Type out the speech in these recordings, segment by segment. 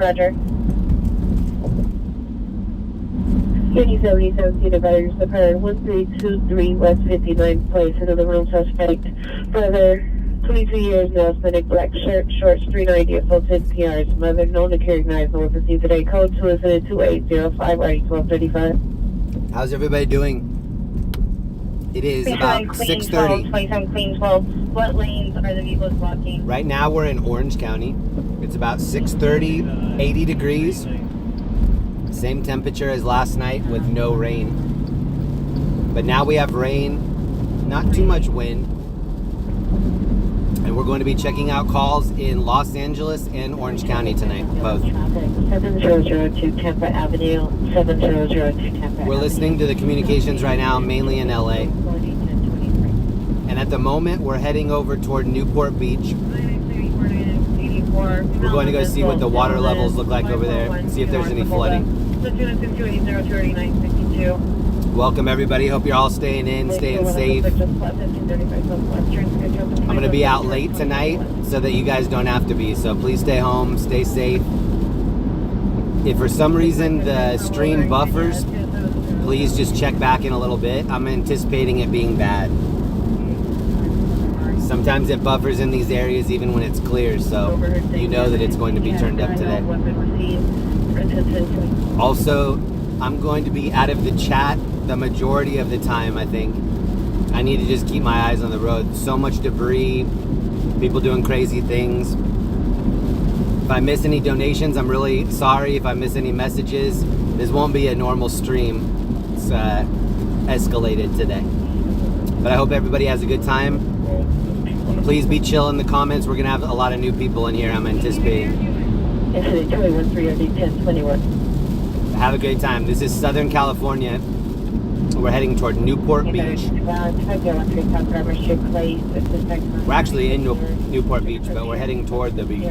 Roger. 3077 Cedar Batteries, occurred 1323 West 59th Place, another room suspect. Brother, 22 years now, aesthetic, black shirt, shorts, 390, assaulted PRs. Mother, known to carry knives, no weapons seen today. Code solicited 2805, RD 1235. How's everybody doing? It is about 6:30. 27 Clean 12. What lanes are the vehicles blocking? Right now we're in Orange County. It's about 6:30, 80 degrees. Same temperature as last night with no rain. But now we have rain, not too much wind. And we're going to be checking out calls in Los Angeles and Orange County tonight, both. 7002 Tampa Avenue, 7002 Tampa. We're listening to the communications right now, mainly in LA. And at the moment, we're heading over toward Newport Beach. We're going to go see what the water levels look like over there and see if there's any flooding. Welcome everybody, hope you're all staying in, staying safe. I'm going to be out late tonight so that you guys don't have to be, so please stay home, stay safe. If for some reason the stream buffers, please just check back in a little bit. I'm anticipating it being bad. Sometimes it buffers in these areas even when it's clear, so you know that it's going to be turned up today. Also, I'm going to be out of the chat the majority of the time, I think. I need to just keep my eyes on the road. So much debris, people doing crazy things. If I miss any donations, I'm really sorry. If I miss any messages, this won't be a normal stream. It's escalated today. But I hope everybody has a good time. Please be chill in the comments. We're going to have a lot of new people in here, I'm anticipating. Have a great time. This is Southern California. We're heading toward Newport Beach. We're actually in Newport Beach, but we're heading toward the beach.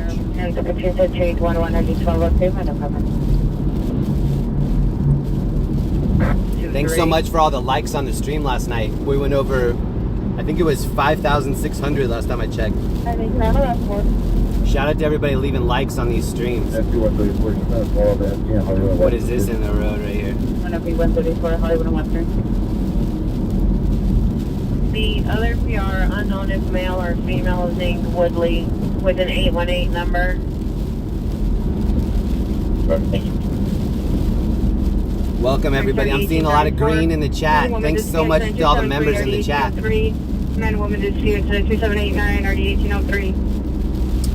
Thanks so much for all the likes on the stream last night. We went over, I think it was 5,600 last time I checked. Shout out to everybody leaving likes on these streams. What is this in the road right here? 134 Hollywood and Western. The other PR, unknown if male or female, is named Woodley with an 818 number. Welcome everybody. I'm seeing a lot of green in the chat. Thanks so much to all the members in the chat. 9 woman dispute 2789 RD 1803.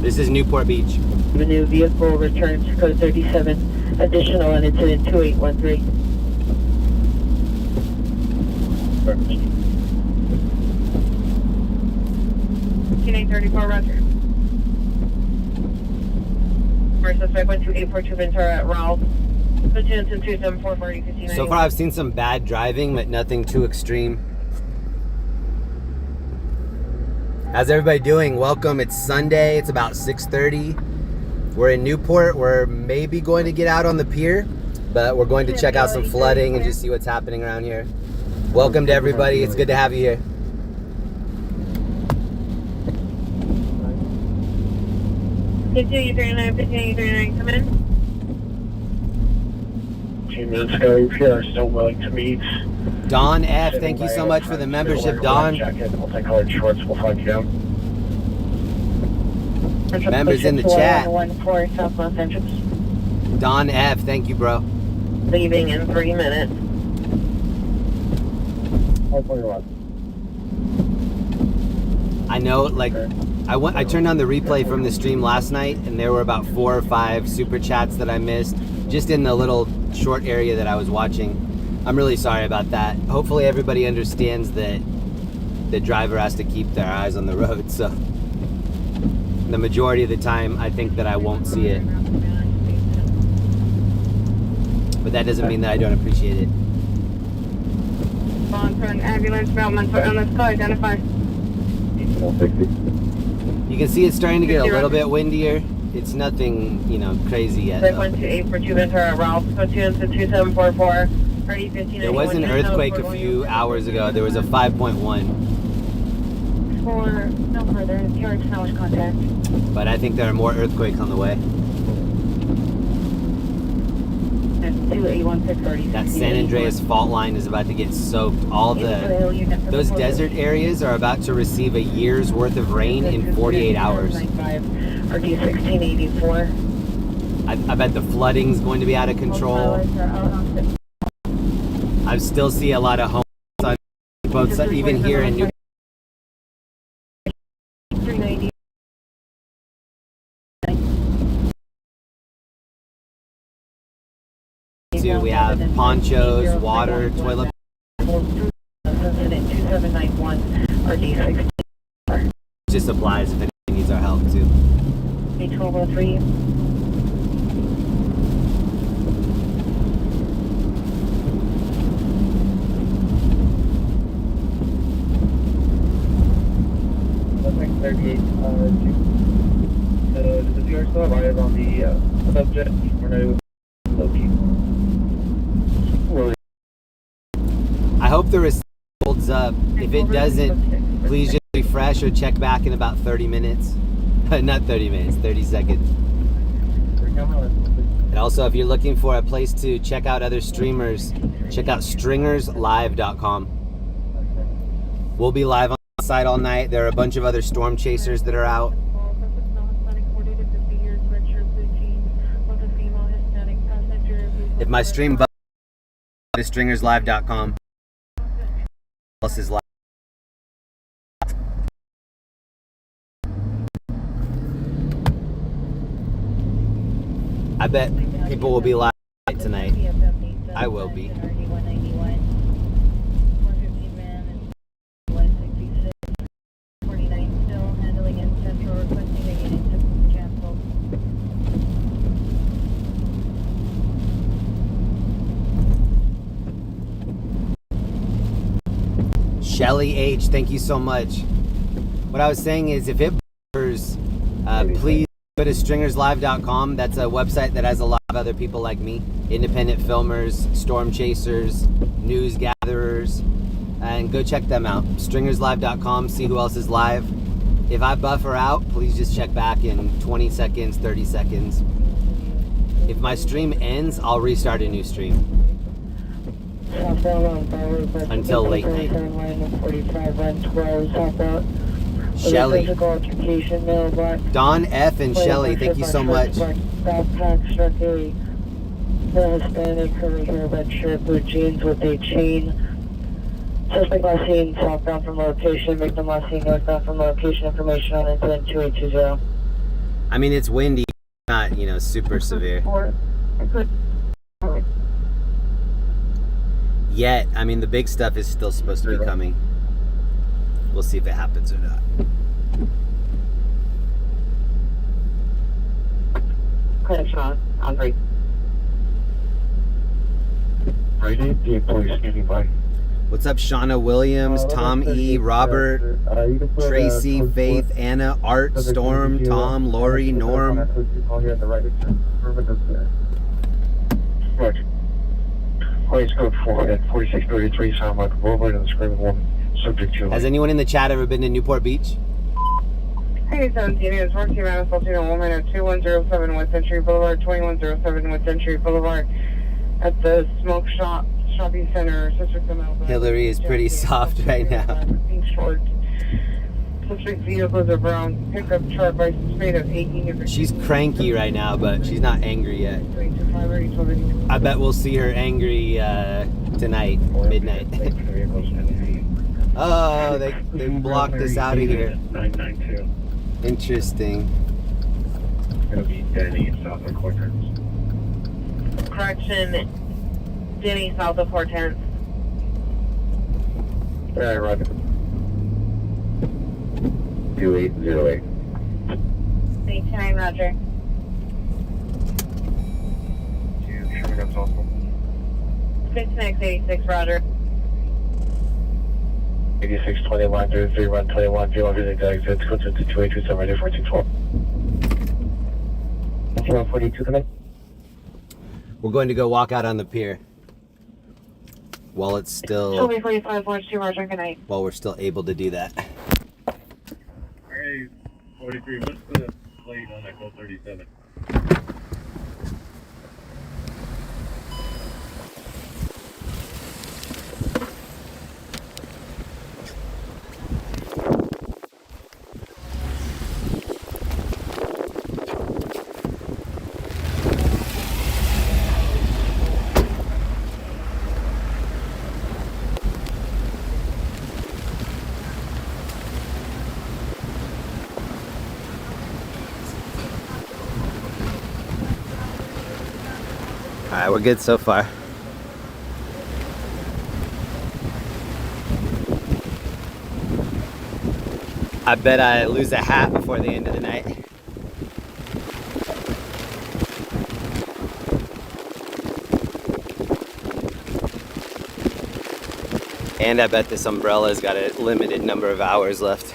This is Newport Beach. The new vehicle returns code 37. Additional and incident 2813. 1834 Roger. First suspect 12842 Ventura at Ralph. So far I've seen some bad driving, but nothing too extreme. How's everybody doing? Welcome. It's Sunday. It's about 6:30. We're in Newport. We're maybe going to get out on the pier, but we're going to check out some flooding and just see what's happening around here. Welcome to everybody. It's good to have you here. Come in. 15 minutes ago, Pier still willing to meet. Don F, thank you so much for the membership, Don. Multicolored shorts will find you down. Members in the chat. Don F, thank you, bro. Leaving in 3 minutes. I know, like, I turned on the replay from the stream last night, and there were about 4 or 5 super chats that I missed, just in the little short area that I was watching. I'm really sorry about that. Hopefully everybody understands that the driver has to keep their eyes on the road, so the majority of the time I think that I won't see it. But that doesn't mean that I don't appreciate it. Long-term ambulance, Belmont, let's go identify. You can see it's starting to get a little bit windier. It's nothing, you know, crazy yet. 12842 Ventura, Ralph, 2744. There was an earthquake a few hours ago. There was a 5.1. For no further, Pier acknowledge contact. But I think there are more earthquakes on the way. That San Andreas fault line is about to get soaked. Those desert areas are about to receive a year's worth of rain in 48 hours. RD 1684. I bet the flooding's going to be out of control. I still see a lot of homes on both sides, even here in Newport. 390. We have ponchos, water, toilet. 2791 RD 16. Just applies if anyone needs our help too. 1203. Does the PR still arrive on the subject? Or no? I hope the receipt holds up. If it doesn't, please just refresh or check back in about 30 minutes. Not 30 minutes, 30 seconds. And also, if you're looking for a place to check out other streamers, check out stringerslive.com. We'll be live on the site all night. There are a bunch of other storm chasers that are out. If my stream bugs, go to stringerslive.com. Else is live. I bet people will be live tonight. I will be. Shelly H, thank you so much. What I was saying is, if it buffers, please go to stringerslive.com. That's a website that has a lot of other people like me, independent filmers, storm chasers, news gatherers, and go check them out. Stringerslive.com, see who else is live. If I buffer out, please just check back in 20 seconds, 30 seconds. If my stream ends, I'll restart a new stream. Until late night. Shelly. Don F and Shelly, thank you so much. Backpack struck a Hispanic curly hair, red shirt, blue jeans with a chain. Suspect last seen southbound from location. Victim last seen northbound from location. Information on incident 2820. I mean, it's windy, not, super severe. Yet, I mean, the big stuff is still supposed to be coming. We'll see if it happens or not. Clinic Sean, on 3. Friday, the police standing by. What's up, Shauna Williams, Tom E, Robert, Tracy, Faith, Anna, Art, Storm, Tom, Lori, Norm. Right. Police code 4633, sound like a Boardwalk and the screaming woman. Subject to. Has anyone in the chat ever been to Newport Beach? Hey, 17 is working around assaulting a woman at 2107 West Century Boulevard, 2107 West Century Boulevard at the Smoke Shop Shopping Center. Hillary is pretty soft right now. Pink short. Suspect vehicles are brown. Pickup truck license plate of 18. She's cranky right now, but she's not angry yet. I bet we'll see her angry tonight, midnight. Oh, they blocked us out of here. 992. Interesting. It's going to be Denny south of Cortez. Correction, Denny south of Hortense. Alright, Roger. 2808. 89, Roger. Sherman Guns also. 5686, Roger. 8620 line 33 run 21 view under the exact zip code to 2827 radio 1412. 142 connect. We're going to go walk out on the pier while it's still. 45 42, Roger. Good night. While we're still able to do that. Hey, 43. What's the plate on that 1237? Alright, we're good so far. I bet I lose a hat before the end of the night. And I bet this umbrella's got a limited number of hours left.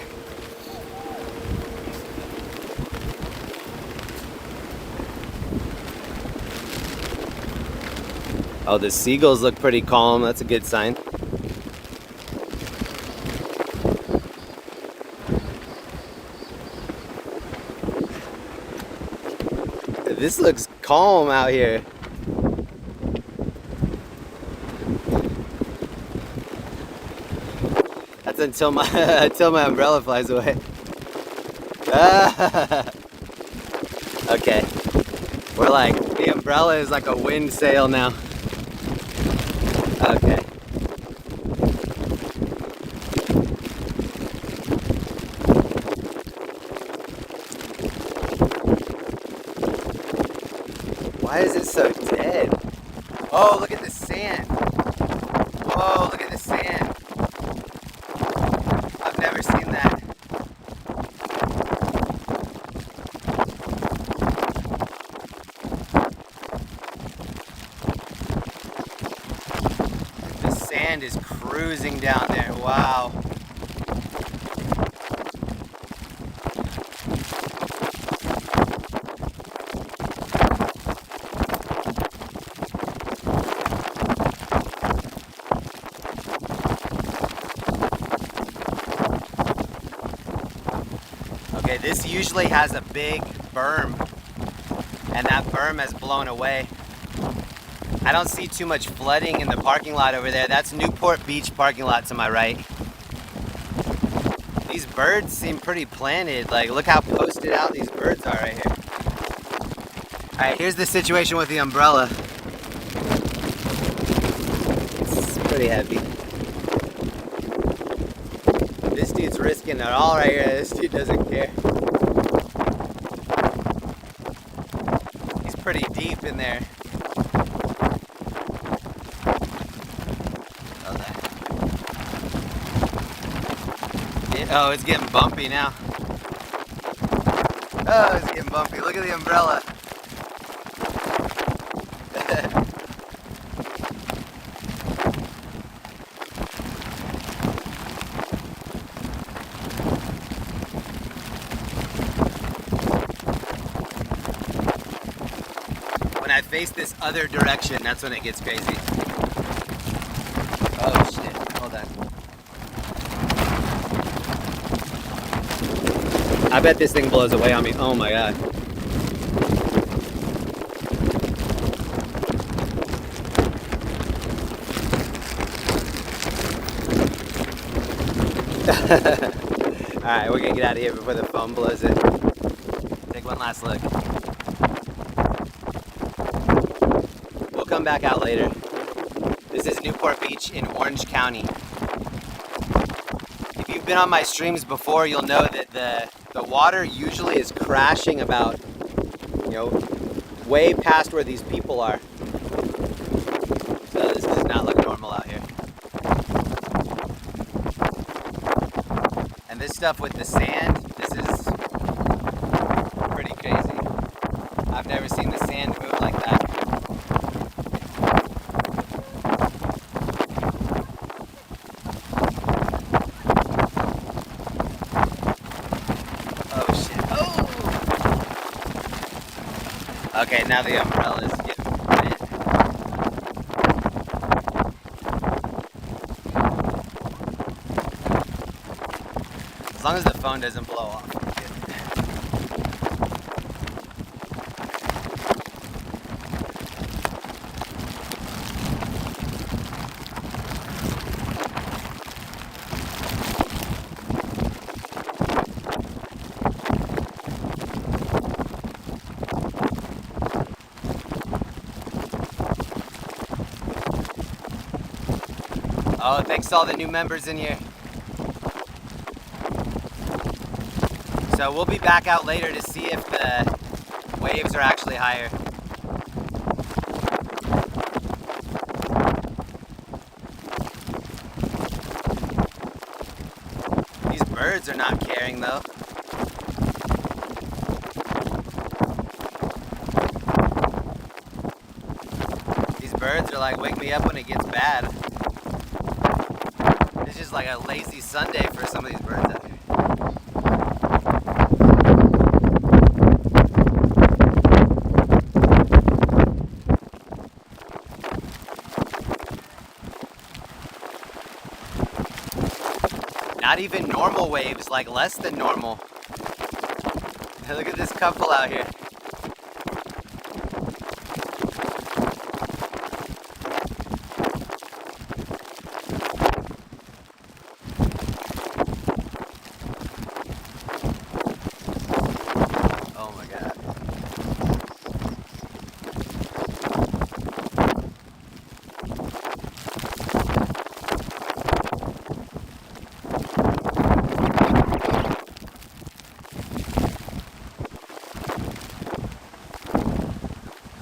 Oh, the seagulls look pretty calm. That's a good sign. This looks calm out here. That's until my until my umbrella flies away. Okay, we're like, the umbrella is like a wind sail now. Okay. Why is it so dead? Oh, look at the sand. Whoa, look at the sand. I've never seen that. The sand is cruising down there. Wow. Okay, this usually has a big berm, and that berm has blown away. I don't see too much flooding in the parking lot over there. That's Newport Beach parking lot to my right. These birds seem pretty planted. Like, look how posted out these birds are right here. Alright, here's the situation with the umbrella. It's pretty heavy. This dude's risking it all right here. This dude doesn't care. He's pretty deep in there. Oh, it's getting bumpy now. Oh, it's getting bumpy. Look at the umbrella. When I face this other direction, that's when it gets crazy. Oh shit, hold on. I bet this thing blows away on me. Oh my god. Alright, we're gonna get out of here before the foam blows it. Take one last look. We'll come back out later. This is Newport Beach in Orange County. If you've been on my streams before, you'll know that the water usually is crashing about, you know, way past where these people are. So this does not look normal out here. And this stuff with the sand, this is pretty crazy. I've never seen the sand move like that. Okay, now the umbrella's getting wet. As long as the phone doesn't blow off. Oh, thanks to all the new members in here. So we'll be back out later to see if the waves are actually higher. birds are not caring though. These birds are like, wake me up when it gets bad. It's just like a lazy Sunday for some of these birds out here. Not even normal waves, like less than normal. Look at this couple out here. Oh my God.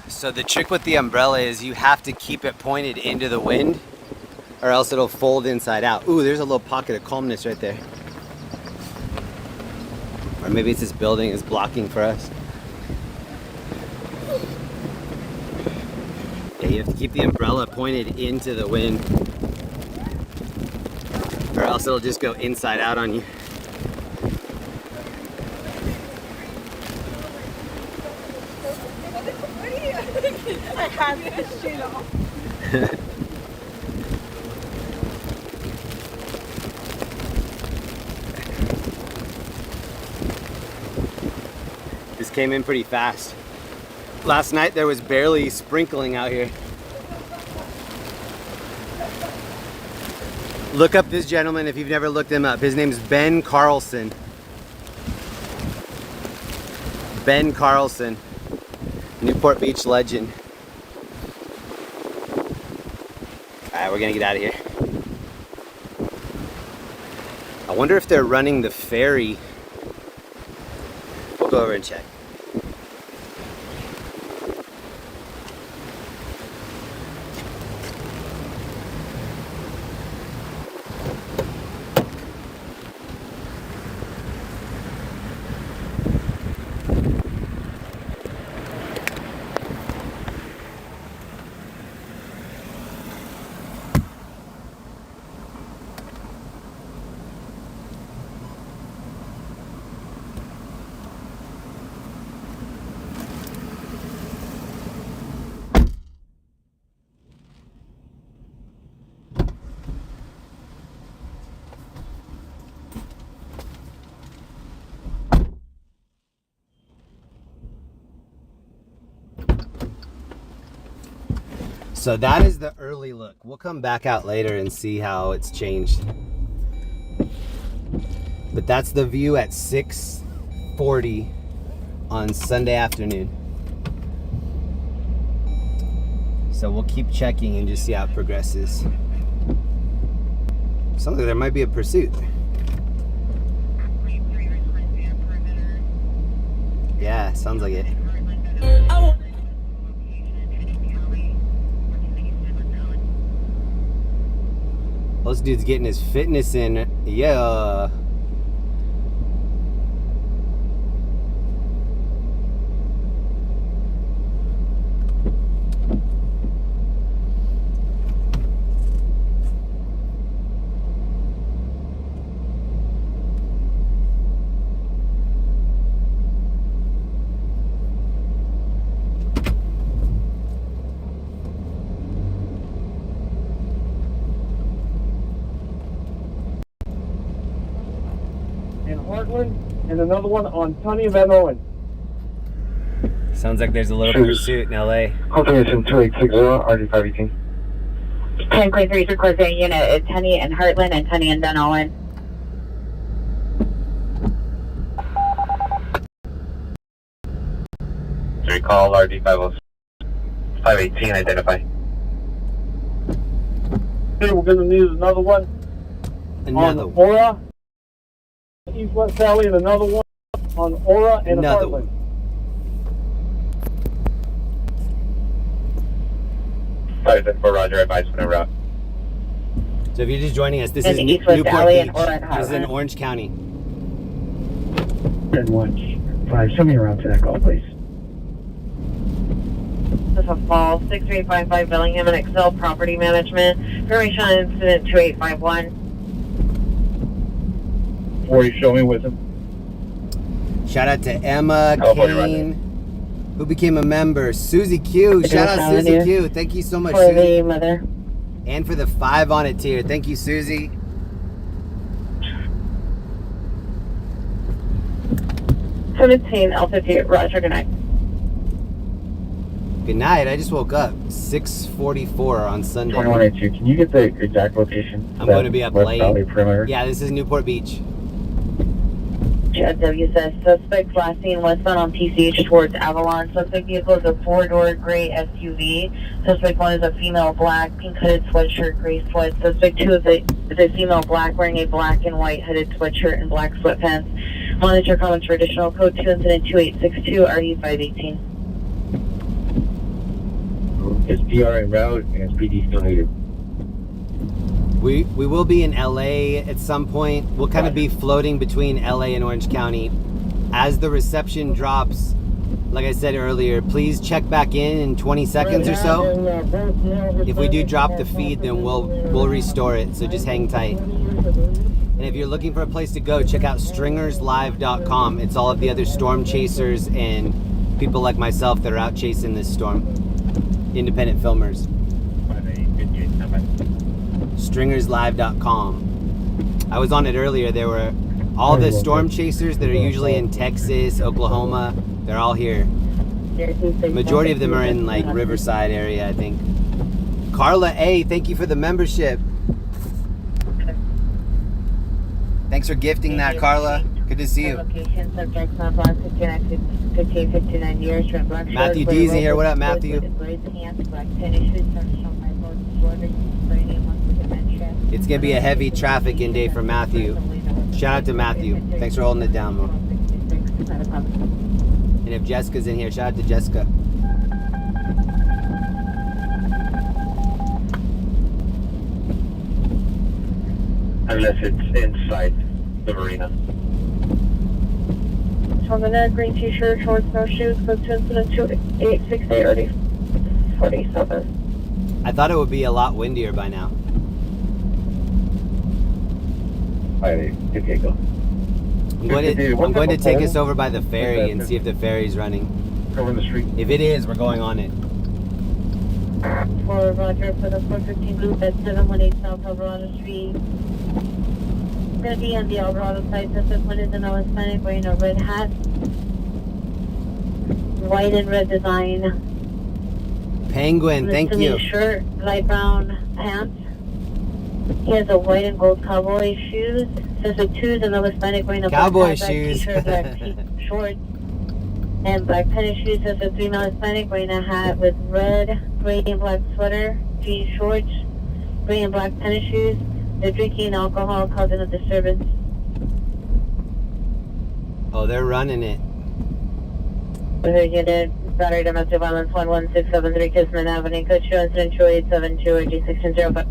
So the trick with the umbrella is you have to keep it pointed into the wind or else it'll fold inside out. Ooh, there's a little pocket of calmness right there. Or maybe it's this building is blocking for us. Yeah, you have to keep the umbrella pointed into the wind or else it'll just go inside out on you. I have this shit off. This came in pretty fast. Last night there was barely sprinkling out here. Look up this gentleman if you've never looked him up. His name's Ben Carlson. Ben Carlson. Newport Beach legend. Alright, we're gonna get out of here. I wonder if they're running the ferry. We'll go over and check. So that is the early look. We'll come back out later and see how it's changed. But that's the view at 6:40 on Sunday afternoon. So we'll keep checking and just see how it progresses. Sounds like there might be a pursuit. Yeah, sounds like it. This dude's getting his fitness in. Yeah. And another one on Tony Van Owen. Sounds like there's a little pursuit in LA. Confirmation 2860, RD518. 10.3 requesting unit at Tunney and Heartland and Tunney and Van Owen. Recall RD518, identify. Okay, we're going to need another one Another on one. Aura, East West Valley, and another one on Aura and Another Heartland. one. Sorry, for Roger, advice whenever out. So if you're just joining us, this And is East West Newport Valley Beach. and Orange This is in Heartland. Orange County. 10-1-5. Send me around to that call, please. This is Fall 6355 Bellingham and Excel Property Management. Information on incident 2851. 40, show me with him. Shout out to Emma California Kane, who became a member. Susie Q. Shout out Susie Q. Thank you so much, For Susie. the mother. And for the 5 on it tier. Thank you, Susie. Alpha 2, Roger, good night. Good night. I just woke up. 6:44 on Sunday. 2182, can you get the exact location? I'm going to be up West late. Valley perimeter? Yeah, this is Newport Beach. Chad W says, suspect last seen westbound on PCH towards Avalon. Suspect vehicle is a 4-door gray SUV. Suspect 1 is a female black, pink hooded sweatshirt, gray sweat. Suspect 2 is a female black wearing a black and white hooded sweatshirt and black sweatpants. Monitor comments for additional code 2 incident 2862 RE 518. Is PR en route and is PD still needed? We will be in LA at some point. We'll kind of be floating between LA and Orange County. As the reception drops, like I said earlier, please check back in 20 seconds or so. If we do drop the feed, then we'll restore it, so just hang tight. And if you're looking for a place to go, check out stringerslive.com. It's all of the other storm chasers and people like myself that are out chasing this storm. Independent filmers. Stringerslive.com. I was on it earlier. There were all the storm chasers that are usually in Texas, Oklahoma. They're all here. Majority of them are in like Riverside area, I think. Carla A, thank you for the membership. Thanks for gifting that, Carla. Good to see you. Matthew Deasy here. What up, Matthew? It's going to be a heavy traffic in day for Matthew. Shout out to Matthew. Thanks for holding it down, Mo. And if Jessica's in here, shout out to Jessica. Unless it's inside the marina. On the net, green t-shirt, short snowshoes, code 2 incident 2860 47. I thought it would be a lot windier by now. Hi, Diego. I'm going to take us over by the ferry and see if the ferry's running. Over the street. If it is, we're going on it. For Roger for the 415 loop at 718 South Alvarado Street. It's going to be on the Alvarado side. Suspect 1 is an Hispanic wearing a red hat. White and red design. Penguin, thank you. Shirt, light brown pants. He has a white and gold cowboy shoes. Suspect 2 is an Hispanic wearing a cowboy black shoes. T-shirt, black shorts, and black tennis shoes. Suspect 3 male Hispanic wearing a hat with red, gray, and black sweater, jean shorts, gray and black tennis shoes. They're drinking alcohol, causing a disturbance. Oh, they're running it. Unit battery domestic violence 11673 Kisman Avenue, code 2 incident 2872 or G1605.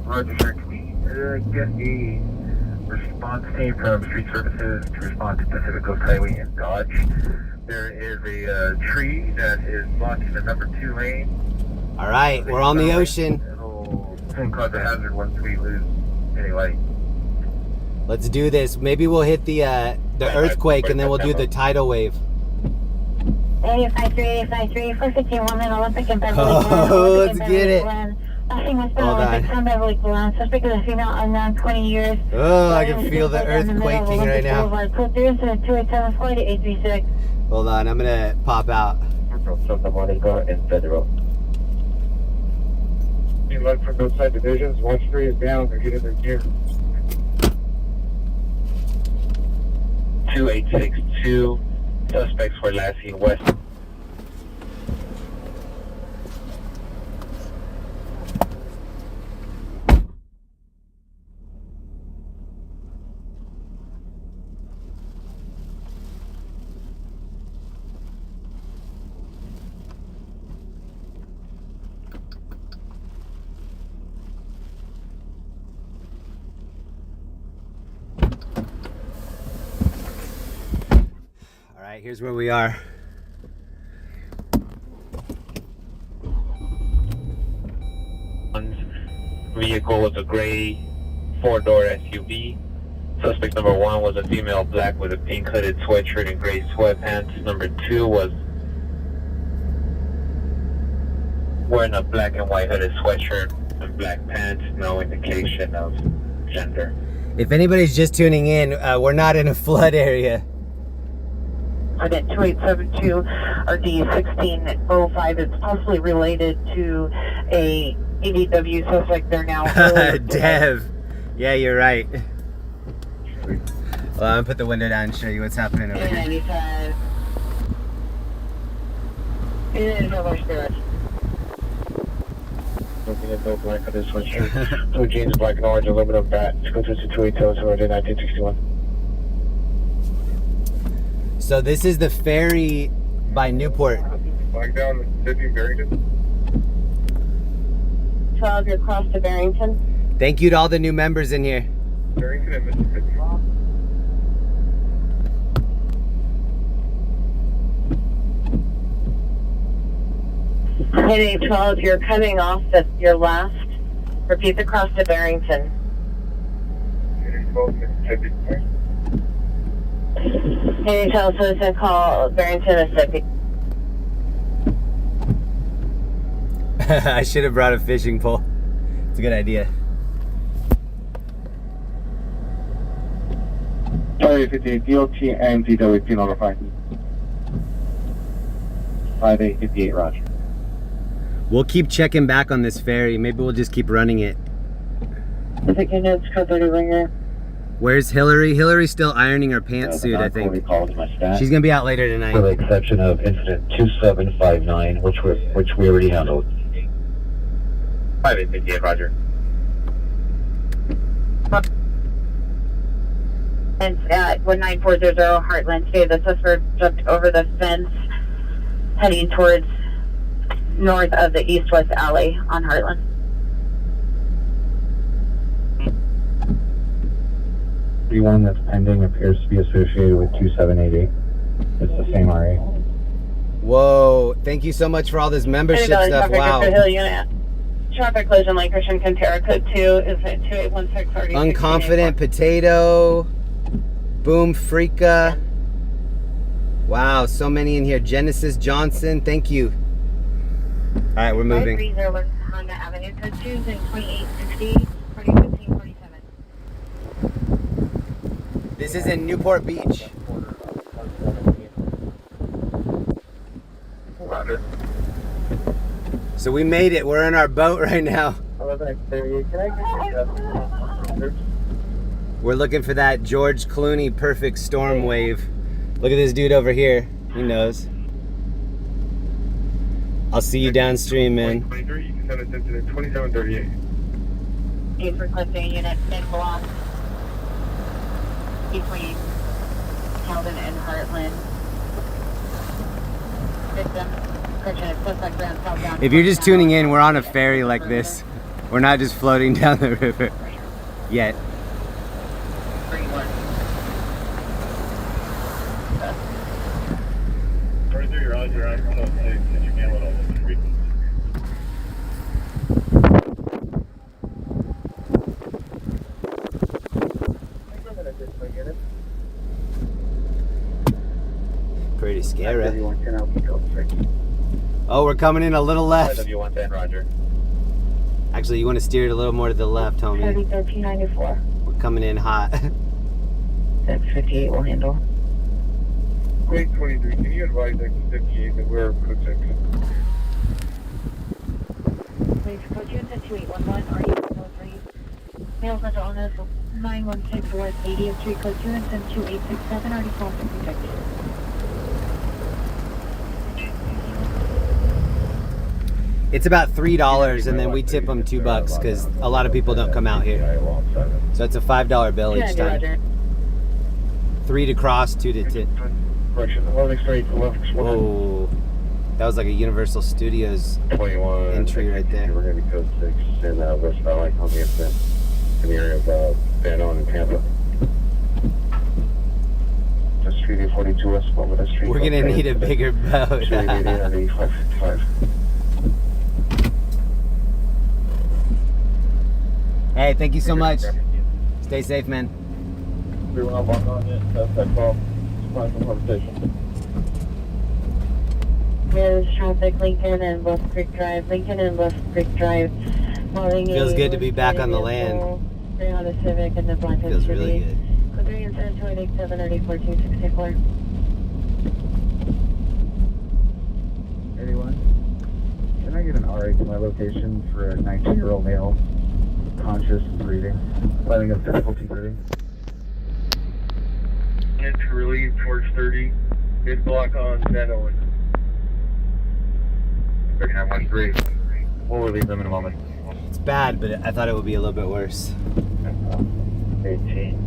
Roger, sir. Can we get a response team from Street Services to respond to Pacific Coast Highway in Dodge? There is a tree that is blocking the number 2 lane. All right, we're on the ocean. It'll soon cause a hazard once we lose any light. Let's do this. Maybe we'll hit the earthquake and then we'll do the tidal wave. 853, 451 in Olympic and Beverly. Oh, let's get it. Nothing was Hold Olympic on. from Beverly Glen. Suspect is a female unknown 20 years. Oh, I can feel the earth quaking right now. Code 3 incident 2874 to 836. Hold on, I'm gonna pop out. Santa Monica and Federal. Any luck from those side divisions? Watch 3 is down. They're getting their gear. 2862. Suspects were last seen west. right, here's where we are. Vehicle was a gray 4-door SUV. Suspect number 1 was a female black with a pink hooded sweatshirt and gray sweatpants. Number 2 was wearing a black and white hooded sweatshirt and black pants. No indication of gender. If anybody's just tuning in, we're not in a flood area. Target 2872 RD 1605. It's possibly related to a ADW suspect there now. Dev. Yeah, you're right. Well, I'm gonna put the window down and show you what's happening over here. 95. It is over spirit. Looking at no black hooded sweatshirt. Blue jeans, black and orange, aluminum bat. Let's go to 282 1961. So this is the ferry by Newport. Flag down, Mississippi, Barrington. 12, you're across to Barrington. Thank you to all the new members in here. Barrington and Mississippi. Heading 12, you're coming off your left. Repeat the cross to Barrington. Heading 12, Mississippi. Heading 12, citizen call Barrington, Mississippi. I should have brought a fishing pole. It's a good idea. Charlie 58 DOT and DWP notified. 5858, roger. We'll keep checking back on this ferry. Maybe we'll just keep running it. Pacific units, code 30 ringer. Where's Hilary? Hilary's still ironing her pantsuit, I think. She's gonna be out later tonight. For the exception of incident 2759, which we already handled. 5858, roger. And at 19400 Heartland State, the suspect jumped over the fence heading towards north of the east-west alley on Heartland. The one that's pending appears to be associated with 2788. It's the same RA. Whoa, thank you so much for all this membership stuff. Wow. Traffic collision lane, Christian Cantera, code 2 is at 2816. Unconfident Potato. Boom Freaka. Wow, so many in here. Genesis Johnson, thank you. All right, we're moving. 530 Honda Avenue, code 2 is at 2860, 2015-47. This is in Newport Beach. Roger. So we made it. We're in our boat right now. We're looking for that George Clooney perfect storm wave. Look at this dude over here. He knows. I'll see you downstream, man. 23, you can send us incident 2738. He's requesting unit in block between Calvin and Heartland. Victim, correction, suspect ground southbound. If you're just tuning in, we're on a ferry like this. We're not just floating down the river yet. 31. Roger, I'm going to say, can you handle it all the street? Pretty scary. Oh, we're coming in a little left. Roger. Actually, you want to steer it a little more to the left, homie. 1394. We're coming in hot. 658 will handle. Grade 23, can you advise X58 that we're code 6? Please, code you into 2811, RE-103. Male central illness 916 West 80th Street, code 2 and 2867, already called and protected. It's about $3, and then we tip them $2 because a lot of people don't come out here. So it's a $5 bill each time. 3 to cross, 2 to tip. Correction, 11 straight, 11 Whoa, that was like a Universal Studios 21 entry right there. We're going to be code 6 in West Valley on the incident in the area of Van Owen and Tampa. Just 342 West Balboa Street. We're gonna need a bigger boat. 555. Hey, thank you so much. Stay safe, man. We will not walk on it. That's that call. Find some conversation. There's traffic, Lincoln and Bluff Creek Drive. Lincoln and Bluff Creek Drive. Feels good to be back on the land. Honda Civic and the Black Feels really good. Code 3 and 7287 1464. Anyone? Can I get an RA to my location for a 19-year-old male? Conscious breathing. Finding a difficulty breathing. And to relieve towards 30. Mid block on Van Owen. They're gonna have 1-3. We'll relieve them in a moment. It's bad, but I thought it would be a little bit worse. 18.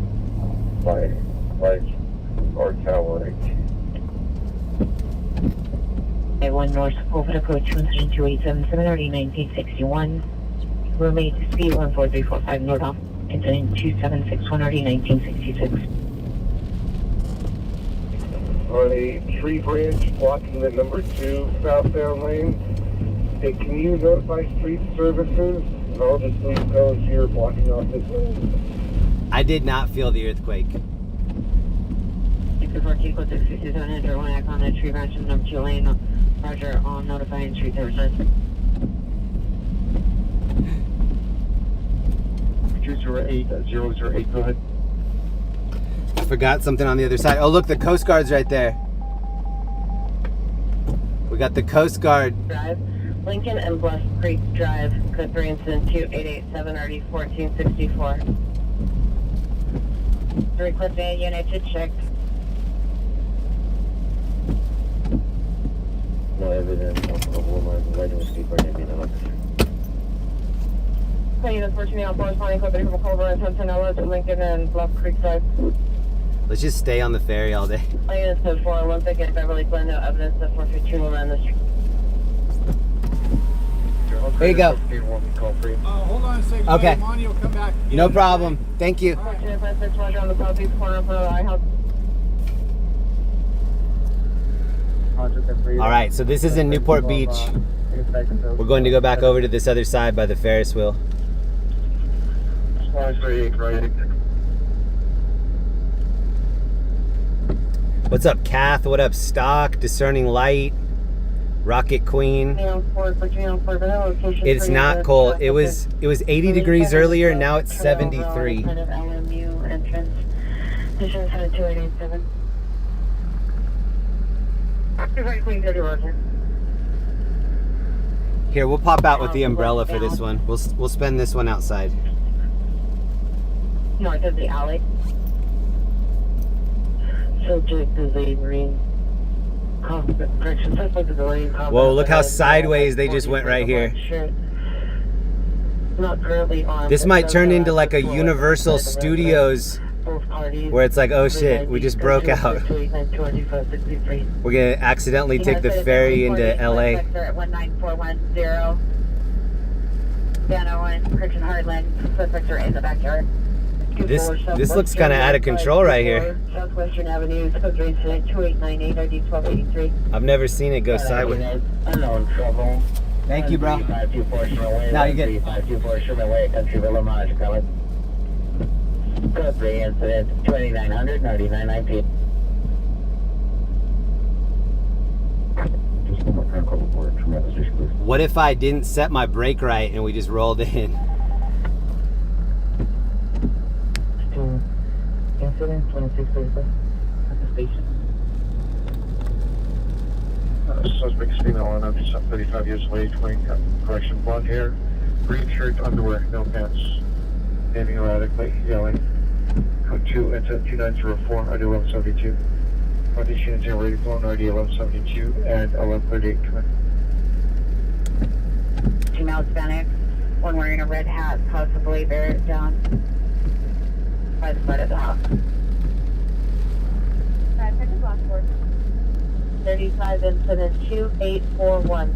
Light or tower 18. I-1 North Over approach 13287 1961. Roommate speed 14345 northbound. Incident 276 1966. On a tree branch blocking the number 2 southbound lane. Hey, can you notify street services? And I'll just leave those here blocking off this lane. I did not feel the earthquake. 614 code 667 1 act on the tree branch in number 2 lane. Roger, on notifying street services. User 008, go ahead. I forgot something on the other side. Oh, look, the Coast Guard's right there. We got the Coast Guard. Drive, Lincoln and Bluff Creek Drive, code 3 incident 2887 1464. Request a unit to check. No evidence of a woman riding with people in the officer. Unit 14 on corresponding code 3 from Culver and Centinela to Lincoln and Bluff Creek Drive. Let's just stay on the ferry all day. Units code 4 Olympic and Beverly Glen, no evidence of 452 will run the street. There you go. Hold on a second. Okay. Monty will come back. No problem. Thank you. 1456 Roger on the southeast corner of the iHouse. All right, so this is in Newport Beach. We're going to go back over to this other side by the Ferris wheel. What's up, Kath? What up, Stock? Discerning Light? Rocket Queen? It's not cold. It was 80 degrees earlier. Now it's 73. LMU entrance. Position 72887. Very clean, dirty Roger. Here, we'll pop out with the umbrella for this one. We'll spend this one outside. North of the alley. Subject is a marine. Correction, suspect is a marine. Whoa, look how sideways they just went right here. Not currently on. This might turn into like a Universal Studios where it's like, oh shit, we just broke out. We're gonna accidentally take the ferry into LA. 19410. Van Owen, Christian Heartland, suspects are in the backyard. This looks kind of out of control right here. Southwestern Avenue, code incident 2898 ID 1283. I've never seen it go sideways. Unknown trouble. Thank you, bro. 524 Sherman Way. Now you get 524 Sherman Way, Country Villa, Maj, coming. Code 3 incident 2900 9919. Just one more time, call report from the station, please. What if I didn't set my brake right and we just rolled in? Incident 2635 at the station. Suspect female on up to 35 years of age, wearing correction, blonde hair, green shirt, underwear, no pants, standing erratically, yelling. Code 2, incident 2904, ID 1172. Audition is already flown, ID 1172 and 1138, come in. Female Hispanic, one wearing a red hat, possibly buried down by the side of the house. 35 incident 2841.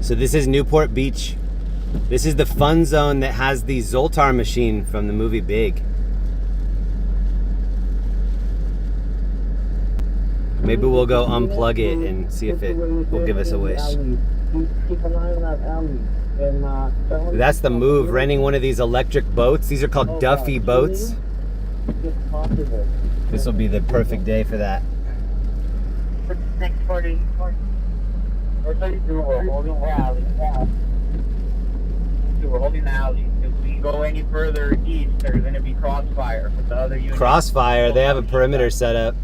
So this is Newport Beach. This is the fun zone that has the Zoltar machine from the movie Big. Maybe we'll go unplug it and see if it will give us a wish. Keep an eye on that alley. And, That's the move, renting one of these electric boats. These are called Duffy boats. If possible. This will be the perfect day for that. Next 40. We're holding the alley. We're holding the alley. If we go any further east, there's going to be crossfire with the other units. Crossfire, they have a perimeter set up.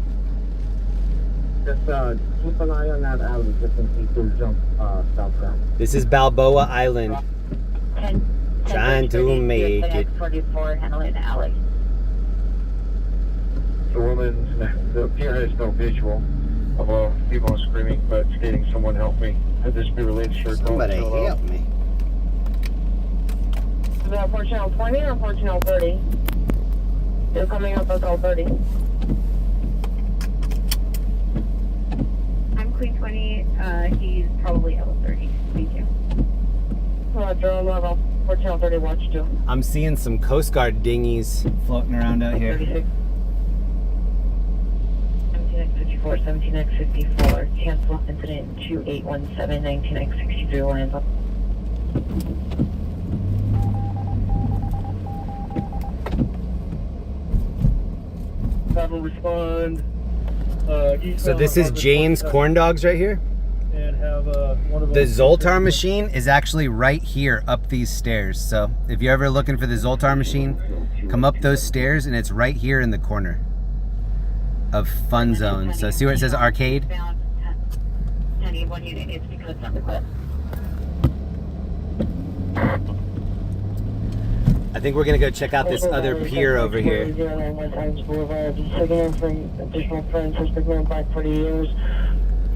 Just keep an eye on that alley just in case they jump southbound. This is Balboa Island. 10, Trying to make it. 44, handling the alley. The pier has no visual of people screaming, but stating, "Someone help me." Could this be related to your Somebody help me. Is that 4 channel 20 or 4 channel 30? They're coming up with all 30. I'm Queen 20. He's probably level 30. Thank you. Roger, level 4 channel 30, watch 2. I'm seeing some Coast Guard dinghies floating around out here. 36. 17x54, 17x54, cancel incident 2817, 19x63, Landfall. Will respond. So this is Jane's Corn Dogs right here. And have one of The Zoltar machine is actually right here up these stairs. So if you're ever looking for the Zoltar machine, come up those stairs and it's right here in the corner of Fun Zone. So see where it says arcade? 1081 unit is because it's on the cliff. I think we're gonna go check out this other pier over here. Boulevard, second from additional friends, has been going back 40 years.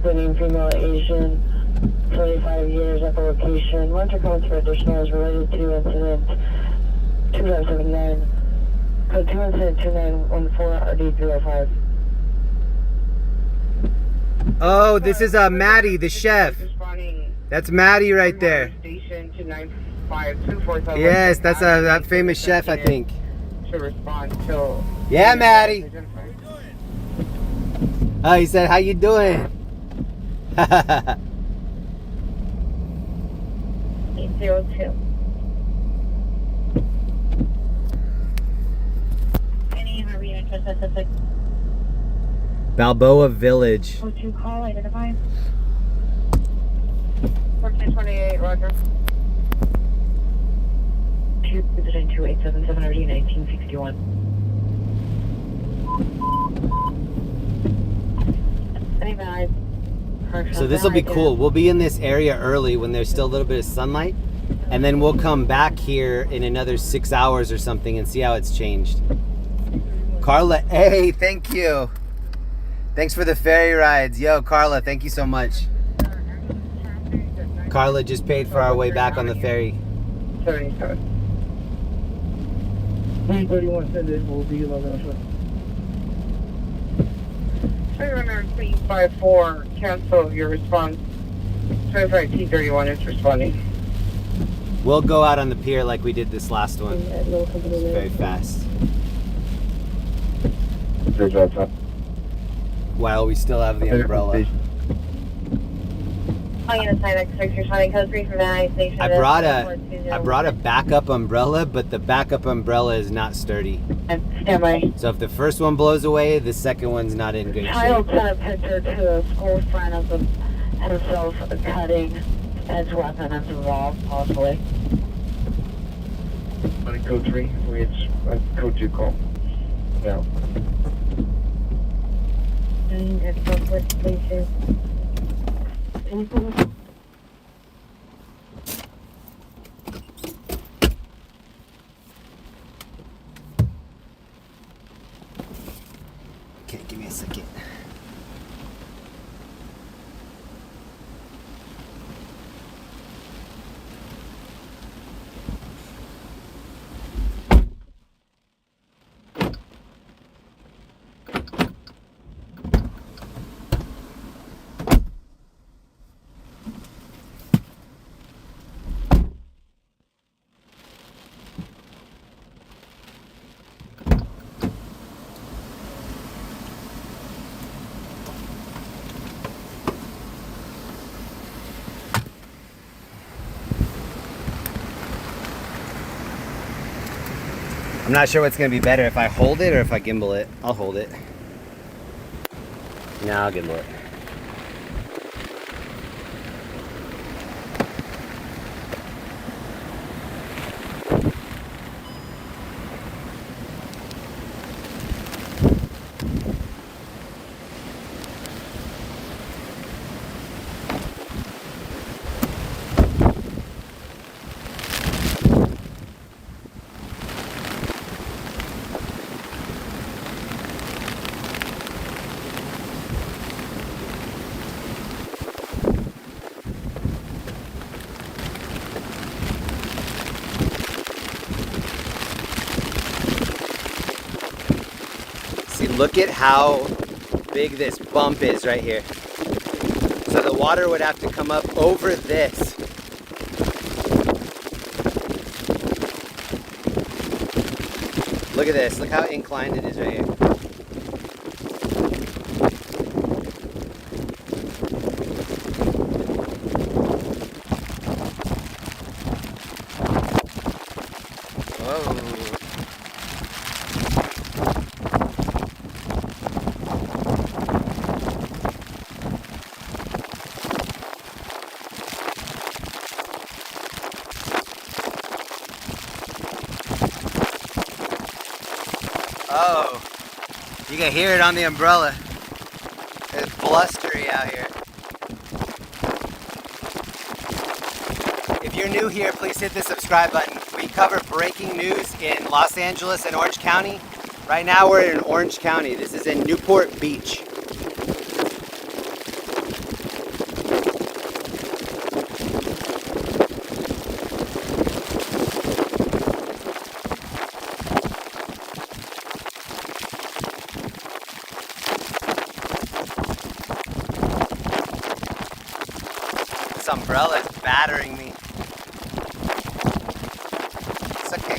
Living female Asian, 25 years at the location. Winter counts for additional is related to incident 2579. Code 2 incident 2914 RD305. Oh, this is Maddie, the chef. That's Maddie right there. Station 29524. Yes, that's that famous chef, I think. To respond till. Yeah, Maddie. Oh, he said, "How you doing?" 802. Any marina specific? Balboa Village. 02 call identified. 1428, Roger. 2877 RD 1961. So this will be cool. We'll be in this area early when there's still a little bit of sunlight, and then we'll come back here in another 6 hours or something and see how it's changed. Carla, hey, thank you. Thanks for the ferry rides. Yo, Carla, thank you so much. Carla just paid for our way back on the ferry. 331 send it, we'll be 11. Runner 354, cancel your response. 25 T31 is responding. We'll go out on the pier like we did this last one. It's very fast. While we still have the umbrella. I brought a backup umbrella, but the backup umbrella is not sturdy. Standby. So if the first one blows away, the second one's not in good Child shape. sent a picture to a school friend of himself cutting his weapon as a raw, possibly. Code 3, it's code 2 call. Yeah. Okay, give me a second. I'm not sure what's gonna be better, if I hold it or if I gimbal it. I'll hold it. No, I'll gimbal it. Look at how big this bump is right here. So the water would have to come up over this. Look at this, look how inclined it is right here. Oh, you can hear it on the umbrella. It's blustery out here. If you're new here, please hit the subscribe button. We cover breaking news in Los Angeles and Orange County. Right now we're in Orange County. This is in Newport Beach. Umbrella is battering me. It's okay.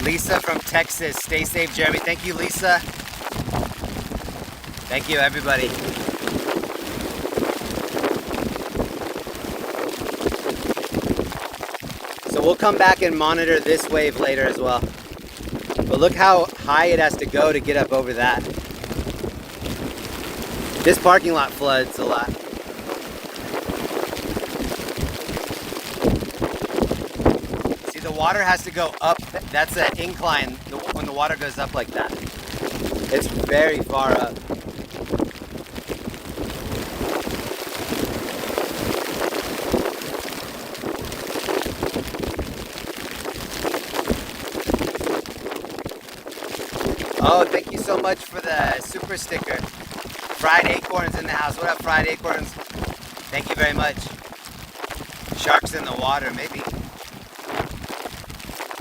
Lisa from Texas. Stay safe, Jeremy. Thank you, Lisa. Thank you, everybody. So we'll come back and monitor this wave later as well. But look how high it has to go to get up over that. This parking lot floods a lot. See, the water has to go up. That's an incline when the water goes up like that. It's very far up. Oh, thank you so much for the super sticker. Fried Acorns in the house. What up, Fried Acorns? Thank you very much. Sharks in the water, maybe.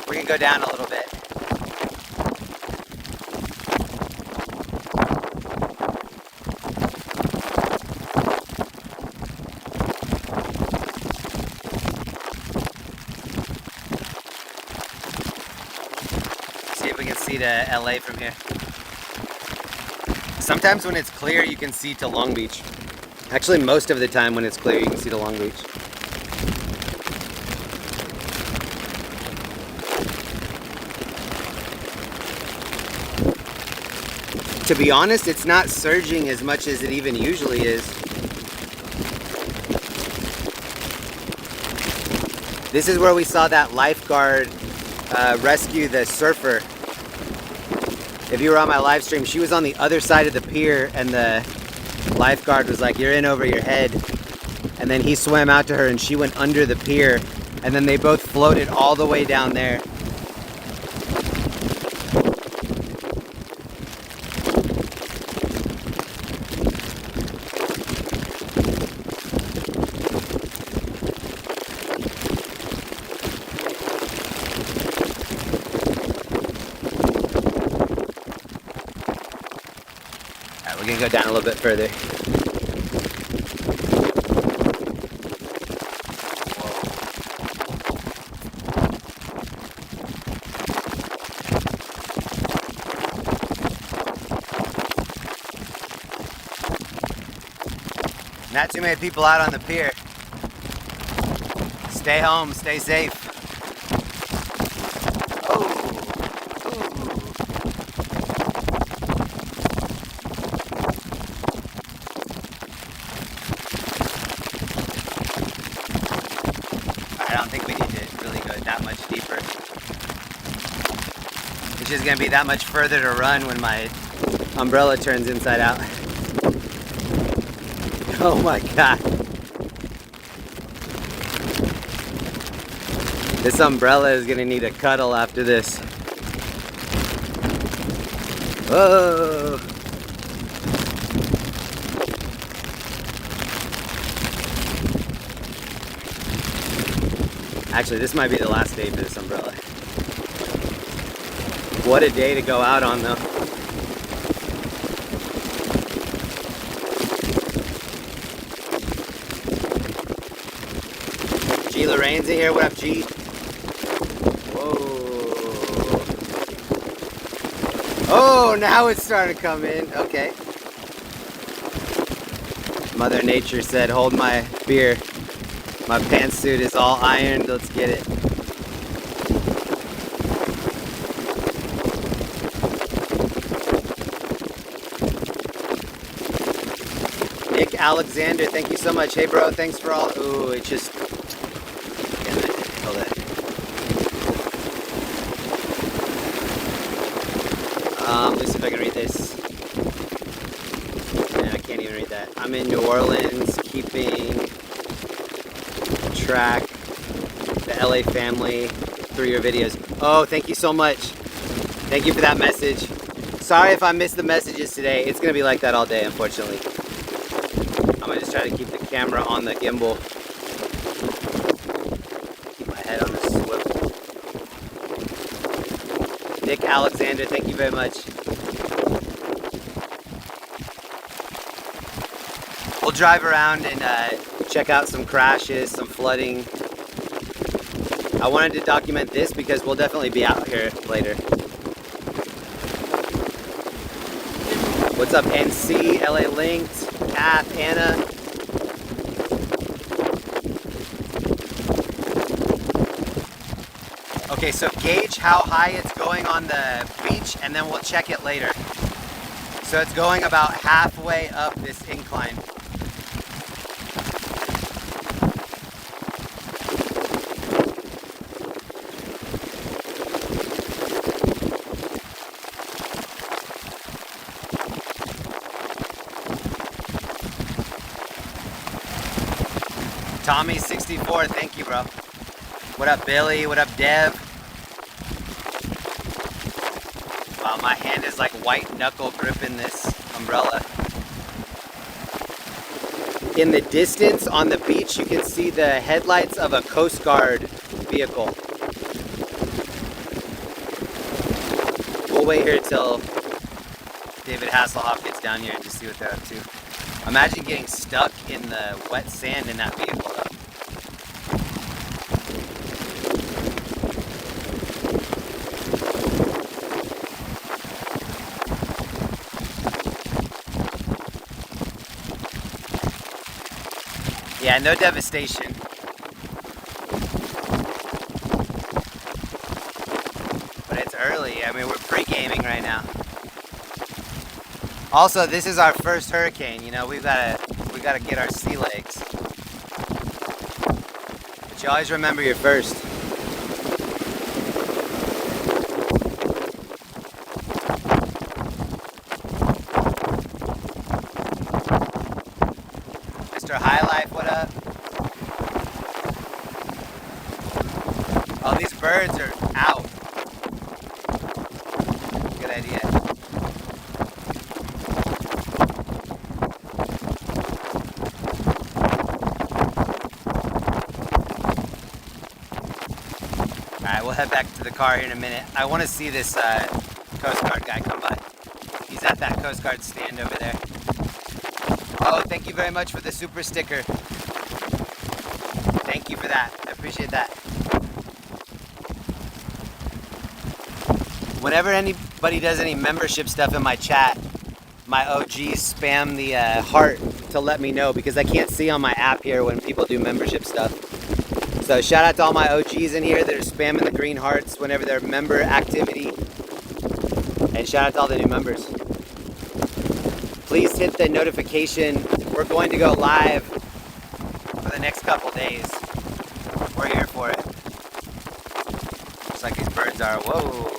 We can go down a little bit. See to LA from here. Sometimes when it's clear you can see to Long Beach. Actually, most of the time when it's clear you can see to Long Beach. To be honest, it's not surging as much as it even usually is. This is where we saw that lifeguard rescue the surfer. If you were on my live stream, she was on the other side of the pier and the lifeguard was like, "You're in over your head." And then he swam out to her and she went under the pier and then they both floated all the way down there. We're gonna go down a little bit further. Whoa. Not too many people out on the pier. Stay home, stay safe. Oh. I don't think we need to really go that much deeper. It's just gonna be that much further to run when my umbrella turns inside out. Oh my God. This umbrella is gonna need a cuddle after this. Whoa. Actually, this might be the last day for this umbrella. What a day to go out on though. G Lorraine's in here. What up, G? Whoa. Oh, now it's starting to come in. Okay. Mother Nature said, hold my beer. My pantsuit is all ironed. Let's get it. Nick Alexander, thank you so much. Hey, bro, thanks for all. Ooh, it just. Damn it. Hold it. Let's see if I can read this. Man, I can't even read that. I'm in New Orleans, keeping track the LA family through your videos. Oh, thank you so much. Thank you for that message. Sorry if I missed the messages today. It's gonna be like that all day, unfortunately. I'm gonna just try to keep the camera on the gimbal. Keep my head on the swivel. Nick Alexander, thank you very much. We'll drive around and check out some crashes, some flooding. I wanted to document this because we'll definitely be out here later. What's up, NC, LA Linked, Kath, Anna? Okay, so gauge how high it's going on the beach and then we'll check it later. So it's going about halfway up this incline. Tommy64, thank you, bro. What up, Billy? What up, Dev? Wow, my hand is like white knuckle gripping this umbrella. In the distance on the beach, you can see the headlights of a Coast Guard vehicle. We'll wait here till David Hasselhoff gets down here and just see what they're up to. Imagine getting stuck in the wet sand in that vehicle though. Yeah, no devastation. But it's early. I mean, we're pre-gaming right now. Also, this is our first hurricane. You know, we gotta get our sea legs. But you always remember your first. Mr. High Life, what up? Oh, these birds are out. Good idea. Alright, we'll head back to the car here in a minute. I want to see this Coast Guard guy come by. He's at that Coast Guard stand over there. Oh, thank you very much for the super sticker. Thank you for that. I appreciate that. Whenever anybody does any membership stuff in my chat, my OGs spam the heart to let me know, because I can't see on my app here when people do membership stuff. So shout out to all my OGs in here that are spamming the green hearts whenever they're member activity. And shout out to all the new members. Please hit the notification. We're going to go live for the next couple days. We're here for it. Looks like these birds are, whoa.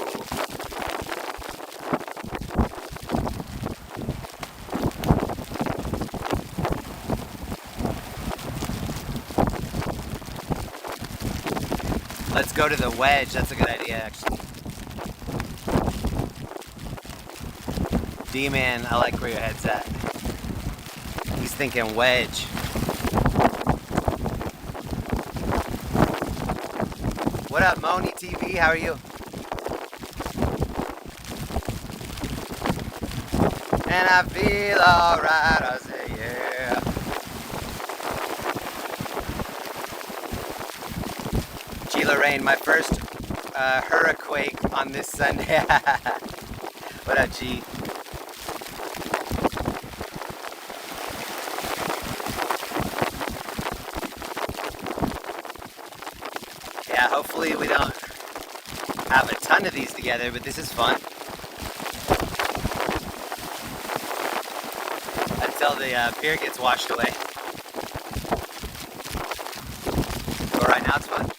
Let's go to the wedge. That's a good idea, actually. D-Man, I like where your head's at. He's thinking wedge. What up, Moni TV? How are you? And I feel alright, I say yeah. Sheila Rain, my first hurricane on this Sunday. What up, G? Yeah, hopefully we don't have a ton of these together, but this is fun. Until the pier gets washed away. But right now it's fun.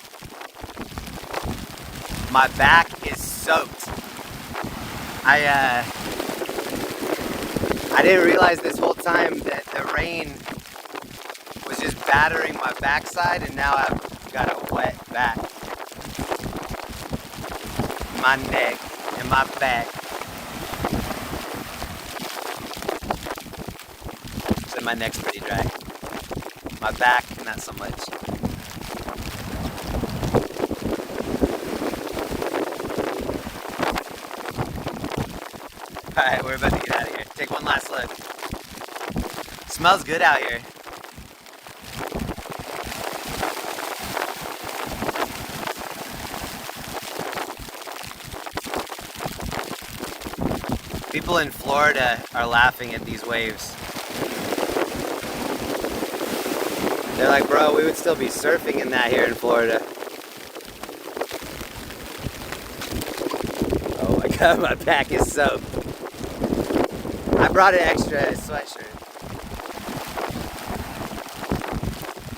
My back is soaked. I didn't realize this whole time that the rain was just battering my backside, and now I've got a wet back. My neck and my back. So my neck's pretty dry. My back, not so much. Alright, we're about to get out of here. Take one last look. Smells good out here. People in Florida are laughing at these waves. They're like, bro, we would still be surfing in that here in Florida. Oh my god, my back is soaked. I brought an extra sweatshirt.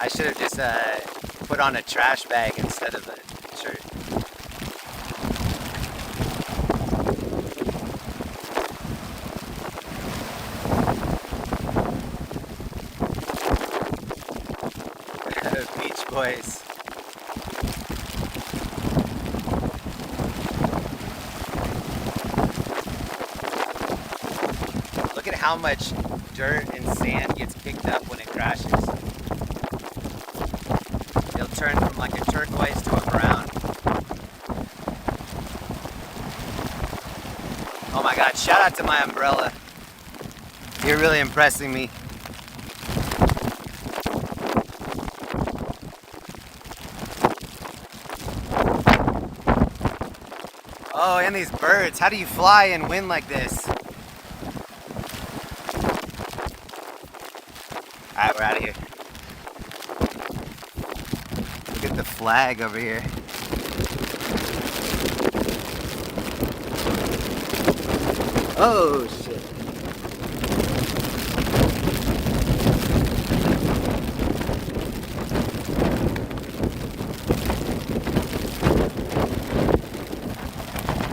I should have just put on a trash bag instead of a shirt. Beach Boys. Look at how much dirt and sand gets kicked up when it crashes. It'll turn from like a turquoise to a brown. Oh my god, shout out to my umbrella. You're really impressing me. Oh, and these birds. How do you fly in wind like this? Alright, we're out of here. Look at the flag over here. Oh, shit.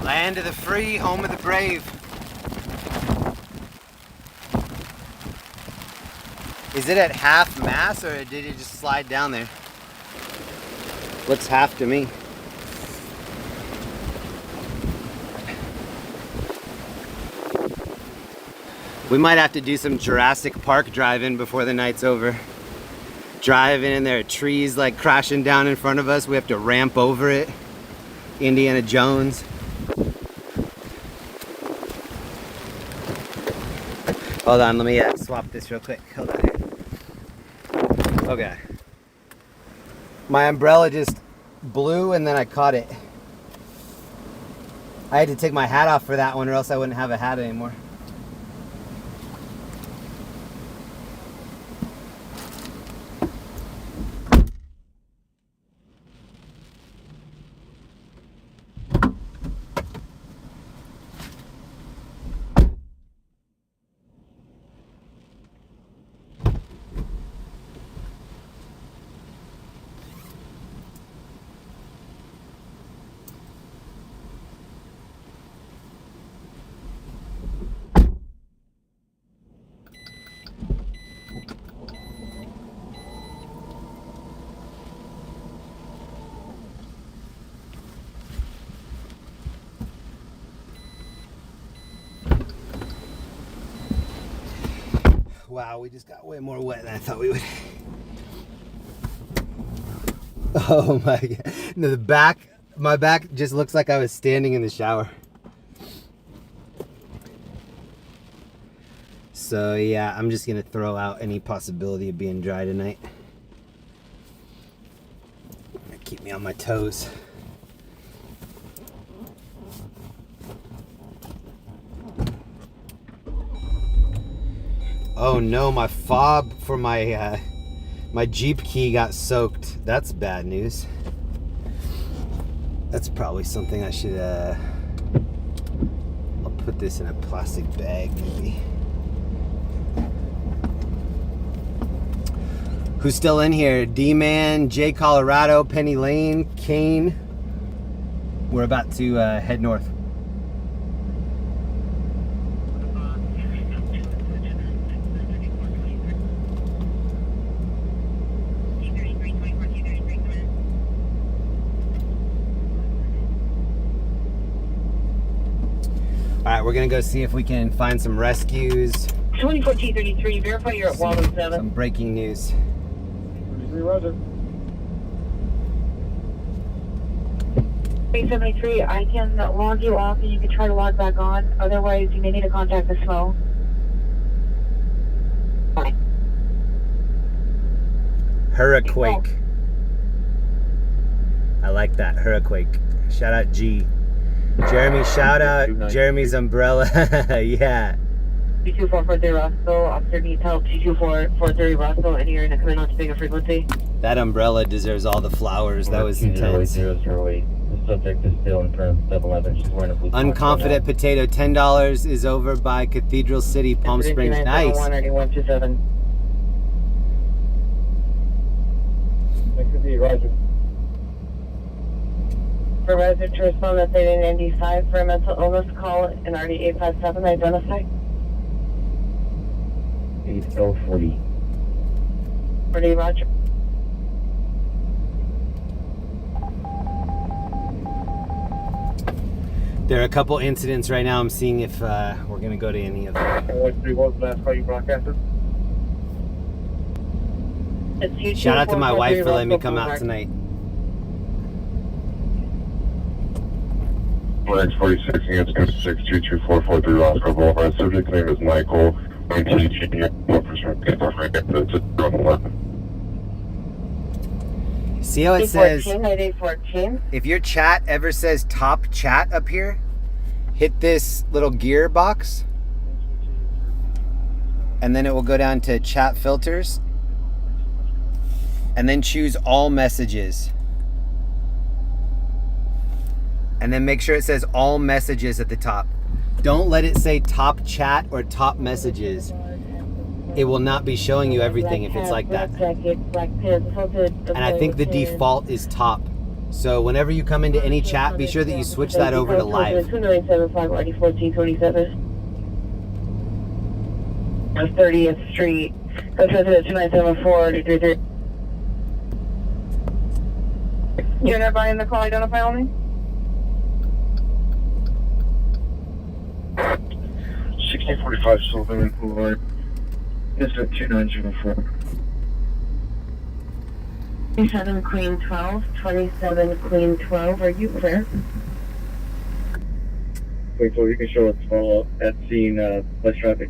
Land of the free, home of the brave. Is it at half mass or did it just slide down there? Looks half to me. We might have to do some Jurassic Park driving before the night's over. Driving and there are trees like crashing down in front of us. We have to ramp over it. Indiana Jones. Hold on, let me swap this real quick. Hold on here. Okay. My umbrella just blew and then I caught it. I had to take my hat off for that one or else I wouldn't have a hat anymore. Wow, we just got way more wet than I thought we would. Oh my God. No, my back just looks like I was standing in the shower. So yeah, I'm just gonna throw out any possibility of being dry tonight. Keep me on my toes. Oh no, my fob for my my Jeep key got soaked. That's bad news. That's probably something I should I'll put this in a plastic bag maybe. Who's still in here? D-Man, J Colorado, Penny Lane, Kane. We're about to head north. All right, we're gonna go see if we can find some rescues. 24T33, verify you're at Wall 7. Some breaking news. Roger. 373, I can log you off and you can try to log back on. Otherwise, you may need to contact the SMO. Bye. Hurricane. I like that, hurricane. Shout out G. Jeremy, shout out Jeremy's umbrella. Yeah. 22440 Roscoe, officer needs help. 22440 Roscoe, and you're in a command on to bigger frequency. That umbrella deserves all the flowers. That was intense. 008. The subject is still in front of 711. She's wearing a blue. Unconfident Potato, $10 is over by Cathedral City, Palm Springs. Nice. 19127. That could be Roger. For resident to respond at 3095 for a mental illness call in RD 857, identify. 8040. 40 Roger. There are a couple incidents right now. I'm seeing if we're going to go to any of them. 131, last call you broadcasted. Shout out to my wife for letting me come out tonight. X46 against 622443 Roscoe Boulevard. Subject name is Michael. 1% get off right after the 11. See how it says, 814. if your chat ever says top chat up here, hit this little gear box, and then it will go down to chat filters, and then choose all messages. And then make sure it says all messages at the top. Don't let it say top chat or top messages. It will not be showing you everything if it's like that. And I think the default is top. So whenever you come into any chat, be sure that you switch that over to live. 2975 RD 1427. 30th Street. That's resident 2974 RD33. You're not buying the call, identify only? 1645 Sylvan Boulevard. Incident 2904. 27 Queen 12, 27 Queen 12, are you clear? Wait, so you can show us follow at scene, less traffic.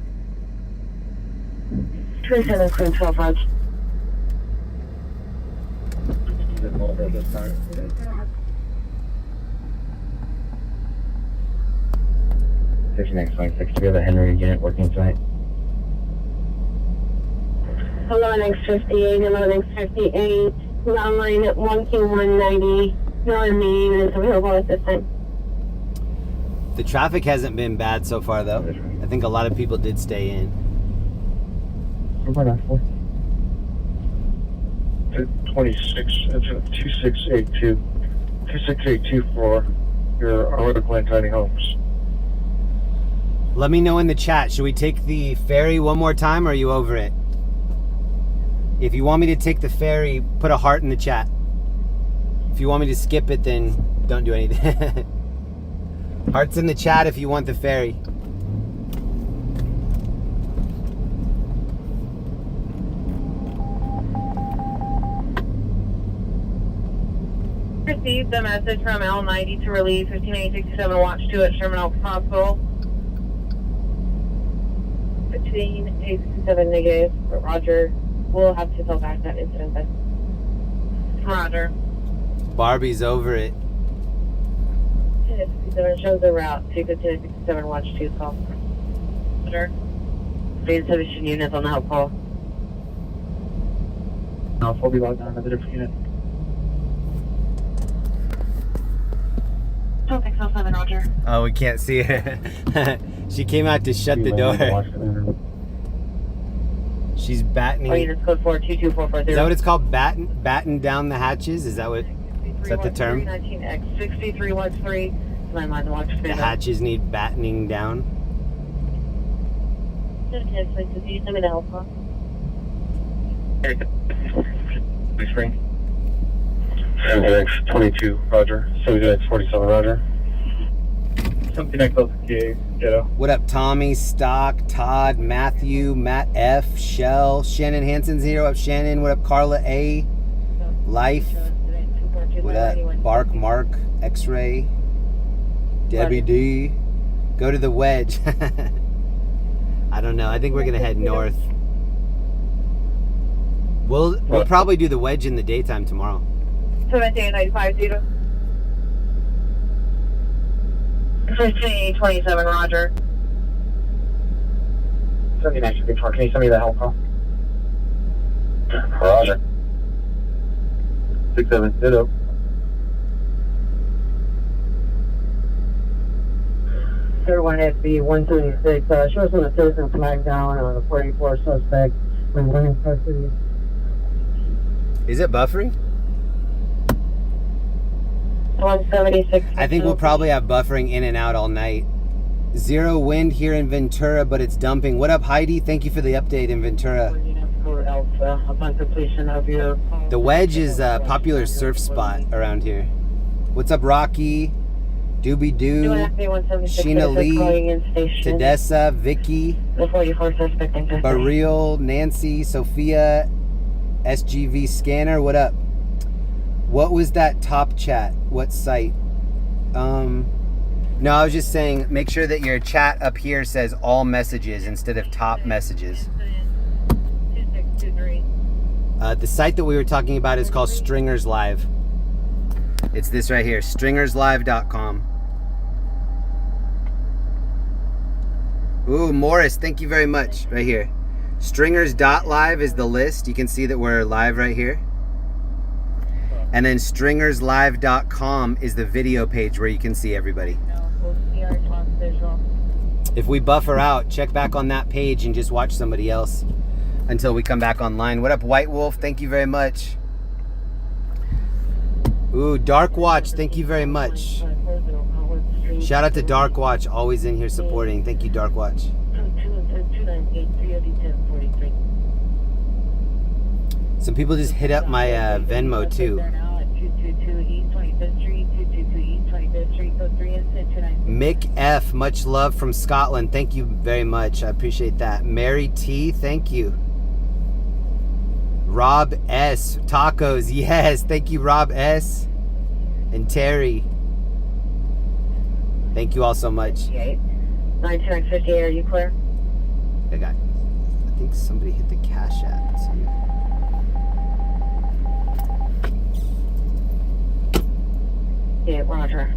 27 Queen 12, Raj. Station X26, do we have a Henry unit working tonight? Hello, X58, hello, X58. Online at 1Q190. No name is available at this time. The traffic hasn't been bad so far, though. I think a lot of people did stay in. 26, 2682. 2682 for your Article and Tiny Homes. Let me know in the chat. Should we take the ferry one more time, or are you over it? If you want me to take the ferry, put a heart in the chat. If you want me to skip it, then don't do anything. Hearts in the chat if you want the ferry. received the message from L90 to relieve 1567 Watch 2 at Sherman Oaks Hospital. 1567 negative, but Roger. We'll have to tell back that incident then. Roger. Barbie's over it. 1567 shows the route to 1567 Watch 2 call. Roger. Insufficient units on the help call. Now, we'll be logged on as a different unit. 2607, Roger. Oh, we can't see her. She came out to shut the door. She's battening. Oh, units code 422440. Is that what it's called? Batten down the hatches? Is that the term? 19X 6313. Landline watch. The hatches need battening down. Please ring. 7X22, Roger. 7X47, Roger. Something like those kids, kiddo. What up, Tommy, Stock, Todd, Matthew, Matt F, Shell, Shannon Hansen's here. What up, Shannon? What up, Carla A, Life? What up, Bark, Mark, X-Ray, Debbie D. Go to the wedge. I don't know. I think we're gonna head north. We'll probably do the wedge in the daytime tomorrow. 17950. 1527, Roger. 7954, can you send me the help call? Roger. 670. Third one SB 136. Show us on the citizen flag down on the 44 suspect when one in custody. Is it buffering? 176. I think we'll probably have buffering in and out all night. Zero wind here in Ventura, but it's dumping. What up, Heidi? Thank you for the update in Ventura. Upon completion of your... The wedge is a popular surf spot around here. What's up, Rocky? Doobie Doo, Sheena Lee, Tedessa, Vicky, Baril, Nancy, Sophia, SGV Scanner. What up? What was that top chat? What site? No, I was just saying, make sure that your chat up here says all messages instead of top messages. The site that we were talking about is called Stringers Live. It's this right here, stringerslive.com. Ooh, Morris, thank you very much. Right here. Stringers.live is the list. You can see that we're live right here. And then stringerslive.com is the video page where you can see everybody. If we buffer out, check back on that page and just watch somebody else until we come back online. What up, White Wolf? Thank you very much. Ooh, Dark Watch, thank you very much. Shout out to Dark Watch, always in here supporting. Thank you, Dark Watch. Some people just hit up my Venmo too. Mick F, much love from Scotland. Thank you very much. I appreciate that. Mary T, thank you. Rob S, tacos. Yes, thank you, Rob S. And Terry. Thank you all so much. 9958, are you clear? I think somebody hit the Cash App too. Yeah, Roger.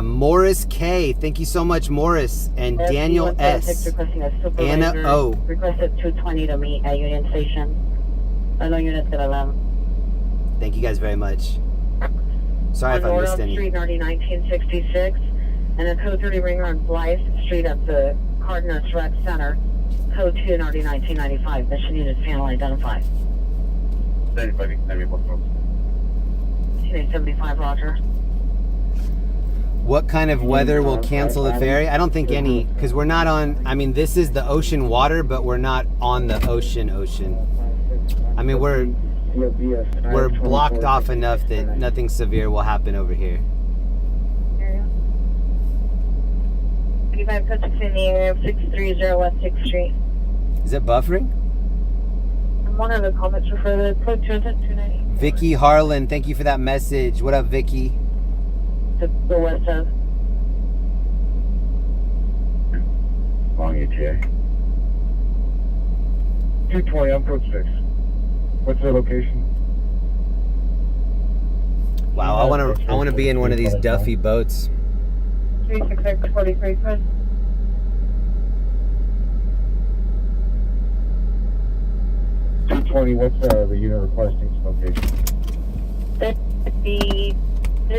Morris K, thank you so much, Morris, and Daniel S. Anna O. Requested 220 to meet at Union Station. I know units at 11. Thank you guys very much. Sorry if I missed any. Street, 1966, and then code 30 ring on Blythe Street up to Cardinals Rec Center. Code 2, 1995. Mission unit panel identified. 1975, Roger. What kind of weather will cancel the ferry? I don't think any, because we're not on, I mean, this is the ocean water, but we're not on the ocean. I mean, we're blocked off enough that nothing severe will happen over here. 35 touches in the air, 630 West 6th Street. Is it buffering? One of the comments refer to code 290. Vicky Harlan, thank you for that message. What up, Vicky? To the west of. Long ETA. 220 on Code 6. What's the location? Wow, I want to be in one of these Duffy boats. 36643, Chris. What's the unit requesting location? The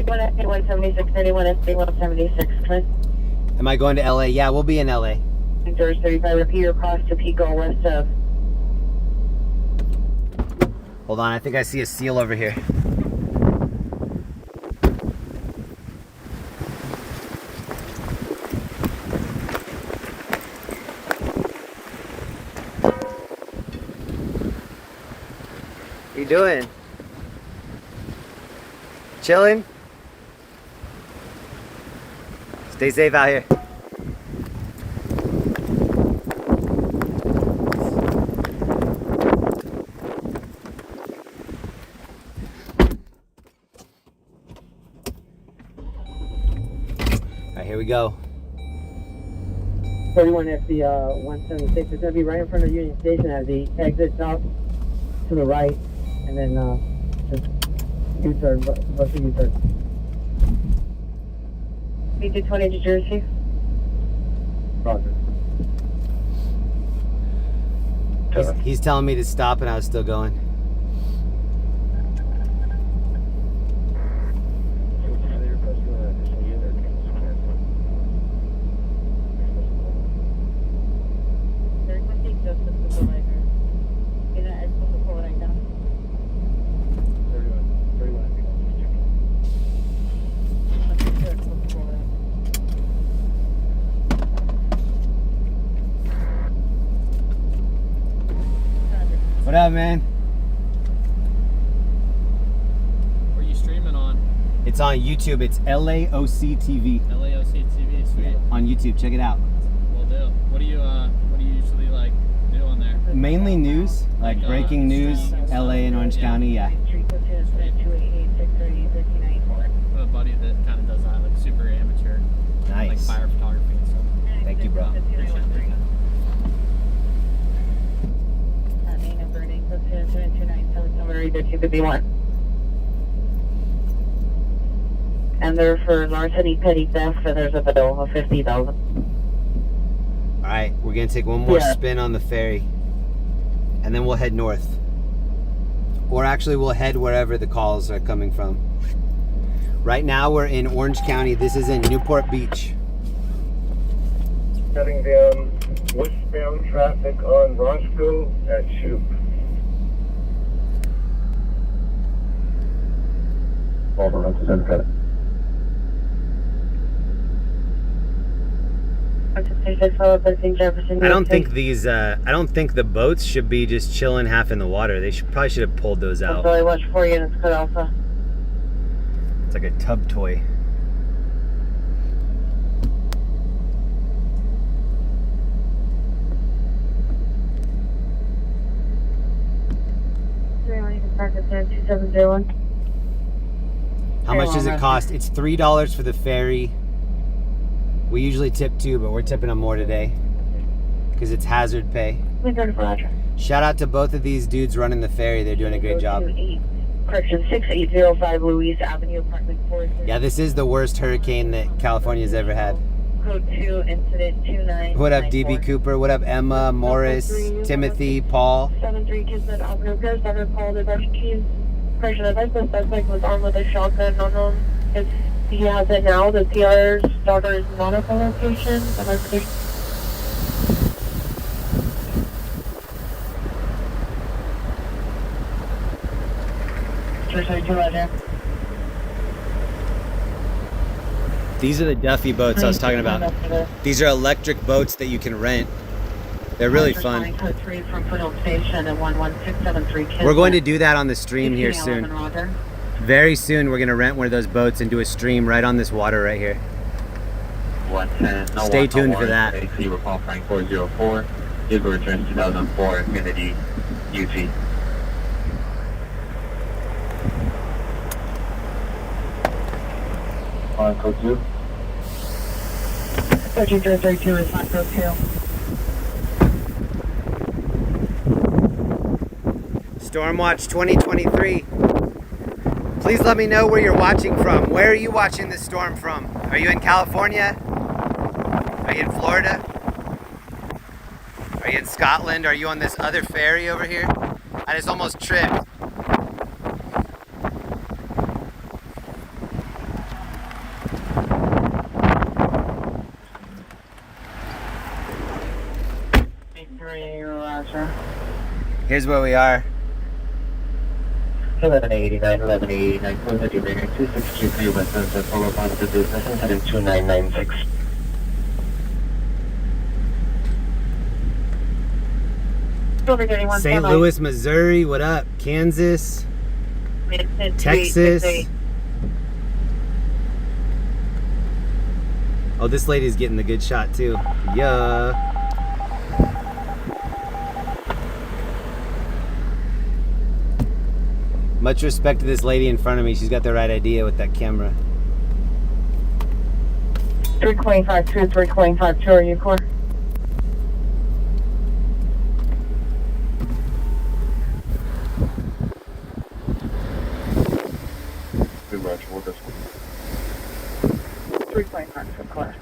176, 176, Chris. Am I going to LA? Yeah, we'll be in LA. Doors 35, repeat your cross to Pico, west of. Hold on, I think I see a seal over here. What you doing? Chilling? Stay safe out here. Alright, here we go. 41 FB 176. It's going to be right in front of Union Station as the exits out to the right, and then just U-turn, bus U-turn. B220 to Jersey. Roger. He's telling me to stop and I was still going. What up, man? Where are you streaming on? It's on YouTube. It's LAOC TV. LAOC TV, sweet. On YouTube, check it out. Will do. What do you usually like do on there? Mainly news, like breaking news, LA and Orange County, yeah. I have a buddy that kind of does that, like super amateur, like Nice. fire photography and stuff. Thank you, bro. Appreciate it. And they're for larceny, petty theft, and there's a bill of $50,000. All right, we're gonna take one more spin on the ferry, and then we'll head north. Or actually, we'll head wherever the calls are coming from. Right now, we're in Orange County. This is in Newport Beach. Shutting down westbound traffic on Roscoe at Shoop. Over to Center Credit. I don't think these. I don't think the boats should be just chilling half in the water. They probably should have pulled those out. Really watch 4 units, Code Alpha. It's like a tub toy. How much does it cost? It's $3 for the ferry. We usually tip $2, but we're tipping them more today because it's hazard pay. Shout out to both of these dudes running the ferry. They're doing a great job. Correction, 6805 Louise Avenue, apartment 4. Yeah, this is the worst hurricane that California's ever had. Code 2, incident 29. What up, DB Cooper? What up, Emma, Morris, Timothy, Paul? 73 Kismet Avenue, Pier, 7 called the keys. Correction, advice the suspect was armed with a shotgun. Unknown if he has it now. The PR's daughter is not at the location. The investigation. These are the Duffy boats I was talking about. These are electric boats that you can rent. They're really fun. We're going to do that on the stream here soon. Very soon we're going to rent one of those boats and do a stream right on this water right here. Stay tuned for that. AC recall Frank 404. Diego returns 2004 Infinity UT. respond code 2. 3232 respond code 2. Stormwatch 2023. Please let me know where you're watching from. Where are you watching this storm from? Are you in California? Are you in Florida? Are you in Scotland? Are you on this other ferry over here? I just almost tripped. Here's where we are. 1189, close at your bearing 2623 West Sunset, follow positive business and heading 2996. St. Louis, Missouri, what up? Kansas, Texas. Oh, this lady's getting the good shot too. Yeah. Much respect to this lady in front of me. She's got the right idea with that camera. 325 325 are you core? Good match, we'll just 325 for core.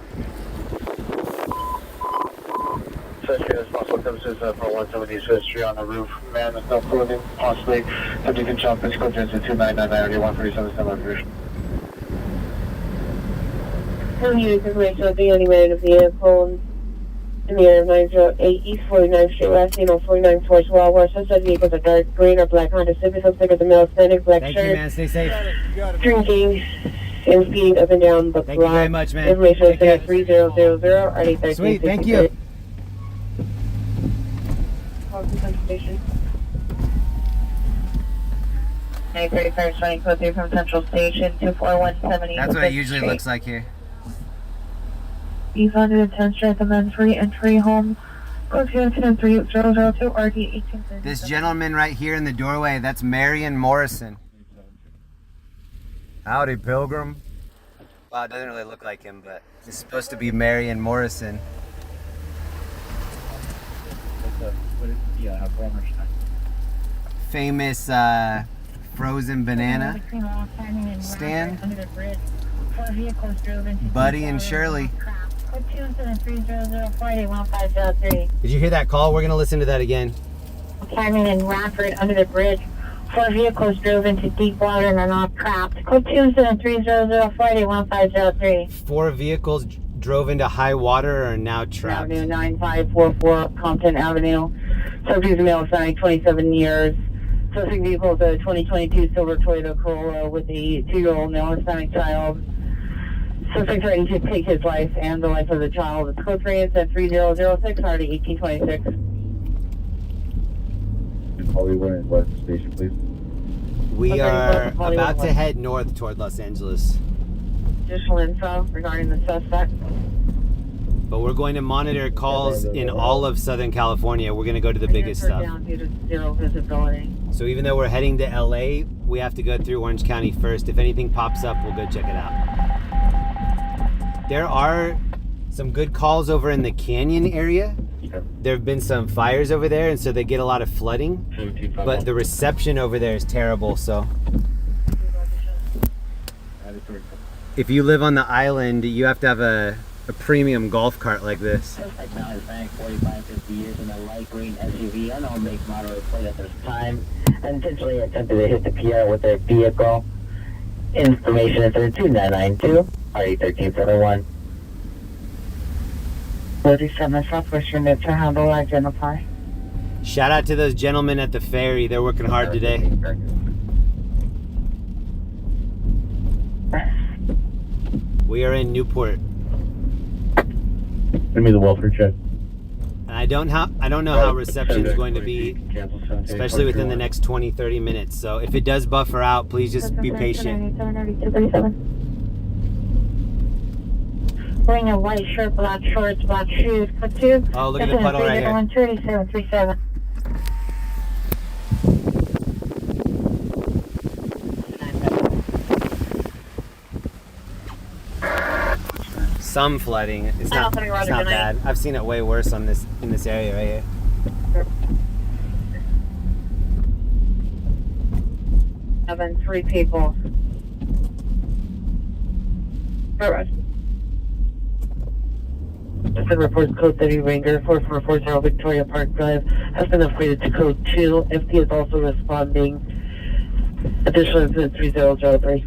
History as possible comes to 170's history on the roof. Man with no clothing, possibly. If you can jump, it's going to 2999 or 137 celebration. Tell you information of the animated vehicle in the area of 908 East 49th Street West, 49 Force Wall, where suspect vehicles are dark green or black Honda Civic, suspect with a male Hispanic, black Thank shirt. you, man. Stay safe. Drinking and speeding up and down the block. Thank you very much, man. Information is Take care. 3000 or 813. Sweet, thank you. Station. 935 running code 3 from Central Station 24170. That's what it usually looks like here. East London 10th Street, the men's free entry home. Code 3002 RD 18. This gentleman right here in the doorway, that's Marion Morrison. Howdy, Pilgrim. Wow, it doesn't really look like him, but it's supposed to be Marion Morrison. Famous frozen banana stand. Buddy and Shirley. Did you hear that call? We're gonna listen to that again. Climbing in Radford under the bridge. 4 vehicles drove into deep water and are not trapped. Code 27300 Friday 1503. 4 vehicles drove into high water and are now trapped. Avenue 9544 Compton Avenue. Subject male assigned 27 years. Subject vehicle is a 2022 silver Toyota Corolla with a 2-year-old male Hispanic child. Subject ready to take his life and the life of the child. It's code 3 at 3006 RD 1826. Hollywood West Station, please. We Okay, are Hollywood about to West. head north toward Los Angeles. Additional info regarding the suspect. But we're going to monitor calls in all of Southern California. We're going to go to the biggest stuff. Down due to zero visibility. So even though we're heading to LA, we have to go through Orange County first. If anything pops up, we'll go check it out. There are some good calls over in the canyon area. There have been some fires over there, and so they get a lot of flooding. But the reception over there is terrible, so. If you live on the island, you have to have a premium golf cart like this. Acknowledged bank 4550 years in a light green SUV, unknown make, model, or plate at this time, and intentionally attempted to hit the Pier with their vehicle. Information is 2992 RE1371. 37 Southwest unit to handle identify. Shout out to those gentlemen at the ferry. They're working hard today. We are in Newport. Give me the welfare check. And I don't know how reception is going to be, especially within the next 20-30 minutes. So if it does buffer out, please just be patient. Wearing a white shirt, black shorts, black shoes. Put 2. Oh, look at the puddle right here. 13737. some flooding. It's not Roger, good night. bad. I've seen it way worse in this area right here. Having 3 people. Alright. Just reports code 30 Ranger 4440 Victoria Park Drive has been upgraded to code 2. FD is also responding. Additional incident 3003.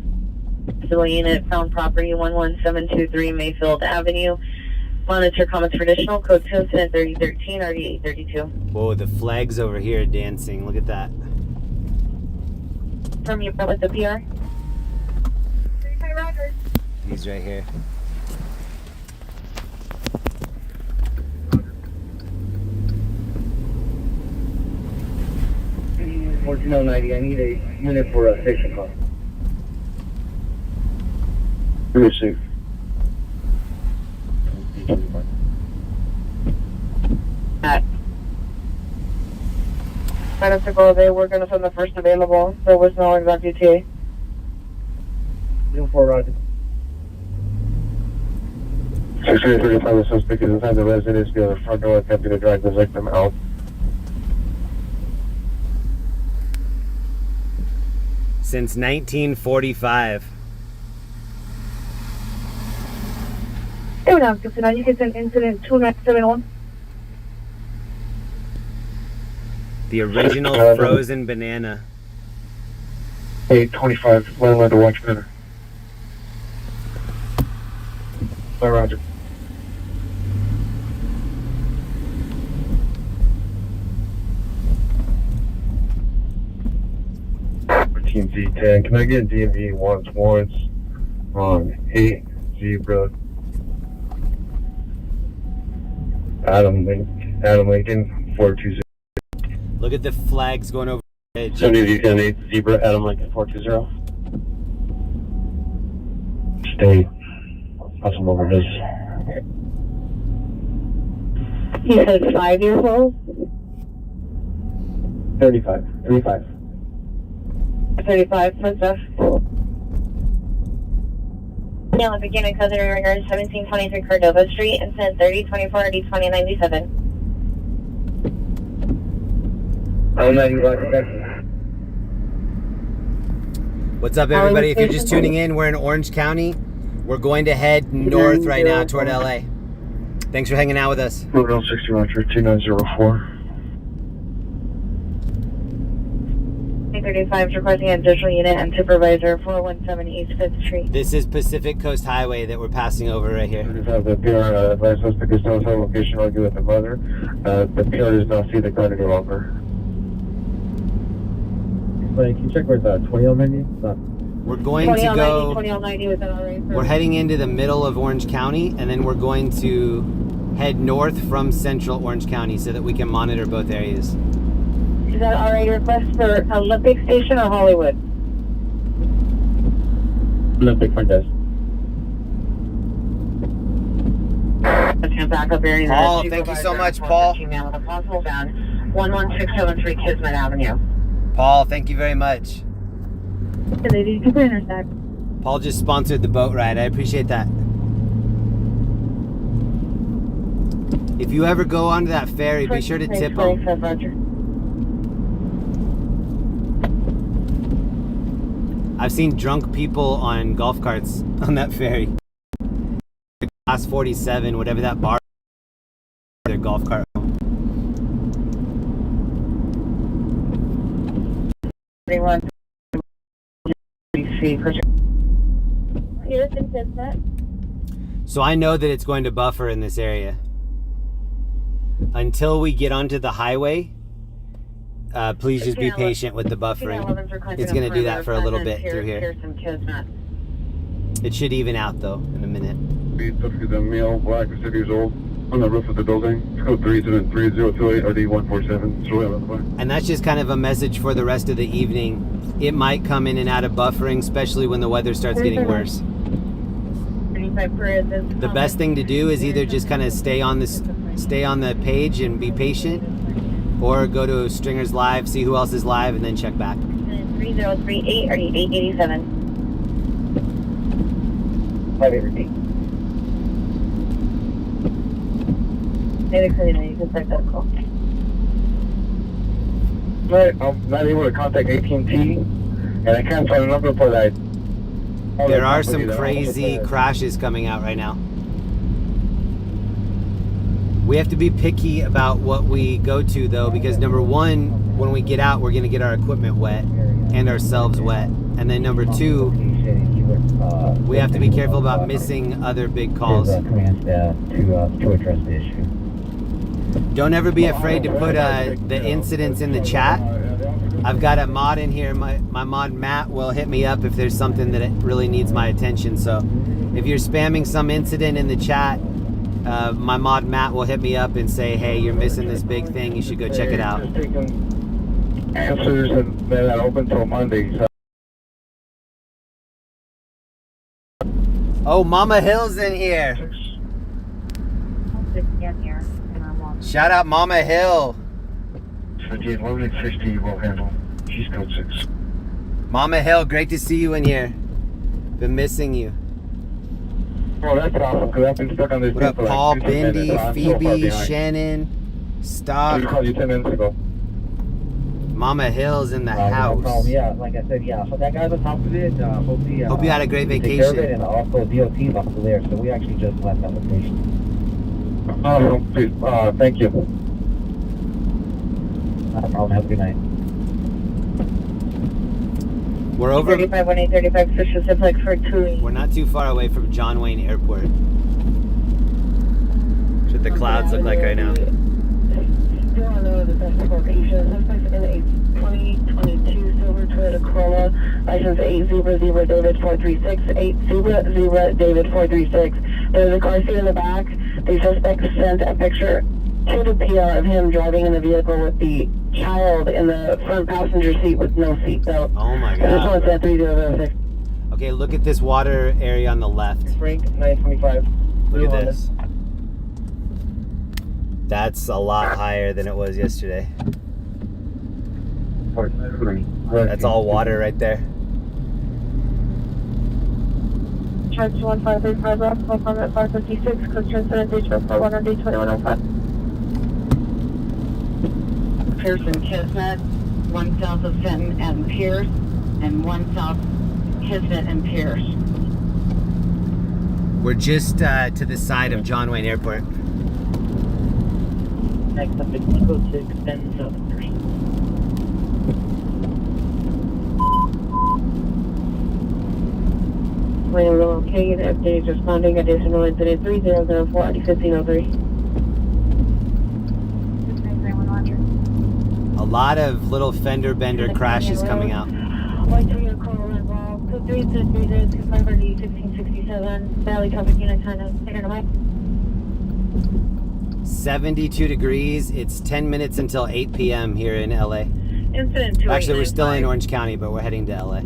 Civil unit found property 11723 Mayfield Avenue. Monitor comments for additional code 2 incident 3013 RD 832. Whoa, the flags over here are dancing. Look at that. From you with the PR. These right here. Fortune 90. I need a unit for a station call. Receive. Minutes ago, they were going to send the first available. There was no exact ETA. Newport, Roger. 635, the suspect is inside the residence via the front door, attempting to drag the victim out. Since 1945. Hey, now, you can send incident 2971. The original frozen banana. 825, landlord to watch better. Bye, Roger. Team Z10, can I get DMV once on 8 Zebra Adam Lincoln 420. Look at the flags going over the edge. 70 8 Zebra Adam Lincoln 420. Stay. Awesome over his. You said 5 years old? 35. 35, Princess. Now, beginning cousin in regards 1723 Cordova Street, incident 3024 RD 2097. What's up, everybody? If you're just tuning in, we're in Orange County. We're going to head north right now toward LA. Thanks for hanging out with us. Road 60 Roger 2904. 35 is requesting an additional unit and supervisor 417 East 5th Street. This is Pacific Coast Highway that we're passing over right here. The PR advised suspect is still in location, argue with the mother. The PR does not see the gun any longer. Can you check where the 20 on menu? We're going to go. 20 on 90 was that alright? We're heading into the middle of Orange County, and then we're going to head north from central Orange County so that we can monitor both areas. Is that alright request for Olympic Station or Hollywood? Olympic front desk. Backup area. Paul, thank you so much, Paul. 11673 Kismet Avenue. Paul, thank you very much. Lady, you can intersect. Paul just sponsored the boat ride. I appreciate that. If you ever go onto that ferry, be sure to tip them. Roger. I've seen drunk people on golf carts on that ferry. Class 47, whatever that bar, their golf cart. So I know that it's going to buffer in this area. Until we get onto the highway, please just be patient with the buffering. It's going to do that for a little bit through here. It should even out though in a minute. The male, black, 6 years old, on the roof of the building. Code 373-028 RD 147. And that's just kind of a message for the rest of the evening. It might come in and out of buffering, especially when the weather starts getting worse. The best thing to do is either just kind of stay on the page and be patient, or go to Stringer's Live, see who else is live, and then check back. 3038 RD 887. Maybe clean it, you can take that call. Right, I'm not able to contact AT&T, and I can't find a number for that. There are some crazy crashes coming out right now. We have to be picky about what we go to though, because number one, when we get out, we're gonna get our equipment wet and ourselves wet. And then number two, we have to be careful about missing other big calls. Command staff to address the issue. Don't ever be afraid to put the incidents in the chat. I've got a mod in here. My mod Matt will hit me up if there's something that it really needs my attention. So if you're spamming some incident in the chat, my mod Matt will hit me up and say, hey, you're missing this big thing. You should go check it out. Just taking answers, and they're not open till Monday. So. Oh, Mama Hill's in here. Shout out Mama Hill. 1160 will handle. She's code 6. Mama Hill, great to see you in here. Been missing you. Oh, that's awesome, because I've been stuck on this. What up, for like Paul, 15 minutes, Bindi, so I'm so far Phoebe, behind. Shannon, I Stock. called you 10 minutes ago. Mama Hill's in the No house. problem. Yeah, like I said, yeah. So that guy's on top of it. Hopefully, Hope you had a great take care of it, vacation. and also DOT's also there, so we actually just left that location. Oh, please, thank you. Not a problem. Have a good night. We're over. 35, 1835, Fisher Simplex for Tui. We're not too far away from John Wayne Airport. That's what the clouds look like right now. Still on the best location. Suspect in a 2022 silver Toyota Corolla, license 800 David 436, 800 David 436. There's a car seat in the back. The suspect sent a picture to the PR of him driving in the vehicle with the child in the front passenger seat with no seatbelt. Oh my This god. one's at 3006. Okay, look at this water area on the left. Frank, 925. Look at this. That's a lot higher than it was yesterday. That's all water right there. Charge 1535 left, platform at 556, coast transcendent beach for 4100 2105. Pearson Kismet, one south of Fenton and Pierce, and one south Kismet and Pierce. We're just to the side of John Wayne Airport. Next up, it's code 6, Fenton South of Pierce. William Located, FDA is responding, additional incident 3004 1503. A lot of little fender bender crashes coming out. White Toyota Corolla involved, code 3-3-25 1667, Valley traffic unit 10, take her 72 degrees. It's 10 minutes until 8 p.m. here in LA. Incident 2. Actually, we're still in Orange County, but we're heading to LA.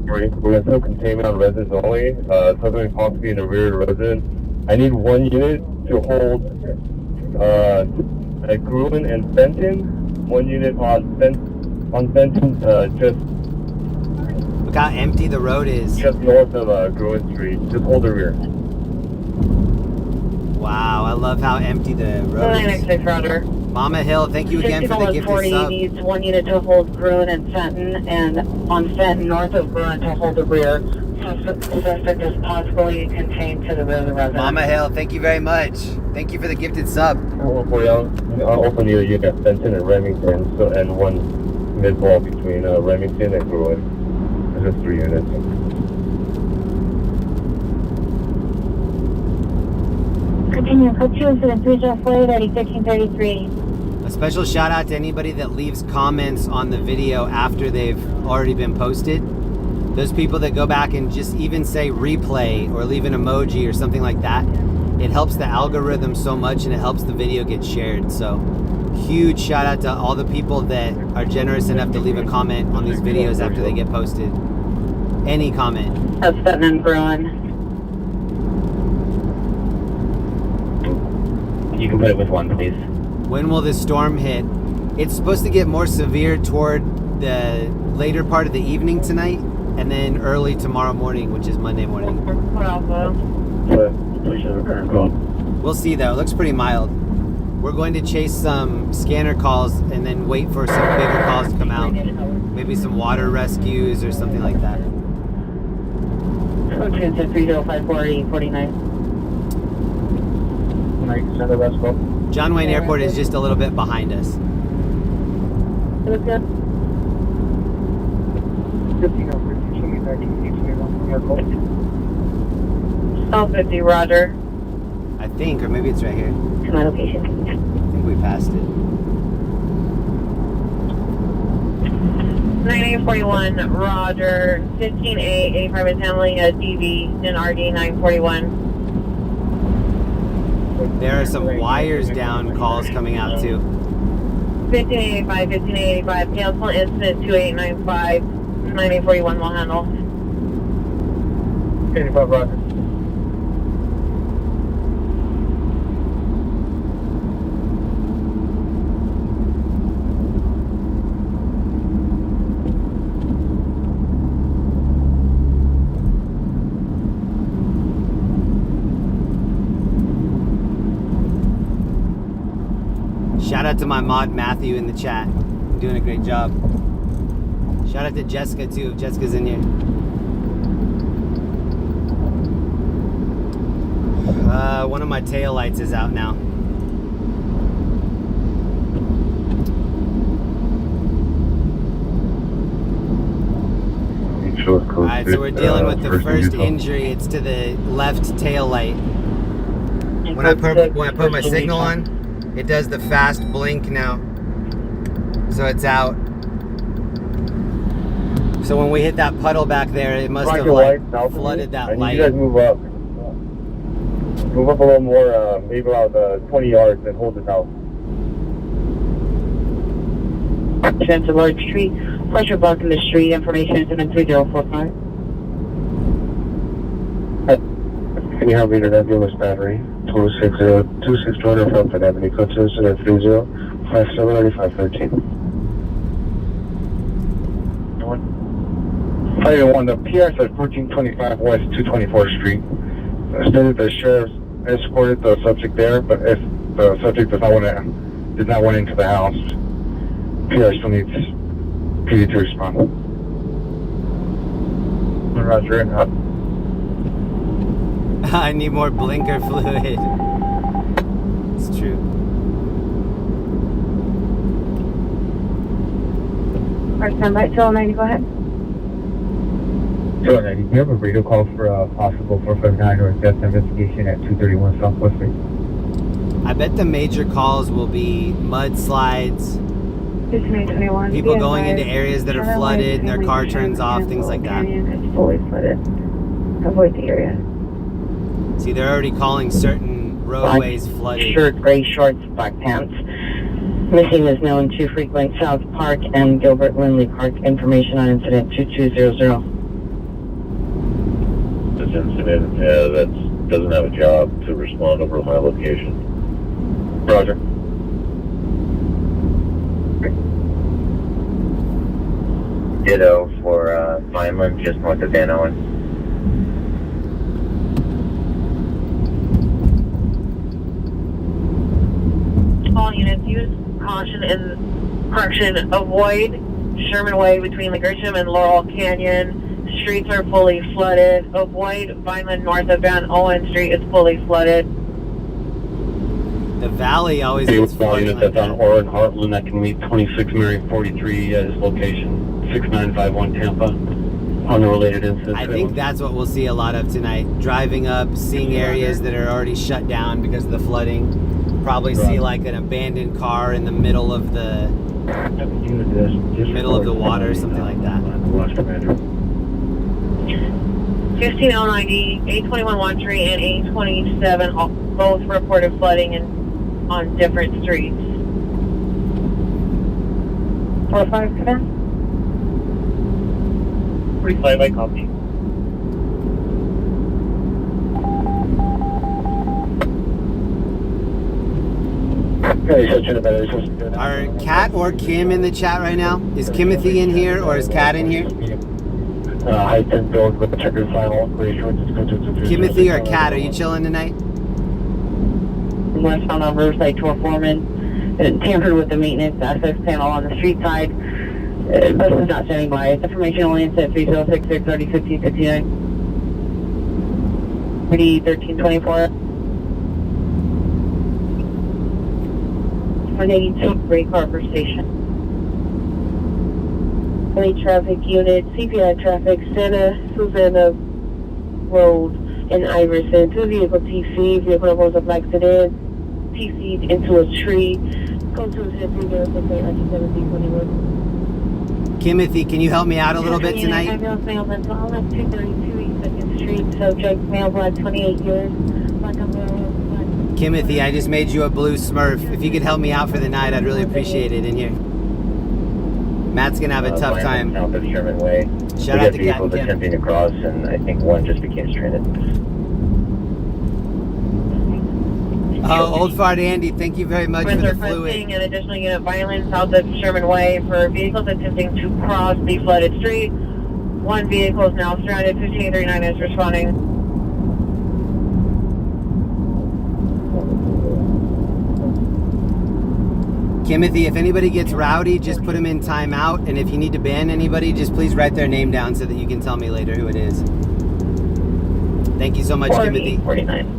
We're going to containment on residents only. Something possibly in the rear resident. I need one unit to hold at Gruen and Fenton. One unit on Fenton, just Look how empty the road is. north of Gruen Street. Just hold the rear. Wow, I love how empty the road is. 996 Roger. Mama Hill, thank you again for the gifted 40 sub. needs one unit to hold Gruen and Fenton, and on Fenton north of Gruen to hold the rear. Suspect is possibly contained to the rear of the resident. Mama Hill, thank you very much. Thank you for the gifted sub. I'll also need a unit at Fenton and Remington, and one mid-ball between Remington and Gruen. Just 3 units. Continue, code 2 incident 304 1333. A special shout out to anybody that leaves comments on the video after they've already been posted. Those people that go back and just even say replay or leave an emoji or something like that, it helps the algorithm so much and it helps the video get shared. So huge shout out to all the people that are generous enough to leave a comment on these videos after they get posted. Any comment. That's Fenton and Gruen. You can put it with 1, please. When will this storm hit? It's supposed to get more severe toward the later part of the evening tonight and then early tomorrow morning, which is Monday morning. Bravo. We'll see though. It looks pretty mild. We're going to chase some scanner calls and then wait for some bigger calls to come out. Maybe some water rescues or something like that. Code transfer 3054-849. John Wayne Airport is just a little bit behind us. Look good. 1250, roger. I think, or maybe it's right here. To my location. I think we passed it. 9841, roger. 15A, A-Prime is handling a DV in RD 941. There are some wires down calls coming out too. 1585, 1585, cancel incident 2895, 9841 will handle. 85, roger. Shout out to my mod Matthew in the chat. Doing a great job. Shout out to Jessica too. Jessica's in here. One of my tail lights is out now. Alright, so we're dealing with the first injury. It's to the left tail light. When I put my signal on, it does the fast blink now. So it's out. So when we hit that puddle back there, it must have like flooded that light. You guys move up. Move up a little more, maybe about 20 yards and hold it out. Chance of large tree, pressure blocking the street, information is in 3045. Can you help me to that Lewis battery? 260 Felton Avenue, code 2730 579513. Fire 1, the Pier at 1425 West 224th Street. Stated the sheriff escorted the subject there, but if the subject did not want into the house, Pier still needs PD to respond. Roger, and up. I need more blinker fluid. It's true. First time right, 290, go ahead. 290, do you have a radio call for a possible 459 or death investigation at 231 Southwest Street? I bet the major calls will be mudslides, 1521. people going into areas that are flooded and their car turns off, things like that. It's fully flooded. Avoid the area. See, they're already calling certain roadways flooded. Shirt, gray shorts, black pants. Missing is known to frequent South Park and Gilbert Lindley Park. Information on incident 2200. This incident that doesn't have a job to respond over my location. Roger. Ditto for Vineland, just north of Van Owen. All units use caution in correction. Avoid Sherman Way between the Grisham and Laurel Canyon. Streets are fully flooded. Avoid Vineland north of Van Owen Street is fully flooded. The valley always gets flooded like that's that. on Oren Heartland that can meet 26 Mary 43 at his location, 6951 Tampa. Unrelated incident. I think that's what we'll see a lot of tonight. Driving up, seeing areas that are already shut down because of the flooding. Probably see like an abandoned car in the middle of the water or something like that. 15090, 821 Watchery and 827 both reported flooding on different streets. 45 command? 45, I copy. Are Kat or Kim in the chat right now? Is Kimothy in here or is Kat in here? Kimothy or Kat, are you chilling tonight? westbound on Riverside to a foreman. Tampered with the maintenance access panel on the street side. Bus is not standing by. Information only at 3066 30 15 59. 1324. 182 Great Harbor Station. Late traffic unit, CPI traffic, Susanna Road in Iverson. 2 vehicle TC, vehicle that was a black sedan, TC'd into a tree. Code 203 Timothy, can you help me out a little bit tonight? Ambulance male mental illness, 232 East 2nd Street. Subject male, black, 28 years. Black umbrella. Timothy, I just made you a blue Smurf. If you could help me out for the night, I'd really appreciate it in here. Matt's gonna have a tough time. South of Sherman Way. Shout out to Captain Kim. Attempting to cross, and I think one just became stranded. Oh, Old Fart Andy, thank you very much for the fluid. An additional unit violence south of Sherman Way for vehicles attempting to cross the flooded street. One vehicle is now stranded. 1539 is responding. Timothy, if anybody gets rowdy, just put them in timeout. And if you need to ban anybody, just please write their name down so that you can tell me later who it is. Thank you so much, Timothy. 49.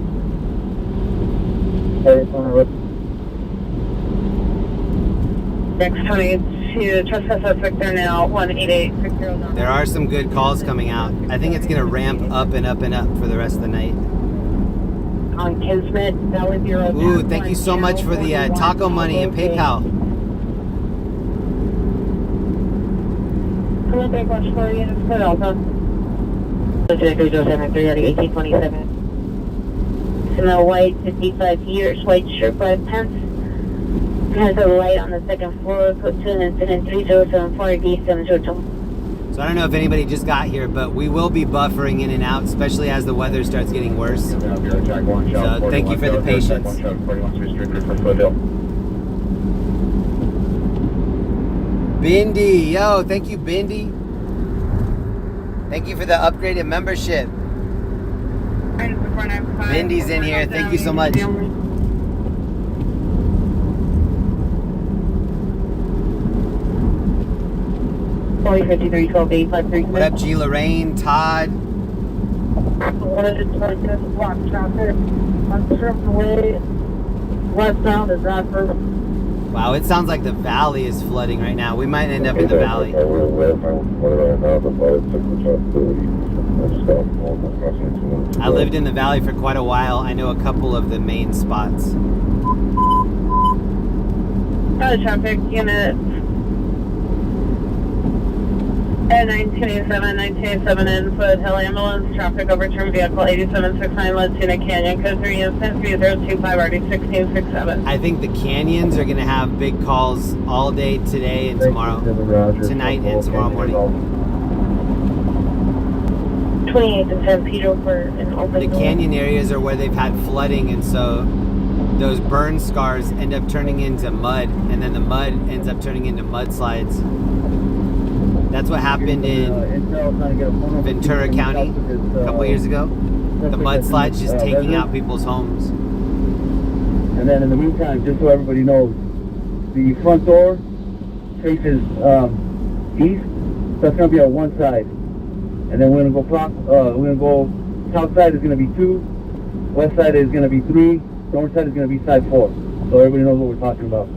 Next 22 trespass suspect there now. 18860. There are some good calls coming out. I think it's going to ramp up and up and up for the rest of the night. On Kismet, Valley Bureau. Ooh, thank you so much for the taco money and PayPal. Hello, Big Watch for units for Alpha. 1827. Smell white, 55 years, white shirt, black pants. Has a light on the second floor. Code 2 incident 3074 D702. So I don't know if anybody just got here, but we will be buffering in and out, especially as the weather starts getting worse. So thank you for the patience. Bindi, yo, thank you, Bindi. Thank you for the upgraded membership. Bindi's in here. Thank you so much. What up, G. Lorraine, Todd? Wow, it sounds like the valley is flooding right now. We might end up in the valley. I lived in the valley for quite a while. I know a couple of the main spots. Traffic unit. 1987 in Foothill Ambulance. Traffic overturned vehicle 8769 Latina Canyon. Code 3 incident 3025 RD 1667. I think the canyons are going to have big calls all day today and tomorrow. Tonight and tomorrow morning. 28 to San Pedro for an open The canyon areas are where they've had flooding, and so those burn scars end up turning into mud, and then the mud ends up turning into mudslides. That's what happened in Ventura County a couple years ago. The mudslides just taking out people's homes. And then in the meantime, just so everybody knows, the front door faces east. That's going to be on one side. And then we're going to go south side is going to be 2, west side is going to be 3, north side is going to be side 4. So everybody knows what we're talking about.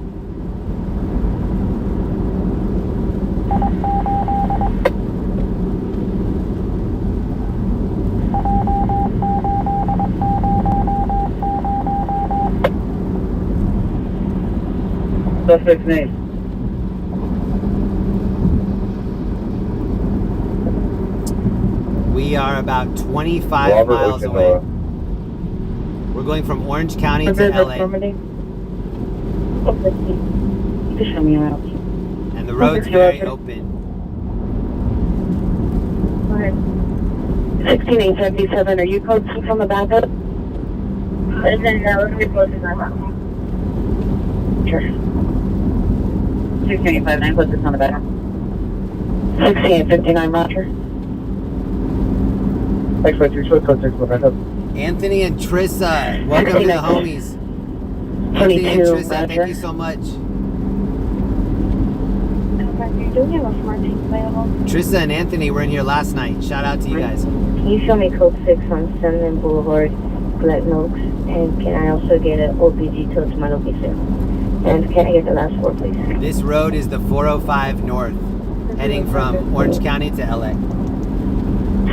Suspect's name. We are about 25 miles away. We're going from Orange County to LA. And the road's very open. 16877, are you code 6 on the backup? And then let me close in my mouth. Sure. 6859, code 6 on the backup. 6859, Roger. X-ray 3 short, code 6 on the backup. Anthony and Trissa, welcome to the homies. Anthony and 22, Trissa, thank roger. you so much. Do we have a smart tank available? Trissa and Anthony were in here last night. Shout out to you guys. Can you show me code 6 on Sunland Boulevard, Glen Oaks? And can I also get an OPG till it's my location? And can I get the last 4, please? This road is the 405 North, heading from Orange County to LA.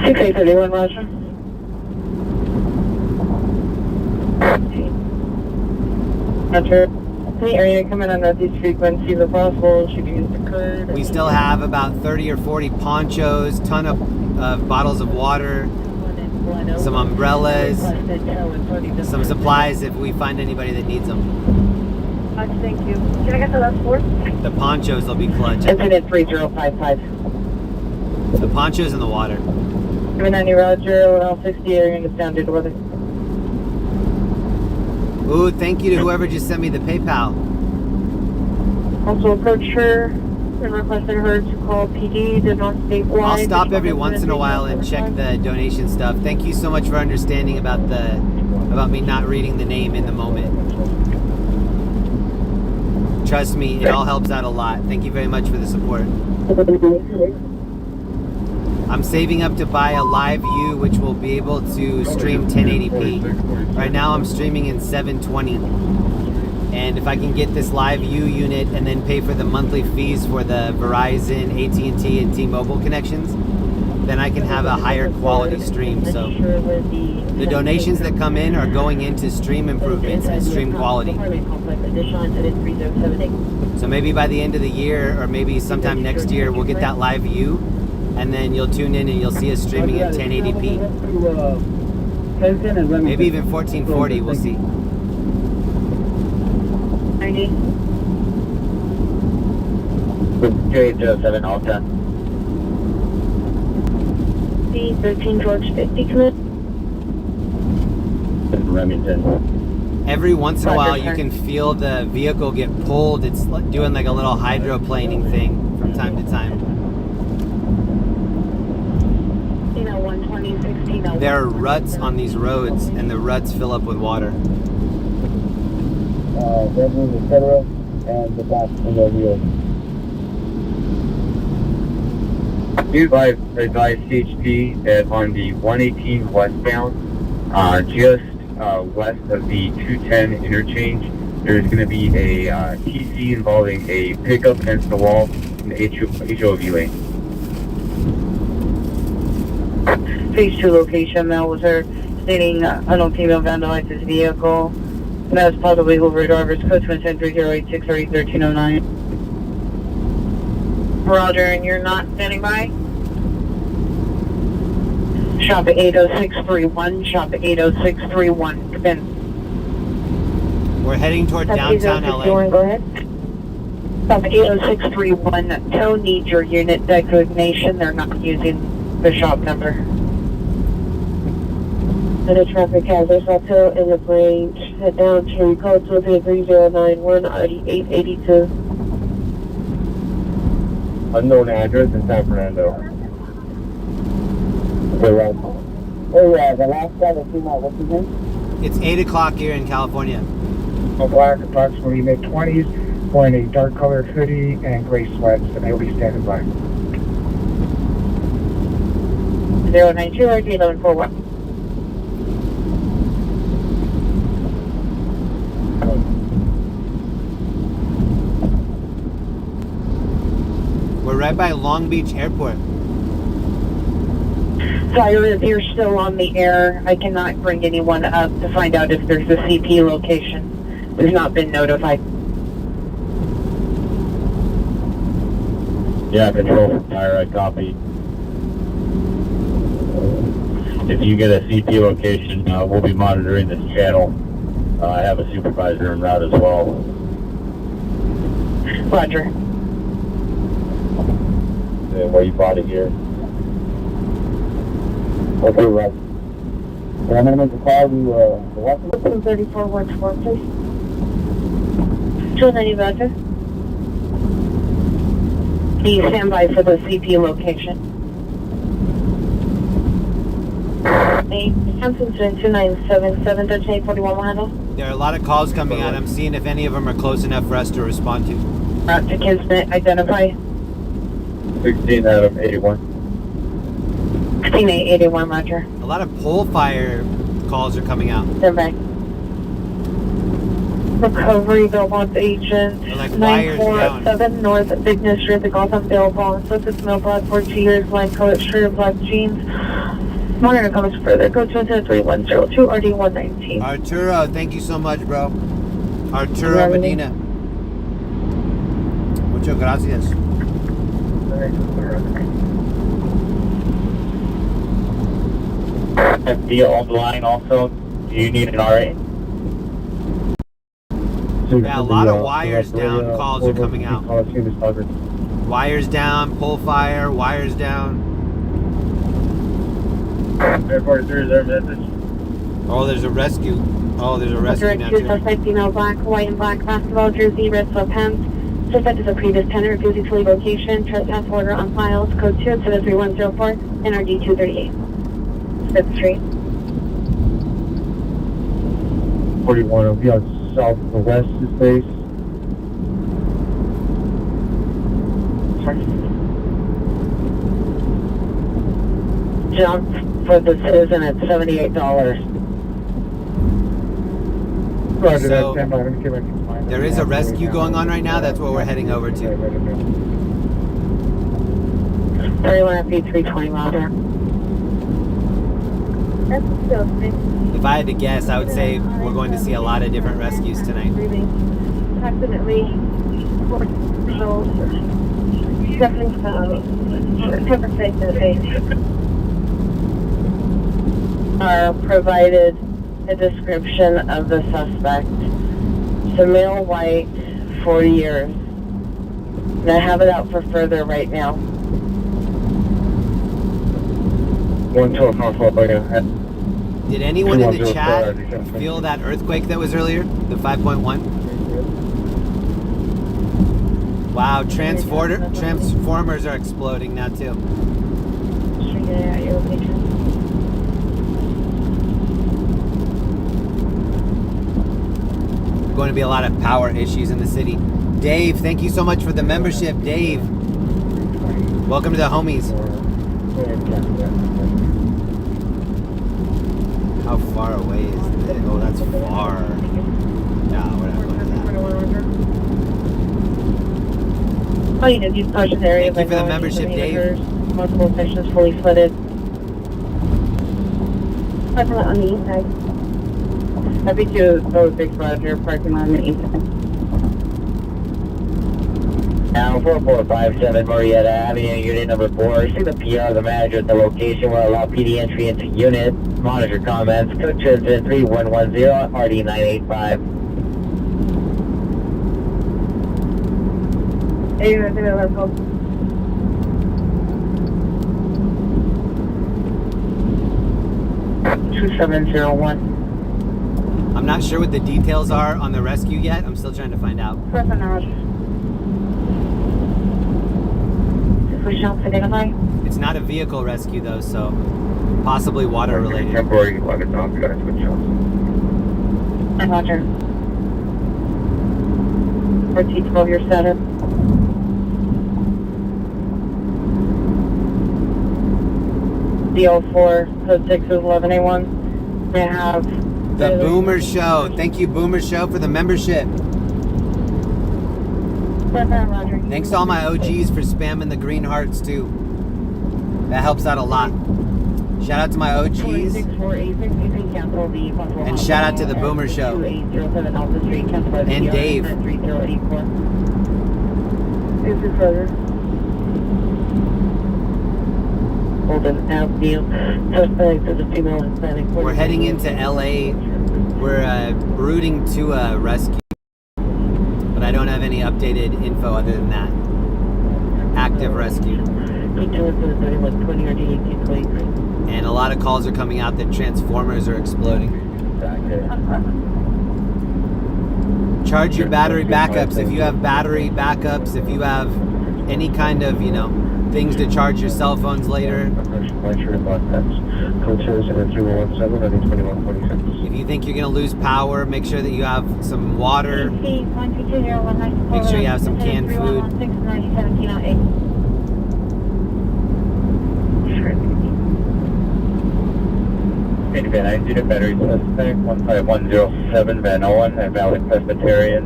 6831, roger. Roger. Any area coming on these frequencies if possible, should use the curve. We still have about 30 or 40 ponchos, ton of bottles of water, some umbrellas, some supplies if we find anybody that needs them. Thank you. Can I get the last 4? The ponchos will be clutch. Incident 3055. The ponchos in the water. 790 Roger, around 60 area in the standard weather. Ooh, thank you to whoever just sent me the PayPal. Also approach her and requested her to call PD, the non-statewide. I'll stop every once in a while and check the donation stuff. Thank you so much for understanding about me not reading the name in the moment. Trust me, it all helps out a lot. Thank you very much for the support. I'm saving up to buy a live view, which will be able to stream 1080p. Right now I'm streaming in 720. And if I can get this live view unit and then pay for the monthly fees for the Verizon, AT&T, and T-Mobile connections, then I can have a higher quality stream. So the donations that come in are going into stream improvements and stream quality. So maybe by the end of the year, or maybe sometime next year, we'll get that live view, and then you'll tune in and you'll see us streaming at 1080p. Maybe even 1440, we'll see. 90. J07 Alta. C13 George 50 commit. Remington. Every once in a while, you can feel the vehicle get pulled. It's like doing like a little hydroplaning thing from time to time. 120, 16. There are ruts on these roads, and the ruts fill up with water. Red room, etc., and the back window wheel. New advise CHP that on the 118 westbound, just west of the 210 interchange, there's going to be a TC involving a pickup against the wall in the HOV lane. Phase 2 location, that was her stating unknown female vandalized his vehicle. And that was possibly Hoover driver's code 210-3086 or 1309. Roger, and you're not standing by? Shop at 80631, shop at 80631. Come in. We're heading toward downtown LA. Go ahead. Shop at 80631. Tow needs your unit designation. They're not using the shop number. And the traffic hazards auto in the range. Head down to code 23091 RD882. Unknown address in San Fernando. Okay, right. Oh yeah, the last guy that came out, what's his name? It's 8 o'clock here in California. Black, approximately mid-20s, wearing a dark-colored hoodie and gray sweats, and they'll be standing by. 092 RD1141. We're right by Long Beach Airport. Sorry, if you're still on the air, I cannot bring anyone up to find out if there's a CP location. We've not been notified. Yeah, control from Fire, I copy. If you get a CP location, we'll be monitoring this channel. I have a supervisor en route as well. Roger. Yeah, where you brought it here. Okay, right. So I'm gonna make a call to the west. 234 works for, please. 290 Roger. Please stand by for the CP location. 8 Hampton 2977 1341 will handle. There are a lot of calls coming out. I'm seeing if any of them are close enough for us to respond to. To Kismet, identify. 16 out of 81. 16881, Roger. A lot of pole fire calls are coming out. Survey. Recovery, Belmont agent. They're like wires down. 947 North Bigness Street, the Gotham Balboa. So it's mail black for 2 years, line colored shirt, black jeans. Monitor comments further. Go to 3102 RD119. Arturo, thank you so much, bro. Arturo Medina. Muchas gracias. FD on the line also. Do you need an RA? Yeah, a lot of wires down calls are coming out. Wires down, pole fire, wires down. Airport 3 reserve message. Oh, there's a rescue. Oh, there's a rescue now too. Suspect female black, white and black basketball jersey, red sweatpants. Suspect is a previous tenant, refusing to leave location. Trespass order on files. Code 23104, NRD 238. 5th Street. 41 will be on south to west is base. Jump for the citizen at $78. Roger that, So, stand by. Let me see if I can find it. There is a rescue going on right now. That's what we're heading over to. 31 FP 320, Roger. That's still If I had to guess, I would say we're going to see a lot of different rescues tonight. approximately 4 miles. Definitely 10% to the base. Provided a description of the suspect. So male white, 40 years. And I have it out for further right now. 112 Norfolk, Did anyone in the chat feel that earthquake that was earlier? The 5.1? Wow, transformers are exploding now too. Going to be a lot of power issues in the city. Dave, thank you so much for the membership, Dave. Welcome to the homies. How far away is it? Oh, that's far. No, whatever. Oh, you did use caution area. Thank you for the membership, Dave. Multiple sections fully flooded. Parking lot on the east side. Happy to go 6 Roger, parking on the east side. Now 4457 Marietta Avenue, unit number 4. See the PR, the manager at the location will allow PD entry into unit. Monitor comments. Code 3110 RD985. Hey, let's go. I'm not sure what the details are on the rescue yet. I'm still trying to find out. It's not a vehicle rescue though, so possibly water related. Temporary luggage off, guys, with shots. Roger. For T12, your setup. DO4, code 6 is 11A1. I have The Boomer Show. Thank you, Boomer Show, for the membership. Roger. Thanks to all my OGs for spamming the green hearts too. That helps out a lot. Shout out to my OGs. And shout out to the Boomer Show. And Dave. This is Roger. Holden Avenue. Suspect is a female Hispanic. We're heading into LA. We're routing to a rescue. But I don't have any updated info other than that. Active rescue. And a lot of calls are coming out that transformers are exploding. Charge your battery backups. If you have battery backups, if you have any kind of, things to charge your cell phones later. If you think you're going to lose power, make sure that you have some water. Make sure you have some canned food. Van 9 battery suspect 15107 Van Owen at Valley Presbyterian.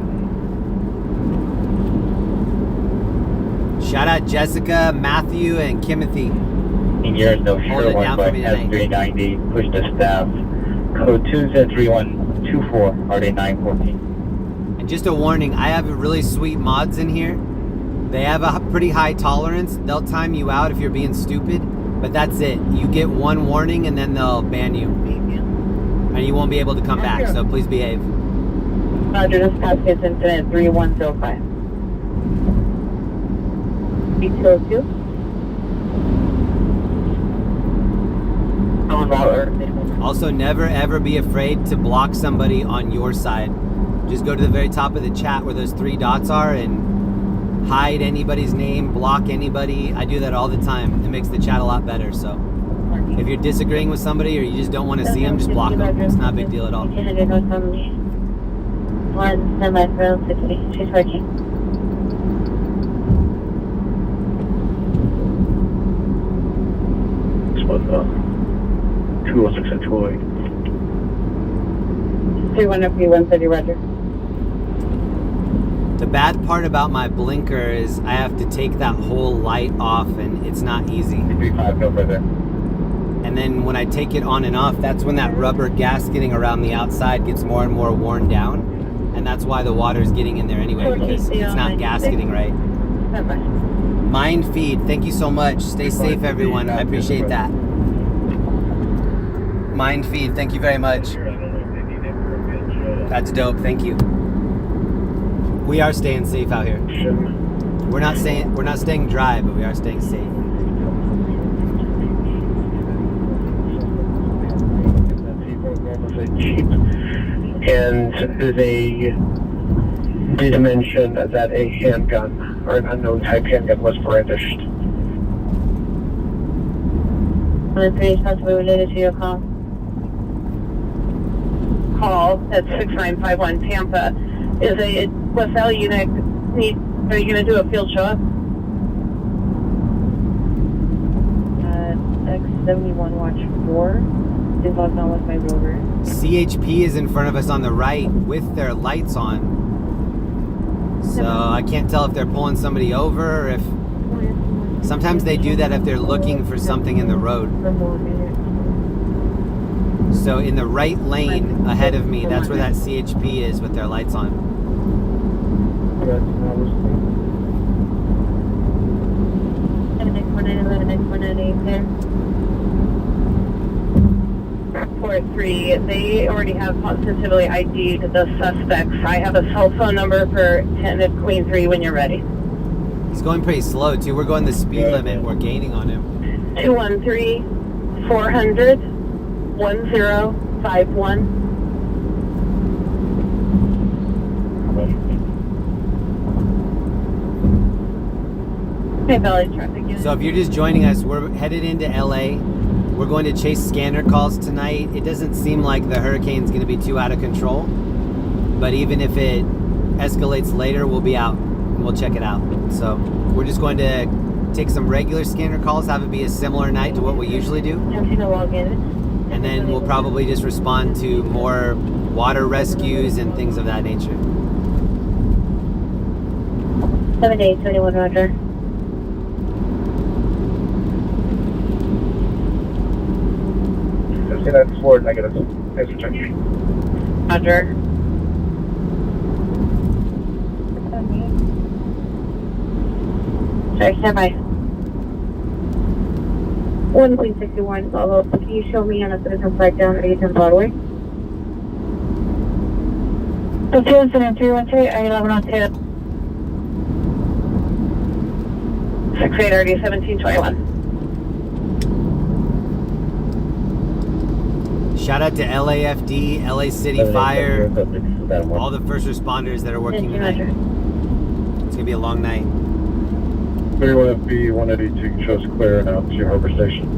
Shout out Jessica, Matthew, and Kimothy. In years, no sure one by S390. Push to staff. Code 2Z3124 RD 914. And just a warning, I have really sweet mods in here. They have a pretty high tolerance. They'll time you out if you're being stupid, but that's it. You get one warning and then they'll ban you. And you won't be able to come back, so please behave. Roger, this pass is incident 3105. 3202. Also, never ever be afraid to block somebody on your side. Just go to the very top of the chat where those 3 dots are and hide anybody's name, block anybody. I do that all the time. It makes the chat a lot better, so if you're disagreeing with somebody or you just don't want to see them, just block them. It's not a big deal at all. One semi-60. She's working. This was 206 and 208. 3103 Roger. The bad part about my blinker is I have to take that whole light off and it's not easy. 35, no further. And then when I take it on and off, that's when that rubber gasketing around the outside gets more and more worn down. And that's why the water's getting in there anyway, because it's not gasketing right. Mind feed, thank you so much. Stay safe, everyone. I appreciate that. Mind feed, thank you very much. That's dope, thank you. We are staying safe out here. We're not staying dry, but we are staying safe. And they did mention that a handgun or an unknown type handgun was brandished. The 3 is possibly related to your call. Call at 6951 Tampa is a West Valley unit. Are you going to do a field show up? X71 watch 4 is logged on with my rover. CHP is in front of us on the right with their lights on. So I can't tell if they're pulling somebody over or if... Sometimes they do that if they're looking for something in the road. So in the right lane ahead of me, that's where that CHP is with their lights on. Port 3, they already have positively ID'd the suspects. I have a cell phone number for 10 at Queen 3 when you're ready. He's going pretty slow too. We're going the speed limit. We're gaining on him. 213-400-1051. Hey, Valley traffic unit. So if you're just joining us, we're headed into LA. We're going to chase scanner calls tonight. It doesn't seem like the hurricane's going to be too out of control. But even if it escalates later, we'll be out. We'll check it out. So we're just going to take some regular scanner calls, have it be a similar night to what we usually do. And then we'll probably just respond to more water rescues and things of that nature. 7821 Roger. See, that's 4 negative. Thanks for checking. Roger. Sorry, stand by. 1 Queen 61, Balboa. Can you show me on a citizen flight down 8th and Broadway? So 2 incident 313, I-11 on 2. 68 RD 1721. Shout out to LAFD, LA City Fire, all the first responders that are working tonight. It's going to be a long night. 31FB 182 shows clear now to Harbor Station.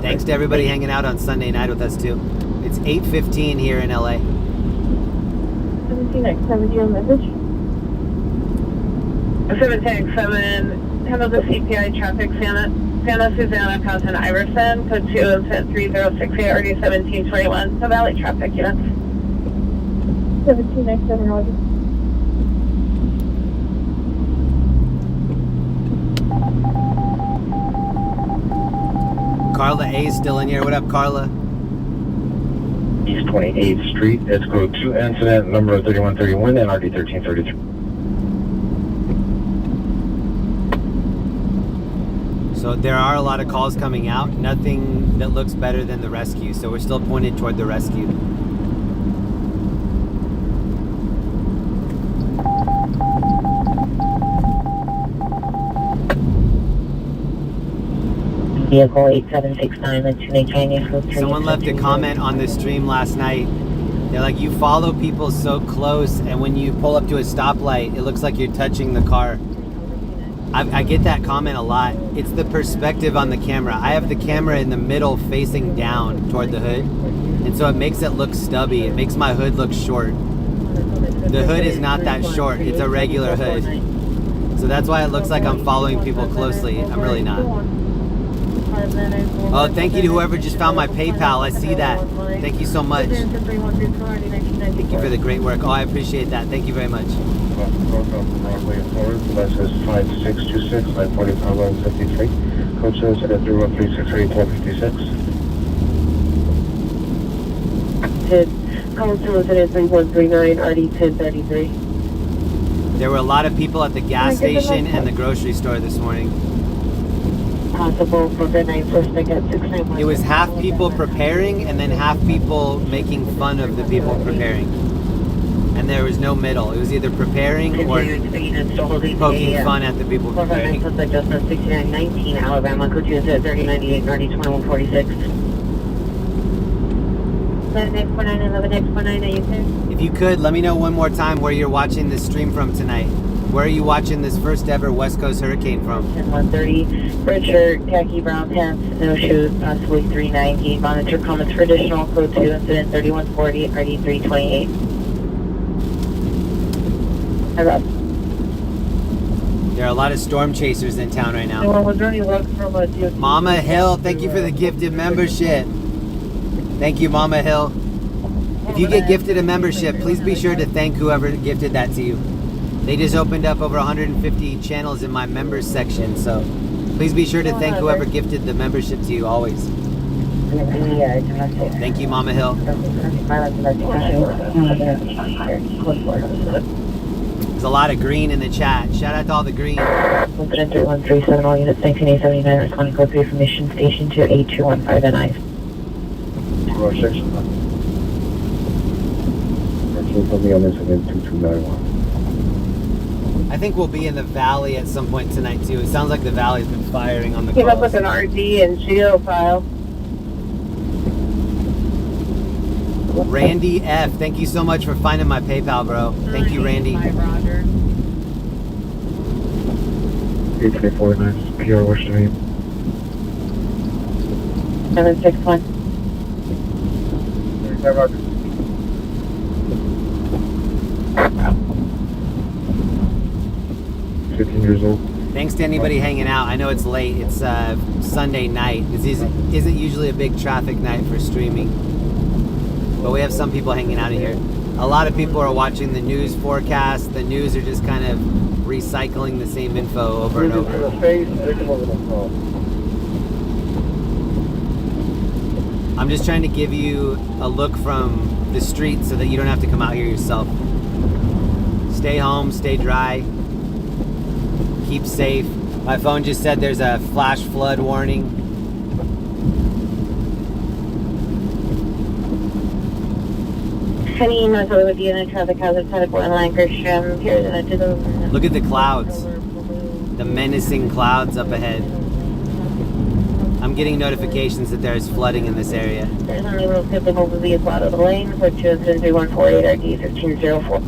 Thanks to everybody hanging out on Sunday night with us too. It's 8:15 here in LA. 17X7 message. 710X7, handle the CPI traffic, Santa Susana, Cousin Iverson, code 2 incident 3068, already 1721, so Valley traffic units. 17X7 Roger. Carla A is still in here. What up, Carla? East 28th Street. It's code 2 incident number 3131 and RD 1333. So there are a lot of calls coming out. Nothing that looks better than the rescue. So we're still pointed toward the rescue. Vehicle 8769 and 289. Someone left a comment on the stream last night. They're like, you follow people so close, and when you pull up to a stoplight, it looks like you're touching the car. I get that comment a lot. It's the perspective on the camera. I have the camera in the middle facing down toward the hood, and so it makes it look stubby. It makes my hood look short. The hood is not that short. It's a regular hood. So that's why it looks like I'm following people closely. I'm really not. Oh, thank you to whoever just found my PayPal. I see that. Thank you so much. Thank you for the great work. Oh, I appreciate that. Thank you very much. That's 5626 945 1153. Code says at 31368 1256. Call to incident 3139 RD 1033. There were a lot of people at the gas station and the grocery store this morning. Possible for the 9 suspect at 691. It was half people preparing and then half people making fun of the people preparing. And there was no middle. It was either preparing or poking fun at the people preparing. Suspect just on 6919 Alabama, code 2 incident 3098 RD 2146. 11X49, 11X49, are you there? If you could, let me know one more time where you're watching this stream from tonight. Where are you watching this first ever West Coast hurricane from? 130, red shirt, khaki brown pants, no shoes, possibly 390. Monitor comments for additional, code 2 incident 3140 RD 328. There are a lot of storm chasers in town right now. Was there any luck from DOT? Mama Hill, thank you for the gifted membership. Thank you, Mama Hill. If you get gifted a membership, please be sure to thank whoever gifted that to you. They just opened up over 150 channels in my members section, so please be sure to thank whoever gifted the membership to you always. Thank you, Mama Hill. There's a lot of green in the chat. Shout out to all the green. Incident 3137, all units 1979, responding code 3 from Mission Station to 8215 and I. I think we'll be in the valley at some point tonight too. It sounds like the valley's been firing on the Came up calls. with an RD and geo file. Randy F, thank you so much for finding my PayPal, bro. Thank you, Randy. Hi, Roger. 849 Pier, West Street. 761. 15 years old. Thanks to anybody hanging out. I know it's late. It's Sunday night. This isn't usually a big traffic night for streaming. But we have some people hanging out in here. A lot of people are watching the news forecast. The news are just kind of recycling the same info over and over. I'm just trying to give you a look from the street so that you don't have to come out here yourself. Stay home, stay dry, keep safe. My phone just said there's a flash flood warning. Penny, North Hollywood, DNI traffic hazard, Tentacle and Lancashire. Here's an to the. Look at the clouds. The menacing clouds up ahead. I'm getting notifications that there's flooding in this area. There's only little tip of over vehicle out of the lane, code 2 incident 3148 RD 1304.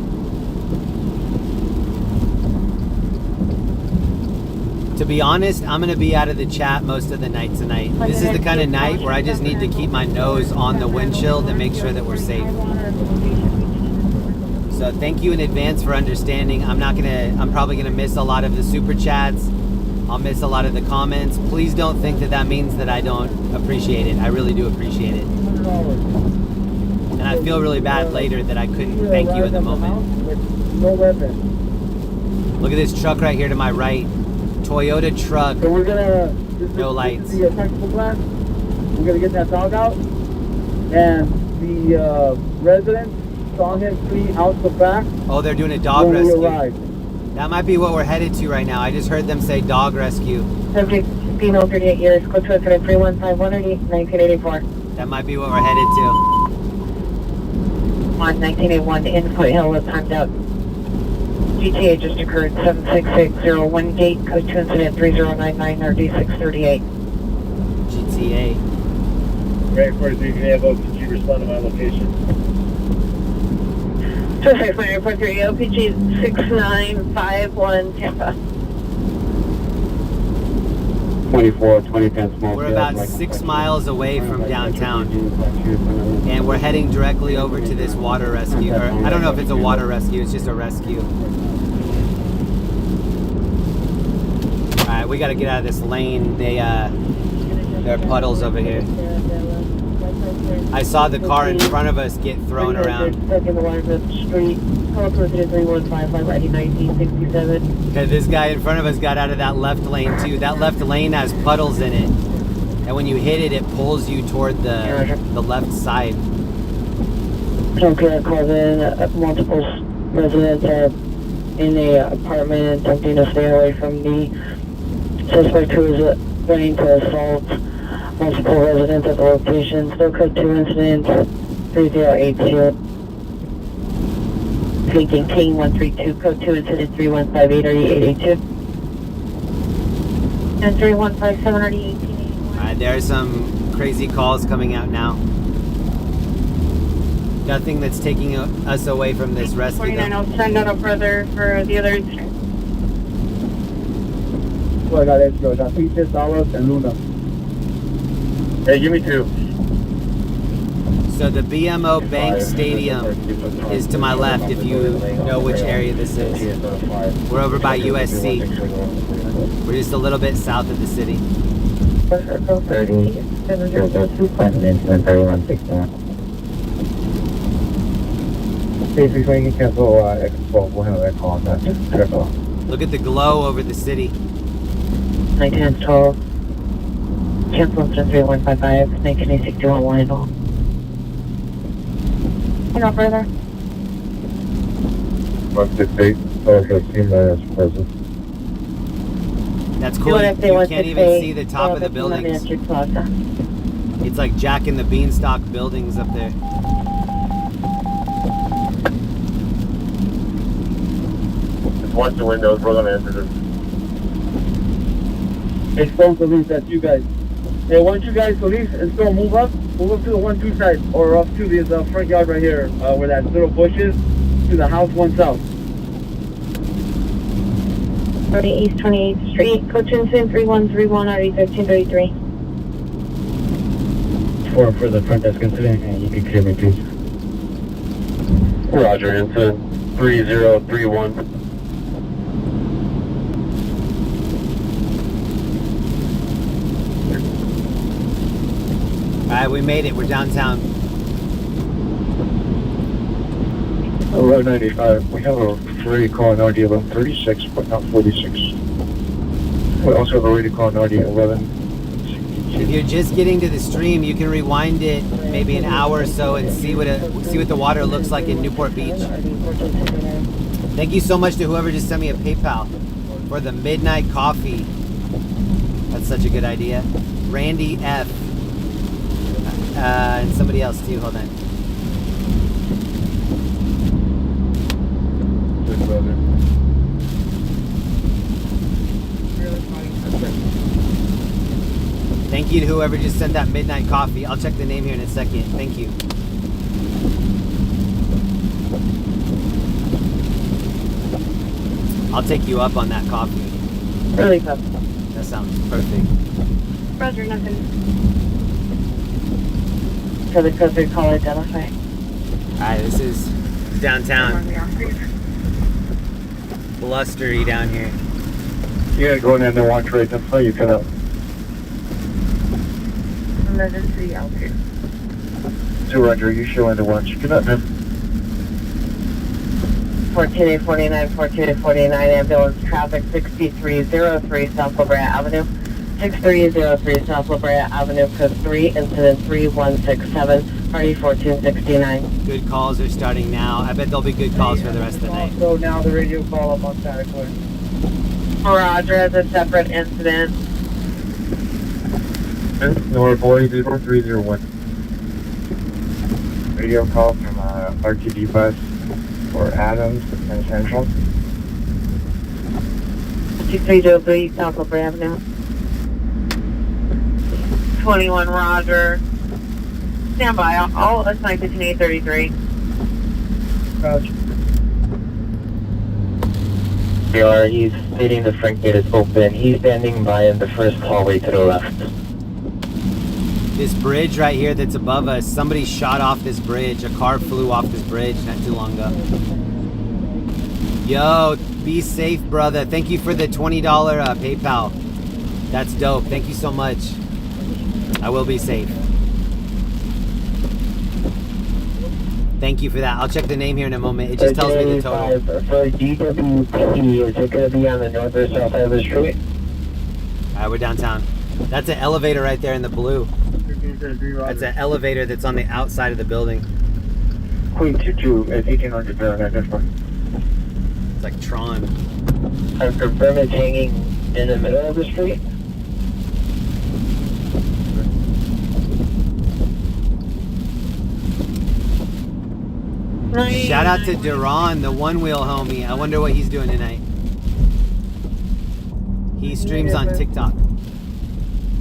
To be honest, I'm going to be out of the chat most of the night tonight. This is the kind of night where I just need to keep my nose on the windshield and make sure that we're safe. So thank you in advance for understanding. I'm probably going to miss a lot of the super chats. I'll miss a lot of the comments. Please don't think that that means that I don't appreciate it. I really do appreciate it. And I feel really bad later that I couldn't thank you in the moment. No weapon. Look at this truck right here to my right. Toyota truck. So we're gonna no lights. This is the technical plan. We're gonna get that dog out, and the residents saw him flee out the back. Oh, they're doing a dog when rescue. We arrived. That might be what we're headed to right now. I just heard them say dog rescue. Subject, female, 38 years, code to incident 3151 1984. That might be what we're headed to. On 1981 in Foothill was timed out. GTA just occurred, 76601 gate, code to incident 3099 RD638. GTA. Right, 43, can you have OPG respond to my location? 2643 LPG 6951 Tampa. 2420 pence more. We're about 6 miles away from downtown. And we're heading directly over to this water rescue. Or, I don't know if it's a water rescue, it's just a rescue. Alright, we gotta get out of this lane. There are puddles over here. I saw the car in front of us get thrown around. Stuck in the Waterfront Street. Call to incident 3155 ID 1967. Okay, this guy in front of us got out of that left lane too. That left lane has puddles in it. And when you hit it, it pulls you toward the left side. Okay, I called in. Multiple residents are in the apartment attempting to stay away from the suspect who is running to assault multiple residents at the location. Still code 2 incident 3082. Taking King 132, code 2 incident 3158 882. And 3157 1881. Alright, there are some crazy calls coming out now. Nothing that's taking us away from this rescue. 49, I'll send out a brother for the other incident. So I got extra. I got Peaches, Salas, and Luna. Hey, give me 2. So the BMO Bank Stadium is to my left, if you know which area this is. We're over by USC. We're just a little bit south of the city. Circle 30, 002, Clinton, incident 3161. Basically, when you can cancel X12, we'll handle that call on that. Look at the glow over the city. 1912. Cancel incident 3155 1961 Landfall. No further. 168, okay, team is present. That's cool. You can't even see the top of the buildings. It's like Jack and the Beanstalk buildings up there. Just watch the windows, we're gonna answer this. Hey, Storm Police, that's you guys. Hey, why don't you guys, Police, and Storm, move up to the 1-2 side, or up to this front yard right here, where that little bush is, to the house 1 south. 30 East 28th Street, code 2 incident 3131 RD1333. For the front desk incident, and you can clear me, please. Roger, incident 3031. Alright, we made it. We're downtown. Route 95, we have a ready call on RD 1136, but not 46. We also have a ready call on RD 11. If you're just getting to the stream, you can rewind it maybe an hour or so and see what the water looks like in Newport Beach. Thank you so much to whoever just sent me a PayPal for the midnight coffee. That's such a good idea. Randy F. And somebody else too. Hold on. Good brother. Thank you to whoever just sent that midnight coffee. I'll check the name here in a second. Thank you. I'll take you up on that coffee. Really tough. That sounds perfect. Roger, nothing. For the code 3 call identify. Alright, this is downtown. Blustery down here. Yeah, going in and watch right that's how you cut up. Emergency altitude. 2 Roger, you show in to watch. Get up, man. 14849, 14849, ambulance traffic 6303 South La Brea Avenue. 6303 South La Brea Avenue, code 3, incident 3167, party 1469. Good calls are starting now. I bet there'll be good calls for the rest of the night. So now the radio call up on Santa Clara. Roger, as a separate incident. Newport 4301. Radio call from RTD bus for Adams to Penn Central. 6303 South La Brea Avenue. 21 Roger. Stand by. I'll assign 15833. Roger. He's stating the front gate is open. He's standing by in the first hallway to the left. This bridge right here that's above us, somebody shot off this bridge. A car flew off this bridge not too long ago. Yo, be safe, brother. Thank you for the $20 PayPal. That's dope. Thank you so much. I will be safe. Thank you for that. I'll check the name here in a moment. It just tells me the total. For DWP, is it going to be on the north or south side of the street? Alright, we're downtown. That's an elevator right there in the blue. That's an elevator that's on the outside of the building. Queen 22 at 1800 Fahrenheit, that's fine. It's like Tron. I'm confirming it's hanging in the middle of the street. Shout out to Duran, the one-wheel homie. I wonder what he's doing tonight. He streams on TikTok.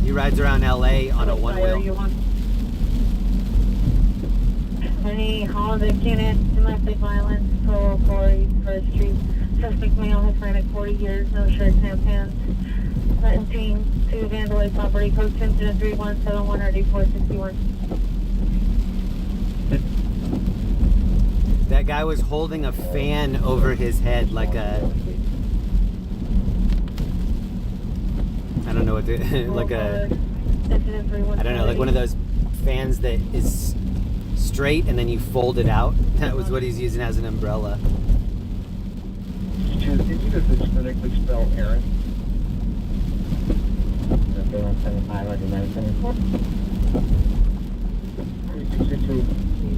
He rides around LA on a one-wheel. Any holiday unit, domestic violence, total 4 East 1st Street. Suspect male, Hispanic, 40 years, no shirt, no pants. 17 to vandalize property, code incident 3171 or 8461. That guy was holding a fan over his head like a... I don't know what to... like a... I don't know, like one of those fans that is straight and then you fold it out. That was what he's using as an umbrella. Did you just phonetically spell Aaron?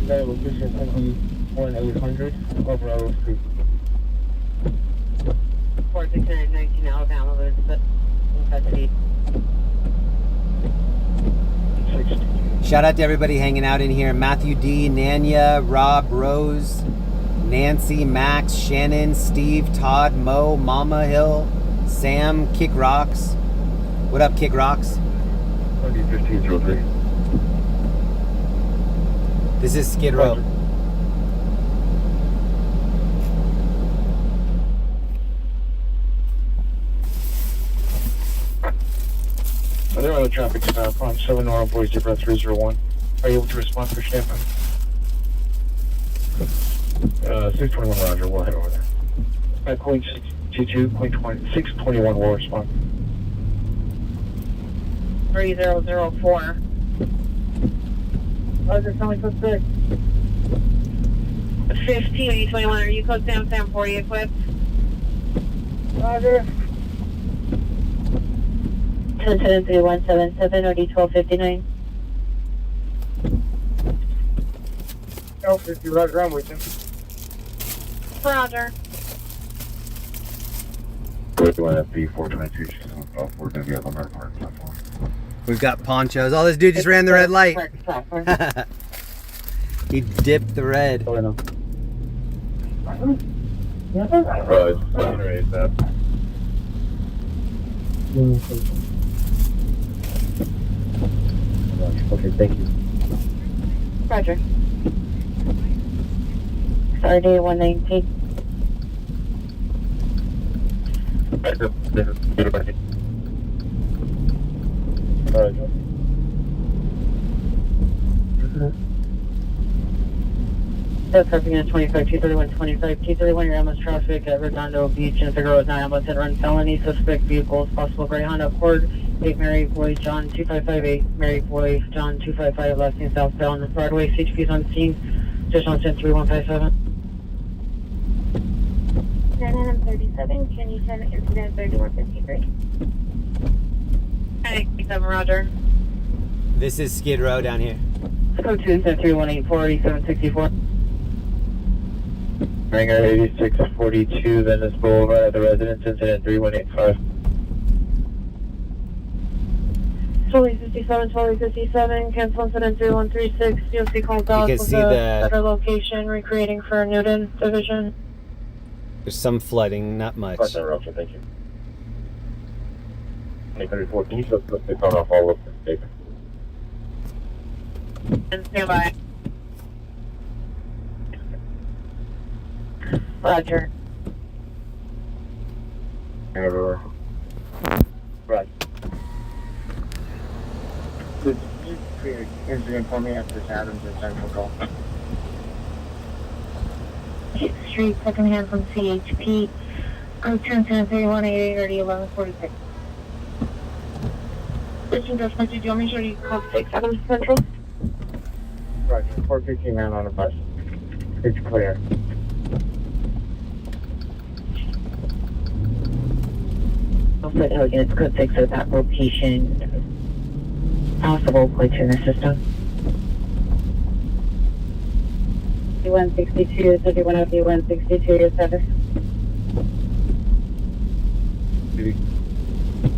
Location 1-800 over Arrow Street. 4619 Alabama, Elizabeth. Custody. Shout out to everybody hanging out in here. Matthew D, Nanya, Rob, Rose, Nancy, Max, Shannon, Steve, Todd, Mo, Mama Hill, Sam, Kick Rocks. What up, Kick Rocks? 1503. This is Skid Row. There are other traffic stop on 7 North Boys, Zebra 301. Are you able to respond for Stanton? 621 Roger, we'll head over there. Queen 622, Queen 621 will respond. 3004. Roger, somebody code 6. 15821, are you code Sam 40 equipped? Roger. Incident 3177 or D1259. L50, Roger, I'm with you. Roger. Good one, FB 422, we're going to be on the American platform. We've got ponchos. Oh, this dude just ran the red light. He dipped the red. Right, generate that. Okay, thank you. Roger. RD 119. That's up again, 25, 231, 25, 231, your ambulance traffic at Redondo Beach and Figueroa 9, ambulance hit run felony, suspect vehicles, possible gray Honda Accord, 8 Mary Boy John 2558, Mary Boy John 255, left and southbound Broadway, CHP's on scene, just on 3157. 937, can you send incident 3153? Hey, 7 Roger. This is Skid Row down here. Code 2, 3184, 8764. Hangar 8642, Venice Boulevard at the residence, incident 3185. Charlie 57, Charlie 57, cancel incident 3136, DOC calls out can with see a the- better location, recreating for Newton Division. There's some flooding, not much. Thank you. 2314, so let's take off all of the And stand by. Roger. Hangar. Right. Could you create incident for me after Adams and Central Gulf? 6th Street, second hand from CHP. Code 2 incident 3188 or 1146. Station Dispatch, do you want me to show you code 6 Adams Central? Right, 415 man on a bus. It's clear. Also, it's code 6 at that location. Possible glitch in the system. 162, 3103, 162, your status.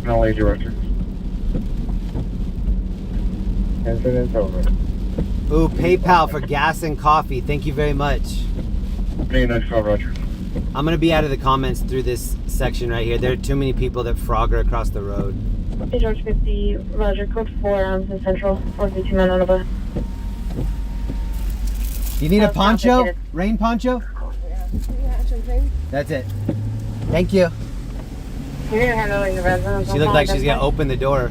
LA director. Incident over. Ooh, PayPal for gas and coffee. Thank you very much. 89 Roger. I'm going to be out of the comments through this section right here. There are too many people that frogger across the road. Hey, George 50, Roger, code 4, Arms in Central, 432 man on a bus. You need a Oh, poncho? complicated. Rain poncho? That's it. Thank you. You're gonna handle the residents. She looked like she's going to open the door.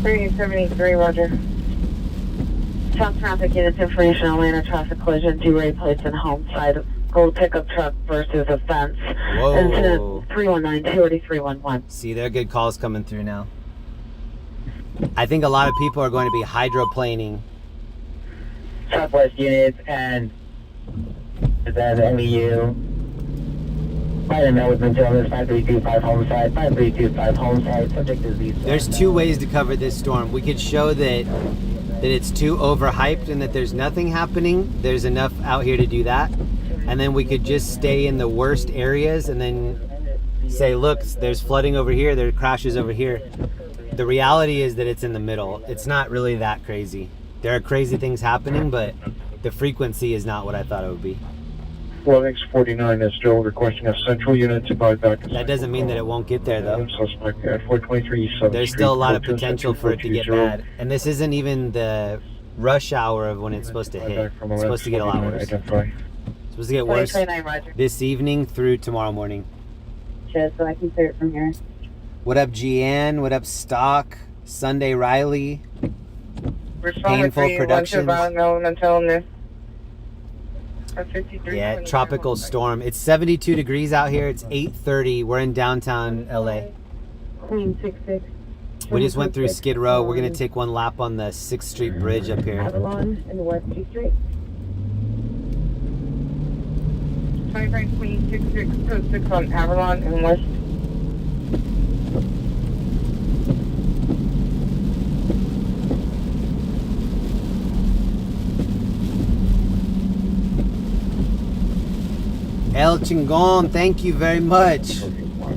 Ferry 73, Roger. South traffic units information, Atlanta traffic collision, 2 ray plates and home side. Gold pickup truck versus a fence. Whoa. Incident 319, 28311. See, there are good calls coming through now. I think a lot of people are going to be hydroplaning. Southwest units and then MEU. By the note, until this 5325 home side, 5325 home side, subject to these. There's two ways to cover this storm. We could show that it's too overhyped and that there's nothing happening. There's enough out here to do that. And then we could just stay in the worst areas and then say, look, there's flooding over here, there are crashes over here. The reality is that it's in the middle. It's not really that crazy. There are crazy things happening, but the frequency is not what I thought it would be. Flowix 49 is still requesting a central unit to buy back. That doesn't mean that it won't get there, though. Suspect at 423 East 7th There's Street, still a lot of 427 potential for it to get 420. bad. And this isn't even the rush hour of when it's supposed to hit. It's supposed to get a lot worse. It's Identify. supposed to get worse 2029, Roger. this evening through tomorrow morning. Just so I can clear it from here. What up, Gianne? What up, Stock? Sunday Riley? Painful Productions. Yeah, 53. tropical storm. It's 72 degrees out here. It's 8:30. We're in downtown LA. Queen 66. We just went through Skid Row. We're gonna take one lap on the 6th Street Bridge up here. Avalon and West 2 Street. 25 Queen 66, code 6 on Avalon and West. El Chingon, thank you very much.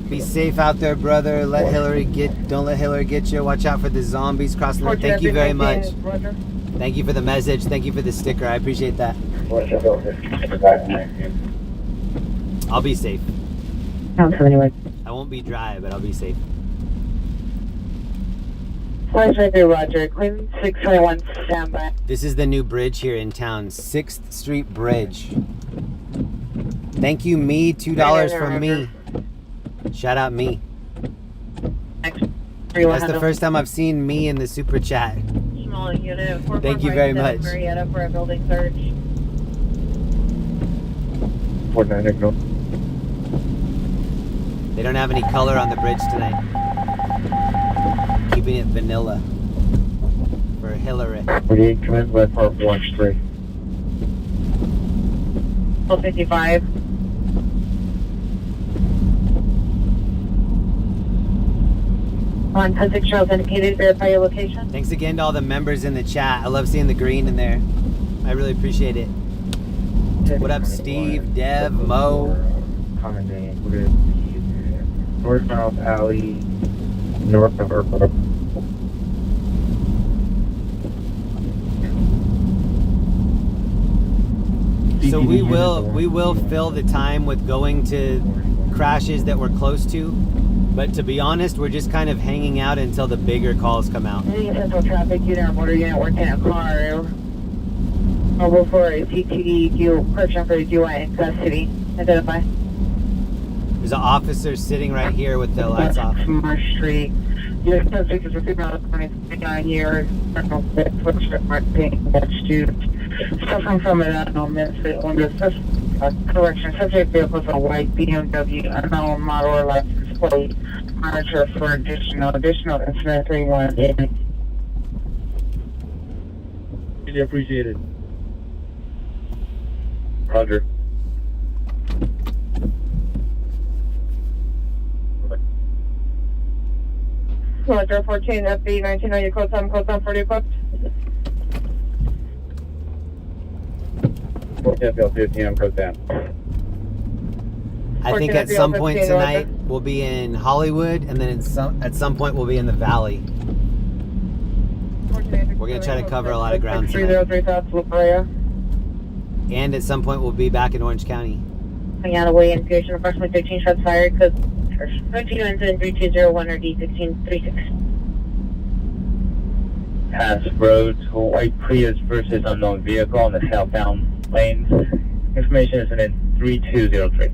Be safe out there, brother. Don't let Hillary get you. Watch out for the zombies crossing the road. Thank you very much. Thank you for the message. Thank you for the sticker. I appreciate that. I'll be safe. Anyway. I won't be dry, but I'll be safe. Flight right there, Roger. Queen 621, standby. This is the new bridge here in town, 6th Street Bridge. Thank you, me. $2 from me. Shout out me. That's That's the first time I've seen me in the super chat. Small unit. Thank you very much. Marietta for a building search. 49 ignore. They don't have any color on the bridge tonight. Keeping it vanilla for Hilary. 48, come in, left part, watch 3. 55. On 10-6 trails indicated, verify your location. Thanks again to all the members in the chat. I love seeing the green in there. I really appreciate it. What up, Steve, Dev, Mo? Common name, we're going to northbound alley, north of Airport. So we will fill the time with going to crashes that we're close to, but to be honest, we're just kind of hanging out until the bigger calls come out. Any central traffic unit or motor unit working at car. Mobile for a CTD person for DUI in custody. Identify. There's an officer sitting right here with the lights off. Marsh Street. Your subject is receiving out of 29 years. Suffering from an unknown method on the correction. Subject vehicle is a white BMW, unknown model or license plate. Monitor for additional incident 318. Really appreciate it. Roger. Roger 14, FB 1990, code 7, 40 equipped. FL 15, code 10. I think at some point tonight we'll be in Hollywood, and then at some point we'll be in the Valley. We're going to try to cover a lot of ground tonight. 303 South Florida. And at some point we'll be back in Orange County. Coming out of way in Pearson, approximately 15 shots fired, code 22 incident 3201 or D1636. Pass roads, white Prius versus unknown vehicle on the southbound lanes. Information is in 3203.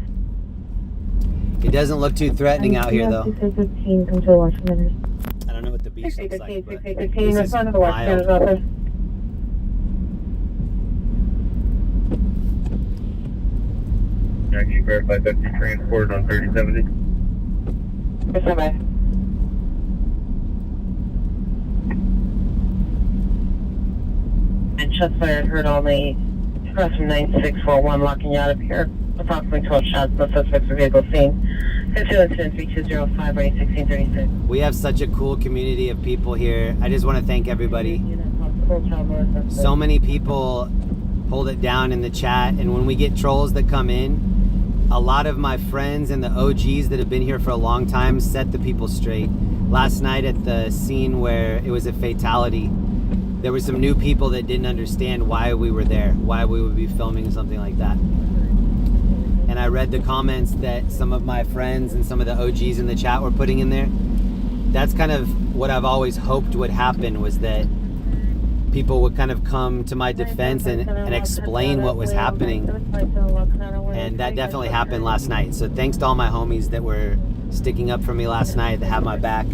It doesn't look too threatening out here, though. 15, control Washington. I don't know what the beach looks like, but 15, this in is front of the Washington's mild. office. Can you verify that you transported on 3070? Somebody. And shots fired heard on the crossing 9641 locking out of Pier. Approximately 12 shots, no suspects or vehicle seen. 52 incident 3205 ready 1636. We have such a cool community of people here. I just want to thank everybody. So many people hold it down in the chat, and when we get trolls that come in, a lot of my friends and the OGs that have been here for a long time set the people straight. Last night at the scene where it was a fatality, there were some new people that didn't understand why we were there, why we would be filming something like that. And I read the comments that some of my friends and some of the OGs in the chat were putting in there. That's kind of what I've always hoped would happen, was that people would kind of come to my defense and explain what was happening. And that definitely happened last night. So thanks to all my homies that were sticking up for me last night, that have my back.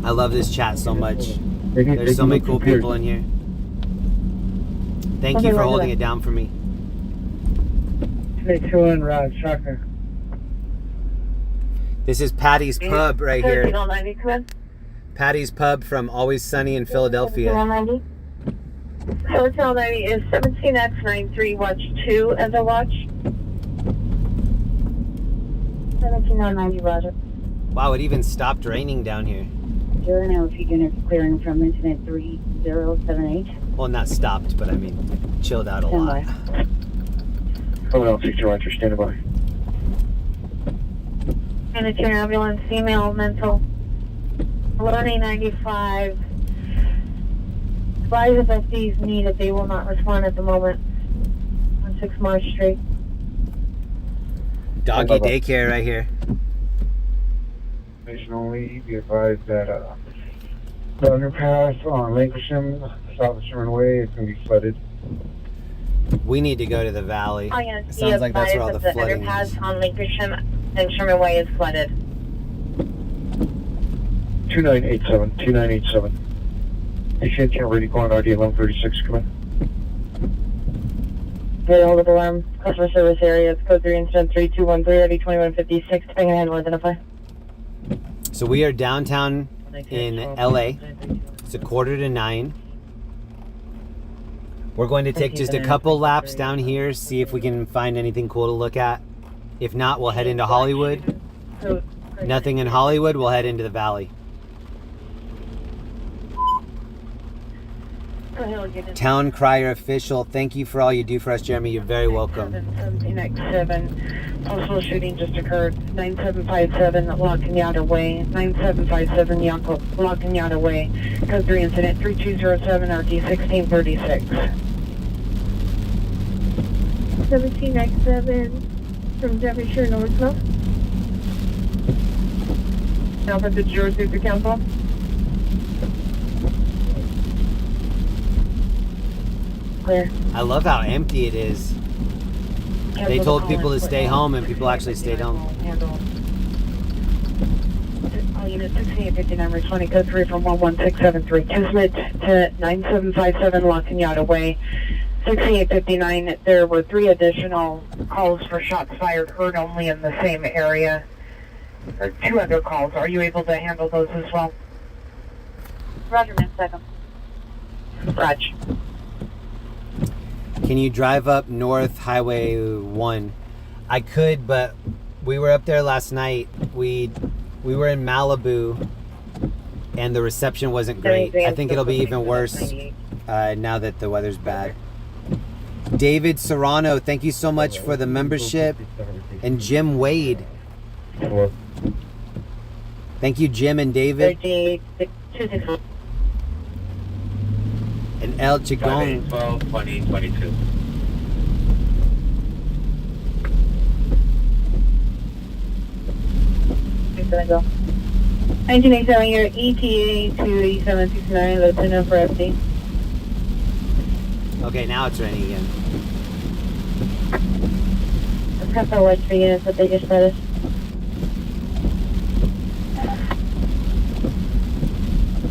I love this chat so much. There's so many cool people in here. Thank you for holding it down for me. 22 and Rod, Shocker. This is Patty's Pub right here. 1390, come in. Patty's Pub from Always Sunny in Philadelphia. 1390. Hotel 90 is 17X93, watch 2 as a watch. 17990, Roger. Wow, it even stopped raining down here. 0 feet units clearing from incident 3078. Well, not stopped, but I mean, chilled out a lot. Philadelphia 6 Roger, standing by. Sanitary ambulance, female, mental. 1195. Advise if FDs needed, they will not respond at the moment. On 6 Marsh Street. Doggy daycare right here. Only be advised that the underpass on Lancashire, south of Sherman Way, is going to be flooded. We need to go to the valley. Oh, yeah. It sounds like that's where all the flooding underpass is. on Lancashire and Sherman Way is flooded. 2987, 2987. Patient can't ready calling RD 1136, come in. Good hold of alarm. Customer service area. It's code 3 incident 3213 RD 2156. Depending on handle, identify. So we are downtown in LA. It's 8:45. We're going to take just a couple laps down here, see if we can find anything cool to look at. If not, we'll head into Hollywood. Nothing in Hollywood, we'll head into the valley. Town Crier Official, thank you for all you do for us, Jeremy. You're very welcome. 17X7, possible shooting just occurred. 9757, La Cañada Way. 9757, La Cañada Way. Code 3 incident 3207, RD 1636. 17X7 from Devonshire Northwest. Alpha to 060 Council. Clear. I love how empty it is. They told people to stay home and people actually stayed home. All units 6859 responding code 3 from 11673. Kismet to 9757 La Cañada Way. 6859, there were 3 additional calls for shots fired heard only in the same area. There are 2 other calls. Are you able to handle those as well? Roger, ma'am. Second. Raj. Can you drive up North Highway 1? I could, but we were up there last night. We were in Malibu, and the reception wasn't great. I think it'll be even worse now that the weather's bad. David Serrano, thank you so much for the membership. And Jim Wade. Thank you, Jim and David. And El Chigong. 12, 20, 22. Gonna go. 1987, your ETA 28769, Lieutenant for FD. Okay, now it's raining again. Let's cut the lights for units that they just let us.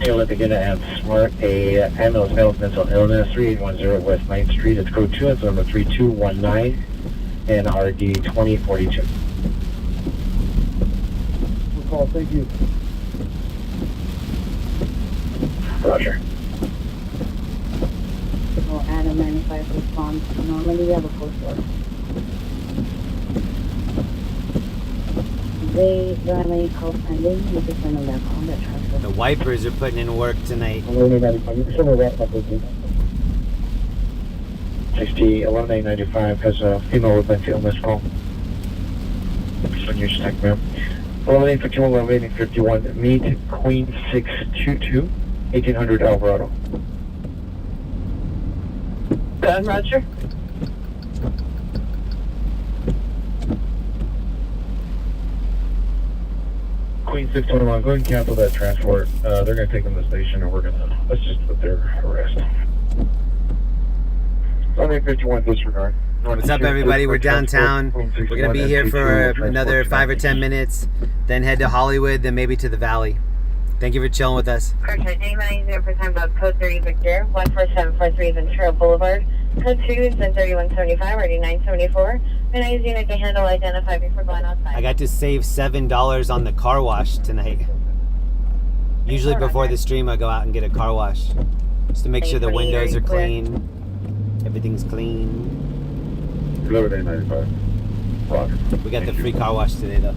Olympic and Smart, a ambulance male with mental illness, 3810 West 9th Street. It's code 2, it's number 3219 and RD 2042. Good call, thank you. Roger. Well, Adam 95 response. Normally we have a post order. They don't have any calls pending. You just send them back on that transfer. The wipers are putting in work tonight. 11895 has a female with mental illness call. On your stack, ma'am. 11851, 11851, meet Queen 622, 1800 Alvarado. Good, Roger. Queen 621, go ahead and cancel that transport. They're going to take them to the station and we're going to assist with their arrest. 151, disregard. What's up, everybody? We're downtown. We're going to be here for another 5 or 10 minutes, then head to Hollywood, then maybe to the Valley. Thank you for chilling with us. Correct. Name for time about code 3 Victor, 14743 Ventura Boulevard. Code 2 is 3175, already 974. And I use unit to handle identify before going outside. I got to save $7 on the car wash tonight. Usually before the stream, I go out and get a car wash. Just to make sure the windows are clean. Everything's clean. 11895. Roger. We got the free car wash today, though.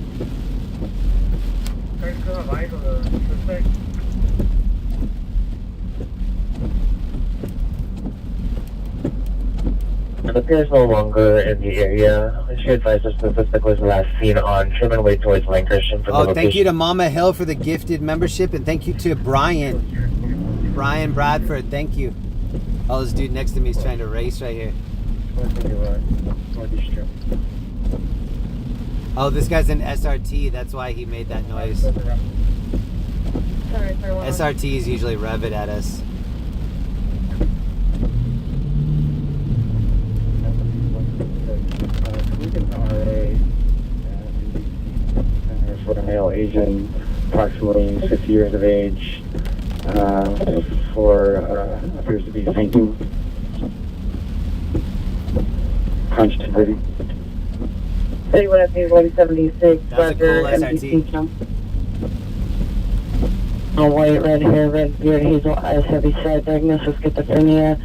The Pier is no longer in the area. She advised us the suspect was last seen on Sherman Way towards Lankershim. Oh, thank you to Mama Hill for the gifted membership, and thank you to Brian Bradford. Thank you. Oh, this dude next to me is trying to race right here. Oh, this guy's an SRT. That's why he made that noise. SRTs usually rev it at us. Caucasian, approximately 50 years of age, appears to be fainting. Conscious city. 31 FA 176, That's a Roger, cool MDC SRT. jump. All white, red hair, red beard, hazel eyes, heavy set, diagnosis schizophrenia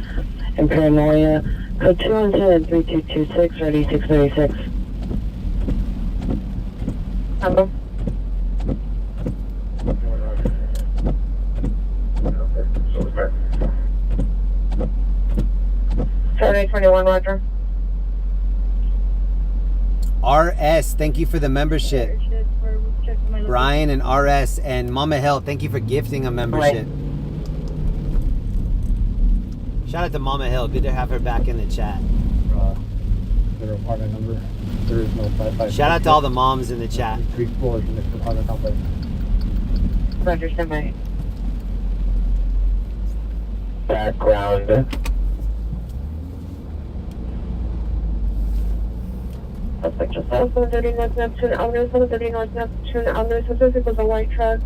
and paranoia. Code 217-3226, ready 636. Hello? Saturday 21, Roger. RS, thank you for the membership. Brian and RS and Mama Hill, thank you for gifting a membership. Shout out to Mama Hill. Good to have her back in the chat. Their apartment number. There is no 55. Shout out to all the moms in the chat. 3 floors in this apartment complex. Roger, stand by. Background. Suspect just also 30 North Neptune Avenue, 30 North Neptune Avenue. Suspect was a white truck.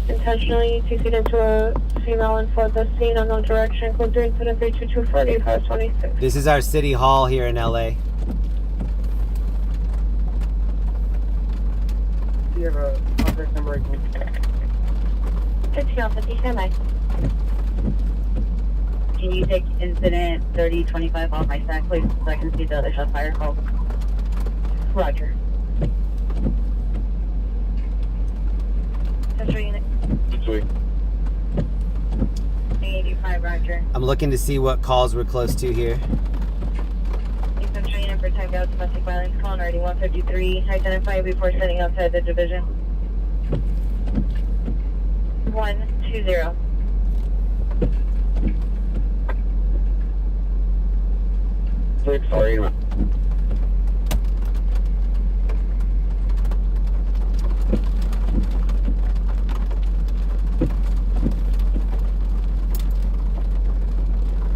Intentionally TC'd into a female and fled the scene on no direction. Code 3 incident 322 Ferry, 526. This is our city hall here in LA. Do you have a contact number? 6050, stand by. Can you take incident 3025 off my stack, please, so I can see the other shot fire call? Roger. Central unit. 85, Roger. I'm looking to see what calls we're close to here. Central unit for timed out domestic violence call, already 153. Identify before sitting outside the division. 120. Sorry.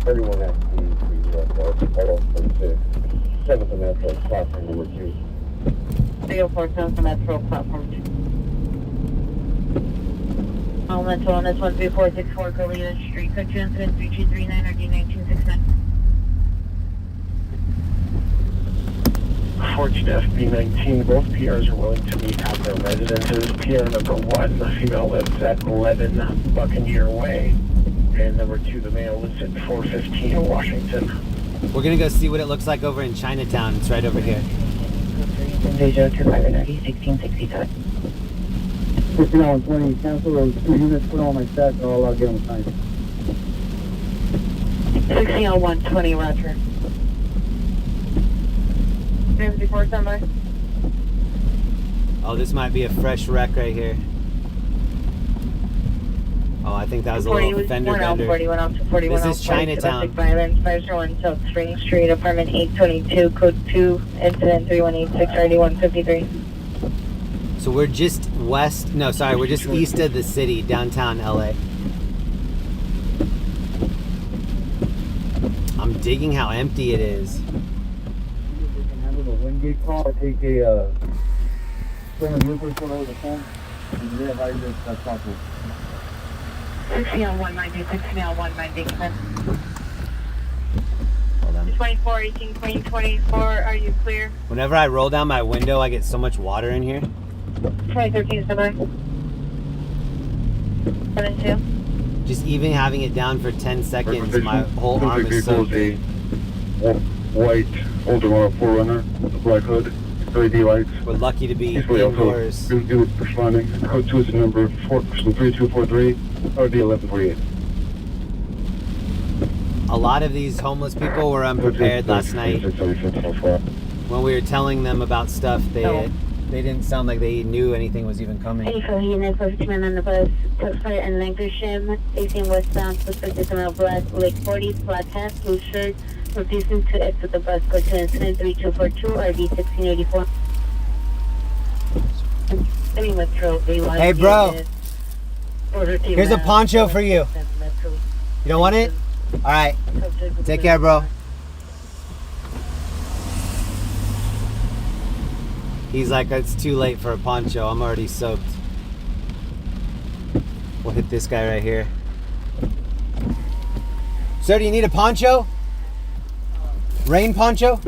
Everyone has to be auto 36. 7th and Metro, platform number 2. 304 South Metro, platform 2. Elemental on this 13464 Galena Street. Code 2 incident 3239 RD 1969. Fortune FB19, both PRs are willing to meet at their residences. PR number 1, the female lives at 11 Buccaneer Way. And number 2, the male lives at 415 Washington. We're gonna go see what it looks like over in Chinatown. It's right over here. 1667. 15-20, cancel those 2 units, put on my stats, and I'll get them signed. 160120, Roger. 354, stand by. Oh, this might be a fresh wreck right here. Oh, I think that was a little fender bender. 41 This is Chinatown. Domestic violence, 501 South Spring Street, apartment 822, code 2, incident 3186, RD 153. So we're just west, no, sorry, we're just east of the city, downtown LA. I'm digging how empty it is. If we can handle the Wingate call, or take a spring of Newport over the phone, and then I just that's possible. 60 on 190, 60 on 190, come in. Hold on. 24, 18, 20, 24, are you clear? Whenever I roll down my window, I get so much water in here. 2013, stand by. 72. Just even having it down for 10 seconds, my whole arm is soaked. White older model 4Runner with a black hood, LED lights. We're lucky to be Easily also indoors. do responding. Code 2 is the number 3243, RD 1148. A lot of these homeless people were unprepared last night. When we were telling them about stuff, they didn't sound like they knew anything was even coming. 84 units of man on the bus, took flight in Lancashire, facing westbound, suspected criminal black, late 40s, black hat, blue shirt, refusing to exit the bus, go to incident 3242, RD 1684. Hey bro, here's a poncho for you. You don't want it? Alright, take care bro. He's like, it's too late for a poncho, I'm already soaked. We'll hit this guy right here. Sir, do you need a poncho? Rain poncho?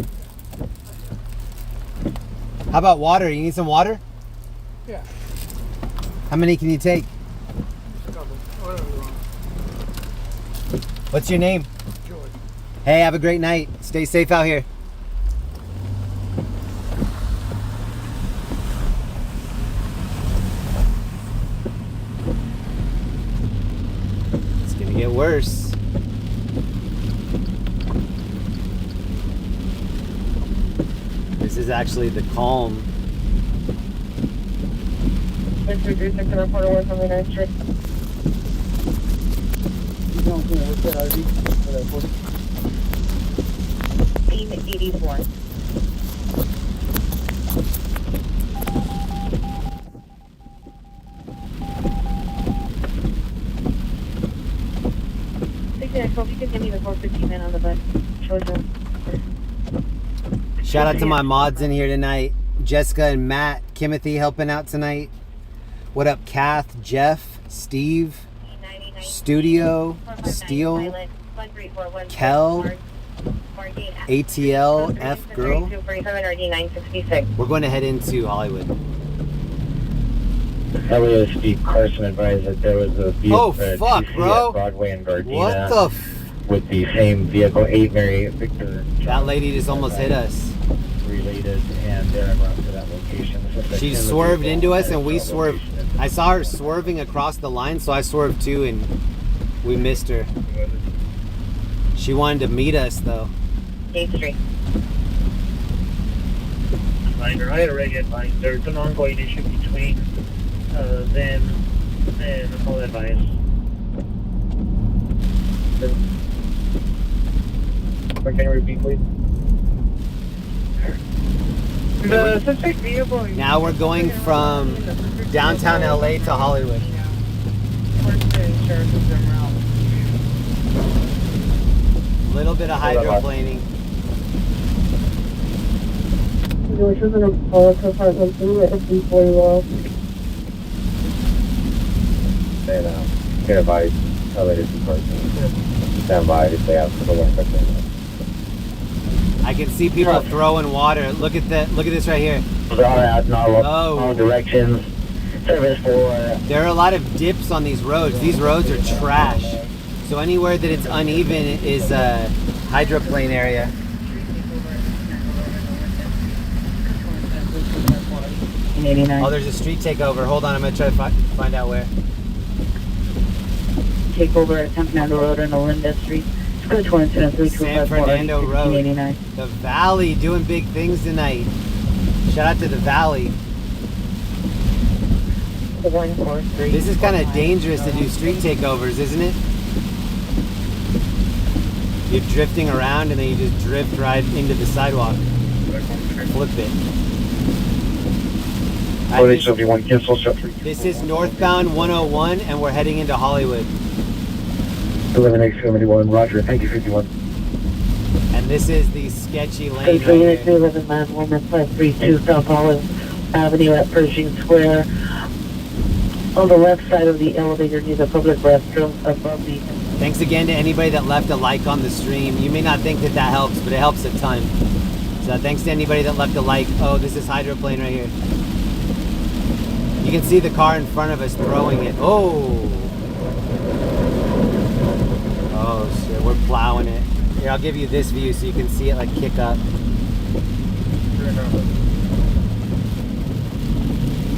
How about water? You need some water? Yeah. How many can you take? Couple. Whatever you want. What's your name? George. Hey, have a great night. Stay safe out here. It's gonna get worse. This is actually the calm. Mr. Deuce, can I report a work on the 9th Street? You don't know what's that RV for that 40? 1884. So if you could give me the 450 man on the bus. Shout out to my mods in here tonight. Jessica and Matt, Kimothy helping out tonight. What up, Kath, Jeff, Steve, Studio, Steel, Kel, ATL, F Girl. We're going to head into Hollywood. LASD Carson advised that there was a vehicle Oh, fuck, bro. at Broadway and Gardena What the with the same vehicle, 8 Mary Victor. That lady just almost hit us. Related, and they're en route to that location. She swerved into us and we swerved. I saw her swerving across the line, so I swerved too and we missed her. She wanted to meet us though. 8th Street. Reminder, I had already advised there's an ongoing issue between them and all advice. Can you repeat, please? The suspect vehicle. Now we're going from downtown LA to Hollywood. A little bit of hydroplaning. George is in a police apartment 3 at 340 Wall. And can advise LASD Carson. Stand by if they have the one. I can see people throwing water. Look at that. Look at this right here. All directions. Service for. There are a lot of dips on these roads. These roads are trash. So anywhere that it's uneven is a hydroplane area. Oh, there's a street takeover. Hold on, I'm gonna try to find out where. Takeover at San Fernando Road and Olinda Street. Go to San Fernando Road. The Valley doing big things tonight. Shout out to the Valley. This is kind of dangerous to do street takeovers, isn't it? You're drifting around and then you just drift right into the sidewalk. Flip it. This is northbound 101 and we're heading into Hollywood. 11X71, Roger, thank you, 51. And this is the sketchy lane right here. 11 man, 1532 South Holland Avenue at Pershing Square. On the left side of the elevator near the public restroom above the... Thanks again to anybody that left a like on the stream. You may not think that that helps, but it helps a ton. So thanks to anybody that left a like. Oh, this is hydroplane right here. You can see the car in front of us throwing it. Oh! Oh shit, we're plowing it. Here, I'll give you this view so you can see it like kick up.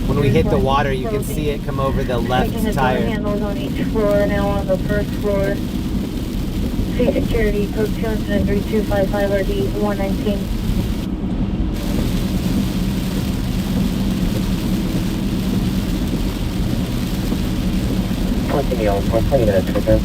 When we hit the water, you can see it come over the left tire. Handles on each floor, now on the first floor. State security, code 23255 RD 119. Continue on for 20 minutes, okay?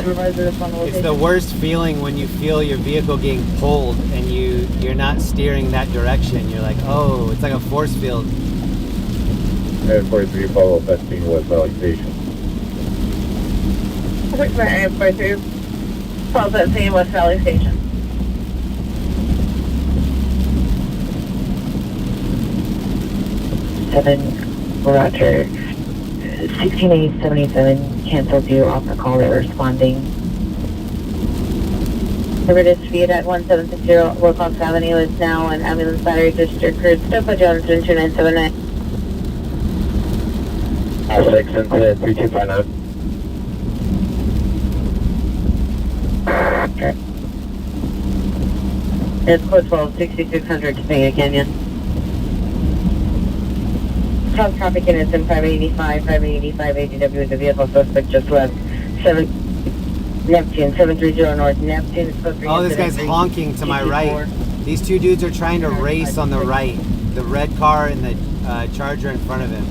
It's the worst feeling when you feel your vehicle getting pulled and you're not steering that direction. You're like, oh, it's like a force field. And 43 follow testing with Valley Station. Which my 43 follows that same West Valley Station. 277, roger. 16877, canceled you off the call, they're responding. British Speed at 1760 Wilcox Avenue is now an ambulance battery district cruise. Step at Johnson 2979. 6 into 3259. Okay. It's code 12, 6600 Topanga Canyon. Cross traffic units in 585 ADW with the vehicle suspect just left. Neptune, 730 North Neptune. Oh, this guy's honking to my right. These two dudes are trying to race on the right. The red car and the Charger in front of him.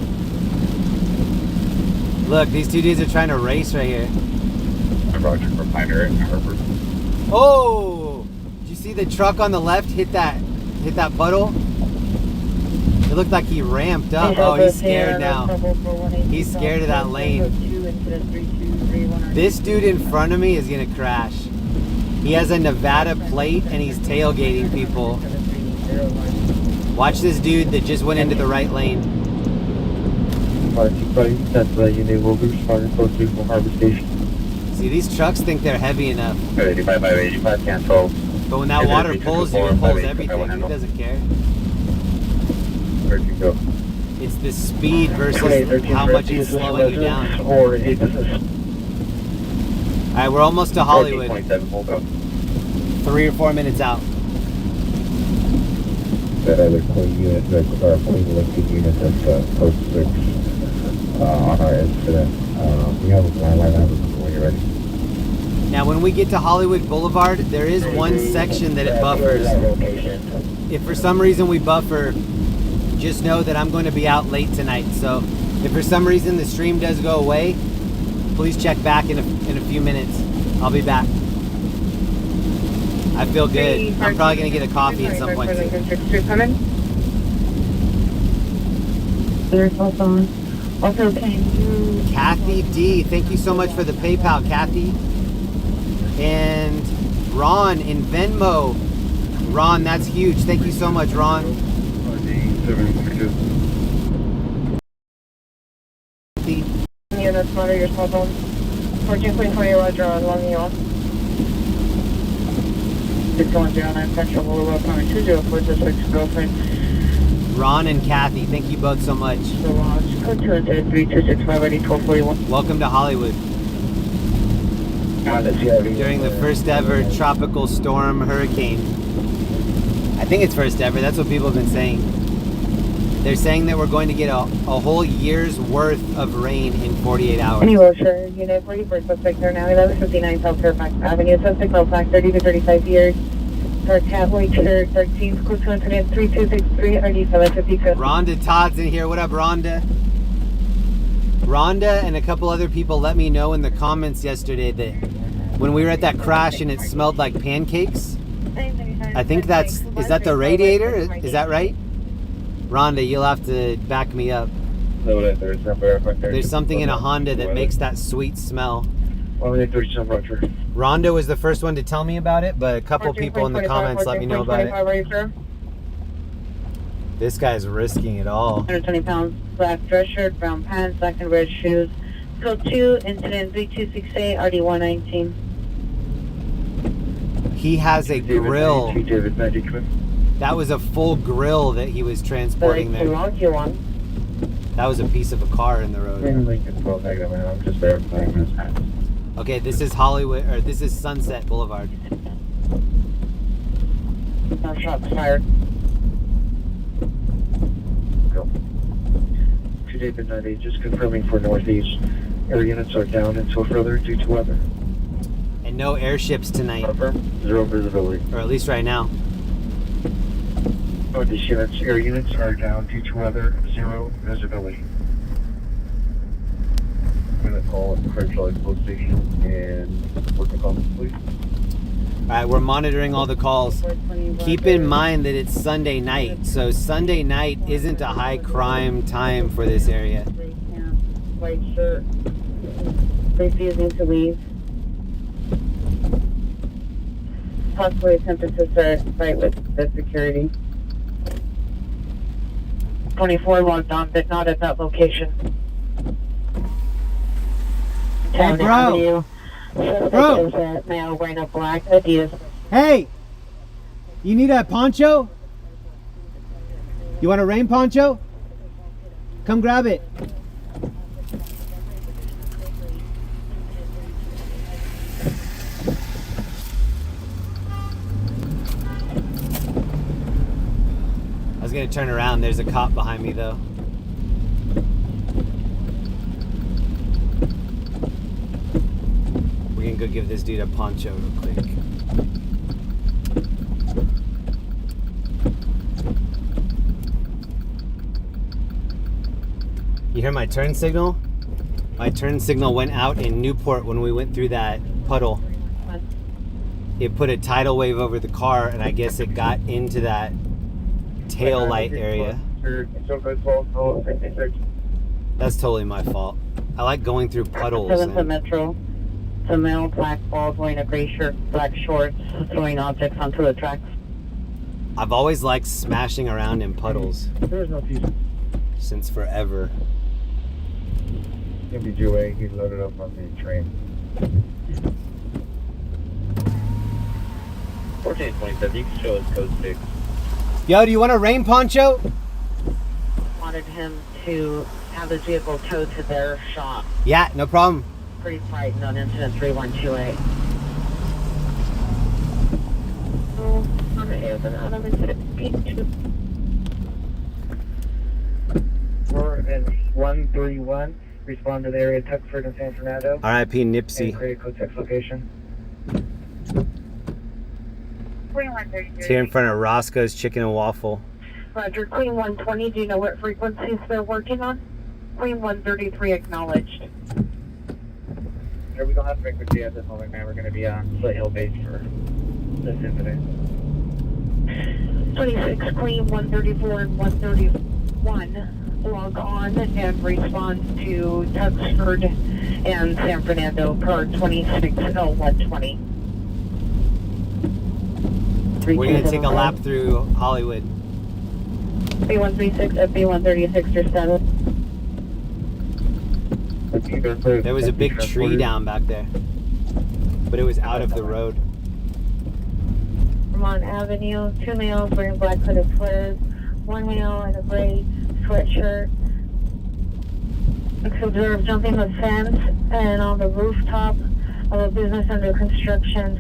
Look, these two dudes are trying to race right here. Roger for Pioneer and Harvard. Oh! Did you see the truck on the left hit that puddle? It looked like he ramped up. Oh, he's scared now. He's scared of that lane. This dude in front of me is gonna crash. He has a Nevada plate and he's tailgating people. Watch this dude that just went into the right lane. That's the unit will be responding close to Harbor Station. See, these trucks think they're heavy enough. 85 by 85 cancel. But when that water pulls you, it pulls everything. He doesn't care. Where'd you go? It's the speed versus how much it's slowing you down. Alright, we're almost to Hollywood. 3 or 4 minutes out. That other clean unit, clean lifted unit that's post 6 on our incident. We have a line out when you're ready. Now, when we get to Hollywood Boulevard, there is one section that it buffers. If for some reason we buffer, just know that I'm going to be out late tonight. So if for some reason the stream does go away, please check back in a few minutes. I'll be back. I feel good. I'm probably going to get a coffee at some point soon. Also, can you... Kathy D, thank you so much for the PayPal, Kathy. And Ron in Venmo. Ron, that's huge. Thank you so much, Ron. Units, monitor your cell phone. 14.20 Roger on logging you off. 6109 Central Boulevard, 2024 District, girlfriend. Ron and Kathy, thank you both so much. So launch, code 203-265, ready 1241. Welcome to Hollywood. During the first ever tropical storm hurricane. I think it's first ever, that's what people have been saying. They're saying that we're going to get a whole year's worth of rain in 48 hours. Anyway, sure. Unit 44 suspect there now, 1159 South Fairfax Avenue. Suspect will fact 30 to 35 years. Our Cowboy Pier 13, close to incident 3263, RD 752. Rhonda Todd's in here. What up, Rhonda? Rhonda and a couple other people let me know in the comments yesterday that when we were at that crash and it smelled like pancakes, I think is that the radiator? Is that right? Rhonda, you'll have to back me up. There's something in a Honda that makes that sweet smell. Rhonda was the first one to tell me about it, but a couple people in the comments let me know about it. This guy's risking it all. 120 pounds, black dress shirt, brown pants, black and red shoes. Code 2, incident 3268, RD 119. He has a grill. That was a full grill that he was transporting there. That was a piece of a car in the road. I'm just verifying. Okay, this is Hollywood, or this is Sunset Boulevard. Shots fired. Go. 2 David 98, just confirming for Northeast. Air units are down until further due to weather. And no airships tonight. Zero visibility. Or at least right now. Northeast units, air units are down due to weather, zero visibility. I'm going to call it Crenshaw Expo Station and work the comments, please. Alright, we're monitoring all the calls. Keep in mind that it's Sunday night, so Sunday night isn't a high crime time for this area. White shirt. Refusing to leave. Possibly attempted to start a fight with the security. 624 logged on, but not at that location. Hey, bro. Avenue. Bro. Is a male wearing a black Adidas. Hey, you need a poncho? You want a rain poncho? Come grab it. I was gonna turn around. There's a cop behind me though. We can go give this dude a poncho real quick. You hear my turn signal? My turn signal went out in Newport when we went through that puddle. It put a tidal wave over the car, and I guess it got into that tail light area. That's totally my fault. I like going through puddles. 7th Metro. It's a male, black bald, wearing a gray shirt, black shorts, throwing objects onto the tracks. I've always liked smashing around in puddles. There's no fuse. Since forever. Gonna be Joey. He's loaded up on the train. 1427, you can show us code 6. Yo, do you want a rain poncho? Wanted him to have his vehicle towed to their shop. Yeah, no problem. Pretty frightened on incident 3128. We're in 131. Respond to the area Tuxford and San Fernando. R.I.P. Nipsey. Create code 6 location. It's here in front of Roscoe's Chicken and Waffle. Roger, Queen 120, do you know what frequencies they're working on? Queen 133 acknowledged. Here, we don't have frequency at this moment, man. We're going to be on Foot Hill base for this incident. 26 Queen 134 and 131 log on and respond to Tuxford and San Fernando per 260120. We're going to take a lap through Hollywood. B136 at B136 or 7. There was a big tree down back there, but it was out of the road. Vermont Avenue, 2 males wearing black hooded sweaters, 1 male in a gray sweatshirt. Observed jumping the fence and on the rooftop of a business under construction.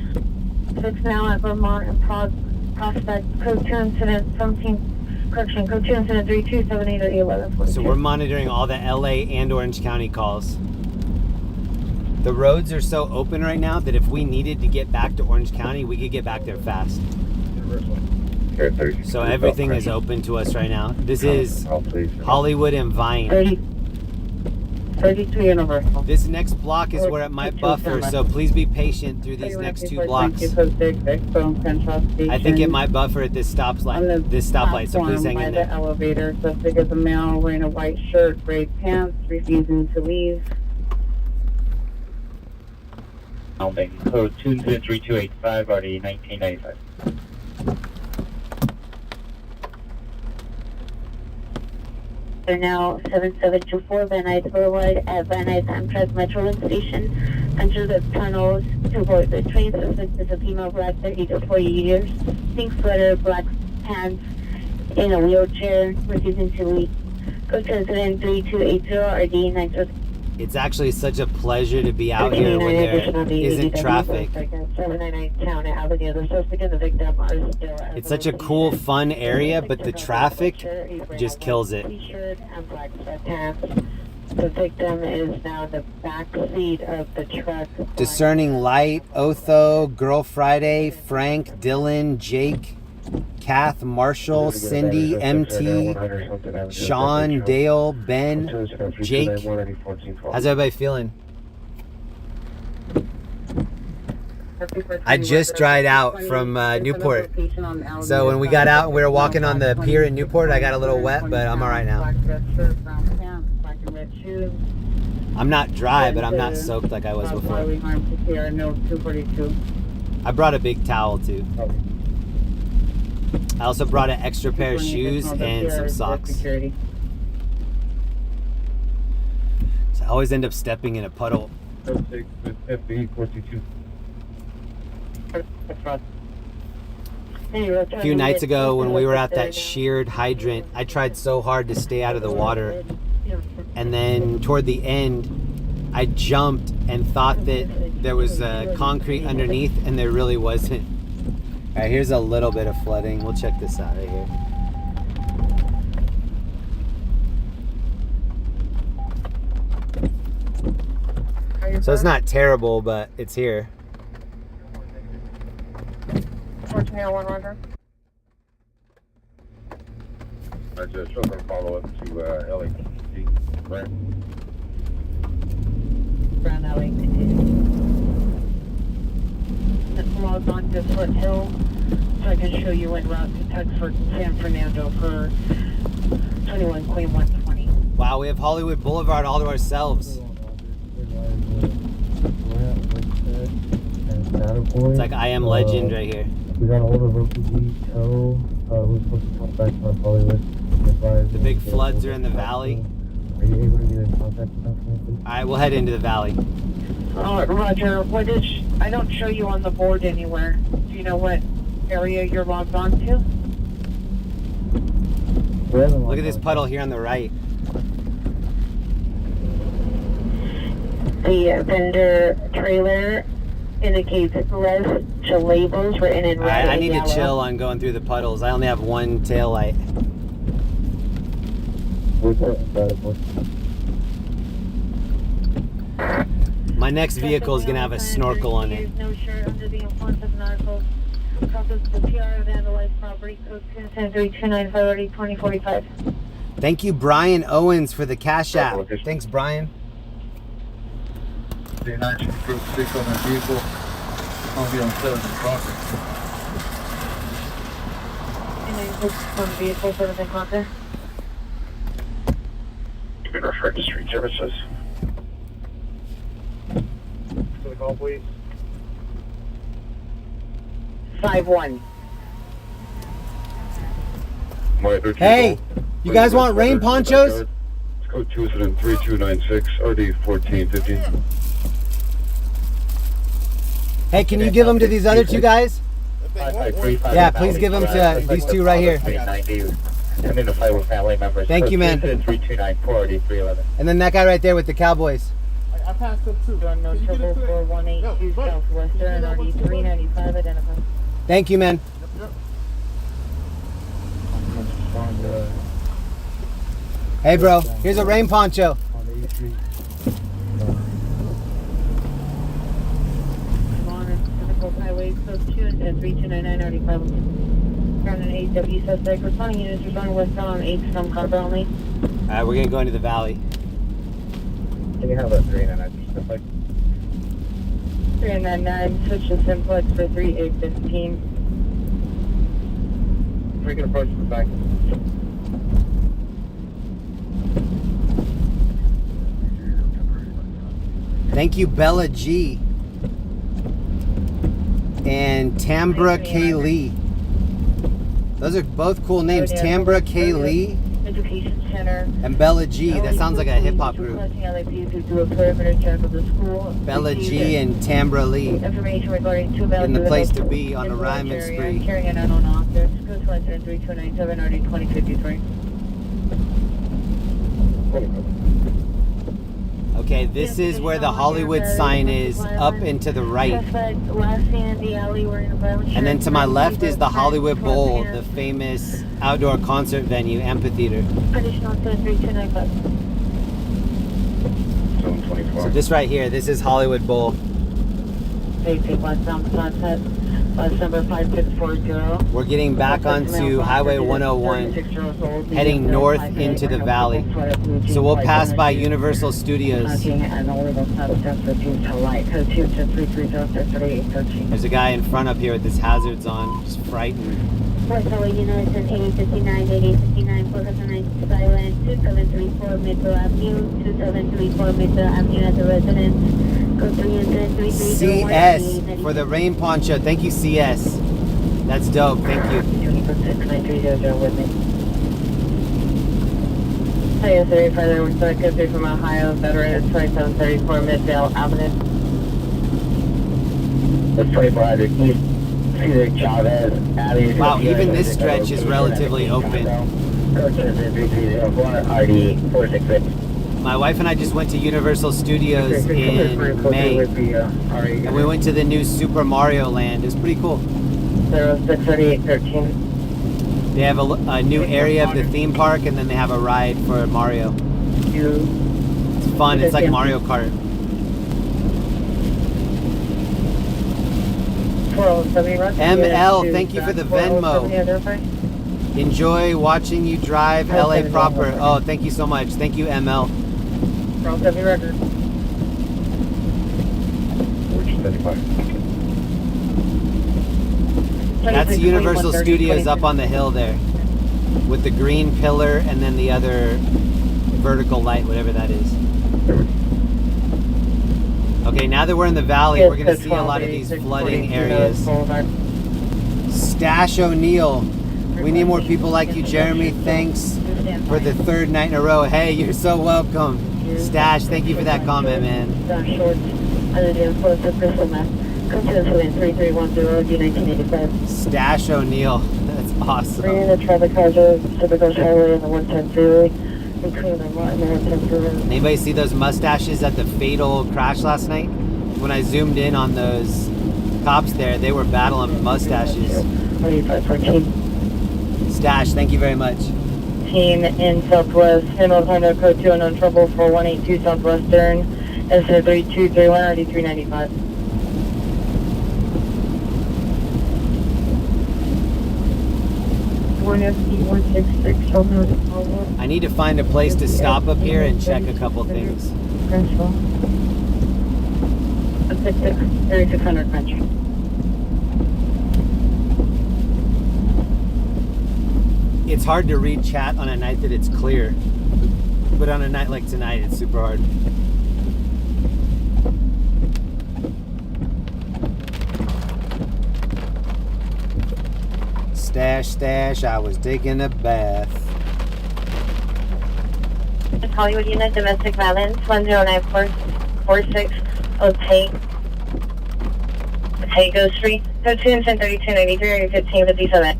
6 now at Vermont and Prospect. Code 2 incident 17. Correction, code 2 incident 3278 1142. So we're monitoring all the LA and Orange County calls. The roads are so open right now that if we needed to get back to Orange County, we could get back there fast. So everything is open to us right now. This is Hollywood and Vine. 32 Universal. This next block is where it might buffer, so please be patient through these next 2 blocks. I think it might buffer at this stoplight, so please hang in there. Elevator, suspect is a male wearing a white shirt, gray pants, refusing to leave. Code 23285, already 1995. They're now 7724 Van Nuys Boulevard at Van Nuys Amtrak Metrolink Station. Enter the tunnels to avoid the train. Suspect is a female, black, 30 to 40 years, pink sweater, black pants, in a wheelchair, refusing to leave. Code President 3280 RD 9. It's actually such a pleasure to be out here when there isn't traffic. It's such a cool, fun area, but the traffic just kills it. The victim is now in the back seat of the truck. Discerning Light, Otho, Girl Friday, Frank, Dylan, Jake, Kath, Marshall, Cindy, MT, Sean, Dale, Ben, Jake. How's everybody feeling? I just dried out from Newport. So when we got out and we were walking on the pier in Newport, I got a little wet, but I'm all right now. I'm not dry, but I'm not soaked like I was before. I brought a big towel too. I also brought an extra pair of shoes and some socks. always end up stepping in a puddle. 06 with FB 422. A few nights ago when we were at that sheared hydrant, I tried so hard to stay out of the water. And then toward the end, I jumped and thought that there was concrete underneath, and there really wasn't. All right, here's a little bit of flooding. We'll check this out right here. So it's not terrible, but it's here. 421 Roger. Roger, children follow up to LAPD, right? Brown Alley. Let's log on to Foothill so I can show you en route to Tuxford, San Fernando for 21 Queen 120. Wow, we have Hollywood Boulevard all to ourselves. It's like I Am Legend right here. We got a hold of OPG Tow, who's supposed to come back from Hollywood. The big floods are in the valley. Are you able to get in contact with them? Alright, we'll head into the valley. Roger, what is, I don't show you on the board anywhere. Do you know what area you're logged on to? Look at this puddle here on the right. The vendor trailer indicates less to labels written in red. I need and to chill on going through the puddles. I only have one tail light. My next vehicle is gonna have a snorkel on it. No shirt under the influence of narcos. Crosses the PR vandalized property code 210-329-530-2045. Thank you, Brian Owens, for the Cash App. Thanks, Brian. The 9 should approve 6 on their vehicle. I'll be on 7 in Crocker. And then put one vehicle for the Crocker. You can refer to street services. To the call, please. 5-1. Hey, you guys want rain ponchos? It's code 23296 RD 1415. Hey, can you give them to these other two guys? Yeah, please give them to these two right here. Identify with family members. Thank you, man. 3294 RD311. And then that guy right there with the Cowboys. I passed them too. No trouble 4182 Southwestern RD 395 identified. Thank you, man. Hey, bro, here's a rain poncho. Highway code 210-3299 already filed. Ground an 8W suspect. Responding units responding westbound on 8 from Carver only. Alright, we're gonna go into the valley. Can you have a 399 simplex? 399, switch to simplex for 3815. We can approach from the back. Thank you, Bella G. And Tambra K. Lee. Those are both cool names. Tambra K. Lee Education Center. and Bella G. That sounds like a hip hop group. Bella G and Tambra Lee. Information regarding two In the place to be on a rhyming spree. Carrying an unknown object. Go to Western 3297 RD 2053. Okay, this is where the Hollywood sign is, up and to the right. And then to my left is the Hollywood Bowl, the famous outdoor concert venue, amphitheater. Additional 3295. So this right here, this is Hollywood Bowl. Take westbound Sunset, bus number 5640. We're getting back onto Highway 101, heading north into the valley. So we'll pass by Universal Studios. There's a guy in front up here with his hazards on, just frightened. West LA units in 8059, 8059, focus on Skyline, 2734 Metro Avenue, 2734 Metro Avenue as a resident. Code 300 CS for the rain poncho. Thank you, CS. That's dope. Thank you. Hi, yesterday, Friday, we're stuck at 3 from Ohio, veteran is 2734 Midvale Avenue. It's 2400 East Cedar Chavez Avenue. Wow, even this stretch is relatively open. My wife and I just went to Universal Studios in May, and we went to the new Super Mario Land. It was pretty cool. 063813. They have a new area of the theme park, and then they have a ride for Mario. It's fun. It's like Mario Kart. ML, thank you for the Venmo. Enjoy watching you drive LA proper. Oh, thank you so much. Thank you, ML. That's Universal Studios up on the hill there, with the green pillar and then the other vertical light, whatever that is. Okay, now that we're in the valley, we're going to see a lot of these flooding areas. Stash O'Neill. We need more people like you, Jeremy. Thanks for the 3rd night in a row. Hey, you're so welcome. Stash, thank you for that comment, man. Stash O'Neill. That's awesome. The traffic hazard, Pacific Coast Highway and the 110 freeway. Anybody see those mustaches at the fatal crash last night? When I zoomed in on those cops there, they were battling mustaches. Stash, thank you very much. Team in Southwest, Hamilton Honda Code 2 unknown trouble for 182 Southwestern, S3231 RD395. I need to find a place to stop up here and check a couple things. 3600 country. It's hard to read chat on a night that it's clear, but on a night like tonight, it's super hard. Stash, stash, I was taking a bath. Hollywood Unit, domestic violence, 10946, Otego Street, 103293, 1557.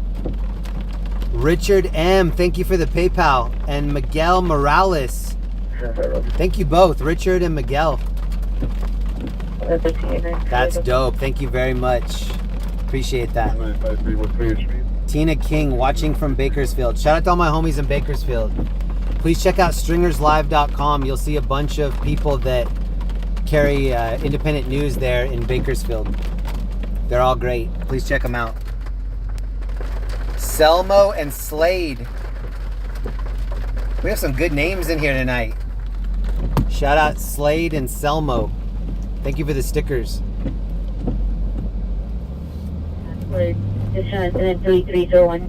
Richard M, thank you for the PayPal. And Miguel Morales. Thank you both, Richard and Miguel. That's dope. Thank you very much. Appreciate that. Tina King watching from Bakersfield. Shout out to all my homies in Bakersfield. Please check out stringerslive.com. You'll see a bunch of people that carry independent news there in Bakersfield. They're all great. Please check them out. Selmo and Slade. We have some good names in here tonight. Shout out Slade and Selmo. Thank you for the stickers. This is 3301.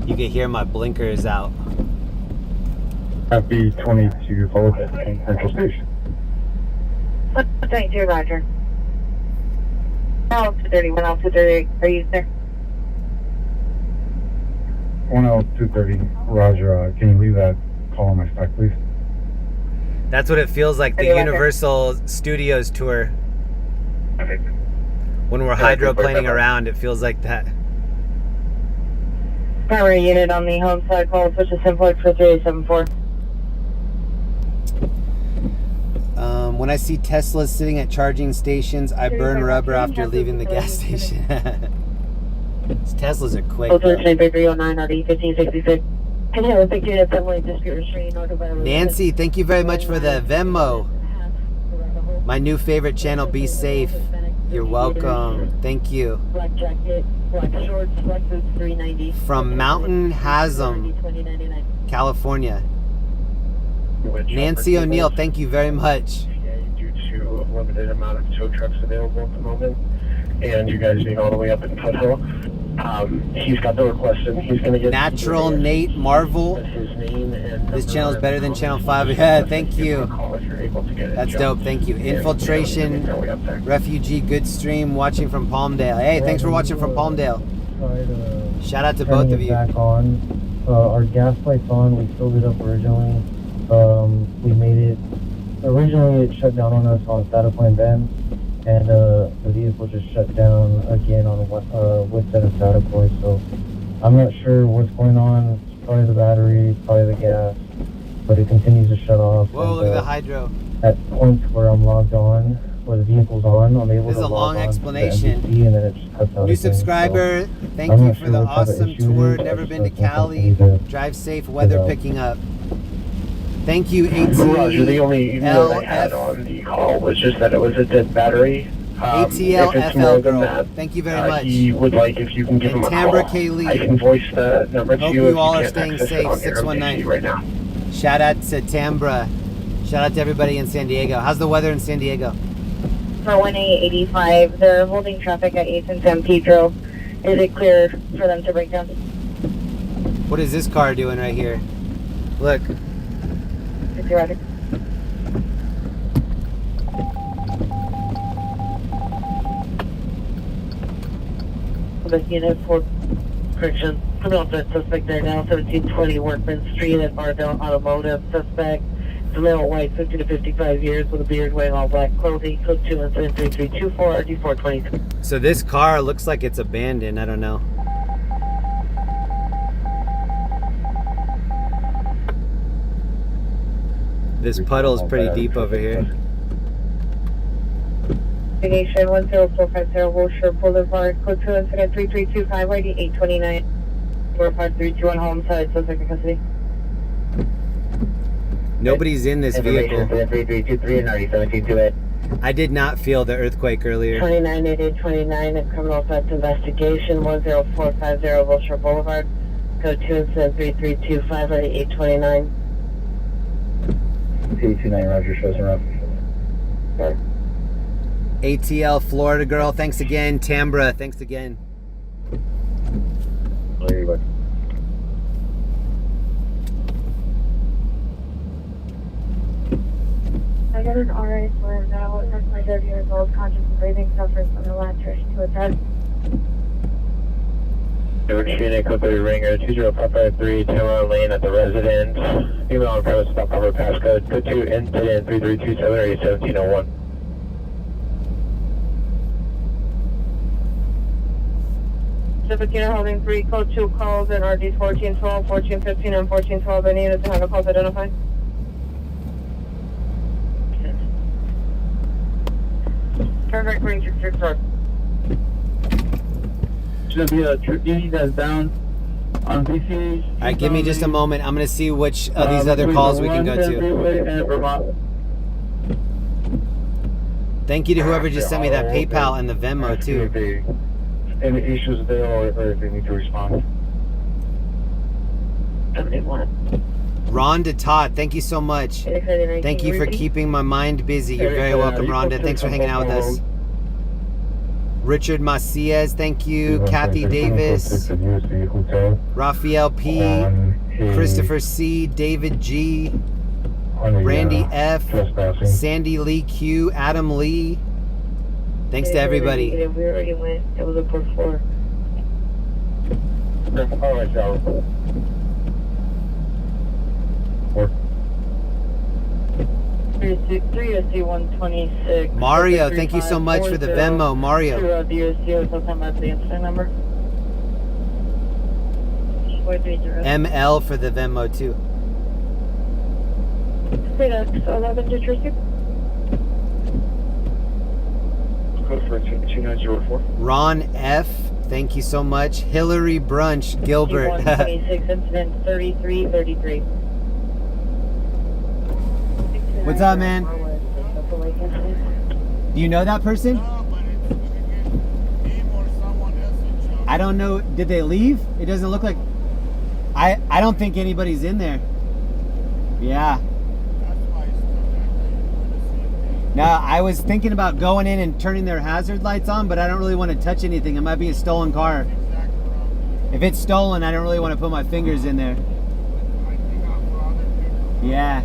You can hear my blinkers out. Happy 22 followed at Central Station. 22, Roger. 230, 10230, are you there? 10230, Roger. Can you leave that call on my spec, please? That's what it feels like, the Universal Studios tour. Okay. When we're hydroplaning around, it feels like that. Primary unit on the home side, call switch to Simplex for 3874. When I see Teslas sitting at charging stations, I burn rubber after leaving the gas station. These Teslas are quick. 0309 RD 1566. Can you have a picture of the dispute restraint? Nancy, thank you very much for the Venmo. My new favorite channel, Be Safe. You're welcome. Thank you. Black jacket, black shorts, black boots, 390. From Mountain Hasm, California. Nancy O'Neill, thank you very much. Due to a limited amount of tow trucks available at the moment, and you guys being all the way up in Foothill, He's got the request and he's going to get Natural Nate Marvel. his name and This channel is better than channel 5. Yeah, thank you. That's dope. Thank you. Infiltration, refugee, good stream, watching from Palmdale. Hey, thanks for watching from Palmdale. Shout out to both of you. Back on. Our gas light's on. We filled it up originally. We made it. Originally, it shut down on us on Skyline then, and the vehicle just shut down again on with that Skyline. So I'm not sure what's going on. It's probably the battery, probably the gas, but it continues to shut off. Whoa, and, look at the hydro. At points where I'm logged on, where the vehicle's on, I'm able This to is a log long on explanation. to the MPC, and then it just cuts out New again. subscriber, So thank I'm you not for sure the what type of awesome issue it tour. is. I Never just been to like Cali. something to Drive safe, weather figure out. picking up. Thank you, Roger, the only note I had ATLF. on the call was just that it was a dead battery. If it's more ATLFL than girl. that, Thank you very much. he would like if you can give And him a Tambra call. K. Lee. I can voice the number to Hope you you if all are can't staying access it safe. on your 619. MPC right now. Shout out to Tambra. Shout out to everybody in San Diego. How's the weather in San Diego? For 1885, they're holding traffic at 8th and San Pedro. Is it clear for them to break down? What is this car doing right here? Look. Is it ready? The unit for correction. Criminal offense suspect there now, 1720 Workman Street at Bardell Automotive. Suspect, the male, white, 50 to 55 years, with a beard, wearing all black clothing. Code 2173324 RD423. So this car looks like it's abandoned. I don't know. This puddle is pretty deep over here. Investigation 10450 Wilshire Boulevard. Code 2173325 ID 829. 45321 homicide. Suspect in custody. Nobody's in this vehicle. 3323 and already 1728. I did not feel the earthquake earlier. 298829 and criminal offense investigation 10450 Wilshire Boulevard. Code 2173325 ID 829. 829 Roger shows her up. Sir. ATL Florida girl, thanks again. Tambra, thanks again. There you go. I got an RA for him now. That's my 30 years old, conscious and breathing, suffers from the lateral to attend. Emergency unit, code 30 ringer, 20553, Tamara Lane at the residence. Female on premise, stop cover passcode. Code 2, incident 3327 area 1701. Pacific unit holding 3, code 2 calls in RD 1412, 1415, and 1412. Any units that have a calls identified? Perfect, Ranger 6 Road. It's gonna be a duty that's down on BC. Alright, give me just a moment. I'm going to see which of these other calls we can go to. Thank you to whoever just sent me that PayPal and the Venmo too. Any issues there or if they need to respond. 71. Rhonda Todd, thank you so much. Thank you for keeping my mind busy. You're very welcome, Rhonda. Thanks for hanging out with us. Richard Macias, thank you. Kathy Davis, Raphael P, Christopher C, David G, Randy F, Sandy Lee Q, Adam Lee. Thanks to everybody. We already went. It was a per 4. All right, Charlie. 363 126. Mario, thank you so much for the Venmo, Mario. Sometime at the incident number. 430. ML for the Venmo too. Phoenix 11 to Jersey. Code for 2904. Ron F, thank you so much. Hillary Brunch, Gilbert. 126 incident 3333. What's up, man? Do you know that person? I don't know. Did they leave? It doesn't look like. I don't think anybody's in there. Yeah. Now, I was thinking about going in and turning their hazard lights on, but I don't really want to touch anything. It might be a stolen car. If it's stolen, I don't really want to put my fingers in there. Yeah.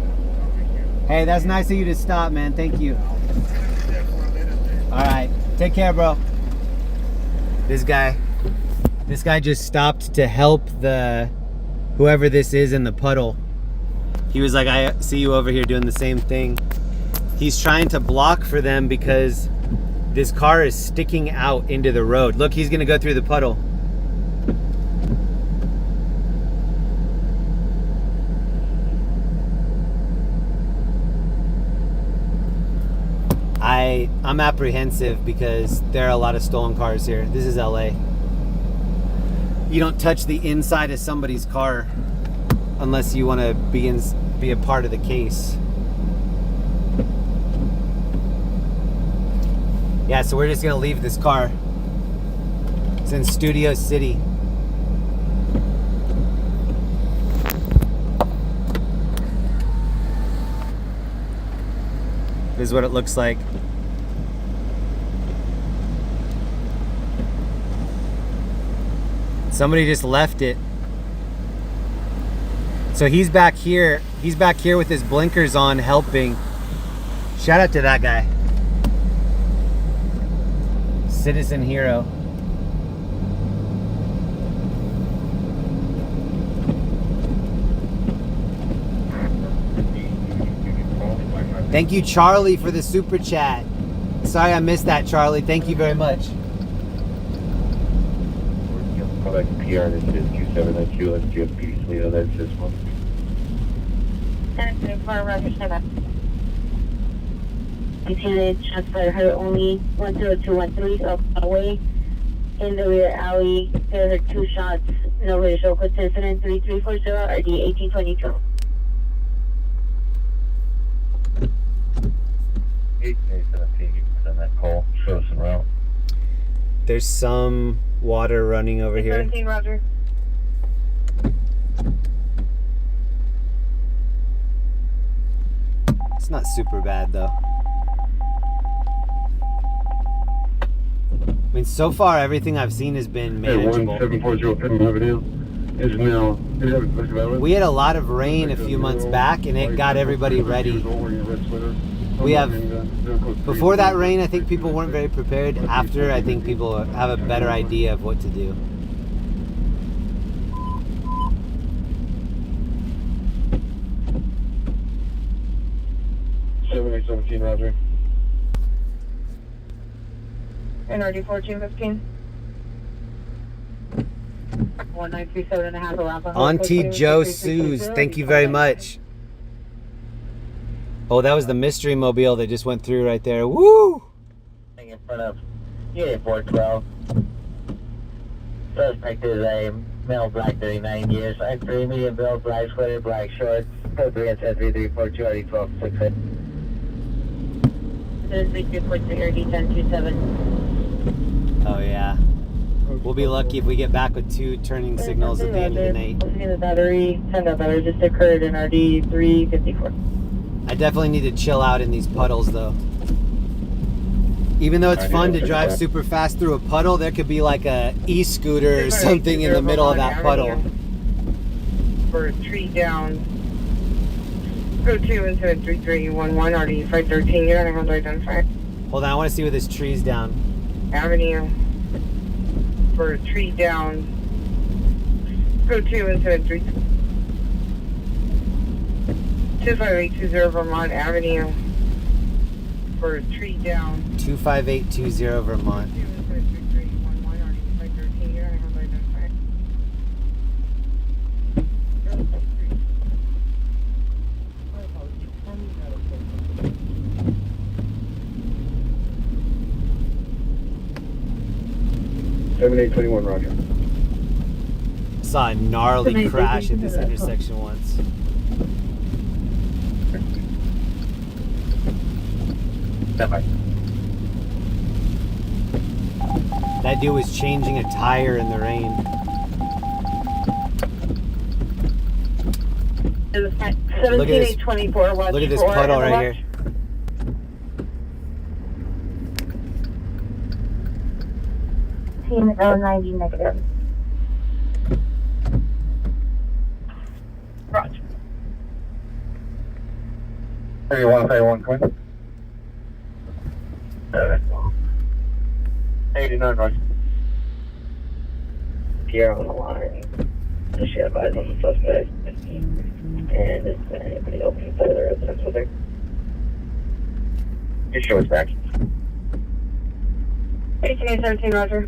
Hey, that's nice of you to stop, man. Thank you. All right. Take care, bro. This guy just stopped to help whoever this is in the puddle. He was like, I see you over here doing the same thing. He's trying to block for them because this car is sticking out into the road. Look, he's gonna go through the puddle. I'm apprehensive because there are a lot of stolen cars here. This is LA. You don't touch the inside of somebody's car unless you want to be a part of the case. Yeah, so we're just gonna leave this car. It's in Studio City. This is what it looks like. Somebody just left it. So he's back here. He's back here with his blinkers on helping. Shout out to that guy. Citizen hero. Thank you, Charlie, for the super chat. Sorry I missed that, Charlie. Thank you very much. Call back Pier, this is 2792. Let's do a PD Toledo. That's this one. And for Roger 7. Lieutenant, transfer her only 10213 up away. In the rear alley, there are 2 shots. No visual code incident 3340 RD 1822. 817, you can send that call. Show us en route. There's some water running over here. 17, Roger. It's not super bad though. I mean, so far everything I've seen has been manageable. 1740 Fenton Avenue is now. We had a lot of rain a few months back and it got everybody ready. We have, before that rain, I think people weren't very prepared. After, I think people have a better idea of what to do. Roger. NRD 1415. 1937.5 Around. Auntie Joe Suze, thank you very much. Oh, that was the mystery mobile that just went through right there. Woo! In front of Unit 412. Suspect is a male, black, 39 years. I'm medium build, black sweater, black shorts. Code 3 and 3342 RD 1268. There's 3343 RD 1027. Oh yeah. We'll be lucky if we get back with 2 turning signals at the end of the night. The battery, send out battery just occurred in RD 354. I definitely need to chill out in these puddles though. Even though it's fun to drive super fast through a puddle, there could be like a e-scooter or something in the middle of that puddle. For a tree down. Go 2 into 3311 RD 513. You're gonna identify. Hold on, I want to see where this tree's down. Avenue. For a tree down. Go 2 into 25820 Vermont Avenue. For a tree down. 25820 Vermont. $7821, Roger. Saw a gnarly crash at this intersection once. That dude was changing a tire in the rain. Look at this puddle right here. Team 090 negative. 31 Quinn. 89 Roger. Pier on the line. She advised on the suspect. And is there anybody open for the residence with her? Just show us back. 1817, Roger.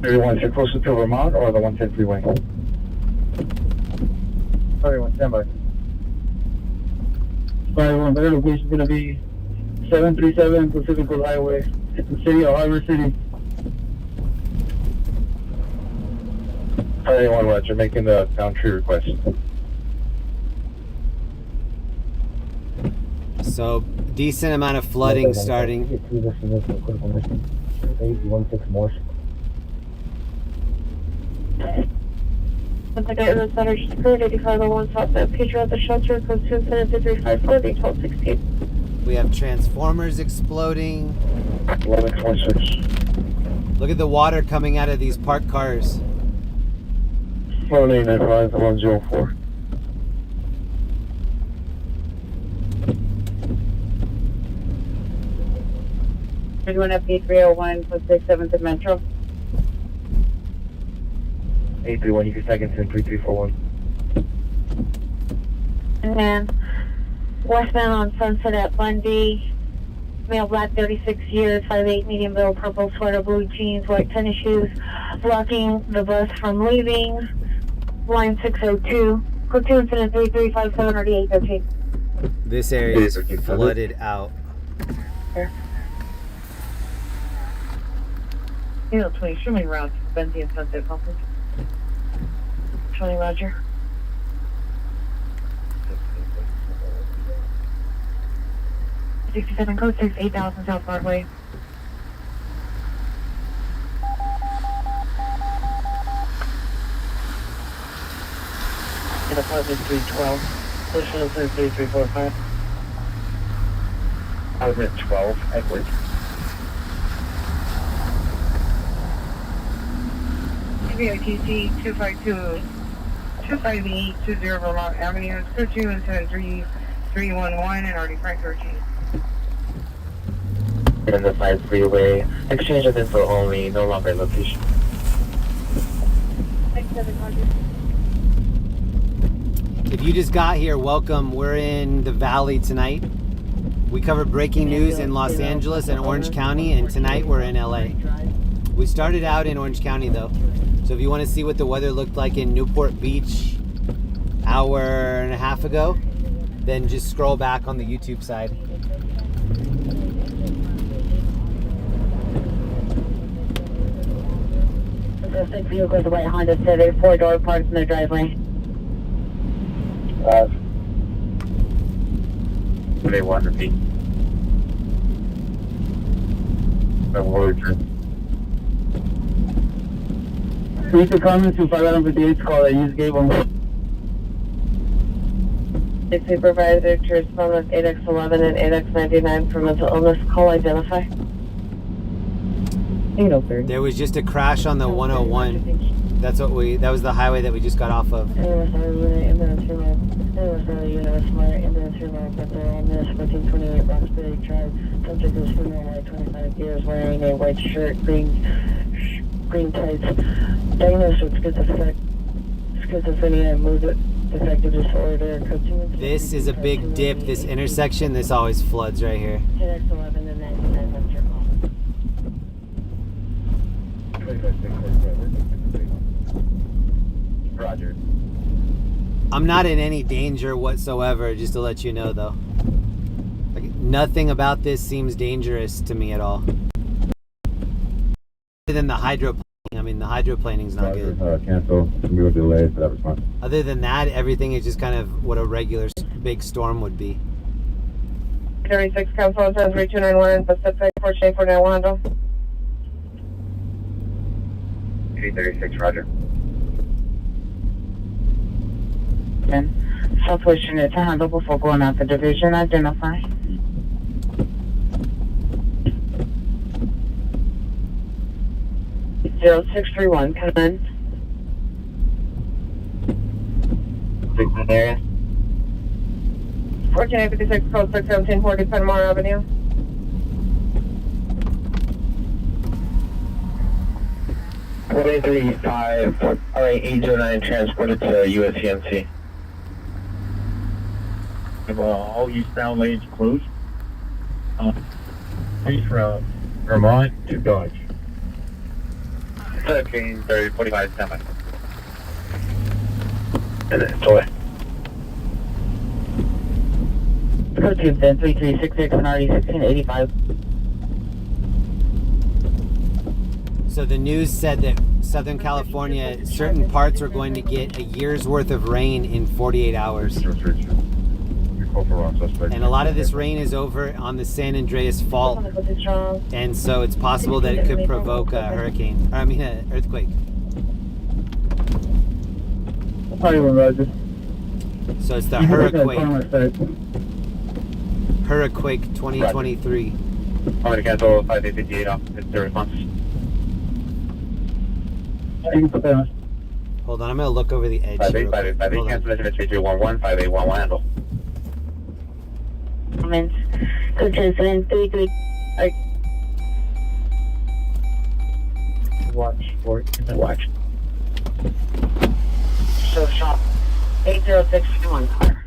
Everyone, you're closer to Vermont or the 110 freeway? 31, stand by. 51, better location is going to be 737 Pacific Coast Highway, the city of Harbor City. 31 Roger, making the down tree request. So decent amount of flooding starting. Once again, in the center, just cleared 8501 Southbound Pedro at the shelter, code 275 1216. We have transformers exploding. 1126. Look at the water coming out of these parked cars. 1895 104. Everyone at P301, code 67th and Metro. 831, you can second in 3341. And then westbound on Sunset at Bundy. Male, black, 36 years, 5'8", medium build, purple sweater, blue jeans, white tennis shoes, blocking the bus from leaving. Line 602. Code 2 incident 3357 or 813. This area is flooded out. Here. 20, show me route to Benzie and Sunset Conference. 20, Roger. '67 code 6 8000 South Broadway. In apartment 312. Social incident 3345. Element 12, Edward. TBITC 25820 Vermont Avenue, code 2 incident 3311 and already Frank Ortiz. In the 5 freeway. Exchange of info only, no longer location. 6700. If you just got here, welcome. We're in the Valley tonight. We covered breaking news in Los Angeles and Orange County, and tonight we're in LA. We started out in Orange County though. So if you want to see what the weather looked like in Newport Beach hour and a half ago, then just scroll back on the YouTube side. Suspect vehicle is a white Honda Civic, 4-door parked in the driveway. They want to be. The word. Read the comments to 558 call that you just gave them. The supervisor to respond with 8X11 and 8X99 for mental illness. Call identify. There was just a crash on the 101. That was the highway that we just got off of. Subject is female, white, 25 years, wearing a white shirt, green tights. Diagnosed with schizophrenia and mood defective disorder. This is a big dip. This intersection, this always floods right here. 10X11 and 99, that's your call. Roger. I'm not in any danger whatsoever, just to let you know though. Like, nothing about this seems dangerous to me at all. Other than the hydroplaning. I mean, the hydroplaning's not good. Cancel. We will delay for that response. Other than that, everything is just kind of what a regular big storm would be. 36 Council says 3291 Pacific 48491. 336, Roger. 10. Southwestern, it's a handle before going out the division. Identify. Zero 0631, come in. in the area. 1456 code 61740 Penmore Avenue. One 35 RA809 transported to USCMC. All eastbound lanes closed. Please from Vermont to Dodge. 13, 30, 45, standby. And then it's away. Code 2 then 3366 and RD 1685. So the news said that Southern California, certain parts are going to get a year's worth of rain in 48 hours. And a lot of this rain is over on the San Andreas Fault. And so it's possible that it could provoke a hurricane. Or, I mean, an earthquake. So it's the Hurricane 2023. I'm going to cancel 5858 off. It's the response. Hold on, I'm going to look over the edge. 5858, cancellation is 3211, 5811 handle. Comments. Code 733. Watch for it. Watch. So shop 80621 car.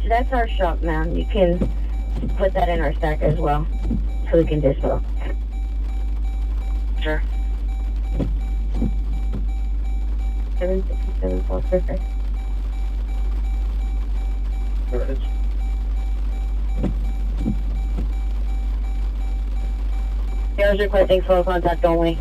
So that's our shop, ma'am. You can put that in our stack as well, so we can dispose. Sure. 7674, perfect. There it is. I was requesting full contact only.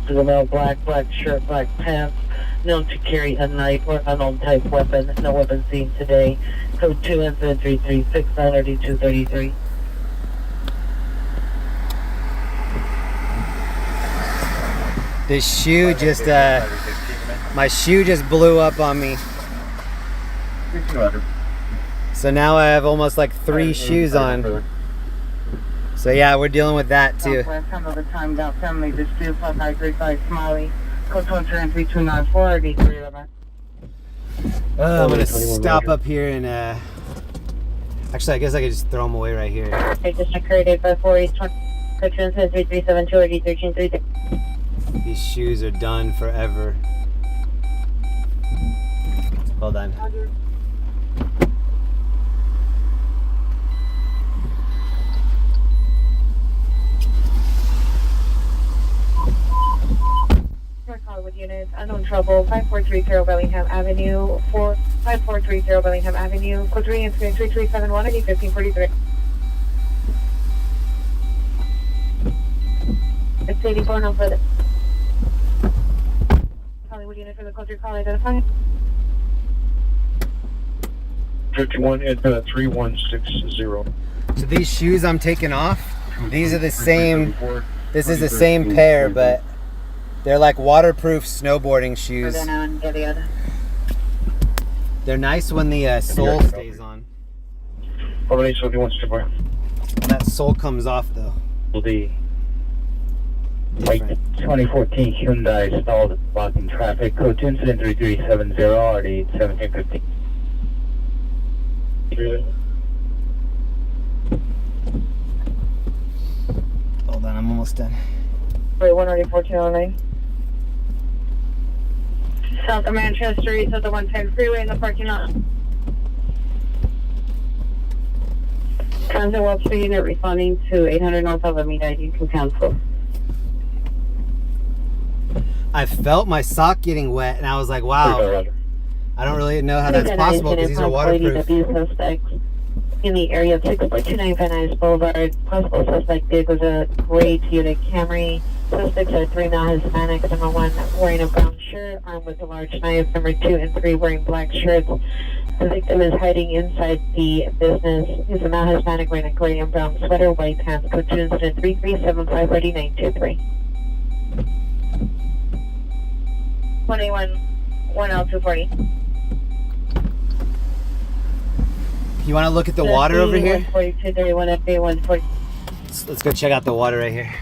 To the male, black shirt, black pants, known to carry a knife or unknown type weapon. No weapon seen today. Code 2 and 336 Saturday 233. This shoe just, my shoe just blew up on me. So now I have almost like 3 shoes on. So yeah, we're dealing with that too. Southwest, handle the time down family dispute, plus I-35 Smiley. Code 23294 RD311. I'm gonna stop up here and, actually I guess I could just throw them away right here. Okay, just occurred 854 code 3372 RD1333. These shoes are done forever. Hold on. Hollywood units, unknown trouble, 5430 Bellingham Avenue, 5430 Bellingham Avenue, code 3 incident 3371 ID 1543. It's 84, no further. Hollywood unit for the code 3 call identifying. 51 and 3160. So these shoes I'm taking off, these are the same, this is the same pair, but they're like waterproof snowboarding shoes. They're nice when the sole stays on. When that sole comes off though. The white 2014 Hyundai stalled blocking traffic. Code 2 incident 3370 RD 1750. Hold on, I'm almost done. Wait, 190 1409. South of Manchester, east of the 110 freeway in the parking lot. Transit Wall Street unit responding to 800 north of Alameda. You can cancel. I felt my sock getting wet and I was like, wow. I don't really know how that's possible because these are waterproof. Suspects in the area of 6.29 Venice Boulevard. Possible suspect vehicles a gray Toyota Camry. Suspects are 3 non-Hispanics. Number 1 wearing a brown shirt, armed with a large knife. Number 2 and 3 wearing black shirts. The victim is hiding inside the business. He's a non-Hispanic wearing a gray and brown sweater, white pants. Code 2 incident 3375 3923. 21 1L240. You want to look at the water over here? 142 31 FA 140. Let's go check out the water right here.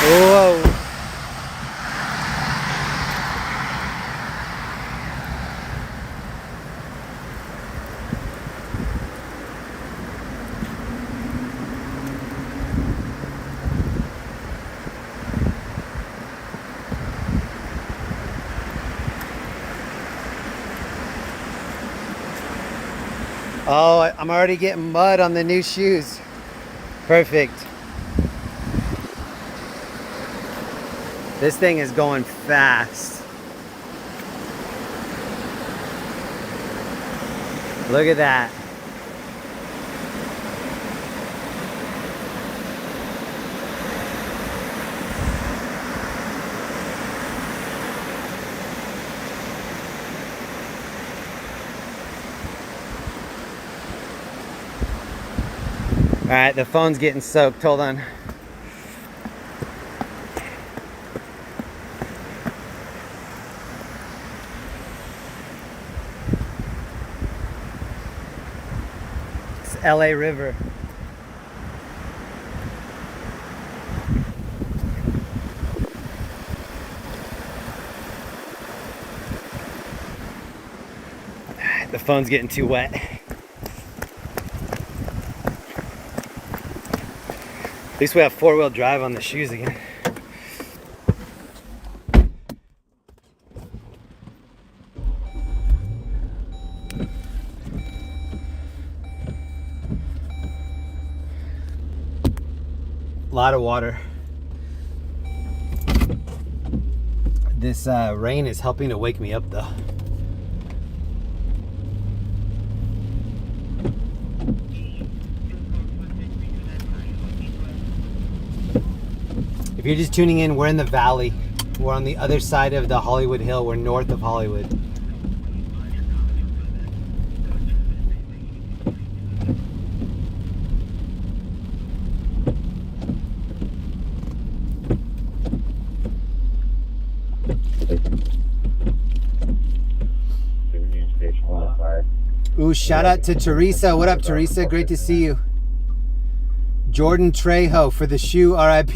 Whoa. Oh, I'm already getting mud on the new shoes. Perfect. This thing is going fast. Look at that. All right, the phone's getting soaked. Hold on. It's LA River. The phone's getting too wet. At least we have four-wheel drive on the shoes again. A lot of water. This rain is helping to wake me up though. If you're just tuning in, we're in the valley. We're on the other side of the Hollywood Hill. We're north of Hollywood. Ooh, shout out to Teresa. What up, Teresa? Great to see you. Jordan Trejo for the shoe, RIP.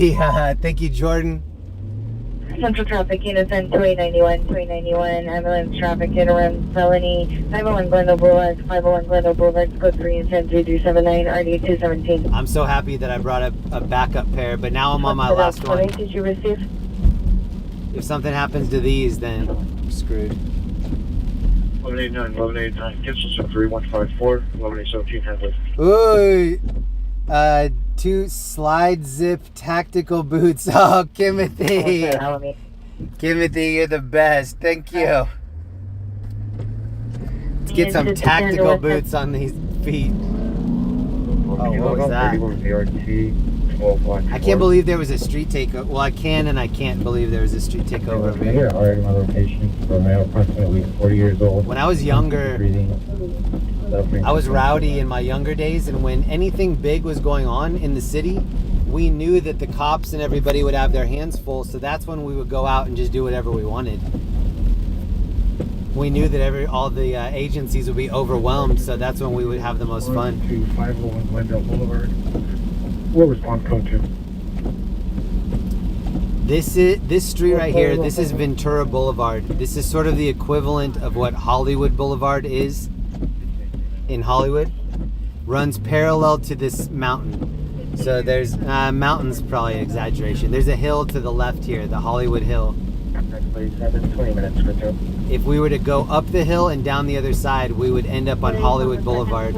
Thank you, Jordan. Central traffic units in 391, ambulance traffic hit around felony, 501 Glendale Boulevard, 501 Glendale Boulevard, code 3 and 103379, RD 217. I'm so happy that I brought up a backup pair, but now I'm on my last one. Did you receive? If something happens to these, then I'm screwed. 1189, cancel 3154, 1117 Hadley. Ooh, 2 slide zip tactical boots. Oh, Timothy. Timothy, you're the best. Thank you. Let's get some tactical boots on these feet. Oh, what was that? I can't believe there was a street takeover. Well, I can and I can't believe there was a street takeover over here. Already my location for a male approximately 40 years old. When I was younger, I was rowdy in my younger days, and when anything big was going on in the city, we knew that the cops and everybody would have their hands full, so that's when we would go out and just do whatever we wanted. We knew that all the agencies would be overwhelmed, so that's when we would have the most fun. To 501 Glendale Boulevard. What response code to? This street right here, this is Ventura Boulevard. This is sort of the equivalent of what Hollywood Boulevard is in Hollywood. Runs parallel to this mountain. So there's mountain's probably an exaggeration. There's a hill to the left here, the Hollywood Hill. 20 minutes for two. If we were to go up the hill and down the other side, we would end up on Hollywood Boulevard.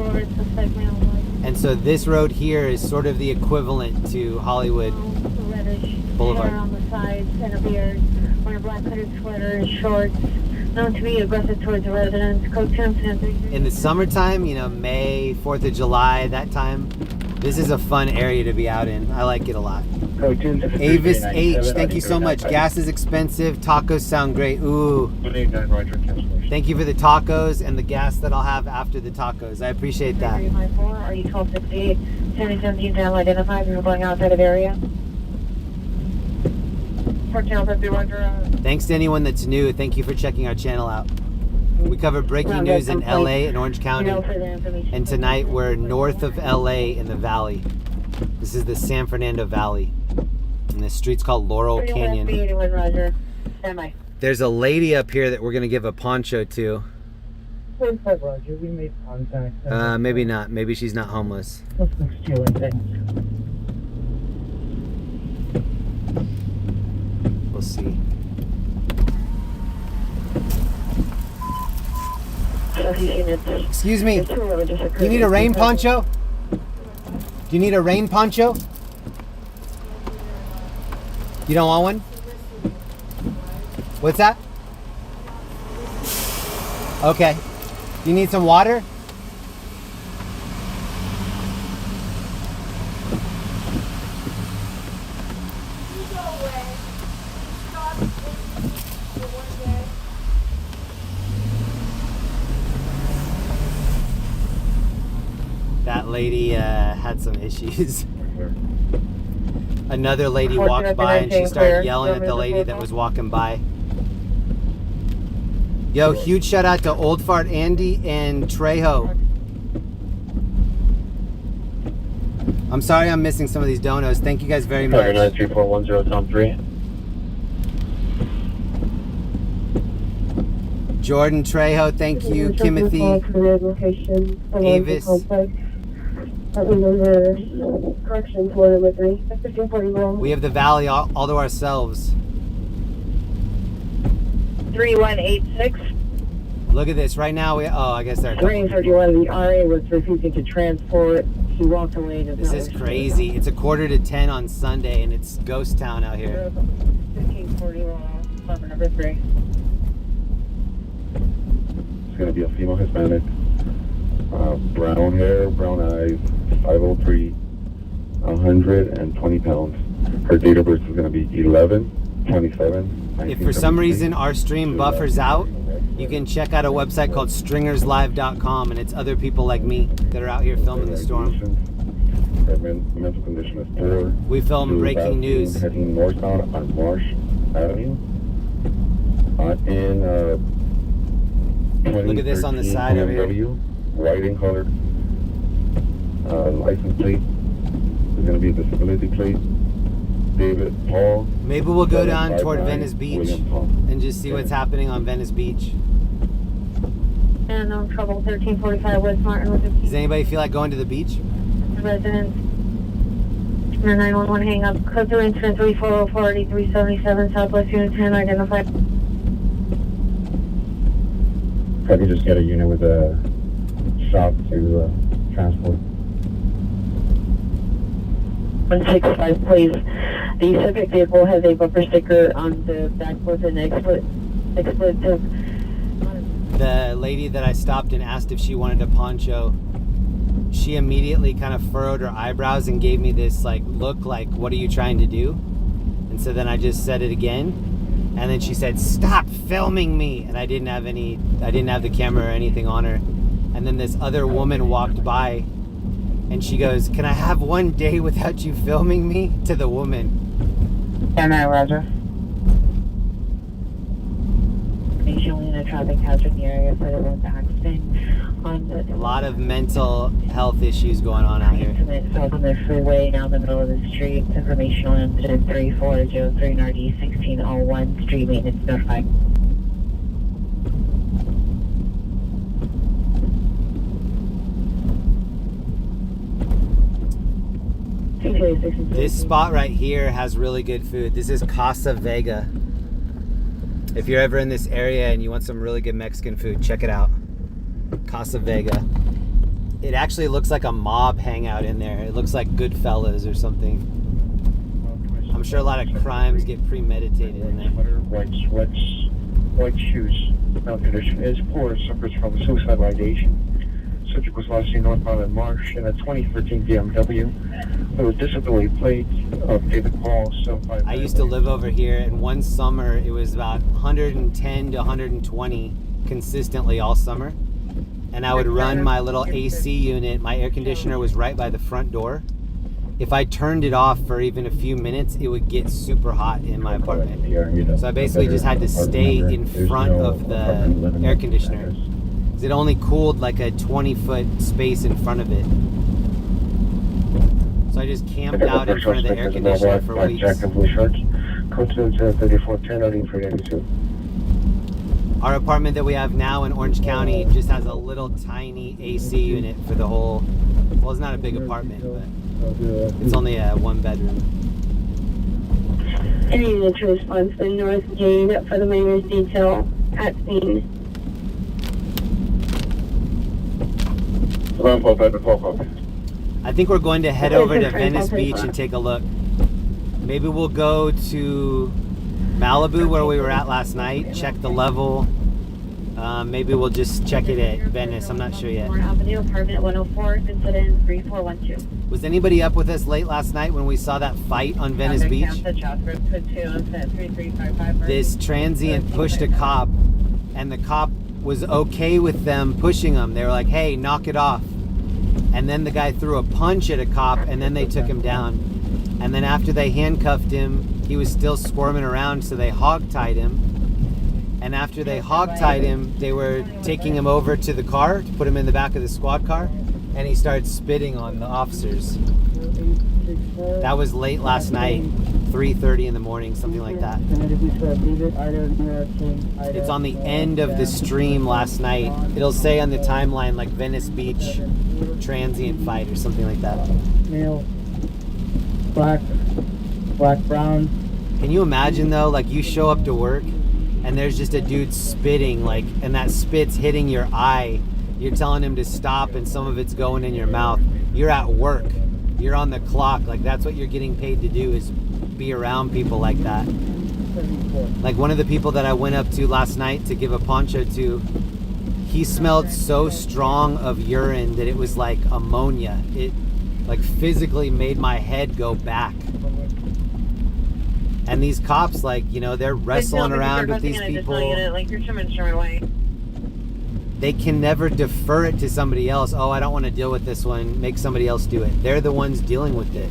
And so this road here is sort of the equivalent to Hollywood Boulevard. On the sides and a beard, wearing a black hooded sweater and shorts, known to be aggressive towards the residents. Code 10. In the summertime, you know, May, 4th of July, that time, this is a fun area to be out in. I like it a lot. Avis H, thank you so much. Gas is expensive. Tacos sound great. Ooh. Thank you for the tacos and the gas that I'll have after the tacos. I appreciate that. Are you 1268? 7017 down identified. You're going outside of area. Thanks to anyone that's new. Thank you for checking our channel out. We cover breaking news in LA and Orange County. And tonight we're north of LA in the valley. This is the San Fernando Valley. And the street's called Laurel Canyon. Roger. Stand by. There's a lady up here that we're gonna give a poncho to. Roger, we made contact. Maybe not. Maybe she's not homeless. What's next to you, I think? We'll see. Excuse me. Do you need a rain poncho? Do you need a rain poncho? You don't want one? What's that? Okay. You need some water? That lady had some issues. Another lady walked by and she started yelling at the lady that was walking by. Yo, huge shout out to Old Fart Andy and Trejo. I'm sorry I'm missing some of these donos. Thank you guys very much. 93410 Tom 3. Jordan Trejo, thank you. Timothy. Avis. We have the valley all to ourselves. 3186. Look at this. Right now, I guess they're... 331, the RA was refusing to transport. He walked away. This is crazy. It's 9:45 on Sunday, and it's ghost town out here. 1540, apartment number 3. It's going to be a female Hispanic. Brown hair, brown eyes, 5'3", 120 pounds. Her date of birth is going to be 11/27. If for some reason our stream buffers out, you can check out a website called stringerslive.com, and it's other people like me that are out here filming the storm. Her mental condition is poor. We film breaking news. Heading northbound on Marsh Avenue. Look at this on the side over here. White in color. License plate is going to be a disability plate. David Paul. Maybe we'll go down toward Venice Beach and just see what's happening on Venice Beach. And no trouble, 1345 West Martin with 15. Does anybody feel like going to the beach? Residents. 911 hang up. Code 2 incident 3404 8377 Southwest Unit 10 identified. If I could just get a unit with a shop to transport. 165, please. The subject vehicle has a bumper sticker on the back with an expletive. The lady that I stopped and asked if she wanted a poncho, she immediately kind of furrowed her eyebrows and gave me this look like, what are you trying to do? And so then I just said it again. And then she said, stop filming me. And I didn't have the camera or anything on her. And then this other woman walked by and she goes, can I have one day without you filming me? To the woman. And Roger. Usually in a traffic hazard in the area for the road accident. A lot of mental health issues going on out here. South on the freeway, now in the middle of the street. Informational incident 3403 Northeast 1601. Street maintenance notified. This spot right here has really good food. This is Casa Vega. If you're ever in this area and you want some really good Mexican food, check it out. Casa Vega. It actually looks like a mob hangout in there. It looks like Goodfellas or something. I'm sure a lot of crimes get premeditated in there. White sweats, white shoes. Mental condition is poor. Suffers from suicide ideation. Subject was last seen northbound in Marsh in a 2013 BMW. There was disability plate of David Paul. I used to live over here, and one summer it was about 110 to 120 consistently all summer. And I would run my little AC unit. My air conditioner was right by the front door. if I turned it off for even a few minutes, it would get super hot in my apartment. So I basically just had to stay in front of the air conditioner. It only cooled like a 20-foot space in front of it. So I just camped out in front of the air conditioner for weeks. Our apartment that we have now in Orange County just has a little tiny AC unit for the whole, well, it's not a big apartment, but it's only a 1-bedroom. Any unit to response to North Gate for the mayor's detail at scene. I think we're going to head over to Venice Beach and take a look. Maybe we'll go to Malibu where we were at last night, check the level. Maybe we'll just check it at Venice. I'm not sure yet. Avenue, apartment 104, incident 3412. Was anybody up with us late last night when we saw that fight on Venice Beach? This transient pushed a cop, and the cop was okay with them pushing him. They were like, hey, knock it off. And then the guy threw a punch at a cop, and then they took him down. And then after they handcuffed him, he was still squirming around, so they hog-tied him. And after they hog-tied him, they were taking him over to the car to put him in the back of the squad car, and he started spitting on the officers. That was late last night, 3:30 in the morning, something like that. It's on the end of the stream last night. It'll say on the timeline like Venice Beach transient fight or something like that. Male, black, brown. Can you imagine though, like you show up to work and there's just a dude spitting, like, and that spit's hitting your eye. You're telling him to stop and some of it's going in your mouth. You're at work. You're on the clock. Like, that's what you're getting paid to do, is be around people like that. Like one of the people that I went up to last night to give a poncho to, he smelled so strong of urine that it was like ammonia. It like physically made my head go back. And these cops, like, you know, they're wrestling around with these people. They can never defer it to somebody else. Oh, I don't want to deal with this one. Make somebody else do it. They're the ones dealing with it.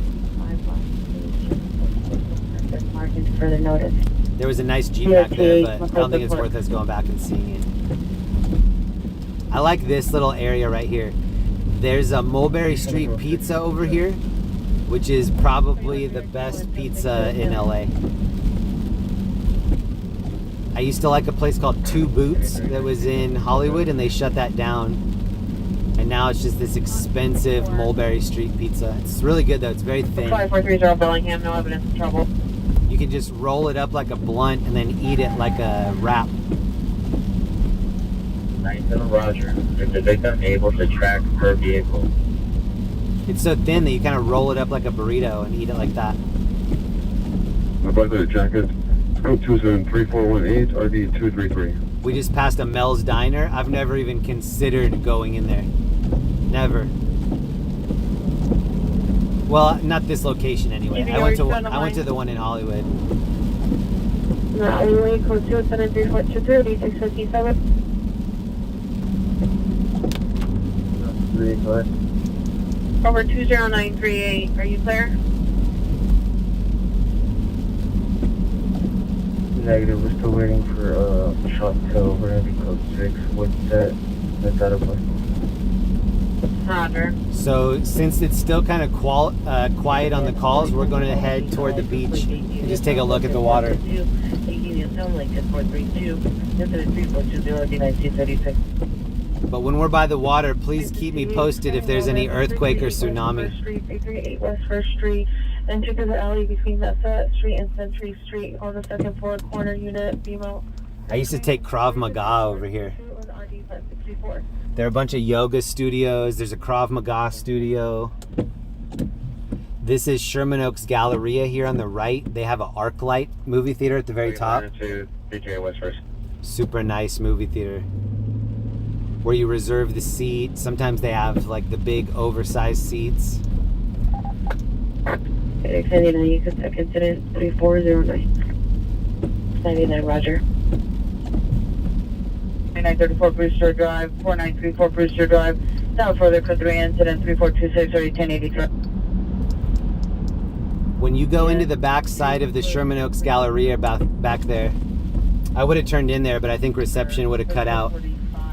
Further notice. There was a nice Jeep back there, but I don't think it's worth us going back and seeing it. I like this little area right here. There's a Mulberry Street Pizza over here, which is probably the best pizza in LA. I used to like a place called Two Boots that was in Hollywood, and they shut that down. And now it's just this expensive Mulberry Street pizza. It's really good though, it's very thin. 5430 Bellingham, no evidence of trouble. You can just roll it up like a blunt and then eat it like a wrap. 97 Roger. Is the victim able to track her vehicle? It's so thin that you kind of roll it up like a burrito and eat it like that. My brother jacket. Scope 273418 RD233. We just passed a Mel's Diner. I've never even considered going in there. Never. Well, not this location anyway. I went to the one in Hollywood. Alleyway code 273 657. Over 20938, are you clear? Negative, we're still waiting for shot tail. We're gonna be code 6. What's that? That's out of play. Roger. So since it's still kind of quiet on the calls, we're going to head toward the beach and just take a look at the water. But when we're by the water, please keep me posted if there's any earthquake or tsunami. 838 West 1st Street. Enter to the alley between Mesa Street and Century Street on the second floor corner unit. BMO. I used to take Krav Maga over here. There are a bunch of yoga studios. There's a Krav Maga studio. This is Sherman Oaks Galleria here on the right. They have an ArcLight movie theater at the very top. Super nice movie theater where you reserve the seat. Sometimes they have like the big oversized seats. Incident 3409. 99 Roger. 934 Brewster Drive, 4934 Brewster Drive. Down further code 3 incident 3426 or 1083. When you go into the back side of the Sherman Oaks Galleria back there, I would have turned in there, but I think reception would have cut out.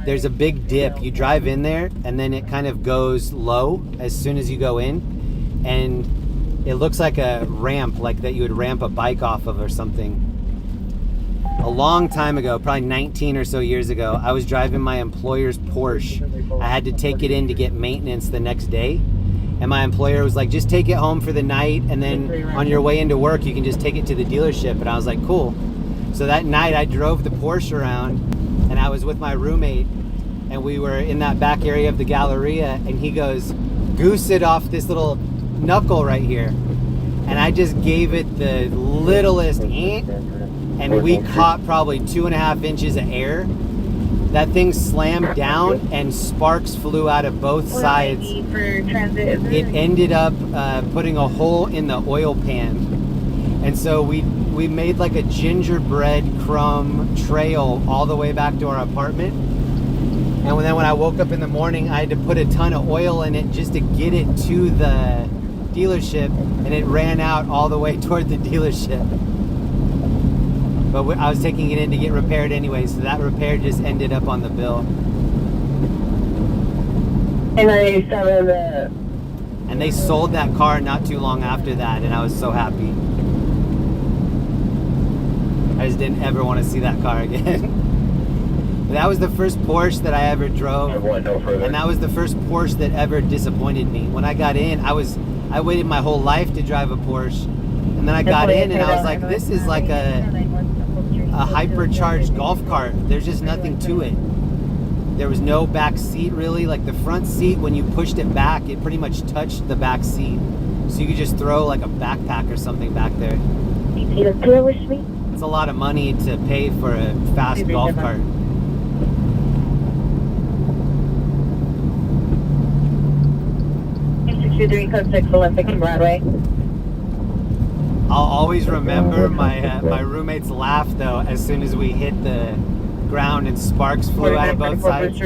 There's a big dip. You drive in there, and then it kind of goes low as soon as you go in, and it looks like a ramp, like that you would ramp a bike off of or something. A long time ago, probably 19 or so years ago, I was driving my employer's Porsche. I had to take it in to get maintenance the next day, and my employer was like, just take it home for the night, and then on your way into work, you can just take it to the dealership. And I was like, cool. So that night, I drove the Porsche around, and I was with my roommate, and we were in that back area of the Galleria, and he goes, goose it off this little knuckle right here. And I just gave it the littlest ant, and we caught probably 2.5 inches of air. That thing slammed down, and sparks flew out of both sides. It ended up putting a hole in the oil pan. And so we made like a gingerbread crumb trail all the way back to our apartment. And then when I woke up in the morning, I had to put a ton of oil in it just to get it to the dealership, and it ran out all the way toward the dealership. But I was taking it in to get repaired anyway, so that repair just ended up on the bill. And they sold that car not too long after that, and I was so happy. I just didn't ever want to see that car again. That was the first Porsche that I ever drove, and that was the first Porsche that ever disappointed me. When I got in, I waited my whole life to drive a Porsche, and then I got in and I was like, this is like a hypercharged golf cart. There's just nothing to it. There was no back seat really. Like the front seat, when you pushed it back, it pretty much touched the back seat, so you could just throw like a backpack or something back there. It's a lot of money to pay for a fast golf cart. Code 6, Olympic and Broadway. I'll always remember my roommate's laugh though as soon as we hit the ground and sparks flew out of both sides.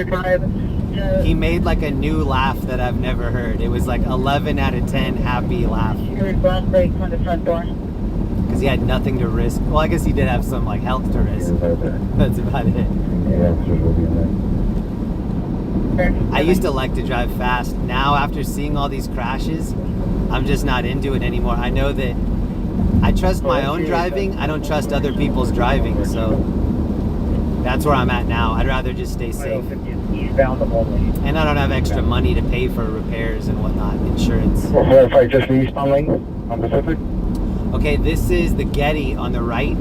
He made like a new laugh that I've never heard. It was like 11 out of 10 happy laugh. Glass brakes on the front door. Because he had nothing to risk. Well, I guess he did have some like health to risk. That's about it. I used to like to drive fast. Now, after seeing all these crashes, I'm just not into it anymore. I know that I trust my own driving. I don't trust other people's driving. So that's where I'm at now. I'd rather just stay safe. And I don't have extra money to pay for repairs and whatnot, insurance. We'll verify just the eastbound lane on Pacific. Okay, this is the Getty on the right.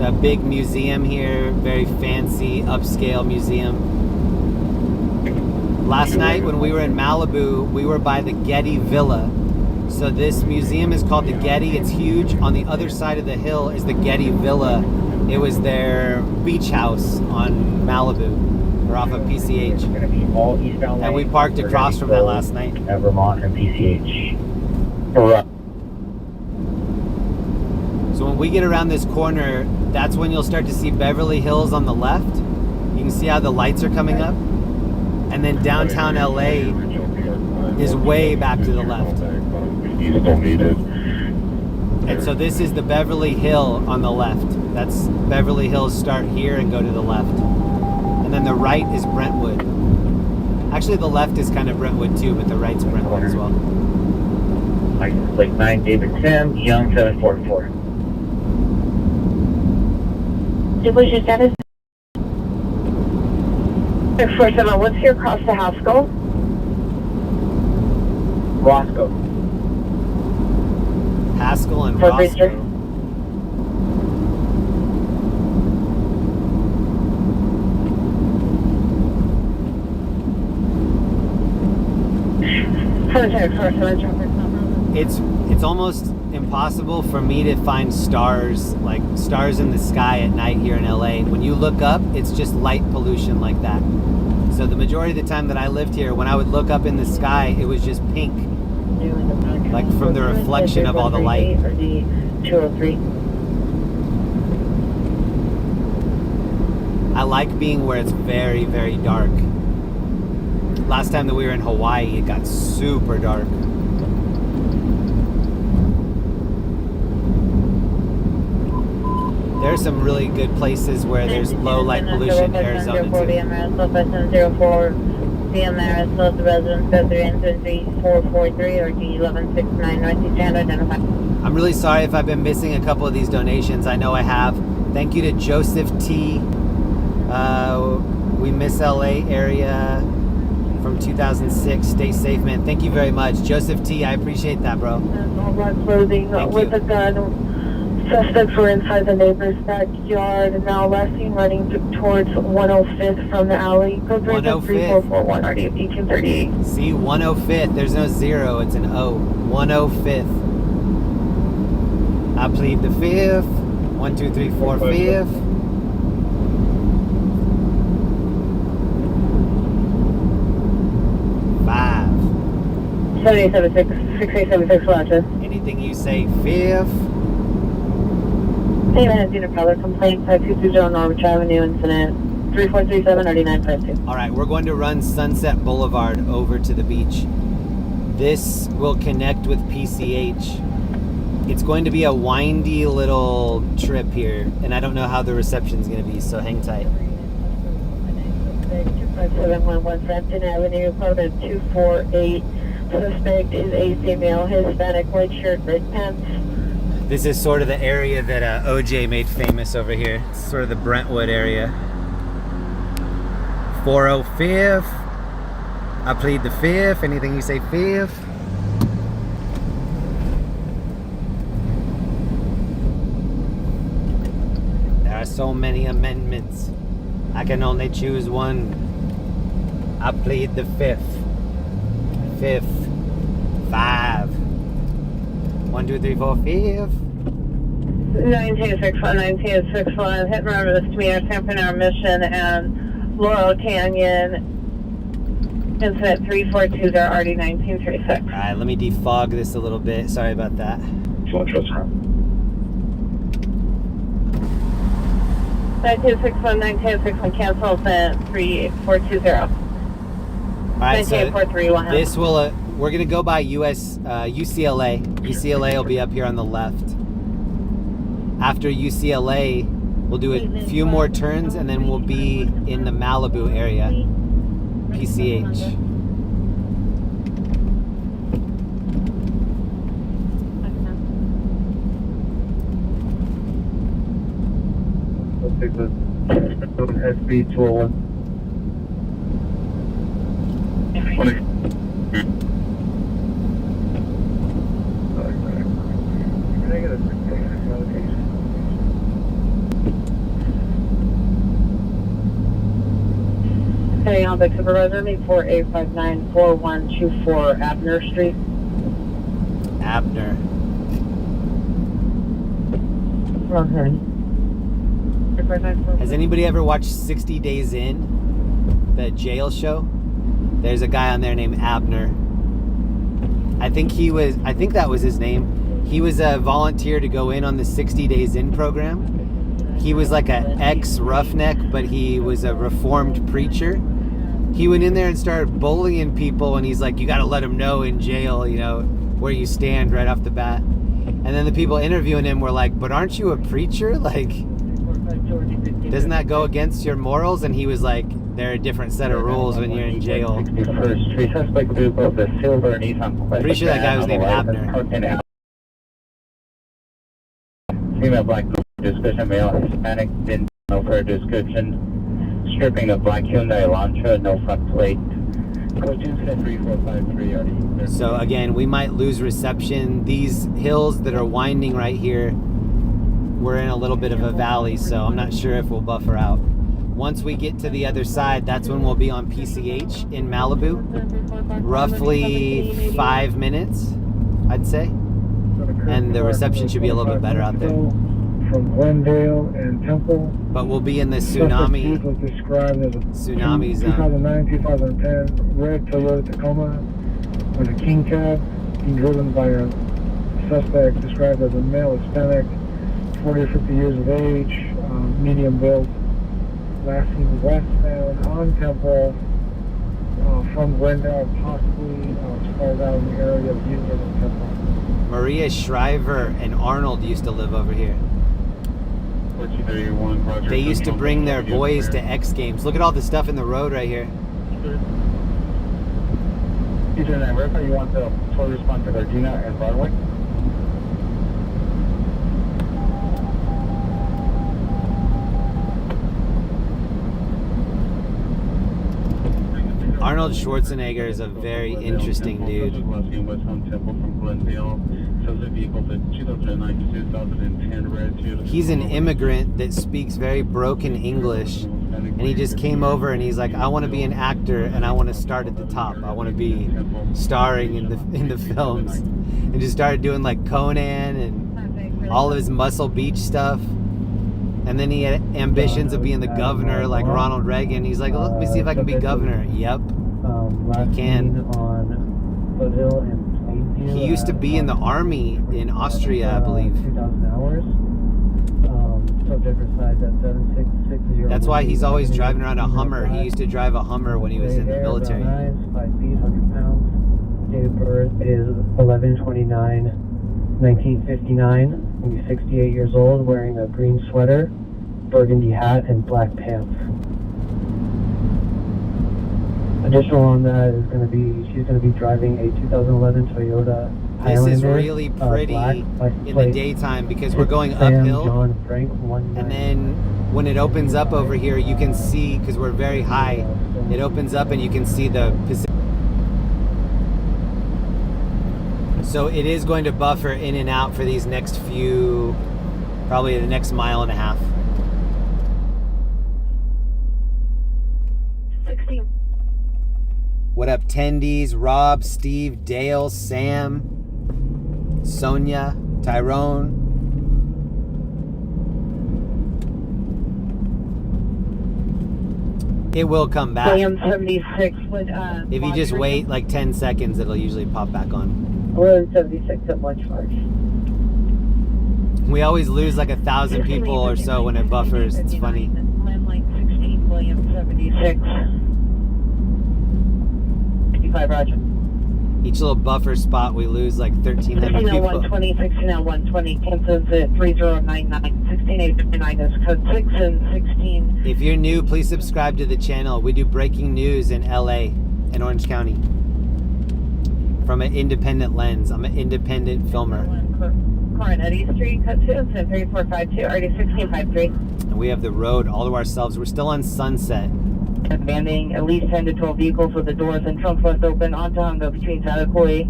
A big museum here, very fancy, upscale museum. Last night when we were in Malibu, we were by the Getty Villa. So this museum is called the Getty. It's huge. On the other side of the hill is the Getty Villa. It was their beach house on Malibu, or off of PCH. And we parked across from that last night. At Vermont and PCH. So when we get around this corner, that's when you'll start to see Beverly Hills on the left. You can see how the lights are coming up. And then downtown LA is way back to the left. And so this is the Beverly Hill on the left. That's Beverly Hills start here and go to the left. And then the right is Brentwood. Actually, the left is kind of Brentwood too, but the right's Brentwood as well. License plate 9, David Tim, Young 744. What's your status? 647, what's your cross to Haskell? Roscoe. Haskell and For Roscoe. Bridger. It's almost impossible for me to find stars, like stars in the sky at night here in LA. When you look up, it's just light pollution like that. So the majority of the time that I lived here, when I would look up in the sky, it was just pink, like from the reflection of all the light. Or the 203. I like being where it's very, very dark. Last time that we were in Hawaii, it got super dark. There's some really good places where there's low light pollution, Arizona too. DMRS, both the residents go 33443 or D1169 Northeast and identify. I'm really sorry if I've been missing a couple of these donations. I know I have. Thank you to Joseph T. We miss LA area from 2006. Stay safe, man. Thank you very much. Joseph T, I appreciate that, bro. All black clothing with a gun. Suspects were inside the neighbor's backyard and now last seen running towards 105th from the alley. Code 3441 RDF 1838. See, 105th. There's no zero. It's an O. 105th. I plead the 5th. 1, 2, 3, 4, 5th. Five. 7876, 6876, Roger. Anything you say, 5th. Same as unit prowler complaint, 5220 Norwich Avenue, incident 3437 3952. All right, we're going to run Sunset Boulevard over to the beach. This will connect with PCH. It's going to be a windy little trip here, and I don't know how the reception's going to be, so hang tight. 25711 Frampton Avenue, code 248. Suspect is a female, Hispanic, white shirt, red pants. This is sort of the area that OJ made famous over here. It's sort of the Brentwood area. 405th. I plead the 5th. Anything you say 5th. There are so many amendments. I can only choose one. I plead the 5th. 5th. 5. 1, 2, 3, 4, 5. 1961, hit and run with the Pier, San Bernardino Mission, and Laurel Canyon, incident 3420, RD 1936. All right, let me defog this a little bit. Sorry about that. 1961, 1961, cancel, sent 3420. All right, so 1943, this will, we're going to go by UCLA. UCLA will be up here on the left. After UCLA, we'll do a few more turns, and then we'll be in the Malibu area, PCH. Let's take the SB 201. Hey, on the supervisor, me 48594124 Abner Street. Abner. Has anybody ever watched 60 Days In? The jail show? There's a guy on there named Abner. I think that was his name. He was a volunteer to go in on the 60 Days In program. He was like an ex-roughneck, but he was a reformed preacher. He went in there and started bullying people, and he's like, you got to let them know in jail, you know, where you stand right off the bat. And then the people interviewing him were like, but aren't you a preacher? Like, doesn't that go against your morals? And he was like, there are a different set of rules when you're in jail. Pretty sure that guy was named Abner. Female black description, male Hispanic, didn't know for description. Stripping of black Hyundai Elantra, no front plate. Coach incident 3453 already. So again, we might lose reception. These hills that are winding right here, we're in a little bit of a valley, so I'm not sure if we'll buffer out. Once we get to the other side, that's when we'll be on PCH in Malibu. Roughly 5 minutes, I'd say. And the reception should be a little bit better out there. From Glendale and Temple. But we'll be in the tsunami was described as a zone. 2009-2010 red Toyota Tacoma with a king cab being driven by a suspect described as a male Hispanic, 40 or 50 years of age, medium build, last seen westbound on Temple from Glendale, possibly as far as out in the area of Union and Temple. Maria Shriver and Arnold used to live over here. 4231, Roger. They used to bring their boys to X Games. Look at all the stuff in the road right here. Eastern America, you want the full response to Gardena and Broadway? Arnold Schwarzenegger is a very interesting dude. He's an immigrant that speaks very broken English, and he just came over and he's like, I want to be an actor and I want to start at the top. I want to be starring in the films, and just started doing like Conan and all of his Muscle Beach stuff. And then he had ambitions of being the governor like Ronald Reagan. He's like, let me see if I can be governor. Yep, he can. He used to be in the army in Austria, I believe. 2,000 hours. Subject resides at 7660. That's why he's always driving around a Hummer. He used to drive a Hummer when he was in the military. 5 feet, 100 pounds. Date of birth is 11/29/1959. He's 68 years old, wearing a green sweater, burgundy hat, and black pants. Additional on that is going to be, she's going to be driving a 2011 Toyota This is Highlander, really pretty black in the daytime because we're going uphill. John Frank, And then when it opens up over here, you can see, because we're very high, it opens up and you can see the Pacific. So it is going to buffer in and out for these next few, probably the next mile and a half. 16. What up, Tendies, Rob, Steve, Dale, Sam, Sonia, Tyrone. It will come back. William 76 would, If you just wait like 10 seconds, it'll usually pop back on. William 76 at lunch charge. We always lose like 1,000 people or so when it buffers. It's funny. Landline 16, William 76. 55, Roger. Each little buffer spot, we lose like 1,300 16 people. 120, 16 120, Kansas at 3099, 16859 is code 6 and 16. If you're new, please subscribe to the channel. We do breaking news in LA and Orange County from an independent lens. I'm an independent filmer. Current Eddy Street, cut 2, 3452, already 1653. And we have the road all to ourselves. We're still on Sunset. Banding at least 10 to 12 vehicles with the doors and trunk left open on Tonga between Satakoy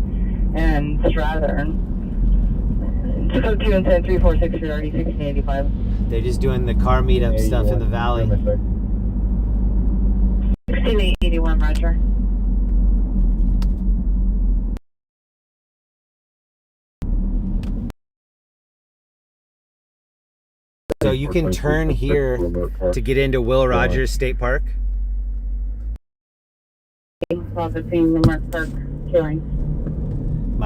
and Strathern. 202 and 10, 346, you're already 1685. They're just doing the car meetup stuff in the valley. 16881, Roger. So you can turn here to get into Will Rogers State Park. My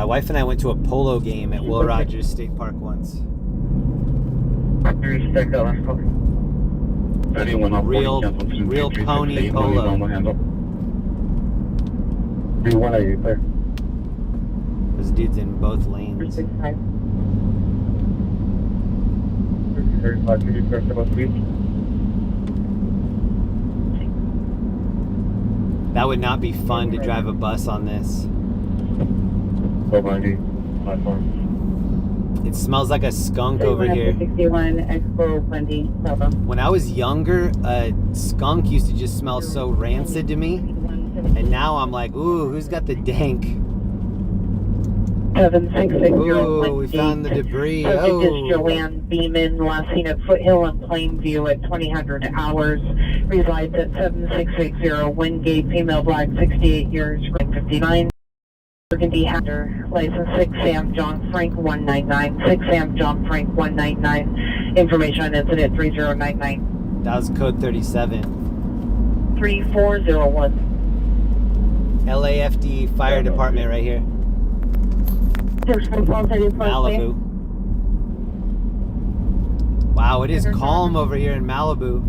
wife and I went to a polo game at Will Rogers State Park once. Real pony polo. B1, are you clear? Those dudes in both lanes. 35, could you correct about speed? That would not be fun to drive a bus on this. Platform. It smells like a skunk over here. 61, Expo, Wendy, Bravo. When I was younger, a skunk used to just smell so rancid to me. And now I'm like, ooh, who's got the dank? 7660. Ooh, we found the debris. Subject is Oh. Joanne Beeman, last seen at Foothill and Plainview at 2000 hours. Resides at 7660 Wingate, female, black, 68 years, rank 59. Burgundy Hatter, license 6 Sam John Frank 199. 6 Sam John Frank 199. Information on incident 3099. That was code 37. 3401. LAFD Fire Department right here. Malibu. Wow, it is calm over here in Malibu.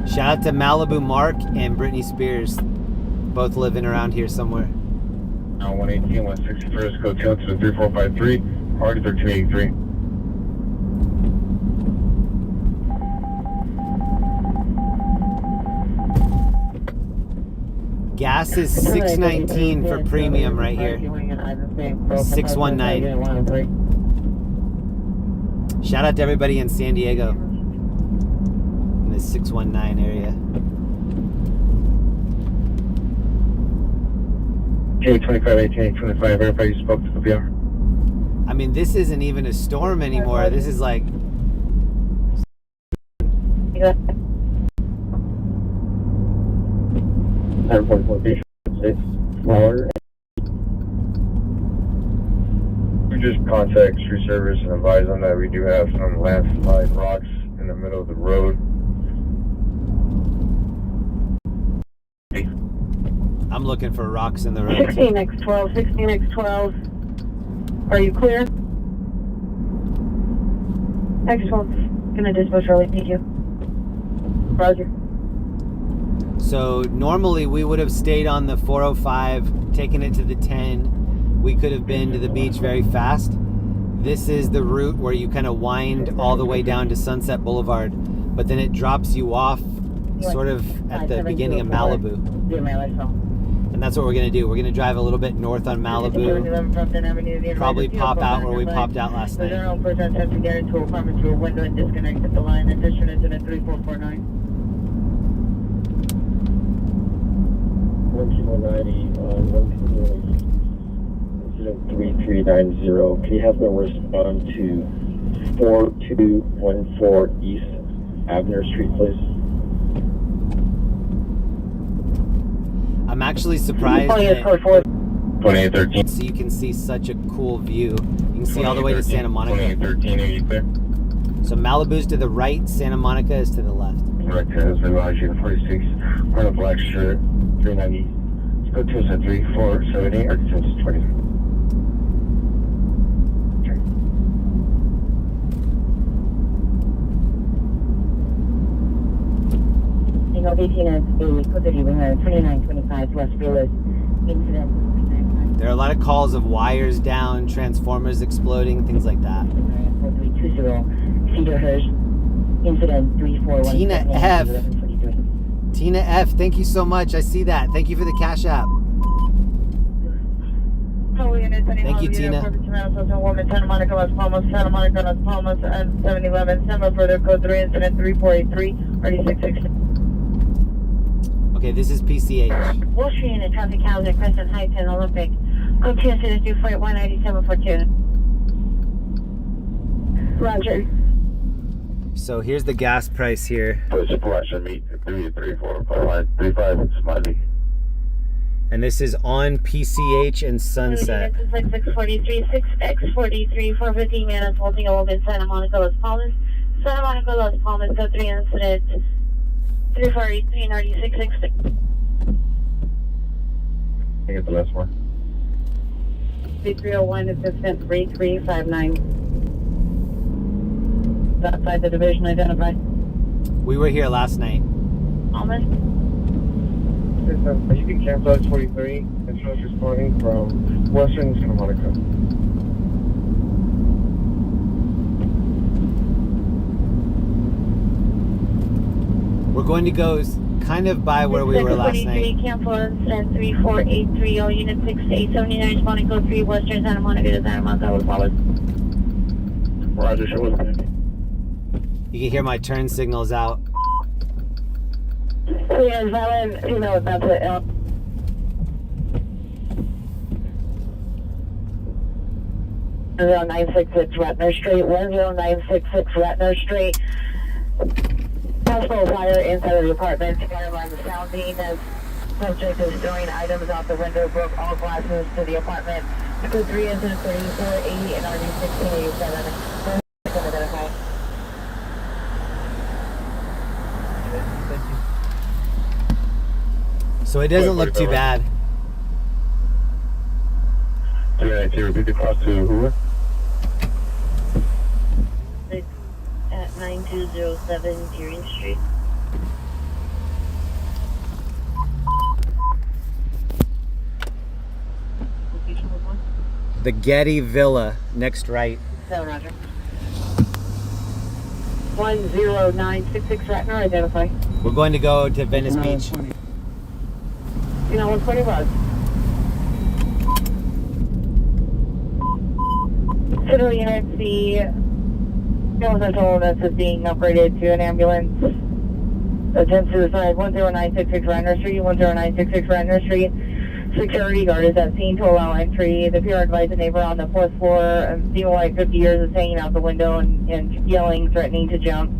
Shout out to Malibu Mark and Britney Spears. Both living around here somewhere. Now 118, 161st, code 2 to 3453, RD 1383. Gas is $6.19 for premium right here. 619. Shout out to everybody in San Diego in the 619 area. K25, 1825, verify you spoke to the PR. I mean, this isn't even a storm anymore. This is like... We just contact street service and advise them that we do have some landslide rocks in the middle of the road. I'm looking for rocks in the road. 16x12, 16x12. Are you clear? X12, gonna dispatch early, thank you. Roger. So normally we would have stayed on the 405, taken it to the 10. We could have been to the beach very fast. This is the route where you kind of wind all the way down to Sunset Boulevard, but then it drops you off sort of at the beginning of Malibu. And that's what we're going to do. We're going to drive a little bit north on Malibu. Probably pop out where we popped out last night. General person attempts to get into a apartment through a window and disconnected the line. Addition incident 3449. 190 on 3390. Can you have them respond to 4214 East Abner Street, please? I'm actually surprised that 2813. so you can see such a cool view. You can see all the way to Santa Monica. 2813, are you clear? So Malibu's to the right, Santa Monica is to the left. Correct, has been Raj 46, on a black shirt, 390. Let's go to 3478, or 20. Single 18 and 2925 West Village. Incident. There are a lot of calls of wires down, transformers exploding, things like that. 4320 Cedar Hirsch. Incident 341. Tina F. Tina F, thank you so much. I see that. Thank you for the Cash App. Thank you, Tina. Santa Monica, Las Palmas, Santa Monica, Las Palmas, and 711. Sema further code 3, incident 3483, RD660. Okay, this is PCH. Wall Street and traffic hazard, Crescent Heights and Olympic. Code 2, incident 2419742. Roger. So here's the gas price here. Suppression meet 3345535 Smiley. And this is on PCH and Sunset. This is like 643, 6X43, 450 minutes, holding open Santa Monica, Las Palmas. Santa Monica, Las Palmas, code 3, incident 3483, RD660. I get the last one. 3301, assistant 3359. Outside the division identified. We were here last night. Almost. You can cancel X43 and show us responding from Western Santa Monica. We're going to go kind of by where we were last night. Cancel incident 3483, all units 6 to 879, responding code 3, Western Santa Monica to Santa Monica, Las Palmas. Roger, show us. You can hear my turn signals out. Yeah, Valen, you know, that's it. (1096) Ratner Street, 10966 Ratner Street. Possible fire inside of the apartment. Fire alarm sounding as subject is throwing items out the window, broke all glasses to the apartment. Code 3 incident 3480 and RD1687. So it doesn't look too bad. Can you repeat the cross to who? At 9207 Deering Street. The Getty Villa, next right. 7, roger. 10966 Ratner, identify. We're going to go to Venice Beach. You know, 120 bucks. Consider units, the central illness is being upgraded to an ambulance. Attempt suicide, 10966 Ratner Street, 10966 Ratner Street. Security guard is at scene to allow entry. The Pier advised a neighbor on the 4th floor, female white 50 years, is hanging out the window and yelling, threatening to jump.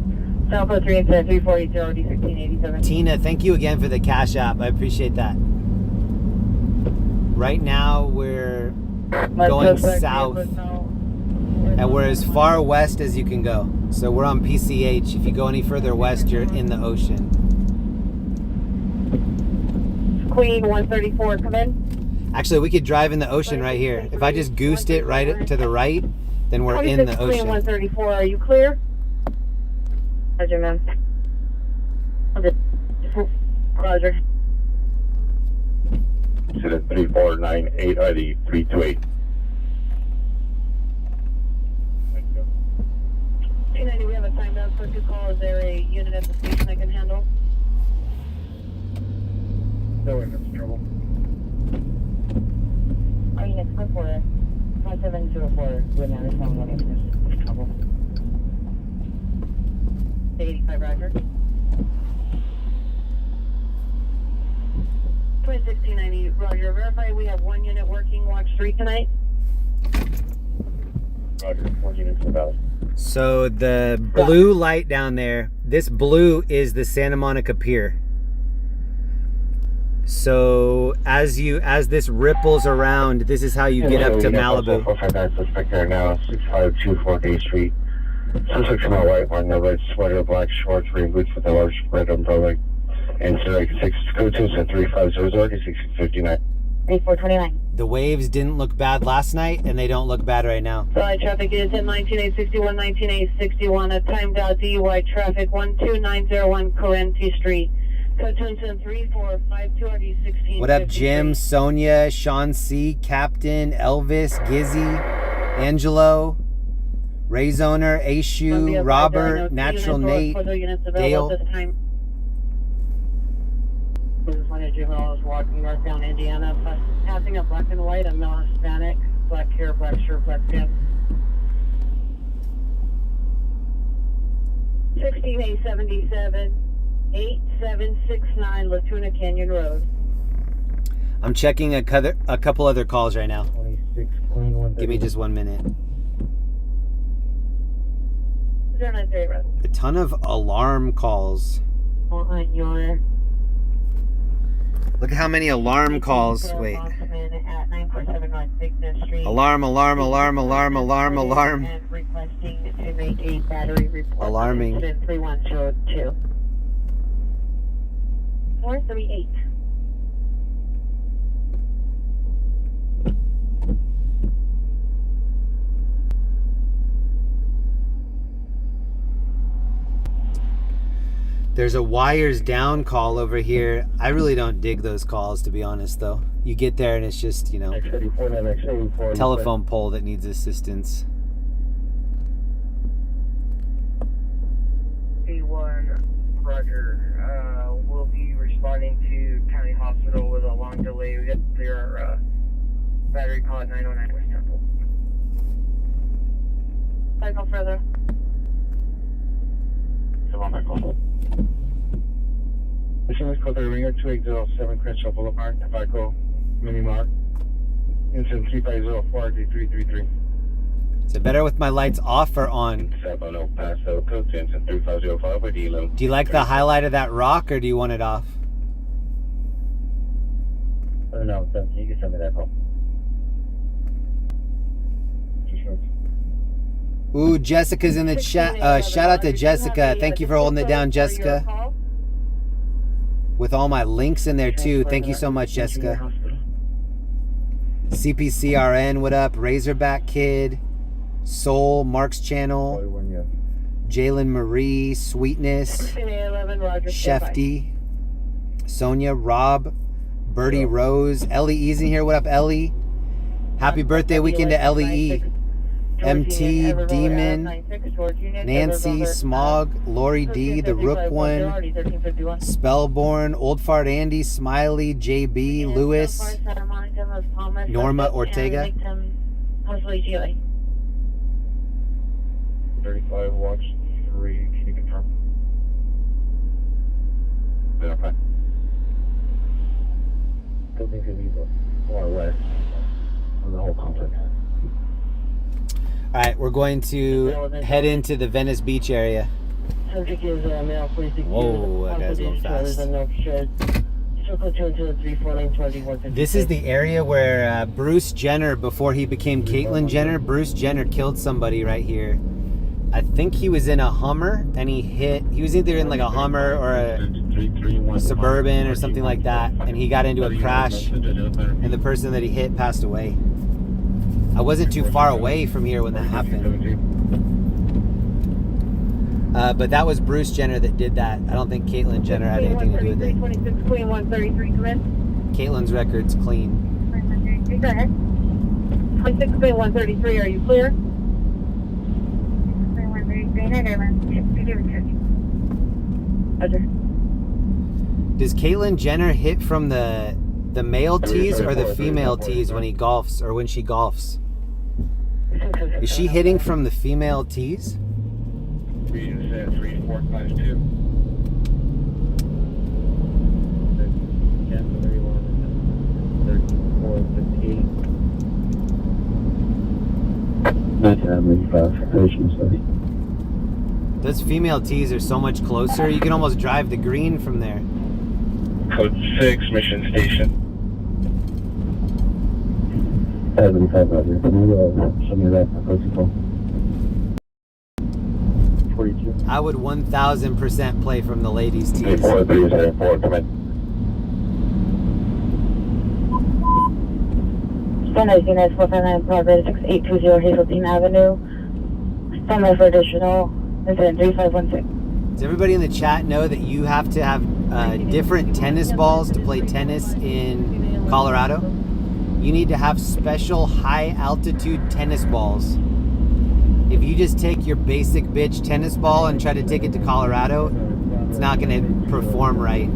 South 3 and 3480 D1687. Tina, thank you again for the Cash App. I appreciate that. Right now we're going south, and we're as far west as you can go. So we're on PCH. If you go any further west, you're in the ocean. Queen 134, come in. Actually, we could drive in the ocean right here. If I just goosed it right to the right, then we're in the Queen ocean. 134, are you clear? Roger, ma'am. Roger. Sit at 3498 ID 328. 290, we have a time down for 2 call. Is there a unit at the station I can handle? No one has trouble. Our units code for 5704. We're now in trouble. 85, roger. 2016-90, roger. Verify we have 1 unit working watch 3 tonight. Roger, 1 unit for valid. So the blue light down there, this blue is the Santa Monica Pier. So as this ripples around, this is how you get up to Malibu. 459 suspect there now, 6524 Day Street. Suspect in white, wearing the red sweater, black shorts, rain boots with a large red umbrella. And so 6 go to 3500 D1659. 8429. The waves didn't look bad last night, and they don't look bad right now. Light traffic is at 19861, 19861. At timed out DUI traffic 12901 Corrente Street. Code 3452 RD16. What up, Jim, Sonia, Sean C, Captain, Elvis, Gizzy, Angelo, Rayzoner, Aishu, Robert, Natural Nate, Dale. This is one of juveniles walking northbound Indiana, passing a black and white, a male Hispanic, black hair, black shirt, black pants. 16877, 8769 Latuna Canyon Road. I'm checking a couple other calls right now. 26 Queen 130. Give me just 1 minute. 093 Road. A ton of alarm calls. On your Look at how many alarm calls. Wait. Alarm, alarm, alarm, alarm, alarm, alarm. And requesting to make a battery report. Alarming. 3102. 438. There's a wires down call over here. I really don't dig those calls, to be honest, though. You get there and it's just, telephone pole that needs assistance. A1, roger. We'll be responding to County Hospital with a long delay. We got to clear our battery call at 909 West Temple. Cycle further. Come on, Michael. Mission is code 3 Ringer 2807 Crenshaw Boulevard, Tobacco, Mini Mart. Incident 3504 D333. Is it better with my lights off or on? 70 Paso, code 10 3505 by D-Lo. Do you like the highlight of that rock, or do you want it off? Oh, no, you can send me that call. Ooh, Jessica's in the chat. Shout out to Jessica. Thank you for holding it down, Jessica. With all my links in there too. Thank you so much, Jessica. CPCRN, what up? Razorback Kid, Soul, Mark's Channel, Jalen Marie, Sweetness, Shefty, Sonia, Rob, Birdie Rose, Ellie Easy here. What up, Ellie? Happy birthday weekend to LEE. MT, Demon, Nancy, Smog, Lori D, The Rook One, Spellborn, Old Fart Andy, Smiley, JB, Lewis, Norma Ortega. 35 watch 3, can you confirm? Verify. Building could be more or less on the whole complex. All right, we're going to head into the Venice Beach area. Subject is male 46 Whoa, that guy's going fast. This is the area where Bruce Jenner, before he became Caitlyn Jenner, Bruce Jenner killed somebody right here. I think he was in a Hummer and he was either in like a Hummer or a Suburban or something like that, and he got into a crash and the person that he hit passed away. I wasn't too far away from here when that happened. But that was Bruce Jenner that did that. I don't think Caitlyn Jenner had anything to do with it. 26 Queen 133, come in. Caitlyn's record's clean. Go ahead. 26 Queen 133, are you clear? Does Caitlyn Jenner hit from the male tees or the female tees when he golfs or when she golfs? Is she hitting from the female tees? 3452. Those female tees are so much closer. You can almost drive the green from there. Code 6, Mission Station. 75 out here. Can you show me that protocol? 42. I would 1000% play from the ladies' tees. 4 come in. Standby Unit 459 Progress 6820 Hazeltine Avenue. Standby for additional incident 3516. Does everybody in the chat know that you have to have different tennis balls to play tennis in Colorado? You need to have special high altitude tennis balls. If you just take your basic bitch tennis ball and try to take it to Colorado, it's not going to perform right.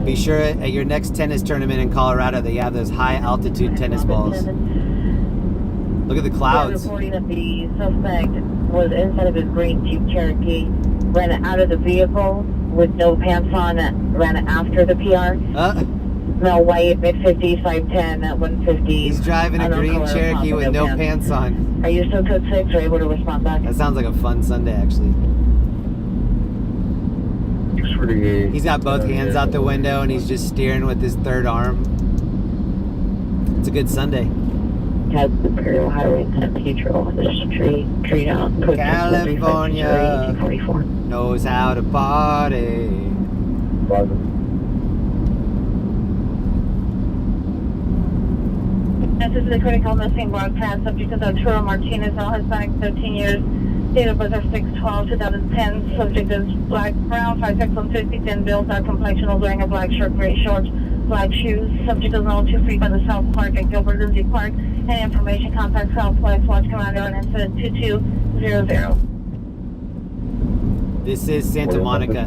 Be sure at your next tennis tournament in Colorado that you have those high altitude tennis balls. Look at the clouds. Reporting that the suspect was inside of his green Jeep Cherokee, ran out of the vehicle with no pants on, ran after the PR. Male white, mid-50s, 5'10", at 150. He's driving a green Cherokee with no pants on. Are you still code 6 or able to respond back? That sounds like a fun Sunday, actually. He's got both hands out the window and he's just steering with his third arm. It's a good Sunday. Has the Imperial Highway San Pedro. There's a tree down. California knows how to party. This is the critical missing broadcast. Subject is Arturo Martinez, all Hispanic, 13 years. Date of birth of 6/12/2010. Subject is black, brown, 5'6", 150, thin build, dark complexion, wearing a black shirt, gray shorts, black shoes. Subject is known to free by the South Park at Gilbert Lindsay Park. Any information, contact Southwest Watch Commander on incident 2200. This is Santa Monica.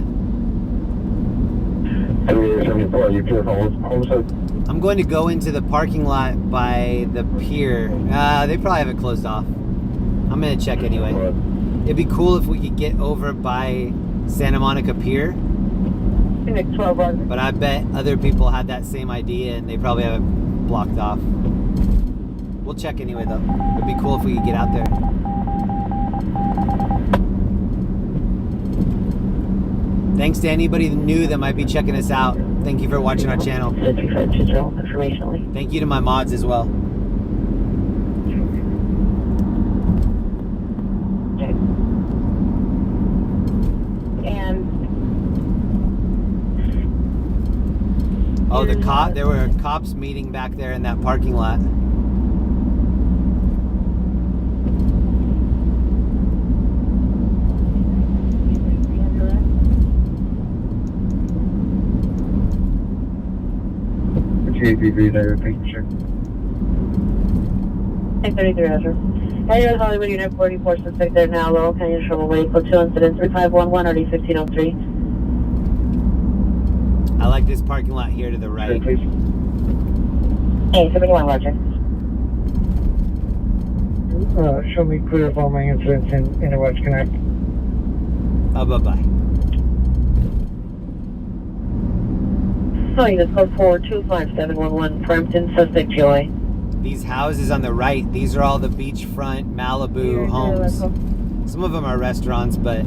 I'm going to go into the parking lot by the pier. They probably have it closed off. I'm going to check anyway. It'd be cool if we could get over by Santa Monica Pier. But I bet other people had that same idea and they probably have it blocked off. We'll check anyway though. It'd be cool if we could get out there. Thanks to anybody new that might be checking us out. Thank you for watching our channel. Thank you to my mods as well. Oh, there were cops meeting back there in that parking lot. JPV there, thank you, sir. 833, Roger. Area Hollywood Unit 44, suspect there now, Laurel Canyon, Sherman Way, code 2 incident 3511, RD 1503. I like this parking lot here to the right. Please. 871, Roger. Show me clear of all my incidents in West Connect. Bye-bye. So units code 425711, Frampton, suspect Joy. These houses on the right, these are all the beachfront Malibu homes. Some of them are restaurants, but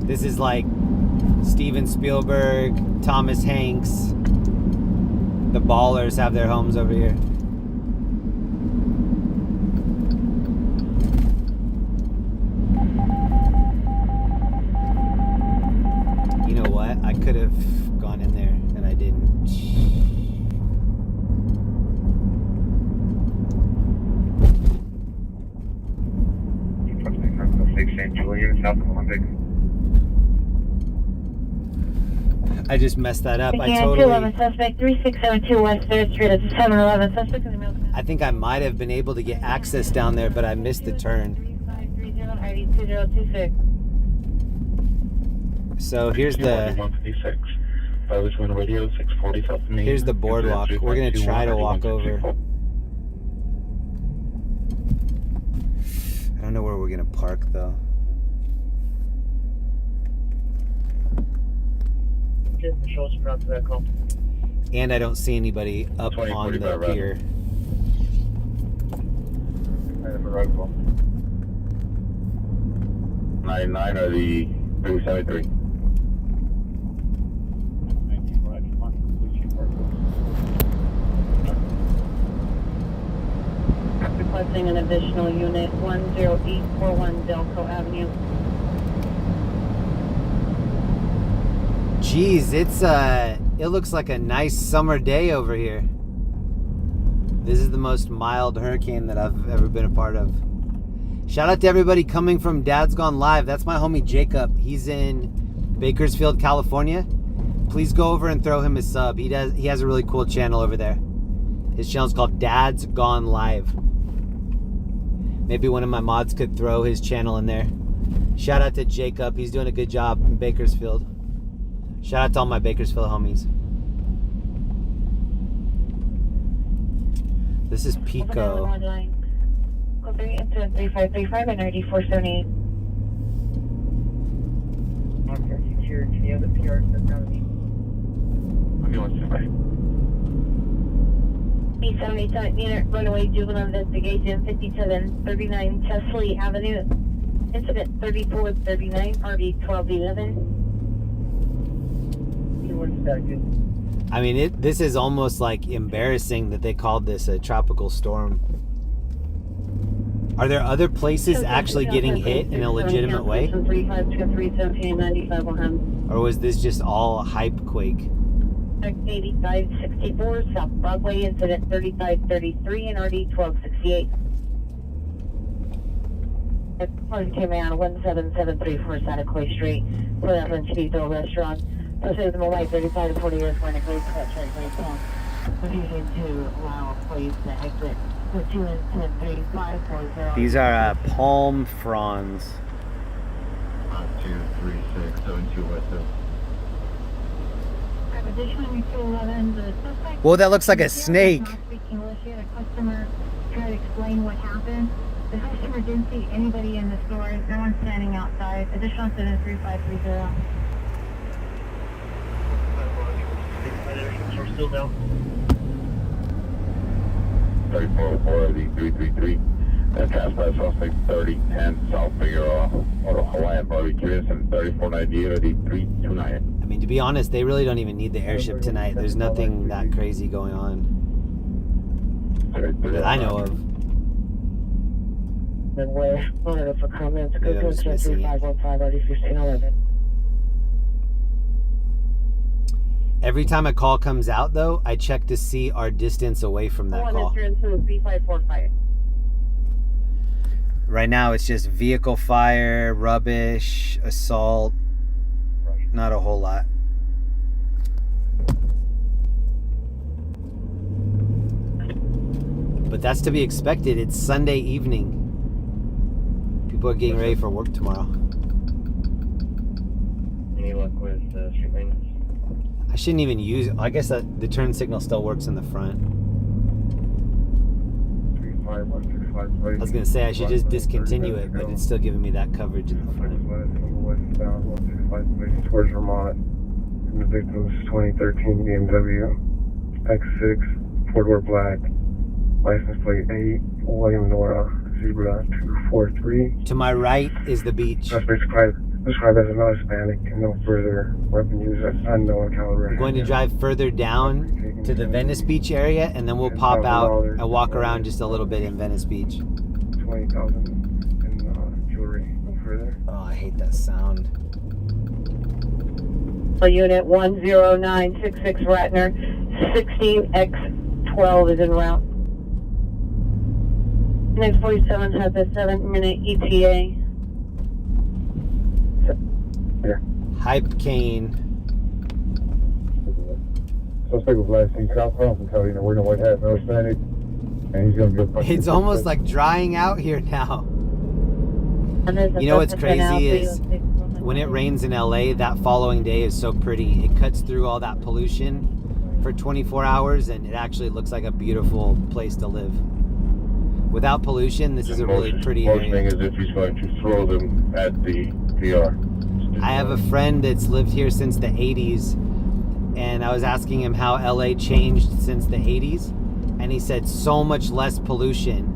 this is like Steven Spielberg, Thomas Hanks. The ballers have their homes over here. You know what? I could have gone in there and I didn't. St. Julian, South Olympic. I just messed that up. I 211 suspect 3672 West 3rd Street at 711 suspect in the middle. I think I might have been able to get access down there, but I missed the turn. 3530 2026. So here's the 156. Radio 640 South Main. here's the boardwalk. We're gonna try to walk over. I don't know where we're gonna park though. And I don't see anybody up on the pier. 99 or the 373. Requesting an additional unit 10841 Delco Avenue. Geez, it looks like a nice summer day over here. This is the most mild hurricane that I've ever been a part of. Shout out to everybody coming from Dad's Gone Live. That's my homie Jacob. He's in Bakersfield, California. Please go over and throw him a sub. He has a really cool channel over there. His channel's called Dad's Gone Live. Maybe one of my mods could throw his channel in there. Shout out to Jacob. He's doing a good job in Bakersfield. Shout out to all my Bakersfield homies. This is Pico. Code 3 incident 3535 and ID 478. Officer, secure, can you have the PR sent down to me? B787 unit runaway juvenile investigation 5739 Chesley Avenue. Incident 3439 RD 1211. I mean, this is almost like embarrassing that they called this a tropical storm. Are there other places actually getting hit in a legitimate way? Or was this just all hype quake? 8564 South Broadway, incident 3533 and RD 1268. Party came out 17734 Santa Clay Street for that Ranchito restaurant. Proceeded to light 35 to 40 years when it goes to that straight right down. Proceeded to allow please the exit for 2 incident 3540. These are palm fronds. 23672 West Hill. Additionally, 211, the suspect. Whoa, that looks like a snake. Not speak English yet. A customer tried to explain what happened. The customer didn't see anybody in the store. No one standing outside. Additional incident 3530. We're still down. 3404 the 333. Cast by suspect 3010 South Figueroa, Auto Hawaiian Barbecue, and 3498 or the 329. I mean, to be honest, they really don't even need the airship tonight. There's nothing that crazy going on that I know of. Then we're monitored for comments. Maybe Go I'm to just missing it. 3515 1511. Every time a call comes out, though, I check to see our distance away from that call. 3545. Right now, it's just vehicle fire, rubbish, assault. Not a whole lot. but that's to be expected. It's Sunday evening. People are getting ready for work tomorrow. Any luck with street maintenance? I shouldn't even use it. I guess the turn signal still works in the front. I was going to say I should just discontinue it, but it's still giving me that coverage in the front. Towards Vermont. And the victim is 2013 BMW X6, four-door black, license plate 8, William Nora, Zebra 243. To my right is the beach. Suspect described as a non-Hispanic and no further weapon use at unknown caliber. I'm going to drive further down to the Venice Beach area, and then we'll pop out and walk around just a little bit in Venice Beach. 20,000 in jewelry. No further. Oh, I hate that sound. Unit 10966 Ratner, 16X12 is en route. Next 47 has a 7-minute ETA. Hype cane. Suspect was last seen southbound from Cali, wearing a white hat, no Hispanic, and he's going to be It's almost like drying out here now. You know what's crazy is when it rains in LA, that following day is so pretty. It cuts through all that pollution for 24 hours, and it actually looks like a beautiful place to live. Without pollution, this is a really pretty area. Most thing is if he's going to throw them at the PR. I have a friend that's lived here since the 80s, and I was asking him how LA changed since the 80s, and he said so much less pollution.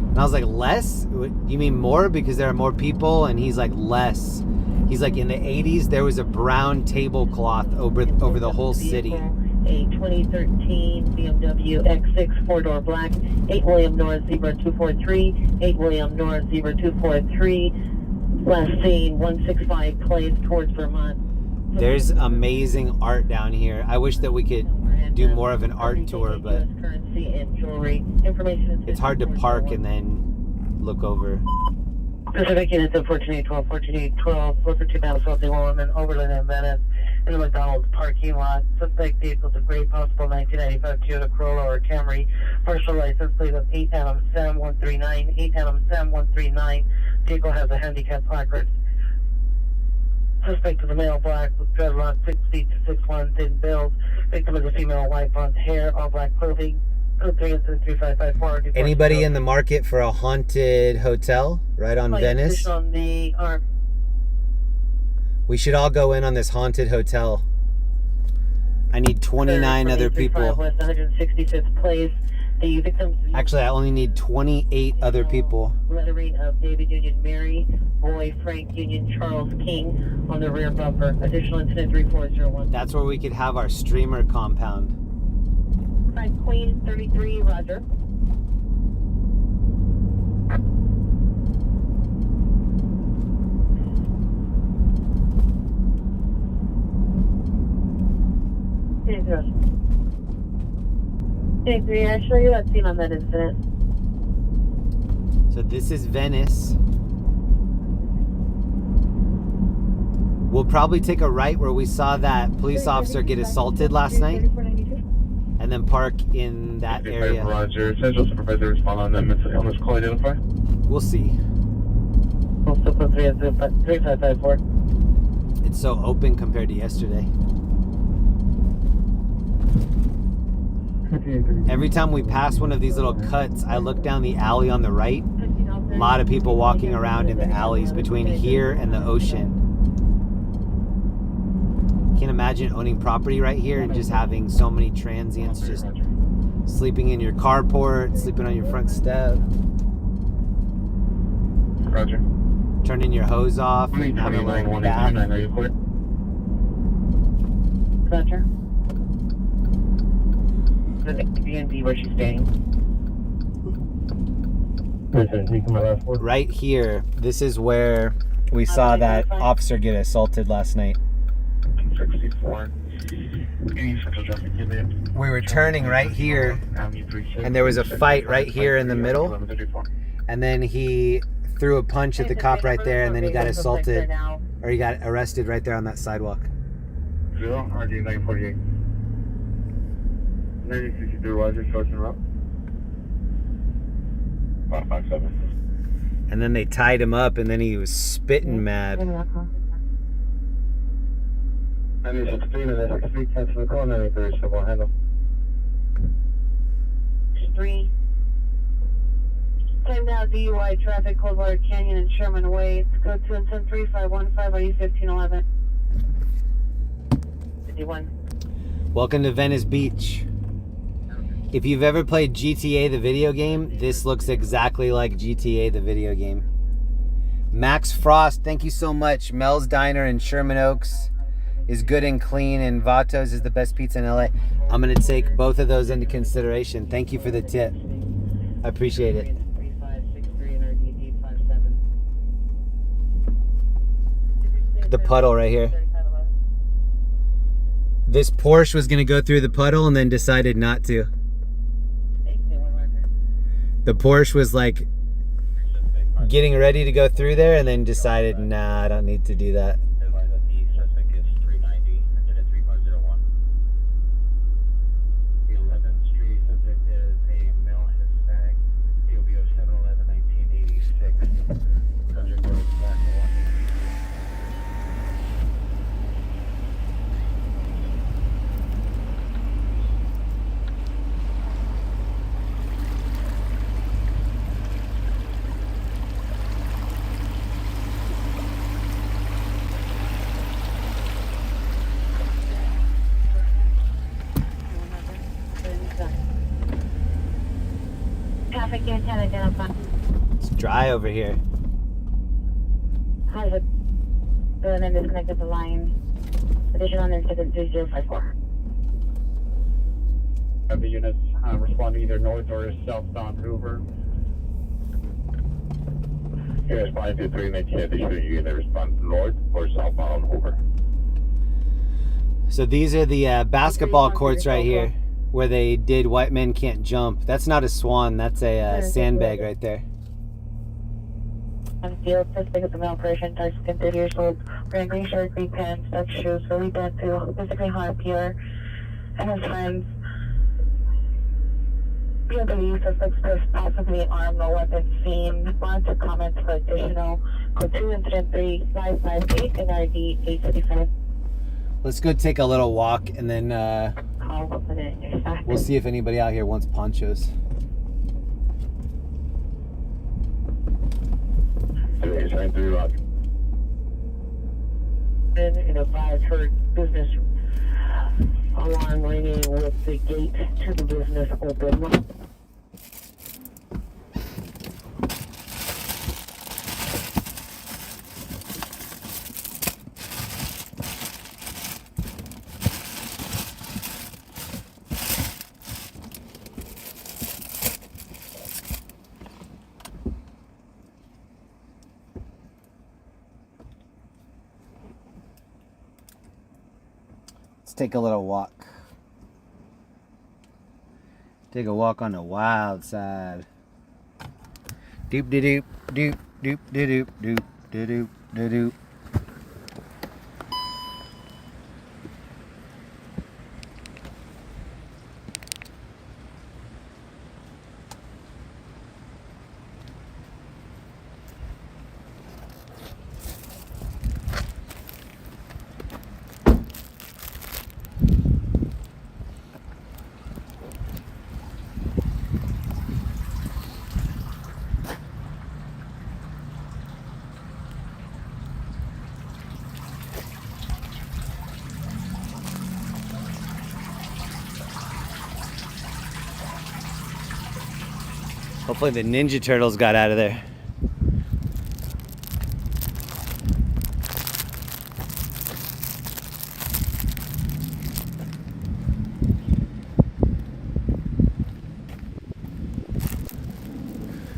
And I was like, less? You mean more because there are more people? And he's like, less. He's like, in the 80s, there was a brown tablecloth over the whole city. A 2013 BMW X6 four-door black, 8 William Norris Zebra 243, 8 William Norris Zebra 243, last seen 165 Place towards Vermont. There's amazing art down here. I wish that we could do more of an art tour, but currency and jewelry information. It's hard to park and then look over. Pacific units of 1412, 1412, 442 miles south of Woman, Overland and Venice, in the McDonald's parking lot. Suspect vehicles of gray, possible 1995 Toyota Corolla or Camry. Partial license plate of 8 Adam Sam 139, 8 Adam Sam 139. Vehicle has a handicap placard. Suspect is a male black with dreadlocks, 6 feet to 6'1", thin build. Victim is a female, white blonde hair, all black clothing. Anybody in the market for a haunted hotel right on Venice? On the arm. We should all go in on this haunted hotel. I need 29 other people. West 165th Place. The victims. Actually, I only need 28 other people. Lettering of David Union Mary, Boy Frank Union Charles King on the rear bumper. Additional incident 3401. That's where we could have our streamer compound. Queen 33, Roger. I'll show you that scene on that incident. So this is Venice. We'll probably take a right where we saw that police officer get assaulted last night. And then park in that area. Roger. Central Supervisor respond on them. On this call identify? We'll see. Also, 3554. It's so open compared to yesterday. Every time we pass one of these little cuts, I look down the alley on the right. A lot of people walking around in the alleys between here and the ocean. Can't imagine owning property right here and just having so many transients just sleeping in your carport, sleeping on your front step. Roger. Turning your hose off and having a little bath. Are you clear? Roger. The B&B where she's staying. Right here, this is where we saw that officer get assaulted last night. 64. We were turning right here, and there was a fight right here in the middle, and then he threw a punch at the cop right there, and then he got assaulted, or he got arrested right there on that sidewalk. 0 RD 948. 9063 Roger, short and route. 557. And then they tied him up, and then he was spitting mad. I need 16 and then 3 10 to the corner, if there is someone handle. 3. Time now, DUI traffic, Coldwater Canyon and Sherman Way. Code 2-1-7-3-515, ID 1511. 51. Welcome to Venice Beach. If you've ever played GTA the video game, this looks exactly like GTA the video game. Max Frost, thank you so much. Mel's Diner in Sherman Oaks is good and clean, and Vato's is the best pizza in LA. I'm gonna take both of those into consideration. Thank you for the tip. I appreciate it. 3563 and RDD 57. The puddle right here. This Porsche was gonna go through the puddle and then decided not to. The Porsche was like getting ready to go through there and then decided, nah, I don't need to do that. Traffic unit 10 identified. It's dry over here. How's it? And then disconnected the line. Additional on 3054. Heavy units responding either north or southbound Hoover. You're responding to 319. Additionally, you either respond north or southbound Hoover. So these are the basketball courts right here, where they did White Men Can't Jump. That's not a swan, that's a sandbag right there. On field, suspect at the male person, dark skin, 30 years old, wearing green shirt, green pants, dark shoes, really bent to physically harm Pier and his friends. Pier believes suspects was possibly armed, no weapon seen. Want to comment for additional. Code 2 incident 3558 and RD 855. Let's go take a little walk, and then we'll see if anybody out here wants ponchos. And advise her business alarm ringing with the gate to the business open. Take a little walk. Take a walk on the wild side. Doop de doop doop doop de doop doop de doop de doop. Hopefully the Ninja Turtles got out of there.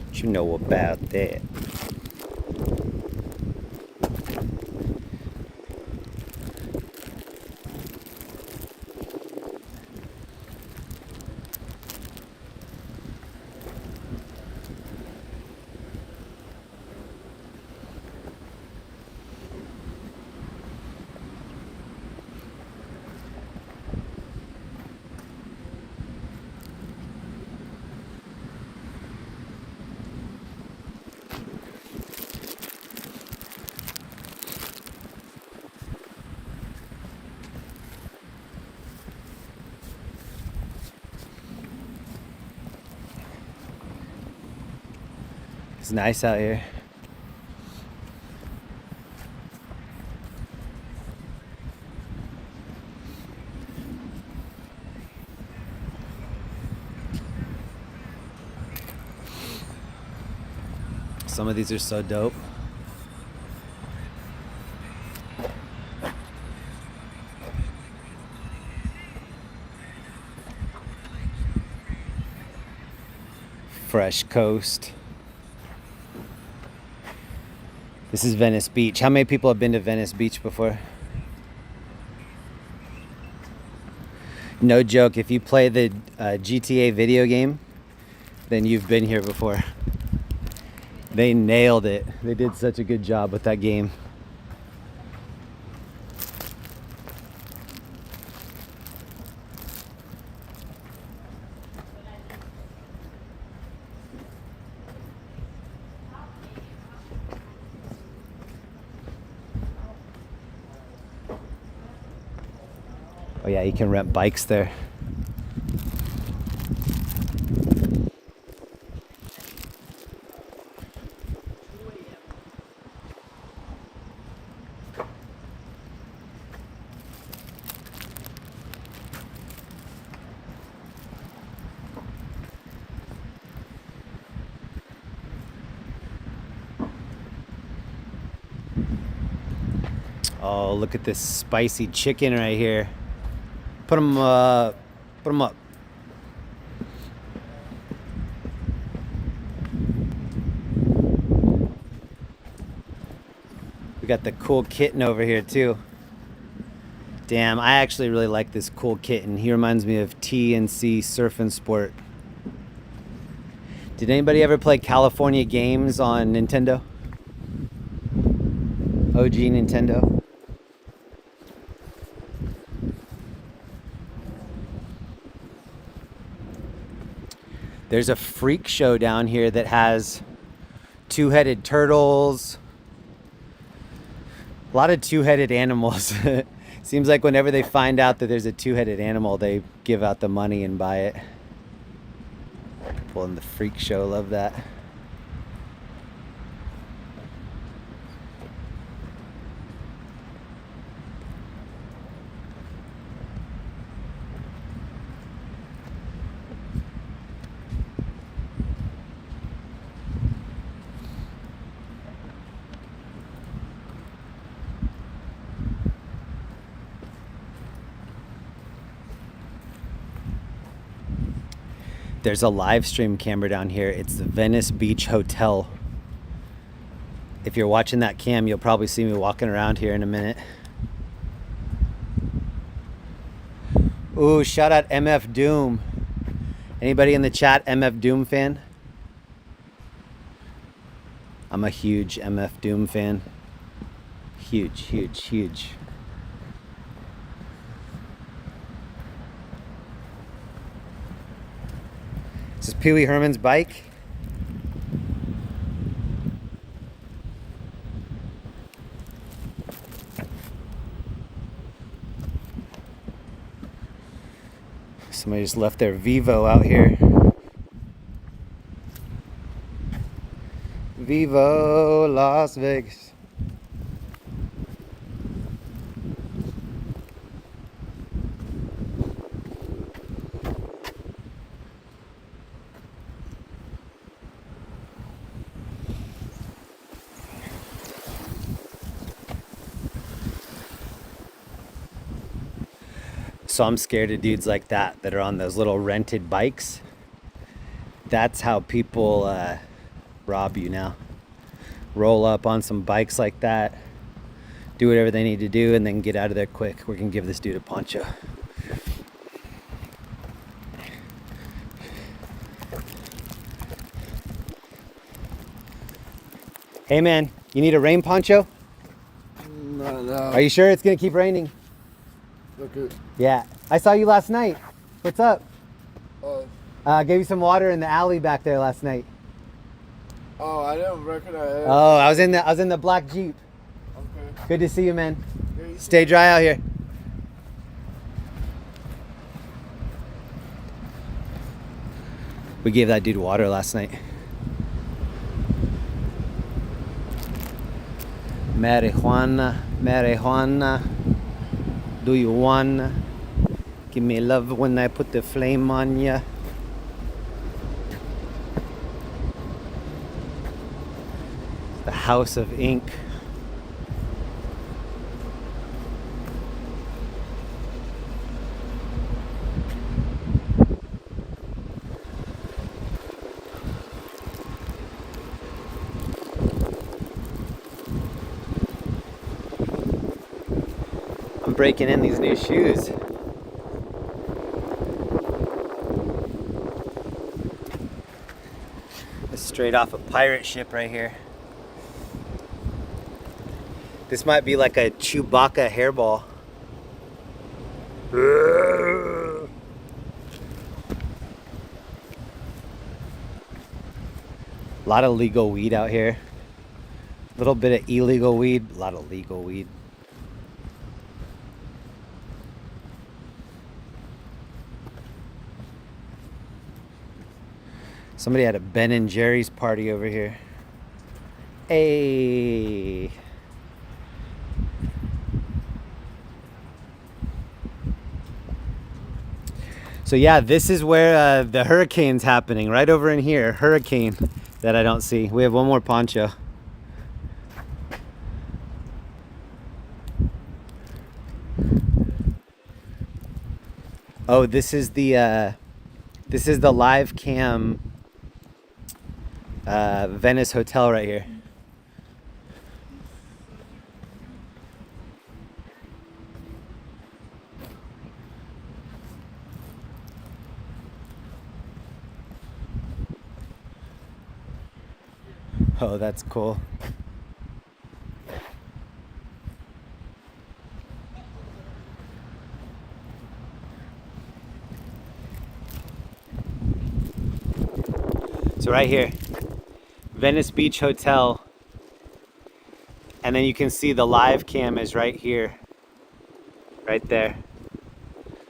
What you know about that? It's nice out here. Some of these are so dope. Fresh coast. This is Venice Beach. How many people have been to Venice Beach before? No joke, if you play the GTA video game, then you've been here before. They nailed it. They did such a good job with that game. Oh yeah, you can rent bikes there. Oh, look at this spicy chicken right here. Put them up. We got the cool kitten over here too. Damn, I actually really like this cool kitten. He reminds me of TNC Surf and Sport. Did anybody ever play California Games on Nintendo? OG Nintendo? There's a freak show down here that has two-headed turtles. A lot of two-headed animals. Seems like whenever they find out that there's a two-headed animal, they give out the money and buy it. People in the freak show love that. There's a live stream camera down here. It's the Venice Beach Hotel. If you're watching that cam, you'll probably see me walking around here in a minute. Ooh, shout out MF Doom. Anybody in the chat MF Doom fan? I'm a huge MF Doom fan. Huge, huge, huge. This is Pee Wee Herman's bike. Somebody just left their Vivo out here. Vivo Las Vegas. So I'm scared of dudes like that are on those little rented bikes. That's how people rob you now. Roll up on some bikes like that, do whatever they need to do, and then get out of there quick. We're gonna give this dude a poncho. Hey man, you need a rain poncho? No. Are you sure it's gonna keep raining? Look at. Yeah, I saw you last night. What's up? Oh. Gave you some water in the alley back there last night. Oh, I didn't recognize it. Oh, I was in the black Jeep. Okay. Good to see you, man. Yeah, you Stay dry out here. We gave that dude water last night. Marijuana, marijuana. Do you wanna give me love when I put the flame on ya? The House of Ink. I'm breaking in these new shoes. It's straight off a pirate ship right here. This might be like a Chewbacca hairball. A lot of legal weed out here. A little bit of illegal weed, a lot of legal weed. Somebody had a Ben and Jerry's party over here. Hey. So yeah, this is where the hurricane's happening, right over in here. Hurricane that I don't see. We have one more poncho. Oh, this is the live cam Venice hotel right here. Oh, that's cool. So right here, Venice Beach Hotel, and then you can see the live cam is right here, right there.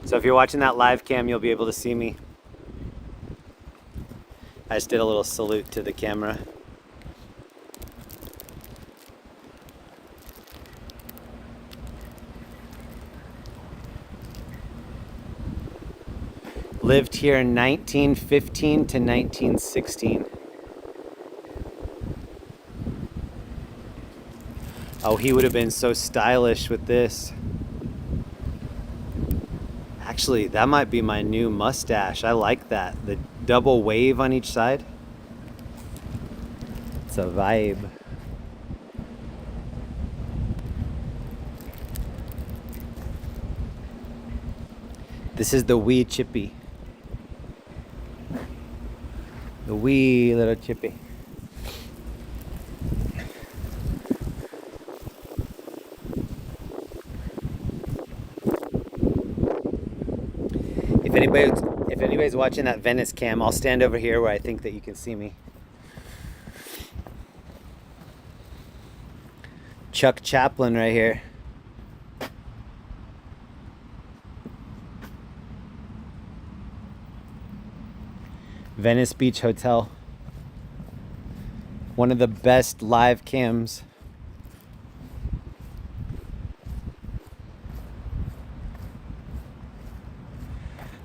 So if you're watching that live cam, you'll be able to see me. I just did a little salute to the camera. Lived here in 1915 to 1916. Oh, he would have been so stylish with this. Actually, that might be my new mustache. I like that. The double wave on each side. It's a vibe. This is the wee chippy. The wee little chippy. If anybody's watching that Venice cam, I'll stand over here where I think that you can see me. Chuck Chaplin right here. Venice Beach Hotel. One of the best live cams.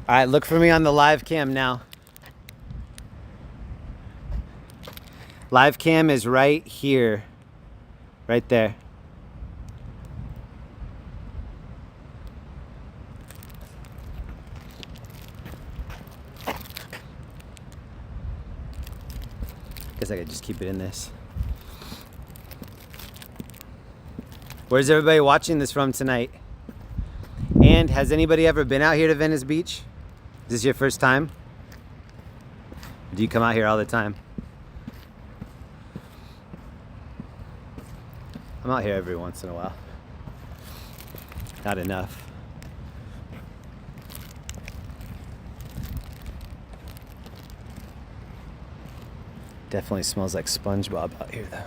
All right, look for me on the live cam now. Live cam is right here. Right there. Guess I could just keep it in this. Where's everybody watching this from tonight? And has anybody ever been out here to Venice Beach? Is this your first time? Do you come out here all the time? I'm out here every once in a while. Not enough. Definitely smells like SpongeBob out here though.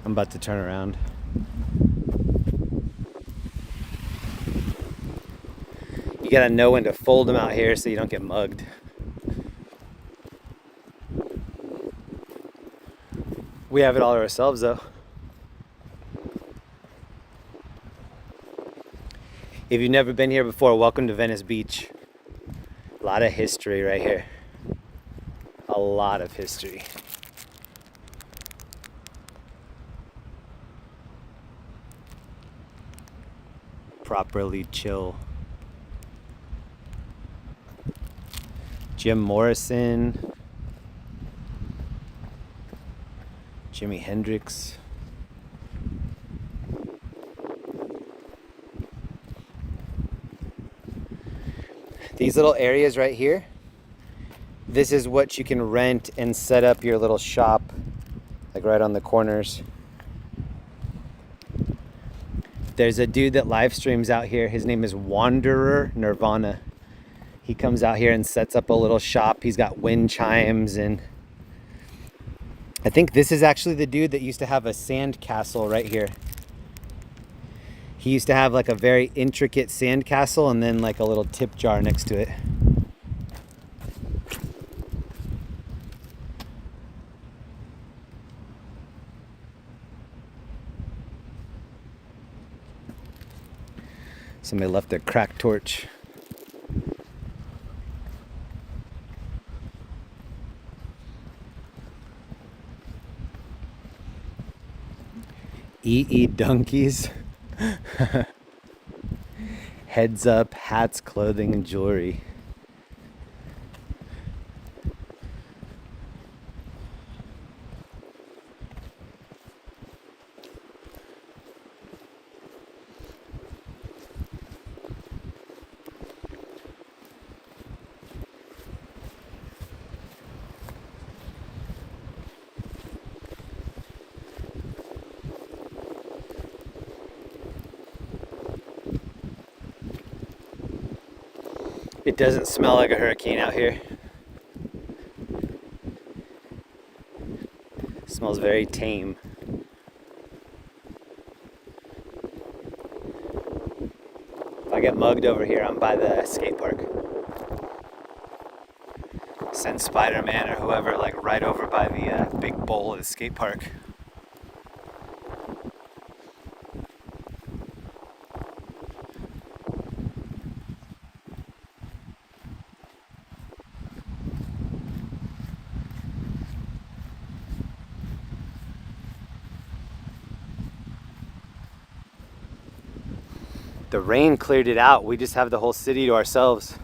I'm about to turn around. You gotta know when to fold them out here so you don't get mugged. We have it all ourselves though. If you've never been here before, welcome to Venice Beach. A lot of history right here. A lot of history. Properly chill. Jim Morrison. Jimi Hendrix. These little areas right here, this is what you can rent and set up your little shop, like right on the corners. There's a dude that live streams out here. His name is Wanderer Nirvana. He comes out here and sets up a little shop. He's got wind chimes, and I think this is actually the dude that used to have a sand castle right here. He used to have like a very intricate sand castle and then like a little tip jar next to it. Somebody left their cracked torch. E.E. Donkeys. Heads up, hats, clothing, and jewelry. It doesn't smell like a hurricane out here. It smells very tame. If I get mugged over here, I'm by the skate park. Send Spider-Man or whoever like right over by the big bowl of the skate park. The rain cleared it out. We just have the whole city to ourselves.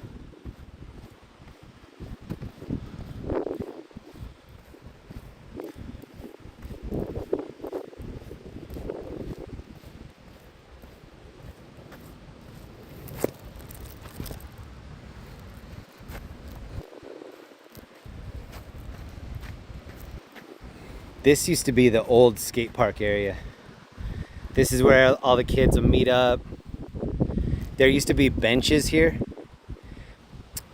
This used to be the old skate park area. This is where all the kids would meet up. There used to be benches here,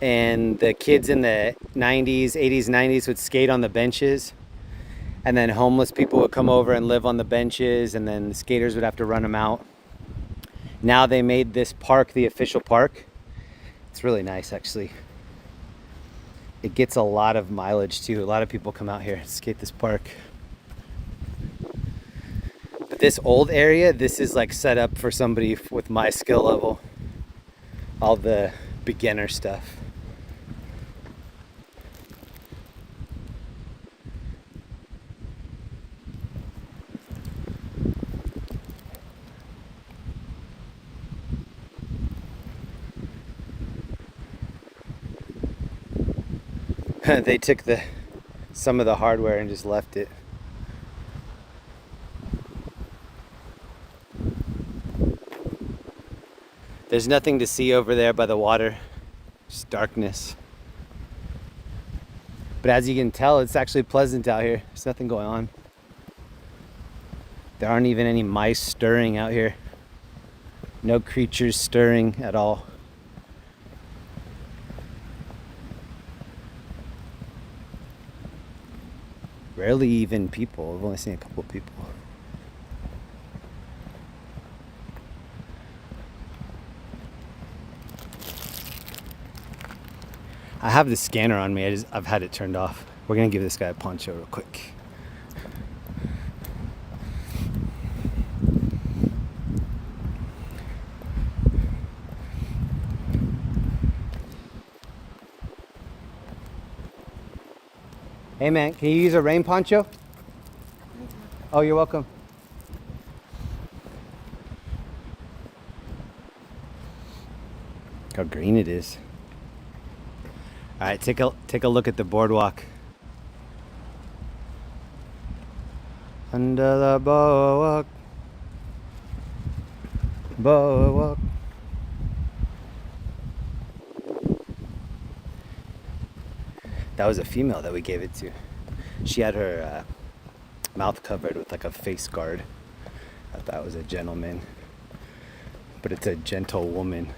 and the kids in the 90s, 80s, 90s would skate on the benches, and then homeless people would come over and live on the benches, and then the skaters would have to run them out. Now they made this park the official park. It's really nice, actually. It gets a lot of mileage too. A lot of people come out here to skate this park. But this old area, this is like set up for somebody with my skill level. All the beginner stuff. They took some of the hardware and just left it. There's nothing to see over there by the water, just darkness. But as you can tell, it's actually pleasant out here. There's nothing going on. There aren't even any mice stirring out here. No creatures stirring at all. Rarely even people. I've only seen a couple of people. I have the scanner on me. I've had it turned off. We're gonna give this guy a poncho real quick. Hey man, can you use a rain poncho? Oh, you're welcome. Look how green it is. All right, take a look at the boardwalk. Under the boardwalk, boardwalk. That was a female that we gave it to. She had her mouth covered with like a face guard. I thought it was a gentleman, but it's a gentle woman.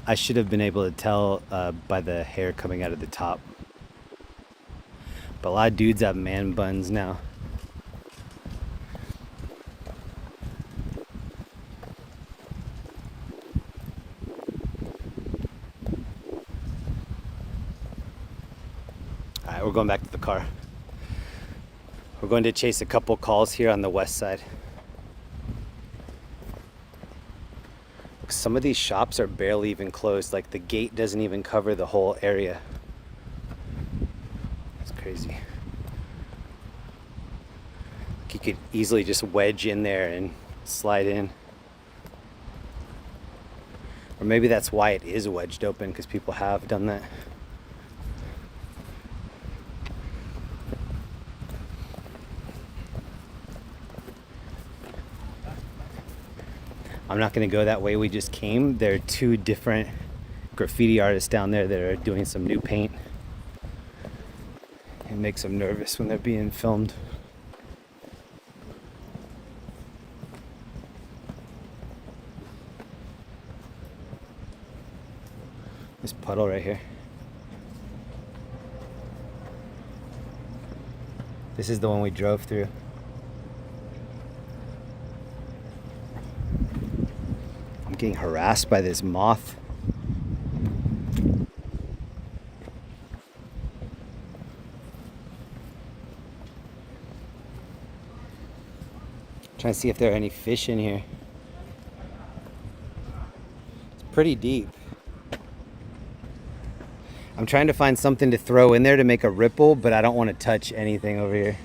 I should have been able to tell by the hair coming out of the top. But a lot of dudes have man buns now. Alright, we're going back to the car. We're going to chase a couple calls here on the west side. Some of these shops are barely even closed. Like the gate doesn't even cover the whole area. It's crazy. You could easily just wedge in there and slide in. Or maybe that's why it is wedged open, because people have done that. I'm not going to go that way we just came. There are two different graffiti artists down there that are doing some new paint. It makes them nervous when they're being filmed. This puddle right here. This is the one we drove through. I'm getting harassed by this moth. Trying to see if there are any fish in here. It's pretty deep. I'm trying to find something to throw in there to make a ripple, but I don't want to touch anything over here.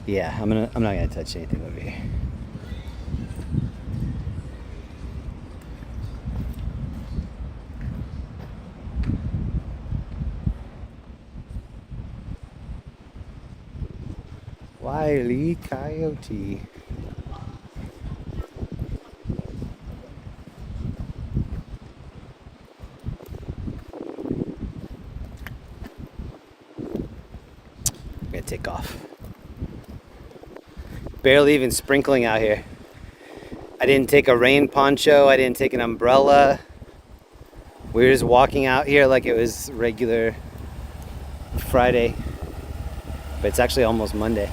Yeah, I'm not gonna touch anything over here. Wile E. Coyote. I'm gonna take off. Barely even sprinkling out here. I didn't take a rain poncho, I didn't take an umbrella. We were just walking out here like it was regular Friday, but it's actually almost Monday.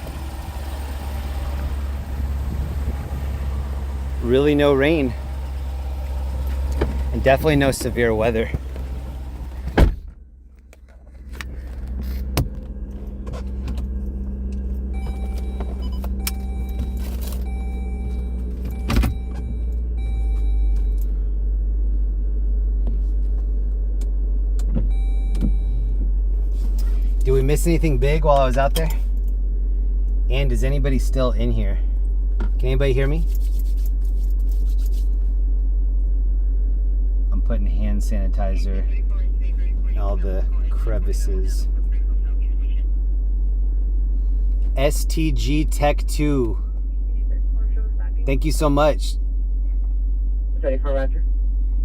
Really no rain, and definitely no severe weather. Did we miss anything big while I was out there? And is anybody still in here? Can anybody hear me? I'm putting hand sanitizer in all the crevices. STG Tech 2. Thank you so much. Ready for Roger.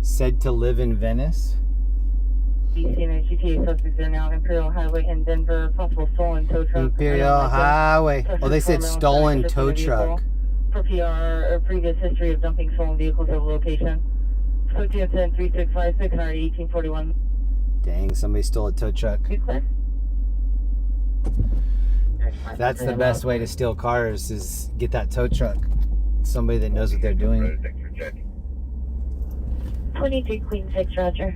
Said to live in Venice. DC and GTA suspects are now Imperial Highway in Denver. Possible stolen tow truck. Imperial Highway. Oh, they said stolen tow truck. For PR or previous history of dumping stolen vehicles at a location. So GSN 3656 and already 1841. Dang, somebody stole a tow truck. That's the best way to steal cars, is get that tow truck. Somebody that knows what they're doing. 23 Queen 6, Roger.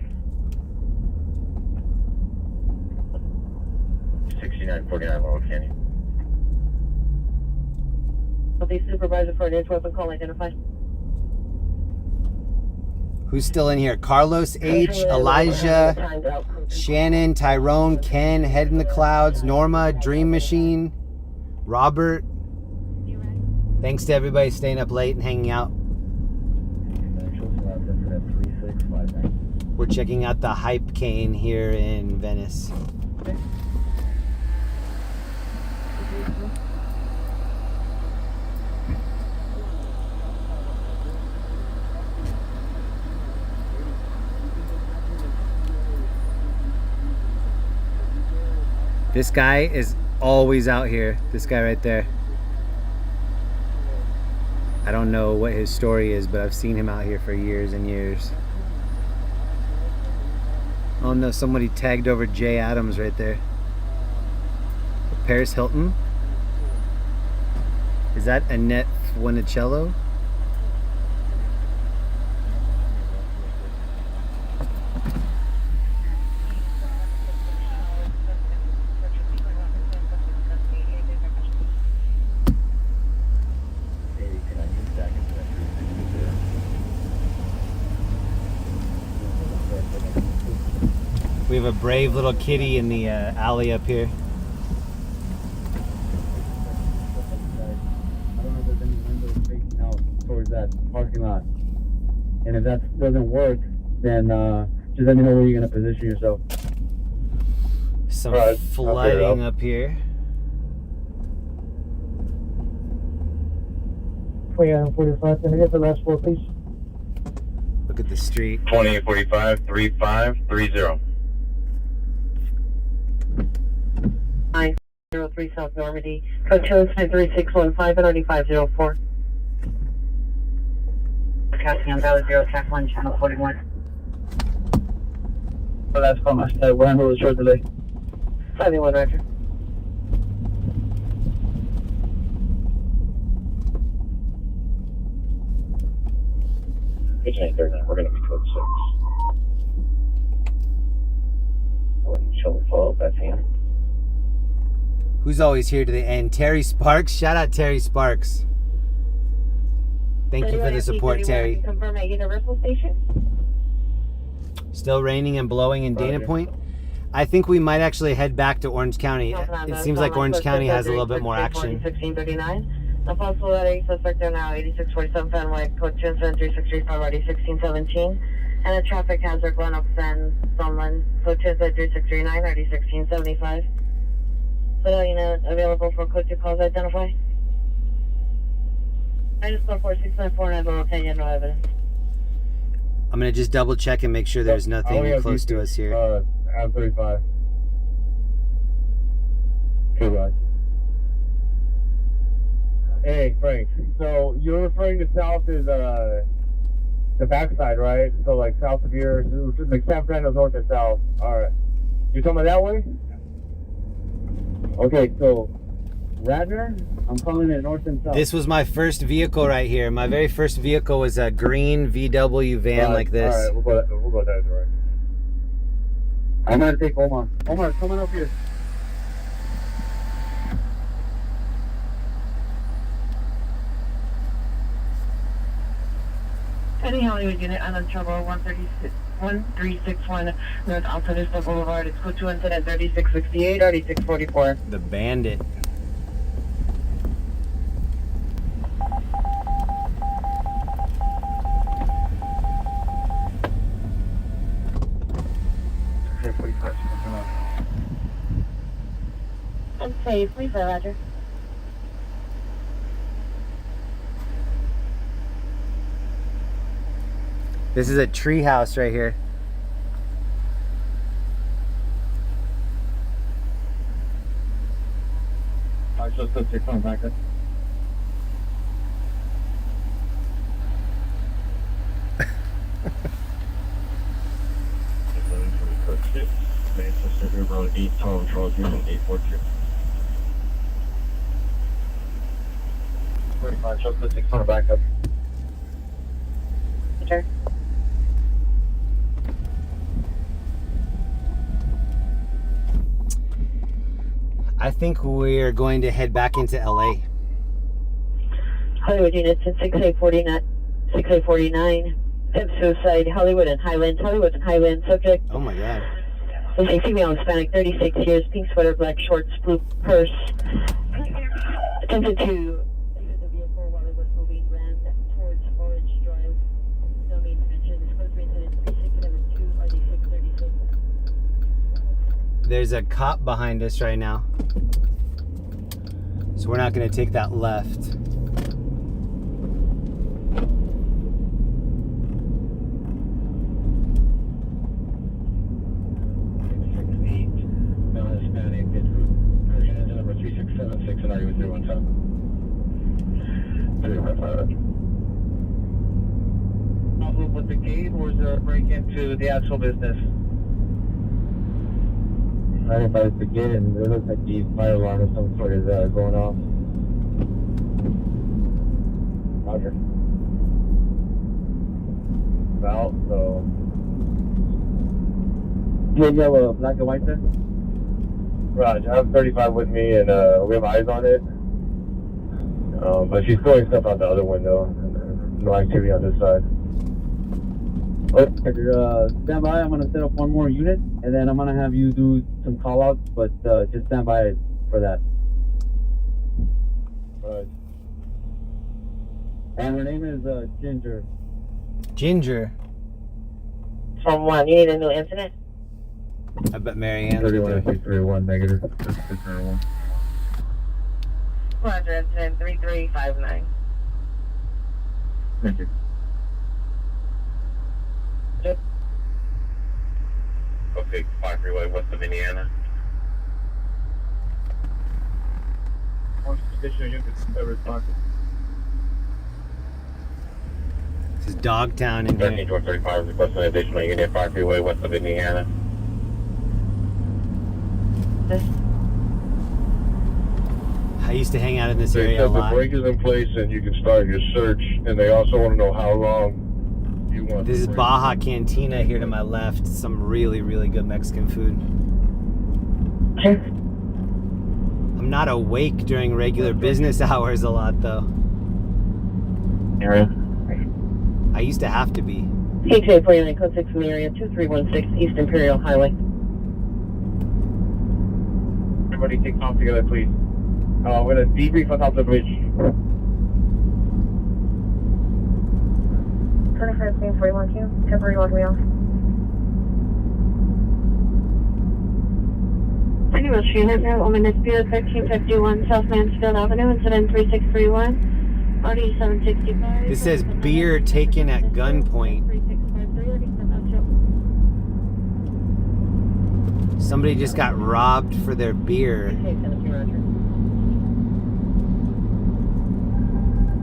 6949 Laurel Canyon. The supervisor for an weapon call identified. Who's still in here? Carlos H, Elijah, Shannon, Tyrone, Ken, Head in the Clouds, Norma, Dream Machine, Robert. Thanks to everybody staying up late and hanging out. We're checking out the Hype Cane here in Venice. This guy is always out here. This guy right there. I don't know what his story is, but I've seen him out here for years and years. Oh no, somebody tagged over Jay Adams right there. Paris Hilton? Is that Annette Fuenicello? We have a brave little kitty in the alley up here. I don't know if there's any windows facing out towards that parking lot. And if that doesn't work, then just let me know where you're going to position yourself. Some flooding up here. 45, can I get the last four, please? Look at the street. 2845 3530. 903 South Normandy. Code 23615 and 9504. Casting on Valley 0, track 1, channel 41. Well, that's fine. We're handling the short delay. 71, Roger. It's 839. We're going to be code 6. Show me follow up. That's him. Who's always here to the end? Terry Sparks. Shout out Terry Sparks. Thank you for the support, Terry. Confirm at Universal Station. Still raining and blowing in Dana Point. I think we might actually head back to Orange County. It seems like Orange County has a little bit more action. 1639. The possible letter suspect there now 8647 Fenway, code 27365 already 1617. And a traffic hazard going up San Sunland, code 27369 already 1675. So unit available for code 2 calls identify. I just go 4694 and I have no opinion, no evidence. I'm going to just double check and make sure there's nothing close to us here. I'm 35. Good luck. Hey, Frank. So you're referring to south as the backside, right? So like south of here, like San Fernando north and south. All right. You're talking about that way? Okay, so Radnor, I'm calling it north and south. This was my first vehicle right here. My very first vehicle was a green VW van like this. All right, we'll go that direction. I'm gonna take Omar. Omar, come on up here. Any Hollywood unit on trouble 1361 North Alta Boulevard. It's code 210 at 3668, already 644. The Bandit. Unsafe, please, Roger. This is a tree house right here. I just put your phone back up. Manchester Road 8, Tom Charles Unit 842. 45, just put 600 back up. Sure. I think we're going to head back into LA. Hollywood units in 6849, Tip suicide, Hollywood and Highlands. Hollywood and Highlands. Subject Oh my God. is a female Hispanic, 36 years, pink sweater, black shorts, blue purse. Attempted to exit the vehicle while it was moving, ran towards Orange Drive. No main mention. Disclosed incident 3672 RD 636. There's a cop behind us right now. So we're not going to take that left. And are you with 317? 355. Problem with the gate, or is there a break into the actual business? I think I was the gate, and it looks like the fire alarm of some sort is going off. Roger. Well, so. Do you have a black and white there? Roger, I have 35 with me, and we have eyes on it. But she's throwing stuff out the other window. And no activity on this side. Okay, stand by. I'm going to set up one more unit, and then I'm going to have you do some call-outs, but just stand by for that. Right. And her name is Ginger. Ginger. From 1, you need a new incident? I bet Mary Ann's 31 negative. Roger, incident 3359. Thank you. Okay, 5 freeway west of Indiana. Additional units responsive. This is Dogtown in here. 13-35 requesting an additional unit 5 freeway west of Indiana. I used to hang out in this area a lot. The break is in place and you can start your search, and they also want to know how long you want. This is Baja Cantina here to my left. Some really, really good Mexican food. I'm not awake during regular business hours a lot, though. I used to have to be. HA 49, code 6 from the area, 2316 East Imperial Highway. Everybody take off together, please. We're going to debrief on top of the bridge. 21st, 41Q. Temporary walkway off. Anyway, Street, Ominous Pier, 1351 South Mansfield Avenue, incident 3631, RD 765. This says beer taken at gunpoint. Somebody just got robbed for their beer.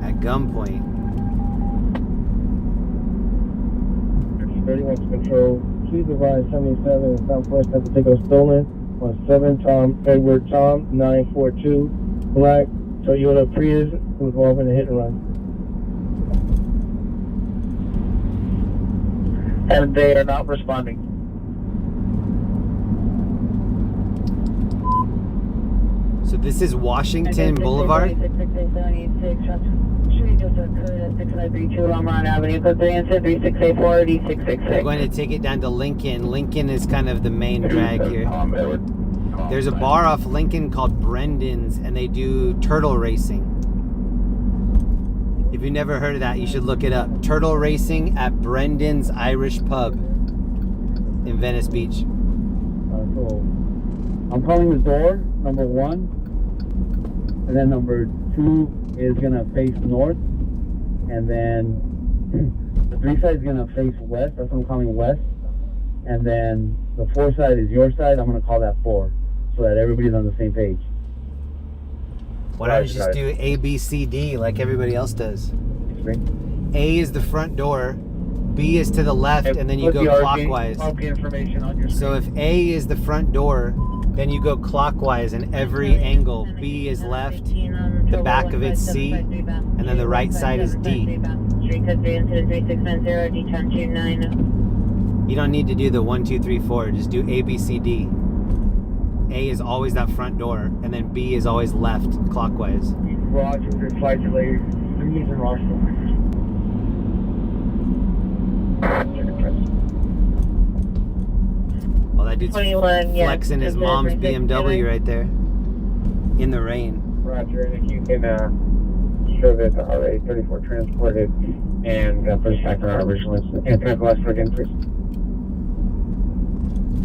At gunpoint. 31 to control. Please advise 77 Southwest has a ticket stolen on 7 Tom Edward Tom 942 black Toyota Prius involving a hit and run. And they are not responding. So this is Washington Boulevard. We're going to take it down to Lincoln. Lincoln is kind of the main drag here. There's a bar off Lincoln called Brendan's, and they do turtle racing. If you've never heard of that, you should look it up. Turtle racing at Brendan's Irish Pub in Venice Beach. So I'm calling the door, number 1. And then number 2 is going to face north. And then the 3 side is going to face west. That's what I'm calling west. And then the 4 side is your side. I'm going to call that 4 so that everybody's on the same page. Why don't you just do A, B, C, D like everybody else does? A is the front door. B is to the left, and then you go clockwise. So if A is the front door, then you go clockwise in every angle. B is left, the back of it's C, and then the right side is D. You don't need to do the 1, 2, 3, 4. Just do A, B, C, D. A is always that front door, and then B is always left clockwise. Roger, flight delay. 3 in Rochester. dude's 21, yeah. flexing his mom's BMW right there in the rain. Roger, and if you can show that the RA 34 transported and push back on our original incident. And can I have the last word again, please?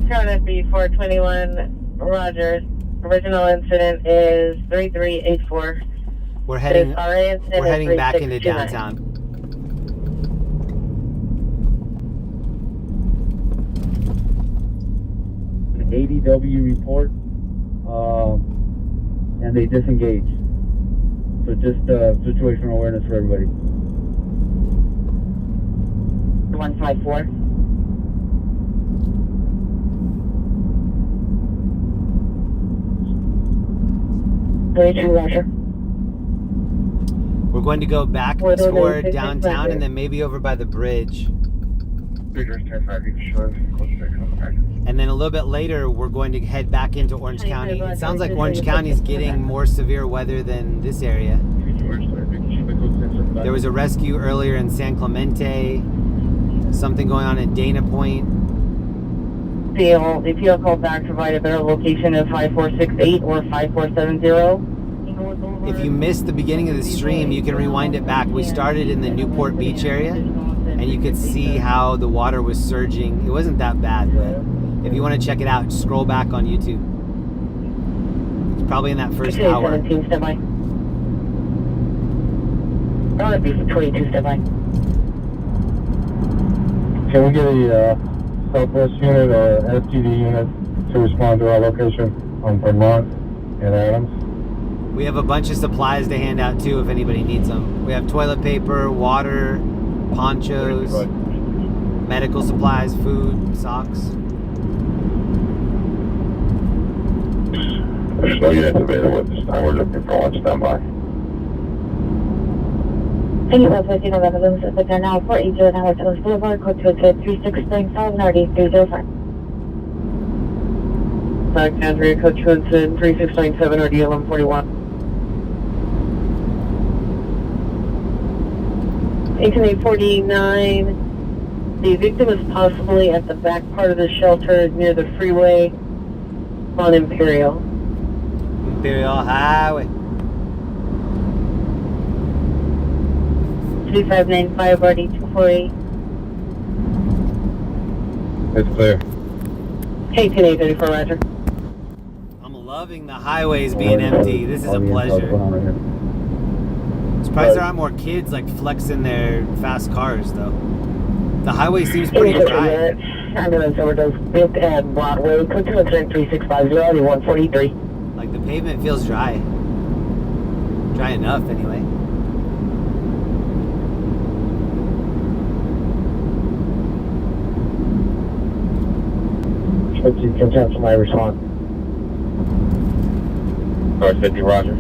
Charlotte B421, Roger. Original incident is 3384. We're heading back into downtown. An ADW report, and they disengaged. So just situational awareness for everybody. 154. Roger. We're going to go back toward downtown and then maybe over by the bridge. And then a little bit later, we're going to head back into Orange County. It sounds like Orange County is getting more severe weather than this area. There was a rescue earlier in San Clemente. Something going on in Dana Point. If you'll call back, provide a better location of 5468 or 5470. If you missed the beginning of the stream, you can rewind it back. We started in the Newport Beach area, and you could see how the water was surging. It wasn't that bad, but if you want to check it out, scroll back on YouTube. It's probably in that first hour. 17, step by. That'd be 22, step by. Can we get a Southwest unit or STD unit to respond to our location on Vermont and Adams? We have a bunch of supplies to hand out too if anybody needs them. We have toilet paper, water, ponchos, medical supplies, food, socks. There's no units available at this time. We're looking for one standby. Thank you, Southwest Unit Revolution. But they're now 480 Howard Ellis Boulevard, code 236.5, Nardi 305. Back Andrea, Coach Hudson, 3697 RD 1141. 1849. The victim is possibly at the back part of the shelter near the freeway on Imperial. Imperial Highway. 3595 RD 248. It's clear. Hey, 1034 Roger. I'm loving the highways being empty. This is a pleasure. Surprised there aren't more kids like flexing their fast cars though. The highway seems pretty dry. Ambulance overdose built at Broadway, code 23650, 143. Like the pavement feels dry. Dry enough anyway. Can cancel my response. Car 50, Roger.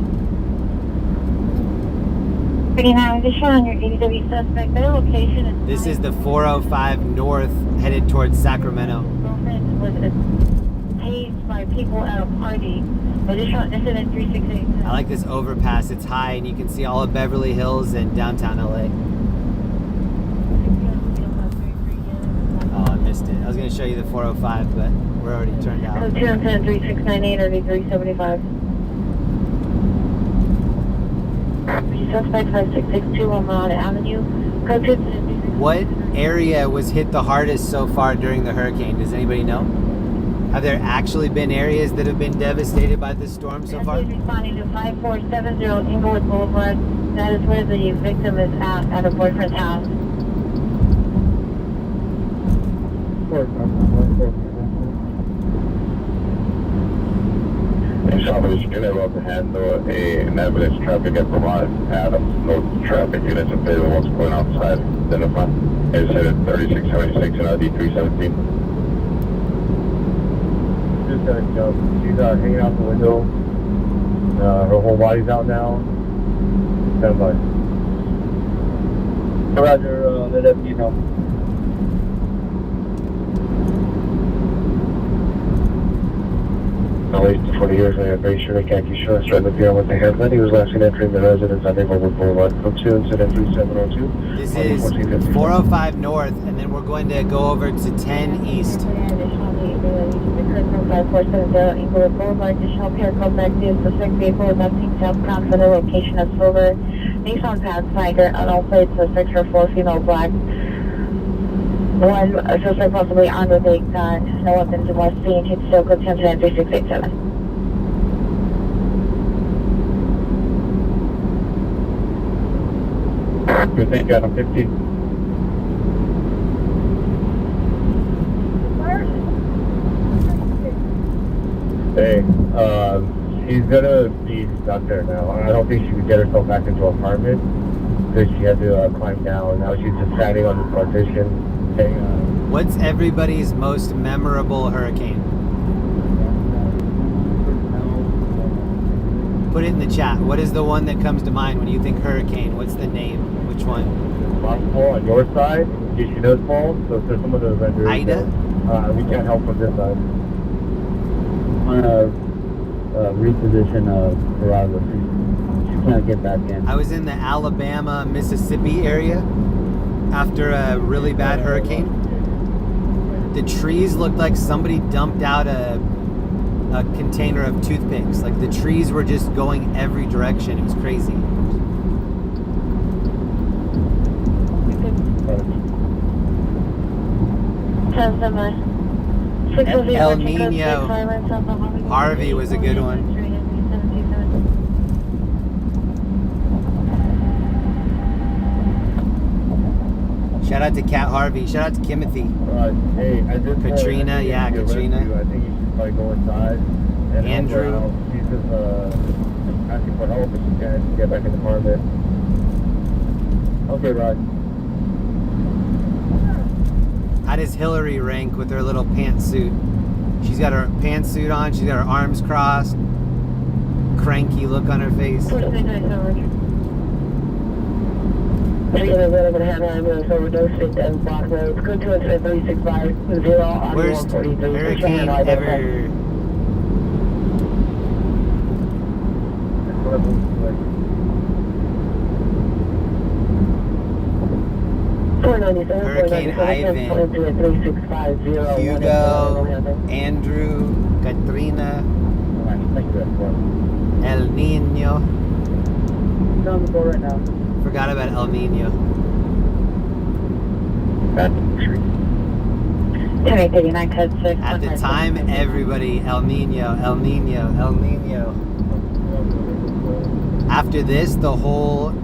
39, additional on your ADW suspect. Their location is... This is the 405 north headed towards Sacramento. Girlfriend was tased by people at a party. Additional incident 368. I like this overpass. It's high and you can see all of Beverly Hills and downtown LA. Oh, I missed it. I was going to show you the 405, but we're already turned out. Code 210 3698 RD 375. Suspect 5662 on Ramada Avenue. Code 210. What area was hit the hardest so far during the hurricane? Does anybody know? Have there actually been areas that have been devastated by this storm so far? Responding to 5470 Inglewood Boulevard. That is where the victim is at her boyfriend's house. Somebody's unable to handle an ambulance traffic at Vermont Adams. No traffic units available. What's going outside? Identify. It's headed 3676 and ID 317. Just she's hanging out the window. Her whole body's out now. Stand by. Roger, let us know. wasted 40 years. I have very sure the khaki shorts right in the pier with the headlight. He was last seen entering the residence on Newport Boardwalk. From 2 incident 3702. This is 405 north, and then we're going to go over to 10 east. Additional 5470 Inglewood Boulevard, additional pair code active. Suspect vehicle is not seen southbound for the location of Silver. Nissan Pathfinder, on all plates, suspects are 4 female black. One suspect possibly armed with a gun. No weapons in West Beach. It's still code 103687. Good, thank you, Adam 15. Hey, she's gonna be stuck there now. I don't think she could get herself back into her apartment because she had to climb down. Now she's just standing on the partition. Hey, What's everybody's most memorable hurricane? Put it in the chat. What is the one that comes to mind when you think hurricane? What's the name? Which one? Possible on your side, in case she does fall. So if there's some of the vendors, Ida? We can't help from this side. I'm gonna reposition Gerardo. She can't get back in. I was in the Alabama, Mississippi area after a really bad hurricane. The trees looked like somebody dumped out a container of toothpicks. Like the trees were just going every direction. It was crazy. El Nino. Harvey was a good one. Shout out to Cat Harvey. Shout out to Kimothy. Hey, I just Katrina, yeah, Katrina. I think you should probably go inside. And Andrew. She's just asking for help if she can't get back in the apartment. Okay, Rod. How does Hillary rank with her little pantsuit? She's got her pantsuit on. She's got her arms crossed. Cranky look on her face. Where's hurricane ever? Hurricane Ivan, Hugo, Andrew, Katrina, El Nino. On the board right now. Forgot about El Nino. 1039 code 6. At the time, everybody, El Nino, El Nino, El Nino. After this, the whole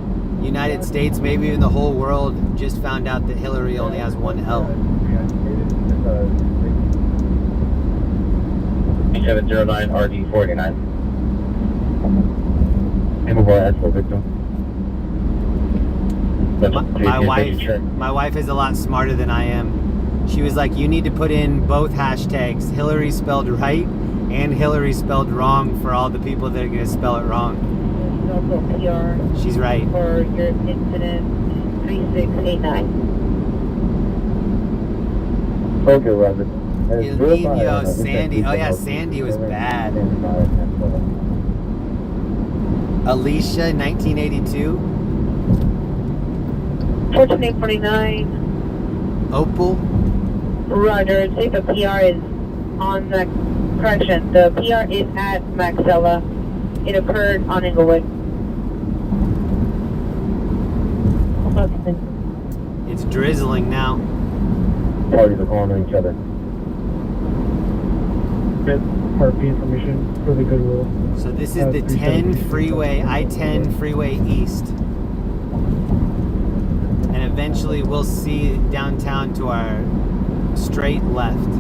United States, maybe even the whole world, just found out that Hillary only has one L. 709 RD49. Victim. My wife is a lot smarter than I am. She was like, you need to put in both hashtags, Hillary spelled right and Hillary spelled wrong, for all the people that are going to spell it wrong. Also PR. She's right. For your incident 3689. Okay, Robert. El Nino, Sandy. Oh yeah, Sandy was bad. Alicia, 1982. 14849. Opal. Roger. Say the PR is on the correction. The PR is at Maxella. It occurred on Inglewood. It's drizzling now. Parties are calling on each other. Heartbeat information for the Goodwill. So this is the 10 freeway, I-10 freeway east. And eventually we'll see downtown to our straight left.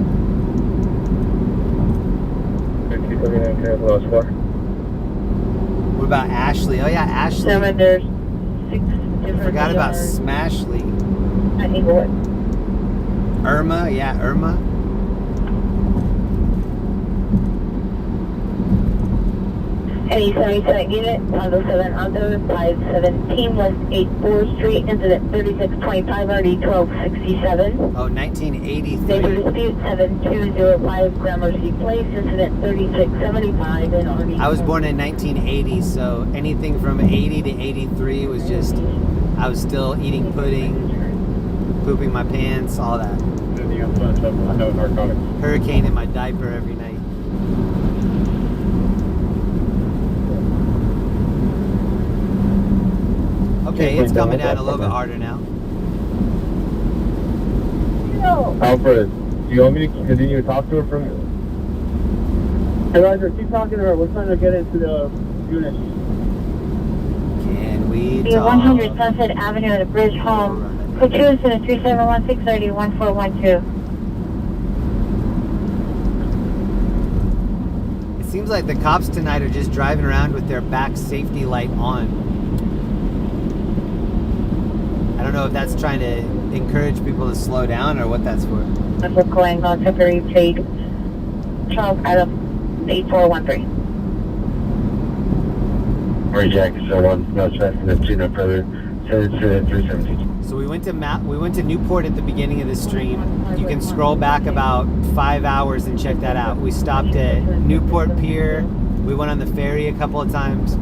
What about Ashley? Oh yeah, Ashley. There's 6 different. Forgot about Smashley. At Inglewood. Irma, yeah, Irma. Any 77 unit, Honda 7 Honda, 517 West 8th Street, incident 3625, RD 1267. Oh, 1983. Neighbor dispute 7205 Gramercy Place, incident 3675, and RD. I was born in 1980, so anything from 80 to 83 was just, I was still eating pudding, pooping my pants, all that. Hurricane in my diaper every night. Okay, it's coming down a little bit harder now. Alfred, do you want me to continue to talk to her from? Hey Roger, keep talking to her. We're trying to get into the unit. Can we The talk? 100 Sunset Avenue at a bridge home. Code 2 incident 371630 1412. It seems like the cops tonight are just driving around with their back safety light on. I don't know if that's trying to encourage people to slow down or what that's for. That's what's going on. Temporary plate. Charles Adam 8413. Or Jack, so one, no, it's faster than 2, no further. So it's 317. So we went to Newport at the beginning of the stream. You can scroll back about 5 hours and check that out. We stopped at Newport Pier. We went on the ferry a couple of times.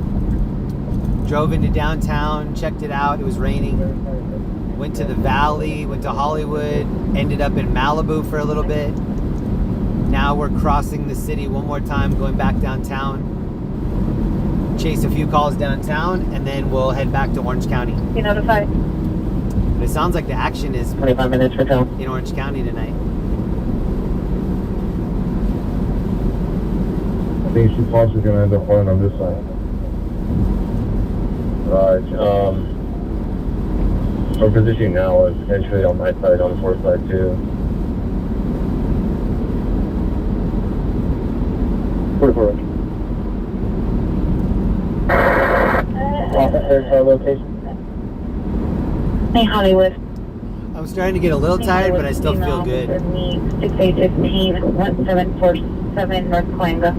Drove into downtown, checked it out. It was raining. Went to the valley, went to Hollywood, ended up in Malibu for a little bit. Now we're crossing the city one more time, going back downtown. Chase a few calls downtown, and then we'll head back to Orange County. Be notified. But it sounds like the action is 25 minutes for town. in Orange County tonight. I think she's possibly gonna end up falling on this side. Right. Our position now is potentially on my side, on the fourth side too. 44. Our location. Hey, Hollywood. I'm starting to get a little tired, but I still feel good. 6815 1747 North Coanga.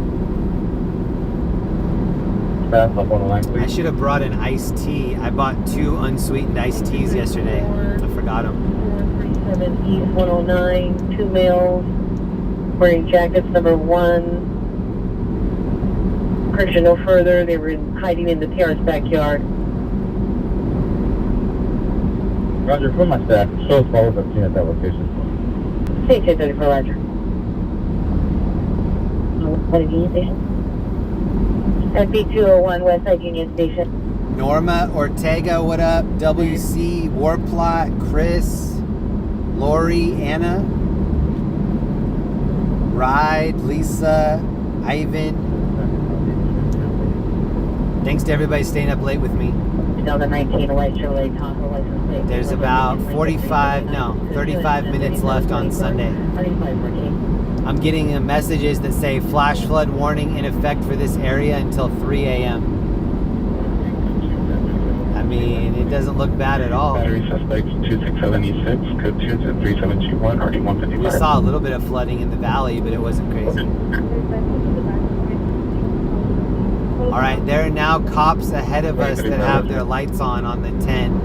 I should have brought an iced tea. I bought 2 unsweetened iced teas yesterday. I forgot them. 437 East 109, 2 males wearing jackets number 1. Correction, no further. They were hiding in the Pier's backyard. Roger, for my staff, show us follow-up I've seen at that location. Say 1034 Roger. What is Union Station? SB201 Westside Union Station. Norma Ortega, what up? WC, Warplot, Chris, Lori, Anna, Ride, Lisa, Ivan. Thanks to everybody staying up late with me. Delta 19 White Chevrolet Tahoe license plate. There's about 35 minutes left on Sunday. 3514. I'm getting messages that say flash flood warning in effect for this area until 3 a.m. I mean, it doesn't look bad at all. Battery suspect 267E6, code 2 to 3721, RD 155. We saw a little bit of flooding in the valley, but it wasn't crazy. All right, there are now cops ahead of us that have their lights on the 10.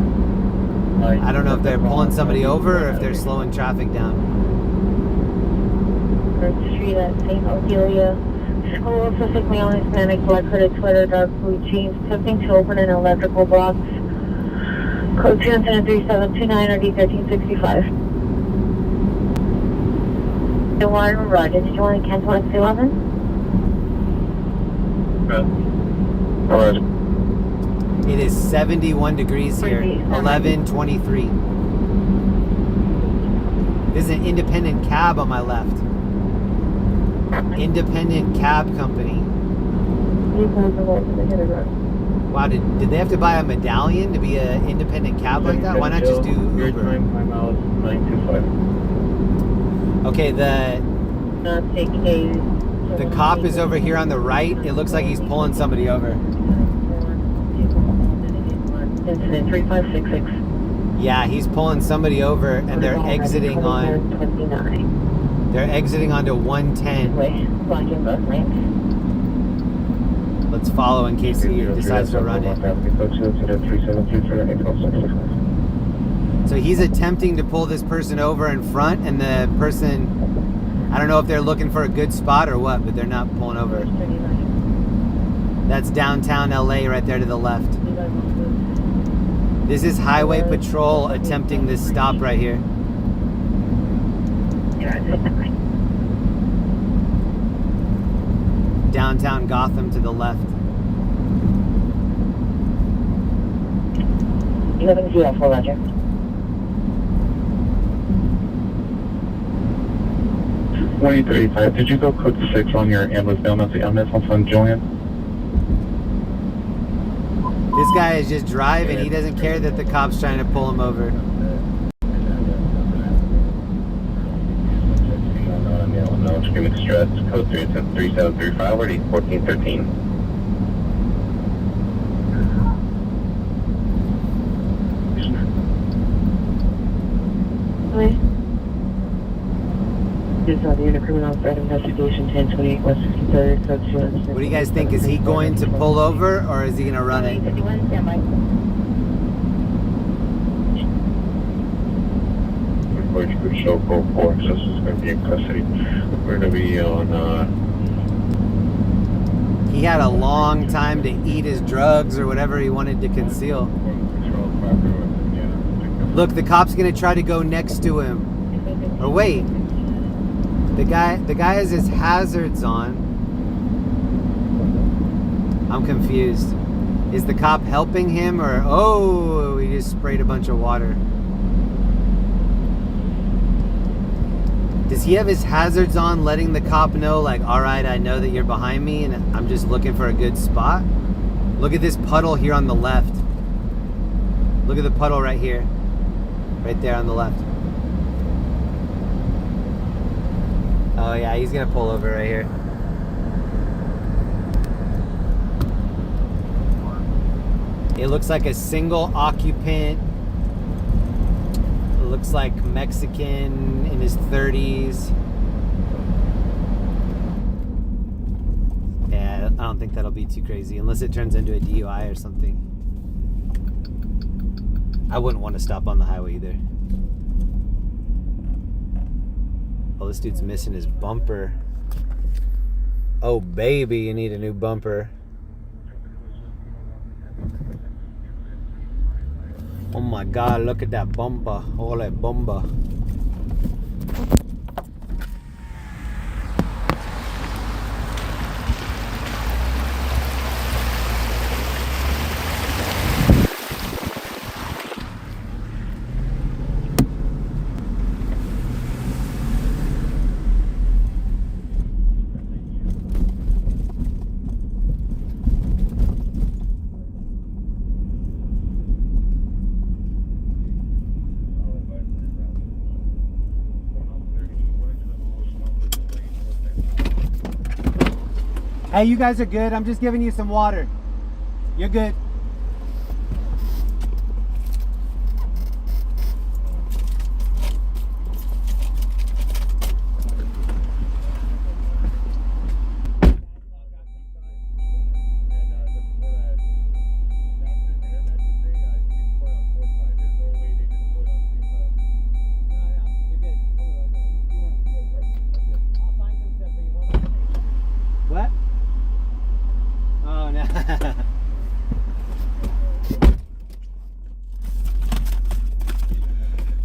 I don't know if they're pulling somebody over or if they're slowing traffic down. Street at St. Ophelia. School, suspect male, Hispanic, black hooded sweater, dark blue jeans, attempting to open an electrical box. Code 2 incident 3729 RD 1365. The water, Roger. Did you want to cancel at 11? Alright. It is 71 degrees here, 11:23. There's an independent cab on my left. Independent cab company. Wow, did they have to buy a medallion to be an independent cab like that? Why not just do Uber? Okay, the cop is over here on the right. It looks like he's pulling somebody over. Incident 3566. Yeah, he's pulling somebody over, and they're exiting on. 29. They're exiting onto 110. Blocking both lanes. Let's follow in case he decides to run it. So he's attempting to pull this person over in front, and the person, I don't know if they're looking for a good spot or what, but they're not pulling over. That's downtown LA right there to the left. This is Highway Patrol attempting this stop right here. Downtown Gotham to the left. 11-0, full roger. 2035, did you go code 6 on your ambulance down at the MS on San Julian? This guy is just driving. He doesn't care that the cop's trying to pull him over. No, screaming stress. Code 3, 3735, already 1413. Hi. This is the unit criminal threat investigation 1028 West 53rd, code 200. What do you guys think? Is he going to pull over or is he going to run it? 51, standby. We're going to show code 4, so this is going to be in custody. We're going to be on, He had a long time to eat his drugs or whatever he wanted to conceal. Look, the cop's going to try to go next to him. Or wait. The guy has his hazards on. I'm confused. Is the cop helping him or oh, he just sprayed a bunch of water. Does he have his hazards on, letting the cop know, like, all right, I know that you're behind me and I'm just looking for a good spot? Look at this puddle here on the left. Look at the puddle right here. Right there on the left. Oh yeah, he's gonna pull over right here. It looks like a single occupant. It looks like Mexican in his 30s. Yeah, I don't think that'll be too crazy unless it turns into a DUI or something. I wouldn't want to stop on the highway either. Oh, this dude's missing his bumper. Oh, baby, you need a new bumper. Oh my God, look at that bumper. Holy bumper. Hey, you guys are good. I'm just giving you some water. You're good. What? Oh, no.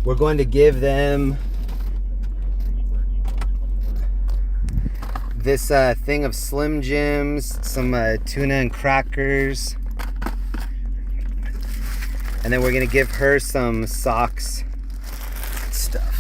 We're going to give them this thing of Slim Jims, some tuna and crackers, and then we're going to give her some socks stuff.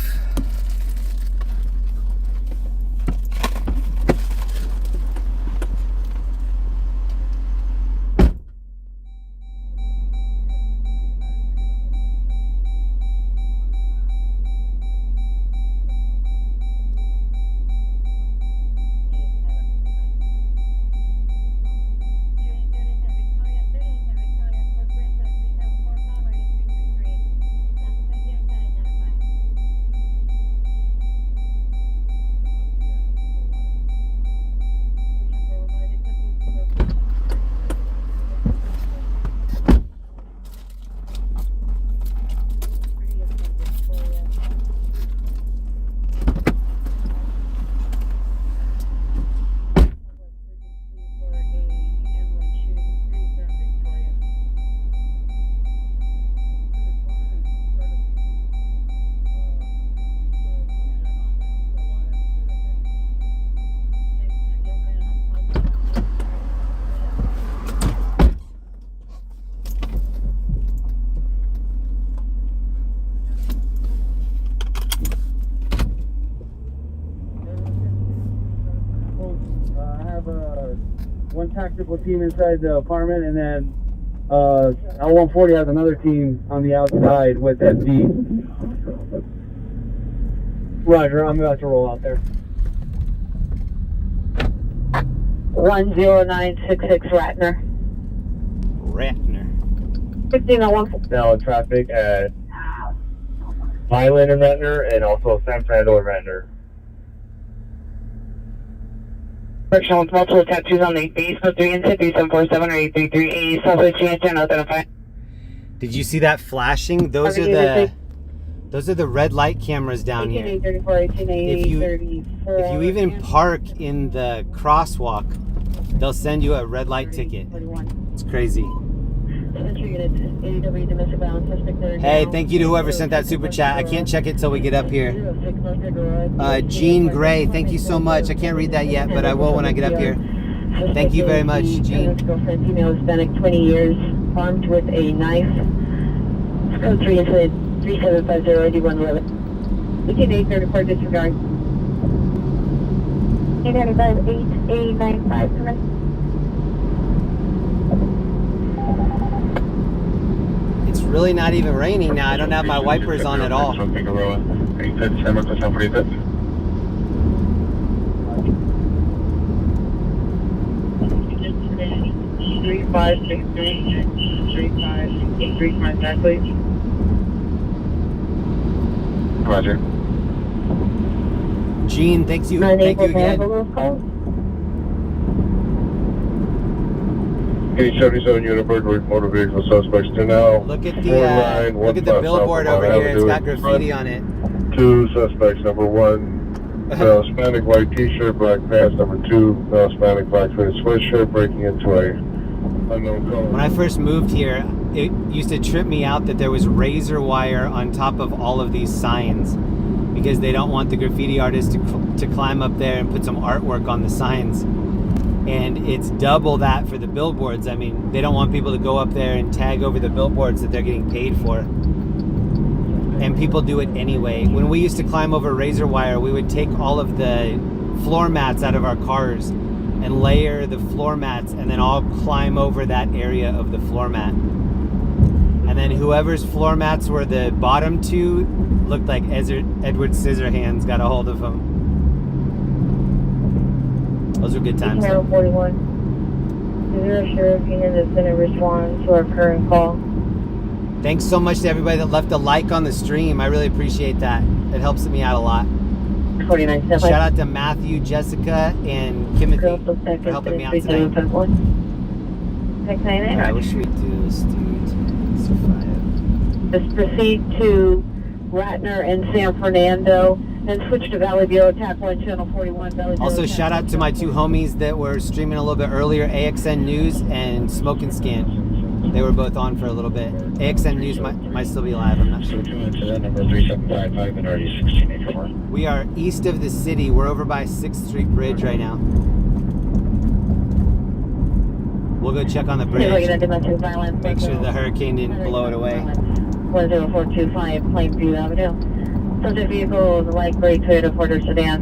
one tactical team inside the apartment, and then L140 has another team on the outside with FD. Roger, I'm about to roll out there. 10966 Ratner. Ratner. 1501. Now in traffic at Highland and Ratner, and also San Fernando and Ratner. Correctional with multiple tattoos on the base of 3 and 3747 or 833A. Southwest GS and identify. Did you see that flashing? Those are the red light cameras down here. If you even park in the crosswalk, they'll send you a red light ticket. It's crazy. Hey, thank you to whoever sent that super chat. I can't check it till we get up here. Jean Gray, thank you so much. I can't read that yet, but I will when I get up here. Thank you very much, Jean. Girlfriend, female, Hispanic, 20 years, armed with a knife. Code 3 incident 3750 ID111. 18834 disregard. 895 It's really not even raining now. I don't have my wipers on at all. 3563 back, please. Roger. Gene, thank you again. 877 Unibird with motor vehicle suspects to now. Look at the billboard over here. It's got graffiti on it. 2 suspects. Number 1, Hispanic white t-shirt, black pants. Number 2, Hispanic black fitted sweatshirt, breaking into a unknown color. When I first moved here, it used to trip me out that there was razor wire on top of all of these signs because they don't want the graffiti artists to climb up there and put some artwork on the signs. And it's double that for the billboards. I mean, they don't want people to go up there and tag over the billboards that they're getting paid for. And people do it anyway. When we used to climb over razor wire, we would take all of the floor mats out of our cars and layer the floor mats and then all climb over that area of the floor mat. And then whoever's floor mats were the bottom 2 looked like Edward Scissorhands got a hold of them. Those are good times. 41. Is there a sheriff unit that's going to respond to our current call? Thanks so much to everybody that left a like on the stream. I really appreciate that. It helps me out a lot. 49. Shout out to Matthew, Jessica, and Timothy for helping me out tonight. Alright, what should we do? Let's do 205. Let's proceed to Ratner and San Fernando. And switch to Valley Bureau, TAC 1, Channel 41, Valley Bureau. Also, shout out to my 2 homies that were streaming a little bit earlier, AXN News and Smoke and Scan. They were both on for a little bit. AXN News might still be live, I'm not sure. We are east of the city. We're over by 6th Street Bridge right now. We'll go check on the bridge. Make sure the hurricane didn't blow it away. 10425 Plainview Avenue. Subject vehicle is a light gray Toyota Porter sedan.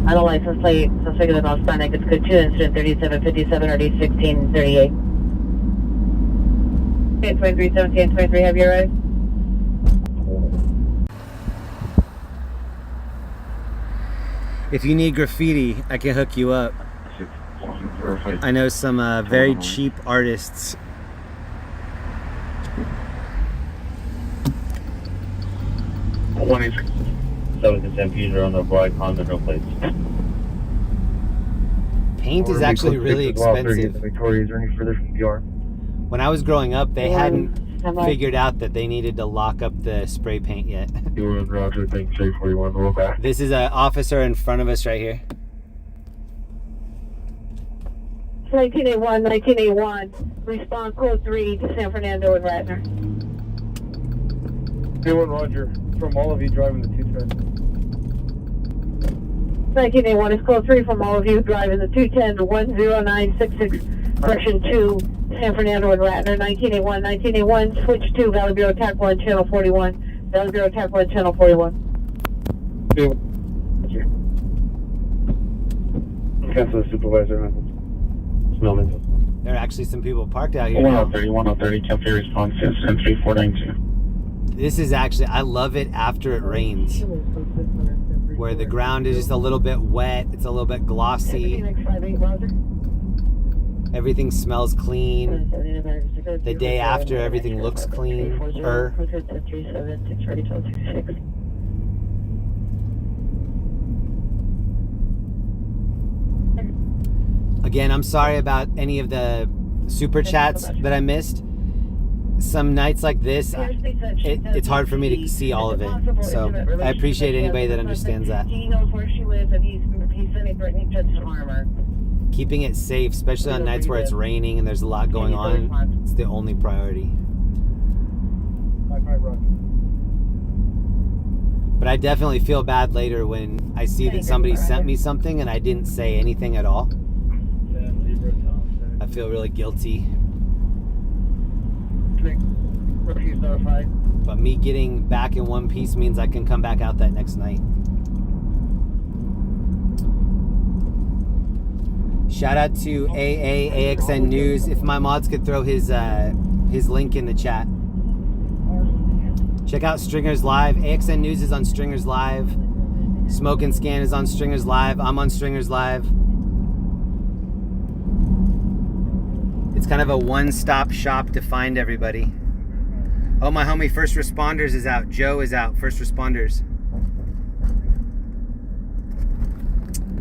On a license plate, suspect of the Hispanic. It's code 2, incident 3757 or 1638. Okay, 2317, 23, have you arrived? If you need graffiti, I can hook you up. I know some very cheap artists. On the black Honda, no plates. Paint is actually really expensive. Victoria, is there any further from PR? When I was growing up, they hadn't figured out that they needed to lock up the spray paint yet. Roger, thank you, 41, roll back. This is an officer in front of us right here. 1981, response code 3 to San Fernando and Ratner. 21, Roger, from all of you driving the 210. 1981 is code 3 from all of you driving the 210 to 10966, correction 2, San Fernando and Ratner. 1981, switch to Valley Bureau, TAC 1, Channel 41. Valley Bureau, TAC 1, Channel 41. Cancel the supervisor message. Blvd. There are actually some people parked out here. 1030, Camp Ferry response is 13492. This is actually, I love it after it rains, where the ground is just a little bit wet, it's a little bit glossy, everything smells clean. The day after, everything looks clean. Again, I'm sorry about any of the super chats that I missed. Some nights like this, it's hard for me to see all of it. So I appreciate anybody that understands that. He knows where she lives and he's sending threatening to harm her. Keeping it safe, especially on nights where it's raining and there's a lot going on, it's the only priority. But I definitely feel bad later when I see that somebody sent me something and I didn't say anything at all. I feel really guilty. But me getting back in one piece means I can come back out that next night. Shout out to AXN News. If my mods could throw his link in the chat. Check out Stringers Live. AXN News is on Stringers Live. Smoke and Scan is on Stringers Live. I'm on Stringers Live. It's kind of a one-stop shop to find everybody. Oh, my homie First Responders is out. Joe is out. First Responders.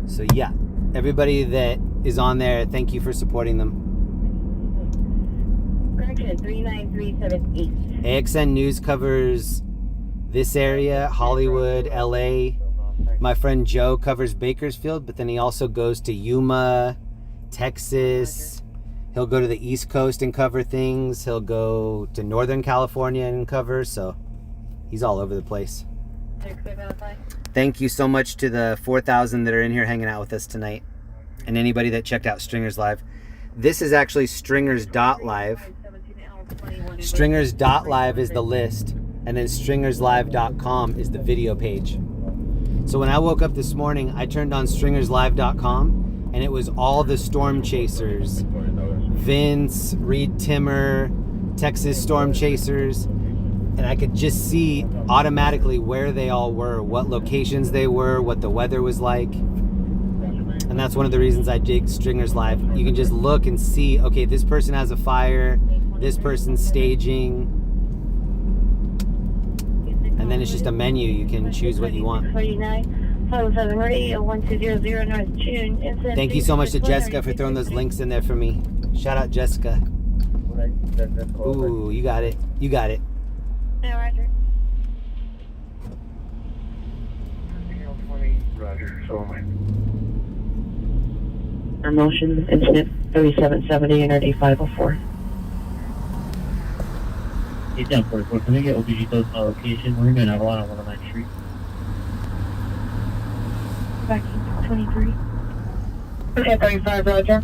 So yeah, everybody that is on there, thank you for supporting them. Correction, 39378. AXN News covers this area, Hollywood, LA. My friend Joe covers Bakersfield, but then he also goes to Yuma, Texas. He'll go to the East Coast and cover things. He'll go to Northern California and cover, so he's all over the place. Thank you so much to the 4,000 that are in here hanging out with us tonight, and anybody that checked out Stringers Live. This is actually Stringers.live. Stringers.live is the list, and then StringersLive.com is the video page. So when I woke up this morning, I turned on StringersLive.com, and it was all the storm chasers. Vince, Reed Timmer, Texas Storm Chasers, and I could just see automatically where they all were, what locations they were, what the weather was like. And that's one of the reasons I dig Stringers Live. You can just look and see, okay, this person has a fire, this person's staging, and then it's just a menu. You can choose what you want. Thank you so much to Jessica for throwing those links in there for me. Shout out Jessica. Ooh, you got it. You got it. Yeah, Roger. Roger, so am I. Our motion, incident 3770, NRD 504. Hey, down 44. Can we get OBG close to my location? We're in Avalon on 109th Street. Back 23. Okay, 35, Roger.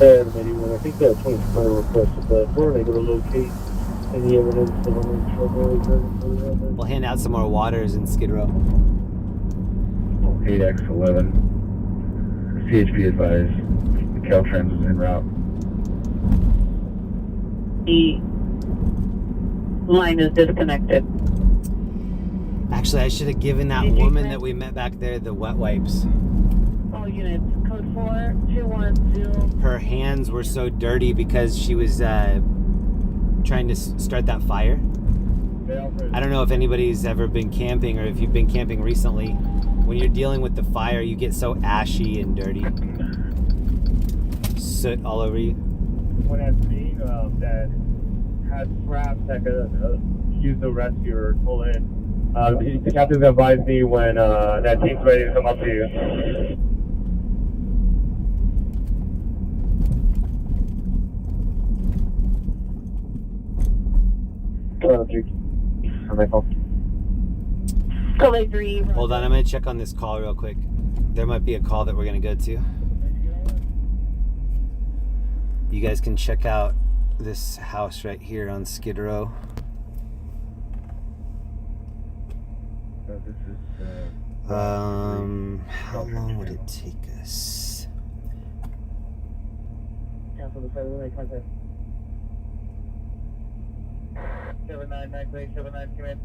Anyone, I think that 24 requested that. We're able to locate any evidence of any trouble. We'll hand out some more waters in Skid Row. 8X11. CHP advised. The Caltrans is en route. The line is disconnected. Actually, I should have given that woman that we met back there the wet wipes. All units, code 4210. Her hands were so dirty because she was trying to start that fire. I don't know if anybody's ever been camping or if you've been camping recently. When you're dealing with the fire, you get so ashy and dirty. Soot all over you. When I've seen that had straps that could use the rescuer pull in, the captain's advised me when that team's ready to come up to you. Hold on, I'm going to check on this call real quick. There might be a call that we're going to go to. You guys can check out this house right here on Skid Row. How long would it take us? Cancel the federal contact. 799379, come in.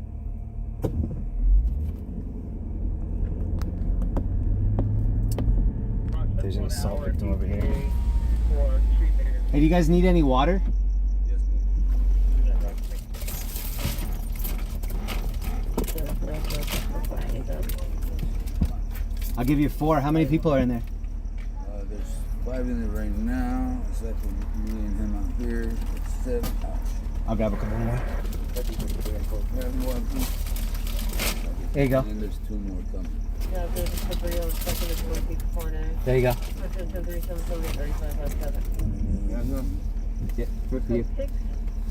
There's an assault victim over here. Hey, do you guys need any water? I'll give you 4. How many people are in there? There's 5 in there right now. Except for me and him out here. It's 7. I'll grab a couple more. There you go. And there's 2 more coming. Yeah, there's a couple of second of Northeast corner. There you go. Yeah, good for you.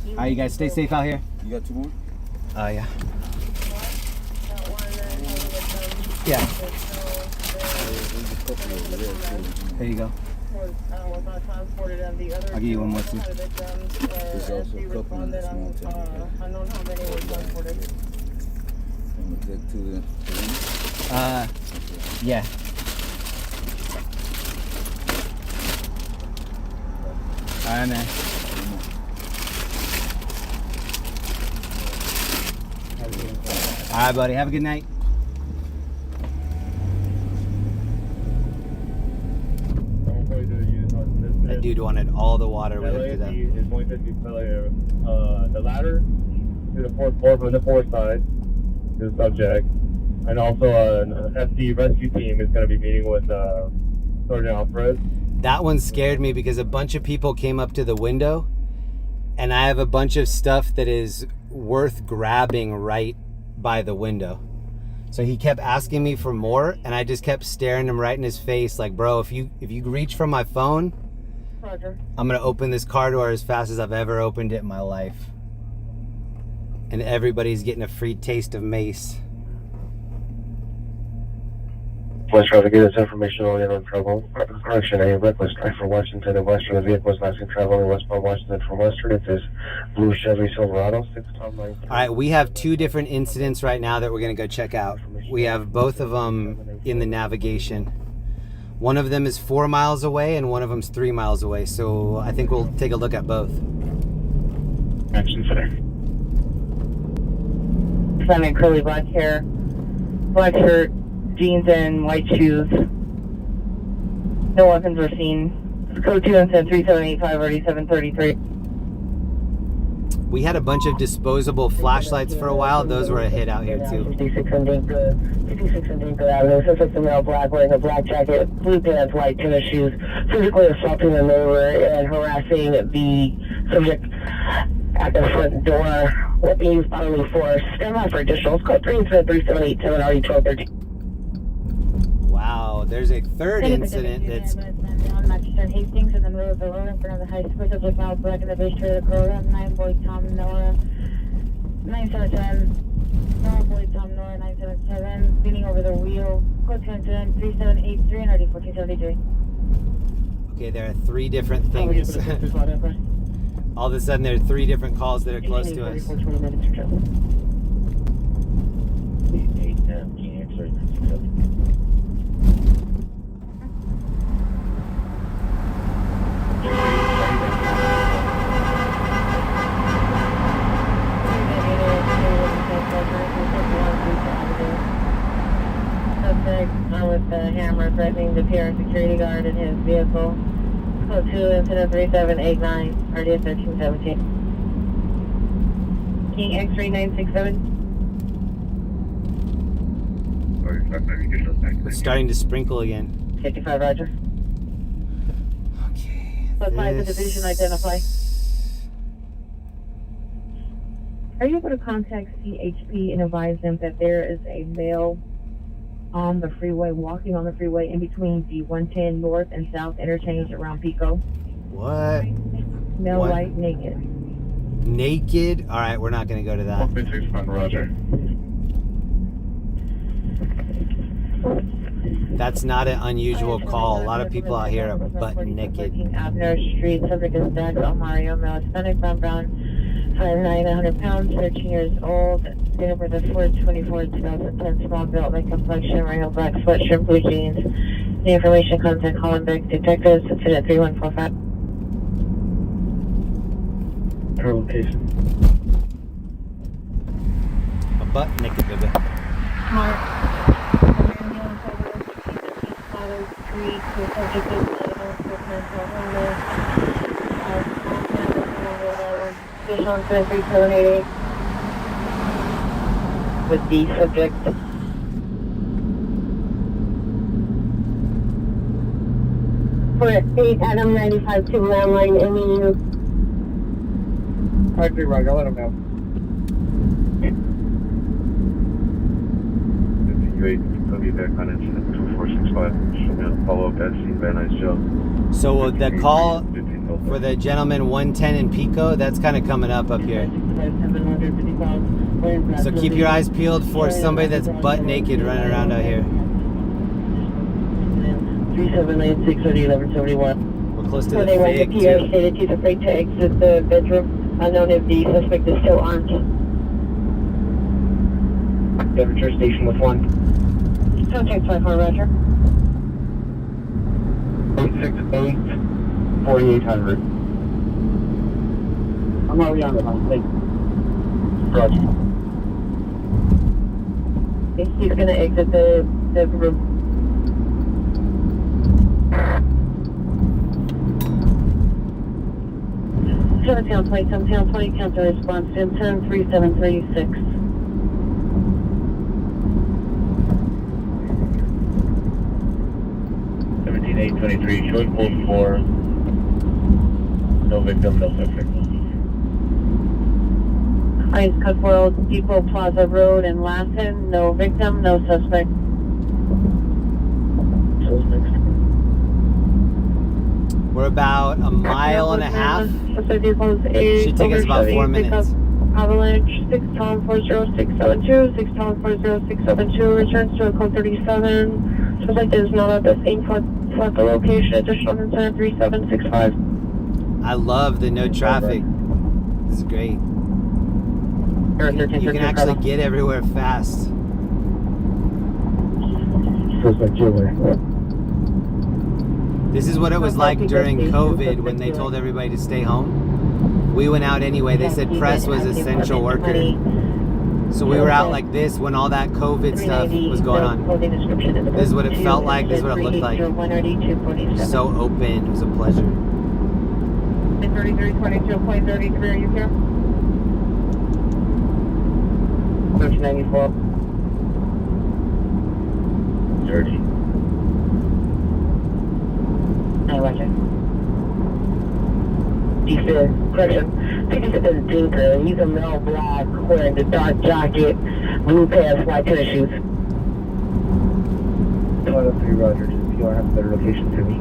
All right, you guys stay safe out here. You got 2 more? Yeah. Yeah. There you go. I'll give you one more too. There's also a couple in that small town. Unknown how many were transported. I'm gonna take to the Yeah. All right, man. All right, buddy. Have a good night. That dude wanted all the water we hooked it up. is going to be the ladder to the 4th floor from the 4th side to the subject. And also an FC rescue team is going to be meeting with Sergeant Alfred. That one scared me because a bunch of people came up to the window and I have a bunch of stuff that is worth grabbing right by the window. So he kept asking me for more and I just kept staring him right in his face like, bro, if you reach for my phone, Roger. I'm gonna open this car door as fast as I've ever opened it in my life. And everybody's getting a free taste of mace. West traffic, get this information only on trouble. Correction, a reckless driver Washington and Western. The vehicle is last seen traveling westbound Washington from Western. It's this blue Chevy Silverado, 6 Tom 9. All right, we have 2 different incidents right now that we're gonna go check out. We have both of them in the navigation. One of them is 4 miles away and one of them's 3 miles away. So I think we'll take a look at both. Action center. Simon curly black hair, black shirt, jeans and white shoes. No weapons were seen. Code 2 incident 3785 already 733. We had a bunch of disposable flashlights for a while. Those were a hit out here too. 56 and Dinko Avenue. Suspect the male black wearing a black jacket, blue pants, white tennis shoes, physically assaulting the neighbor and harassing the subject at the front door. Weapon used bodily force. Stand by for additionals. Code 3 incident 3787 already 1213. Wow, there's a third incident that's... Hastings in the middle of the road in front of the high school. Subject now black in the base trailer Corolla. 9 boy Tom Nora 977. 9 boy Tom Nora 977. Spinning over the wheel. Code 2 incident 3783 and already 1473. Okay, there are 3 different things. All of a sudden, there are 3 different calls that are close to us. With the hammer threatening the Pier security guard in his vehicle. Code 2 incident 3789 RDS 1317. King X-ray 967. It's starting to sprinkle again. 55 Roger. Okay. What size of division identify? Are you able to contact CHP and advise them that there is a male on the freeway, walking on the freeway in between the 110 north and south interchange around Pico? What? Male, What? white, naked. Naked? All right, we're not going to go to that. 161, Roger. That's not an unusual call. A lot of people out here are butt naked. Abner Street, subject is Dax Mario, male, Hispanic, brown, 5'9", 100 pounds, 13 years old. Date of birth is 4/24/2010. Small built, light complexion, royal black sweatshirt, blue jeans. The information contact Hollenbeck Detectives. Incident 3145. Her location. A butt naked baby. Smart. Street, the subject is mental illness. Station on 3788 with the subject. For 8 Adam 95 to landline MEU. Alright, 3 Roger, I'll let him know. He'll be back on incident 2465. Should be on follow up at scene Van Nuys Joe. So the call for the gentleman 110 in Pico, that's kind of coming up here. So keep your eyes peeled for somebody that's butt naked running around out here. 3796 1171. We're close to When the they went to fig Pier, too. stated he's afraid to exit the bedroom. Unknown if the suspect is still armed. Temperature station with 1. Contact 54, Roger. 868 4800. I'm already on the line, thanks. Roger. He's going to exit the room. Town 20, counter response, 10-3736. Short hold 4. No victim, no suspect. Ice Code 4 Depot Plaza Road in Lassen. No victim, no suspect. We're about a mile and a half. Suspect vehicles Should take us about 4 minutes. Avalanche 6-40672, 6-40672 returns to a code 37. Suspect is not at the same flood location. Additional incident 3765. I love the no traffic. This is great. You can actually get everywhere fast. Suspect your way. This is what it was like during COVID when they told everybody to stay home. We went out anyway. They said press was essential worker. So we were out like this when all that COVID stuff was going on. This is what it felt like. This is what it looked like. So open. It was a pleasure. 3322.33, are you here? 1394. 30. I Roger. Correction. 57 Tinker. He's a male black wearing the dark jacket, blue pants, white tennis shoes. 103 Roger, just PR have a better location to me.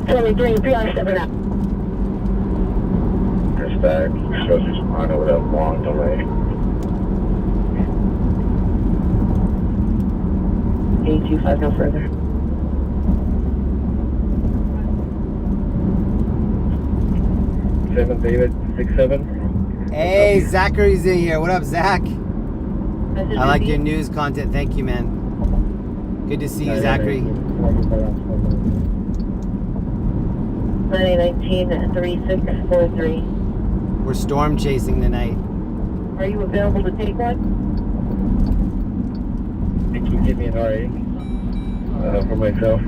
23, PR 7 up. Chris back. Shows you some on with a long delay. 825, no further. David 67. Hey, Zachary's in here. What up, Zach? I like your news content. Thank you, man. Good to see you, Zachary. 9019-3643. We're storm chasing tonight. Are you available to take one? Think you give me an RA for myself.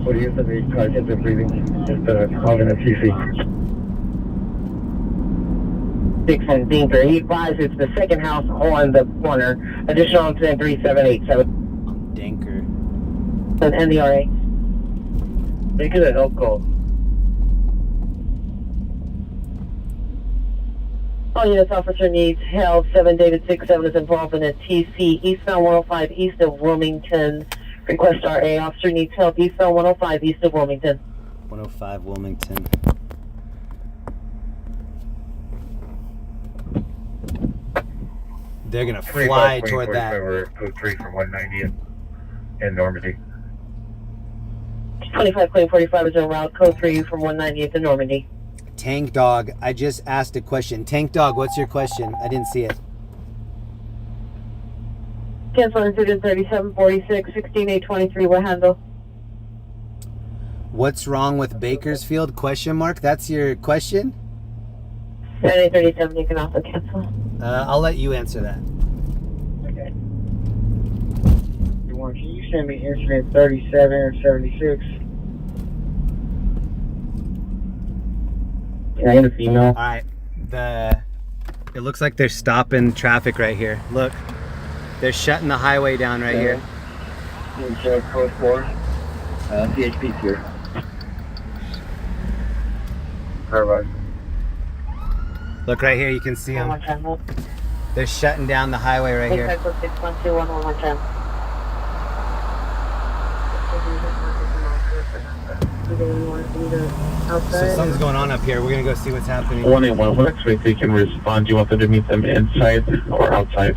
What do you think the car's been breathing? Just calling a TC. 6 on Dinker. He advised it's the second house on the corner. Additional incident 3787. On Dinker. And the RA. Make it a help call. All units, officer needs help. 7 David 67 is involved in a TC eastbound 105 east of Wilmington. Request RA. Officer needs help eastbound 105 east of Wilmington. 105 Wilmington. They're gonna fly toward that. We're code 3 from 190 in Normandy. 25 Claim 45 is en route. Code 3 from 198 to Normandy. Tank Dog. I just asked a question. Tank Dog, what's your question? I didn't see it. Cancel incident 3746, 16823, what handle? What's wrong with Bakersfield? Question mark. That's your question? 3837, you can also cancel. I'll let you answer that. Okay. Can you send me incident 37 or 76? Can I get a female? All right. It looks like they're stopping traffic right here. Look, they're shutting the highway down right here. Code 4. CHP here. Perfect. Look right here, you can see them. They're shutting down the highway right here. 6121, one more time. So something's going on up here. We're gonna go see what's happening. 181, what actually they can respond? Do you want them to meet them inside or outside?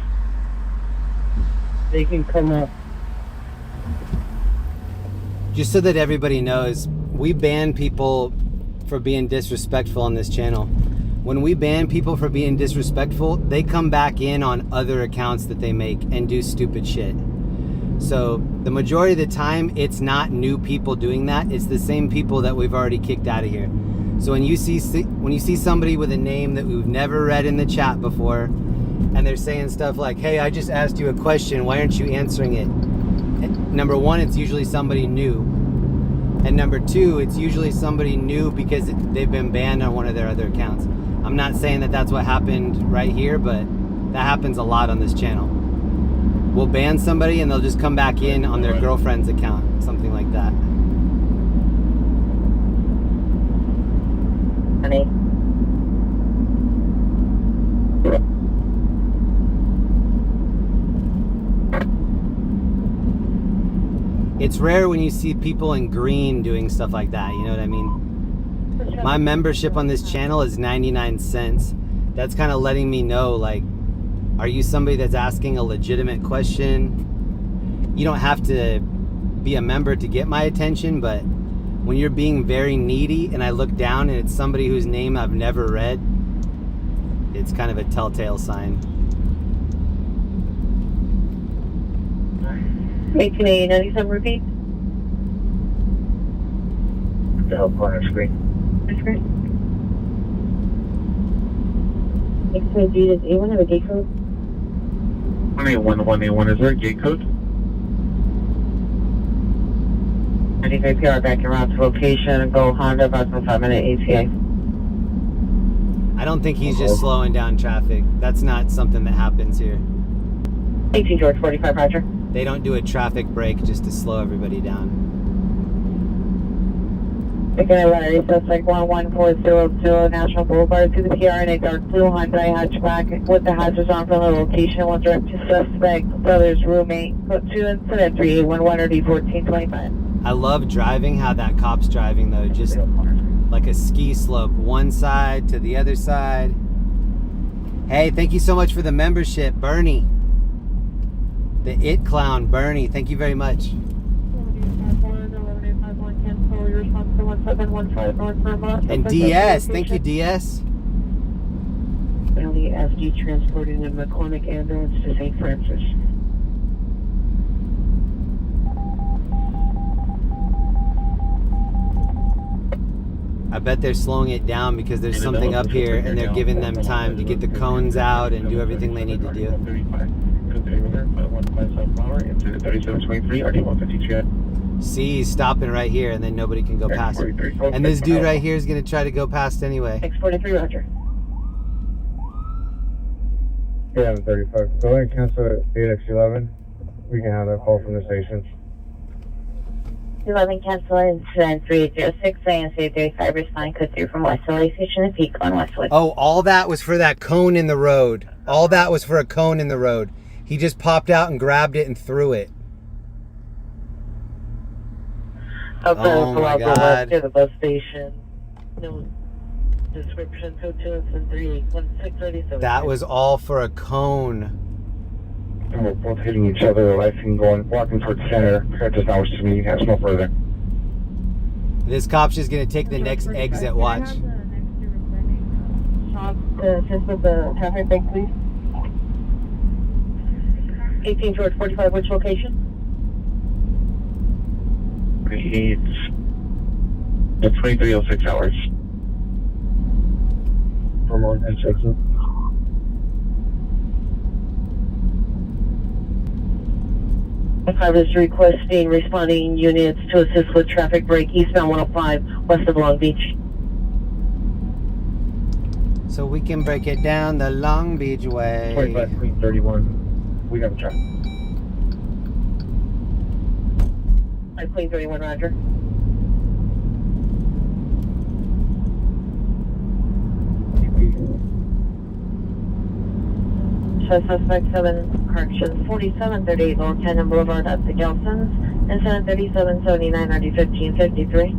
They can come up. Just so that everybody knows, we ban people for being disrespectful on this channel. When we ban people for being disrespectful, they come back in on other accounts that they make and do stupid shit. So the majority of the time, it's not new people doing that. It's the same people that we've already kicked out of here. So when you see somebody with a name that we've never read in the chat before, and they're saying stuff like, hey, I just asked you a question, why aren't you answering it? Number one, it's usually somebody new. And number two, it's usually somebody new because they've been banned on one of their other accounts. I'm not saying that that's what happened right here, but that happens a lot on this channel. We'll ban somebody and they'll just come back in on their girlfriend's account, something like that. Honey. It's rare when you see people in green doing stuff like that, you know what I mean? My membership on this channel is 99 cents. That's kind of letting me know, like, are you somebody that's asking a legitimate question? You don't have to be a member to get my attention, but when you're being very needy and I look down and it's somebody whose name I've never read, it's kind of a telltale sign. 1897, repeat. The help corner screen. That's great. XYG, does anyone have a gate code? 181, is there a gate code? 95 PR back en route to location, go Honda, about 5-minute ATA. I don't think he's just slowing down traffic. That's not something that happens here. 18 George, 45, roger. They don't do a traffic break just to slow everybody down. Again, Hilary, suspect 11400 National Boulevard to the PR in a dark blue Hyundai hatchback with the hazards on from the location. Will direct to suspect brother's roommate. Code 2 incident 3811 or D1425. I love driving how that cop's driving though, just like a ski slope, one side to the other side. Hey, thank you so much for the membership, Bernie. The It Clown, Bernie, thank you very much. And DS, thank you, DS. LASD transporting a McCormick ambulance to St. Francis. I bet they're slowing it down because there's something up here and they're giving them time to get the cones out and do everything they need to do. See, he's stopping right here and then nobody can go past him. And this dude right here is going to try to go past anyway. X43, roger. Yeah, 35. Go ahead and cancel at 8X11. We can have that call from the station. 11 cancel incident 306 ANC 35 respond code 3 from West LA Station and Peak on Westwood. Oh, all that was for that cone in the road. All that was for a cone in the road. He just popped out and grabbed it and threw it. Oh my God. To the bus station. No description, code 2 and 31637. That was all for a cone. And we're both hitting each other, walking towards center. Just now to me, no further. This cop's just gonna take the next exit, watch. Top to assist with the traffic break, please. 18 George 45, which location? It's the 2306 hours. Vermont and Texas. Five is requesting responding units to assist with traffic break eastbound 105 west of Long Beach. So we can break it down the Long Beach way. 25 Queen 31. We got a truck. Queen 31, roger. Show suspect 4738 North Canyon Boulevard at the Gelsons and 73779 RD 1553.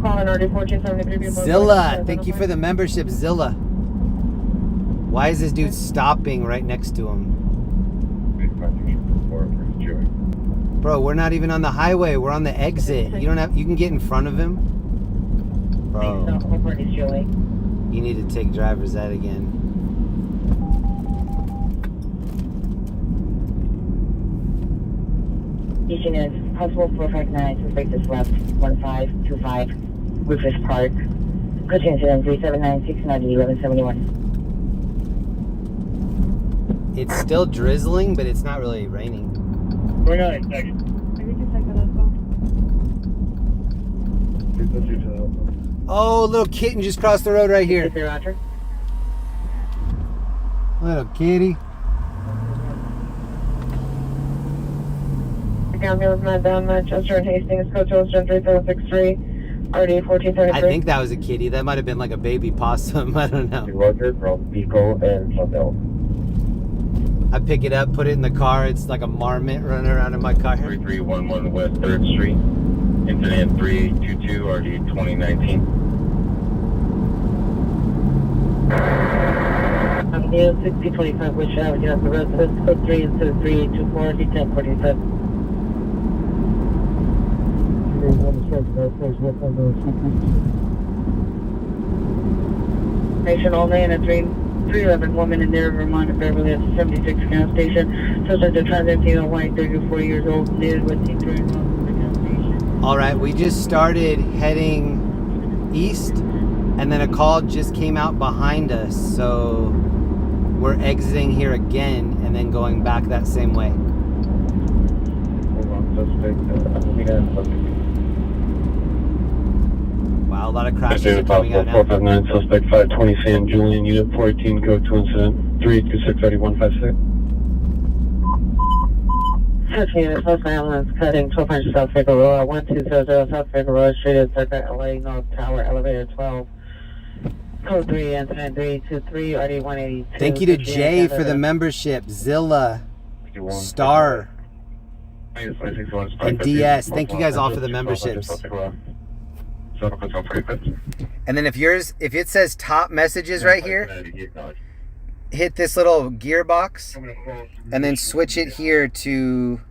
Calling RD 1473. Zilla, thank you for the membership, Zilla. Why is this dude stopping right next to him? Bro, we're not even on the highway. We're on the exit. You can get in front of him. Bro, you need to take driver's ed again. Each unit, possible 459, suspect is left 1525, Rufus Park. Coach incident 3796 90 1171. It's still drizzling, but it's not really raining. We're not expecting. Oh, little kitten just crossed the road right here. Little kitty. Ambulance not down Manchester and Hastings, Coach Ocean 3763, RD 1433. I think that was a kitty. That might have been like a baby possum. I don't know. Roger from Pico and SoCal. I pick it up, put it in the car. It's like a marmot running around in my car. 3311 West 3rd Street. Incident 3822 RD 2019. Avenue 6025 Wish Avenue at the residence, code 3 instead of 3824 RD 1047. Nation only and a 311 woman in there, Vermont and Beverly at the 76 gas station. Suspect a trans female, white, 30 to 40 years old, nude with teeth during the gas station. All right, we just started heading east, and then a call just came out behind us, so we're exiting here again and then going back that same way. Wow, a lot of crashes are coming out now. 459 suspect 520 San Julian, unit 14, code to incident 326 RD 156. 15 units, Los Angeles, cutting 1200 South Figueroa, 1200 South Figueroa Street at Circuit LA North Tower, elevator 12. Code 3, incident 323, RD 182. Thank you to Jay for the membership, Zilla, Star, and DS. Thank you guys all for the memberships. And then if it says top messages right here, hit this little gearbox and then switch it here to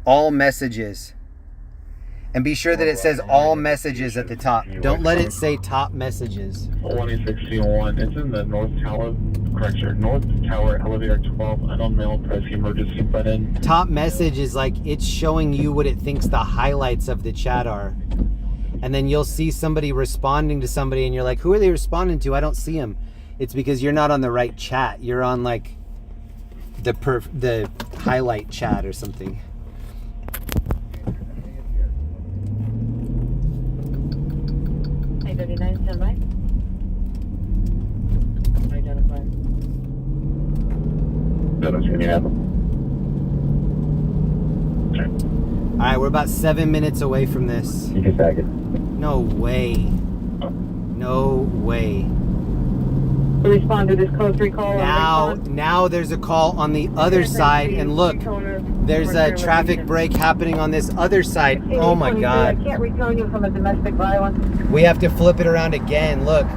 all messages. And be sure that it says all messages at the top. Don't let it say top messages. 18601. It's in the North Tower, North Tower elevator 12. Unknown male, press the emergency button. Top message is like it's showing you what it thinks the highlights of the chat are. And then you'll see somebody responding to somebody and you're like, who are they responding to? I don't see them. It's because you're not on the right chat. You're on like the highlight chat or something. Hey, 39, stand by. Identify. All right, we're about 7 minutes away from this. You can tag it. No way. No way. Respond to this code 3 call. Now there's a call on the other side, and look, there's a traffic break happening on this other side. Oh my God. I can't recone you from a domestic violence. We have to flip it around again. Look,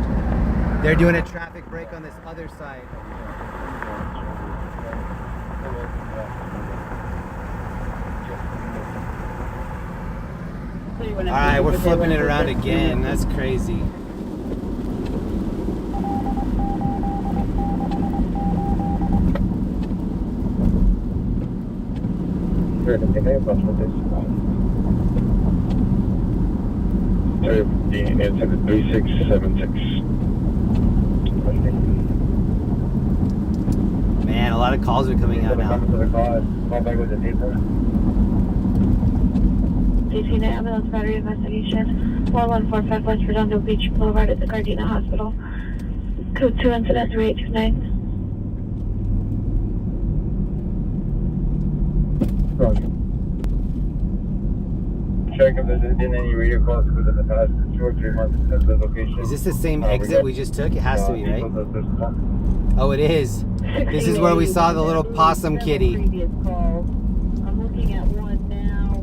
they're doing a traffic break on this other side. Alright, we're flipping it around again. That's crazy. Answer 3676. Man, a lot of calls are coming out now. DC ambulance battery investigation. 4145 West Redondo Beach Boulevard at the Gardena Hospital. Code 2 incident 3829. Check if there's been any radio calls within the past 2 or 3 months at the location. Is this the same exit we just took? It has to be, right? Oh, it is. This is where we saw the little possum kitty. I'm looking at one now.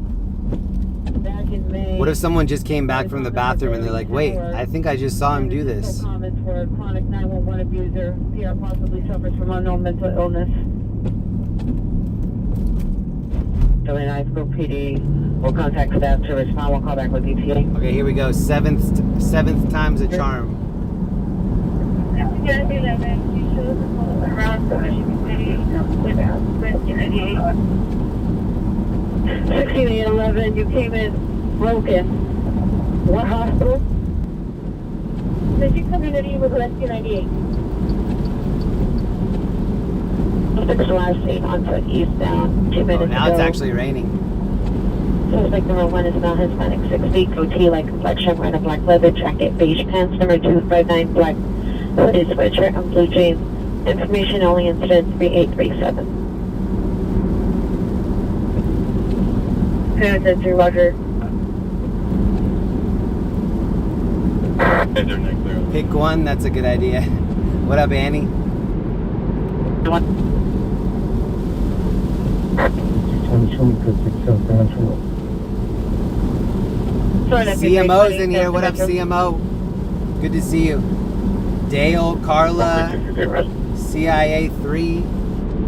Back in May. What if someone just came back from the bathroom and they're like, wait, I think I just saw him do this. Comments for a chronic 911 abuser. PR possibly suffers from unknown mental illness. Philly Knoxville PD will contact staff to respond. We'll call back with ETA. Okay, here we go. Seventh time's a charm. 1611, you came in broken. What hospital? Did you come in with rescue 98? 6 last seen onset eastbound, 2 minutes Now ago. it's actually raining. Suspect number 1 is now Hispanic, 6 feet, goatee-like complexion, wearing a black leather jacket, beige pants. Number 259, black hooded sweatshirt and blue jeans. Information only incident 3837. Penitentiary, Roger. Pick one, that's a good idea. What up, Annie? CMO's in here. What up, CMO? Good to see you. Dale, Carla, CIA 3.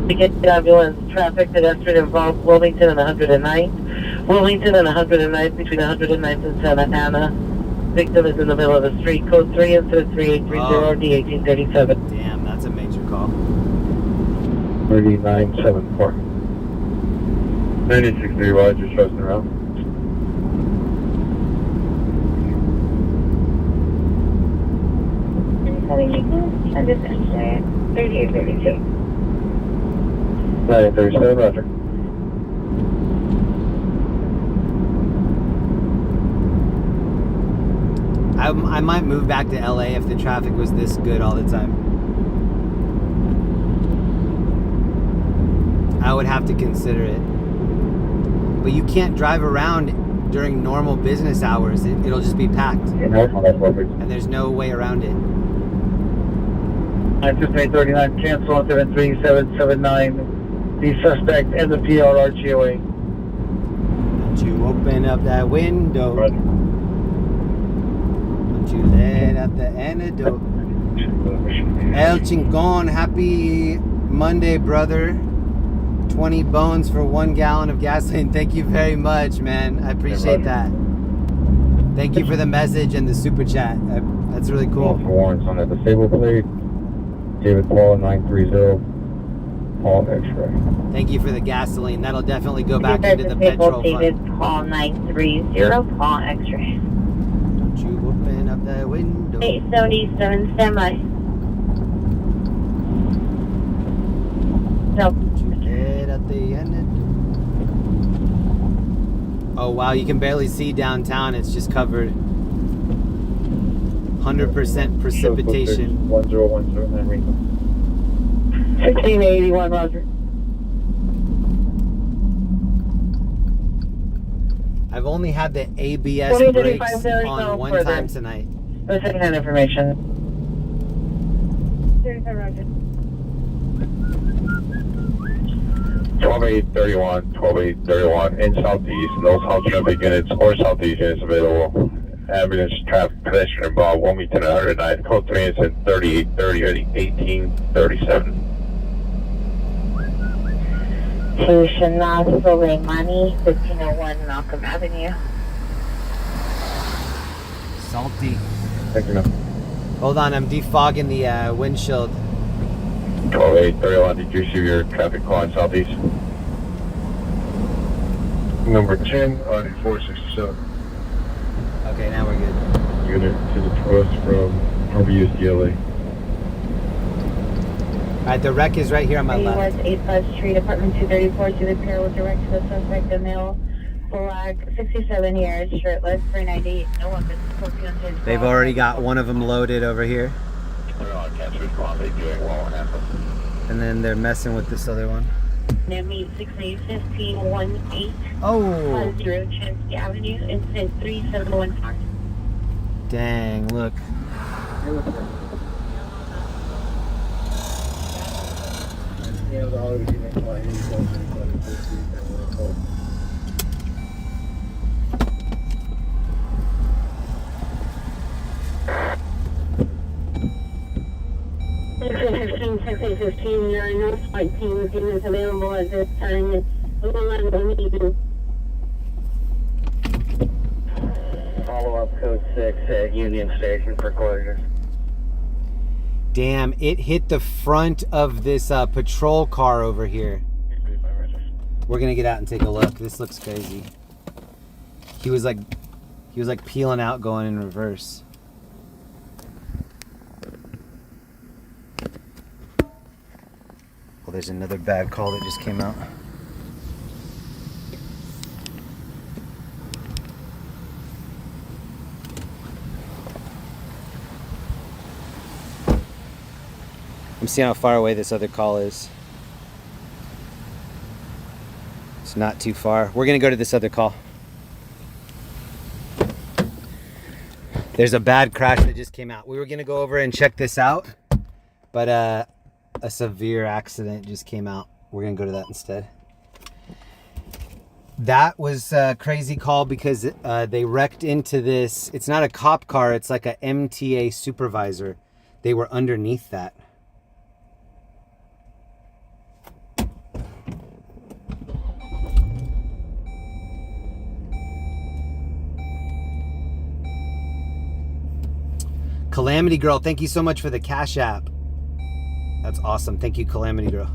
To get the ambulance, traffic pedestrian involved Wilmington and 109th. Wilmington and 109th between 109th and Santa Ana. Victim is in the middle of the street. Code 3 incident 3830 D1837. Damn, that's a major call. 3974. 963, Roger, trusting around. And this incident 3832. 937, Roger. I might move back to LA if the traffic was this good all the time. I would have to consider it. But you can't drive around during normal business hours. It'll just be packed. And there's no way around it. 93839, cancel on 73779. The suspect and the PR RGOA. Don't you open up that window. Don't you let out the antidote. El Chingon, happy Monday, brother. 20 bones for 1 gallon of gasoline. Thank you very much, man. I appreciate that. Thank you for the message and the super chat. That's really cool. For warrants on that disabled plate. David Paul 930. Paul X-ray. Thank you for the gasoline. That'll definitely go back into the petrol David fund. Paul 930, Paul X-ray. Don't you open up that window. 877 standby. No. Get at the end. Oh wow, you can barely see downtown. It's just covered. 100% precipitation. 1010 Rainfall. 1681, Roger. I've only had the ABS brakes on one time tonight. For second-hand information. 35 Roger. 12831, 12831 in southeast. No south traffic units or southeast units available. Ambulance, traffic, pedestrian involved. Wilmington 109. Code 3 incident 3830 1837. To Shanaz Soleimani, 1501 Malcolm Avenue. Salty. Thank you, man. Hold on, I'm defogging the windshield. 12-8-31, did you receive your traffic call in southeast? Number 10 on 467. Okay, now we're good. Unit to the trust from RBU's DLA. Alright, the wreck is right here on my left. West 85th Street, apartment 234, to the Pier with direct to the suspect, a male, black, 67 years, shirtless, 398, no weapons, smoking on his They've already got one of them loaded over here. And then they're messing with this other one. Meet 681518. Oh! 0 Chansky Avenue, incident 3715. Dang, look. Exit 15, there are no SWAT teams units available at this time. We will not go meet you. Follow up code 6 at Union Station for closure. Damn, it hit the front of this patrol car over here. We're gonna get out and take a look. This looks crazy. He was like peeling out, going in reverse. Well, there's another bad call that just came out. I'm seeing how far away this other call is. It's not too far. We're gonna go to this other call. There's a bad crash that just came out. We were gonna go over and check this out, but a severe accident just came out. We're gonna go to that instead. That was a crazy call because they wrecked into this. It's not a cop car, it's like a MTA supervisor. They were underneath that. Calamity Girl, thank you so much for the Cash App. That's awesome. Thank you, Calamity Girl.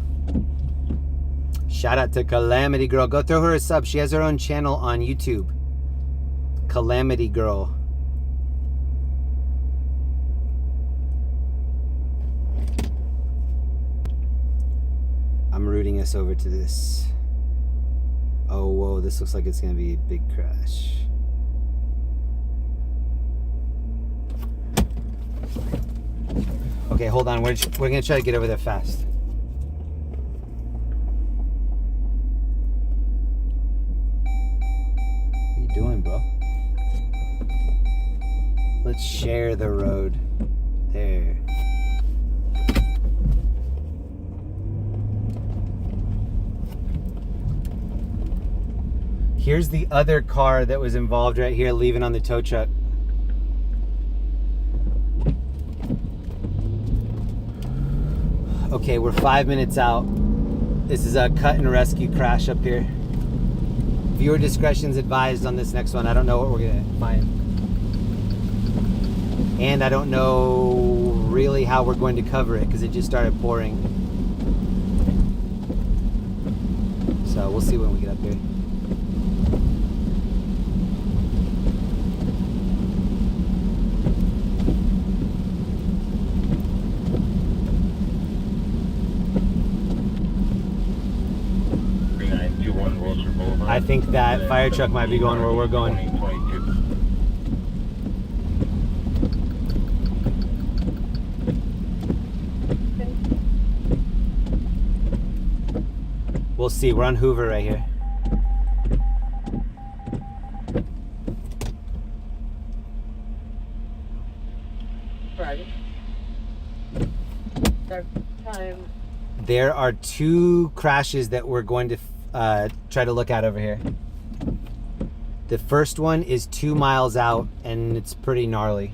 Shout out to Calamity Girl. Go throw her a sub. She has her own channel on YouTube. Calamity Girl. I'm rooting us over to this. Oh, whoa. This looks like it's going to be a big crash. Okay, hold on. We're gonna try to get over there fast. What are you doing, bro? Let's share the road. There. Here's the other car that was involved right here, leaving on the tow truck. Okay, we're 5 minutes out. This is a cut and rescue crash up here. Viewer discretion's advised on this next one. I don't know what we're gonna find. And I don't know really how we're going to cover it because it just started pouring. So we'll see when we get up here. I think that fire truck might be going where we're going. We'll see. We're on Hoover right here. Right. Time. There are two crashes that we're going to try to look at over here. The first one is 2 miles out and it's pretty gnarly.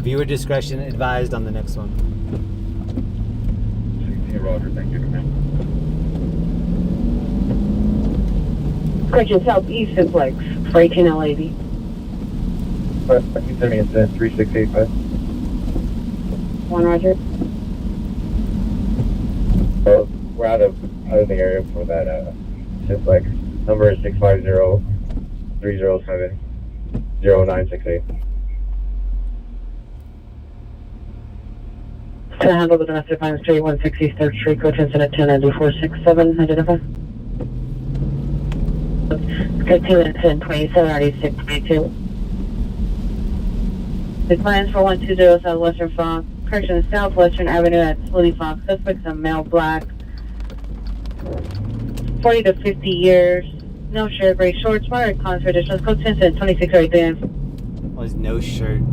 Viewer discretion advised on the next one. Hey, Roger, thank you. Correction, southeast simplex, for 18 LAD. concerning incident 3685. 1 Roger. So we're out of the area for that simplex. Number is 650-307-0968. To handle the domestic violence, 163rd Street, coach incident 109467, identify. Good 2 incident 279622. The plans for 120 Southwestern Fox, correction, Southwestern Avenue at Slowly Fox. Suspects a male black, 40 to 50 years, no shirt, gray shorts, moderate cause for additional code incident 2683. Was no shirt.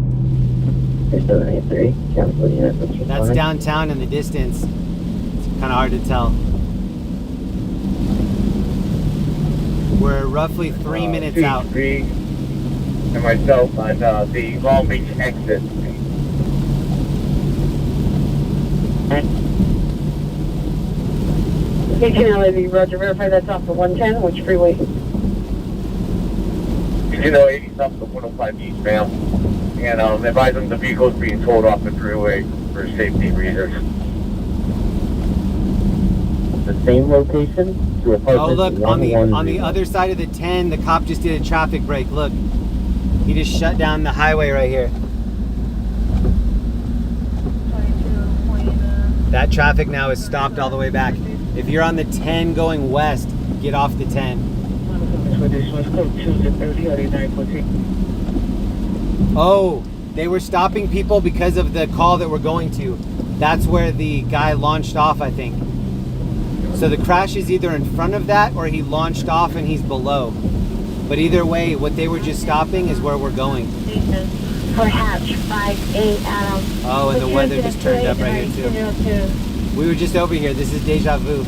783, cancel unit. That's downtown in the distance. It's kind of hard to tell. We're roughly 3 minutes out. And myself on the Long Beach exit. Lady, Roger, verify that's off the 110, which freeway? You know, 80 off the 105 east, ma'am. And advise them the vehicle's being towed off the freeway for safety reasons. The same location to apartment. Oh look, on the other side of the 10, the cop just did a traffic break. Look, he just shut down the highway right here. That traffic now is stopped all the way back. If you're on the 10 going west, get off the 10. Oh, they were stopping people because of the call that we're going to. That's where the guy launched off, I think. So the crash is either in front of that or he launched off and he's below. But either way, what they were just stopping is where we're going. For hatch 58 Adam. Oh, and the weather just turned up right here too. We were just over here. This is deja vu.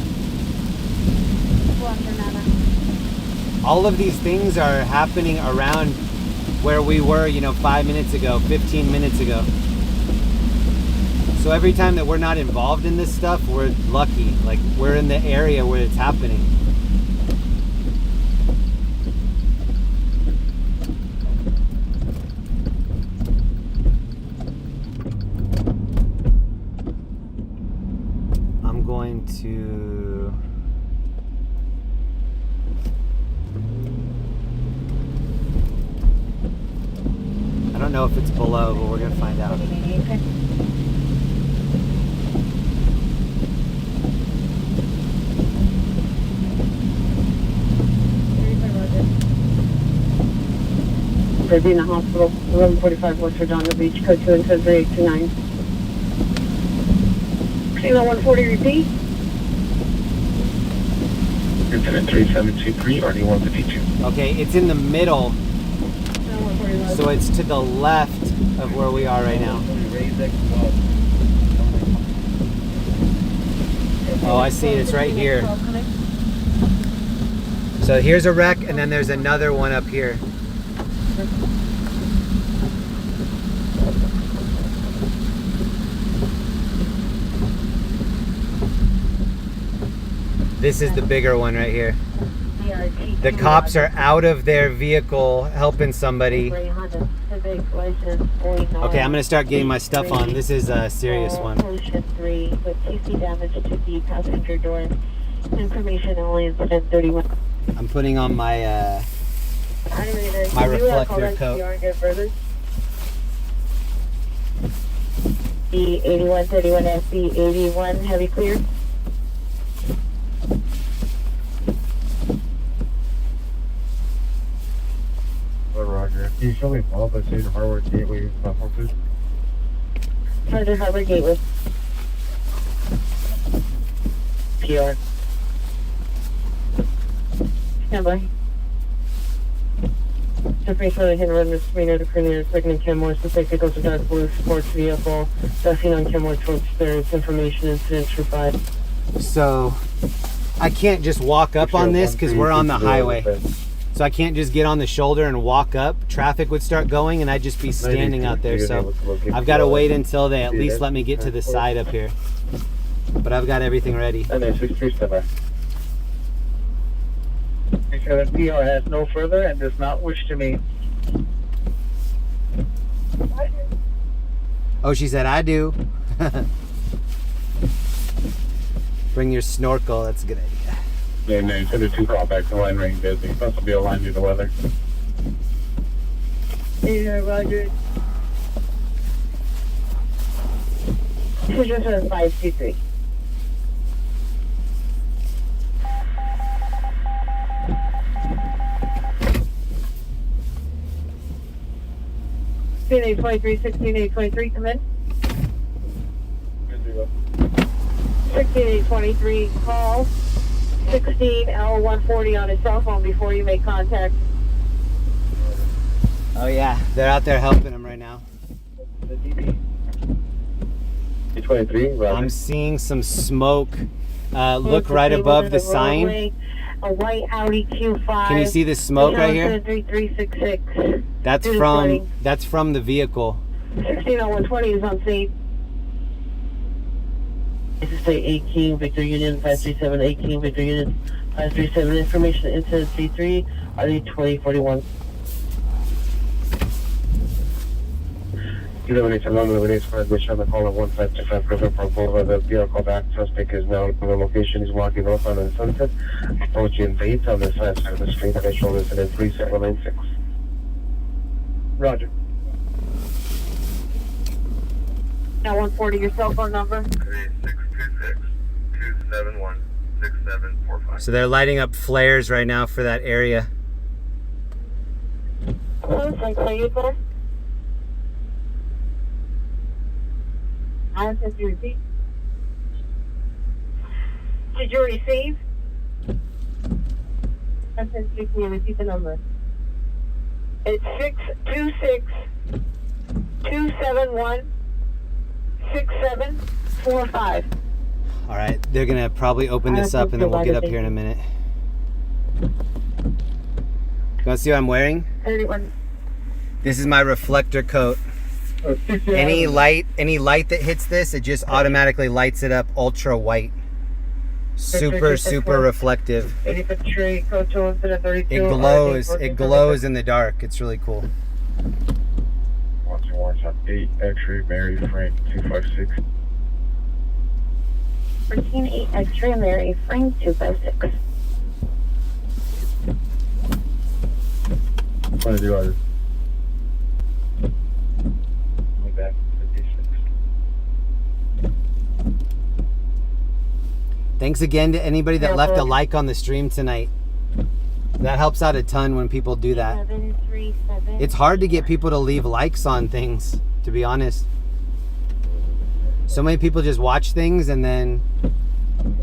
All of these things are happening around where we were, 5 minutes ago, 15 minutes ago. So every time that we're not involved in this stuff, we're lucky. Like, we're in the area where it's happening. I'm going to... I don't know if it's below, but we're going to find out. Ferry in the hospital, 1145 West Redondo Beach, code 2 and code 3829. Casino 140, repeat. Incident 3723, RD152. Okay, it's in the middle. So it's to the left of where we are right now. Oh, I see it. It's right here. So here's a wreck, and then there's another one up here. This is the bigger one right here. The cops are out of their vehicle helping somebody. Okay, I'm gonna start getting my stuff on. This is a serious one. Pollution 3 with TC damage to the passenger door. Information only incident 31. I'm putting on my my reflector coat. The 8131 SB 81 heavy clear. Roger. Can you show me Bob? I see the Harbor Gateway platform, please. Roger, Harbor Gateway. Pier. Stand by. Information on the hit and run misdemeanor to Premier, second Kenmore, suspect vehicles to dark blue sports vehicle. Passing on Kenmore towards Ferry. Information incident troop 5. So I can't just walk up on this because we're on the highway. So I can't just get on the shoulder and walk up. Traffic would start going and I'd just be standing out there. So I've got to wait until they at least let me get to the side up here. But I've got everything ready. And then 637. Make sure that PR has no further and does not wish to meet. Oh, she said, I do. Bring your snorkel. That's a good idea. Yeah, no, send a 2 call back to line rain busy. Supposed to be aligned due to weather. Yeah, Roger. Decision says 523. Eight 23, 16 823, come in. 16 823, call 16 L140 on his cell phone before you make contact. Oh yeah, they're out there helping him right now. 23, Roger. I'm seeing some smoke. Look right above the sign. A white Audi Q5. Can you see the smoke right here? 3366. That's from the vehicle. 160120 is on scene. This is State 18, Victor Union 537, 18, Victor Union 537. Information incident C3, RD 2041. Eliminate along the Venice for admission on the call of 1525 River Park Boulevard. The PR call back. Suspect is now in the location. He's walking north on the Sunset, approaching 8 on the south side of the street. Additional incident 3796. Roger. Now 140, your cell phone number. 626-271-6745. So they're lighting up flares right now for that area. Hello, thanks for you, sir. I sent you a receipt. Did you receive? I sent you a receipt, the number. It's 626-271-6745. All right, they're gonna probably open this up and then we'll get up here in a minute. You wanna see what I'm wearing? 31. This is my reflector coat. Any light that hits this, it just automatically lights it up ultra white. Super reflective. It glows in the dark. It's really cool. Watching WhatsApp 8, X-ray, Mary, Frank, 256. 13-8 X-ray, Mary, Frank, 256. What do you do, Roger? Thanks again to anybody that left a like on the stream tonight. That helps out a ton when people do that. 737. It's hard to get people to leave likes on things, to be honest. So many people just watch things and then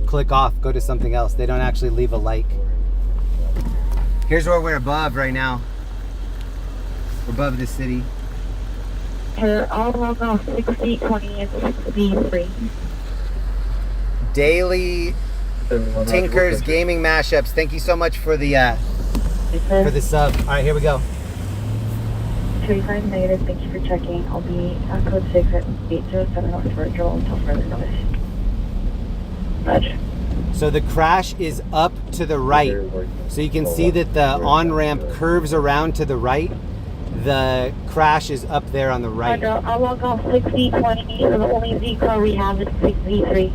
click off, go to something else. They don't actually leave a like. Here's where we're above right now. We're above the city. I'll log off 6020 and 63. Daily Tinkers Gaming Mashups. Thank you so much for the sub. All right, here we go. 35 negative. Thank you for checking. I'll be at code 6 at 807 North Virgil until further notice. Roger. So the crash is up to the right. So you can see that the on-ramp curves around to the right. The crash is up there on the right. Roger. I'll log off 6020. The only Z car we have is 6Z3.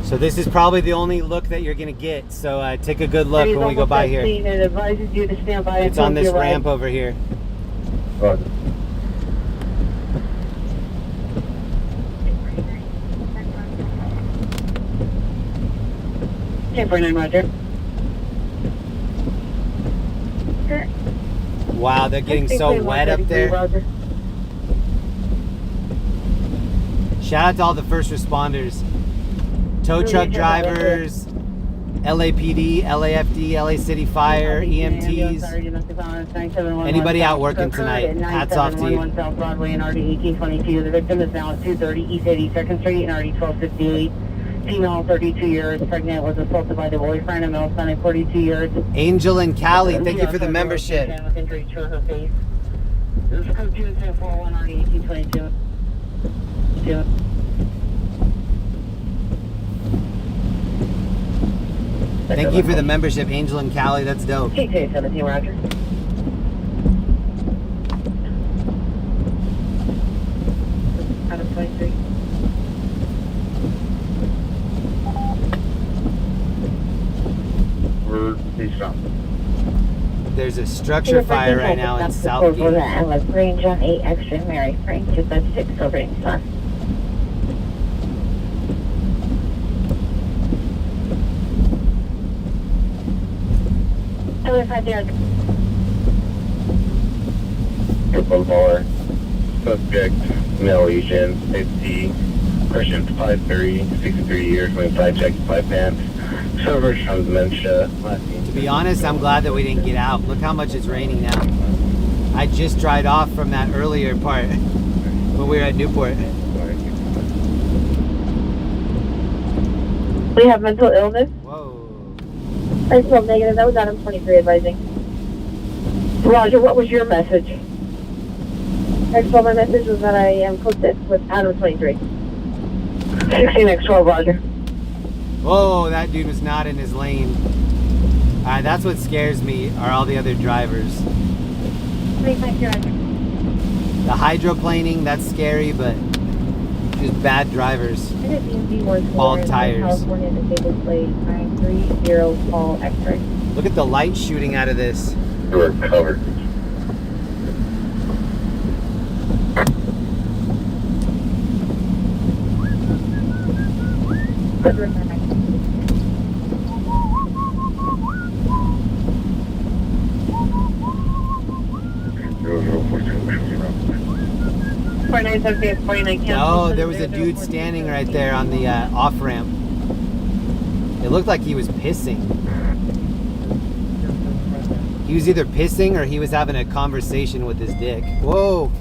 So this is probably the only look that you're gonna get. So take a good look when we go by here. It advises you to stand by. It's on this ramp over here. Roger. Okay, 49, Roger. Wow, they're getting so wet up there. Roger. Shout out to all the first responders. Tow truck drivers, LAPD, LAFD, LA City Fire, EMTs. Anybody out working tonight, hats off to you. South Broadway and RD 1822. The victim is now at 230 East 82nd Street and RD 1258. Female, 32 years, pregnant, was assaulted by the boyfriend. A male, son, 42 years. Angel and Callie, thank you for the membership. With injury to her face. This is code 241 RD 1822. Thank you for the membership, Angel and Callie. That's dope. KK17, roger. Out of 23. We're eastbound. There's a structure fire right now in Southgate. And with range on 8 extra Mary Frank 256 over in Sun. Balboa, subject, male Asian, 50, Christian 530, 63 years, 25 checks, 5 pants, silver from dementia. To be honest, I'm glad that we didn't get out. Look how much it's raining now. I just dried off from that earlier part when we were at Newport. We have mental illness. Whoa. I 12 negative. That was Adam 23 advising. Roger, what was your message? X12, my message was that I am posted with Adam 23. 16X12, roger. Whoa, that dude was not in his lane. Alright, that's what scares me, are all the other drivers. 25, roger. The hydroplaning, that's scary, but just bad drivers. Bald tires. California disabled plate 930 Paul X-ray. Look at the light shooting out of this. We're covered. Oh, there was a dude standing right there on the off-ramp. It looked like he was pissing. He was either pissing or he was having a conversation with his dick. Whoa.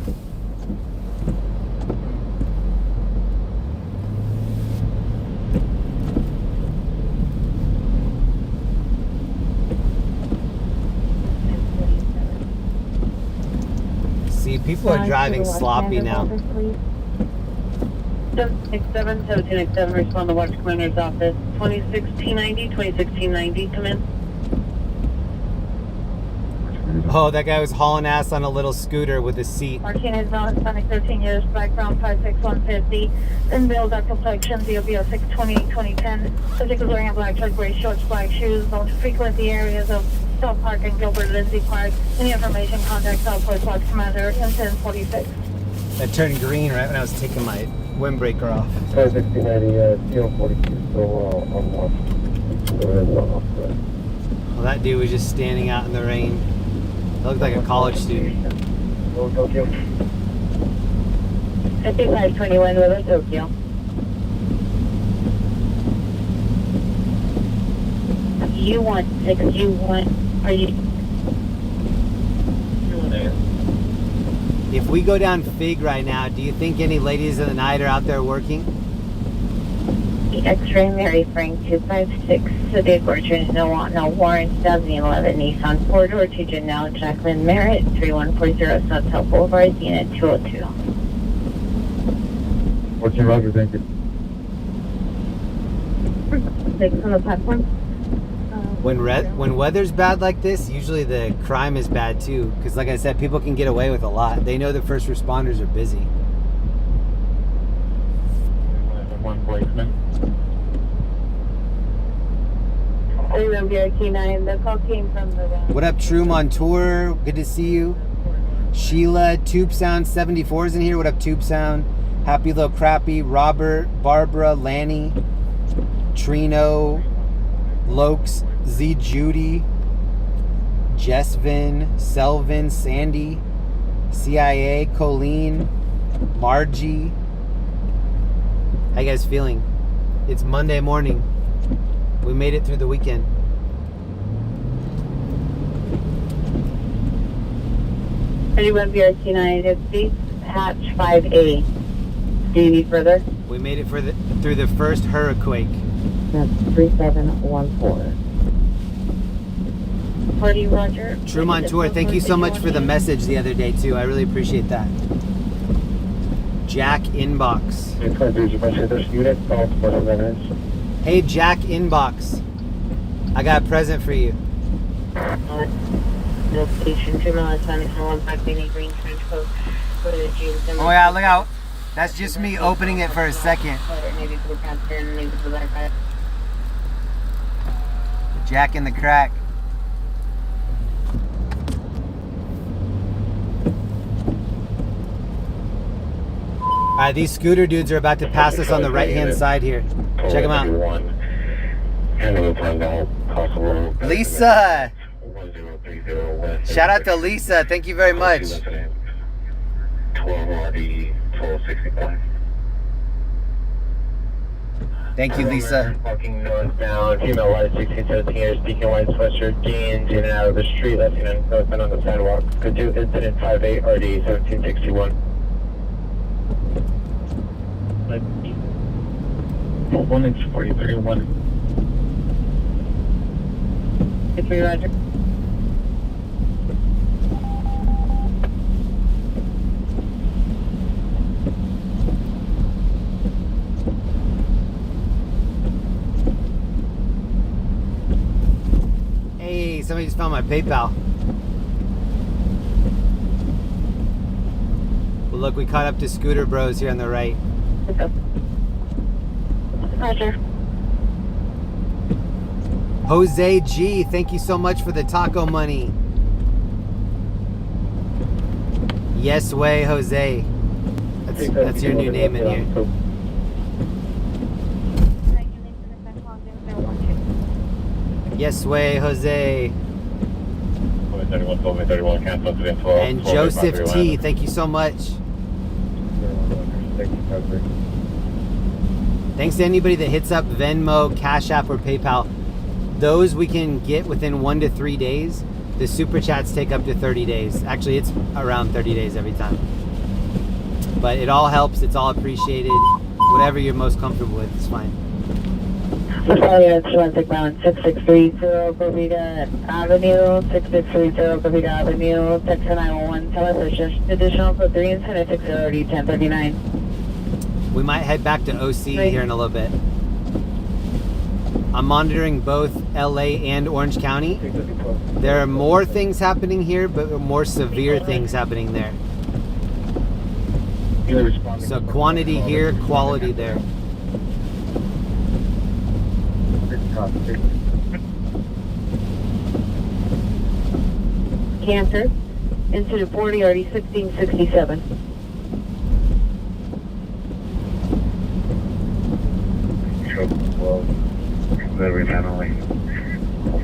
See, people are driving sloppy now. 767, 17X7, respond to Watch Commander's office. 26T90, 26T90, come in. Oh, that guy was hauling ass on a little scooter with a seat. Martinez, Valence, Sonic, 13 years, background 56150. In bill, dark complexion, VOBO 620, 2010. Subject is wearing a black shirt, gray shorts, black shoes. Known to frequent the areas of South Park and Gilbert Lindsay Park. Any information, contact Southwest Watch Commander, incident 46. That turned green right when I was taking my windbreaker off. 1690, CO42, still on watch. Well, that dude was just standing out in the rain. He looked like a college student. Tokyo. 5521, River Tokyo. You want 6, you want, are you? If we go down Fig right now, do you think any ladies of the night are out there working? X-ray Mary Frank 256, City Orchard, no warrant, 2011 Nissan 4-door to Janelle Jacqueline Merritt, 3140 South Boulevard, Unit 202. What's your Roger, thank you. 6 on the platform. When weather's bad like this, usually the crime is bad too. Because like I said, people can get away with a lot. They know the first responders are busy. One placement. WRT9, the call came from the... What up, True Montour? Good to see you. Sheila, Tube Sound 74's in here. What up, Tube Sound? Happy Little Crappy, Robert, Barbara, Lanny, Trino, Lokes, Z Judy, Jessvin, Selvin, Sandy, CIA, Colleen, Margie. How you guys feeling? It's Monday morning. We made it through the weekend. Anyone BRT9, it's Beach Hatch 5A. Do you need further? We made it through the first hurricane. That's 3714. Party Roger. True Montour, thank you so much for the message the other day too. I really appreciate that. Jack Inbox. Hey, Jack Inbox. I got a present for you. Location 2 miles, Sunny Hall, impacting a green trench coat. Oh yeah, look out. That's just me opening it for a second. Jack in the crack. Alright, these scooter dudes are about to pass us on the right hand side here. Check them out. Lisa! Shout out to Lisa. Thank you very much. 1265. Thank you, Lisa. Walking northbound, female light 1617 years, speaking white sweatshirt, jeans, in and out of the street, left hand northbound on the sidewalk. Could do incident 58 RD 1761. 1 inch 43 1. It's for you, Roger. Hey, somebody just found my PayPal. Well, look, we caught up to Scooter Bros here on the right. Roger. Jose G, thank you so much for the taco money. Yes way, Jose. That's your new name in here. Yes way, Jose. And Joseph T, thank you so much. Thanks to anybody that hits up Venmo, Cash App, or PayPal. Those we can get within 1 to 3 days. The super chats take up to 30 days. Actually, it's around 30 days every time. But it all helps. It's all appreciated. Whatever you're most comfortable with, it's fine. Australia, Atlantic Mountain, 6630 Blvd Avenue, 6630 Blvd Avenue, text 911, tell us there's additional code 3 and 660 1039. We might head back to OC here in a little bit. I'm monitoring both LA and Orange County. There are more things happening here, but more severe things happening there. So quantity here, quality there. Cancer. Incident 40, RD 1667. Well, delivery family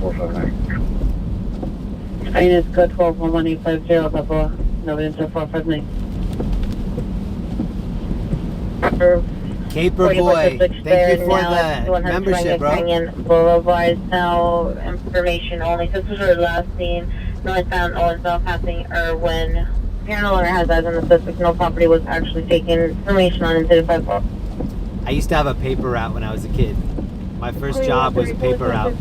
459. Minus code 121150 Balboa. No evidence of 459. Caper Boy, thank you for the membership, bro. Boulevard, now information only. This was our last scene. Northbound Owensville passing Irwin. Pier no longer has eyes on the suspect. No property was actually taken. Information on incident 54. I used to have a paper route when I was a kid. My first job was a paper route.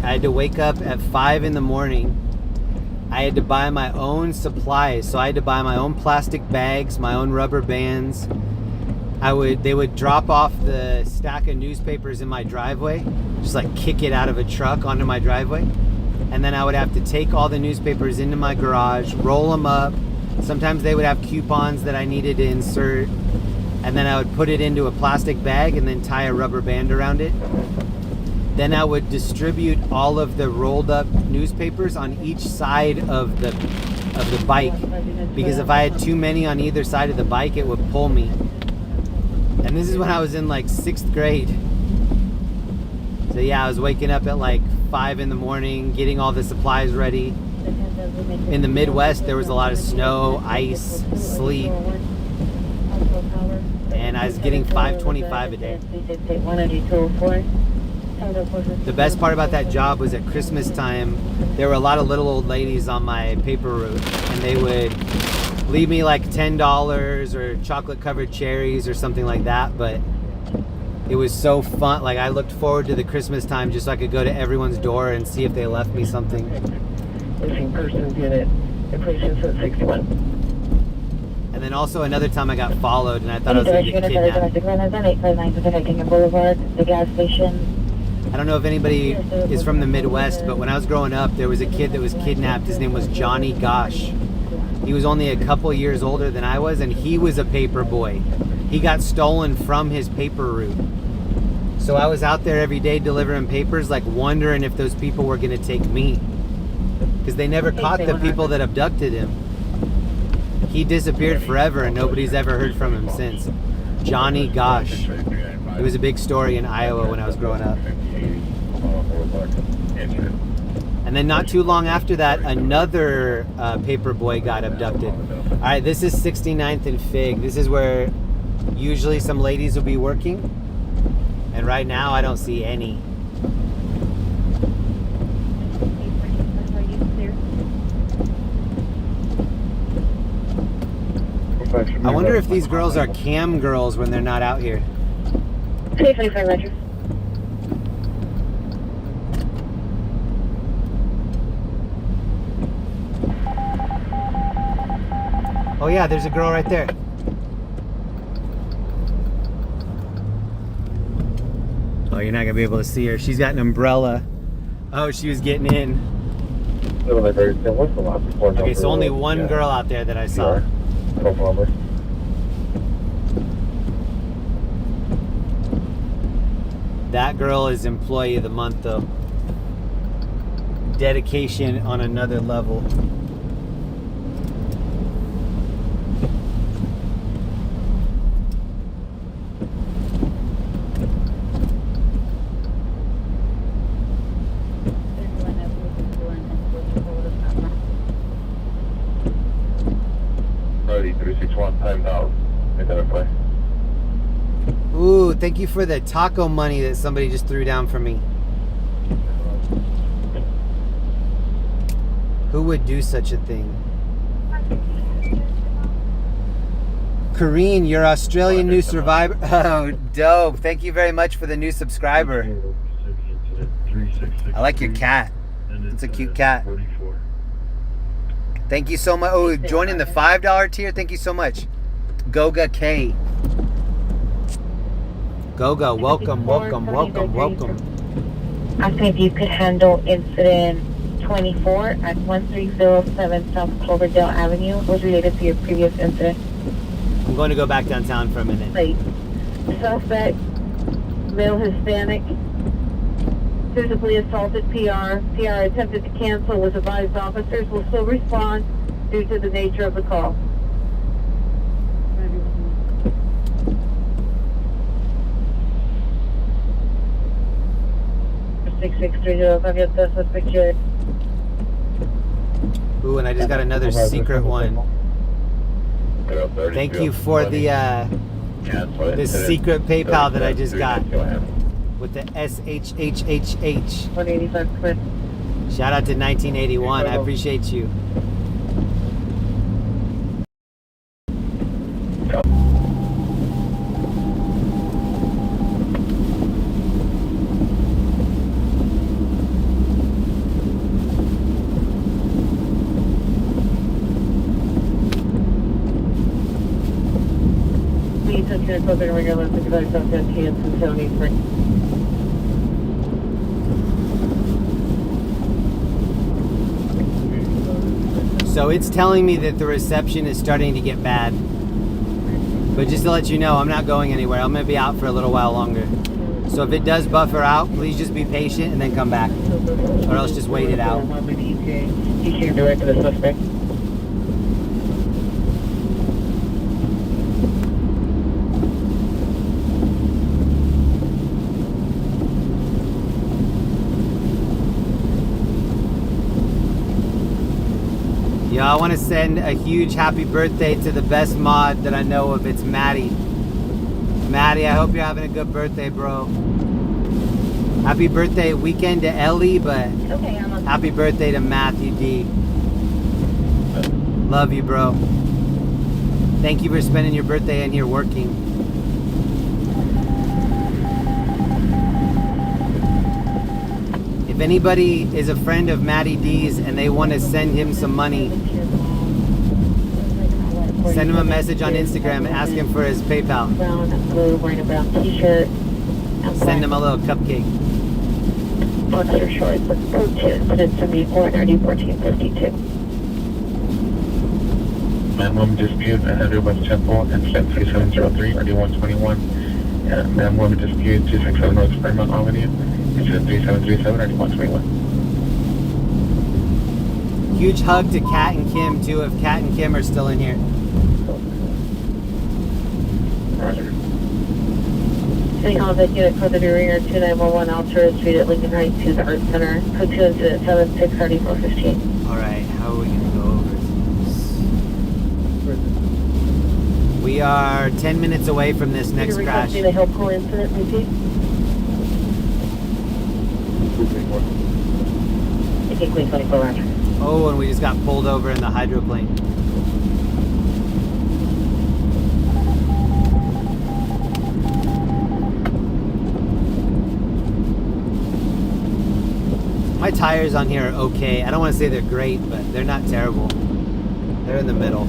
I had to wake up at 5 in the morning. I had to buy my own supplies. So I had to buy my own plastic bags, my own rubber bands. They would drop off the stack of newspapers in my driveway, just like kick it out of a truck onto my driveway. And then I would have to take all the newspapers into my garage, roll them up. Sometimes they would have coupons that I needed to insert. And then I would put it into a plastic bag and then tie a rubber band around it. Then I would distribute all of the rolled up newspapers on each side of the bike, because if I had too many on either side of the bike, it would pull me. And this is when I was in like 6th grade. So yeah, I was waking up at like 5 in the morning, getting all the supplies ready. In the Midwest, there was a lot of snow, ice, sleet. And I was getting $5.25 a day. The best part about that job was at Christmas time, there were a lot of little old ladies on my paper route, and they would leave me like $10 or chocolate covered cherries or something like that. But it was so fun. Like, I looked forward to the Christmas time just so I could go to everyone's door and see if they left me something. Missing persons unit, information 61. And then also another time I got followed and I thought I was going to get kidnapped. Domestic runners on 859 Pacific Union Boulevard, the gas station. I don't know if anybody is from the Midwest, but when I was growing up, there was a kid that was kidnapped. His name was Johnny Gosh. He was only a couple years older than I was, and he was a paper boy. He got stolen from his paper route. So I was out there every day delivering papers, like wondering if those people were going to take me. Because they never caught the people that abducted him. He disappeared forever, and nobody's ever heard from him since. Johnny Gosh. It was a big story in Iowa when I was growing up. And then not too long after that, another paper boy got abducted. All right, this is 69th and Fig. This is where usually some ladies will be working. And right now, I don't see any. I wonder if these girls are cam girls when they're not out here. 325 Roger. Oh yeah, there's a girl right there. Oh, you're not gonna be able to see her. She's got an umbrella. Oh, she was getting in. Okay, so only one girl out there that I saw. That girl is Employee of the Month, though. Dedication on another level. Timed out. Identify. Ooh, thank you for the taco money that somebody just threw down for me. Who would do such a thing? Kareen, you're Australian new survivor. Oh, dope. Thank you very much for the new subscriber. I like your cat. It's a cute cat. Thank you so much. Oh, joining the $5 tier. Thank you so much. Goga K. Goga, welcome, welcome, welcome, welcome. Asking if you could handle incident 24 at 1307 South Cloverdale Avenue. Was related to your previous incident. I'm going to go back downtown for a minute. Late. Suspect, male Hispanic, physically assaulted PR. PR attempted to cancel, was advised officers will still respond due to the nature of the call. 6630, I'll get the suspect here. Ooh, and I just got another secret one. Thank you for the secret PayPal that I just got. With the SHHHH. 185 quid. Shout out to 1981. I appreciate you. So it's telling me that the reception is starting to get bad. But just to let you know, I'm not going anywhere. I'm going to be out for a little while longer. So if it does buffer out, please just be patient and then come back. Or else just wait it out. He came direct to the suspect. Yo, I want to send a huge happy birthday to the best mod that I know of. It's Maddie. Maddie, I hope you're having a good birthday, bro. Happy birthday weekend to Ellie, but happy birthday to Matthew D. Love you, bro. Thank you for spending your birthday in here working. If anybody is a friend of Matty D's and they want to send him some money, Send him a message on Instagram and ask him for his PayPal. Brown and blue, wearing a brown t-shirt. Send him a little cupcake. Boxer shorts with code 2, incident 74, NRD 1452. Man-woman dispute, Heather West Temple, incident 3703, RD 121. Man-woman dispute, 267 North Fairmount Avenue, incident 3737, RD 121. Huge hug to Kat and Kim too, if Kat and Kim are still in here. Roger. City Hall Executive Code to Rear 2911 Altura Street at Lincoln Heights to the Art Center. Code 2 incident 76 RD 415. Alright, how are we going to go over this? We are 10 minutes away from this next crash. The help call incident, repeat. Okay, Queen 24, Roger. Oh, and we just got pulled over in the hydroplane. My tires on here are okay. I don't want to say they're great, but they're not terrible. They're in the middle.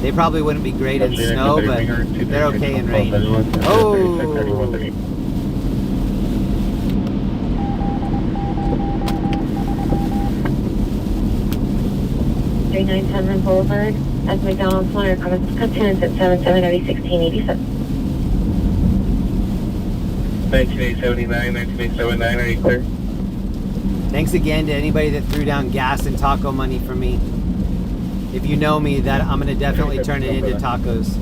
They probably wouldn't be great in snow, but they're okay in rain. Oh! 3910 Boulevard at McDonald's Flyer, contains at 7790-1687. 1979, 1979, are you clear? Thanks again to anybody that threw down gas and taco money for me. If you know me, that I'm gonna definitely turn it into tacos.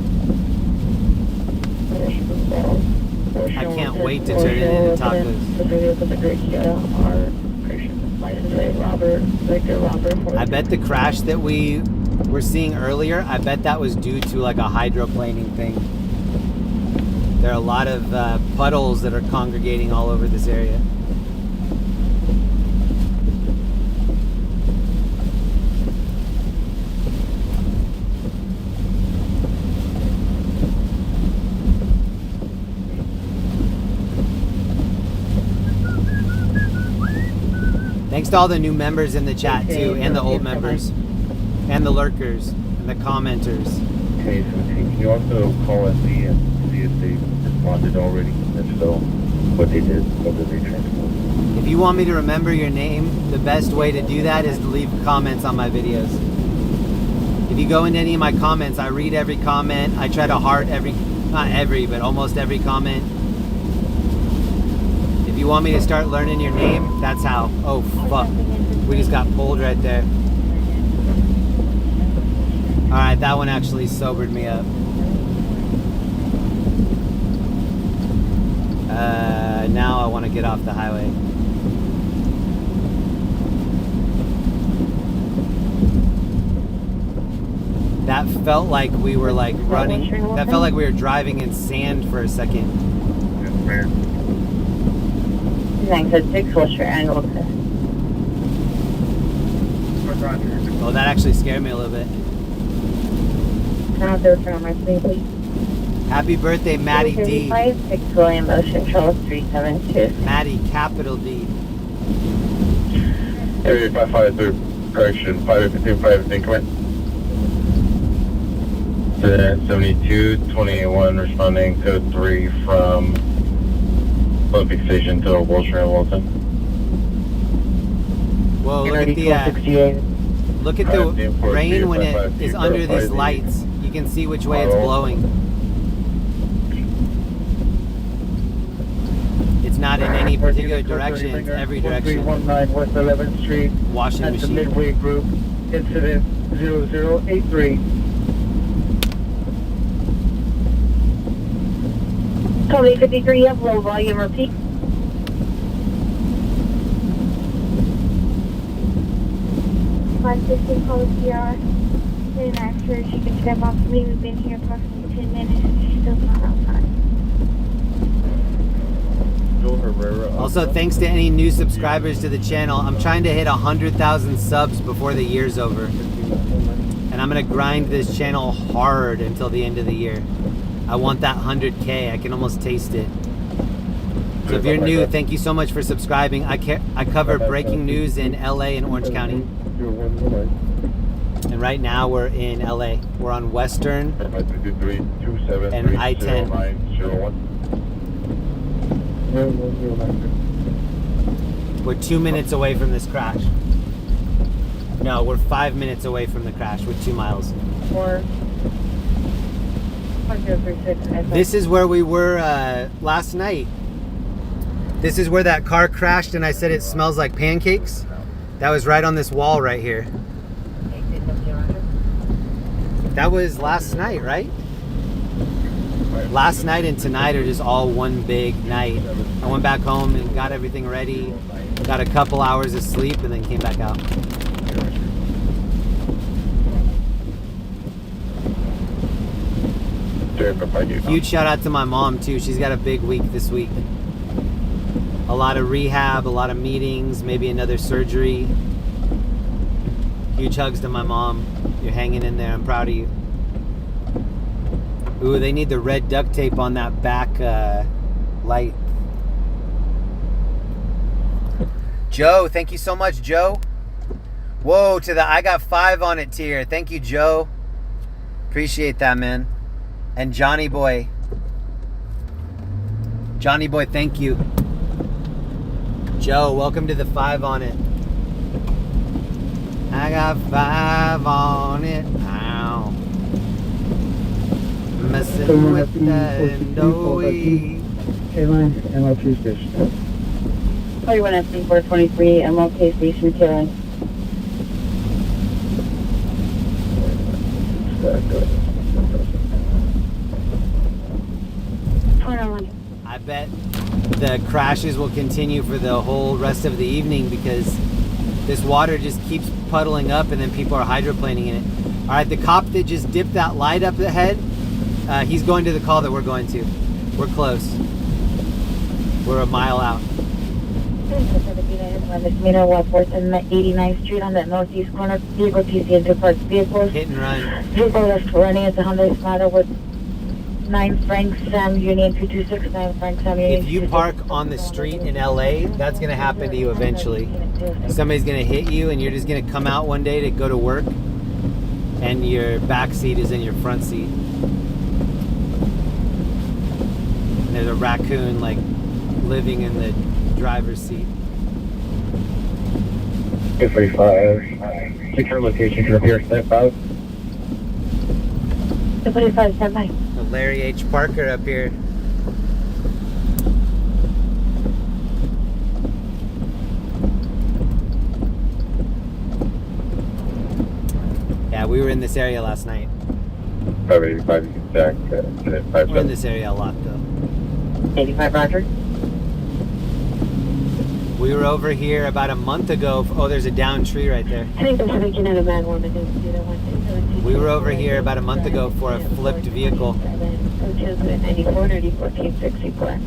I can't wait to turn it into tacos. I bet the crash that we were seeing earlier, I bet that was due to like a hydroplaning thing. There are a lot of puddles that are congregating all over this area. Thanks to all the new members in the chat too, and the old members, and the lurkers, and the commenters. Okay, so can you also call SE and see if they responded already? If so, what they did, whether they transported. If you want me to remember your name, the best way to do that is to leave comments on my videos. If you go into any of my comments, I read every comment. I try to heart every, not every, but almost every comment. If you want me to start learning your name, that's how. Oh, fuck. We just got pulled right there. Alright, that one actually sobered me up. Now I want to get off the highway. That felt like we were like running. That felt like we were driving in sand for a second. 976 Wilshire and Wilson. Oh, that actually scared me a little bit. Happy birthday, Maddie D. 6 William Ocean Trail 372. Maddie, capital D. Area 553, correction, 552, increment. 7221 responding code 3 from Olympic Station to Wilshire and Wilson. Whoa, look at the rain when it is under these lights. You can see which way it's blowing. It's not in any particular direction, it's every direction. 319 West 11th Street. Washing That's machine. the Midway Group, incident 0083. Code 53, you have low volume, repeat. My sister called PR. Didn't ask her if she could step off me. We've been here approximately 10 minutes and she's still not outside. Also, thanks to any new subscribers to the channel. I'm trying to hit 100,000 subs before the year's over. And I'm going to grind this channel hard until the end of the year. I want that 100K. I can almost taste it. So if you're new, thank you so much for subscribing. I cover breaking news in LA and Orange County. And right now we're in LA. We're on Western and I-10. We're 2 minutes away from this crash. No, we're 5 minutes away from the crash with 2 miles. 4036. This is where we were last night. This is where that car crashed and I said it smells like pancakes. That was right on this wall right here. That was last night, right? Last night and tonight are just all one big night. I went back home and got everything ready, got a couple hours of sleep, and then came back out. Huge shout out to my mom too. She's got a big week this week. A lot of rehab, a lot of meetings, maybe another surgery. Huge hugs to my mom. You're hanging in there. I'm proud of you. Ooh, they need the red duct tape on that back light. Joe, thank you so much, Joe. Whoa, to the I got 5 on it tier. Thank you, Joe. Appreciate that, man. And Johnny Boy. Johnny Boy, thank you. Joe, welcome to the 5 on it. I got 5 on it. Ow. Messing with that doughy. Skyline, MLK station. 41 SP 423, MLK station, Caroline. I bet the crashes will continue for the whole rest of the evening because this water just keeps puddling up and then people are hydroplaning in it. All right, the cop that just dipped that light up ahead, he's going to the call that we're going to. We're close. We're a mile out. Misdemeanor, Wadsworth and 89th Street on that northeast corner. Vehicle TC into parked vehicles. Hit and run. Vehicle that's running at the Hyundai Sonata with 9 Frank Sam Union 2269 Frank Sam Union. If you park on the street in LA, that's going to happen to you eventually. Somebody's going to hit you and you're just going to come out one day to go to work and your back seat is in your front seat. And there's a raccoon like living in the driver's seat. 245. Secure location for Pier, step out. 245, stand by. Larry H. Parker up here. Yeah, we were in this area last night. 585 exact. We're in this area a lot though. 85, Roger. We were over here about a month ago. Oh, there's a downed tree right there. I think there's a beginning of a man woman. We were over here about a month ago for a flipped vehicle. 94, 94, 64.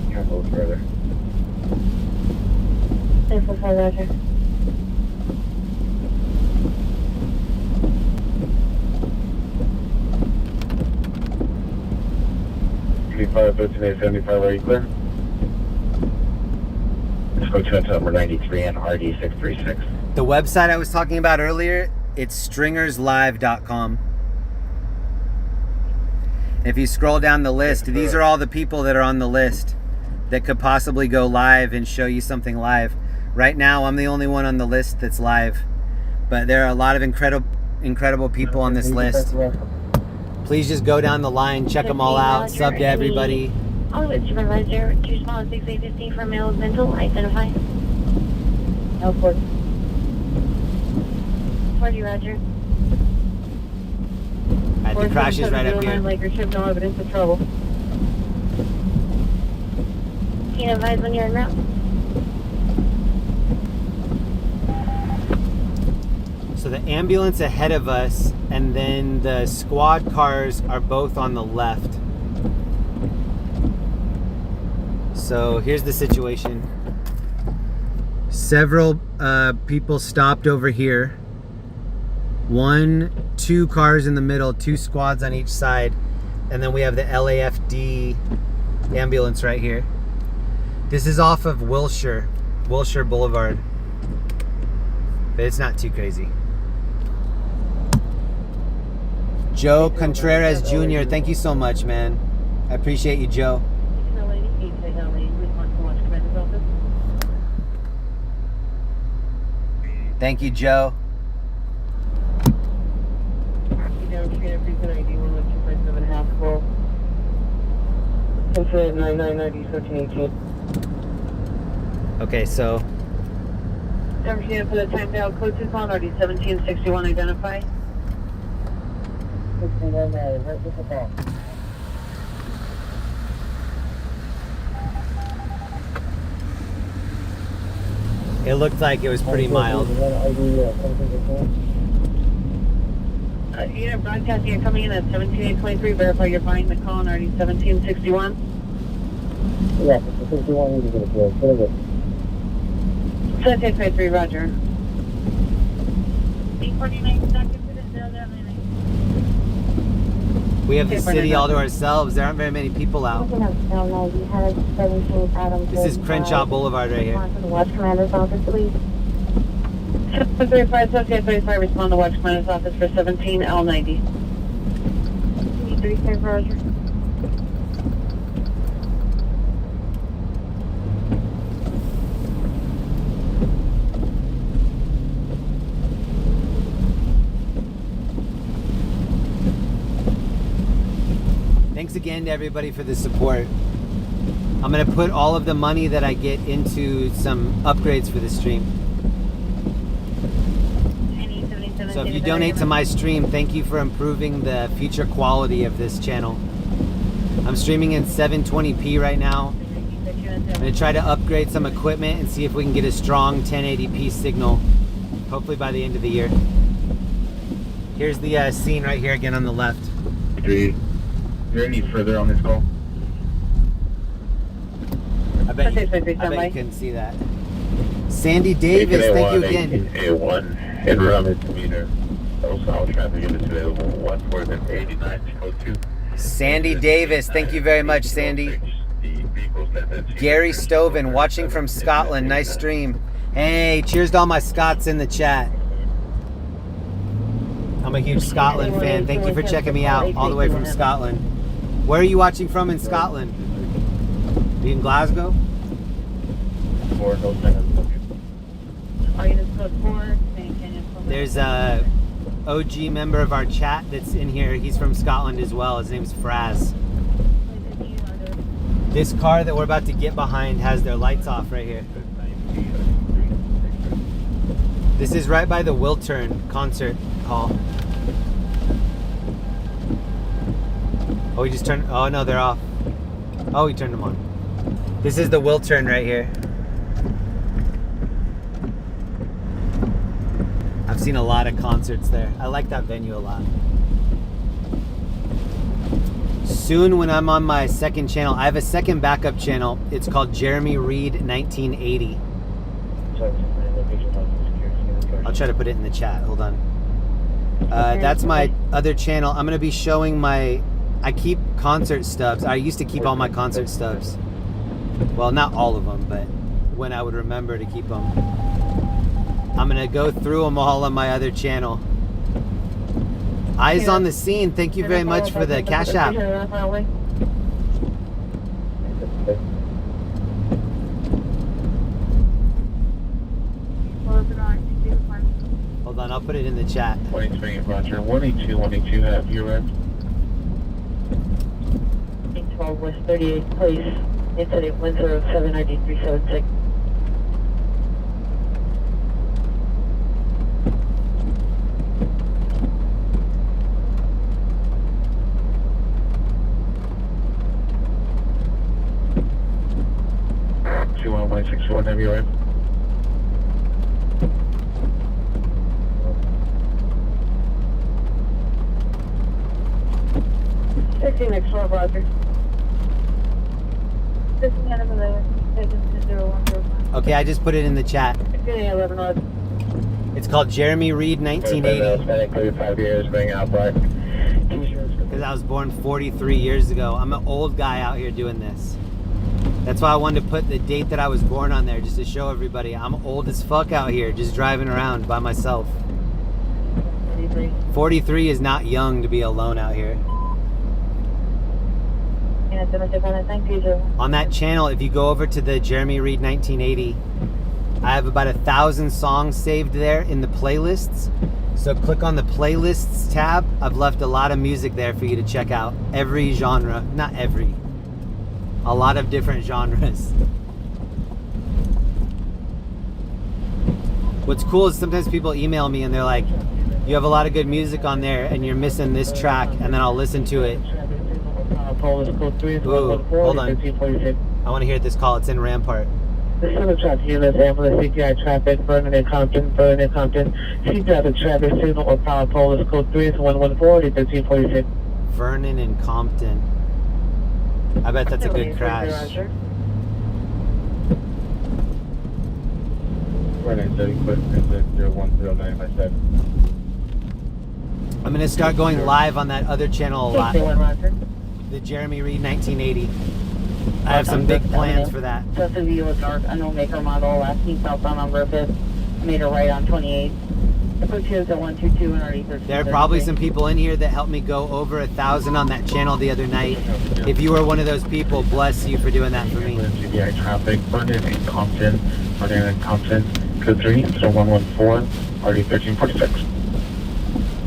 Can't go further. 345, Roger. Five 1375, are you clear? Let's go to number 93 and RD636. The website I was talking about earlier, it's stringerslive.com. If you scroll down the list, these are all the people that are on the list that could possibly go live and show you something live. Right now, I'm the only one on the list that's live, but there are a lot of incredible people on this list. Please just go down the line, check them all out, sub to everybody. Hollywood Supervisor, 2 small 6850 for male mental, identify. No 40. 40, Roger. Alright, the crash is right up here. Laker ship, no evidence of trouble. Can you advise when you're en route? So the ambulance ahead of us and then the squad cars are both on the left. So here's the situation. Several people stopped over here Two cars in the middle, 2 squads on each side, and then we have the LAFD ambulance right here. This is off of Wilshire Boulevard, but it's not too crazy. Joe Contreras Jr., thank you so much, man. I appreciate you, Joe. Thank you, Joe. Okay, so. Temperature for the time dial code 2 call, RD 1761, identify. It looked like it was pretty mild. Unit broadcasting, you're coming in at 17823. Verify you're buying the call on RD 1761. Yeah, 61 needs to get a clear. What is it? 1723, roger. 849 seconds. We have the city all to ourselves. There aren't very many people out. This is Crenshaw Boulevard right here. Watch Commander's office, please. 735, respond to Watch Commander's office for 17L90. 35, roger. Thanks again to everybody for the support. I'm going to put all of the money that I get into some upgrades for the stream. So if you donate to my stream, thank you for improving the future quality of this channel. I'm streaming in 720p right now. I'm going to try to upgrade some equipment and see if we can get a strong 1080p signal, hopefully by the end of the year. Here's the scene right here again on the left. Is there any further on this call? I bet you can see that. Sandy Davis, thank you again. A1 in Roman commuter. South traffic units available. 1489 02. Sandy Davis, thank you very much, Sandy. Gary Stoven, watching from Scotland. Nice stream. Hey, cheers to all my Scots in the chat. I'm a huge Scotland fan. Thank you for checking me out all the way from Scotland. Where are you watching from in Scotland? Are you in Glasgow? There's a OG member of our chat that's in here. He's from Scotland as well. His name's Fraz. This car that we're about to get behind has their lights off right here. This is right by the Wiltern concert hall. Oh, he just turned. Oh no, they're off. Oh, he turned them on. This is the Wiltern right here. I've seen a lot of concerts there. I like that venue a lot. Soon when I'm on my second channel, I have a second backup channel. It's called Jeremy Reed 1980. I'll try to put it in the chat. Hold on. That's my other channel. I'm going to be showing I keep concert stubs. I used to keep all my concert stubs. Well, not all of them, but when I would remember to keep them. I'm going to go through them all on my other channel. Eyes on the Scene, thank you very much for the Cash App. Hold on, I'll put it in the chat. 23, Roger. 182, have you read? 12 West 38th Place, incident 107 ID 376. Have you read? Next floor, Roger. Okay, I just put it in the chat. 11 It's called Jeremy Reed 1980. Spending 35 years being out black. Because I was born 43 years ago. I'm an old guy out here doing this. That's why I wanted to put the date that I was born on there, just to show everybody I'm old as fuck out here, just driving around by myself. 43 is not young to be alone out here. On that channel, if you go over to the Jeremy Reed 1980, I have about 1,000 songs saved there in the playlists. So click on the playlists tab. I've left a lot of music there for you to check out. Every genre, not every, a lot of different genres. What's cool is sometimes people email me and they're like, you have a lot of good music on there and you're missing this track, and then I'll listen to it. Ooh, hold on. I want to hear this call. It's in Rampart. This is a traffic unit, ambulance, CPI traffic, Vernon and Compton, See traffic signal or power pole is code 3 is 114, 1346. Vernon and Compton. I bet that's a good crash. I'm going to start going live on that other channel a lot. The Jeremy Reed 1980. I have some big plans for that. Just a view of dark, unknown maker model, last seen southbound on Griffith, made a right on 28. The Pursuits at 122 and already 13. There are probably some people in here that helped me go over 1,000 on that channel the other night. If you were one of those people, bless you for doing that for me. GBI traffic, Vernon and Compton, code 3, so 114, already 1346.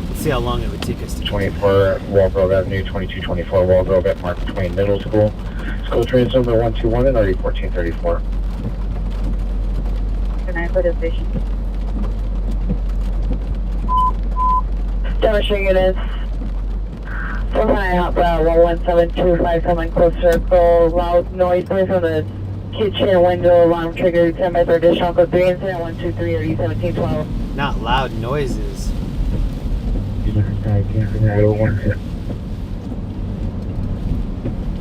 Let's see how long it would take us to 24 Walgrove Avenue, 2224 Walgrove at Mark Twain Middle School. School train number 121 and already 1434. Good night, for the station. Demonstrating units. 11725 coming close circle. Loud noise coming from the kitchen window. Alarm trigger 10 by 3 additional code 3 incident 123 or E1712. Not loud noises.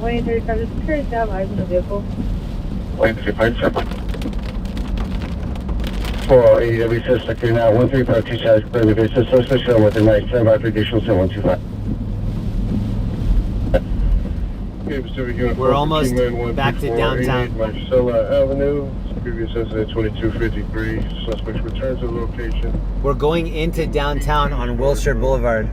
Wayne 35, just curious to have eyes in the vehicle. Wayne 357. 480 suspect now 13526 clearly basis suspect show with the night 7 by 3 additional 7125. We're almost back to downtown. Marcella Avenue, previous incident 2253. Suspects return to the location. We're going into downtown on Wilshire Boulevard.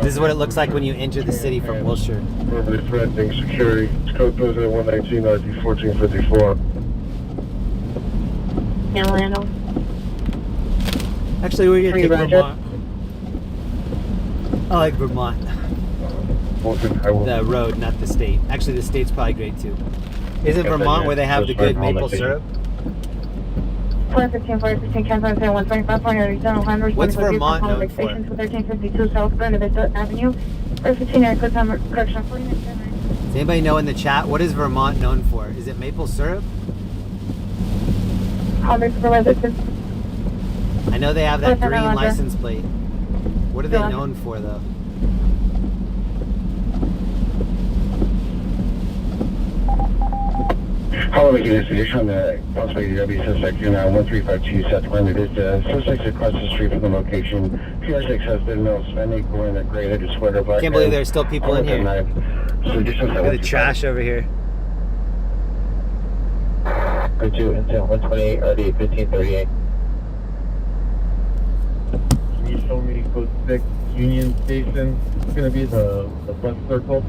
This is what it looks like when you enter the city from Wilshire. Verbally threatening security. It's code president 119 RD 1454. Orlando. Actually, we're going to take Vermont. I like Vermont. The road, not the state. Actually, the state's probably great too. Isn't Vermont where they have the good maple syrup? 415, Kansas, 125, 487, What's Vermont known for? 1352 South Venice Avenue. 415, correction, 49. Does anybody know in the chat, what is Vermont known for? Is it maple syrup? How much for residents? I know they have that green license plate. What are they known for though? Hello, making this edition on the Prospect W suspect here now 1352 South Atlantic. There's suspects across the street from the location. PR6 has been no spending, wearing a gray hooded sweater, black. Can't believe there's still people in here. Look at the trash over here. Go to incident 128 RD 1538. Can you show me code 6 Union Station? It's going to be the bus circle.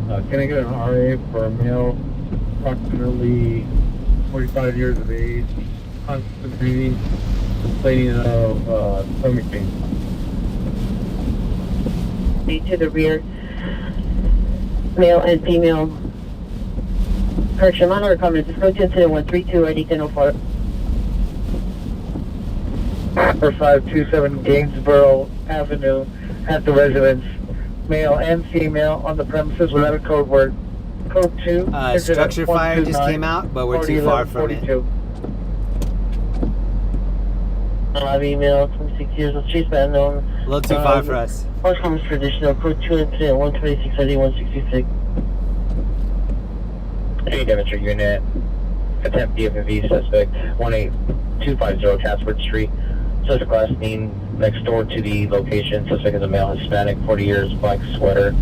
Can I get an RA for a male? Approximately 45 years of age, constant breathing, complaining of stomach pain. To the rear, male and female. Correction, monitor comment. Just go to incident 132 ready 1004. For 527 Gainsborough Avenue at the residence, male and female on the premises without a code word. Code 2. Structure fire just came out, but we're too far from it. Live email, 26 years of street span known. A little too far for us. Horse comes traditional, code 2 incident 126 ID 166. Hey, demonstrator unit. Attempt BFV suspect 18 250 Chatsworth Street. Suspect last name next door to the location. Suspect is a male Hispanic, 40 years, black sweater,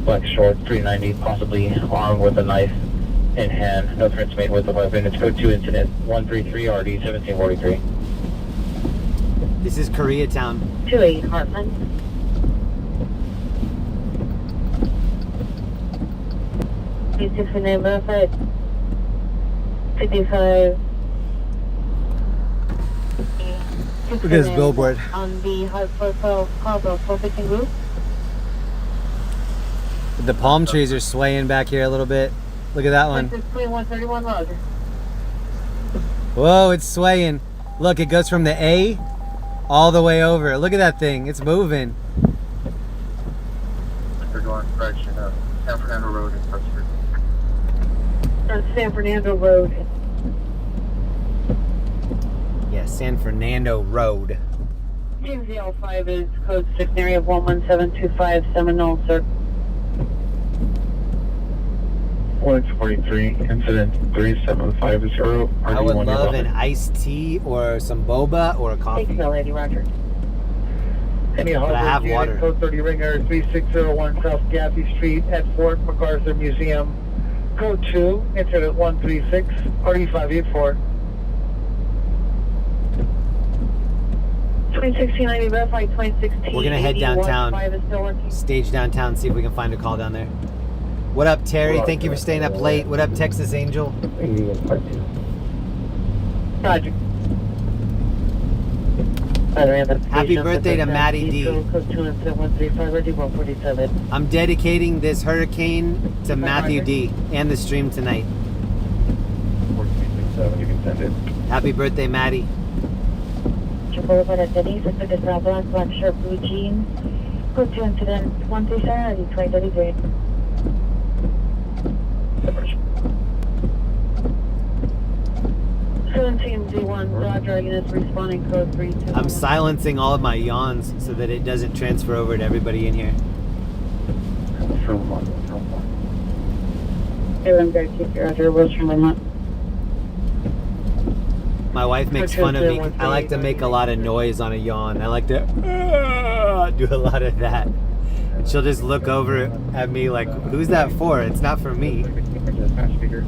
black shorts, 390, possibly armed with a knife in hand. No threats made with the weapon. It's code 2 incident 133 RD 1743. This is Koreatown. 28 Heartland. Please 69 verified. 55. Look at this billboard. On the high profile Caldwell 415 group. The palm trees are swaying back here a little bit. Look at that one. 131 Roger. Whoa, it's swaying. Look, it goes from the A all the way over. Look at that thing. It's moving. We're going direction of San Fernando Road in Westford. On San Fernando Road. Yeah, San Fernando Road. James L5 is code 6 area 11725 Seminole, sir. 143, incident 3750. I would love an iced tea or some boba or a coffee. Thank you, lady. Roger. Any But I have unit, water. Code 30 ring error 3601 South Gaffey Street at Fort MacArthur Museum. Code 2, incident 136, RD584. 2016 verified 2016. We're gonna head downtown. 5 is still working. Stage downtown, see if we can find a call down there. What up, Terry? Thank you for staying up late. What up, Texas Angel? Roger. Happy birthday to Maddie D. Code 2 incident 135 RD 147. I'm dedicating this hurricane to Matthew D and the stream tonight. 4367, you can send it. Happy birthday, Maddie. Boulevard at Denny's, suspect is now black shirt, blue jeans. Code 2 incident 137 RD 2033. 17Z1 Roger, units responding code 32. I'm silencing all of my yawns so that it doesn't transfer over to everybody in here. Everyone got to keep your Roger, Rose from Vermont. My wife makes fun of me. I like to make a lot of noise on a yawn. I like to do a lot of that. And she'll just look over at me like, who's that for? It's not for me.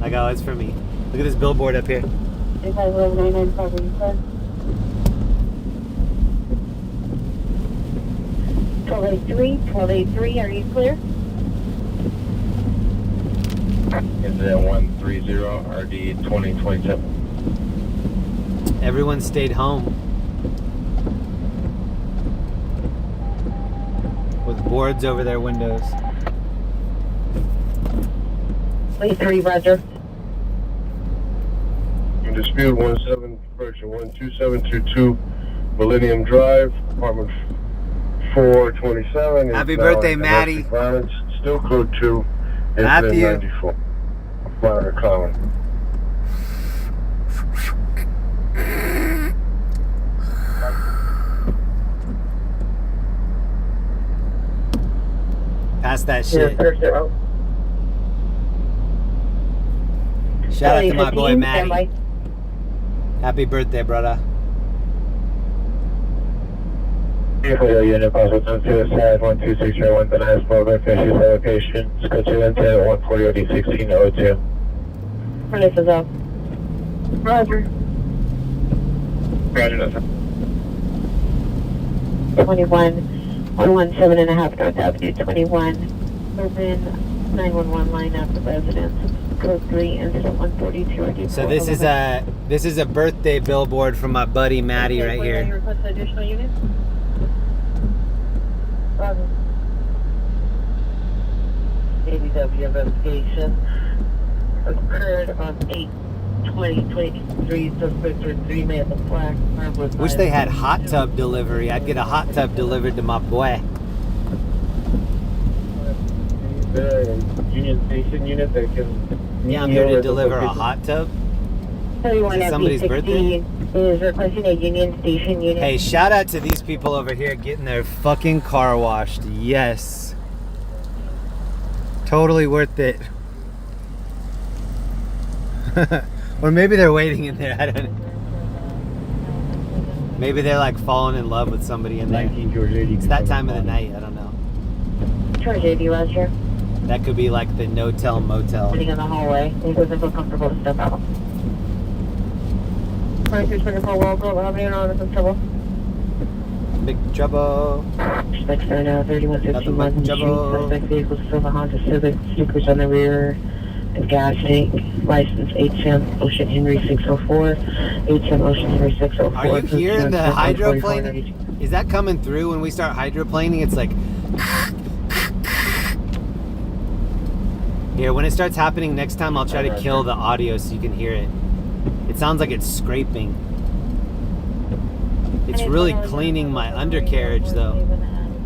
Like, oh, it's for me. Look at this billboard up here. 1283, are you clear? Incident 130, RD 2027. Everyone stayed home with boards over their windows. Wait, 3, Roger. Dispute 17-1222 Millennium Drive, apartment 427. Happy birthday, Maddie. Violence, still code 2, Matthew. incident 94. Minor common. Pass that shit. Shout out to my boy Matty. Happy birthday, brother. Unit possible 12601, the last movement, finishes location. Code 2 incident 140 OD 1602. Furnace is up. Roger. Roger that. 21, 117.5 North Avenue, 21, open 911 line after residence. Code 3, incident 142. So this is a birthday billboard from my buddy Matty right here. You request additional units? Roger. ABW investigation occurred on 8/20/23. Suspect for 3 man the flag. Wish they had hot tub delivery. I'd get a hot tub delivered to my boy. The Union Station unit that can... Yeah, I'm here to deliver a hot tub. Is it somebody's birthday? Is requesting a Union Station unit. Hey, shout out to these people over here getting their fucking car washed. Yes. Totally worth it. Or maybe they're waiting in there. I don't know. Maybe they're like falling in love with somebody in there. 19 George 80. It's that time of the night. I don't know. George 80, Roger. That could be like the no-tell motel. Sitting in the hallway. He doesn't feel comfortable to step out. 2324 Walpole, how many are in trouble? Big trouble. Suspects are now 3115 Nothing miles but in the street. trouble. Suspect vehicle still the Honda Civic. Stickers on the rear. And gas tank. License 810 Ocean Henry 604. 810 Ocean Henry 604. Are you hearing the hydroplaning? Is that coming through when we start hydroplaning? It's like... Here, when it starts happening next time, I'll try to kill the audio so you can hear it. It sounds like it's scraping. It's really cleaning my undercarriage, though.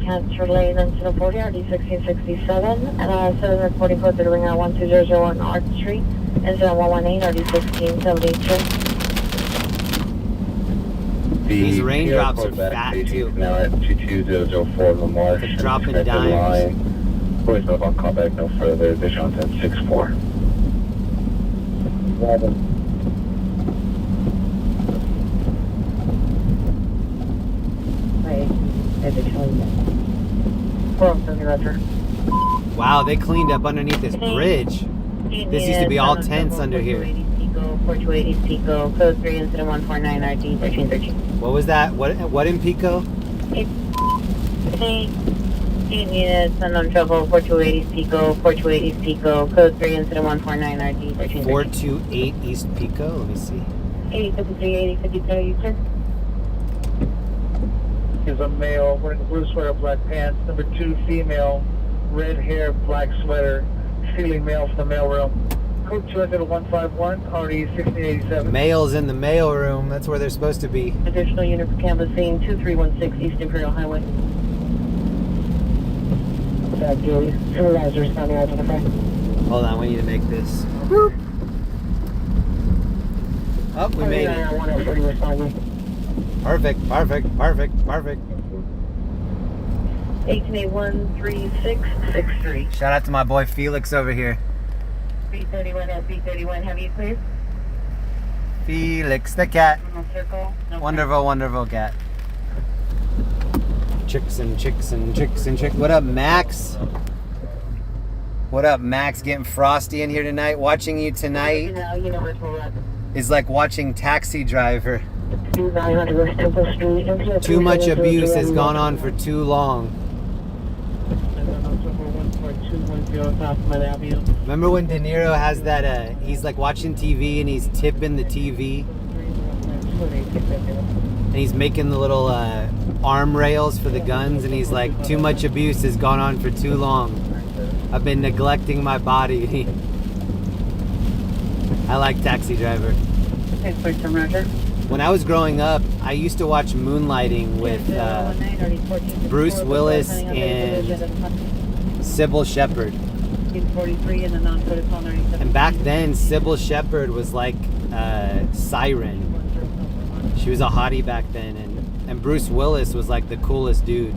Cancer Lane, incident 40, RD 1667, and 744 to the ring out 1201 Art Street, incident 118, RD 1672. These raindrops are fat, too. Now at 22004 Lamar. It's dropping dimes. Boys up on callback no further. Visual at 64. Wow, they cleaned up underneath this bridge. This used to be all tents under here. 4280 Pico, code 3, incident 149, RD 1313. What was that? What in Pico? It's 8 units, unknown trouble, 4280 Pico, 4280 Pico, code 3, incident 149, RD 1313. 428 East Pico? Let me see. 8053, 8052, you sir? Is a male wearing a blue sweater, black pants. Number 2, female, red hair, black sweater, stealing mail from the mailroom. Code 200-151, RD 1687. Males in the mail room. That's where they're supposed to be. Additional unit for canvassing 2316 East Imperial Highway. Supervisor responding out to the front. Hold on, we need to make this. Oh, we made it. 140 responding. Perfect. 18813663. Shout out to my boy Felix over here. B31 at B31, have you cleared? Felix the cat. Circle. No Wonderful cat. Chicks and chicks. What up, Max? What up, Max? Getting frosty in here tonight. Watching you tonight is like watching Taxi Driver. Too much abuse has gone on for too long. Remember when De Niro has that, he's like watching TV and he's tipping the TV? And he's making the little arm rails for the guns and he's like, too much abuse has gone on for too long. I've been neglecting my body. I like Taxi Driver. When I was growing up, I used to watch Moonlighting with Bruce Willis and Sybil Shepherd. And back then, Sybil Shepherd was like Siren. She was a hottie back then, and Bruce Willis was like the coolest dude.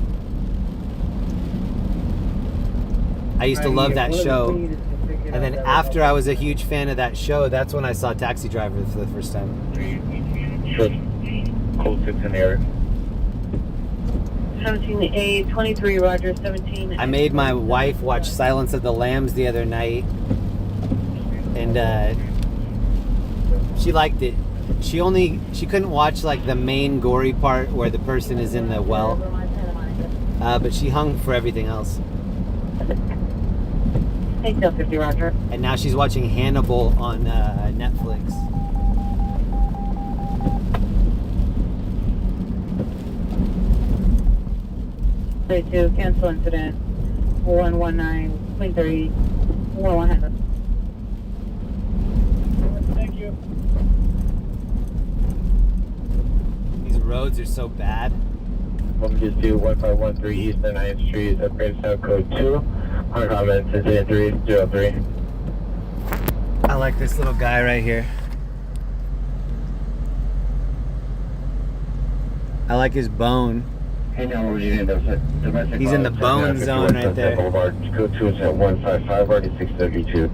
I used to love that show. And then after I was a huge fan of that show, that's when I saw Taxi Driver for the first time. Code 6 in the area. 17A23, Roger, 17. I made my wife watch Silence of the Lambs the other night, and she liked it. She couldn't watch like the main gory part where the person is in the well, but she hung for everything else. 50, Roger. And now she's watching Hannibal on Netflix. To cancel incident 119, Queen 30, 1100. Thank you. These roads are so bad. Let me just do 1513 East 9th Street, upgrade south code 2. 100 comments, incident 303. I like this little guy right here. I like his bone. Hey, now we're using domestic. He's in the bone zone right there. Boulevard, code 2 is at 155, already 632.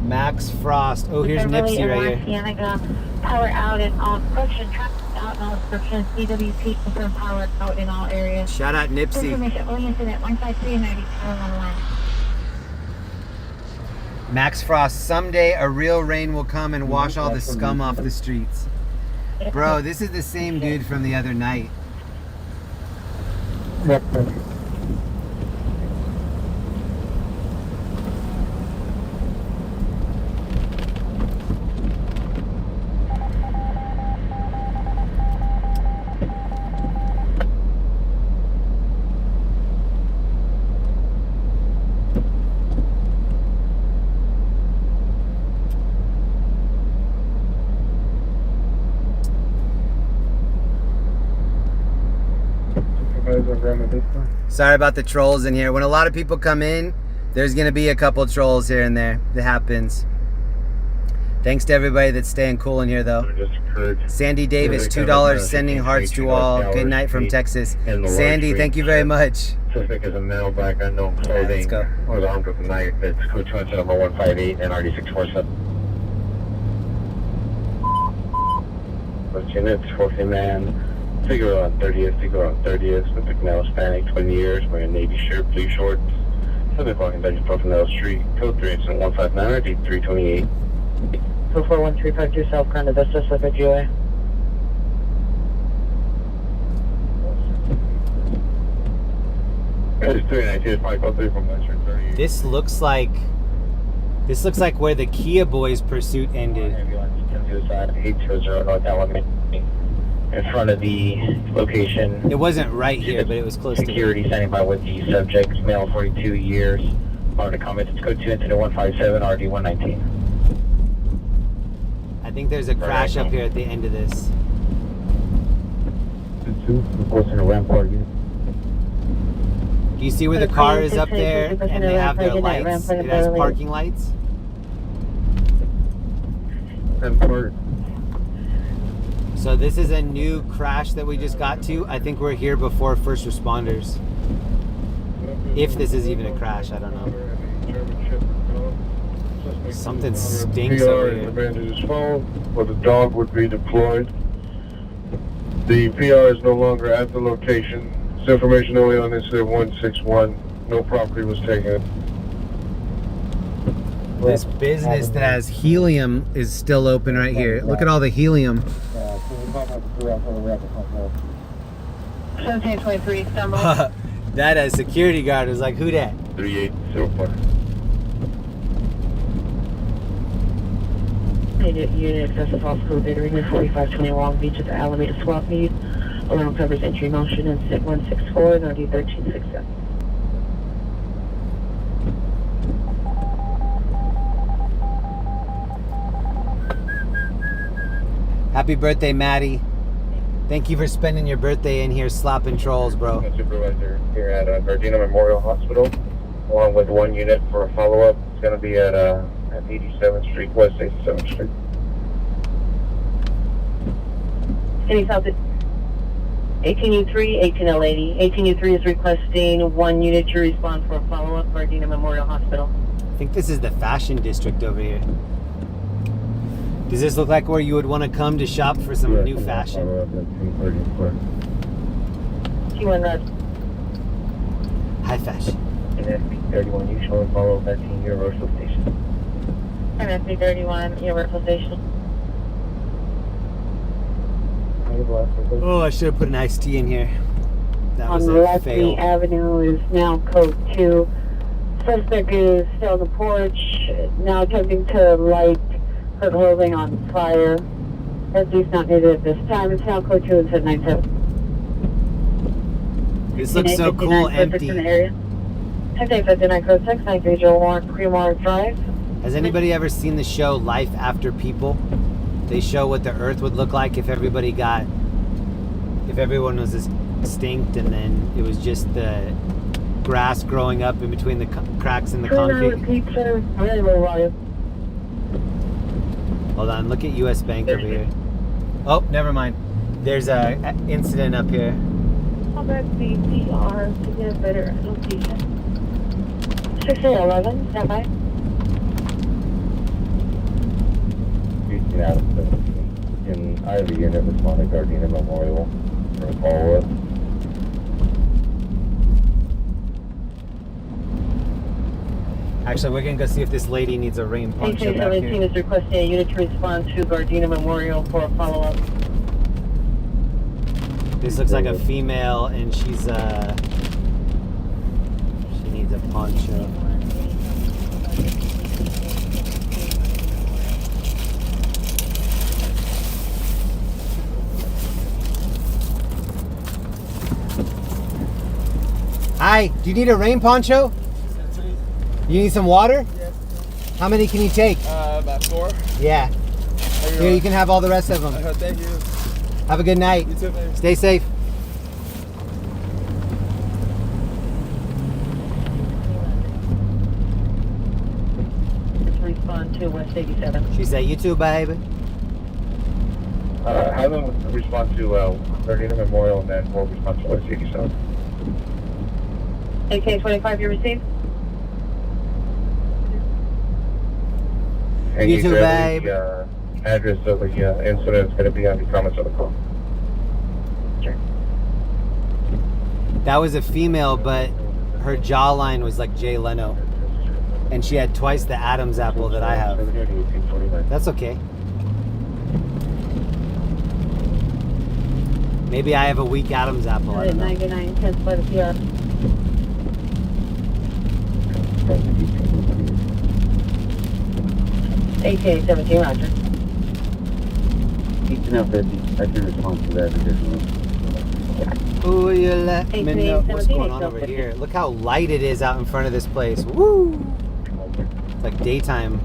Max Frost. Oh, here's Nipsey right here. Power out and on production traffic out in all descriptions. DWP confirm power out in all areas. Shout out Nipsey. Information only incident 15390 on the line. Max Frost, someday a real rain will come and wash all the scum off the streets. Bro, this is the same dude from the other night. Sorry about the trolls in here. When a lot of people come in, there's going to be a couple trolls here and there. That happens. Thanks to everybody that's staying cool in here, though. Sandy Davis, $2, sending hearts to all. Good night from Texas. Sandy, thank you very much. Suspect is a male, black, unknown clothing. Let's go. Or the armed with a knife. It's code 2 number 158 NRD 647. First units, 14 man. Figure on 30th, Pacific male, Hispanic, 20 years, wearing navy shirt, blue shorts. Subject walking down Profanel Street, code 3 incident 159 RD 328. 41352 South Grand Vista, Pacific GOA. It's 319, 503 from Western 30. This looks like where the Kia Boys pursuit ended. Ambulance, 10 to the side, 820 North Alameda. In front of the location. It wasn't right here, but it was close to security standing by with the subject, male 42 years. On the comments, it's code 2 incident 157 RD 119. I think there's a crash up here at the end of this. Reporting a rampart unit. Do you see where the car is up there and they have their lights? It has parking lights. So this is a new crash that we just got to. I think we're here before first responders. If this is even a crash, I don't know. Something stinks over here. Abandoned his phone, where the dog would be deployed. The PR is no longer at the location. This information only on incident 161. No property was taken. This business that has helium is still open right here. Look at all the helium. 1723, stumble. That security guard was like, who that? 3804. Unit excessive false code entering 4520 Long Beach at the Alameda Swap Meet. Alarm covers entry motion in 164 and RD 1367. Happy birthday, Maddie. Thank you for spending your birthday in here slapping trolls, bro. Supervisor here at Gardena Memorial Hospital, along with one unit for a follow-up. It's going to be at 87th Street, West 87th Street. Any South 18U3, 18L80. 18U3 is requesting one unit to respond for a follow-up for Gardena Memorial Hospital. I think this is the fashion district over here. Does this look like where you would want to come to shop for some new fashion? T1 Red. High fashion. SB31, you showing follow 13 Universal Station. SB31, Universal Station. Oh, I should have put an iced tea in here. That was On a Leslie fail. Avenue is now code 2. Suspect is still on the porch, now attempting to light her clothing on fire. SD's not needed at this time. It's now code 2 and 797. This looks so cool, empty. In the area. 1059 code 6, 9301 Creamore Drive. Has anybody ever seen the show Life After People? They show what the earth would look like if everyone was extinct and then it was just the grass growing up in between the cracks in the concrete. Pizza, really low volume. Hold on, look at US Bank over here. Oh, never mind. There's a incident up here. I'll back the PR to get a better location. 6811, stand by. Can either unit respond to Gardena Memorial for a follow-up? Actually, we're gonna go see if this lady needs a rain poncho back AK-17 here. is requesting a unit to respond to Gardena Memorial for a follow-up. This looks like a female, and she's she needs a poncho. Hi, do you need a rain poncho? You need some water? Yes. How many can you take? About 4. Yeah. Here, you can have all the rest of them. Thank you. Have a good night. You too, baby. Stay safe. Let's respond to West 87. She said, you too, baby. Have them respond to Gardena Memorial and then we'll respond to West 87. AK-25, you received? And You too, grab babe. the address of the incident is going to be on the comments of the call. Sure. That was a female, but her jawline was like Jay Leno. And she had twice the Adam's apple that I have. That's okay. Maybe I have a weak Adam's apple. I don't know. 99 cents by the PR. AK-17, roger. Each and 50. I can respond to that additionally. Ooh, you let me know what's 17, going on over here. Look how light it is out in front of this place. Woo! It's like daytime.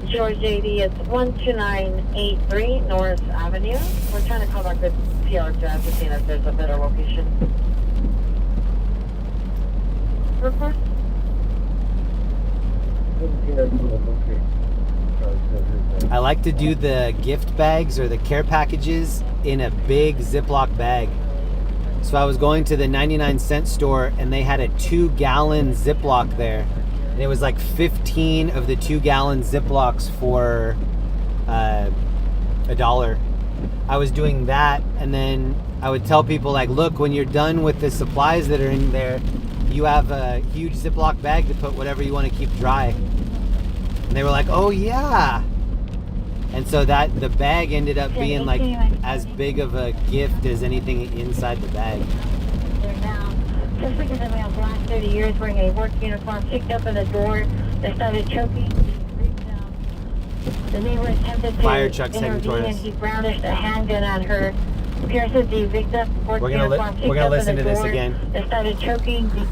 George JD, it's 12983 North Avenue. We're trying to call back the PR to ascertain if there's a better location. Report? I like to do the gift bags or the care packages in a big Ziploc bag. So I was going to the 99-cent store and they had a 2-gallon Ziploc there. And it was like 15 of the 2-gallon Ziplocs for $1. I was doing that, and then I would tell people like, look, when you're done with the supplies that are in there, you have a huge Ziploc bag to put whatever you want to keep dry. And they were like, oh yeah. And so that the bag ended up being like as big of a gift as anything inside the bag. Suspect is a male, black, 30 years, wearing a work uniform, kicked up in the door. They started choking. The neighbor attempted to Fire truck's heading toward intervene, us. and he brandished a handgun at her. Pierce said the victim, work We're uniform, gonna kicked up listen in to the this door. again. They started choking. The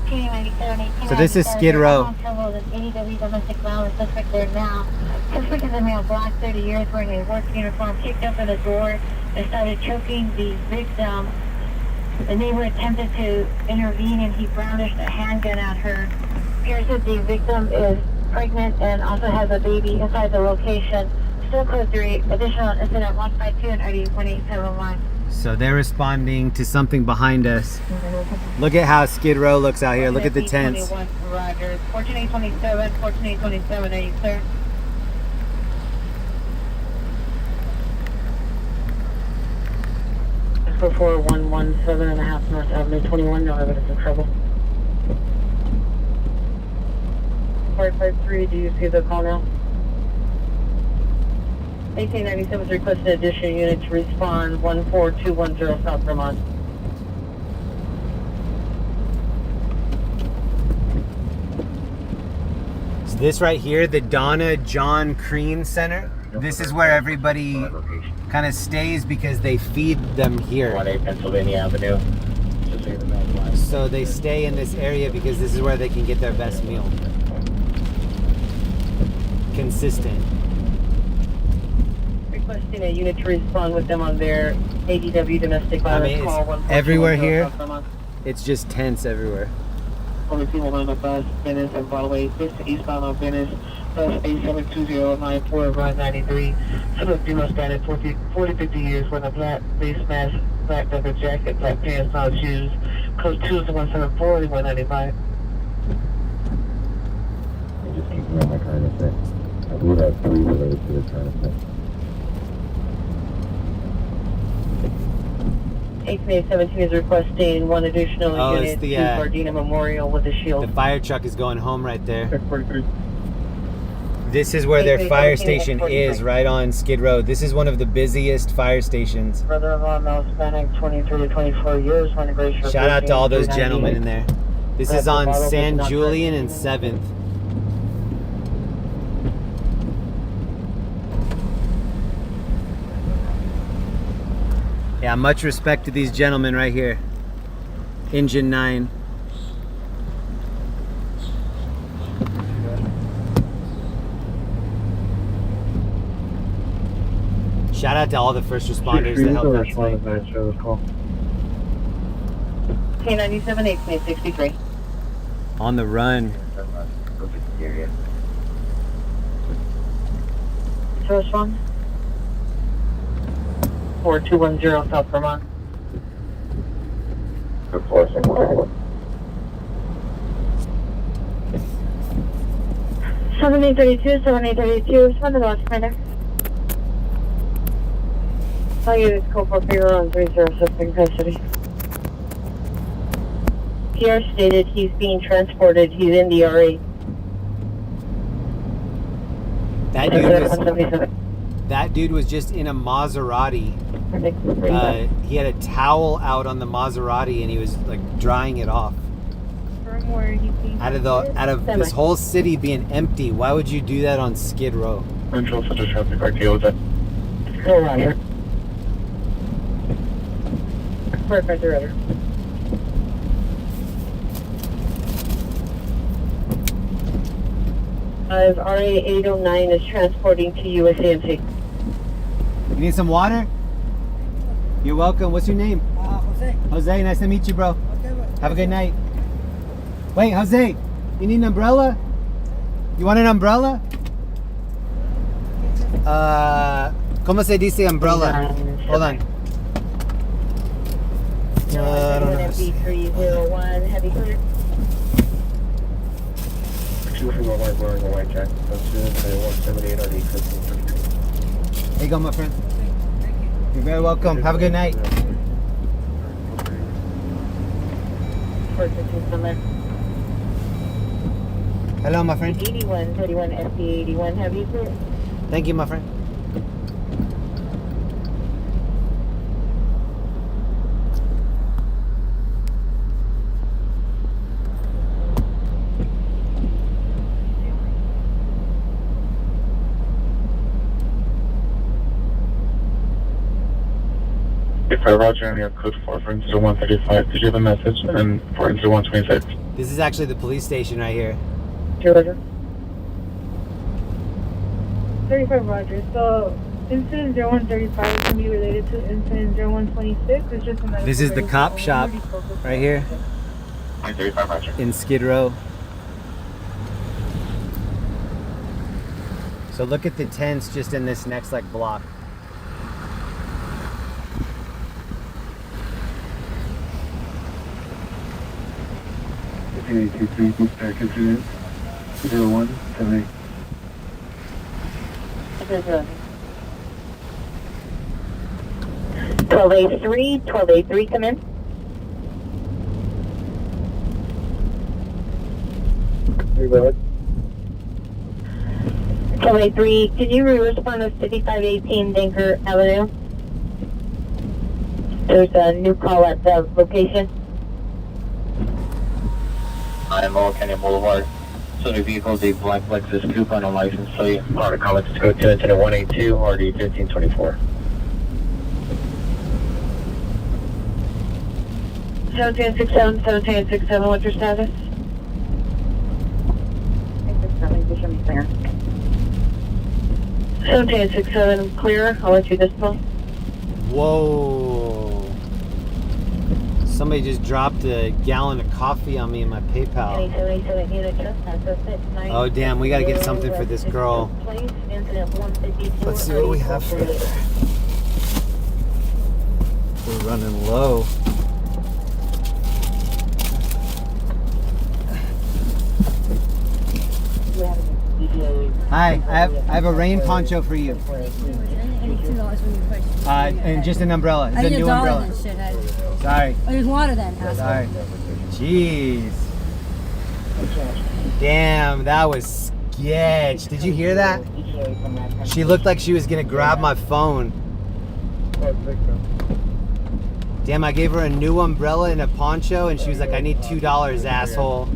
So this is Skid Row. Domestic violence suspect there now. Suspect is a male, black, 30 years, wearing a work uniform, kicked up in the door. They started choking the victim. The neighbor attempted to intervene, and he brandished a handgun at her. Pierce said the victim is pregnant and also has a baby inside the location. Still close to additional incident 152 and 18.871. So they're responding to something behind us. Look at how Skid Row looks out here. Look at the tents. Roger. 14827, 14827, 80, sir. For 4117.5 North Avenue 21, no evidence of trouble. 453, do you see the call now? 1897 is requesting additional unit to respond 14210 South Vermont. So this right here, the Donna John Crean Center, this is where everybody kind of stays because they feed them here. 18 Pennsylvania Avenue. So they stay in this area because this is where they can get their best meal. Consistent. Requesting a unit to respond with them on their ADW domestic violence call. It's everywhere here. It's just tents everywhere. Only people on the bus, Venice and Broadway, this eastbound on Venice, bus A72094, ride 93. Some of female standard 40-50 years with a black face mask, black leather jacket, black pants, tall shoes. Code 2 is 174 and 195. I just keep me on my current effect. I believe I have 3 related to the current effect. 817 is requesting one additional Oh, unit it's the, to Gardena Memorial with a shield. The fire truck is going home right there. This is where their fire station is, right on Skid Row. This is one of the busiest fire stations. Brother-in-law, male Hispanic, 23 to 24 years, Shout out to all those gentlemen in there. This is on San Julian and 7th. Yeah, much respect to these gentlemen right here. Engine 9. Shout out to all the first responders that helped out tonight. K97, 863. On the run. First one. 4210 South Vermont. 7832, 7832, respond to the last minute. All units code for Pier on 306 in custody. Pier stated he's being transported. He's in the RA. That dude was just in a Maserati. He had a towel out on the Maserati and he was like drying it off. From where you think Out of this whole city being empty, why would you do that on Skid Row? Central Center Traffic, I deal with that. Go around here. Perfect, director. RA 809 is transporting to USAMC. You need some water? You're welcome. What's your name? Jose. Jose, nice to meet you, bro. Okay, bro. Have a good night. Wait, Jose, you need an umbrella? You want an umbrella? ¿Cómo se dice umbrella? Hold on. I don't know. FB301, heavy clear. Wearing a white jacket. That's 178 RD 1533. Here you go, my friend. You're very welcome. Have a good night. Hello, my friend. 8131 FB81, heavy clear. Thank you, my friend. If I roger on your code 4 for Incident 135, could you have a message? And for Incident 126. This is actually the police station right here. 35 Roger. So incident 0135 can be related to incident 0126. It's just a This is the cop shop right here 35 Roger. in Skid Row. So look at the tents just in this next like block. Back incident 0178. 1283, 1283, come in. Reload. 1283, can you respond to 5518 Dinker Avenue? There's a new call at the location. I am Lower Canyon Boulevard. So the vehicle is a black Lexus Coupe on a license plate. Florida College to go to incident 182 RD 1524. 1767, 1767, what's your status? 1767, clear. I'll let you dismiss. Whoa. Somebody just dropped a gallon of coffee on me in my PayPal. Oh damn, we gotta get something for this girl. Let's see what we have for her. We're running low. Hi, I have a rain poncho for you. $2 when you push. And just an umbrella. It's I a need new $1 umbrella. then, shithead. Sorry. Oh, there's water then, asshole. Sorry. Jeez. Damn, that was sketch. Did you hear that? She looked like she was gonna grab my phone. Damn, I gave her a new umbrella and a poncho, and she was like, I need $2, asshole.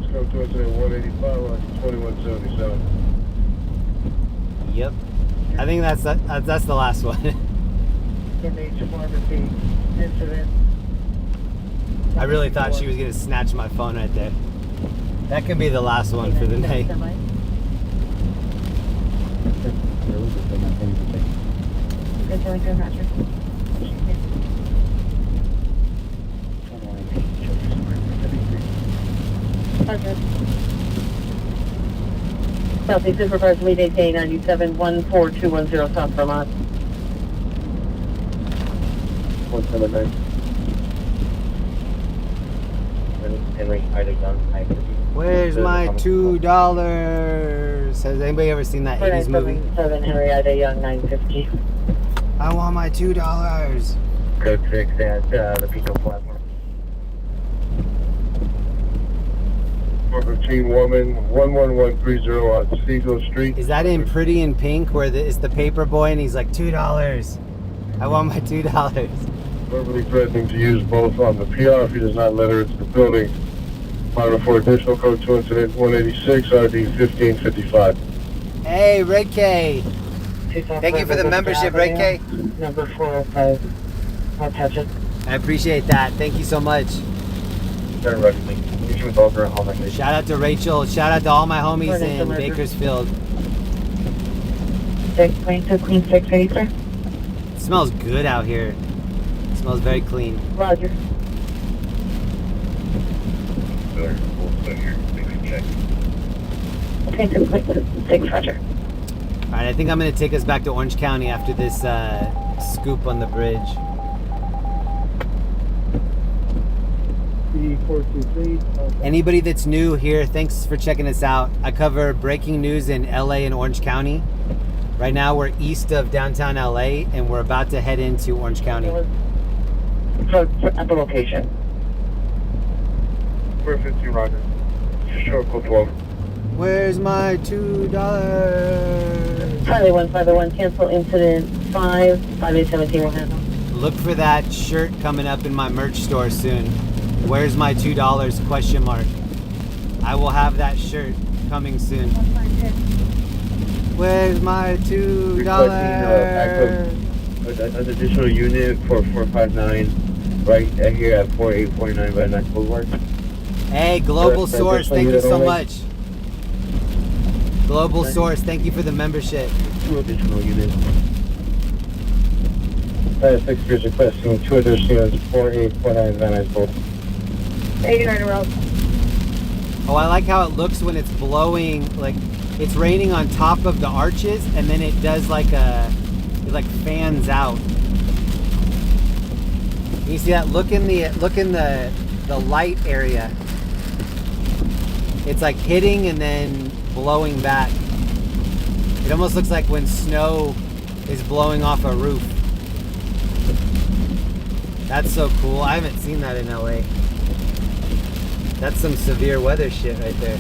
Yep. I think that's the last one. I really thought she was gonna snatch my phone right there. That could be the last one for the night. Southeast Supervisor Mayday Day 97 14210 South Vermont. 179. Henry, Ida Gun, Where's my $2? Has anybody ever seen that 80s movie? 7 Henry Ida Young 950. I want my $2. Code 6 at the Pico platform. 415 Woman 11130 on Seagull Street. Is that in Pretty in Pink where it's the paper boy and he's like, $2. I want my $2. Verbally threatening to use both on the PR if he does not let her into the building. Fire for additional code 2 incident 186 RD 1555. Hey, Red K. Thank you for the membership, Red K. Number 405. I'll touch it. I appreciate that. Thank you so much. Shout out to Rachel. Shout out to all my homies in Bakersfield. Queen 6, ready, sir? It smells good out here. It smells very clean. Roger. Okay, 6, Roger. All right, I think I'm going to take us back to Orange County after this scoop on the bridge. Anybody that's new here, thanks for checking us out. I cover breaking news in LA and Orange County. Right now we're east of downtown LA and we're about to head into Orange County. At the location. 415 Roger. Short code 12. Where's my $2? Charlie 1501, cancel incident 5, 5817 will handle. Look for that shirt coming up in my merch store soon. Where's my $2? Question mark. I will have that shirt coming soon. Where's my $2? An additional unit for 459 right here at 4849 Van Nuys Boardwalk. Hey, Global Source, thank you so much. Global Source, thank you for the membership. 2 additional units. 6 years requesting 2 additional units, 4849 Van Nuys Boardwalk. 89 around. Oh, I like how it looks when it's blowing, like it's raining on top of the arches, and then it does like it like fans out. You see that? Look in the light area. It's like hitting and then blowing back. It almost looks like when snow is blowing off a roof. That's so cool. I haven't seen that in LA. That's some severe weather shit right there.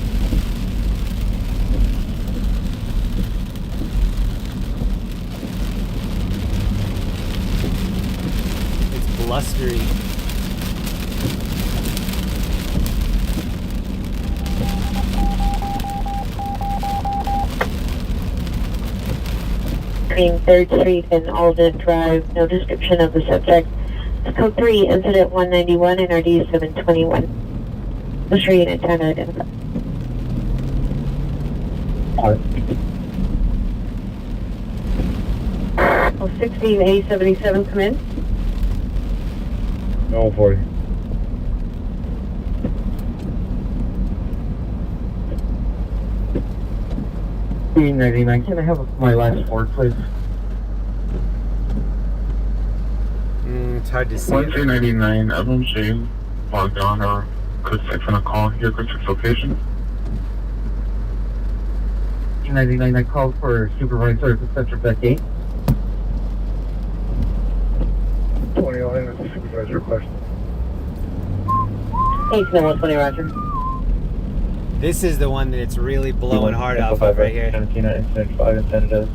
It's blustery. Between 3rd Street and Alden Drive, no description of the subject. Code 3, incident 191 and RD 721. The street and time identified. 16A77, come in. No 40. $99. Can I have my last word, please? It's hard to see. 1399, Evan Shane, logged on or code 6 on a call here, code 6 location. 99, I called for supervisor at the Central Deck 8. That's a supervisor request. 120, Roger. This is the one that it's really blowing hard off of right here. 17 at incident 5 and 10 does.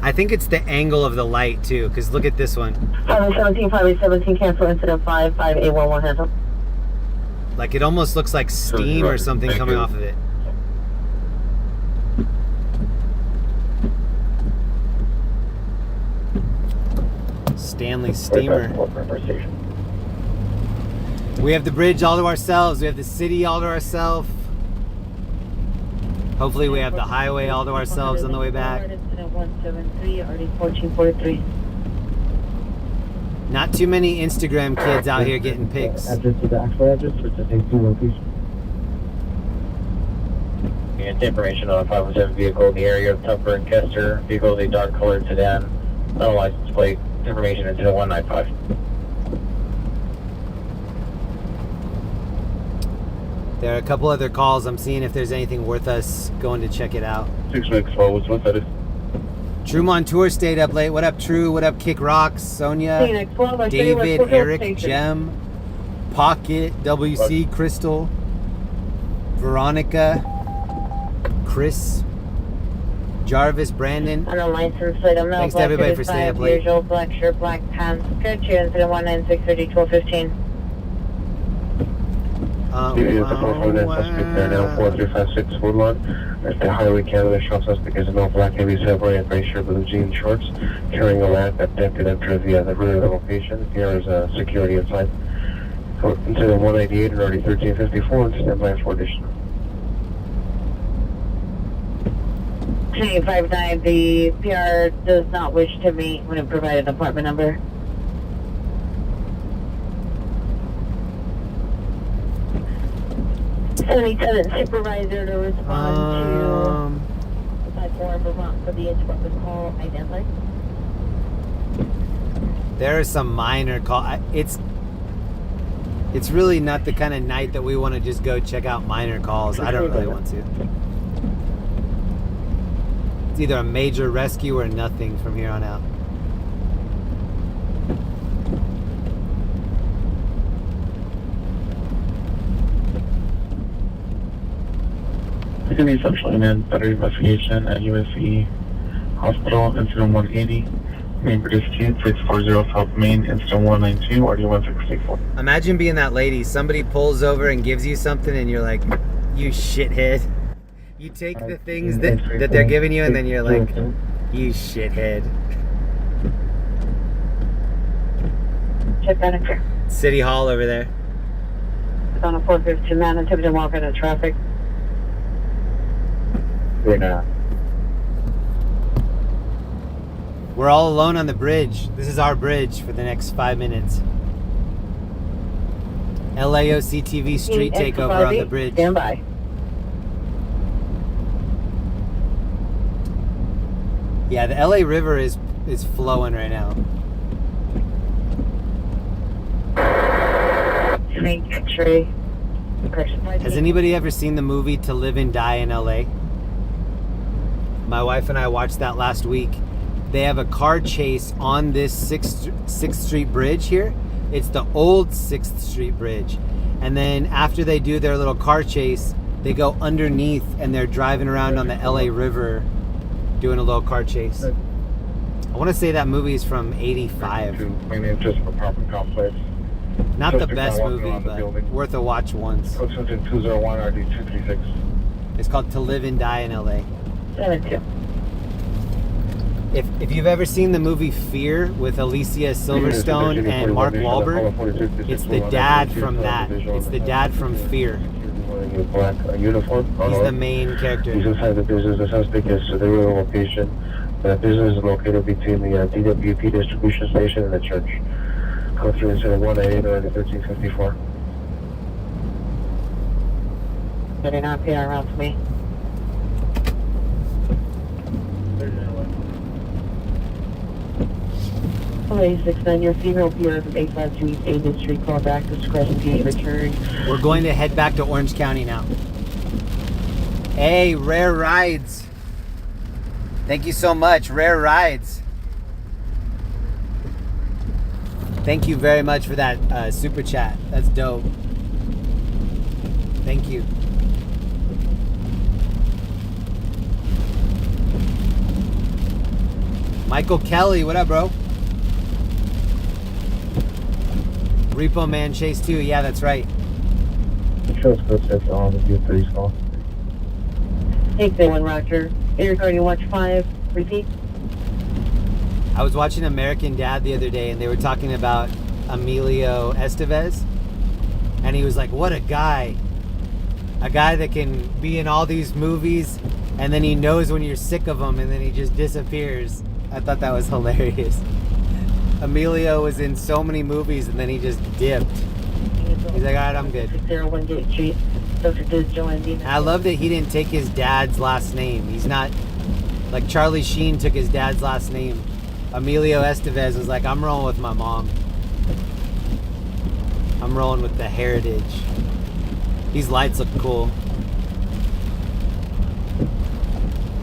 I think it's the angle of the light too, because look at this one. 517, 517, cancel incident 5, 5811, handle. Like it almost looks like steam or something coming off of it. Stanley steamer. We have the bridge all to ourselves. We have the city all to ourselves. Hopefully we have the highway all to ourselves on the way back. Incident 173, RD 1443. Not too many Instagram kids out here getting pics. Address to the actual address or to take two location? And information on a 507 vehicle in the area of Tupper and Kester. Vehicle is a dark colored sedan. No license plate. Information incident 195. There are a couple other calls. I'm seeing if there's anything worth us going to check it out. 612, what's that is? True Montour stayed up late. What up, True? What up, Kick Rocks? Sonia, Phoenix 12, I say David, let's go Eric, station. Jem, Pocket, WC, Crystal, Veronica, Chris, Jarvis, Brandon. On a license plate, I'm not. Thanks to everybody for staying up late. Years old, black shirt, black pants. Good to incident 196, 30, 1215. There now 4356 Woodlawn. As the Highway Canada shop suspect is an all black heavy Subway and gray shirt blue jean shorts, carrying a lamp attempted enter the rear of the location. There is security inside. So incident 198 and already 1354 and stand by for additional. 259, the PR does not wish to meet when it provided apartment number. Supervisor to respond to 54 Vermont for the what was call identified. There are some minor call. It's really not the kind of night that we want to just go check out minor calls. I don't really want to. It's either a major rescue or nothing from here on out. It's going to be Sunshine and Better Investigation at USC Hospital, Incident 180. Main British 640 South Main, Incident 192, RD1664. Imagine being that lady. Somebody pulls over and gives you something and you're like, you shithead. You take the things that they're giving you and then you're like, you shithead. Check that in. City Hall over there. It's on a 452 man attempted to walk into traffic. We're all alone on the bridge. This is our bridge for the next 5 minutes. LAOC TV street takeover on the bridge. Stand by. Yeah, the LA River is flowing right now. Tree. Has anybody ever seen the movie To Live and Die in LA? My wife and I watched that last week. They have a car chase on this 6th Street Bridge here. It's the old 6th Street Bridge. And then after they do their little car chase, they go underneath and they're driving around on the LA River doing a little car chase. I want to say that movie is from 85. My name is just apartment complex. Not the best movie, but worth a watch once. 201 RD236. It's called To Live and Die in LA. 72. If you've ever seen the movie Fear with Alicia Silverstone and Mark Wahlberg, it's the dad from that. It's the dad from Fear. Black uniform. He's the main character. He's inside the business. The suspect is to the real location. The business is located between the DWP distribution station and the church. Code 3 incident 188 or 1354. 39 PR around to me. Hello, 69, your female PR from 853 8th Street, call back to Crescent Gate, return. We're going to head back to Orange County now. Hey, Rare Rides. Thank you so much. Rare Rides. Thank you very much for that super chat. That's dope. Thank you. Michael Kelly, what up, bro? Repo Man Chase 2, yeah, that's right. Shows footsteps on the view 3's call. 831 Roger. Air Guardian Watch 5, repeat. I was watching American Dad the other day and they were talking about Emilio Estevez. And he was like, what a guy. A guy that can be in all these movies and then he knows when you're sick of him and then he just disappears. I thought that was hilarious. Emilio was in so many movies and then he just dipped. He's like, all right, I'm good. 601 Gate Street. Dr. Diz Joanne. I love that he didn't take his dad's last name. He's not like Charlie Sheen took his dad's last name. Emilio Estevez was like, I'm rolling with my mom. I'm rolling with the heritage. These lights look cool.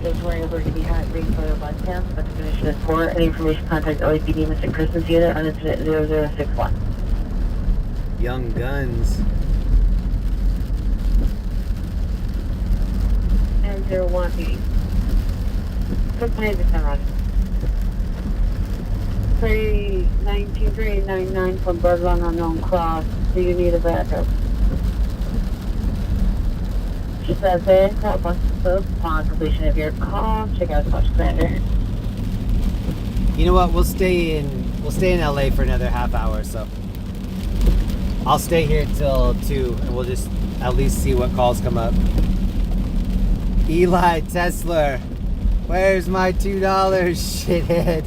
Those wearing a burgundy hat, green photo bus cam, specification is 4. Any information, contact LAPD Mr. Christmas Unit on incident 0061. Young Guns. And 01B. Quick plan to turn on. Ferry 19399 from Boardwalk unknown cross. Do you need a backup? Just as a upon completion of your call, check out Touch Commander. You know what? We'll stay in LA for another half hour, so I'll stay here till 2 and we'll just at least see what calls come up. Eli Tesla, where's my $2, shithead?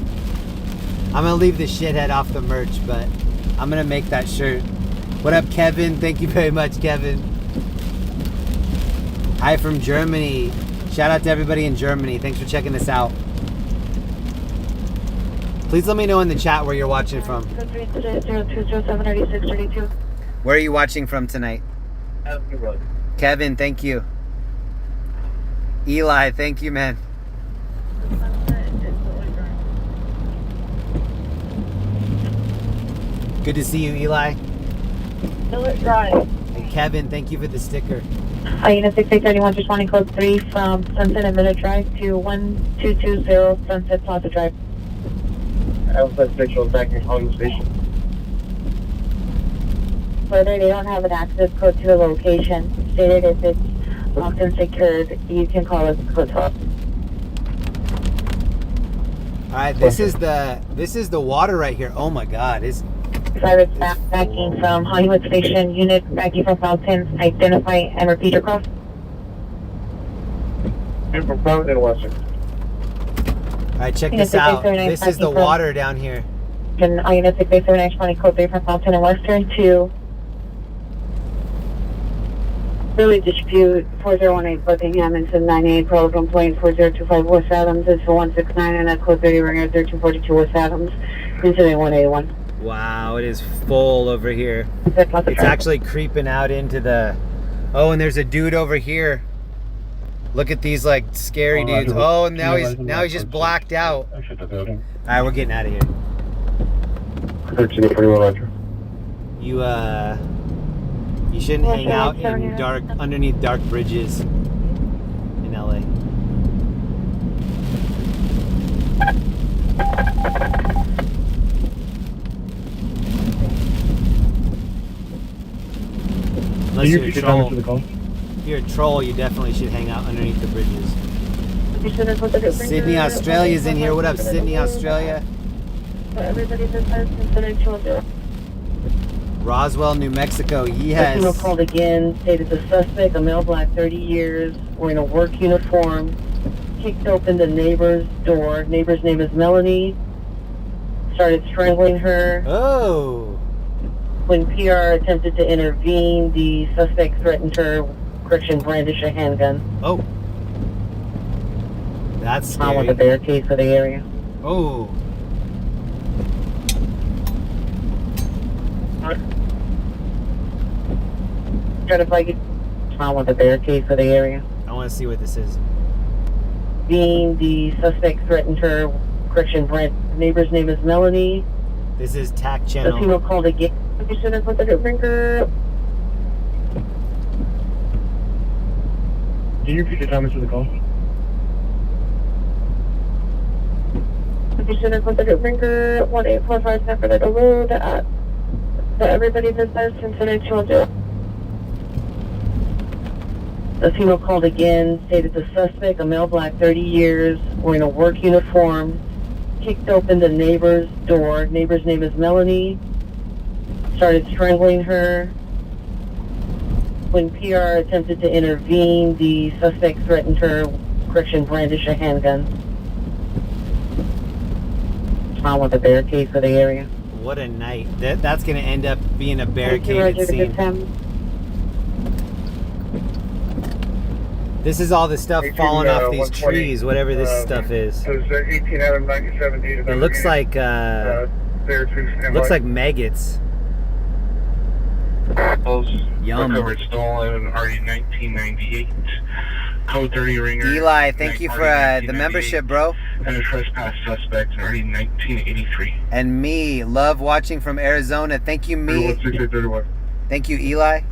I'm gonna leave the shithead off the merch, but I'm gonna make that shirt. What up, Kevin? Thank you very much, Kevin. Hi from Germany. Shout out to everybody in Germany. Thanks for checking this out. Please let me know in the chat where you're watching from. Where are you watching from tonight? Kevin, thank you. Eli, thank you, man. Good to see you, Eli. And Kevin, thank you for the sticker. Unit 6831, just wanting code 3 from Sunset and Minute Drive to 1220 Sunset Plaza Drive. I was that visual back in Hollywood Station. Further, they don't have an access code to the location. Stated if it's locked and secured, you can call us code 12. Alright, this is the water right here. Oh my god, it's Private staff backing from Hollywood Station, unit backing from Fountains, identify and repeat your call. I'm from Fountain Western. Alright, check this out. This is the water down here. And unit 6879, responding code 3 from Fountain and Western to Really dispute 4018 Buckingham into 98 Pearl complaint 4025 West Adams into 169 and at code 30 ringer 1342 West Adams incident 181. Wow, it is full over here. It's actually creeping out into the... Oh, and there's a dude over here. Look at these like scary dudes. Oh, and now he's just blacked out. Alright, we're getting out of here. 1341 Roger. You shouldn't hang out in underneath dark bridges in LA. Unless you're a troll. If you're a troll, you definitely should hang out underneath the bridges. Sydney, Australia's in here. What up, Sydney, Australia? Roswell, New Mexico. Yes. Latino called again, stated the suspect, a male, black, 30 years, wearing a work uniform, kicked open the neighbor's door. Neighbor's name is Melanie. Started strangling her. Oh. When PR attempted to intervene, the suspect threatened her, correction, brandish a handgun. Oh. That's scary. I want the barricade for the area. Oh. Try to fight it. I want the barricade for the area. I want to see what this is. intervene. The suspect threatened her. Correction, Brent. Neighbor's name is Melanie. This is TAC The channel. female called again. Center for the drinker. Can you repeat the comments of the call? Center for the drinker. 18457 for the road. The everybody business incident 210. The female called again, stated the suspect, a male black, 30 years, wearing a work uniform, kicked open the neighbor's door. Neighbor's name is Melanie. Started strangling her. When PR attempted to intervene, the suspect threatened her. Correction, brandish a handgun. I want the barricade for the area. What a night. That's going to end up being a barricaded scene. This is all the stuff falling off these trees, whatever this stuff is. It looks like maggots. Yum. Recovered stolen RE 1998. Code 30 ringer. Eli, thank you for the membership, bro. And a trespass suspect in RE 1983. And me, love watching from Arizona. Thank you, me. 31. Thank you, Eli.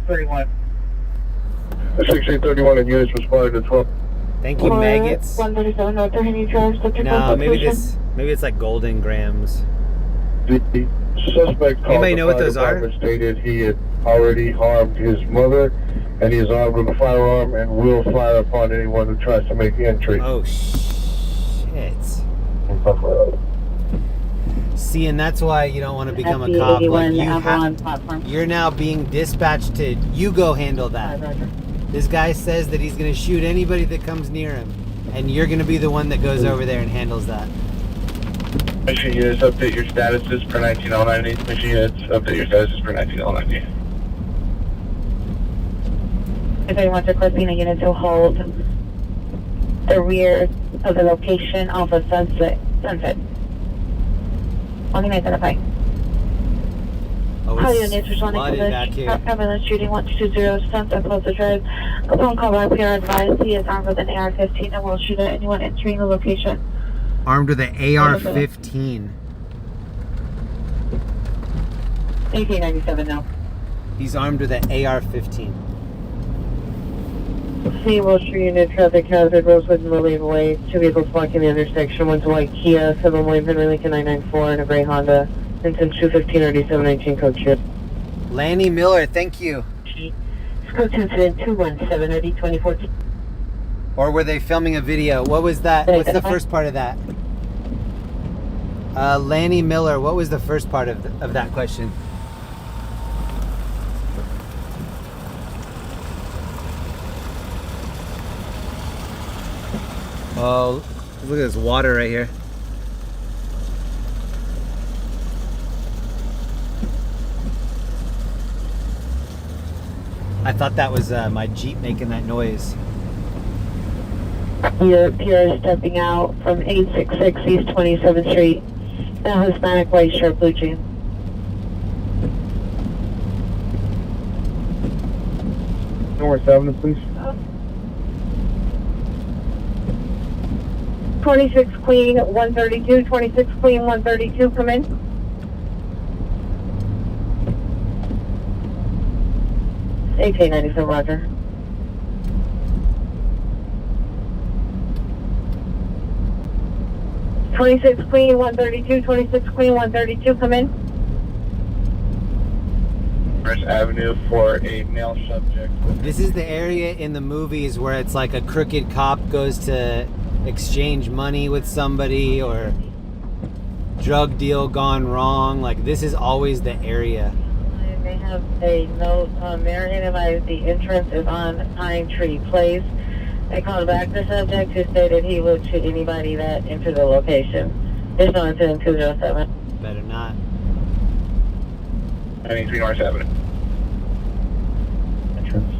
31. 6831 and units responded to 12. Thank you, maggots. 137, no, 30 drives. No, maybe it's like golden grams. The suspect called Anybody know what those are? Stated he had already harmed his mother, and he is armed with a firearm and will fire upon anyone who tries to make entry. Oh shit! See, and that's why you don't want to become a cop. Like you're now being dispatched to you go handle that. This guy says that he's going to shoot anybody that comes near him, and you're going to be the one that goes over there and handles that. Mission units update your statuses per 19090. Mission units update your statuses per 19090. If anyone wants to requesting a unit to hold the rear of the location off of Sunset. Only identify. Oh, Call units responding to the ambulance shooting 1220 Sunset Plaza Drive. Upon call back, we are advised he is armed with an AR-15 and will shoot at anyone entering the location. Armed with an AR-15. 1897 now. He's armed with an AR-15. C. Wilshire Unit, traffic hazard, Rosewood and Malibu Way. Two vehicles blocking the intersection. One's a white Kia, 7 William Henry Lincoln 994, and a gray Honda. Incident 215 or 719 code 2. Lanny Miller, thank you. Code 2 incident 217 RD 2014. Or were they filming a video? What was that? What's the first part of that? Lanny Miller, what was the first part of that question? Oh, look at this water right here. I thought that was my Jeep making that noise. Pier stepping out from 866 East 27th Street. The Hispanic white shirt, blue jeans. North Avenue, please. 26 Queen 132, 26 Queen 132, come in. AK-97, roger. (26 Queen 132, 26 Queen 132, come in. First Avenue for a male subject. This is the area in the movies where it's like a crooked cop goes to exchange money with somebody or drug deal gone wrong. Like, this is always the area. They have a note on there, and the entrance is on Pine Tree Place. They called back the subject who stated he would shoot anybody that entered the location. There's no incident 207. Better not. 93 North Avenue. Entrance.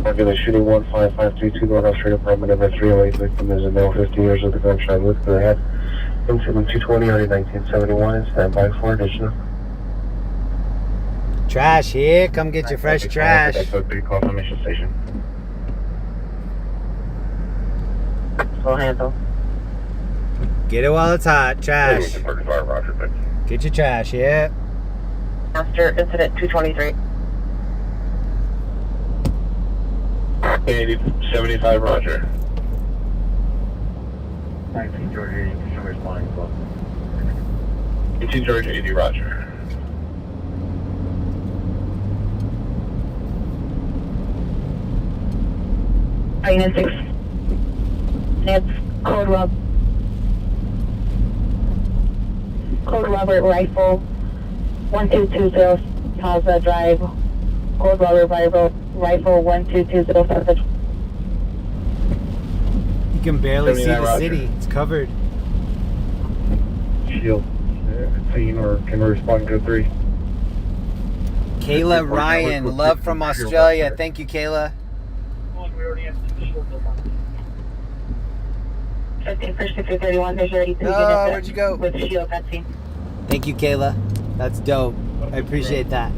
Regular shooting 15532 North Street, apartment number 308. Victim is a male, 50 years with a gunshot wound to the head. Incident 220 early 1971 and stand by for additional. Trash here. Come get your fresh trash. Confirmation station. Full handle. Get it while it's hot. Trash. 35, roger, thank you. Get your trash, yeah. Master incident 223. 80, 75, roger. 19 Georgia 80, show responding close. 18 Georgia 80, roger. Unit 6. It's Code Robert Rifle 1220 Plaza Drive. Code Robert Rifle 1220 Plaza. You can barely see 79, the roger. city. It's covered. Shield. Team or can we respond to 3? Kayla Ryan, love from Australia. Thank you, Kayla. 51, there's already 3 Oh, units where'd you go? with shield at scene. Thank you, Kayla. That's dope. I appreciate that.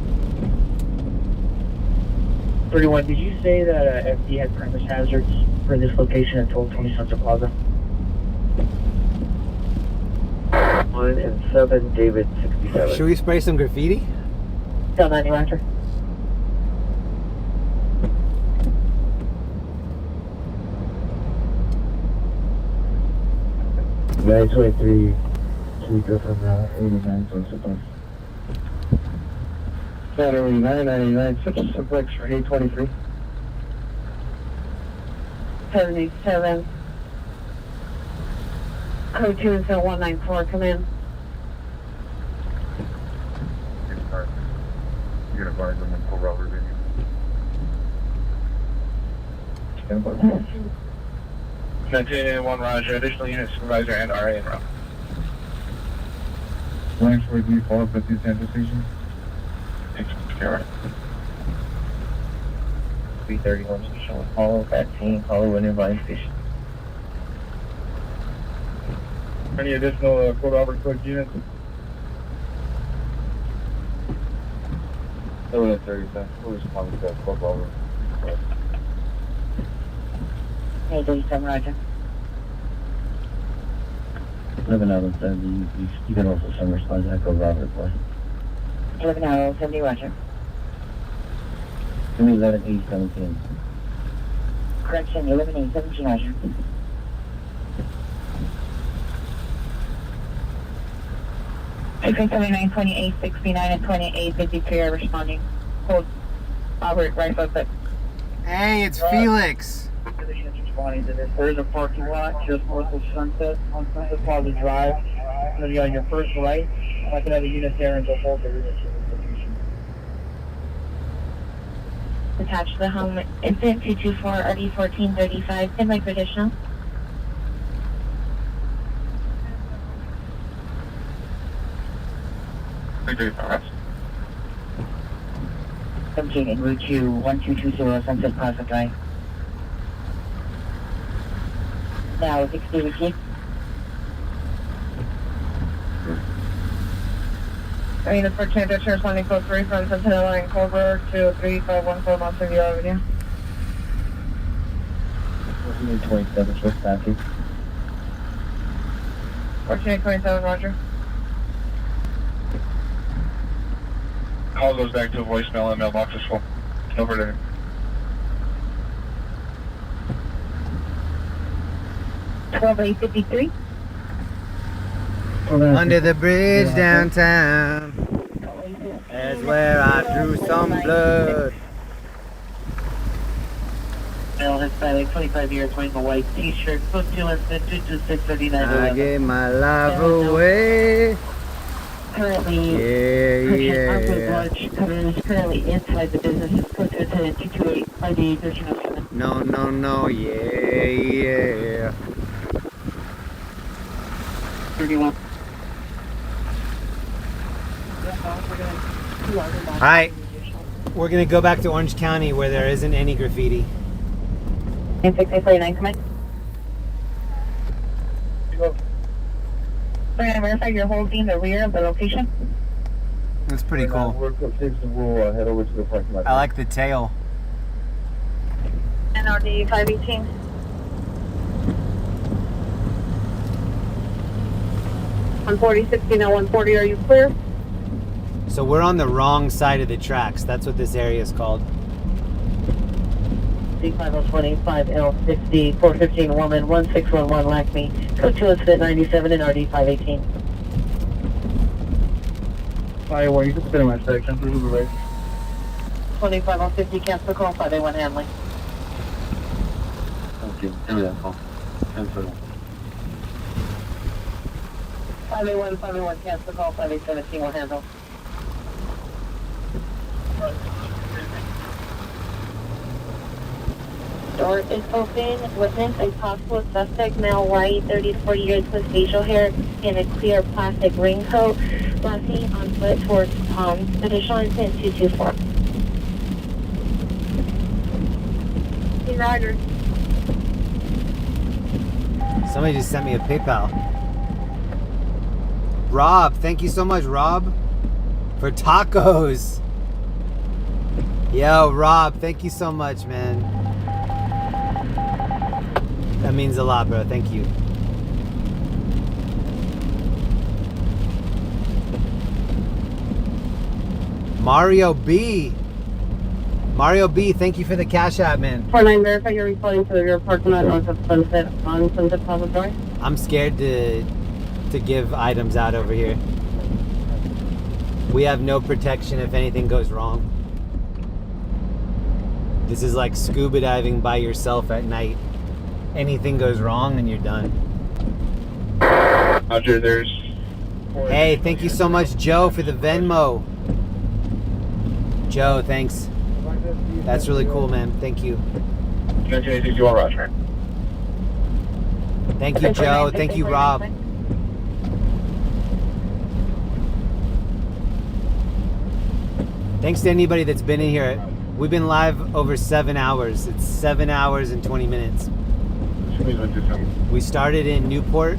31, did you say that FD had premise hazards for this location at 1220 Sunset Plaza? 1 and 7, David 67. Should we spray some graffiti? Tell 90 Roger. Guys, 23, can we go from 89 to Supply? 99, 99, switch to simplex for 823. 77. Code 2 until 194, come in. You're gonna find them in full Robert video. Stand by. 1981, roger. Additional unit supervisor and RA en route. Line for default at the Central Station. Thanks, Kara. 331 Station, Hollow, vaccine, Hollow, and Irvine Station. Any additional Code Robert Cook units? 7 and 37. We'll respond to that Code Robert. Hey, 37 Roger. 11 out of 70, you can also send response Echo Robert, boy. 11 hours, 70 Roger. 11, 8, 17. Correction, 11 8, 17 Roger. Between 79, 28, 69, and 28, 50 Pier responding. Code Robert, right foot, but Hey, it's Felix. responding to this. There is a parking lot just north of Sunset on Sunset Plaza Drive. It's going to be on your first right. I can have a unit there and go hold the unit to this location. Attached to the home, incident 224 RD 1435, stand by for additional. Agree, alright. 17 en route to 1220 Sunset Plaza Drive. Now, 60 with you. Unit 14, Dutch responding code 3 from Sentinel Line Colbert to 3514 Mountain View Avenue. 27, Swift Passage. 1427, Roger. Call goes back to a voicemail and mailbox is full. Over there. Twelve 853. Under the bridge downtown. That's where I drew some blood. Male Hispanic, 25 years, wearing a white t-shirt, foot 2 incident 22639. I gave my life away. Currently, Yeah. Lodge is currently inside the business. It's code to attendant 228 ID 1307. No, yeah. 31. Alright, we're gonna go back to Orange County where there isn't any graffiti. 6849, come in. We're going to verify you're holding the rear of the location. That's pretty cool. Work up 6 and we'll head over to the parking lot. I like the tail. NRD 518. 140, 16 now 140, are you clear? So we're on the wrong side of the tracks. That's what this area is called. C5025L60, 415 woman, 1611 Lackme, code 2 incident 97 and RD 518. Fire warning, you can spin in my section, please move away. 250, cancel call, 581 handling. Okay, give me that call. Cancel. 581, cancel call, 5817 will handle. Door is open. Witness a possible suspect, male, white, 30 to 40 years with facial hair in a clear plastic raincoat, rushing on foot towards additional incident 224. Roger. Somebody just sent me a PayPal. Rob, thank you so much, Rob, for tacos. Yo, Rob, thank you so much, man. That means a lot, bro. Thank you. Mario B, thank you for the Cash App, man. 49, verify you're reporting to your parking lot north of Sunset on Sunset Plaza Drive. I'm scared to give items out over here. We have no protection if anything goes wrong. This is like scuba diving by yourself at night. Anything goes wrong and you're done. Roger, there's... Hey, thank you so much, Joe, for the Venmo. Joe, thanks. That's really cool, man. Thank you. 1961, Roger. Thank you, Joe. Thank you, Rob. Thanks to anybody that's been in here. We've been live over 7 hours. It's 7 hours and 20 minutes. We started in Newport.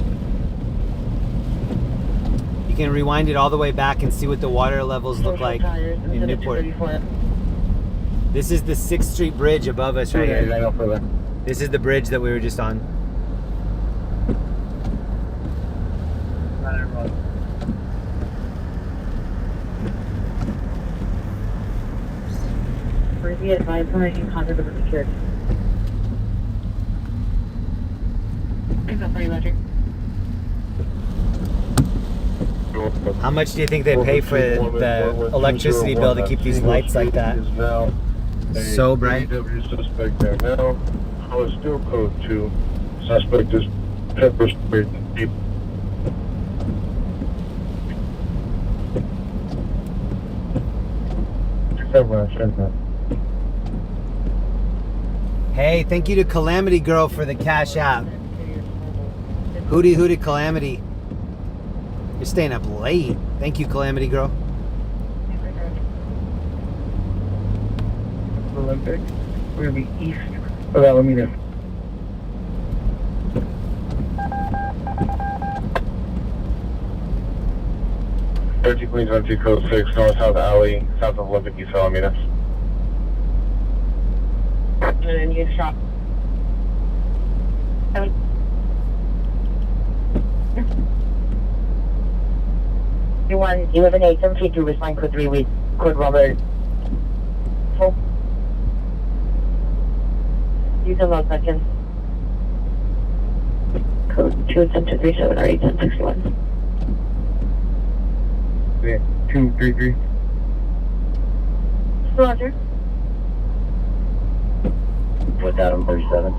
You can rewind it all the way back and see what the water levels look like in Newport. This is the 6th Street Bridge above us right here. This is the bridge that we were just on. Be advised permission contact with security. How much do you think they pay for the electricity bill to keep these lights like that? So bright. Suspect there now. Oh, still code 2. Suspect is pepper sprayed people. Hey, thank you to Calamity Girl for the Cash App. Hootie Calamity. You're staying up late. Thank you, Calamity Girl. Olympic. We're gonna be east of Alameda. Queens 12 code 6, north south alley, south of Olympic, East Alameda. And then you shop. You want 11-8-7-3 respond code 3 with code Robert. Full. You can log back in. Code 2-10-237 or 8-10-61. Yeah, 233. Roger. With Adam 37.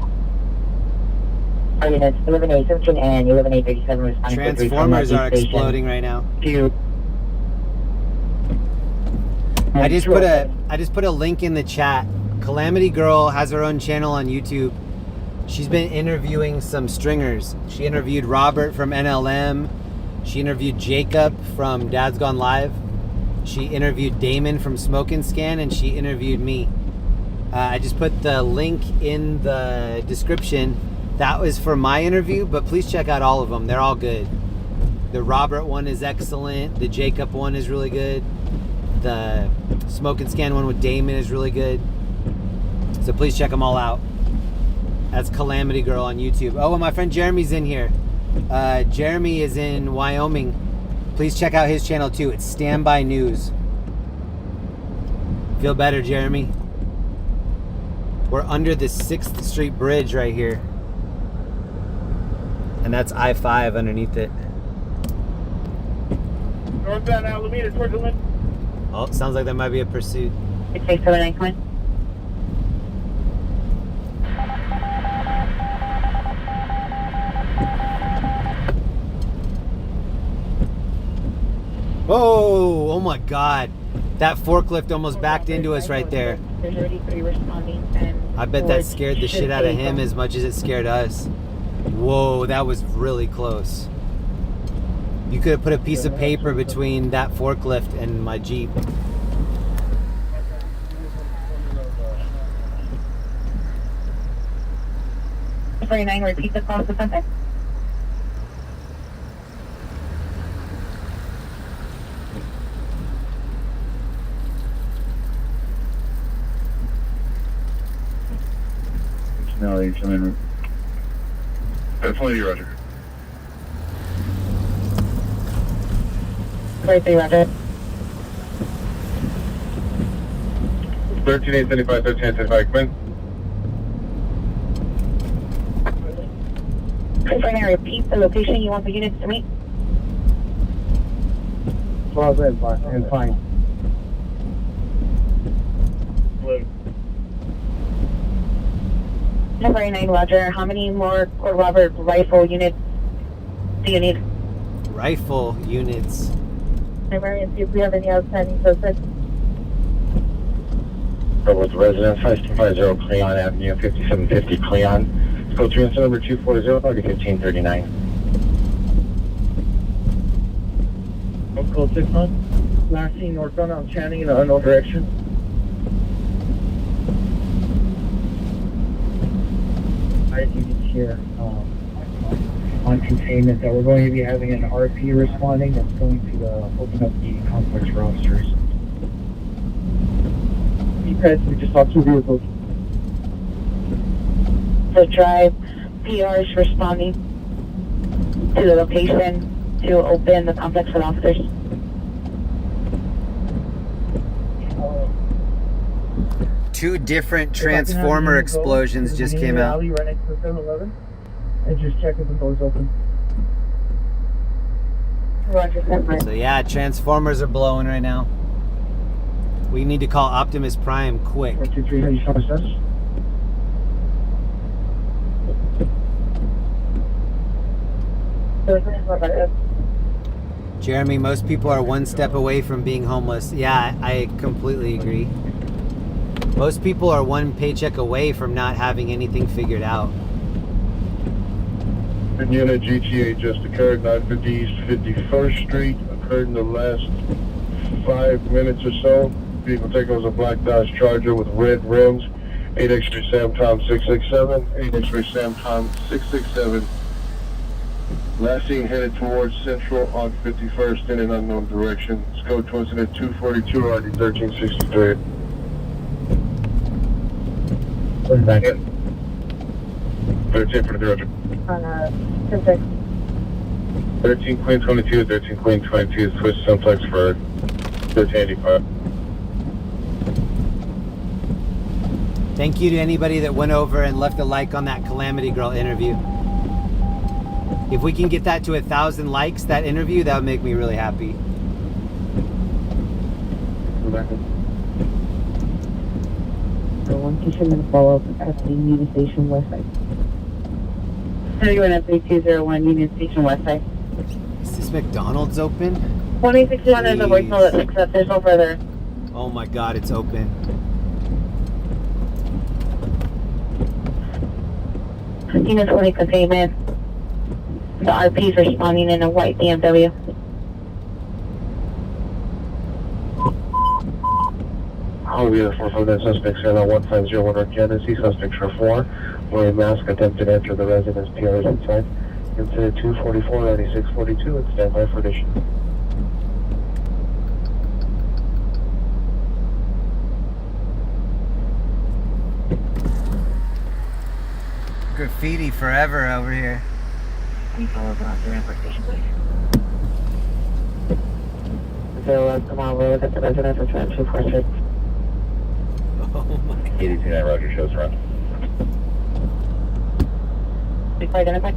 Our units 11-8-17 and 11-8-37 responding Transformers are exploding right now. I just put a link in the chat. Calamity Girl has her own channel on YouTube. She's been interviewing some stringers. She interviewed Robert from NLM. She interviewed Jacob from Dad's Gone Live. She interviewed Damon from Smoke and Scan, and she interviewed me. I just put the link in the description. That was for my interview, but please check out all of them. They're all good. The Robert one is excellent. The Jacob one is really good. The Smoke and Scan one with Damon is really good. So please check them all out. That's Calamity Girl on YouTube. Oh, and my friend Jeremy's in here. Jeremy is in Wyoming. Please check out his channel too. It's Standby News. Feel better, Jeremy? We're under the 6th Street Bridge right here. And that's I-5 underneath it. Northbound Alameda towards the limit. Oh, sounds like there might be a pursuit. 679, Whoa! Oh my God. That forklift almost backed into us right there. There's already 3 responding, and I bet that scared the shit out of him as much as it scared us. Whoa, that was really close. You could have put a piece of paper between that forklift and my Jeep. Ferry 9, repeat the call to contact. Personality, come in. Definitely, Roger. Ferry 3, Roger. 13875, 13875, come in. Ferry 9, repeat the location you want the units to meet. Plaza and Pine. Ferry 9, Roger. How many more Port Robert rifle units do you need? Rifle units. Primary, and see if we have any outstanding suspects. With residence 5250 Cleon Avenue, 5750 Cleon. Go through incident number 240 to 1539. Code 6 months. Last seen northbound on Channing in an unknown direction. Units here on containment that we're going to be having an RP responding that's going to open up the complex rosters. We just saw 2 vehicles. The drive PR is responding to the location to open the complex with officers. Two different transformer explosions just came out. Right next to the 7-Eleven. And just check if the door's open. Roger, So yeah, transformers are blowing right now. We need to call Optimus Prime quick. 123, how you saw us? Jeremy, most people are one step away from being homeless. Yeah, I completely agree. Most people are one paycheck away from not having anything figured out. Unit GTA just occurred, 950 East 51st Street. Occurred in the last 5 minutes or so. Vehicle takeover was a black Dodge Charger with red rims. 8 X-ray Sam Tom 667. 8 X-ray Sam Tom 667. Last seen headed towards Central on 51st in an unknown direction. Scope to incident 242 RD 1363. What's that? 13 for the Roger. On 10-6. 13 Queen 22, 13 Queen 22, switch simplex for 1385. Thank you to anybody that went over and left a like on that Calamity Girl interview. If we can get that to 1,000 likes, that interview, that would make me really happy. One fisherman follow up at the Union Station West Side. 31 at 3201 Union Station West Side. Is this McDonald's open? 2061, there's a voicemail that picks up. There's no further. Oh my God, it's open. Unit 20 containment. The RP is responding in a white BMW. All we have 449 suspects here on 1501 North Genesee. Suspects are 4. Wearing mask, attempted to enter the residence. PR is inside. Incident 244 9642 and stand by for addition. Graffiti forever over here. We follow the rampart station, please. So, come on, we'll look at the residence of 246. Oh my. 829 Roger, shows around. Before identified.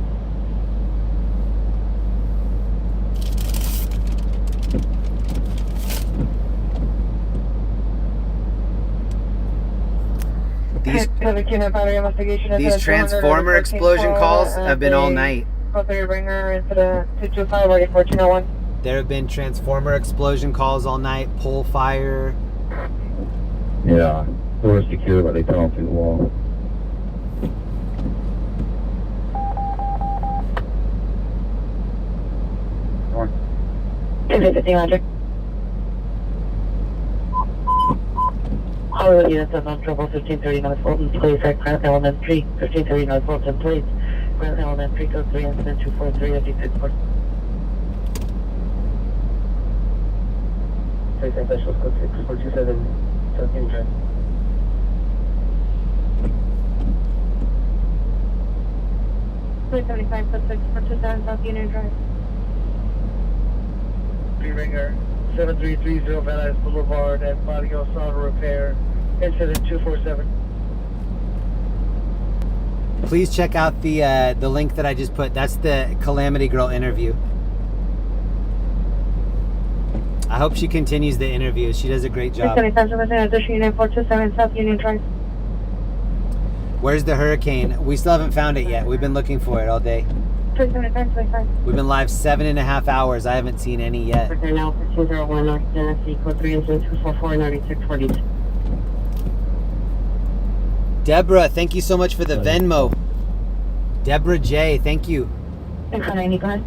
These transformer explosion calls have been all night. There have been transformer explosion calls all night, pole fire. Yeah, door secure, but they tunnel through the wall. Is it 50 Roger? Hollywood units of on trouble 1530 North Fulton, please at Grant Elementary, 1530 North Fulton, please. Grant Elementary, code 3, incident 243, FD64. Please, special code 6427, 17 Drive. Please 75 +6 427 South Union Drive. Ringer 7330 Venice Boulevard at Barrio Auto Repair, incident 247. Please check out the link that I just put. That's the Calamity Girl interview. I hope she continues the interview. She does a great job. 427 South Union Drive. Where's the hurricane? We still haven't found it yet. We've been looking for it all day. 375 We've been live 7.5 hours. I haven't seen any yet. Okay, now 201 North Tennessee, code 3, incident 244, 9642. Deborah, thank you so much for the Venmo. Deborah J, thank you. 690, go ahead.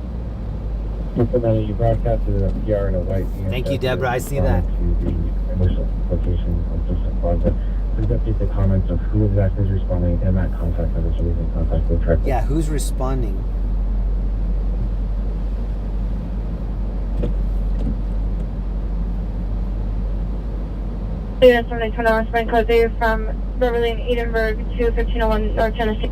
You broadcasted a PR in a white. Thank you, Deborah. I see that. To the initial location of Distant Plaza. Please update the comments of who exactly is responding and that contact number so we can contact the director. Yeah, who's responding? Units from the 20-hour spring code 3 from Beverly and Edinburgh to 1501 North Tennessee.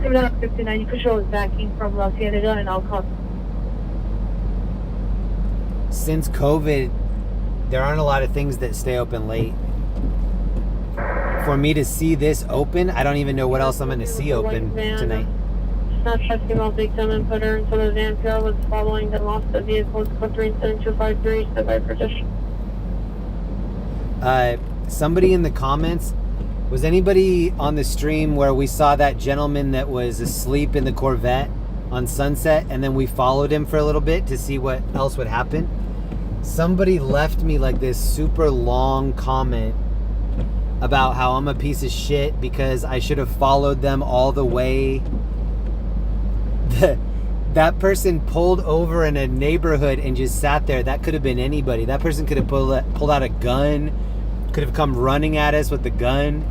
59 Cushel is backing from Los Angeles and Acosta. Since COVID, there aren't a lot of things that stay open late. For me to see this open, I don't even know what else I'm going to see open tonight. Snapshot female victim and put her into the van. PR was following the loss of vehicles. Code 3 incident 253, stood by position. Somebody in the comments, was anybody on the stream where we saw that gentleman that was asleep in the Corvette on Sunset and then we followed him for a little bit to see what else would happen? Somebody left me like this super long comment about how I'm a piece of shit because I should have followed them all the way. That person pulled over in a neighborhood and just sat there. That could have been anybody. That person could have pulled out a gun, could have come running at us with the gun.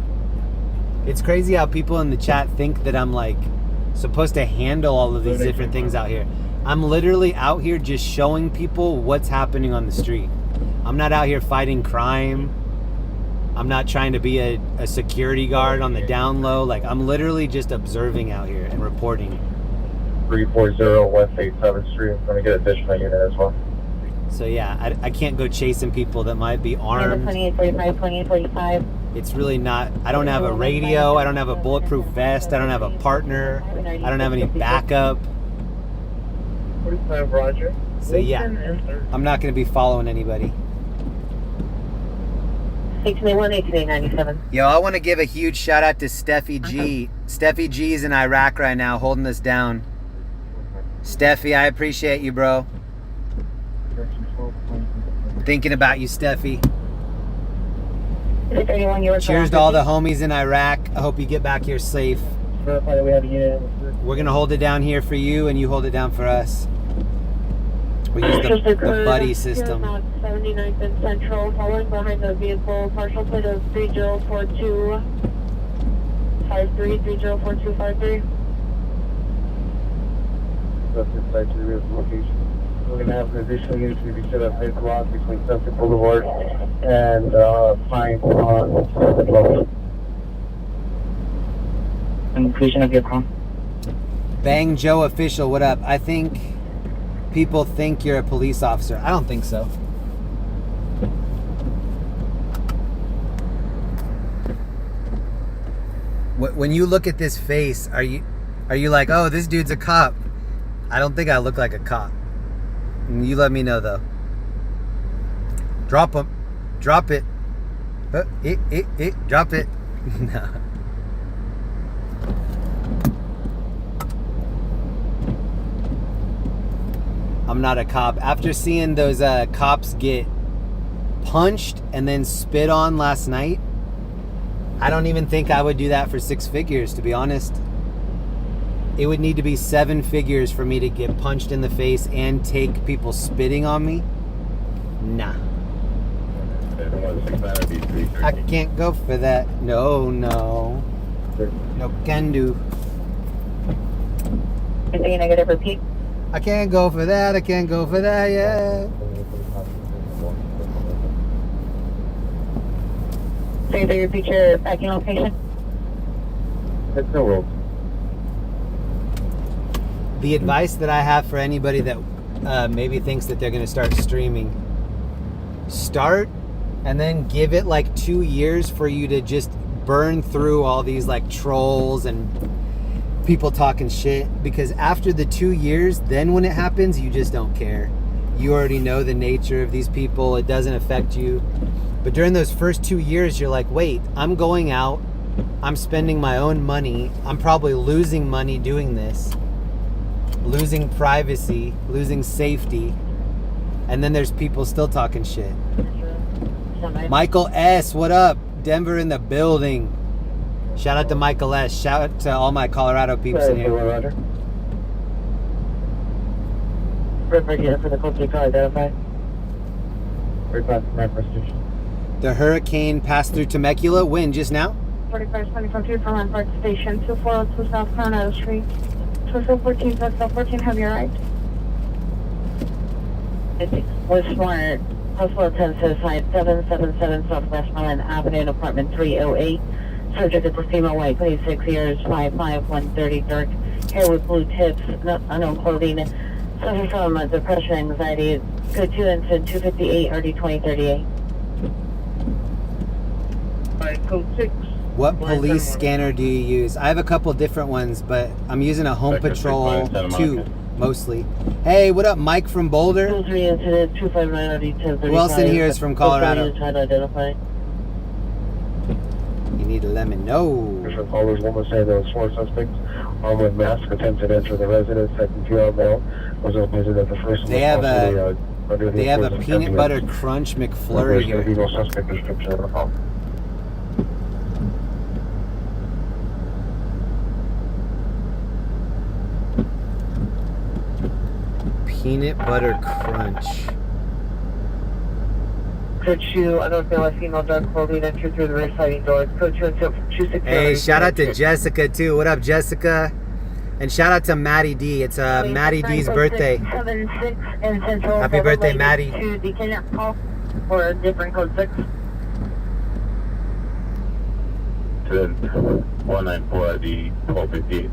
It's crazy how people in the chat think that I'm like supposed to handle all of these different things out here. I'm literally out here just showing people what's happening on the street. I'm not out here fighting crime. I'm not trying to be a security guard on the down low. Like, I'm literally just observing out here and reporting. 340 West 87th Street. I'm going to get additional unit as well. So yeah, I can't go chasing people that might be armed. 2845, 2845. It's really not, I don't have a radio, I don't have a bulletproof vest, I don't have a partner, I don't have any backup. 45 Roger. So yeah, I'm not going to be following anybody. 821, 897. Yo, I want to give a huge shout out to Steffi G. Steffi G is in Iraq right now holding us down. Steffi, I appreciate you, bro. Thinking about you, Steffi. Cheers to all the homies in Iraq. I hope you get back here safe. We're going to hold it down here for you, and you hold it down for us. We use the buddy system. 79th and Central, following behind the vehicle, partial plate of 304253, 304253. That's inside to the real location. We're going to have an additional unit to be set up right block between Sunset Boulevard and Pine on Sunset Boulevard. Completion of your call. Bang Joe official, what up? I think people think you're a police officer. I don't think so. When you look at this face, are you like, oh, this dude's a cop? I don't think I look like a cop. You let me know though. Drop him. Drop it. Drop it. No. I'm not a cop. After seeing those cops get punched and then spit on last night, I don't even think I would do that for 6 figures, to be honest. It would need to be 7 figures for me to get punched in the face and take people spitting on me. Nah. I can't go for that. No. No can do. Is a negative repeat? I can't go for that. I can't go for that, yeah. So you repeat your parking location? It's no world. The advice that I have for anybody that maybe thinks that they're going to start streaming, start and then give it like 2 years for you to just burn through all these like trolls and people talking shit, because after the 2 years, then when it happens, you just don't care. You already know the nature of these people. It doesn't affect you. But during those first 2 years, you're like, wait, I'm going out, I'm spending my own money, I'm probably losing money doing this, losing privacy, losing safety, and then there's people still talking shit. Michael S., what up? Denver in the building. Shout out to Michael S. Shout out to all my Colorado peeps in here. Roger. River for the code 3 car identified. Request from my station. The hurricane passed through Temecula. When? Just now? 45-20 from Landfall Station, 2402 South Coronado Street. 2414, South 14, have you arrived? Was smart. Hospital 10 says side 777 Southwest Maryland Avenue, apartment 308. Subject is female white, 26 years, 5'5", 130, dark hair with blue tips, unknown clothing. Suffering from depression, anxiety. Code 2 incident 258, RD 2038. Code 6. What police scanner do you use? I have a couple different ones, but I'm using a Home Patrol 2 mostly. Hey, what up, Mike from Boulder? Code 3 incident 259, RD 1035. Who else in here is from Colorado? You need to let me know. Callers 1 was saying there was 4 suspects armed with masks attempted to enter the residence. Second PR mail was opened at the first. They have a peanut butter crunch McFlurry here. No suspect description of the call. Peanut butter crunch. Code 2, I don't feel a female dark clothing enter through the rear sliding doors. Code 2 until 260. Hey, shout out to Jessica too. What up, Jessica? And shout out to Maddie D. It's Maddie D's birthday. 76 in Central. Happy birthday, Maddie. To the kidnap call for a different code 6. 194 the 1258.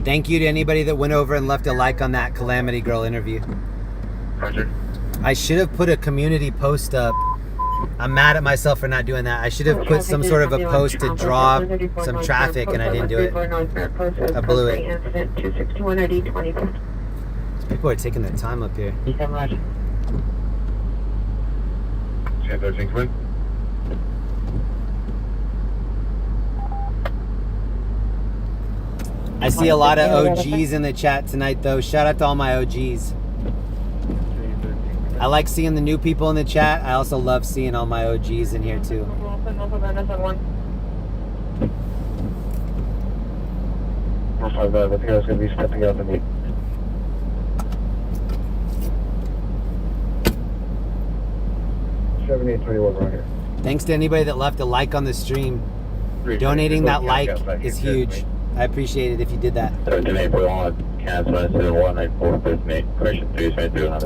Thank you to anybody that went over and left a like on that Calamity Girl interview. Roger. I should have put a community post up. I'm mad at myself for not doing that. I should have put some sort of a post to draw some traffic, and I didn't do it. I blew it. People are taking their time up here. I see a lot of OGs in the chat tonight, though. Shout out to all my OGs. I like seeing the new people in the chat. I also love seeing all my OGs in here, too. I think I was going to be stepping out to meet. right here. Thanks to anybody that left a like on the stream. Donating that like is huge. I appreciate it if you did that.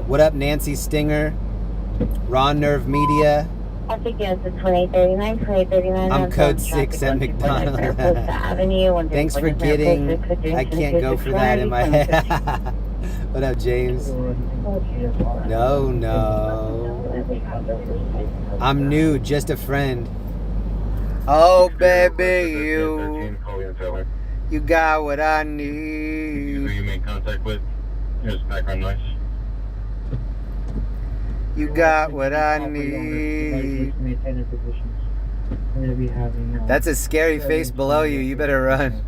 What up, Nancy Stinger? Raw Nerve Media. I'll take you out to 2839, 2839. I'm code 6 at McDonald's. Thanks for getting. I can't go for that in my head. What up, James? No. I'm new, just a friend. Oh, baby, you got what I need. Who you made contact with? Here's background noise. You got what I need. That's a scary face below you. You better run.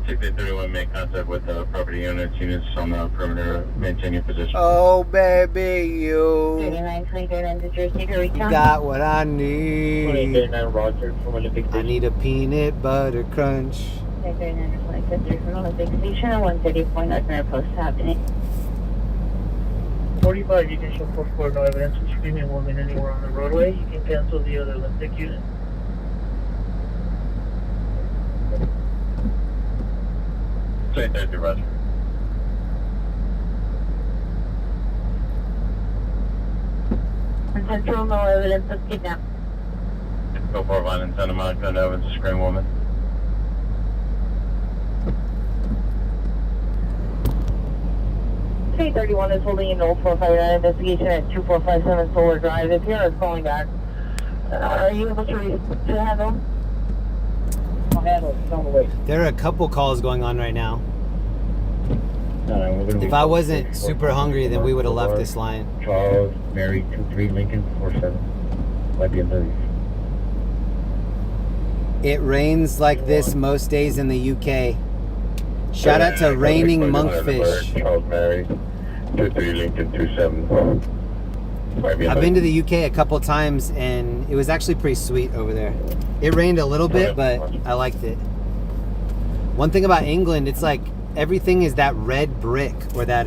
6831 made contact with property units on the perimeter. Maintain your position. Oh, baby, you got what I need. I need a peanut butter crunch. 45, you can show 44, no evidence of screaming woman anywhere on the roadway. You can cancel the other Olympic unit. Say 30, Roger. Central, no evidence of kidnapping. Go for line in Santa Monica, no evidence of screaming woman. K31 is holding a 0459 investigation at 2457 Solar Drive. If Pier is calling back, are you able to handle? I'll handle it. It's on the way. There are a couple calls going on right now. If I wasn't super hungry, then we would have left this line. Charles, Mary, 23 Lincoln, 47. Might be a million. It rains like this most days in the UK. Shout out to Raining Monkfish. Charles, Mary, 23 Lincoln, 27. I've been to the UK a couple times, and it was actually pretty sweet over there. It rained a little bit, but I liked it. One thing about England, it's like everything is that red brick, or that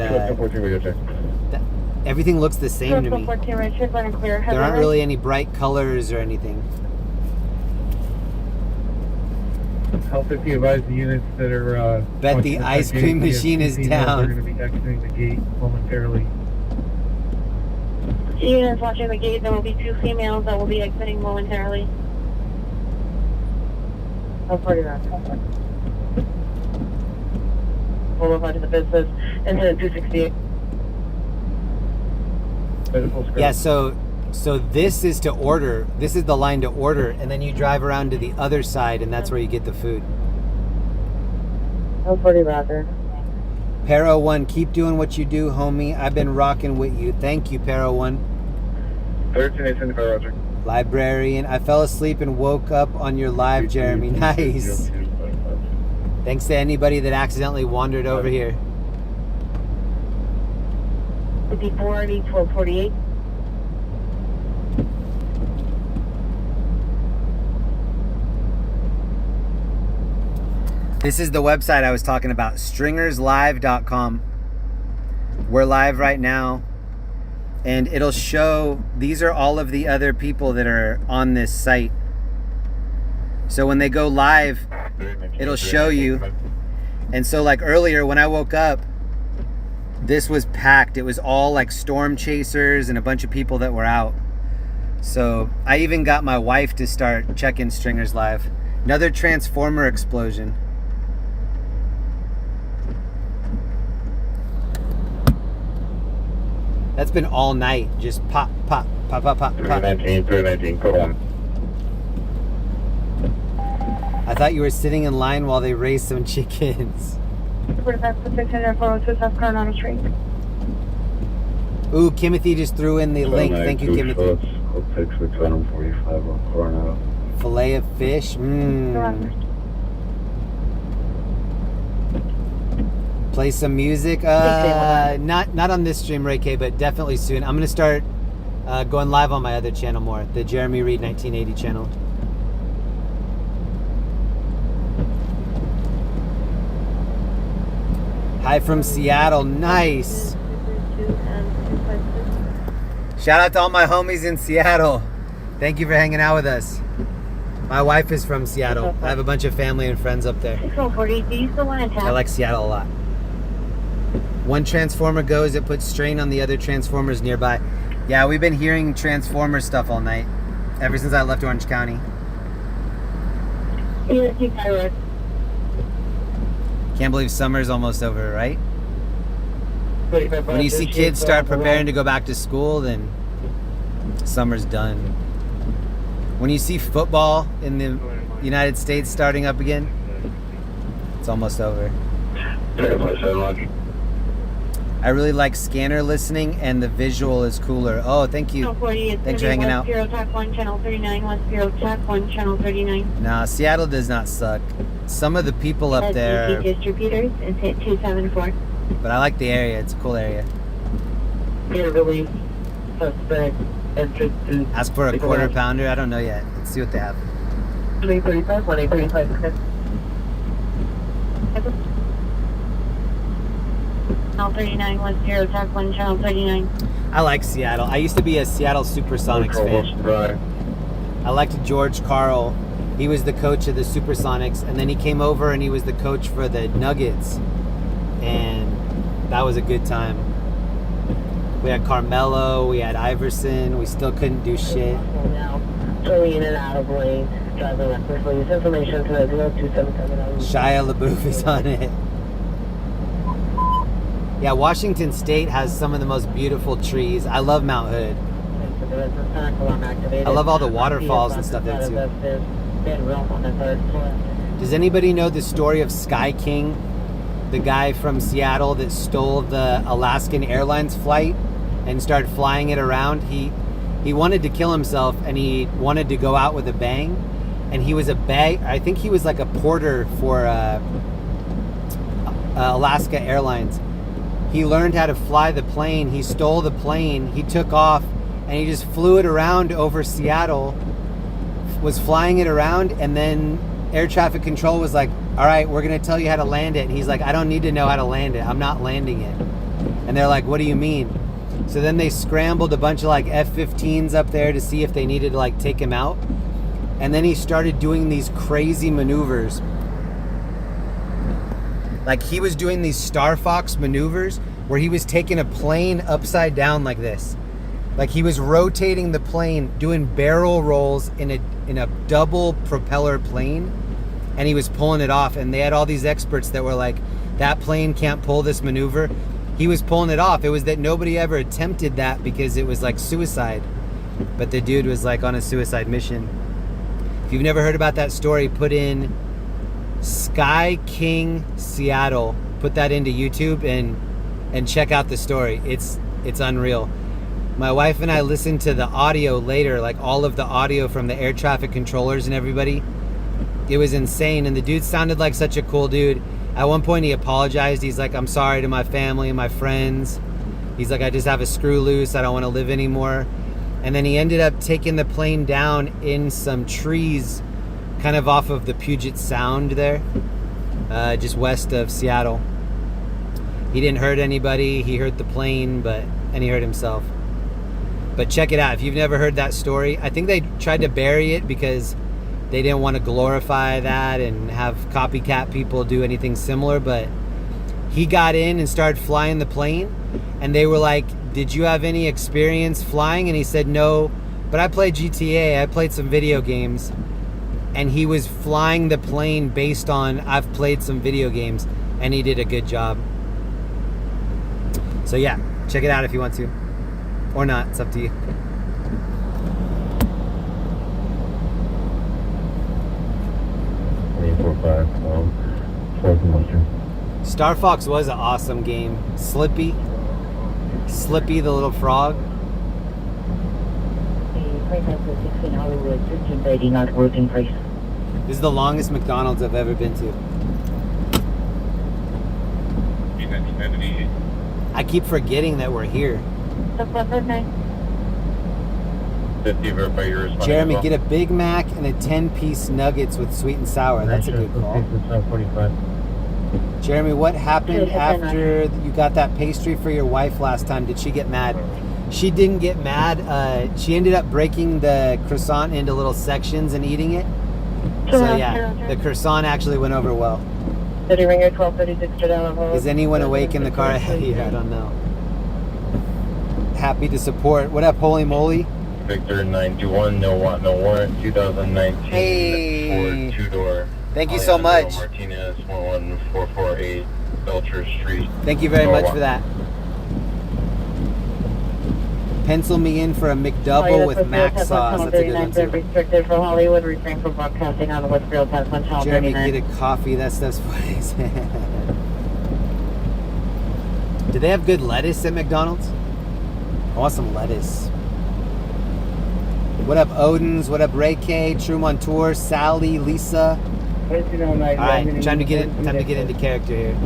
everything looks the same to me. There aren't really any bright colors or anything. Health 50 advised the units that are Bet the ice cream machine is down. They're going to be exiting the gate momentarily. Units watching the gate, there will be 2 females that will be exiting momentarily. How far is that? Boulevard to the business, into 268. Yeah, so this is to order. This is the line to order, and then you drive around to the other side, and that's where you get the food. How far is that? Pero 1, keep doing what you do, homie. I've been rocking with you. Thank you, Pero 1. 13 Roger. Librarian, I fell asleep and woke up on your live, Jeremy. Nice. Thanks to anybody that accidentally wandered over here. 54, 1248. This is the website I was talking about, stringerslive.com. We're live right now, and it'll show, these are all of the other people that are on this site. So when they go live, it'll show you. And so like earlier when I woke up, this was packed. It was all like storm chasers and a bunch of people that were out. So I even got my wife to start checking Stringers Live. Another transformer explosion. That's been all night. Just pop, pop, pop, pop, pop, pop. 319, code 1. I thought you were sitting in line while they raised some chickens. Ooh, Timothy just threw in the link. Thank you, Timothy. Filet of fish. Play some music. Not on this stream, Ray K, but definitely soon. I'm gonna start going live on my other channel more, the Jeremy Reed 1980 channel. Hi from Seattle. Nice. Shout out to all my homies in Seattle. Thank you for hanging out with us. My wife is from Seattle. I have a bunch of family and friends up there. I like Seattle a lot. One transformer goes, it puts strain on the other transformers nearby. Yeah, we've been hearing Transformer stuff all night, ever since I left Orange County. Here, keep my Can't believe summer's almost over, right? When you see kids start preparing to go back to school, then summer's done. When you see football in the United States starting up again, it's almost over. I really like scanner listening, and the visual is cooler. Oh, thank you. Thanks for hanging out. Zero Track 1, Channel 39, West Zero Track 1, Channel 39. Nah, Seattle does not suck. Some of the people up there, Distributors is hit 274. but I like the area. It's a cool area. Here, release suspect entrance to... Ask for a quarter pounder. I don't know yet. Let's see what they have. 835, 1835. Channel 39, West Zero Track 1, Channel 39. I like Seattle. I used to be a Seattle Supersonics fan. I liked George Karl. He was the coach of the Supersonics, and then he came over and he was the coach for the Nuggets. And that was a good time. We had Carmelo, we had Iverson, we still couldn't do shit. Now, pulling in and out of lanes, driving recklessly. Use information to the 0277. Shia LaBeouf is on it. Yeah, Washington State has some of the most beautiful trees. I love Mount Hood. I love all the waterfalls and stuff there too. Does anybody know the story of Sky King? The guy from Seattle that stole the Alaskan Airlines flight and started flying it around. He wanted to kill himself, and he wanted to go out with a bang. And he was I think he was like a porter for Alaska Airlines. He learned how to fly the plane. He stole the plane. He took off, and he just flew it around over Seattle, was flying it around, and then air traffic control was like, all right, we're going to tell you how to land it. And he's like, I don't need to know how to land it. I'm not landing it. And they're like, what do you mean? So then they scrambled a bunch of like F-15s up there to see if they needed to like take him out. And then he started doing these crazy maneuvers. Like he was doing these Star Fox maneuvers where he was taking a plane upside down like this. Like he was rotating the plane, doing barrel rolls in a double propeller plane, and he was pulling it off. And they had all these experts that were like, that plane can't pull this maneuver. He was pulling it off. It was that nobody ever attempted that because it was like suicide. But the dude was like on a suicide mission. If you've never heard about that story, put in Sky King Seattle. Put that into YouTube and check out the story. It's unreal. My wife and I listened to the audio later, like all of the audio from the air traffic controllers and everybody. It was insane, and the dude sounded like such a cool dude. At one point he apologized. He's like, I'm sorry to my family and my friends. He's like, I just have a screw loose. I don't want to live anymore. And then he ended up taking the plane down in some trees kind of off of the Puget Sound there, just west of Seattle. He didn't hurt anybody. He hurt the plane, and he hurt himself. But check it out. If you've never heard that story, I think they tried to bury it because they didn't want to glorify that and have copycat people do anything similar. But he got in and started flying the plane, and they were like, did you have any experience flying? And he said, no, but I played GTA. I played some video games. And he was flying the plane based on, I've played some video games, and he did a good job. So yeah, check it out if you want to. Or not, it's up to you. Star Fox was an awesome game. Slippy the little frog. This is the longest McDonald's I've ever been to. I keep forgetting that we're here. Jeremy, get a Big Mac and a 10-piece nuggets with sweet and sour. That's a good call. Jeremy, what happened after you got that pastry for your wife last time? Did she get mad? She didn't get mad. She ended up breaking the croissant into little sections and eating it. So yeah, the croissant actually went over well. City Ringer 1236 Jordana. Is anyone awake in the car ahead of you? I don't know. happy to support. What up, holy moly? Victor 921, no warrant, 2019 Hey. Ford 2-door. Thank you so much. Martinez 11448 Belcher Street. Thank you very much for that. Pencil me in for a McDouble with mac sauce. That's a good one too. Restricted for Hollywood. Refrain from broadcasting on the West Grill Test on Channel Jeremy, 39. get a coffee. That stuff's funny. Do they have good lettuce at McDonald's? I want some lettuce. What up, Odins? What up, Ray K, True Montour, Sally, Lisa? All right, time to get into character here.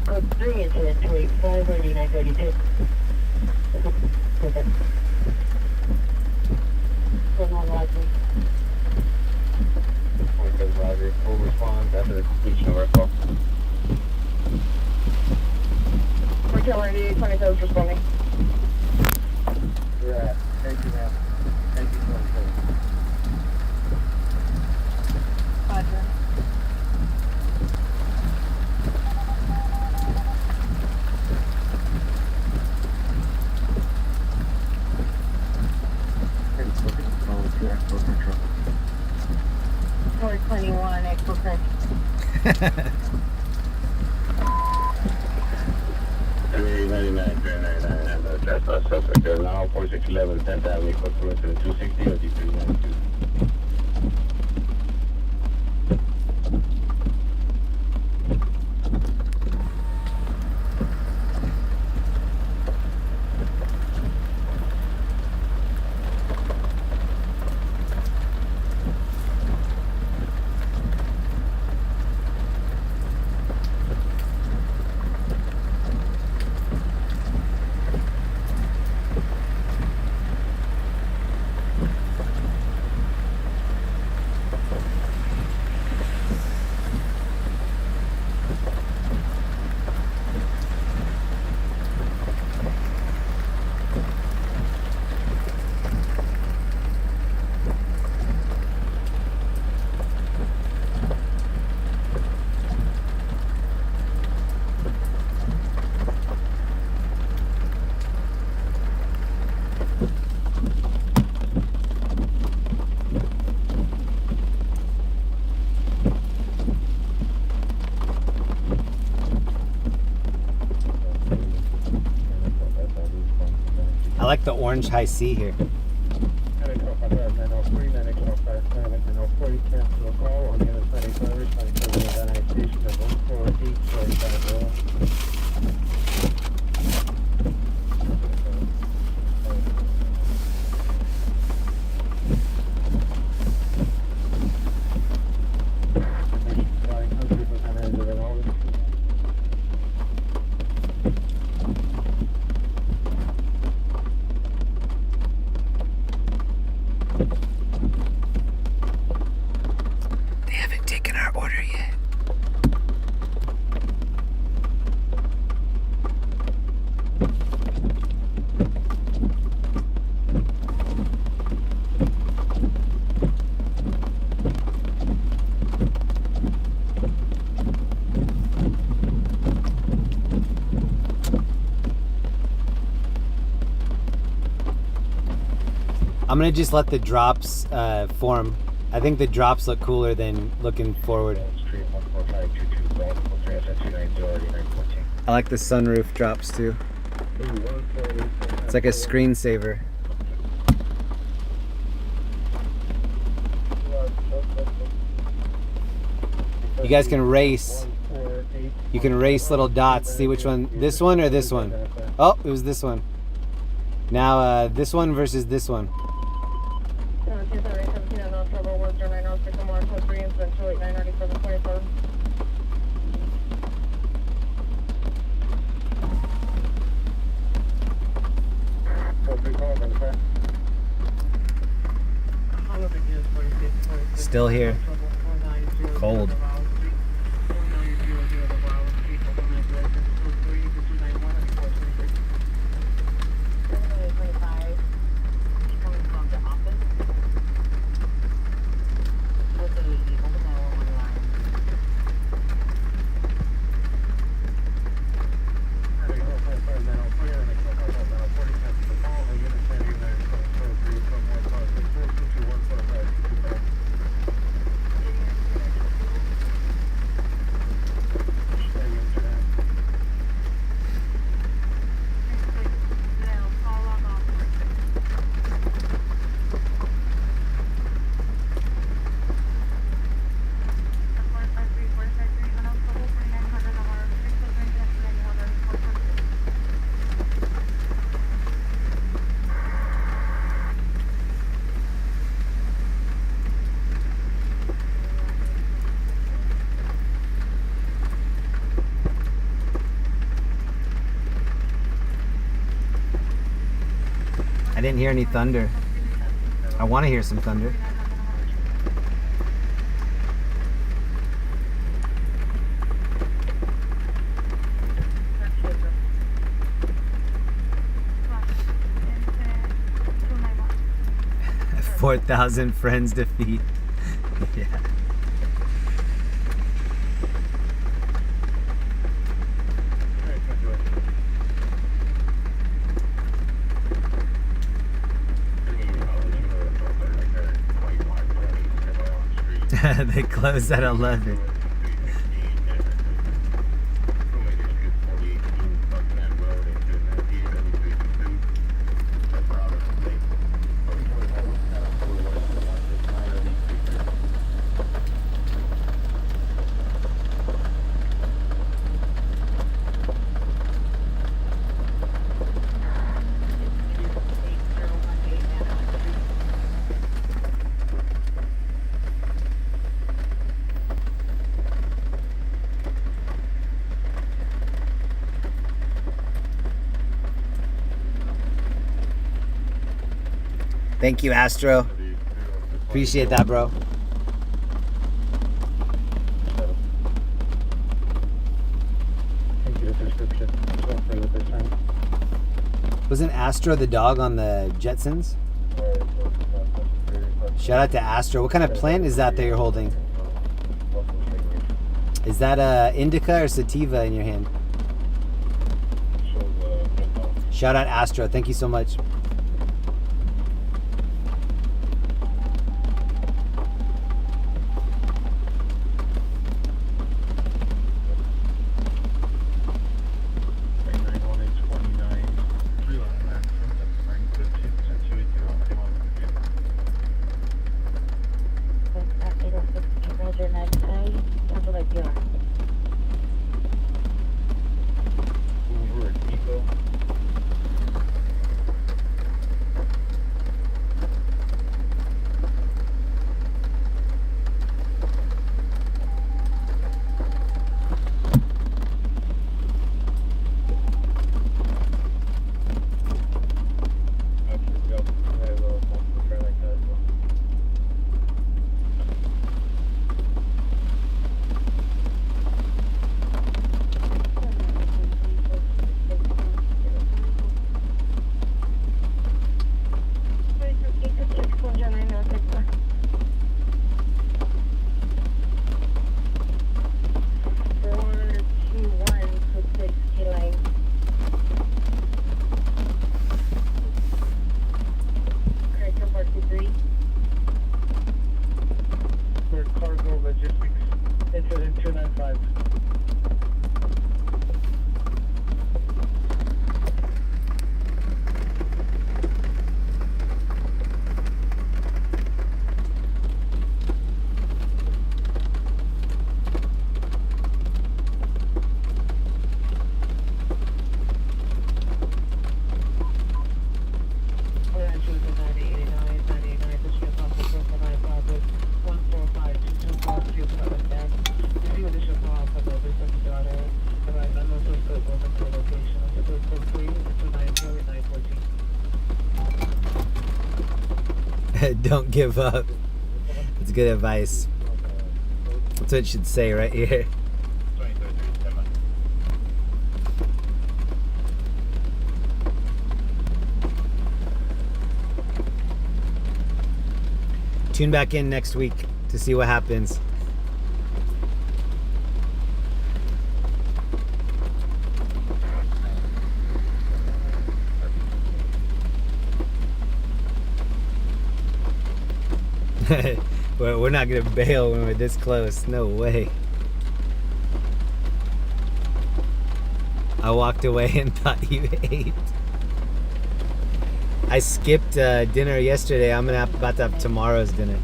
Code 3 incident 285 9932. Full response after the completion of our call. Hotel 8827 is responding. Yeah, thank you, ma'am. Thank you so much. Roger. Or 21, April 1st. 399, 399, and that's our suspect there now, 4611 10th Avenue, customer to the 260 or D392. I like the orange high C here. They haven't taken our order yet. I'm gonna just let the drops form. I think the drops look cooler than looking forward. I like the sunroof drops too. It's like a screensaver. You guys can race. You can race little dots. See which one, this one or this one? Oh, it was this one. Now, this one versus this one. 17 on North Level 109, 6 more, code 3, incident 2899724. Still here. Cold. I didn't hear any thunder. I want to hear some thunder. $4,000 friends defeat. Yeah. They closed at 11. Thank you, Astro. Appreciate that, bro. Thank you for the subscription. Wasn't Astro the dog on the Jetsons? Shout out to Astro. What kind of plant is that you're holding? Is that a indica or sativa in your hand? Shout out Astro. Thank you so much. Don't give up. It's good advice. That's what it should say right here. Tune back in next week to see what happens. We're not gonna bail when we're this close. No way. I walked away and thought you ate. I skipped dinner yesterday. I'm about to have tomorrow's dinner.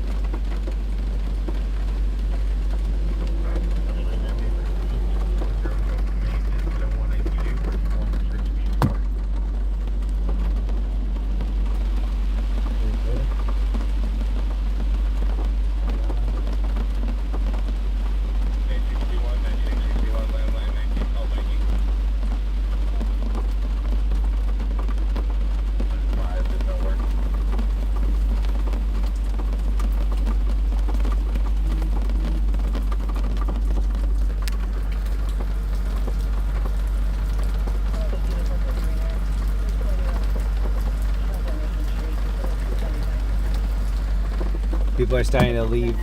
People are starting to leave.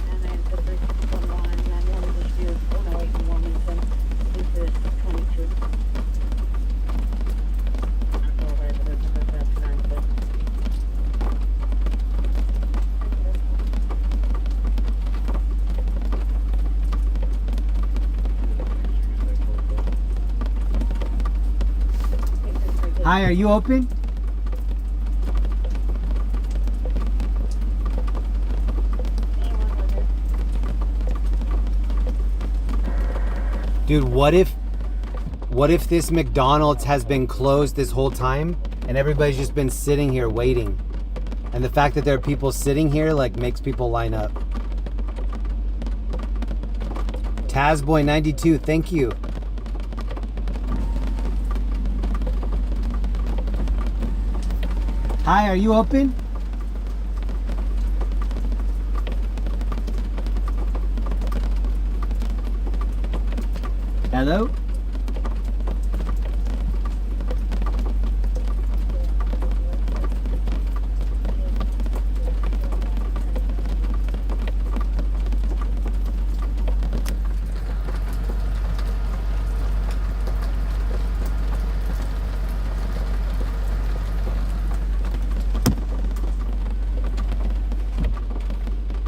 Hi, are you open? Dude, what if this McDonald's has been closed this whole time and everybody's just been sitting here waiting? And the fact that there are people sitting here like makes people line up. Tazboy92, thank you. Hi, are you open? Hello?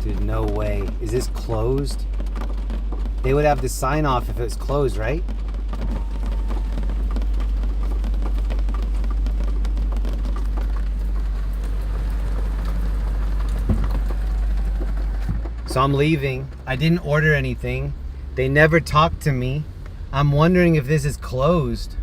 Dude, no way. Is this closed? They would have the sign off if it was closed, right? So I'm leaving. I didn't order anything. They never talked to me. I'm wondering if this is closed.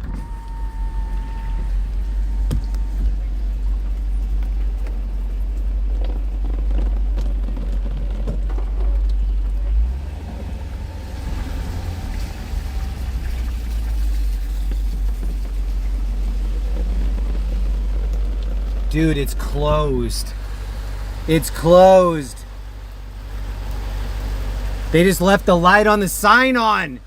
Dude, it's closed. It's closed. They just left the light on the sign on.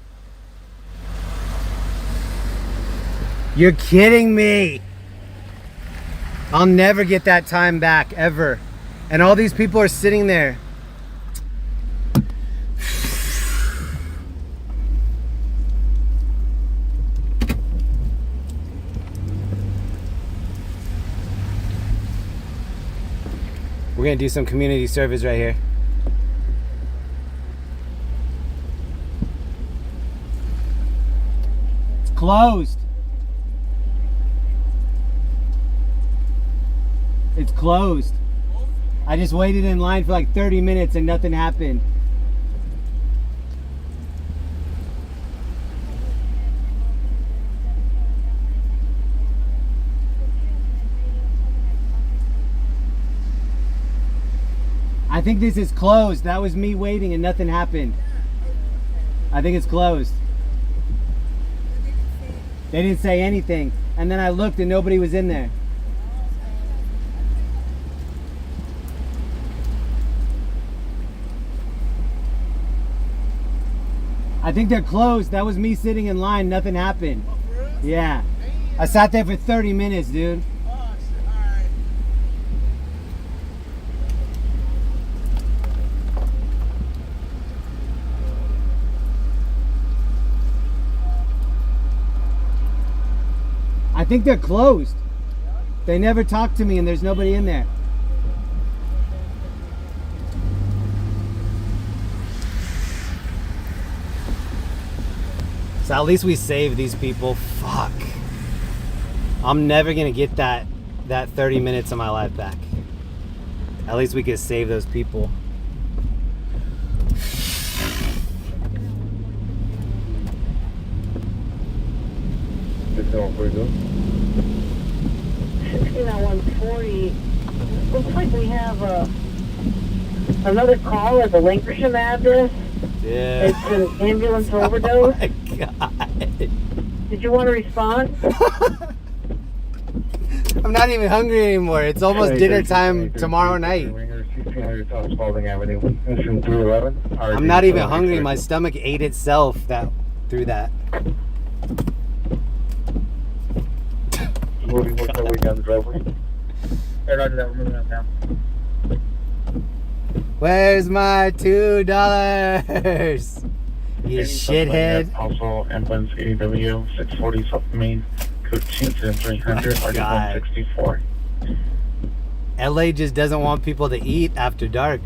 You're kidding me. I'll never get that time back, ever. And all these people are sitting there. We're gonna do some community service right here. It's closed. It's closed. I just waited in line for like 30 minutes and nothing happened. I think this is closed. That was me waiting and nothing happened. I think it's closed. They didn't say anything. And then I looked and nobody was in there. I think they're closed. That was me sitting in line. Nothing happened. Yeah. I sat there for 30 minutes, dude. I think they're closed. They never talk to me and there's nobody in there. So at least we saved these people. Fuck. I'm never gonna get that 30 minutes of my life back. At least we could save those people. Looking at 140. Looks like we have another call at the Lancashire address. Yeah. It's an ambulance overdose. Oh my God. Did you want to respond? I'm not even hungry anymore. It's almost dinner time tomorrow night. I'm not even hungry. My stomach ate itself through that. Moving work our way down the driveway. Roger that, we're moving up now. Where's my $2? You shithead. Also, ambulance AW 640 South Main, code 2300, RD164. LA just doesn't want people to eat after dark.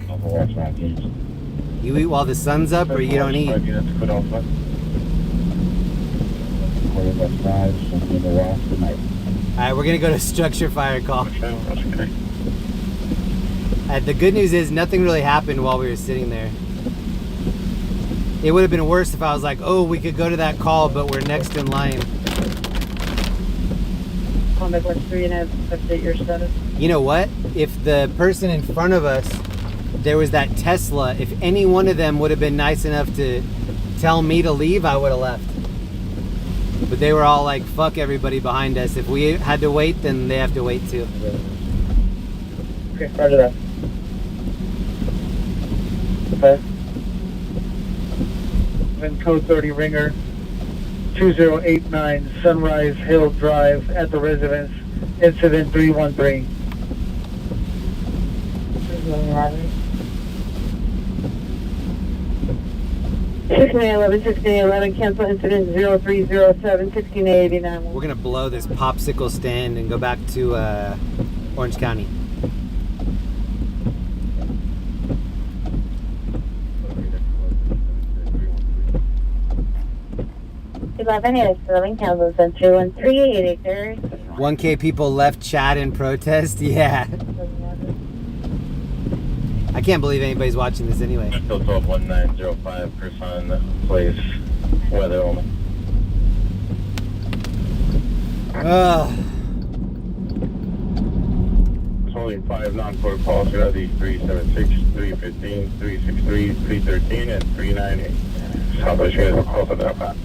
You eat while the sun's up or you don't eat? Alright, we're gonna go to structure fire call. The good news is nothing really happened while we were sitting there. It would have been worse if I was like, oh, we could go to that call, but we're next in line. Contact 3 and have update your status. You know what? If the person in front of us, there was that Tesla, if any one of them would have been nice enough to tell me to leave, I would have left. But they were all like, fuck everybody behind us. If we had to wait, then they have to wait too. Okay, roger that. Okay. Then code 30 ringer 2089 Sunrise Hill Drive at the residence. Incident 313. 1611, cancel incident 0307, 1689. We're gonna blow this popsicle stand and go back to Orange County. Is filling cancels on 313 acres. 1K people left chat in protest. Yeah. I can't believe anybody's watching this anyway. Still 121905, person, place, weather only. It's only 5 non-core calls. You're at the 376, 315, 363, 313, and 398. Southwest units are close to that path.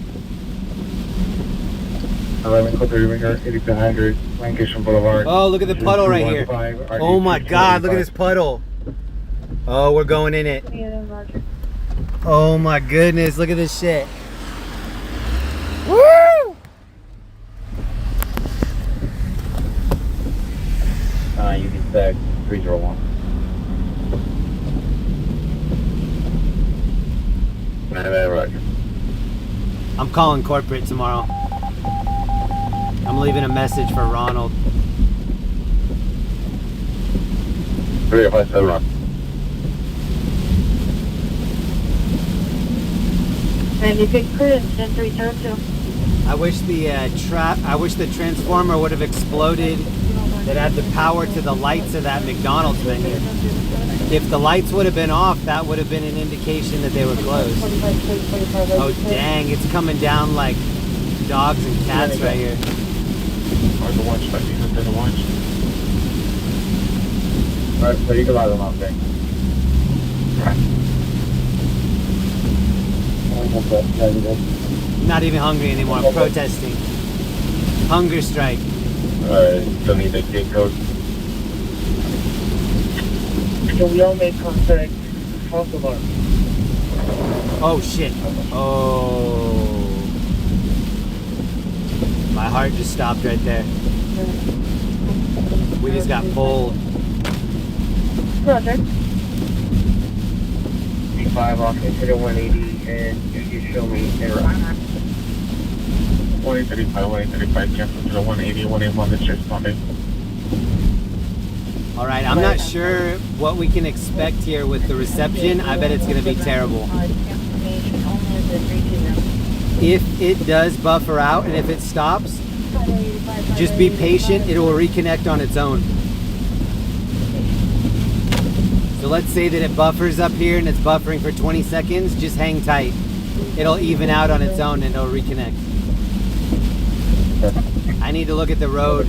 11 code 30 ringer 8200 Lancashire Boulevard. Oh, look at the puddle right here. Oh my God, look at this puddle. Oh, we're going in it. Oh my goodness, look at this shit. Woo! You can stack 301. Roger. I'm calling corporate tomorrow. I'm leaving a message for Ronald. 357 Rock. And if it could, just return to. I wish the transformer would have exploded that had the power to the lights of that McDonald's menu. If the lights would have been off, that would have been an indication that they were closed. Oh dang, it's coming down like dogs and cats right here. Hard to watch, but you have to watch. Alright, so you can light them up, okay? Not even hungry anymore, I'm protesting. Hunger strike. Alright, still need the gate code. So we all made contact. False alarm. Oh shit. Oh. My heart just stopped right there. We just got pulled. Roger. C5 off into 180 and you show me error. 135, cancel to the 180, 181, that's your responding. All right, I'm not sure what we can expect here with the reception. I bet it's going to be terrible. If it does buffer out and if it stops, just be patient. It will reconnect on its own. So let's say that it buffers up here and it's buffering for 20 seconds. Just hang tight. It'll even out on its own and it'll reconnect. I need to look at the road.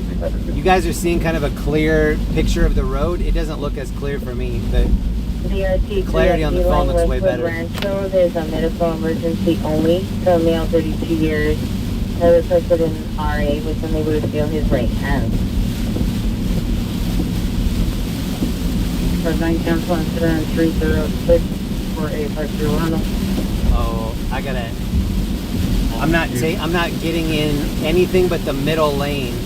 You guys are seeing kind of a clear picture of the road. It doesn't look as clear for me. The clarity on the phone looks way better. There's a medical emergency only. So male 32 years. I was listed in RA with when they would feel his right hand. For 9 cancel incident 306 for a 501. Oh, I gotta. I'm not getting in anything but the middle lane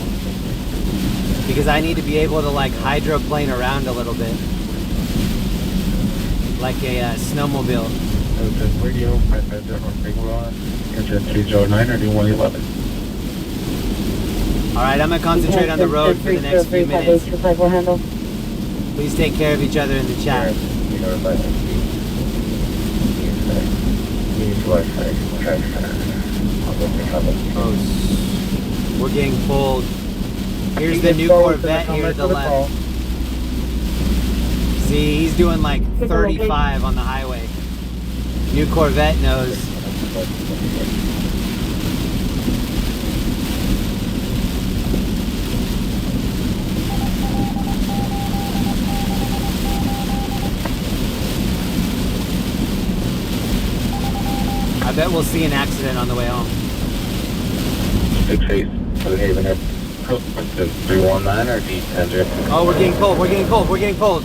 because I need to be able to like hydroplane around a little bit, like a snowmobile. Radio, engine 309 or do 111? All right, I'm gonna concentrate on the road for the next few minutes. Please take care of each other in the chat. Oh, we're getting pulled. Here's the new Corvette here to the left. See, he's doing like 35 on the highway. New Corvette knows. I bet we'll see an accident on the way home. 68, so Haven at 319 or D10. Oh, we're getting pulled, we're getting pulled, we're getting pulled.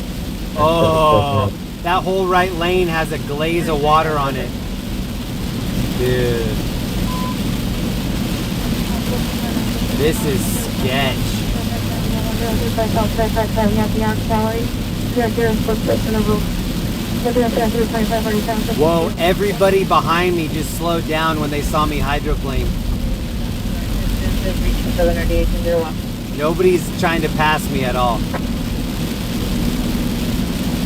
Oh, that whole right lane has a glaze of water on it. Dude. This is sketch. Whoa, everybody behind me just slowed down when they saw me hydroplane. Nobody's trying to pass me at all.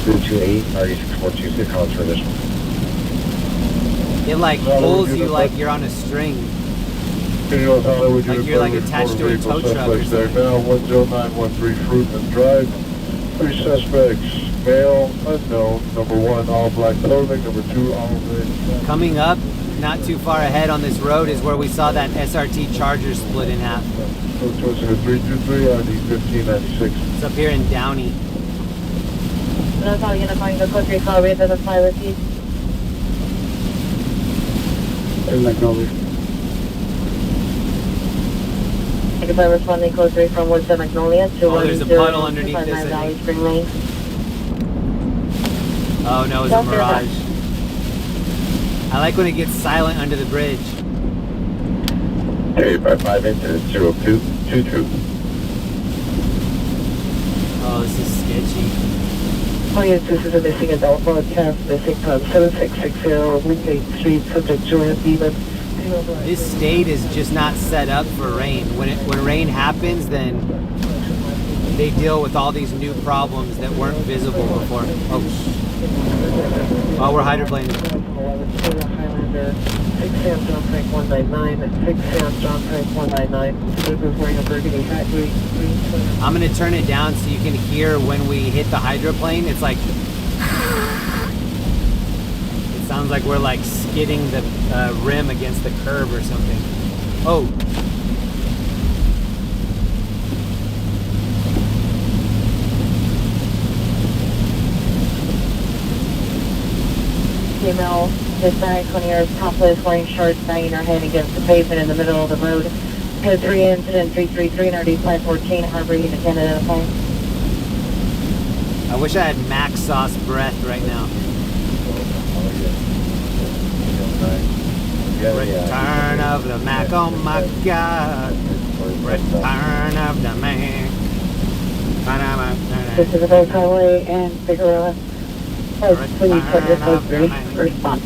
228, RD6426, how much for this one? It like pulls you like you're on a string. Like you're like attached to a tow truck or something. Now 10913 Fruitman Drive. 3 suspects, male, unknown. Number 1, all black clothing. Number 2, all red. Coming up, not too far ahead on this road is where we saw that SRT Charger split in half. 323, RD 1596. It's up here in Downey. That's all you're going to go through Colorado to the pilot seat. In Magnolia. Thank you for responding code 3 from Woodson Magnolia to there's a puddle underneath this, I think. Spring Lane. Oh no, it's a mirage. I like when it gets silent under the bridge. 855 incident 0222. Oh, this is sketchy. Oh yes, this is a missing adult broadcast, missing from 7660 Wingate Street, subject Joanne Beeman. This state is just not set up for rain. When rain happens, then they deal with all these new problems that weren't visible before. Oh, we're hydroplaning. Highlander, 6 Sam John Frank 199, 6 Sam John Frank 199. This is wearing a burgundy hat, green. I'm gonna turn it down so you can hear when we hit the hydroplane. It's like it sounds like we're like skidding the rim against the curb or something. Oh. Female, Hispanic, 20 years, topless, wearing shorts, banging her head against the pavement in the middle of the road. Code 3 incident 333 and RD 514, harboring the Canada phone. I wish I had Max Sauce breath right now. Return of the Mac, oh my God. Return of the Mac. This is the Rose Highway and Figueroa. When you put your code 3, response.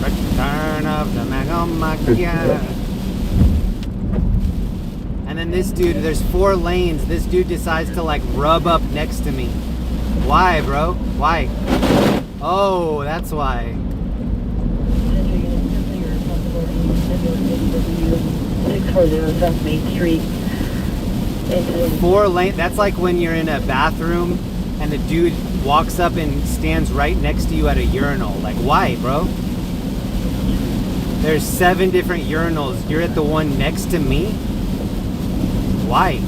Return of the Mac, oh my God. And then this dude, there's 4 lanes. This dude decides to like rub up next to me. Why, bro? Why? Oh, that's why. 640 South Main Street. 4 lane. That's like when you're in a bathroom and the dude walks up and stands right next to you at a urinal. Like, why, bro? There's 7 different urinals. You're at the one next to me? Why?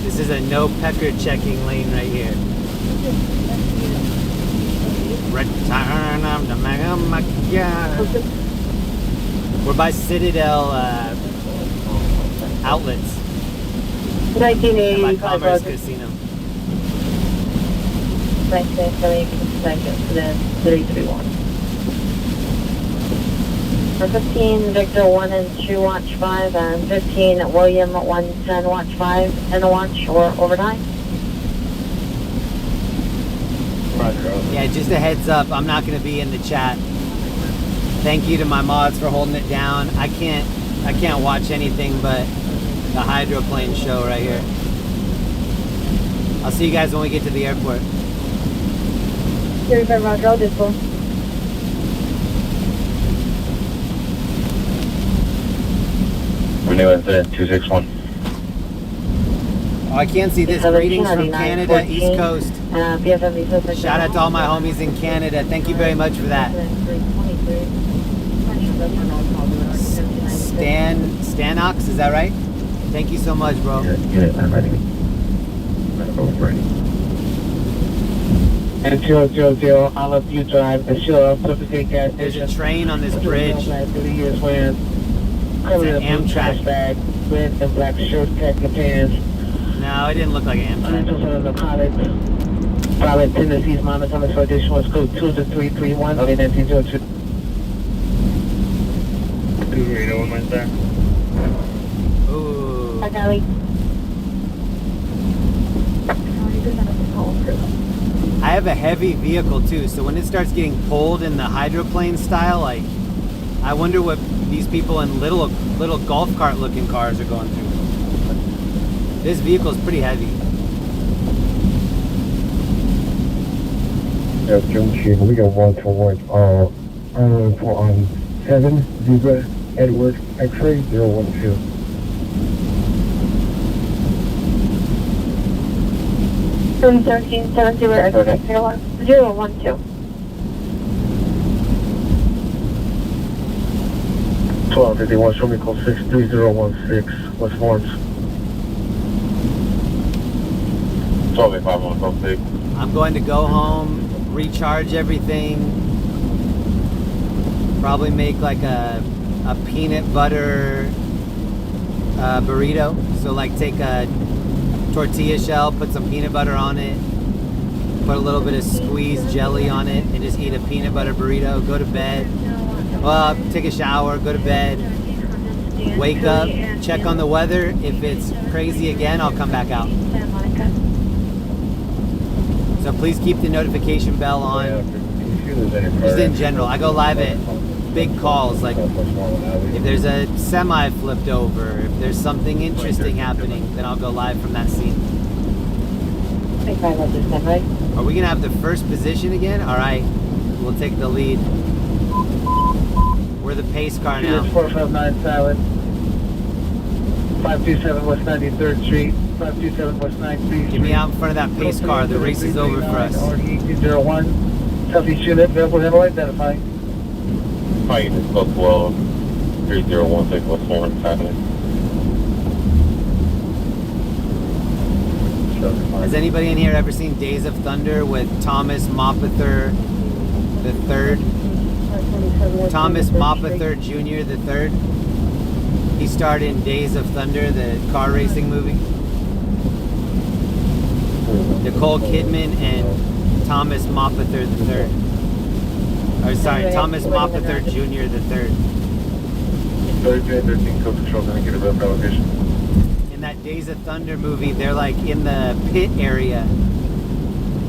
This is a no pecker checking lane right here. Return of the Mac, oh my God. We're by Citadel Outlets. 1980 by Commerce Casino. Then 331. For 15, Victor 1 and 2, watch 5, and 15, William 110, watch 5, and a watch or overtime. Yeah, just a heads up, I'm not going to be in the chat. Thank you to my mods for holding it down. I can't watch anything but the hydroplane show right here. I'll see you guys when we get to the airport. 35 Roger, I'll dispo. New incident 261. Oh, I can't see this. Greetings from Canada, East Coast. Shout out to all my homies in Canada. Thank you very much for that. Stanox, is that right? Thank you so much, bro. Unit, I'm ready. Ready. And 000, all of you drive the show. There's a train on this bridge. It's an Amtrak. Bag, red and black shirt, khaki pants. No, it didn't look like an Amtrak. Pilot tendencies, minus on the tradition was code 22331, okay, 1902. 231 right there. Ooh. Hi, Kelly. I have a heavy vehicle too, so when it starts getting pulled in the hydroplane style, like, I wonder what these people in little golf cart looking cars are going through. This vehicle is pretty heavy. Yeah, Junction, we got one towards on 7, Zebra, Edward, X-ray, 012. From 1770 Edward X-ray 012. 1251, show me call 63016, West Lawrence. 1285, I'm going to go home, recharge everything, probably make like a peanut butter burrito. So like take a tortilla shell, put some peanut butter on it, put a little bit of squeezed jelly on it, and just eat a peanut butter burrito, go to bed. Well, take a shower, go to bed, wake up, check on the weather. If it's crazy again, I'll come back out. So please keep the notification bell on. Just in general, I go live at big calls, like if there's a semi flipped over, if there's something interesting happening, then I'll go live from that scene. Are we gonna have the first position again? All right, we'll take the lead. We're the pace car now. 459 silent. 527 West 93rd Street. 527 West 9th Street. Get me out in front of that pace car. The race is over for us. RD1801. Southeast unit, available handle identify. Hi, unit, Buffalo, 3016 West Lawrence Avenue. Has anybody in here ever seen Days of Thunder with Thomas Mopather the Third? Thomas Mopather Jr. the Third. He starred in Days of Thunder, the car racing movie. Nicole Kidman and Thomas Mopather III. Or sorry, Thomas Mopather Jr. III. 3313 Code Control, gonna get a real location. In that Days of Thunder movie, they're like in the pit area.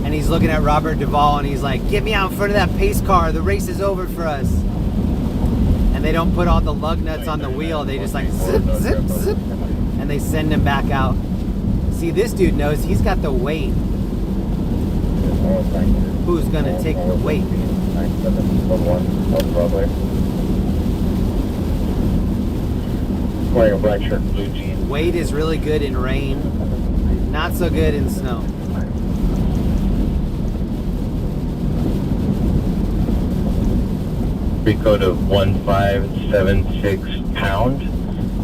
And he's looking at Robert Duvall and he's like, get me out in front of that pace car, the race is over for us. And they don't put all the lug nuts on the wheel, they just like zip, zip, zip. And they send him back out. See, this dude knows he's got the weight. Who's gonna take the weight? Wearing a black shirt, blue jeans. Weight is really good in rain, not so good in snow. Free code of 1576 pound.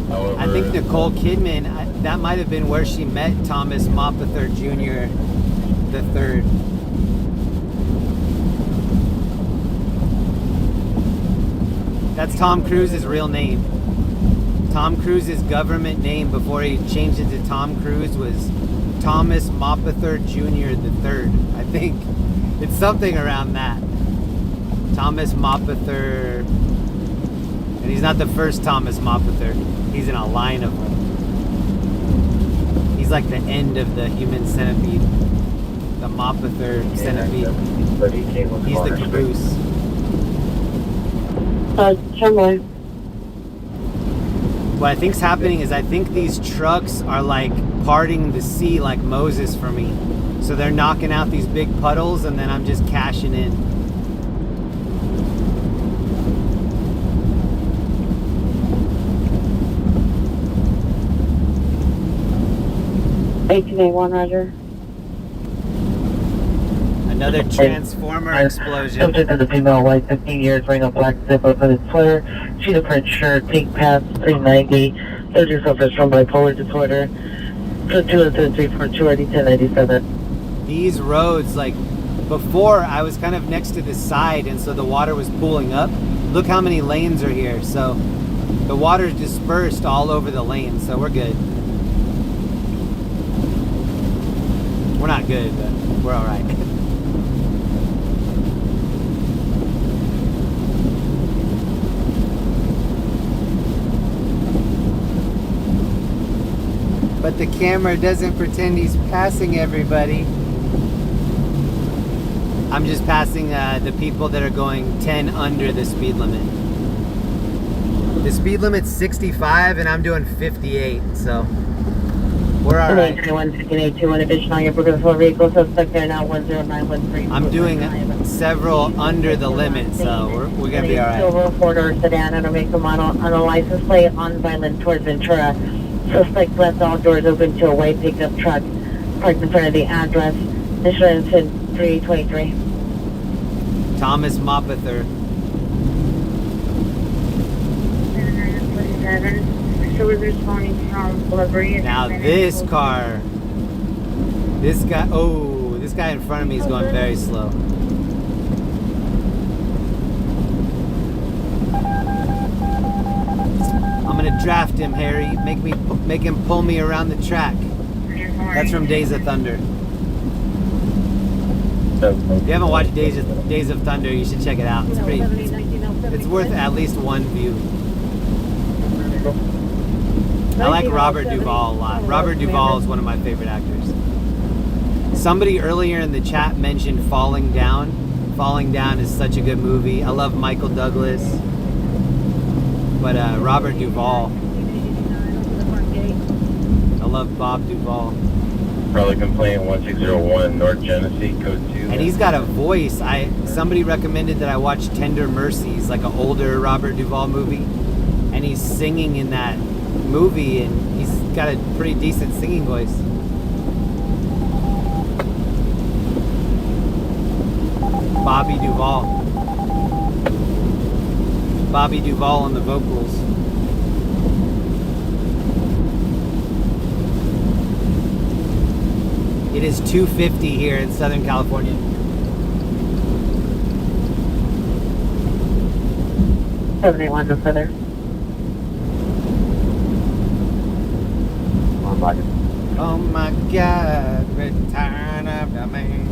However, I think Nicole Kidman, that might have been where she met Thomas Mopather Jr. the third. That's Tom Cruise's real name. Tom Cruise's government name before he changed it to Tom Cruise was Thomas Mopather Jr. the third. I think it's something around that. Thomas Mopather, and he's not the first Thomas Mopather. He's in a line of them. He's like the end of the human centipede. The Mopather centipede. He's the caboose. Somewhere. What I think's happening is I think these trucks are like parting the sea like Moses for me. So they're knocking out these big puddles and then I'm just cashing in. $1881, Roger. Another transformer explosion. Subject is a female, white, 15 years, wearing a black zipper hooded sweater, cheetah print shirt, pink pants, 390. Surgery suffers from bipolar disorder. 22342 already 1097. These roads, like before, I was kind of next to the side, and so the water was pooling up. Look how many lanes are here. So the water's dispersed all over the lanes, so we're good. We're not good, but we're all right. But the camera doesn't pretend he's passing everybody. I'm just passing the people that are going 10 under the speed limit. The speed limit's 65 and I'm doing 58, so we're all right. 831 additional your Brooklyn vehicle suspect there now 10913. I'm doing several under the limit, so we're gonna be all right. Silver four-door sedan and a make a model on a license plate on Violent towards Ventura. Suspect left all doors open to a white pickup truck parked in front of the address. Insurance in 323. Thomas Mopather. 747. So we're responding from Blvd. Now this car, this guy in front of me is going very slow. I'm gonna draft him, Harry. Make him pull me around the track. That's from Days of Thunder. If you haven't watched Days of Thunder, you should check it out. It's worth at least one view. I like Robert Duvall a lot. Robert Duvall is one of my favorite actors. Somebody earlier in the chat mentioned Falling Down. Falling Down is such a good movie. I love Michael Douglas. But Robert Duvall. I love Bob Duvall. Probably complaint 1601 North Genesee, code 2. And he's got a voice. Somebody recommended that I watch Tender Mercies, like an older Robert Duvall movie. And he's singing in that movie, and he's got a pretty decent singing voice. Bobby Duvall. Bobby Duvall on the vocals. It is 2:50 here in Southern California. $71 no further. Oh my God, return of the man.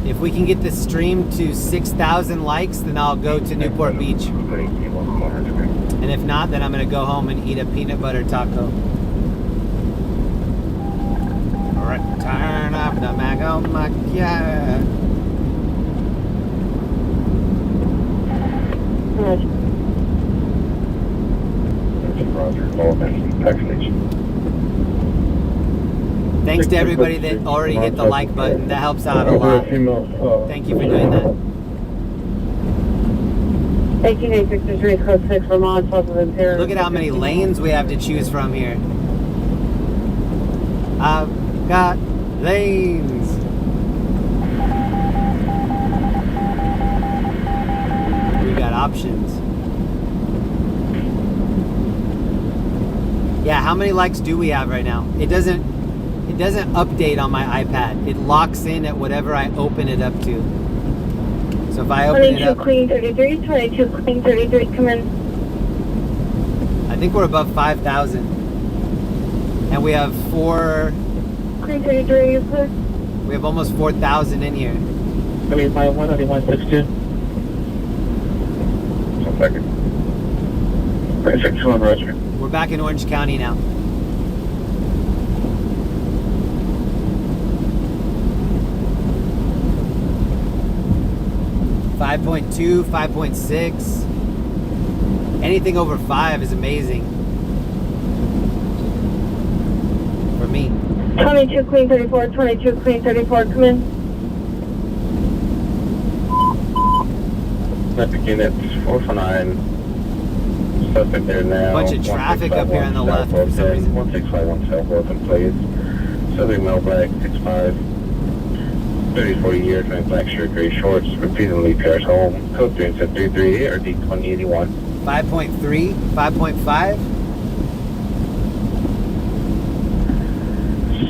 If we can get the stream to 6,000 likes, then I'll go to Newport Beach. And if not, then I'm going to go home and eat a peanut butter taco. Return of the Mac, oh my God. Thanks to everybody that already hit the like button. That helps out a lot. Thank you for doing that. 1886 is code 6 Vermont, south of Imperial. Look at how many lanes we have to choose from here. I've got lanes. We got options. Yeah, how many likes do we have right now? It doesn't update on my iPad. It locks in at whatever I open it up to. So if I open it up, 22 Queen 33, 22 Queen 33, come in. I think we're above 5,000. And we have Queen 33, you clear? we have almost 4,000 in here. 151, 162. 1 second. 6-1, Roger. We're back in Orange County now. .2, 5.6. Anything over 5 is amazing. For me. 22 Queen 34, 22 Queen 34, come in. Traffic units 449. Suspect there now. Bunch of traffic up here on the left for some reason. 1651 South Wilson, please. Southern Male Black 65. 30-40 years, wearing black shirt, gray shorts, repeatedly pairs home. Code 373 or D2081. 5.3, 5.5.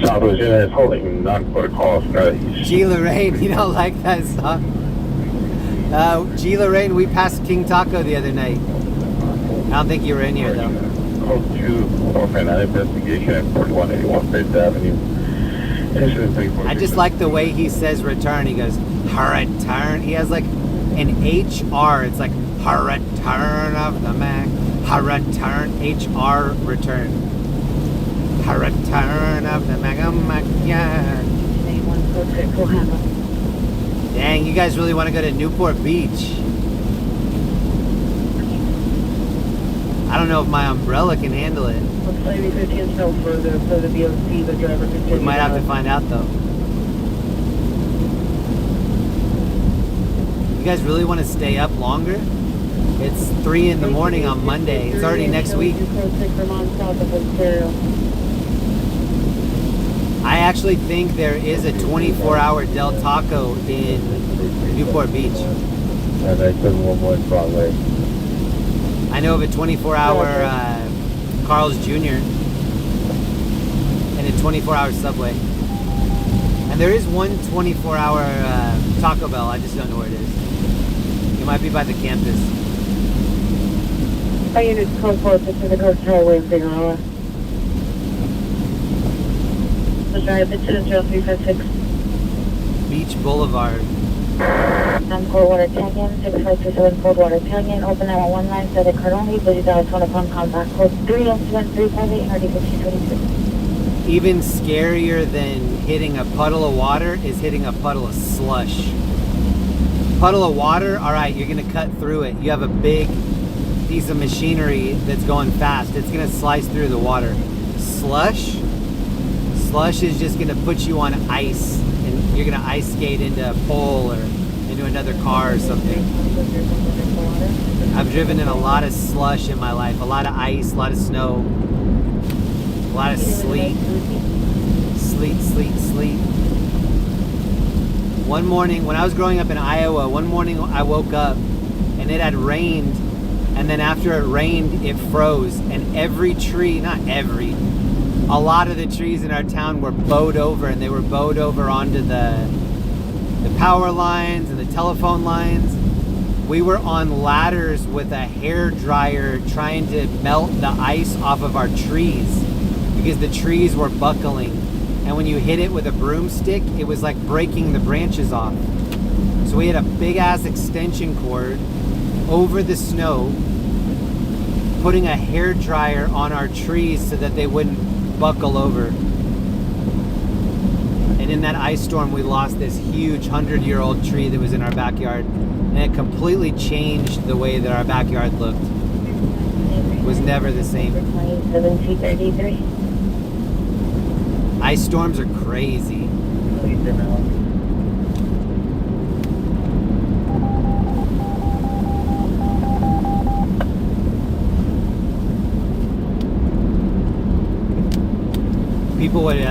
Southwest unit is holding non-quarter calls northeast. G. Lorraine, you don't like that song? G. Lorraine, we passed King Taco the other night. I don't think you were in here though. Code 249 investigation at 4181 Fifth Avenue. I just like the way he says return. He goes, return. He has like an HR. It's like, return of the Mac. Return. HR return. Return of the Mac. Oh my God. Dang, you guys really want to go to Newport Beach. I don't know if my umbrella can handle it. Looks like we 15 snow for the BOC, the driver continues. We might have to find out though. You guys really want to stay up longer? It's 3 in the morning on Monday. It's already next week. I actually think there is a 24-hour Del Taco in Newport Beach. And I took one more Broadway. I know of a 24-hour Carl's Jr. and a 24-hour Subway. And there is one 24-hour Taco Bell. I just don't know where it is. It might be by the campus. Our unit's code 4 Pacific Coast Highway, Figueroa. The drive to 0356. Beach Boulevard. Coldwater Canyon, 6527 Coldwater Canyon, open 911 line, set at card only, busy dial tone upon contact, code 307-358, NRD 1522. Even scarier than hitting a puddle of water is hitting a puddle of slush. Puddle of water, all right, you're gonna cut through it. You have a big piece of machinery that's going fast. It's gonna slice through the water. Slush is just gonna put you on ice, and you're gonna ice skate into a pole or into another car or something. I've driven in a lot of slush in my life, a lot of ice, a lot of snow, a lot of sleet. Sleet. One morning, when I was growing up in Iowa, one morning I woke up and it had rained, and then after it rained, it froze, and every tree, not every, a lot of the trees in our town were bowed over, and they were bowed over onto the power lines and the telephone lines, We were on ladders with a hair dryer trying to melt the ice off of our trees because the trees were buckling. And when you hit it with a broomstick, it was like breaking the branches off. So we had a big ass extension cord over the snow, putting a hair dryer on our trees so that they wouldn't buckle over. And in that ice storm, we lost this huge 100-year-old tree that was in our backyard. And it completely changed the way that our backyard looked. It was never the same. Ice storms are crazy. People would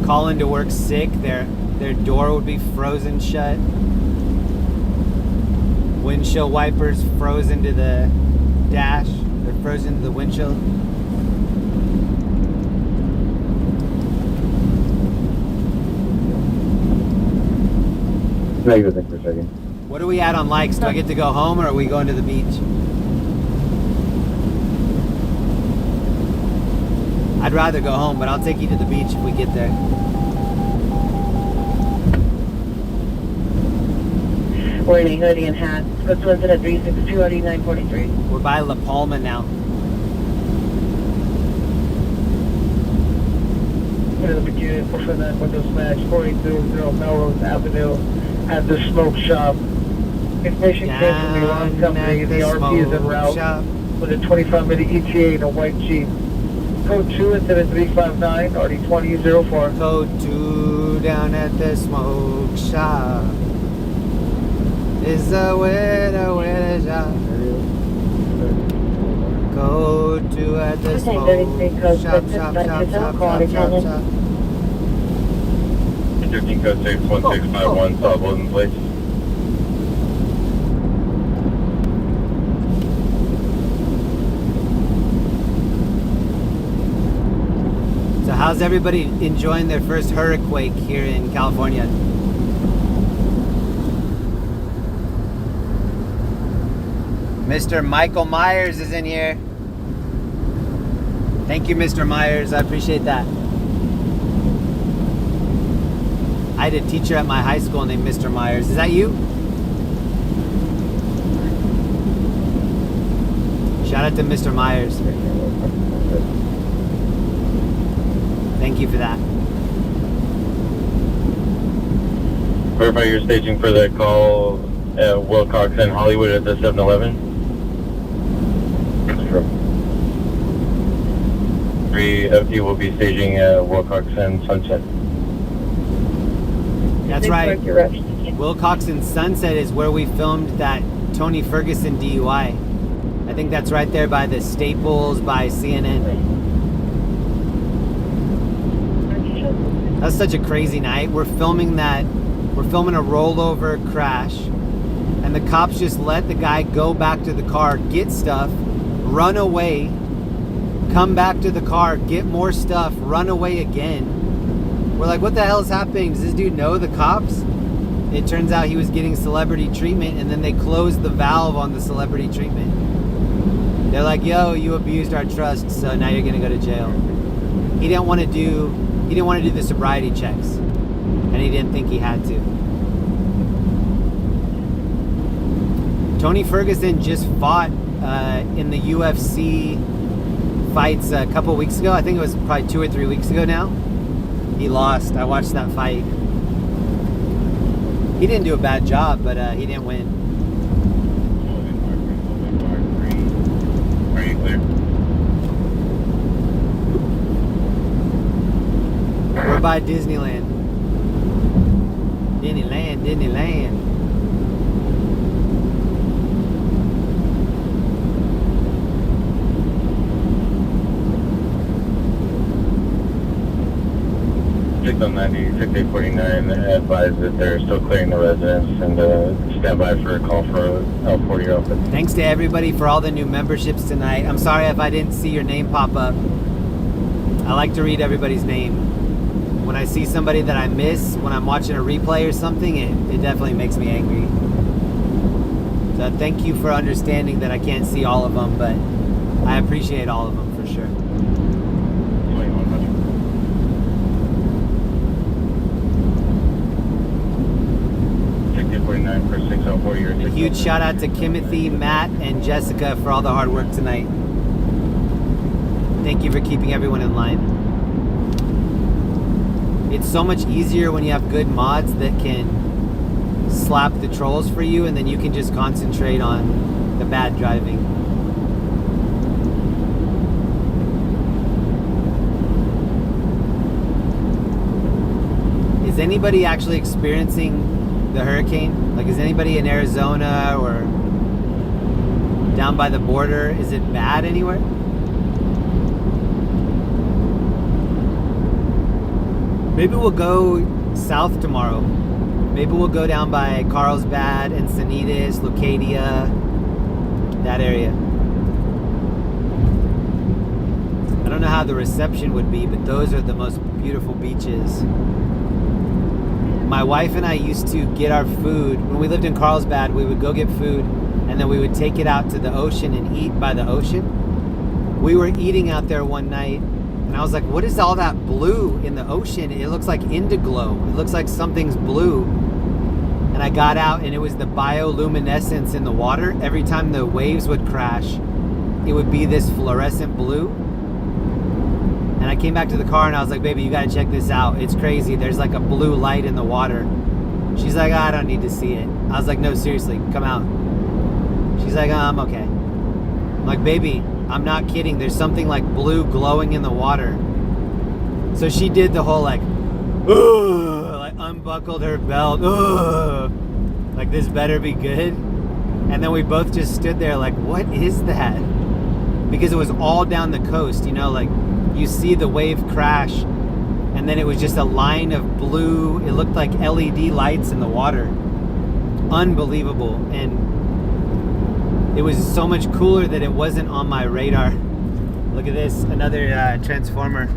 call into work sick. Their door would be frozen shut. Windshield wipers froze into the dash. They're frozen into the windshield. Negative thing for a second. What are we at on likes? Do I get to go home or are we going to the beach? I'd rather go home, but I'll take you to the beach if we get there. Wearing a hoodie and hat. Scope to at 362 out 943. We're by La Palma now. In the beginning, for that window smash, 480 Melrose Avenue at the smoke shop. Information came from the Iran company. The RP is en route with a 25-minute ETA in a white Jeep. Code 2 at 7359, RD2004. Code 2 down at the smoke shop. It's a winner shop. Code 2 at the smoke shop. 13 code 61651, solid in place. So how's everybody enjoying their first hurricane here in California? Mr. Michael Myers is in here. Thank you, Mr. Myers. I appreciate that. I had a teacher at my high school named Mr. Myers. Is that you? Shout out to Mr. Myers. Thank you for that. Verify your staging for the call at Wilcox and Hollywood at the 7-Eleven. 3 FD will be staging at Wilcox and Sunset. That's right. Wilcox and Sunset is where we filmed that Tony Ferguson DUI. I think that's right there by the Staples by CNN. That's such a crazy night. We're filming a rollover crash, and the cops just let the guy go back to the car, get stuff, run away, come back to the car, get more stuff, run away again. We're like, what the hell is happening? Does this dude know the cops? It turns out he was getting celebrity treatment, and then they closed the valve on the celebrity treatment. They're like, yo, you abused our trust, so now you're gonna go to jail. He didn't want to do the sobriety checks, and he didn't think he had to. Tony Ferguson just fought in the UFC fights a couple weeks ago. I think it was probably 2 or 3 weeks ago now. He lost. I watched that fight. He didn't do a bad job, but he didn't win. Are you clear? We're by Disneyland. Disneyland. On 90-6849 advised that they're still clearing the residence and stand by for a call for L40 open. Thanks to everybody for all the new memberships tonight. I'm sorry if I didn't see your name pop up. I like to read everybody's name. When I see somebody that I miss when I'm watching a replay or something, it definitely makes me angry. So thank you for understanding that I can't see all of them, but I appreciate all of them for sure. 2100. For 604, A huge shout out to Timothy, Matt, and Jessica for all the hard work tonight. Thank you for keeping everyone in line. It's so much easier when you have good mods that can slap the trolls for you, and then you can just concentrate on the bad driving. Is anybody actually experiencing the hurricane? Like, is anybody in Arizona or down by the border? Is it bad anywhere? Maybe we'll go south tomorrow. Maybe we'll go down by Carlsbad, Encinitas, Leucadia, that area. I don't know how the reception would be, but those are the most beautiful beaches. My wife and I used to get our food. When we lived in Carlsbad, we would go get food, and then we would take it out to the ocean and eat by the ocean. We were eating out there one night, and I was like, what is all that blue in the ocean? It looks like indiglow. It looks like something's blue. And I got out, and it was the bioluminescence in the water. Every time the waves would crash, it would be this fluorescent blue. And I came back to the car, and I was like, baby, you gotta check this out. It's crazy. There's like a blue light in the water. She's like, I don't need to see it. I was like, no, seriously, come out. She's like, I'm okay. I'm like, baby, I'm not kidding. There's something like blue glowing in the water. So she did the whole like, ugh, like unbuckled her belt. Ugh, like, this better be good. And then we both just stood there like, what is that? Because it was all down the coast, you know, like you see the wave crash, and then it was just a line of blue. It looked like LED lights in the water. Unbelievable. And it was so much cooler that it wasn't on my radar. Look at this, another transformer.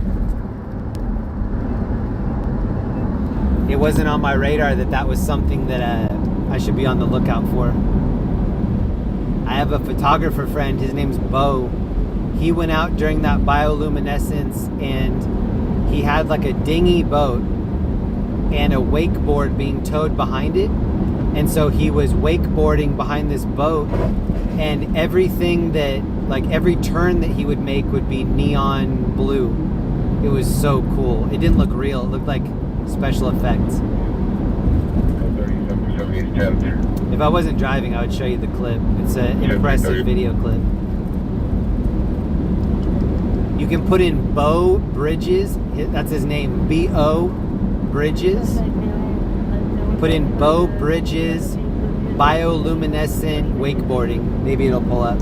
It wasn't on my radar that was something that I should be on the lookout for. I have a photographer friend, his name's Bo. He went out during that bioluminescence, and he had like a dinghy boat and a wakeboard being towed behind it. And so he was wakeboarding behind this boat, and everything that, like every turn that he would make would be neon blue. It was so cool. It didn't look real. It looked like special effects. If I wasn't driving, I would show you the clip. It's an impressive video clip. You can put in Bo Bridges. That's his name. B-O Bridges. Put in Bo Bridges bioluminescent wakeboarding. Maybe it'll pull up.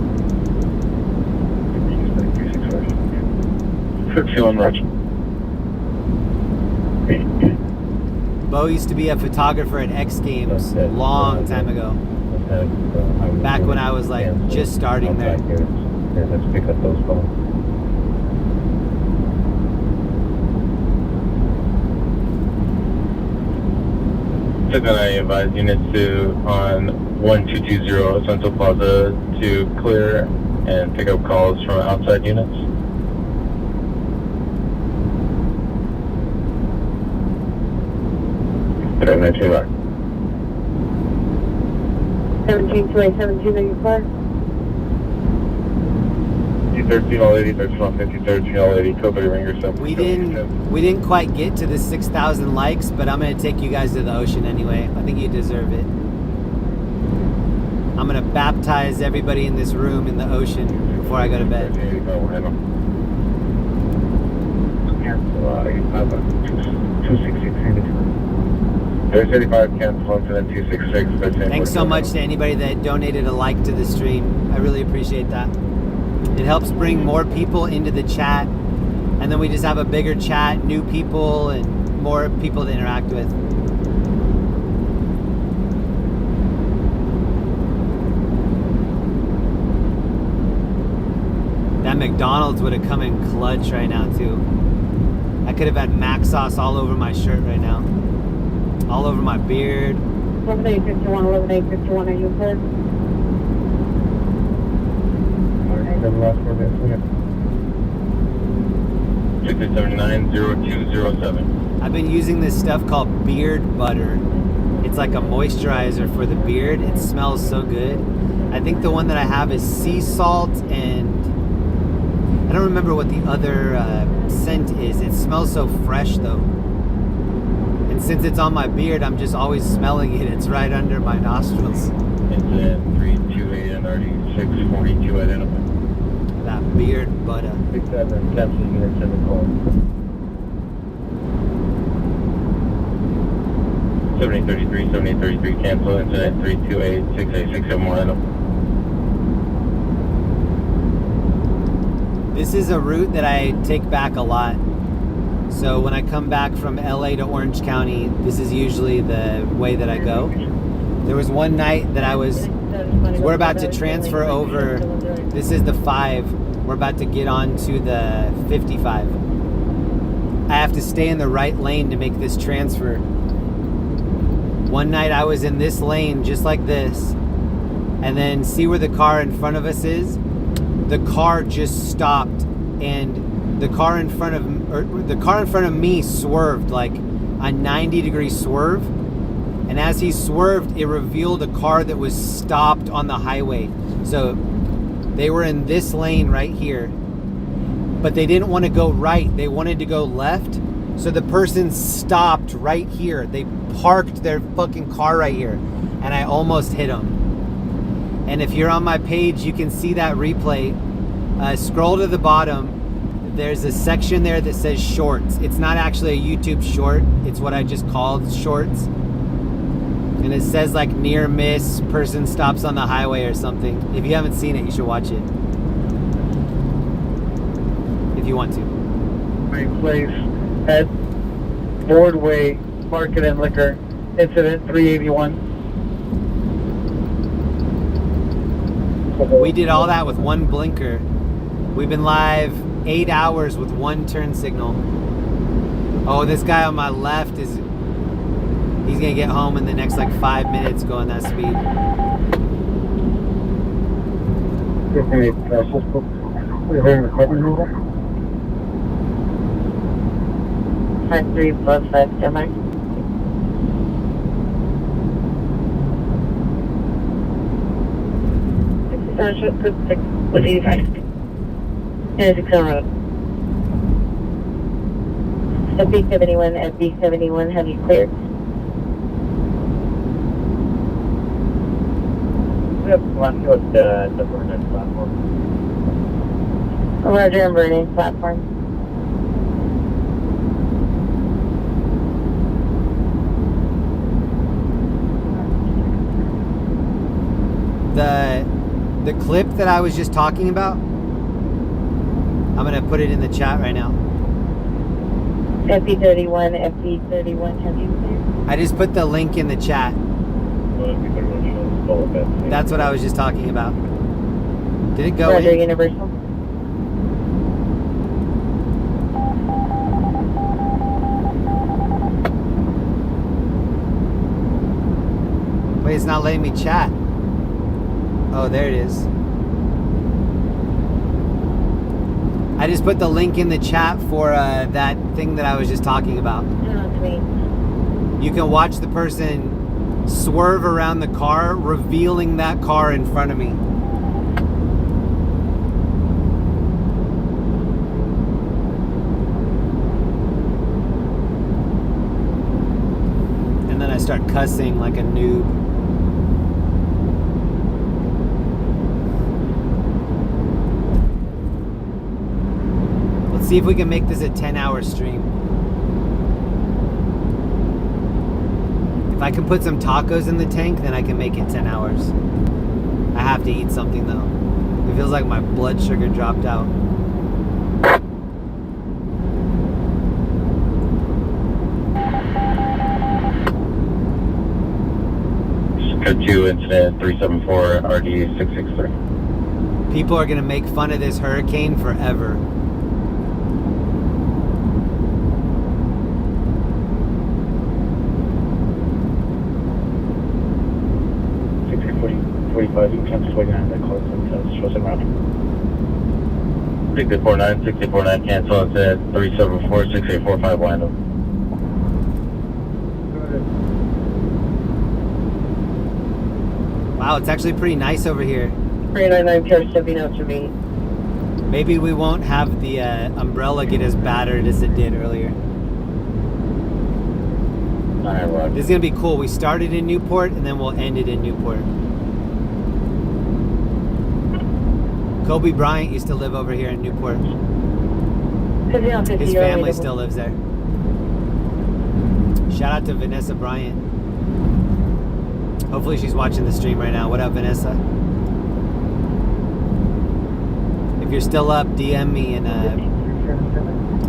Bo used to be a photographer at X Games a long time ago. Back when I was like just starting there. Let's pick up those phones. So then I advise units to on 1220 Central Plaza to clear and pick up calls from outside units. Good night, 17287294. 13 all 80, 13 all 50, 13 all 80, Kobe Ringer 7. We didn't quite get to the 6,000 likes, but I'm gonna take you guys to the ocean anyway. I think you deserve it. I'm gonna baptize everybody in this room in the ocean before I go to bed. There's 85 cancel and then 266. Thanks so much to anybody that donated a like to the stream. I really appreciate that. It helps bring more people into the chat, and then we just have a bigger chat, new people, and more people to interact with. That McDonald's would have come in clutch right now too. I could have had mac sauce all over my shirt right now. All over my beard. 11851, 11851, are you clear? the last 4 minutes. 6379-0207. I've been using this stuff called beard butter. It's like a moisturizer for the beard. It smells so good. I think the one that I have is sea salt, and I don't remember what the other scent is. It smells so fresh though. And since it's on my beard, I'm just always smelling it. It's right under my nostrils. Incident 328 and RD 642 identified. That beard butter. 67, cancel unit 7 call. 7833, 7833, cancel. Incident 328, 68671 identified. This is a route that I take back a lot. So when I come back from LA to Orange County, this is usually the way that I go. There was one night that we're about to transfer over. This is the 5. We're about to get on to the 55. I have to stay in the right lane to make this transfer. One night I was in this lane just like this, and then see where the car in front of us is? The car just stopped, and the car in front of me swerved, like a 90-degree swerve. And as he swerved, it revealed a car that was stopped on the highway. So they were in this lane right here, but they didn't want to go right. They wanted to go left. So the person stopped right here. They parked their fucking car right here, and I almost hit them. And if you're on my page, you can see that replay. Scroll to the bottom. There's a section there that says shorts. It's not actually a YouTube short. It's what I just called shorts. And it says like near miss, person stops on the highway or something. If you haven't seen it, you should watch it. If you want to. My place at Boardwalk Market and Liquor, incident 381. We did all that with one blinker. We've been live 8 hours with one turn signal. Oh, this guy on my left he's gonna get home in the next like 5 minutes going that speed. 53 plus 5 semi. With 85. And 6 on road. FB71 at B71, have you cleared? We have one at the Vernon platform. Roger, and Vernon platform. The clip that I was just talking about, I'm gonna put it in the chat right now. FB31, FB31, have you cleared? I just put the link in the chat. That's what I was just talking about. Did it go Roger, in? Universal. Wait, it's not letting me chat. Oh, there it is. I just put the link in the chat for that thing that I was just talking about. You can watch the person swerve around the car, revealing that car in front of me. And then I start cussing like a noob. Let's see if we can make this a 10-hour stream. If I can put some tacos in the tank, then I can make it 10 hours. I have to eat something though. It feels like my blood sugar dropped out. Code 2, incident 374, RD 663. People are gonna make fun of this hurricane forever. 5, you can 29 that close and shows him around. 649, cancel, it's at 374, 6845 Landfall. Wow, it's actually pretty nice over here. 399 Pier stepping out to me. Maybe we won't have the umbrella get as battered as it did earlier. Alright, this is going to be cool. We started in Newport and then we'll end it in Newport. Kobe Bryant used to live over here in Newport. His family still lives there. Shout out to Vanessa Bryant. Hopefully she's watching the stream right now. What up, Vanessa? If you're still up, DM me and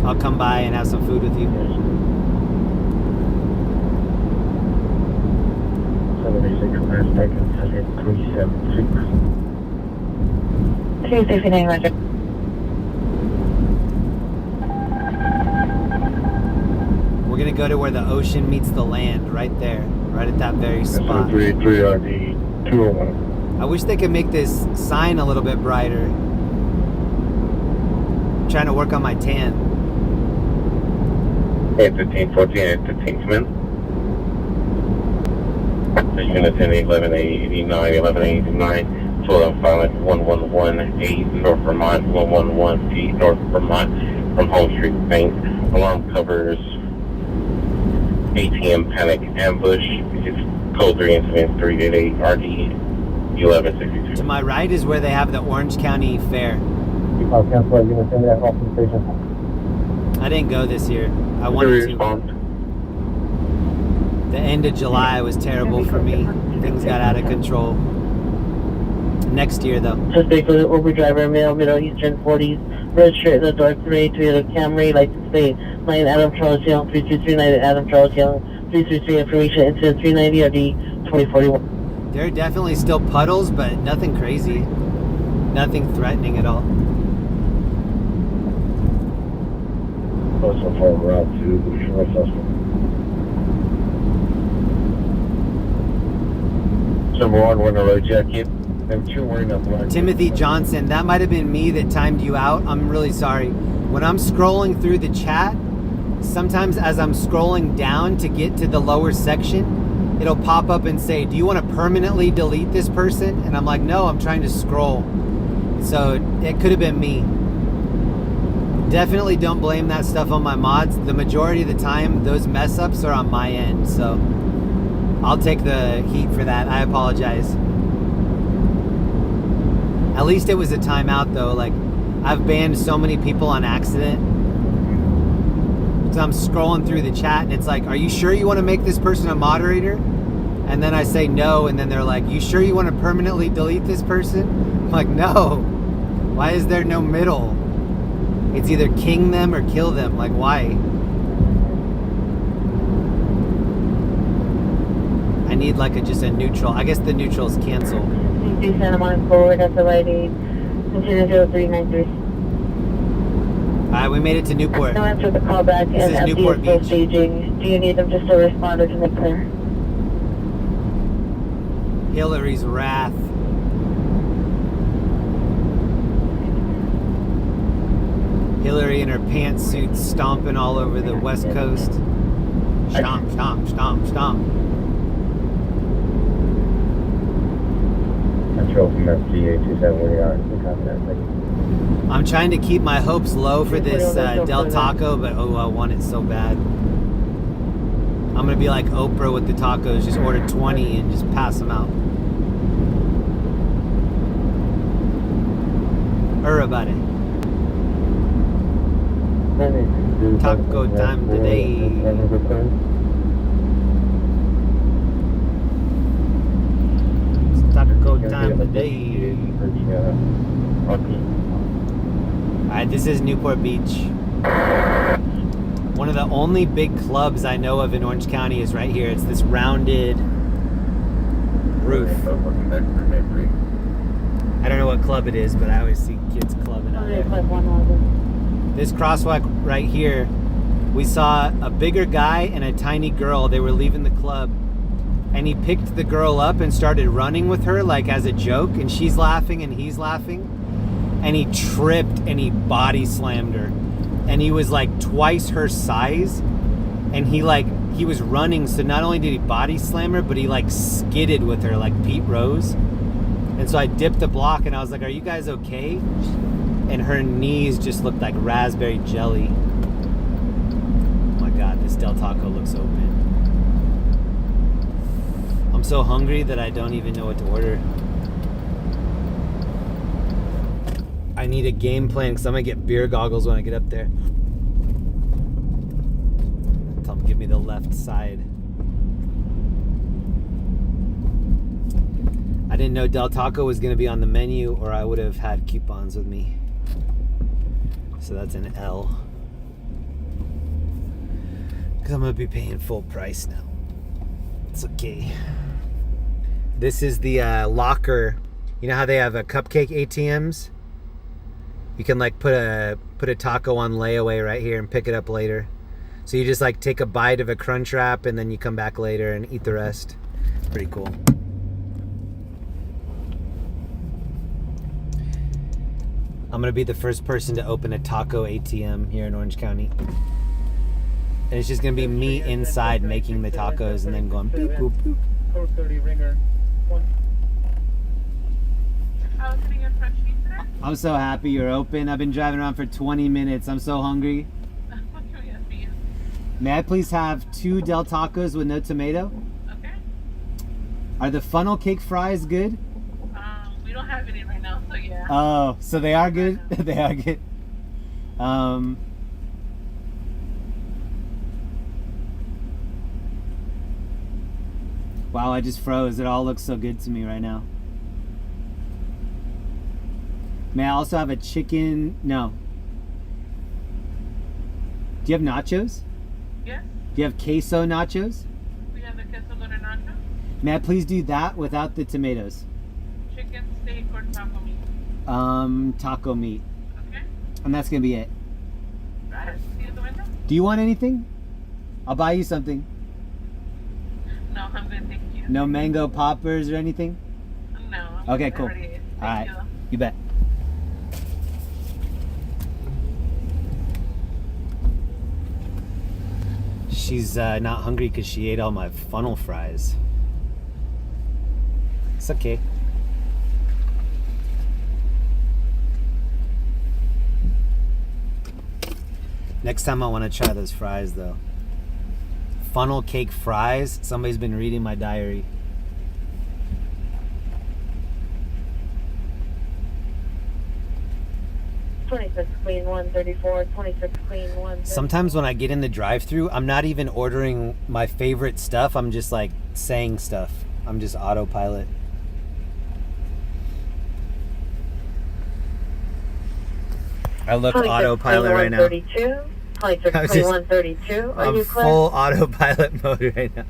I'll come by and have some food with you. 269, Roger. We're gonna go to where the ocean meets the land, right there, right at that very spot. 383 RD 201. I wish they could make this sign a little bit brighter. I'm trying to work on my tan. 815, 815, come in. The units in 1189, 1189, total of 111 North Vermont, 111 feet North Vermont from Home Street, Bank. Alarm covers ATM panic ambush. It's code 3 incident 388 RD 1162. To my right is where they have the Orange County Fair. I didn't go this year. I wanted to. The end of July was terrible for me. Things got out of control. Next year, though. Suspect for the Uber driver, male, Middle Eastern, 40s, red shirt in the dark gray, Toyota Camry, license plate, 9 Adam Charles Young, 3239 Adam Charles Young, 333 information, incident 390 RD 2041. There are definitely still puddles, but nothing crazy. Nothing threatening at all. Also for route to the shore suspect. Number 1 wearing a red jacket. Number 2 wearing a black. Timothy Johnson, that might have been me that timed you out. I'm really sorry. When I'm scrolling through the chat, sometimes as I'm scrolling down to get to the lower section, it'll pop up and say, do you want to permanently delete this person? And I'm like, no, I'm trying to scroll. So it could have been me. Definitely don't blame that stuff on my mods. The majority of the time, those mess ups are on my end. So I'll take the heat for that. I apologize. At least it was a timeout though. Like, I've banned so many people on accident. So I'm scrolling through the chat and it's like, are you sure you want to make this person a moderator? And then I say no, and then they're like, you sure you want to permanently delete this person? I'm like, no. Why is there no middle? It's either king them or kill them. Like, why? I need like just a neutral. I guess the neutral is cancel. Santa Monica forward, that's the right aid. Continue 0393. Alright, we made it to Newport. No answer the call back This and is FD Newport is still Beach. staging. Do you need them just to respond or to make clear? Hilary's wrath. Hilary in her pantsuit stomping all over the west coast. Stomp, stomp, stomp, stomp. Control from FGA 27 where you are. I'm trying to keep my hopes low for this Del Taco, but oh, I want it so bad. I'm gonna be like Oprah with the tacos, just order 20 and just pass them out. Everybody. Taco time today. It's taco time today. Alright, this is Newport Beach. One of the only big clubs I know of in Orange County is right here. It's this rounded roof. I don't know what club it is, but I always see kids clubbing out there. This crosswalk right here, we saw a bigger guy and a tiny girl. They were leaving the club, and he picked the girl up and started running with her like as a joke, and she's laughing and he's laughing, and he tripped and he body slammed her, and he was like twice her size, and he was running, so not only did he body slam her, but he like skidded with her like Pete Rose. And so I dipped the block and I was like, are you guys okay? And her knees just looked like raspberry jelly. Oh my God, this Del Taco looks open. I'm so hungry that I don't even know what to order. I need a game plan because I'm gonna get beer goggles when I get up there. Tell them give me the left side. I didn't know Del Taco was gonna be on the menu, or I would have had coupons with me. So that's an L. Because I'm gonna be paying full price now. It's okay. This is the locker. You know how they have a cupcake ATMs? You can like put a taco on layaway right here and pick it up later. So you just like take a bite of a Crunch Wrap and then you come back later and eat the rest. Pretty cool. I'm gonna be the first person to open a taco ATM here in Orange County. And it's just gonna be me inside making the tacos and then going boop boop boop. Code 30 ringer. I'm so happy you're open. I've been driving around for 20 minutes. I'm so hungry. May I please have 2 Del Tacos with no tomato? Okay. Are the funnel cake fries good? We don't have any right now, so yeah. Oh, so they are good? They are good. Wow, I just froze. It all looks so good to me right now. May I also have a chicken? No. Do you have nachos? Yes. Do you have queso nachos? We have the queso butter nacho. May I please do that without the tomatoes? Chicken, steak, or taco meat? Taco meat. Okay. And that's gonna be it. Right. See you at the window? Do you want anything? I'll buy you something. No, I'm good, thank you. No mango poppers or anything? No. Okay, cool. Alright, you bet. She's not hungry because she ate all my funnel fries. It's okay. Next time I want to try those fries though. Funnel cake fries. Somebody's been reading my diary. Queen 134, 26 Queen 134. Sometimes when I get in the drive-thru, I'm not even ordering my favorite stuff. I'm just like saying stuff. I'm just autopilot. I look autopilot right now. 132, 26 Queen 132. Are you clear? Full autopilot mode right now.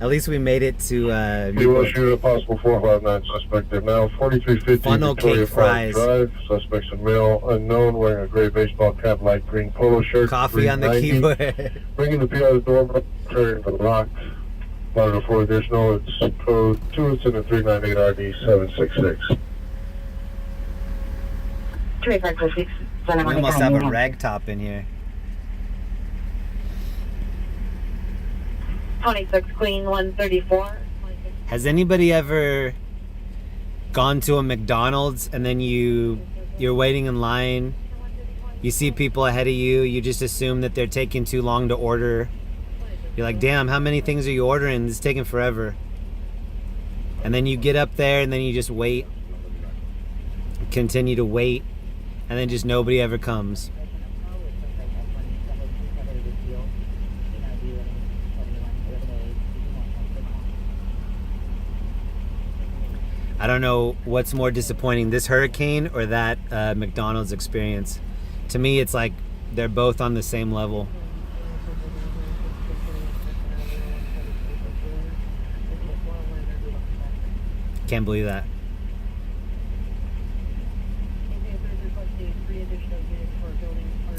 At least we made it to Newport Beach. A possible 459 suspect there now. 4350 funnel Victoria cake fries. Drive. Suspect's a male unknown wearing a gray baseball cap, light green polo shirt. Coffee on the keyboard. Bringing the PR door, turning the lock. Monitor 4 additional. It's code 2 and a 398 RD 766. 2546. We almost have a rag top in here. 26 Queen 134. Has anybody ever gone to a McDonald's and then you're waiting in line, you see people ahead of you, you just assume that they're taking too long to order. You're like, damn, how many things are you ordering? It's taking forever. And then you get up there and then you just wait, continue to wait, and then just nobody ever comes. I don't know what's more disappointing, this hurricane or that McDonald's experience. To me, it's like they're both on the same level. Can't believe that.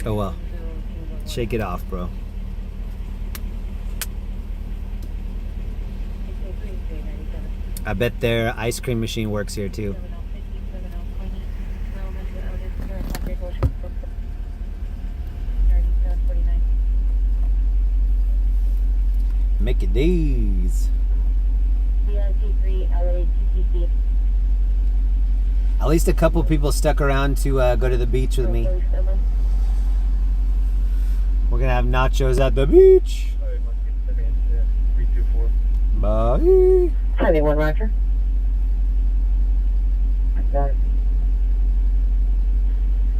Oh well. Shake it off, bro. I bet their ice cream machine works here too. Mickey D's. At least a couple people stuck around to go to the beach with me. We're gonna have nachos at the beach. Bye. Highway 1, Roger.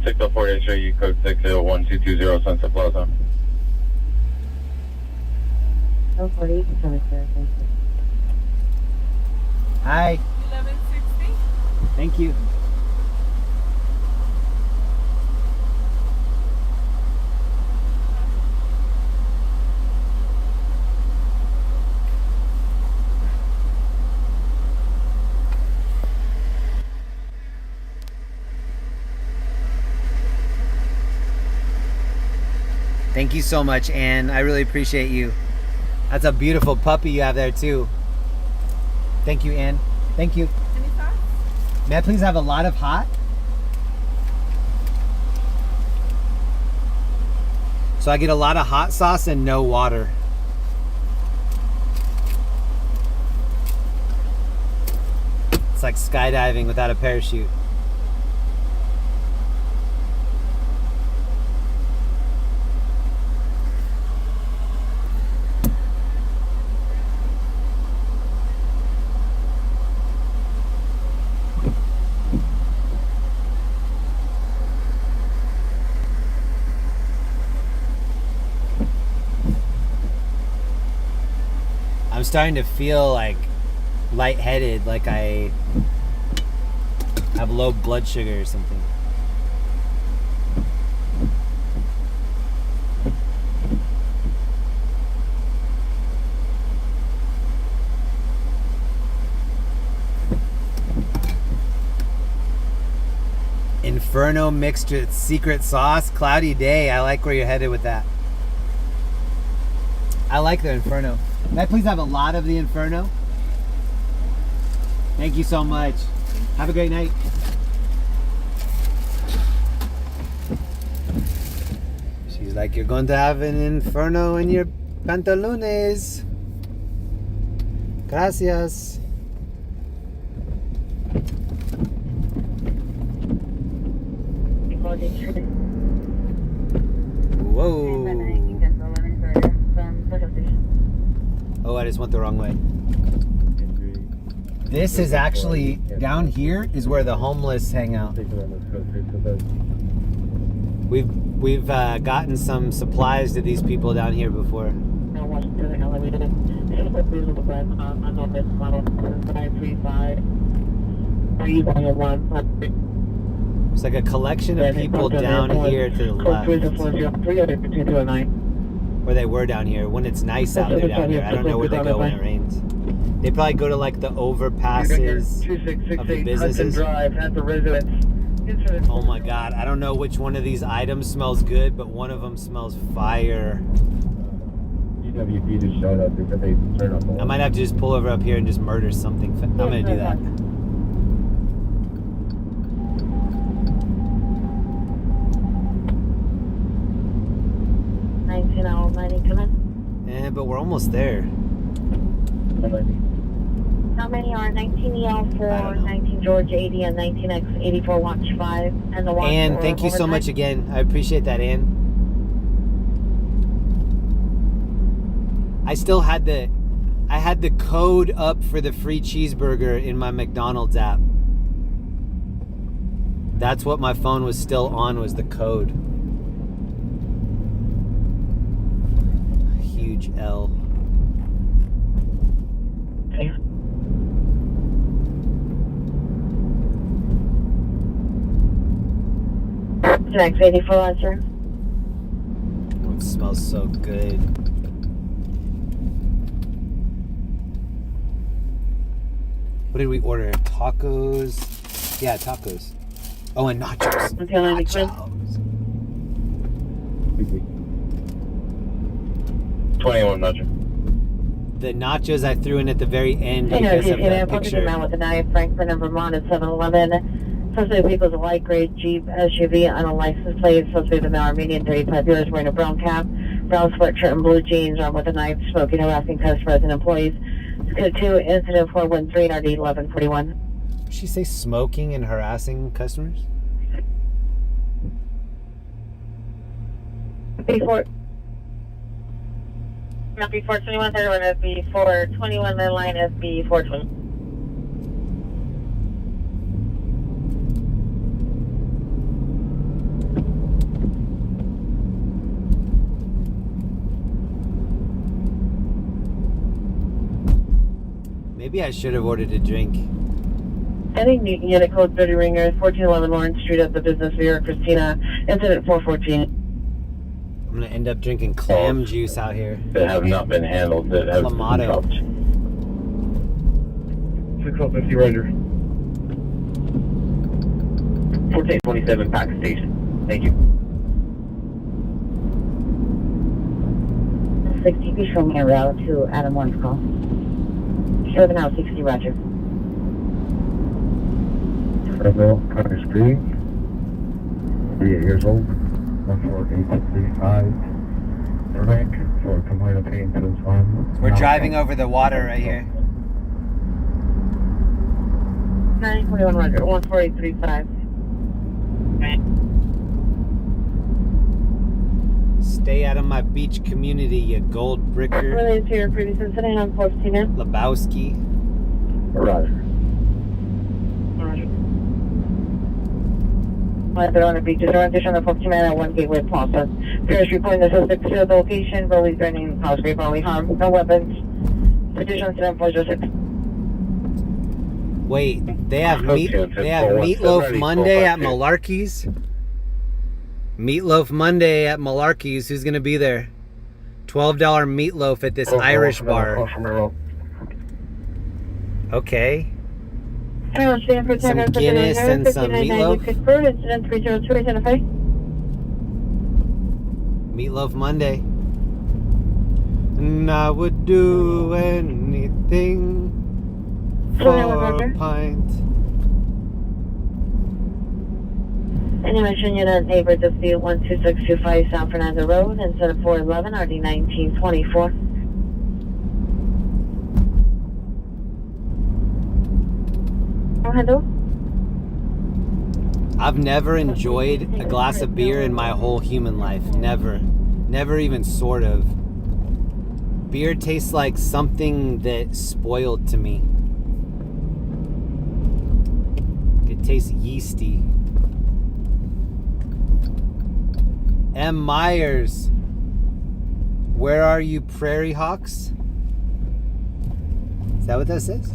604 HRU code 601220 Sunset Plaza. Hi. 1160. Thank you. Thank you so much, Ann. I really appreciate you. That's a beautiful puppy you have there too. Thank you, Ann. Thank you. Any thoughts? May I please have a lot of hot? So I get a lot of hot sauce and no water. It's like skydiving without a parachute. I'm starting to feel like lightheaded, like I have low blood sugar or something. Inferno mixed with secret sauce, cloudy day. I like where you're headed with that. I like the Inferno. May I please have a lot of the Inferno? Thank you so much. Have a great night. She's like, you're going to have an Inferno in your pantalones. Gracias. Whoa. Oh, I just went the wrong way. This is actually, down here is where the homeless hang out. We've gotten some supplies to these people down here before. It's like a collection of people down here to the left. Where they were down here. When it's nice out there down here. I don't know where they go when it rains. They probably go to like the overpasses of the businesses. Oh my god, I don't know which one of these items smells good, but one of them smells fire. I might have to just pull over up here and just murder something. I'm gonna do that. Yeah, but we're almost there. How many are 19 EL 4, 19 George 80, and 19X 84 Watch 5, and the Watch Ann, thank you so much again. I appreciate that, Ann. I still had the code up for the free cheeseburger in my McDonald's app. That's what my phone was still on, was the code. Huge L. Okay. Next 84, sir. It smells so good. What did we order? Tacos? Yeah, tacos. Oh, and nachos. Nachos. 21 nacho. the nachos I threw in at the very end Hey, no, because if of you the see picture. man with a knife, Frankfurt number Vermont at 711. Supposed to be vehicle's a light gray Jeep SUV on a license plate. Supposed to be the male Armenian, 35 years, wearing a brown cap, brown sweatshirt, and blue jeans, armed with a knife, smoking, harassing customers and employees. Code 2, incident 413, RD 1141. Did she say smoking and harassing customers? Before. Not before 21, 31, SB 421, then line SB 420. Maybe I should have ordered a drink. Any unit code 30 ringer, 1411 Lawrence Street at the business Vera Christina, incident 414. I'm gonna end up drinking clam juice out here. That have not been handled, that have been Clamato. dropped. 6050 Ranger. 1427 Pack Station. Thank you. 60, be showing me a route to Adam 1's call. 7 out 60, roger. Fresno, Connor Street. 38 years old. 14835. Burbank for complaint of pain to his arm. We're driving over the water right here. 941 roger, 14835. Stay out of my beach community, you gold bricker. Related to your previous incident on 14 Lebowski. Roger. Roger. They're on the beach. Is orientation on the 14 man at 1 Gateway Plaza. Pier reporting the suspect to the location. Release threatening house grave only harm. No weapons. Petition incident 406. Wait, they have Meatloaf Monday at Malarkey's? Meatloaf Monday at Malarkey's. Who's gonna be there? $12 meatloaf at this Irish bar. Okay. Some Guinness and some meatloaf. Incident 302, identify. Meatloaf Monday. And I would do anything for a pint. And you mentioned you're not neighbor to see 12625 San Fernando Road instead of 411 RD 1924. Oh, hello? I've never enjoyed a glass of beer in my whole human life. Never. Never even sort of. Beer tastes like something that's spoiled to me. It tastes yeasty. M. Myers. Where are you, Prairie Hawks? Is that what that says?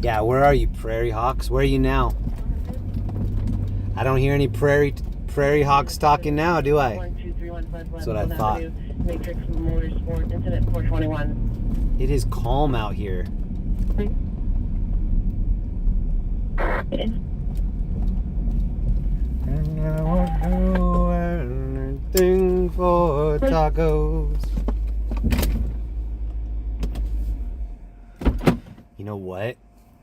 Yeah, where are you, Prairie Hawks? Where are you now? I don't hear any Prairie Hawks talking now, do I? That's what I thought. Matrix Motorsport, incident 421. It is calm out here. And I would do anything for tacos. You know what?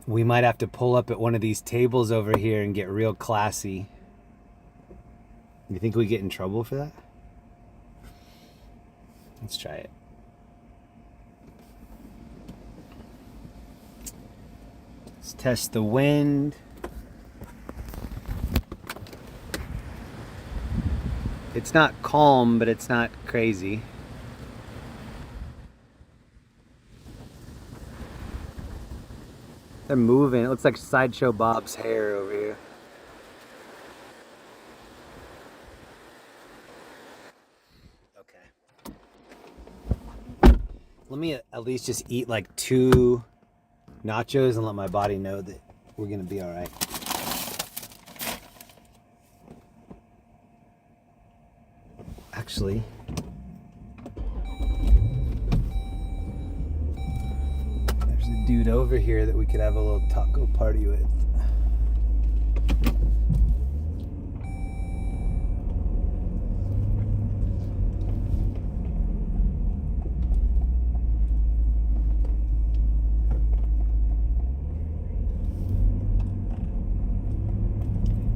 We might have to pull up at one of these tables over here and get real classy. You think we get in trouble for that? Let's try it. Let's test the wind. It's not calm, but it's not crazy. They're moving. It looks like Sideshow Bob's hair over here. Okay. Let me at least just eat like 2 nachos and let my body know that we're gonna be all right. Actually, there's a dude over here that we could have a little taco party with.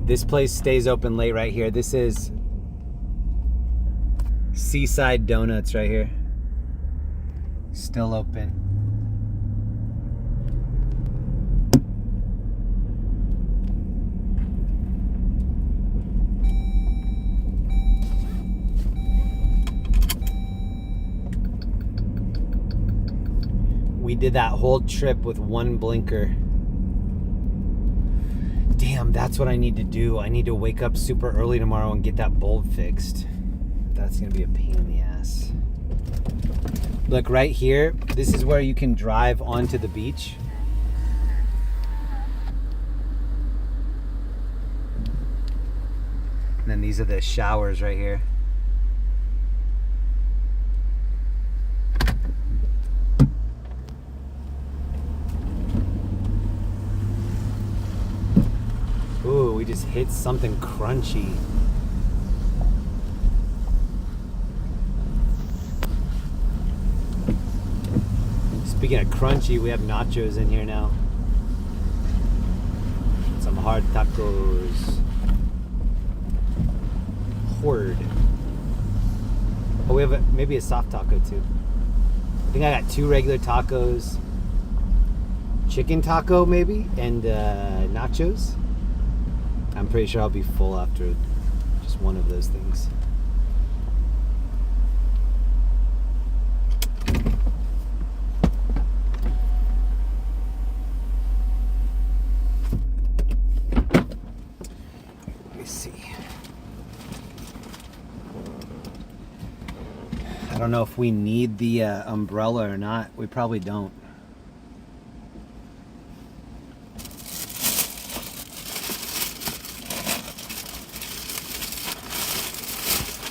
This place stays open late right here. This is Seaside Donuts right here. Still open. We did that whole trip with one blinker. Damn, that's what I need to do. I need to wake up super early tomorrow and get that bulb fixed. That's gonna be a pain in the ass. Look, right here, this is where you can drive onto the beach. And then these are the showers right here. Ooh, we just hit something crunchy. Speaking of crunchy, we have nachos in here now. Some hard tacos. Horde. Oh, we have maybe a soft taco too. I think I got 2 regular tacos. Chicken taco maybe, and nachos. I'm pretty sure I'll be full after just one of those things. Let me see. I don't know if we need the umbrella or not. We probably don't.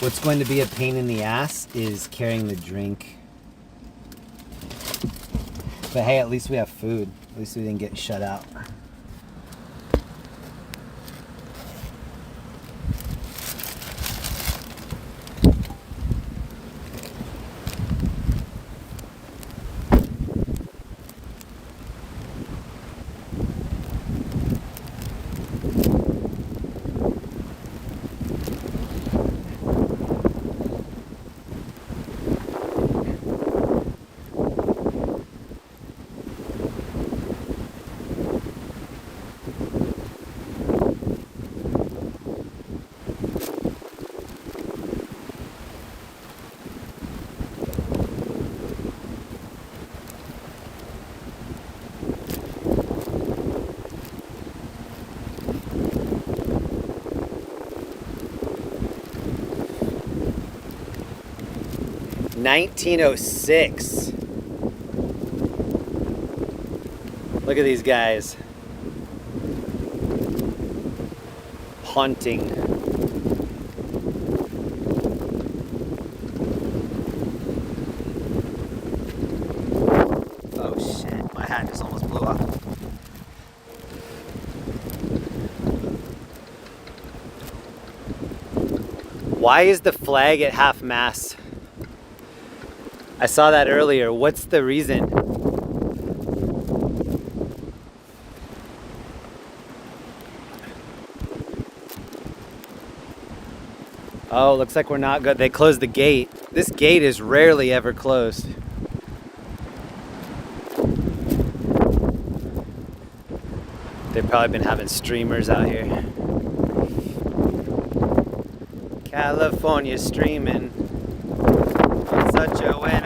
What's going to be a pain in the ass is carrying the drink. But hey, at least we have food. At least we didn't get shut out. $19.06. Look at these guys. Haunting. Oh shit, my hat just almost blew up. Why is the flag at half mast? I saw that earlier. What's the reason? Oh, looks like we're not good. They closed the gate. This gate is rarely ever closed. They've probably been having streamers out here. California streaming on such a Wednesday.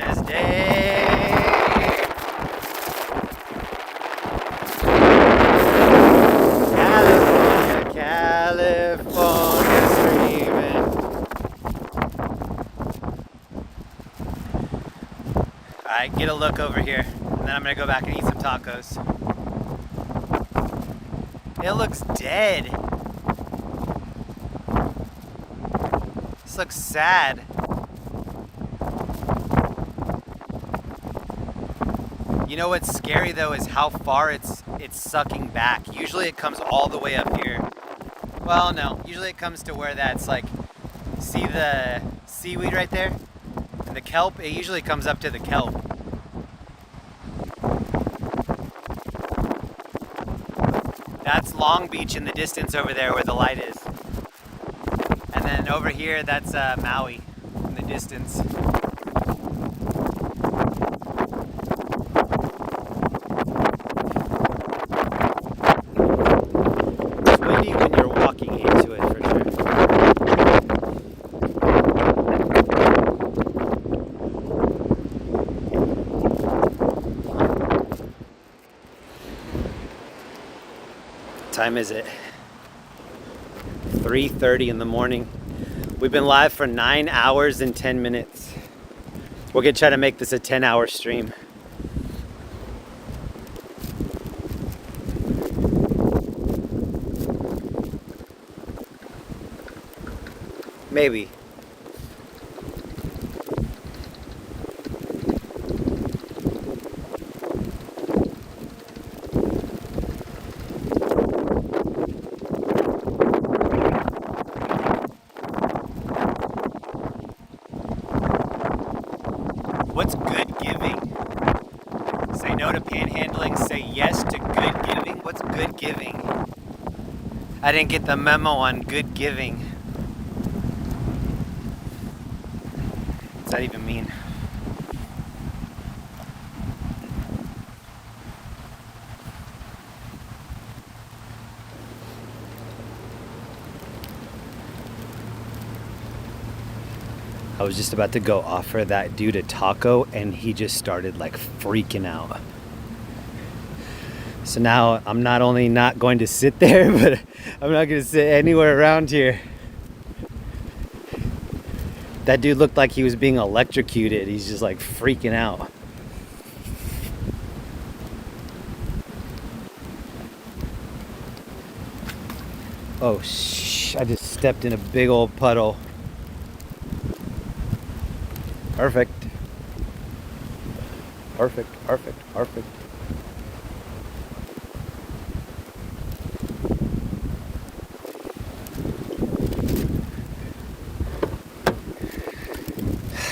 California, California streaming. Alright, get a look over here, and then I'm gonna go back and eat some tacos. It looks dead. This looks sad. You know what's scary though is how far it's sucking back. Usually it comes all the way up here. Well, no, usually it comes to where that's like, see the seaweed right there? And the kelp, it usually comes up to the kelp. That's Long Beach in the distance over there where the light is. And then over here, that's Maui in the distance. It's windy when you're walking into it, for sure. What time is it? 3:30 in the morning. We've been live for 9 hours and 10 minutes. We're gonna try to make this a 10-hour stream. Maybe. What's good giving? Say no to panhandling, say yes to good giving. What's good giving? I didn't get the memo on good giving. What's that even mean? I was just about to go offer that dude a taco and he just started like freaking out. So now I'm not only not going to sit there, but I'm not going to sit anywhere around here. That dude looked like he was being electrocuted. He's just like freaking out. Oh, I just stepped in a big old puddle. Perfect. Perfect, perfect, perfect.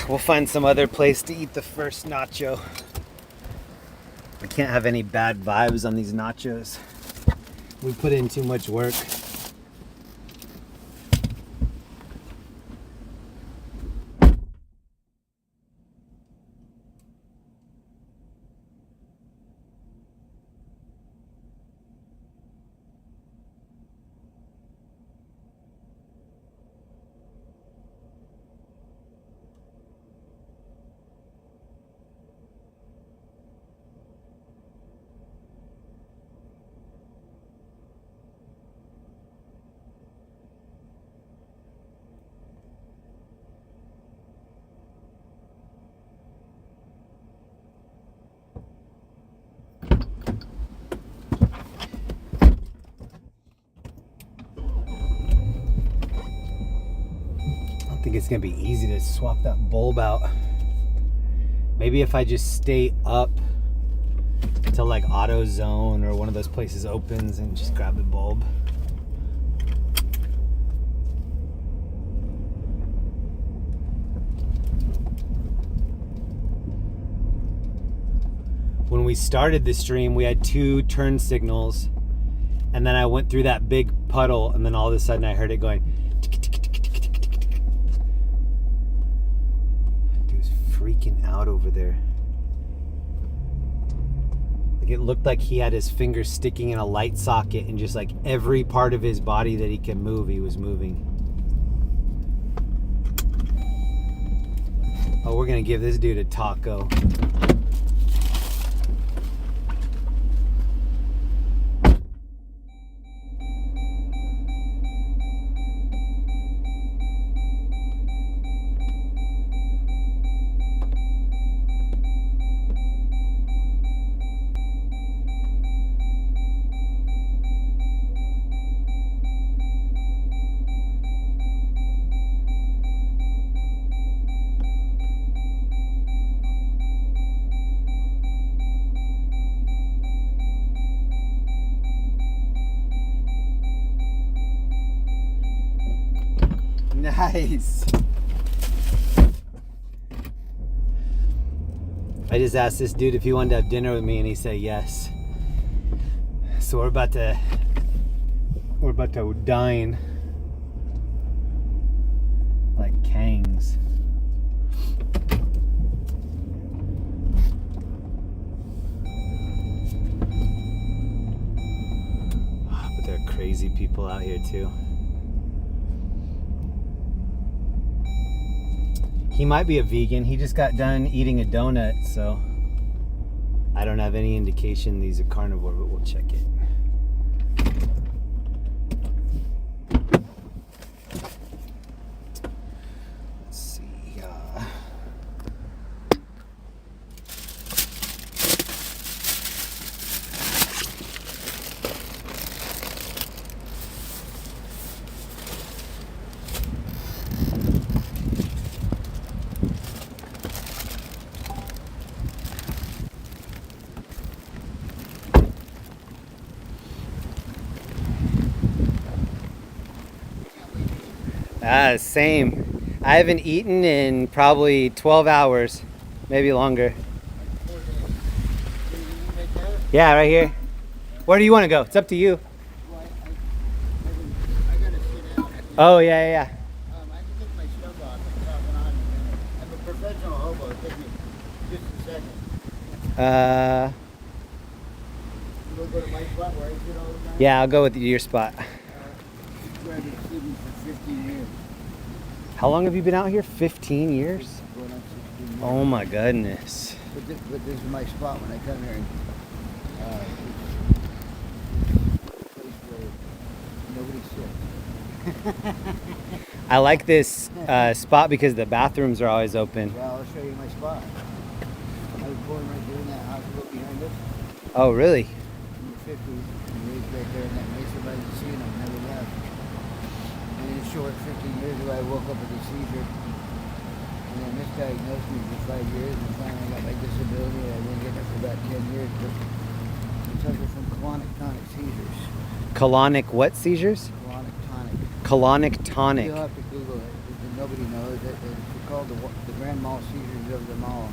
We'll find some other place to eat the first nacho. I can't have any bad vibes on these nachos. We put in too much work. I think it's gonna be easy to swap that bulb out. Maybe if I just stay up until like AutoZone or one of those places opens and just grab the bulb. When we started the stream, we had 2 turn signals, and then I went through that big puddle, and then all of a sudden I heard it going. Freaking out over there. Like it looked like he had his fingers sticking in a light socket and just like every part of his body that he can move, he was moving. Oh, we're gonna give this dude a taco. Nice. I just asked this dude if he wanted to have dinner with me and he said yes. So we're about to We're about to dine like Kangs. But there are crazy people out here too. He might be a vegan. He just got done eating a donut, so I don't have any indication these are carnivore, but we'll check it. Let's see. Same. I haven't eaten in probably 12 hours, maybe longer. Yeah, right here. Where do you want to go? It's up to you. Oh, yeah, yeah. I can get my stuff off. I'm a professional hobo. It takes me just a second. You want to go to my spot where I sit all the time? Yeah, I'll go with your spot. I've been sleeping for 15 years. How long have you been out here? 15 years? Going on 16 years. Oh my goodness. But this is my spot when I come here. And, place where nobody sits. I like this spot because the bathrooms are always open. Well, I'll show you my spot. I was born right there in that house behind us. Oh, really? In the 50s. And raised right there in that mesa by the casino. Never left. And in short, 15 years ago, I woke up with a seizure. And then misdiagnosed me for 5 years. And finally I got my disability. And I've been getting it for about 10 years. But I suffer from colonic tonic seizures. Colonic what seizures? Colonic tonic. Colonic tonic. You'll have to Google it. Nobody knows it. It's called the grand mal seizures of the mall.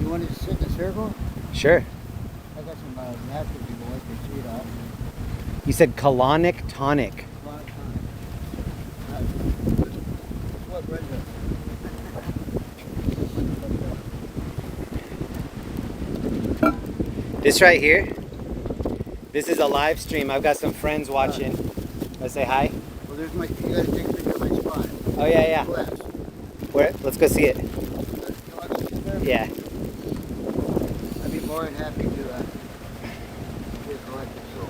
You want to sit in a circle? Sure. I got some napkins you can wipe your seat off. You said colonic tonic. Colonic tonic. What Brenda? This right here, this is a live stream. I've got some friends watching. Let's say hi. Well, there's my, you gotta take a picture of my spot. Oh, yeah, yeah. Where? Let's go see it. You want to sit there? Yeah. I'd be more than happy to get a collective soul.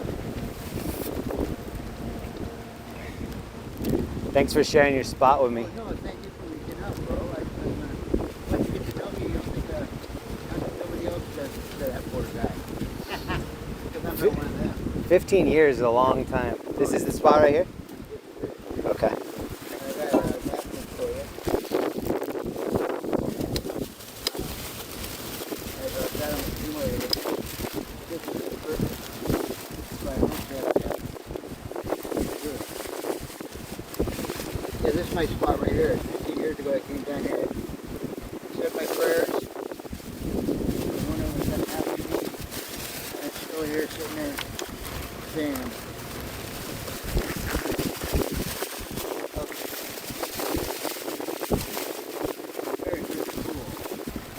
Thanks for sharing your spot with me. No, thank you for reaching out, bro. Once you get to know me, you'll think nobody else does that poor guy. Because I'm not one of them. 15 years is a long time. This is the spot right here? Okay. I got a napkin for you. I've got them accumulated. This is the perfect. So I hope that yeah, this is my spot right here. 15 years ago I came down here, said my prayers. One of them was that happened to me. I'm still here sitting there saying them.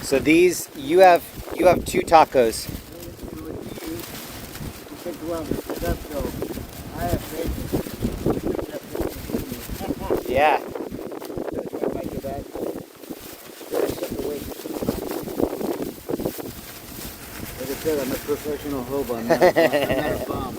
So these, you have 2 tacos. Yeah. Like I said, I'm a professional hobo. I'm not a bum.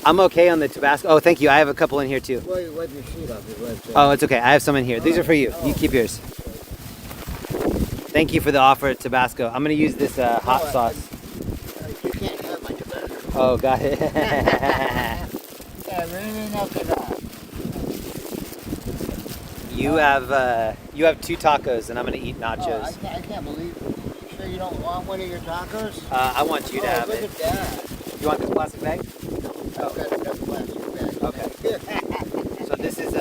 I'm okay on the Tabasco. Oh, thank you. I have a couple in here too. Well, you wipe your sheet off your website. Oh, it's okay. I have some in here. These are for you. You keep yours. Thank you for the offer of Tabasco. I'm going to use this hot sauce. You can't have my Tabasco. Oh, got it. Yeah, really not good. You have 2 tacos, and I'm going to eat nachos. Oh, I can't believe it. You sure you don't want one of your tacos? I want you to have look it. At that. You want this plastic bag? Oh, that's plastic bag. Okay. So this is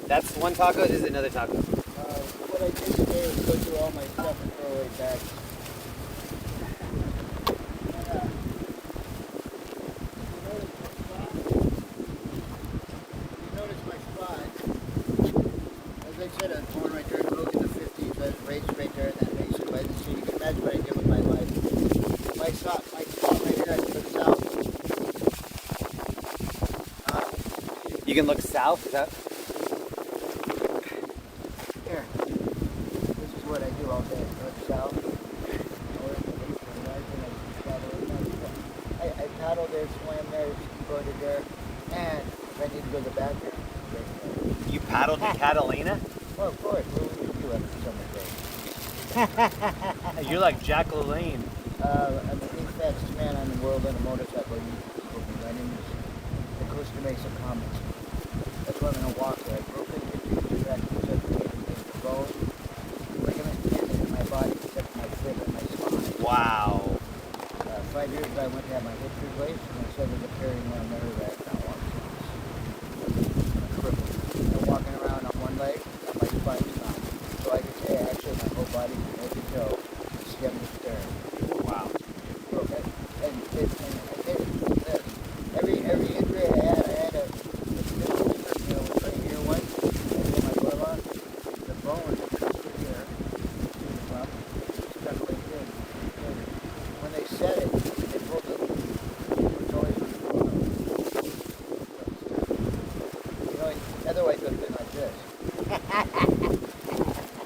that's one taco. This is another taco. What I did today was go through all my stuff and throw away bags. You can look south. Is that? Here. This is what I do all day. Look south. I paddle there, swim there, ski-boarded there, and if I need to go to the bathroom. You paddled to Catalina? Well, of course. What would you do after summer break? You're like Jack LaLanne. I'm the 8th fastest man on the world on a motorcycle. My name is Acosta Mesa Comics. That's why I'm going to walk there. I broke into two fractures of the bone, ligament, tendon in my body, except my foot and my spine. Wow. 5 years ago, I went to have my hips replaced, and I started repairing my nerve that not long since. I'm crippled. I'm walking around on one leg, and my spine's gone. So I can say, actually, my whole body from head to toe, stem to stern. Wow. Okay. And every injury I had a right here once. I put my glove on. The bone is here. Stuck like this. When they set it, they pulled it. It's always on the bone. Otherwise it would have been like this.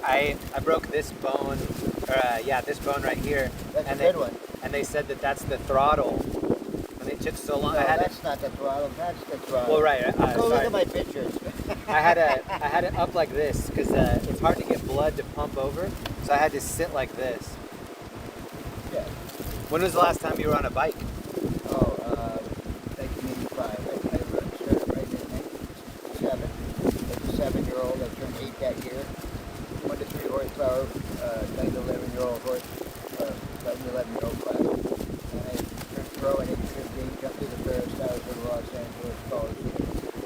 I broke this bone, this bone right here. That's a good one. And they said that that's the throttle. And it took so long. No, that's not the throttle. That's the throttle. Well, right. Go look at my pictures. I had it up like this because it's hard to get blood to pump over, so I had to sit like this. Yeah. When was the last time you were on a bike? Oh, 1985. I started right in 1967. As a 7-year-old, I turned 8 that year. 1 to 3 horsepower, 9 to 11-year-old horse, 9 to 11-year-old class. And I turned pro in 8:15, jumped through the Ferry to Los Angeles College.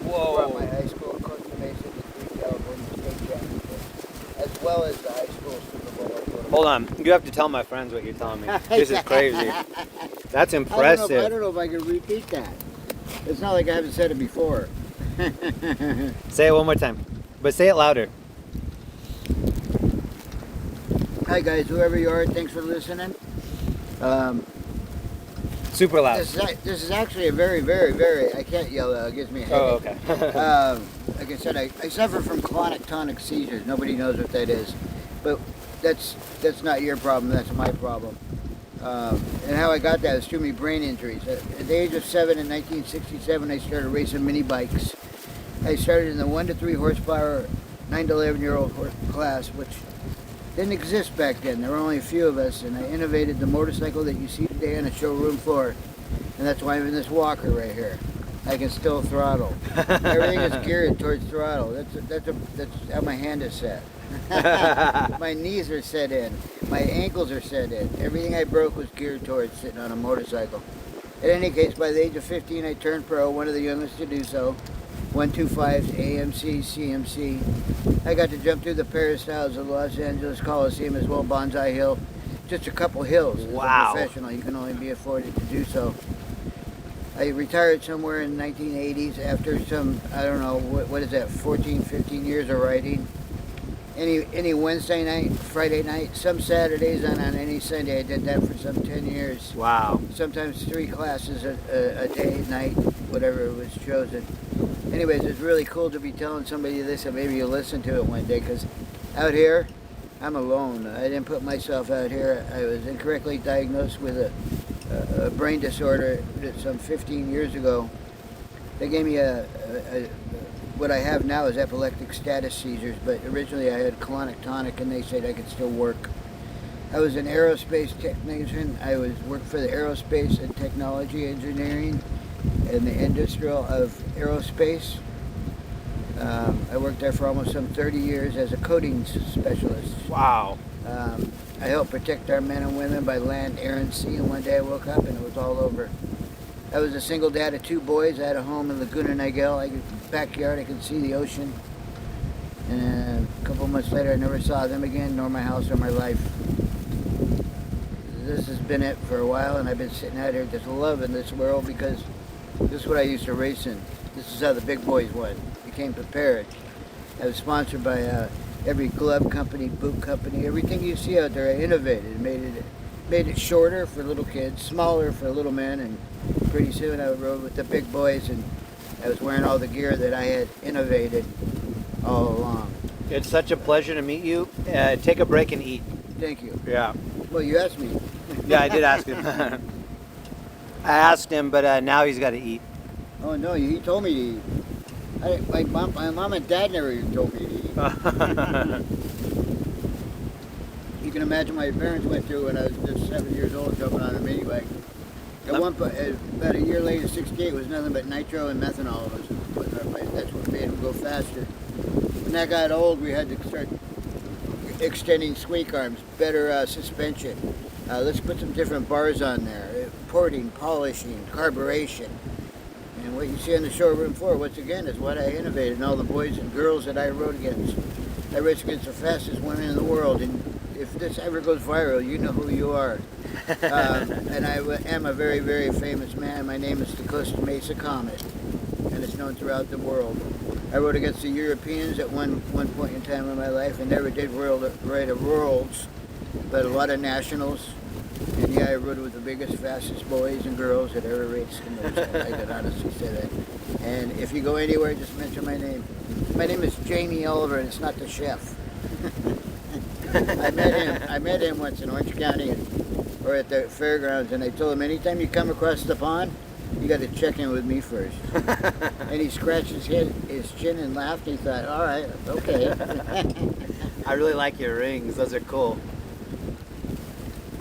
Whoa. Brought my high school Costa Mesa to 3 California state championships, as well as the high school Super Bowl. Hold on. You have to tell my friends what you're telling me. This is crazy. That's impressive. I don't know if I can repeat that. It's not like I haven't said it before. Say it one more time, but say it louder. Hi guys, whoever you are, thanks for listening. Super loud. This is actually a very, very, very, I can't yell out, it gives me a headache. Oh, okay. Like I said, I suffer from clonic tonic seizures. Nobody knows what that is. But that's not your problem, that's my problem. And how I got that is through my brain injuries. At the age of 7 in 1967, I started racing mini bikes. I started in the 1 to 3 horsepower, 9 to 11-year-old class, which didn't exist back then. There were only a few of us, and I innovated the motorcycle that you see today on the showroom floor. And that's why I'm in this walker right here. I can still throttle. Everything is geared towards throttle. That's how my hand is set. My knees are set in. My ankles are set in. Everything I broke was geared towards sitting on a motorcycle. In any case, by the age of 15, I turned pro, one of the youngest to do so. 125s, AMC, CMC. I got to jump through the peristyles of Los Angeles Coliseum as well, Bonsai Hill. Just a couple hills. Wow. As a professional, you can only be afforded to do so. I retired somewhere in the 1980s after some, I don't know, what is that, 14, 15 years of riding. Any Wednesday night, Friday night, some Saturdays, and on any Sunday. I did that for some 10 years. Wow. Sometimes 3 classes a day, night, whatever was chosen. Anyways, it's really cool to be telling somebody this, and maybe you'll listen to it one day, because out here, I'm alone. I didn't put myself out here. I was incorrectly diagnosed with a brain disorder some 15 years ago. They gave me what I have now is epileptic status seizures, but originally I had colonic tonic, and they said I could still work. I was an aerospace technician. I worked for the aerospace and technology engineering in the industrial of aerospace. I worked there for almost some 30 years as a coating specialist. Wow. I helped protect our men and women by land, air, and sea, and one day I woke up and it was all over. I was a single dad of 2 boys. I had a home in Laguna Niguel. Backyard, I could see the ocean. And a couple months later, I never saw them again, nor my house or my life. This has been it for a while, and I've been sitting out here just loving this world, because this is what I used to race in. This is how the big boys went. Became prepared. I was sponsored by every glove company, boot company, everything you see out there. I innovated, made it shorter for little kids, smaller for little men, and pretty soon I rode with the big boys, and I was wearing all the gear that I had innovated all along. It's such a pleasure to meet you. Take a break and eat. Thank you. Yeah. Well, you asked me. Yeah, I did ask him. I asked him, but now he's got to eat. Oh no, he told me to eat. My mom and dad never even told me to eat. You can imagine my parents went through when I was just 7 years old jumping on a mini bike. At one point, about a year later, 68, was nothing but nitro and methanol. That's what made them go faster. When that got old, we had to start extending squeak arms, better suspension. Let's put some different bars on there. Porting, polishing, carburation. And what you see on the showroom floor, once again, is what I innovated. And all the boys and girls that I rode against. I raced against the fastest women in the world. And if this ever goes viral, you know who you are. And I am a very, very famous man. My name is the Acosta Mesa Comet. And it's known throughout the world. I rode against the Europeans at one point in time in my life. I never did ride a worlds, but a lot of nationals. And yeah, I rode with the biggest, fastest boys and girls that ever raced in those. I can honestly say that. And if you go anywhere, just mention my name. My name is Jamie Oliver, and it's not the chef. I met him once in Orange County, or at the fairgrounds, and I told him, anytime you come across the pond, you got to check in with me first. And he scratched his chin and laughed. He thought, all right, okay. I really like your rings. Those are cool.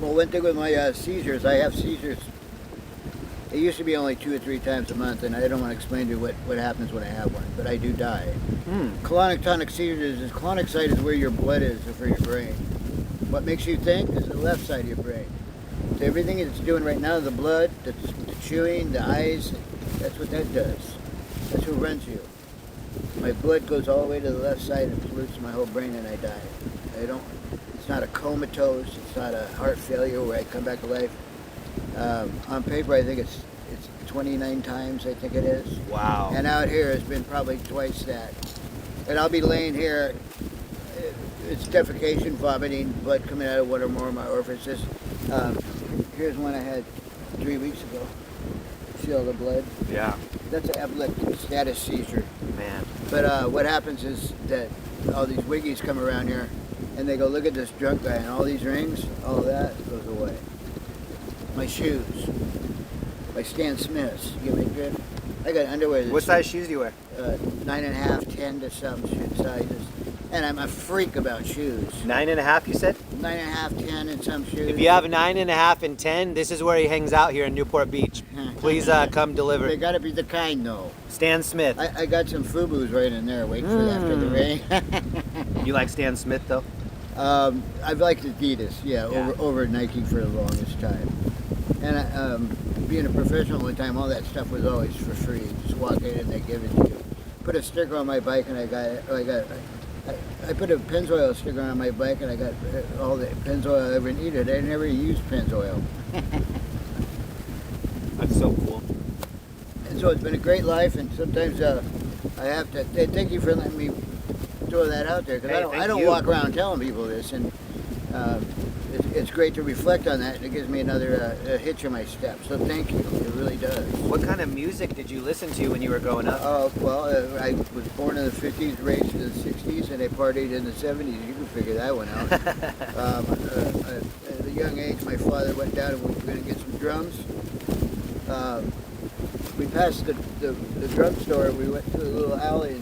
Well, one thing with my seizures, I have seizures. It used to be only 2 or 3 times a month, and I don't want to explain to you what happens when I have one, but I do die. Colonic tonic seizures is, colonic side is where your blood is for your brain. What makes you think is the left side of your brain. So everything it's doing right now, the blood, the chewing, the eyes, that's what that does. That's who runs you. My blood goes all the way to the left side and pollutes my whole brain, and I die. It's not a comatose, it's not a heart failure where I come back to life. On paper, I think it's 29 times, I think it is. Wow. And out here, it's been probably twice that. And I'll be laying here, it's defecation, vomiting, blood coming out of one or more of my orifices. Here's one I had 3 weeks ago. See all the blood? Yeah. That's an epileptic status seizure. Man. But what happens is that all these wiggies come around here, and they go, look at this drunk guy, and all these rings, all of that goes away. My shoes, my Stan Smiths, you get my drift? I got underwear. What size shoes do you wear? 9.5, 10 to some sizes. And I'm a freak about shoes. 9.5, you said? 9.5, 10 in some shoes. If you have 9.5 and 10, this is where he hangs out here in Newport Beach. Please come deliver. They gotta be the kind though. Stan Smith. I got some FUBUs right in there waiting for after the rain. You like Stan Smith though? I've liked Adidas, yeah. Over Nike for the longest time. And being a professional one time, all that stuff was always for free. Just walk in and they give it to you. Put a sticker on my bike and I put a Pennzoil sticker on my bike and I got all the Pennzoil I ever needed. I never used Pennzoil. That's so cool. And so it's been a great life, and sometimes I have to thank you for letting me throw that out there, because I don't walk around telling people this, and it's great to reflect on that, and it gives me another hitch in my step. So thank you. It really does. What kind of music did you listen to when you were growing up? I was born in the 50s, raised in the 60s, and I partied in the 70s. You can figure that one out. At a young age, my father went down and we were going to get some drums. We passed the drum store. We went to a little alley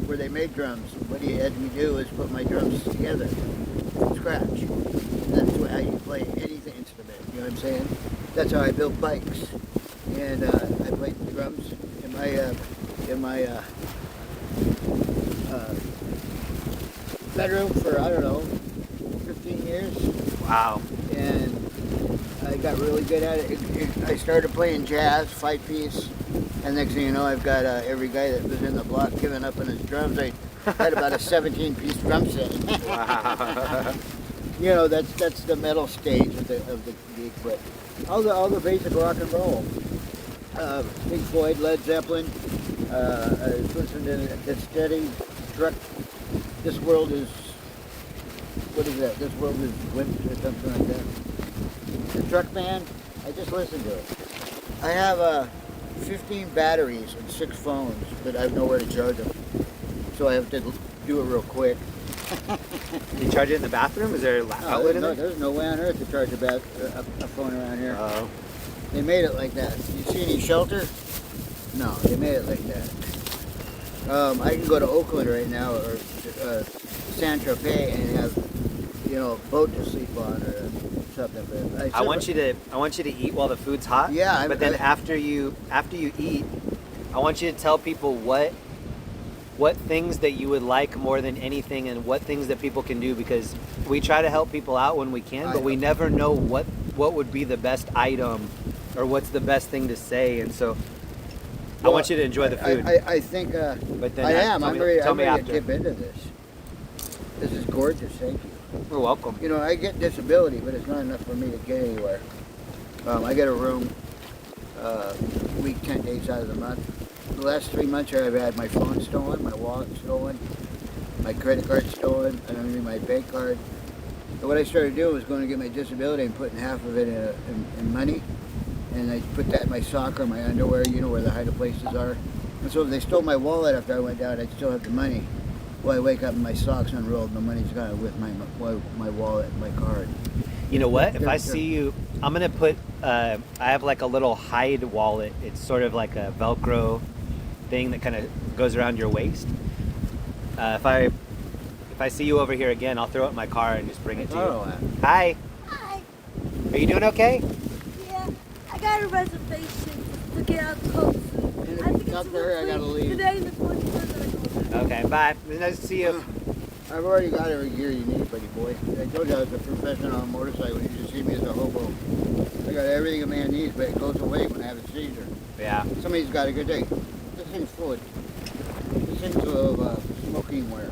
where they made drums. What he had me do is put my drums together from scratch. That's how you play any instrument, you know what I'm saying? That's how I built bikes. And I played the drums in my bedroom for, I don't know, 15 years. Wow. And I got really good at it. I started playing jazz, 5-piece, and next thing you know, I've got every guy that was in the block giving up on his drums. I had about a 17-piece drum set. Wow. You know, that's the metal stage of the gig, but all the basic rock and roll. Pink Floyd, Led Zeppelin. I was listening to Steady, Truck. This World is, what is that? This World is Wimps or something like that. The Truck Band. I just listened to it. I have 15 batteries and 6 phones, but I have nowhere to charge them. So I have to do it real quick. You charge it in the bathroom? Is there an outlet in there? There's no way on earth to charge a phone around here. Oh. They made it like that. You see any shelter? No, they made it like that. I can go to Oakland right now or San Tropez and have, you know, a boat to sleep on or something. But I want you to eat while the food's hot. Yeah, but then after you eat, I want you to tell people what things that you would like more than anything and what things that people can do, because we try to help people out when we can, but we never know what would be the best item or what's the best thing to say, and so I want you to enjoy the food. I think but then I am. I'm ready after. to dip into this. This is gorgeous. Thank you. You're welcome. You know, I get disability, but it's not enough for me to get anywhere. I get a room week 10 days out of the month. The last 3 months here, I've had my phone stolen, my wallet stolen, my credit card stolen, and I mean my bank card. So what I started doing was going to get my disability and putting half of it in money, and I put that in my sock or my underwear, you know where the hiding places are. And so if they stole my wallet after I went down, I'd still have the money. Well, I wake up and my sock's unrolled, the money's gone with my wallet and my card. You know what? If I see you, I'm gonna put. I have like a little hide wallet. It's sort of like a Velcro thing that kind of goes around your waist. If I see you over here again, I'll throw it in my car and just bring it to you. Hi. Hi. Are you doing okay? Yeah, I got a reservation to get out cold food. I think Up there, I gotta leave. Today the 21st. Okay, bye. It's nice to see you. I've already got every gear you need, buddy boy. I told you I was a professional on a motorcycle. You just see me as a hobo. I got everything a man needs, but it goes away when I have a seizure. Yeah. Somebody's got a good day. This thing's full of smoking ware.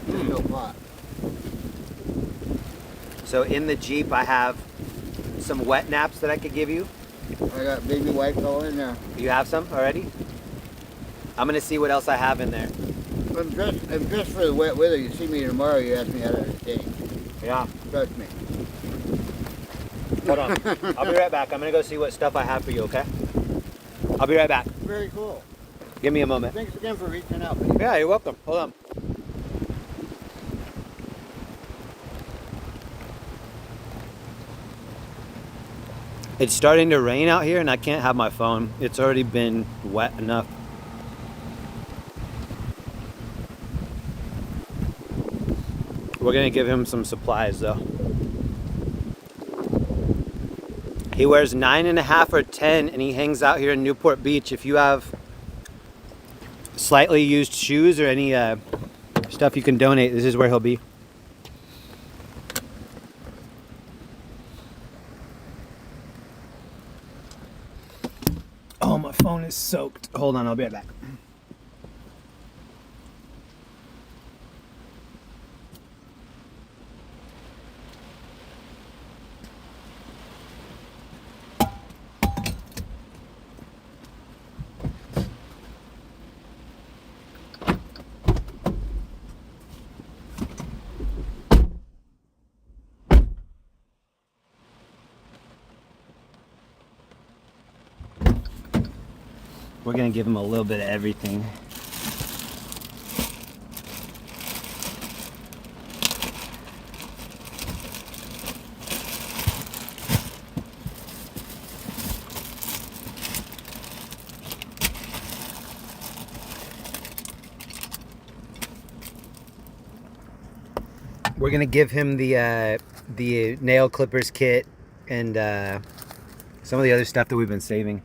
There's no pot. So in the Jeep, I have some wet naps that I could give you. I got baby wipes all in there. You have some already? I'm gonna see what else I have in there. I'm dressed for the wet weather. You see me tomorrow, you ask me how to stay. Yeah. Trust me. Hold on. I'll be right back. I'm gonna go see what stuff I have for you, okay? I'll be right back. Very cool. Give me a moment. Thanks again for reaching out, buddy. Yeah, you're welcome. Hold on. It's starting to rain out here and I can't have my phone. It's already been wet enough. We're gonna give him some supplies though. He wears 9.5 or 10 and he hangs out here in Newport Beach. If you have slightly used shoes or any stuff you can donate, this is where he'll be. Oh, my phone is soaked. Hold on, I'll be right back. We're gonna give him a little bit of everything. We're gonna give him the nail clippers kit and some of the other stuff that we've been saving.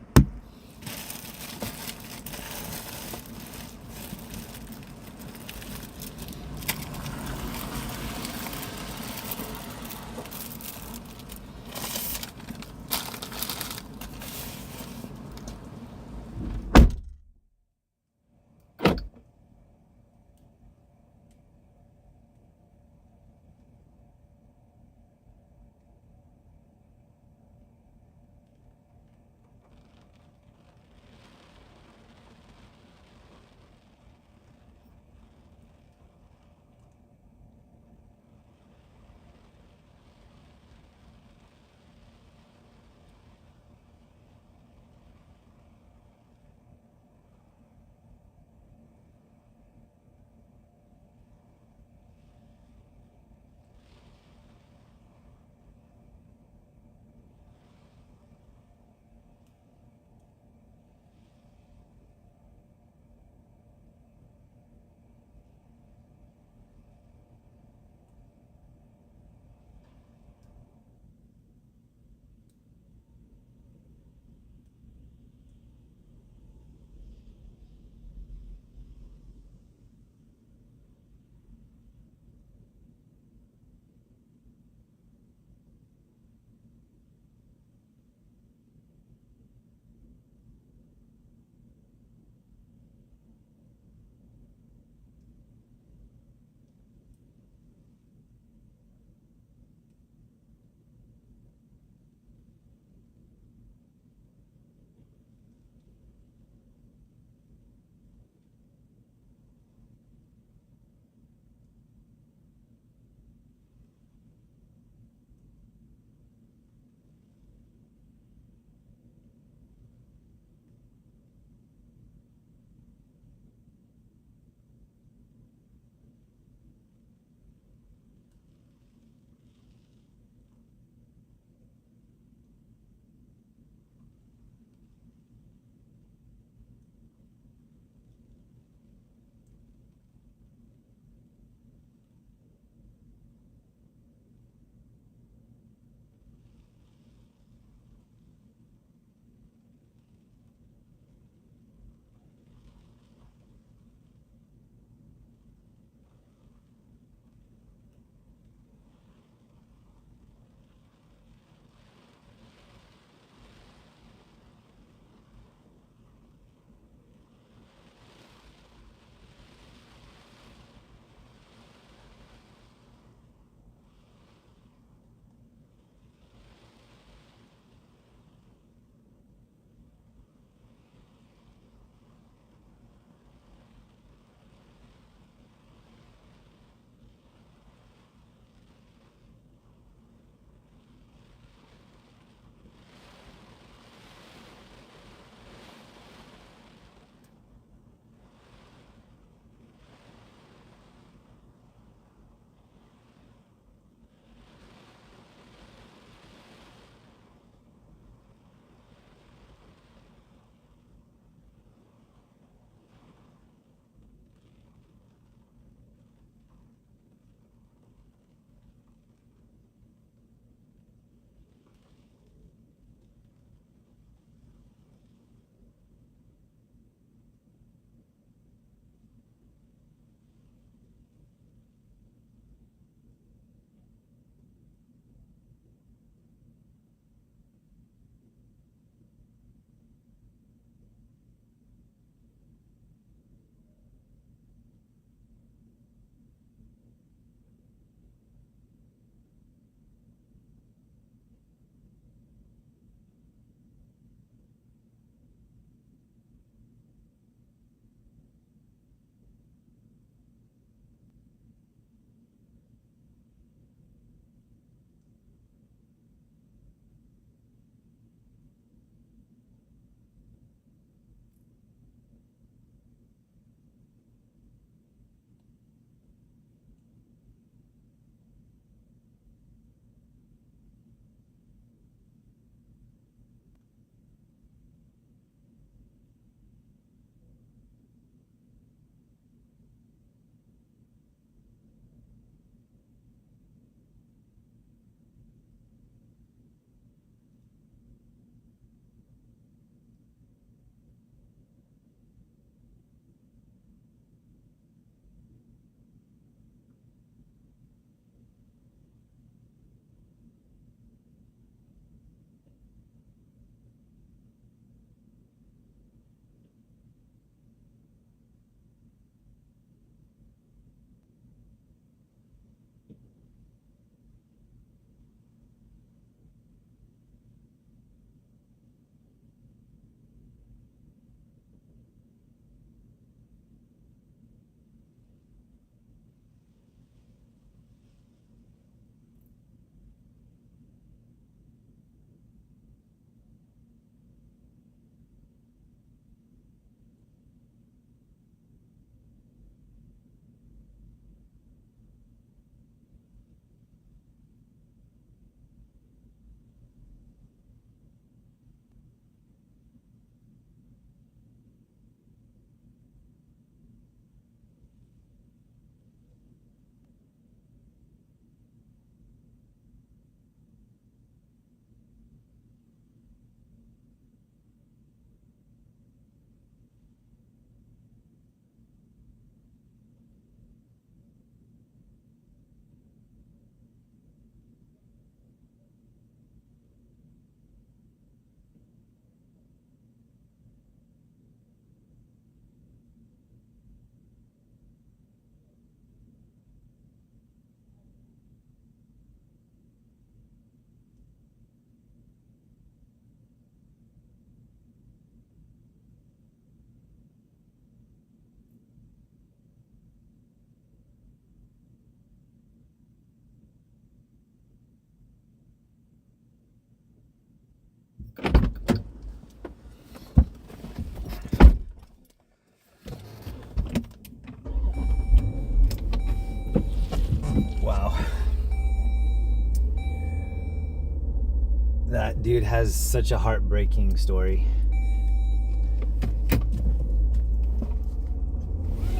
dude has such a heartbreaking story.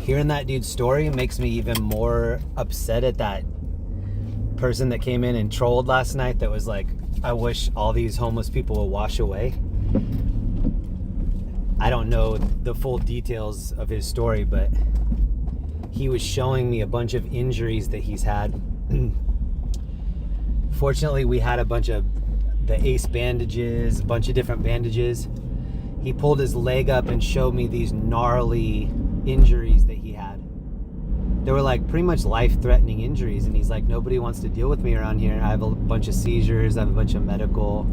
Hearing that dude's story makes me even more upset at that person that came in and trolled last night that was like, I wish all these homeless people would wash away. I don't know the full details of his story, but he was showing me a bunch of injuries that he's had. Fortunately, we had a bunch of the ACE bandages, a bunch of different bandages. He pulled his leg up and showed me these gnarly injuries that he had. They were like pretty much life-threatening injuries, and he's like, nobody wants to deal with me around here. I have a bunch of seizures, I have a bunch of medical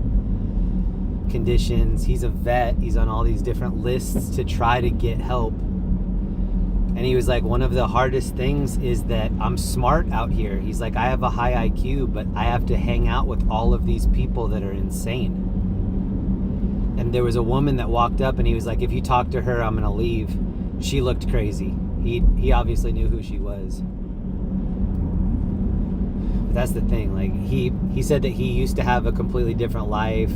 conditions. He's a vet. He's on all these different lists to try to get help. And he was like, one of the hardest things is that I'm smart out here. He's like, I have a high IQ, but I have to hang out with all of these people that are insane. And there was a woman that walked up and he was like, if you talk to her, I'm gonna leave. She looked crazy. He obviously knew who she was. But that's the thing, like he said that he used to have a completely different life,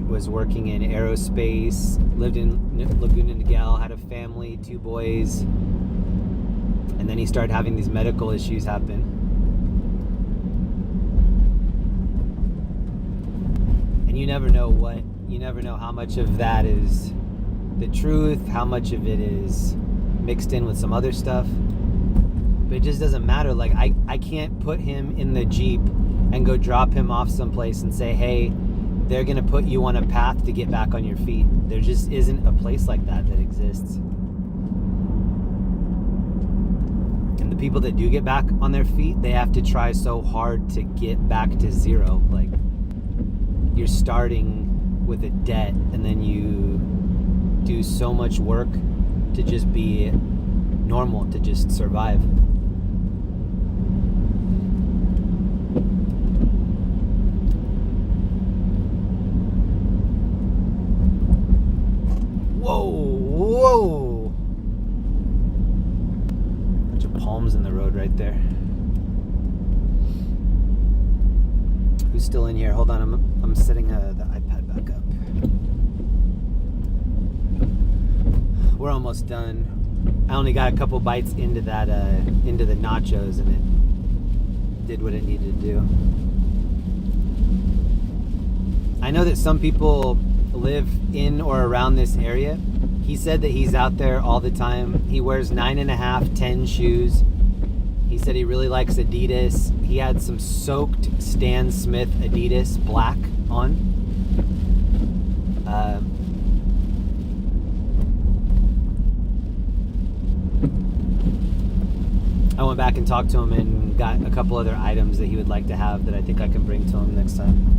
was working in aerospace, lived in Laguna Niguel, had a family, 2 boys, and then he started having these medical issues happen. And you never know how much of that is the truth, how much of it is mixed in with some other stuff. But it just doesn't matter. Like I can't put him in the Jeep and go drop him off someplace and say, hey, they're gonna put you on a path to get back on your feet. There just isn't a place like that exists. And the people that do get back on their feet, they have to try so hard to get back to zero. Like, you're starting with a debt and then you do so much work to just be normal, to just survive. Whoa! Bunch of palms in the road right there. Who's still in here? Hold on, I'm setting the iPad back up. We're almost done. I only got a couple bites into that into the nachos, and it did what it needed to do. I know that some people live in or around this area. He said that he's out there all the time. He wears 9.5, 10 shoes. He said he really likes Adidas. He had some soaked Stan Smith Adidas black on. I went back and talked to him and got a couple other items that he would like to have that I think I can bring to him next time.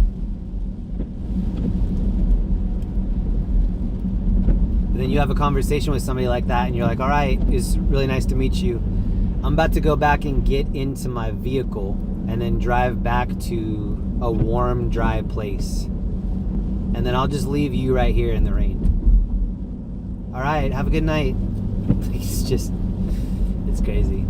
But then you have a conversation with somebody like that and you're like, all right, it's really nice to meet you. I'm about to go back and get into my vehicle and then drive back to a warm, dry place. And then I'll just leave you right here in the rain. All right, have a good night. It's crazy.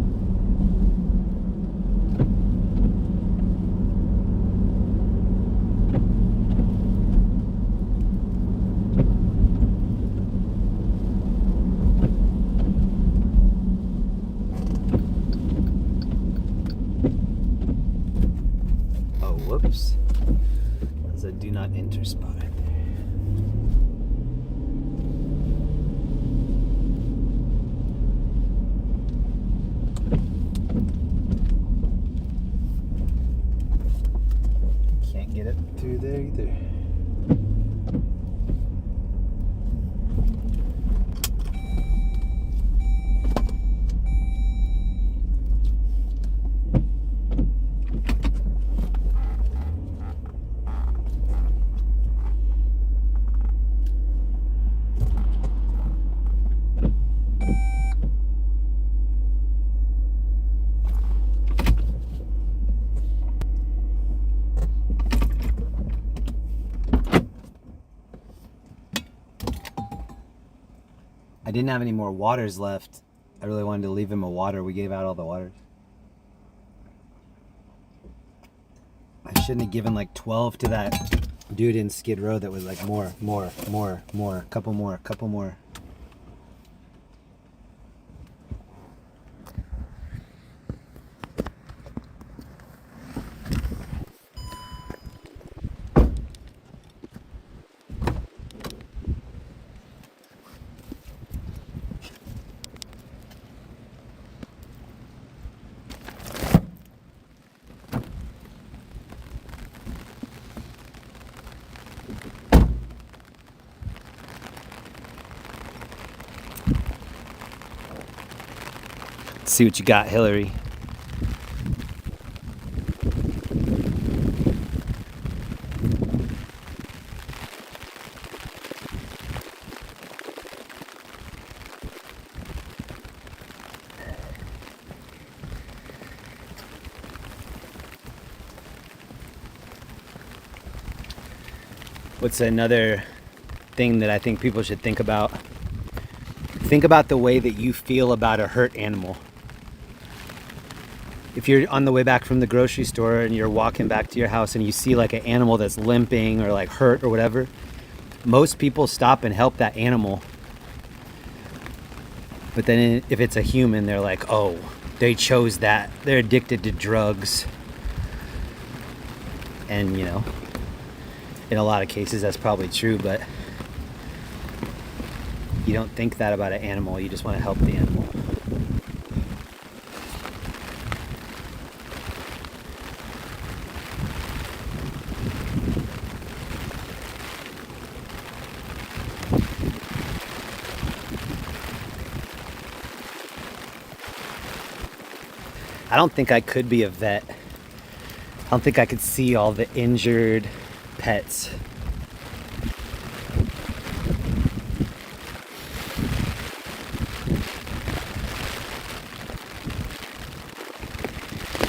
Whoops. There's a do not enter spot right there. Can't get it through there either. I didn't have any more waters left. I really wanted to leave him a water. We gave out all the waters. I shouldn't have given like 12 to that dude in Skid Row that was like more, couple more. See what you got, Hillary. What's another thing that I think people should think about? Think about the way that you feel about a hurt animal. If you're on the way back from the grocery store and you're walking back to your house and you see like an animal that's limping or like hurt or whatever, most people stop and help that animal. But then if it's a human, they're like, oh, they chose that. They're addicted to drugs. And, you know, in a lot of cases that's probably true, but you don't think that about an animal. You just want to help the animal. I don't think I could be a vet. I don't think I could see all the injured pets.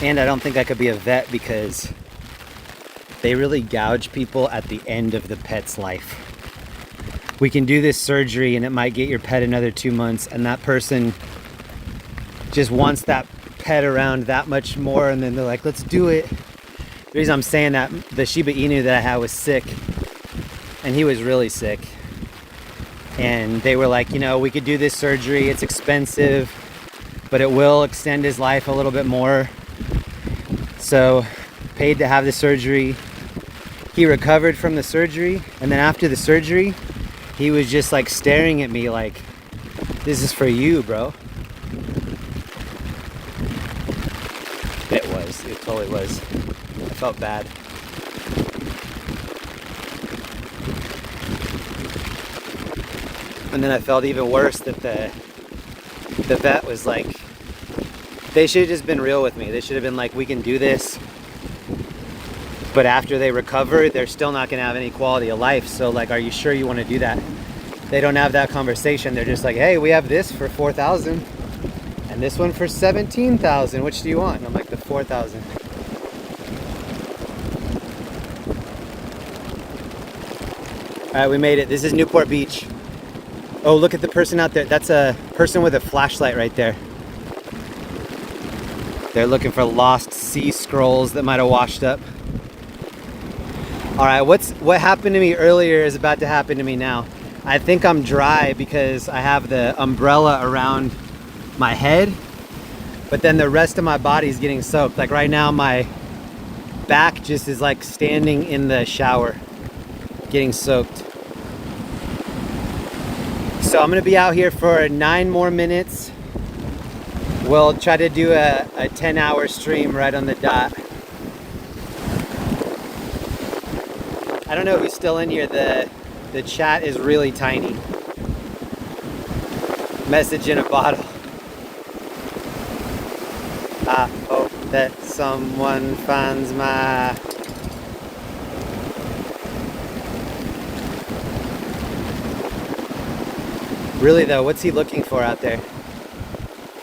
And I don't think I could be a vet because they really gouge people at the end of the pet's life. We can do this surgery and it might get your pet another 2 months, and that person just wants that pet around that much more, and then they're like, let's do it. The reason I'm saying that, the Shiba Inu that I had was sick, and he was really sick, and they were like, you know, we could do this surgery, it's expensive, but it will extend his life a little bit more. So paid to have the surgery. He recovered from the surgery, and then after the surgery he was just like staring at me like, this is for you, bro. It totally was. I felt bad. And then I felt even worse that the vet was like, they should have just been real with me. They should have been like, we can do this, but after they recover, they're still not gonna have any quality of life. So like, are you sure you want to do that? They don't have that conversation. They're just like, hey, we have this for $4,000 and this one for $17,000. Which do you want? And I'm like, the $4,000. All right, we made it. This is Newport Beach. Oh, look at the person out there. That's a person with a flashlight right there. They're looking for lost sea scrolls that might have washed up. All right, what happened to me earlier is about to happen to me now. I think I'm dry because I have the umbrella around my head, but then the rest of my body is getting soaked. Like right now, my back just is like standing in the shower, getting soaked. So I'm gonna be out here for 9 more minutes. We'll try to do a 10-hour stream right on the dot. I don't know who's still in here. The chat is really tiny. Message in a bottle. I hope that someone finds my... Really though, what's he looking for out there?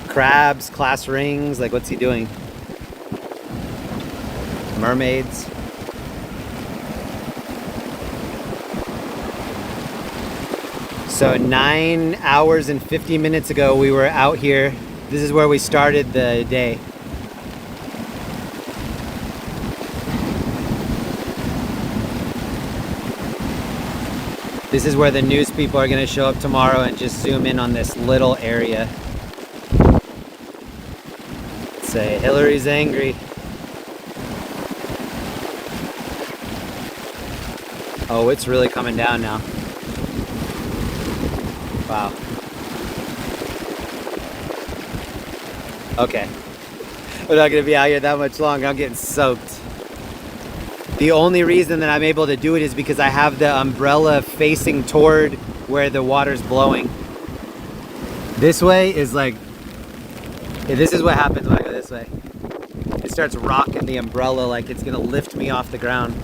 Crabs, class rings, like what's he doing? Mermaids. So 9 hours and 50 minutes ago we were out here. This is where we started the day. This is where the news people are going to show up tomorrow and just zoom in on this little area. Say, Hillary's angry. Oh, it's really coming down now. Wow. Okay. We're not going to be out here that much longer. I'm getting soaked. The only reason that I'm able to do it is because I have the umbrella facing toward where the water's blowing. This way is like, this is what happens when I go this way. It starts rocking the umbrella like it's gonna lift me off the ground.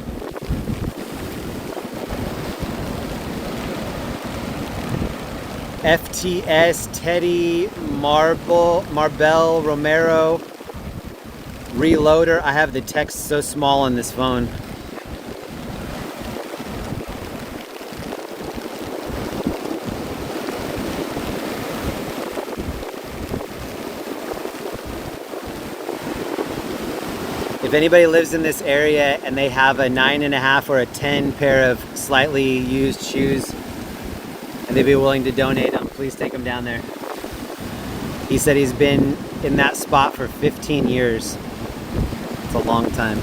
FTS, Teddy, Marbel, Romero, Reloader. I have the text so small on this phone. If anybody lives in this area and they have a 9.5 or a 10 pair of slightly used shoes and they'd be willing to donate them, please take them down there. He said he's been in that spot for 15 years. It's a long time.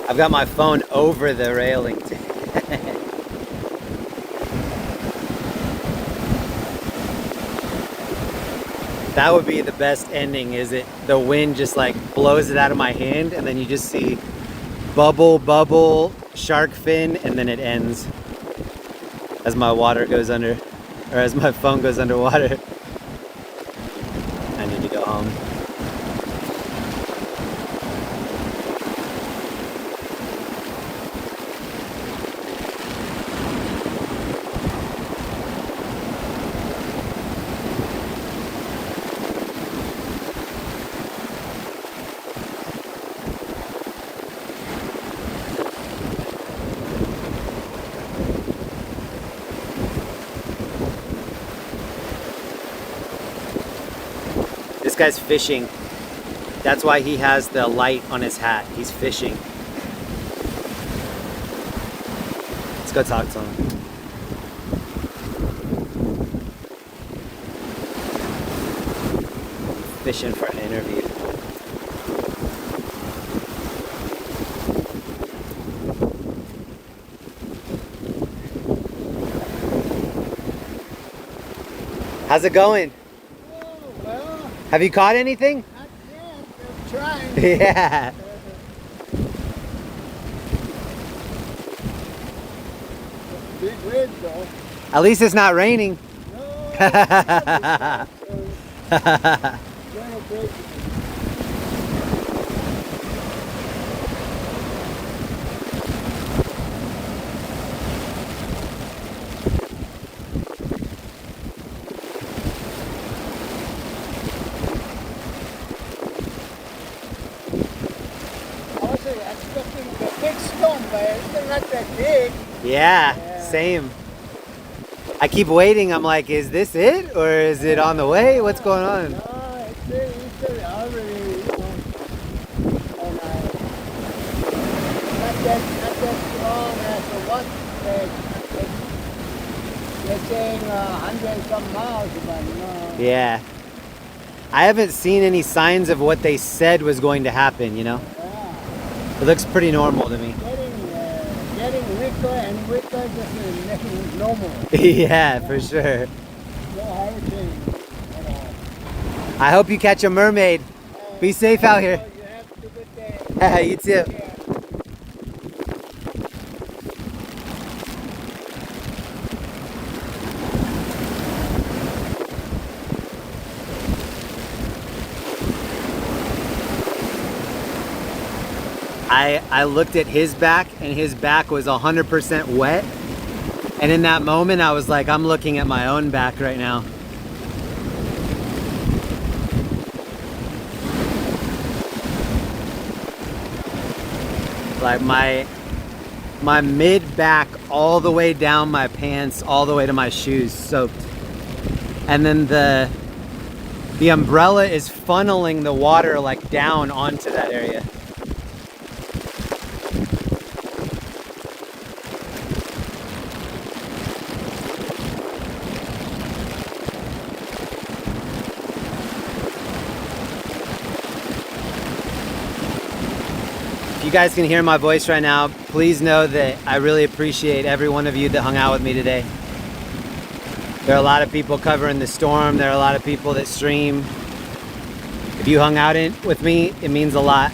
I've got my phone over the railing. That would be the best ending, is it? The wind just like blows it out of my hand and then you just see bubble, bubble, shark fin, and then it ends as my water goes under, or as my phone goes underwater. I need to go home. This guy's fishing. That's why he has the light on his hat. He's fishing. Let's go talk to him. Fishing for an interview. How's it going? Have you caught anything? Not yet. I'm trying. Yeah. Big wind though. At least it's not raining. No. Yeah, same. I keep waiting. I'm like, is this it? Or is it on the way? What's going on? No, it's already, and not that strong as the one. They're saying 100 some miles, but no. Yeah. I haven't seen any signs of what they said was going to happen, you know? Yeah. It looks pretty normal to me. Getting weaker and weaker, just making it normal. Yeah, for sure. No hurricane at all. I hope you catch a mermaid. Be safe out here. You have a good day. You too. I looked at his back and his back was 100% wet. And in that moment, I was like, I'm looking at my own back right now. Like my mid back all the way down my pants, all the way to my shoes soaked. and then the umbrella is funneling the water like down onto that area. If you guys can hear my voice right now, please know that I really appreciate every one of you that hung out with me today. There are a lot of people covering the storm. There are a lot of people that stream. If you hung out with me, it means a lot.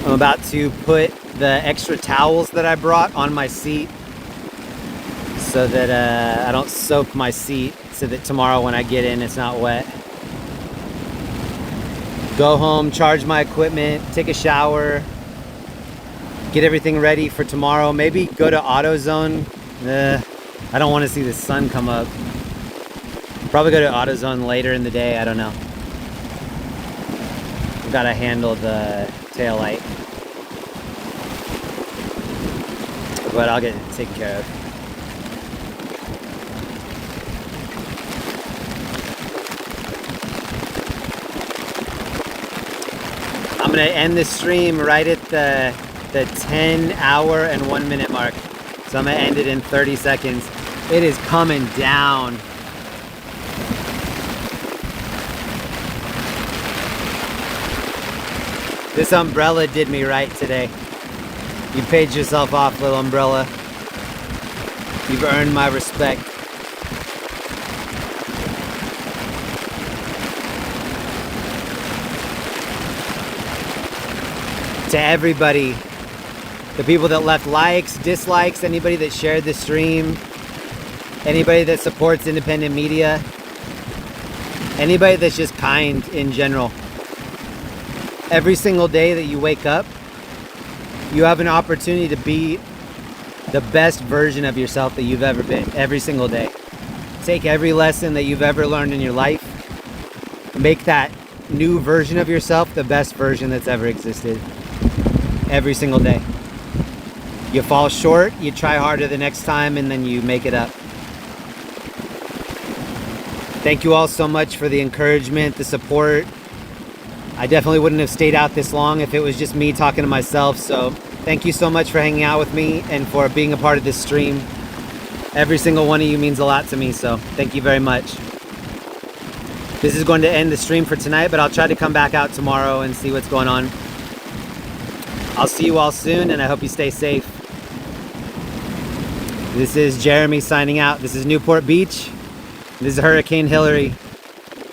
I'm about to put the extra towels that I brought on my seat so that I don't soak my seat, so that tomorrow when I get in, it's not wet. Go home, charge my equipment, take a shower, get everything ready for tomorrow. Maybe go to AutoZone. I don't want to see the sun come up. Probably go to AutoZone later in the day. I don't know. I've got to handle the taillight, but I'll get it taken care of. I'm gonna end the stream right at the 10 hour and 1 minute mark. So I'm gonna end it in 30 seconds. It is coming down. This umbrella did me right today. You paid yourself off, little umbrella. You've earned my respect. To everybody, the people that left likes, dislikes, anybody that shared the stream, anybody that supports independent media, anybody that's just kind in general. Every single day that you wake up, you have an opportunity to be the best version of yourself that you've ever been. Every single day. Take every lesson that you've ever learned in your life, make that new version of yourself the best version that's ever existed. Every single day. You fall short, you try harder the next time, and then you make it up. Thank you all so much for the encouragement, the support. I definitely wouldn't have stayed out this long if it was just me talking to myself, so thank you so much for hanging out with me and for being a part of this stream. Every single one of you means a lot to me, so thank you very much. This is going to end the stream for tonight, but I'll try to come back out tomorrow and see what's going on. I'll see you all soon, and I hope you stay safe. This is Jeremy signing out. This is Newport Beach. This is Hurricane Hilary.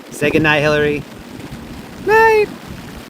Say goodnight, Hilary.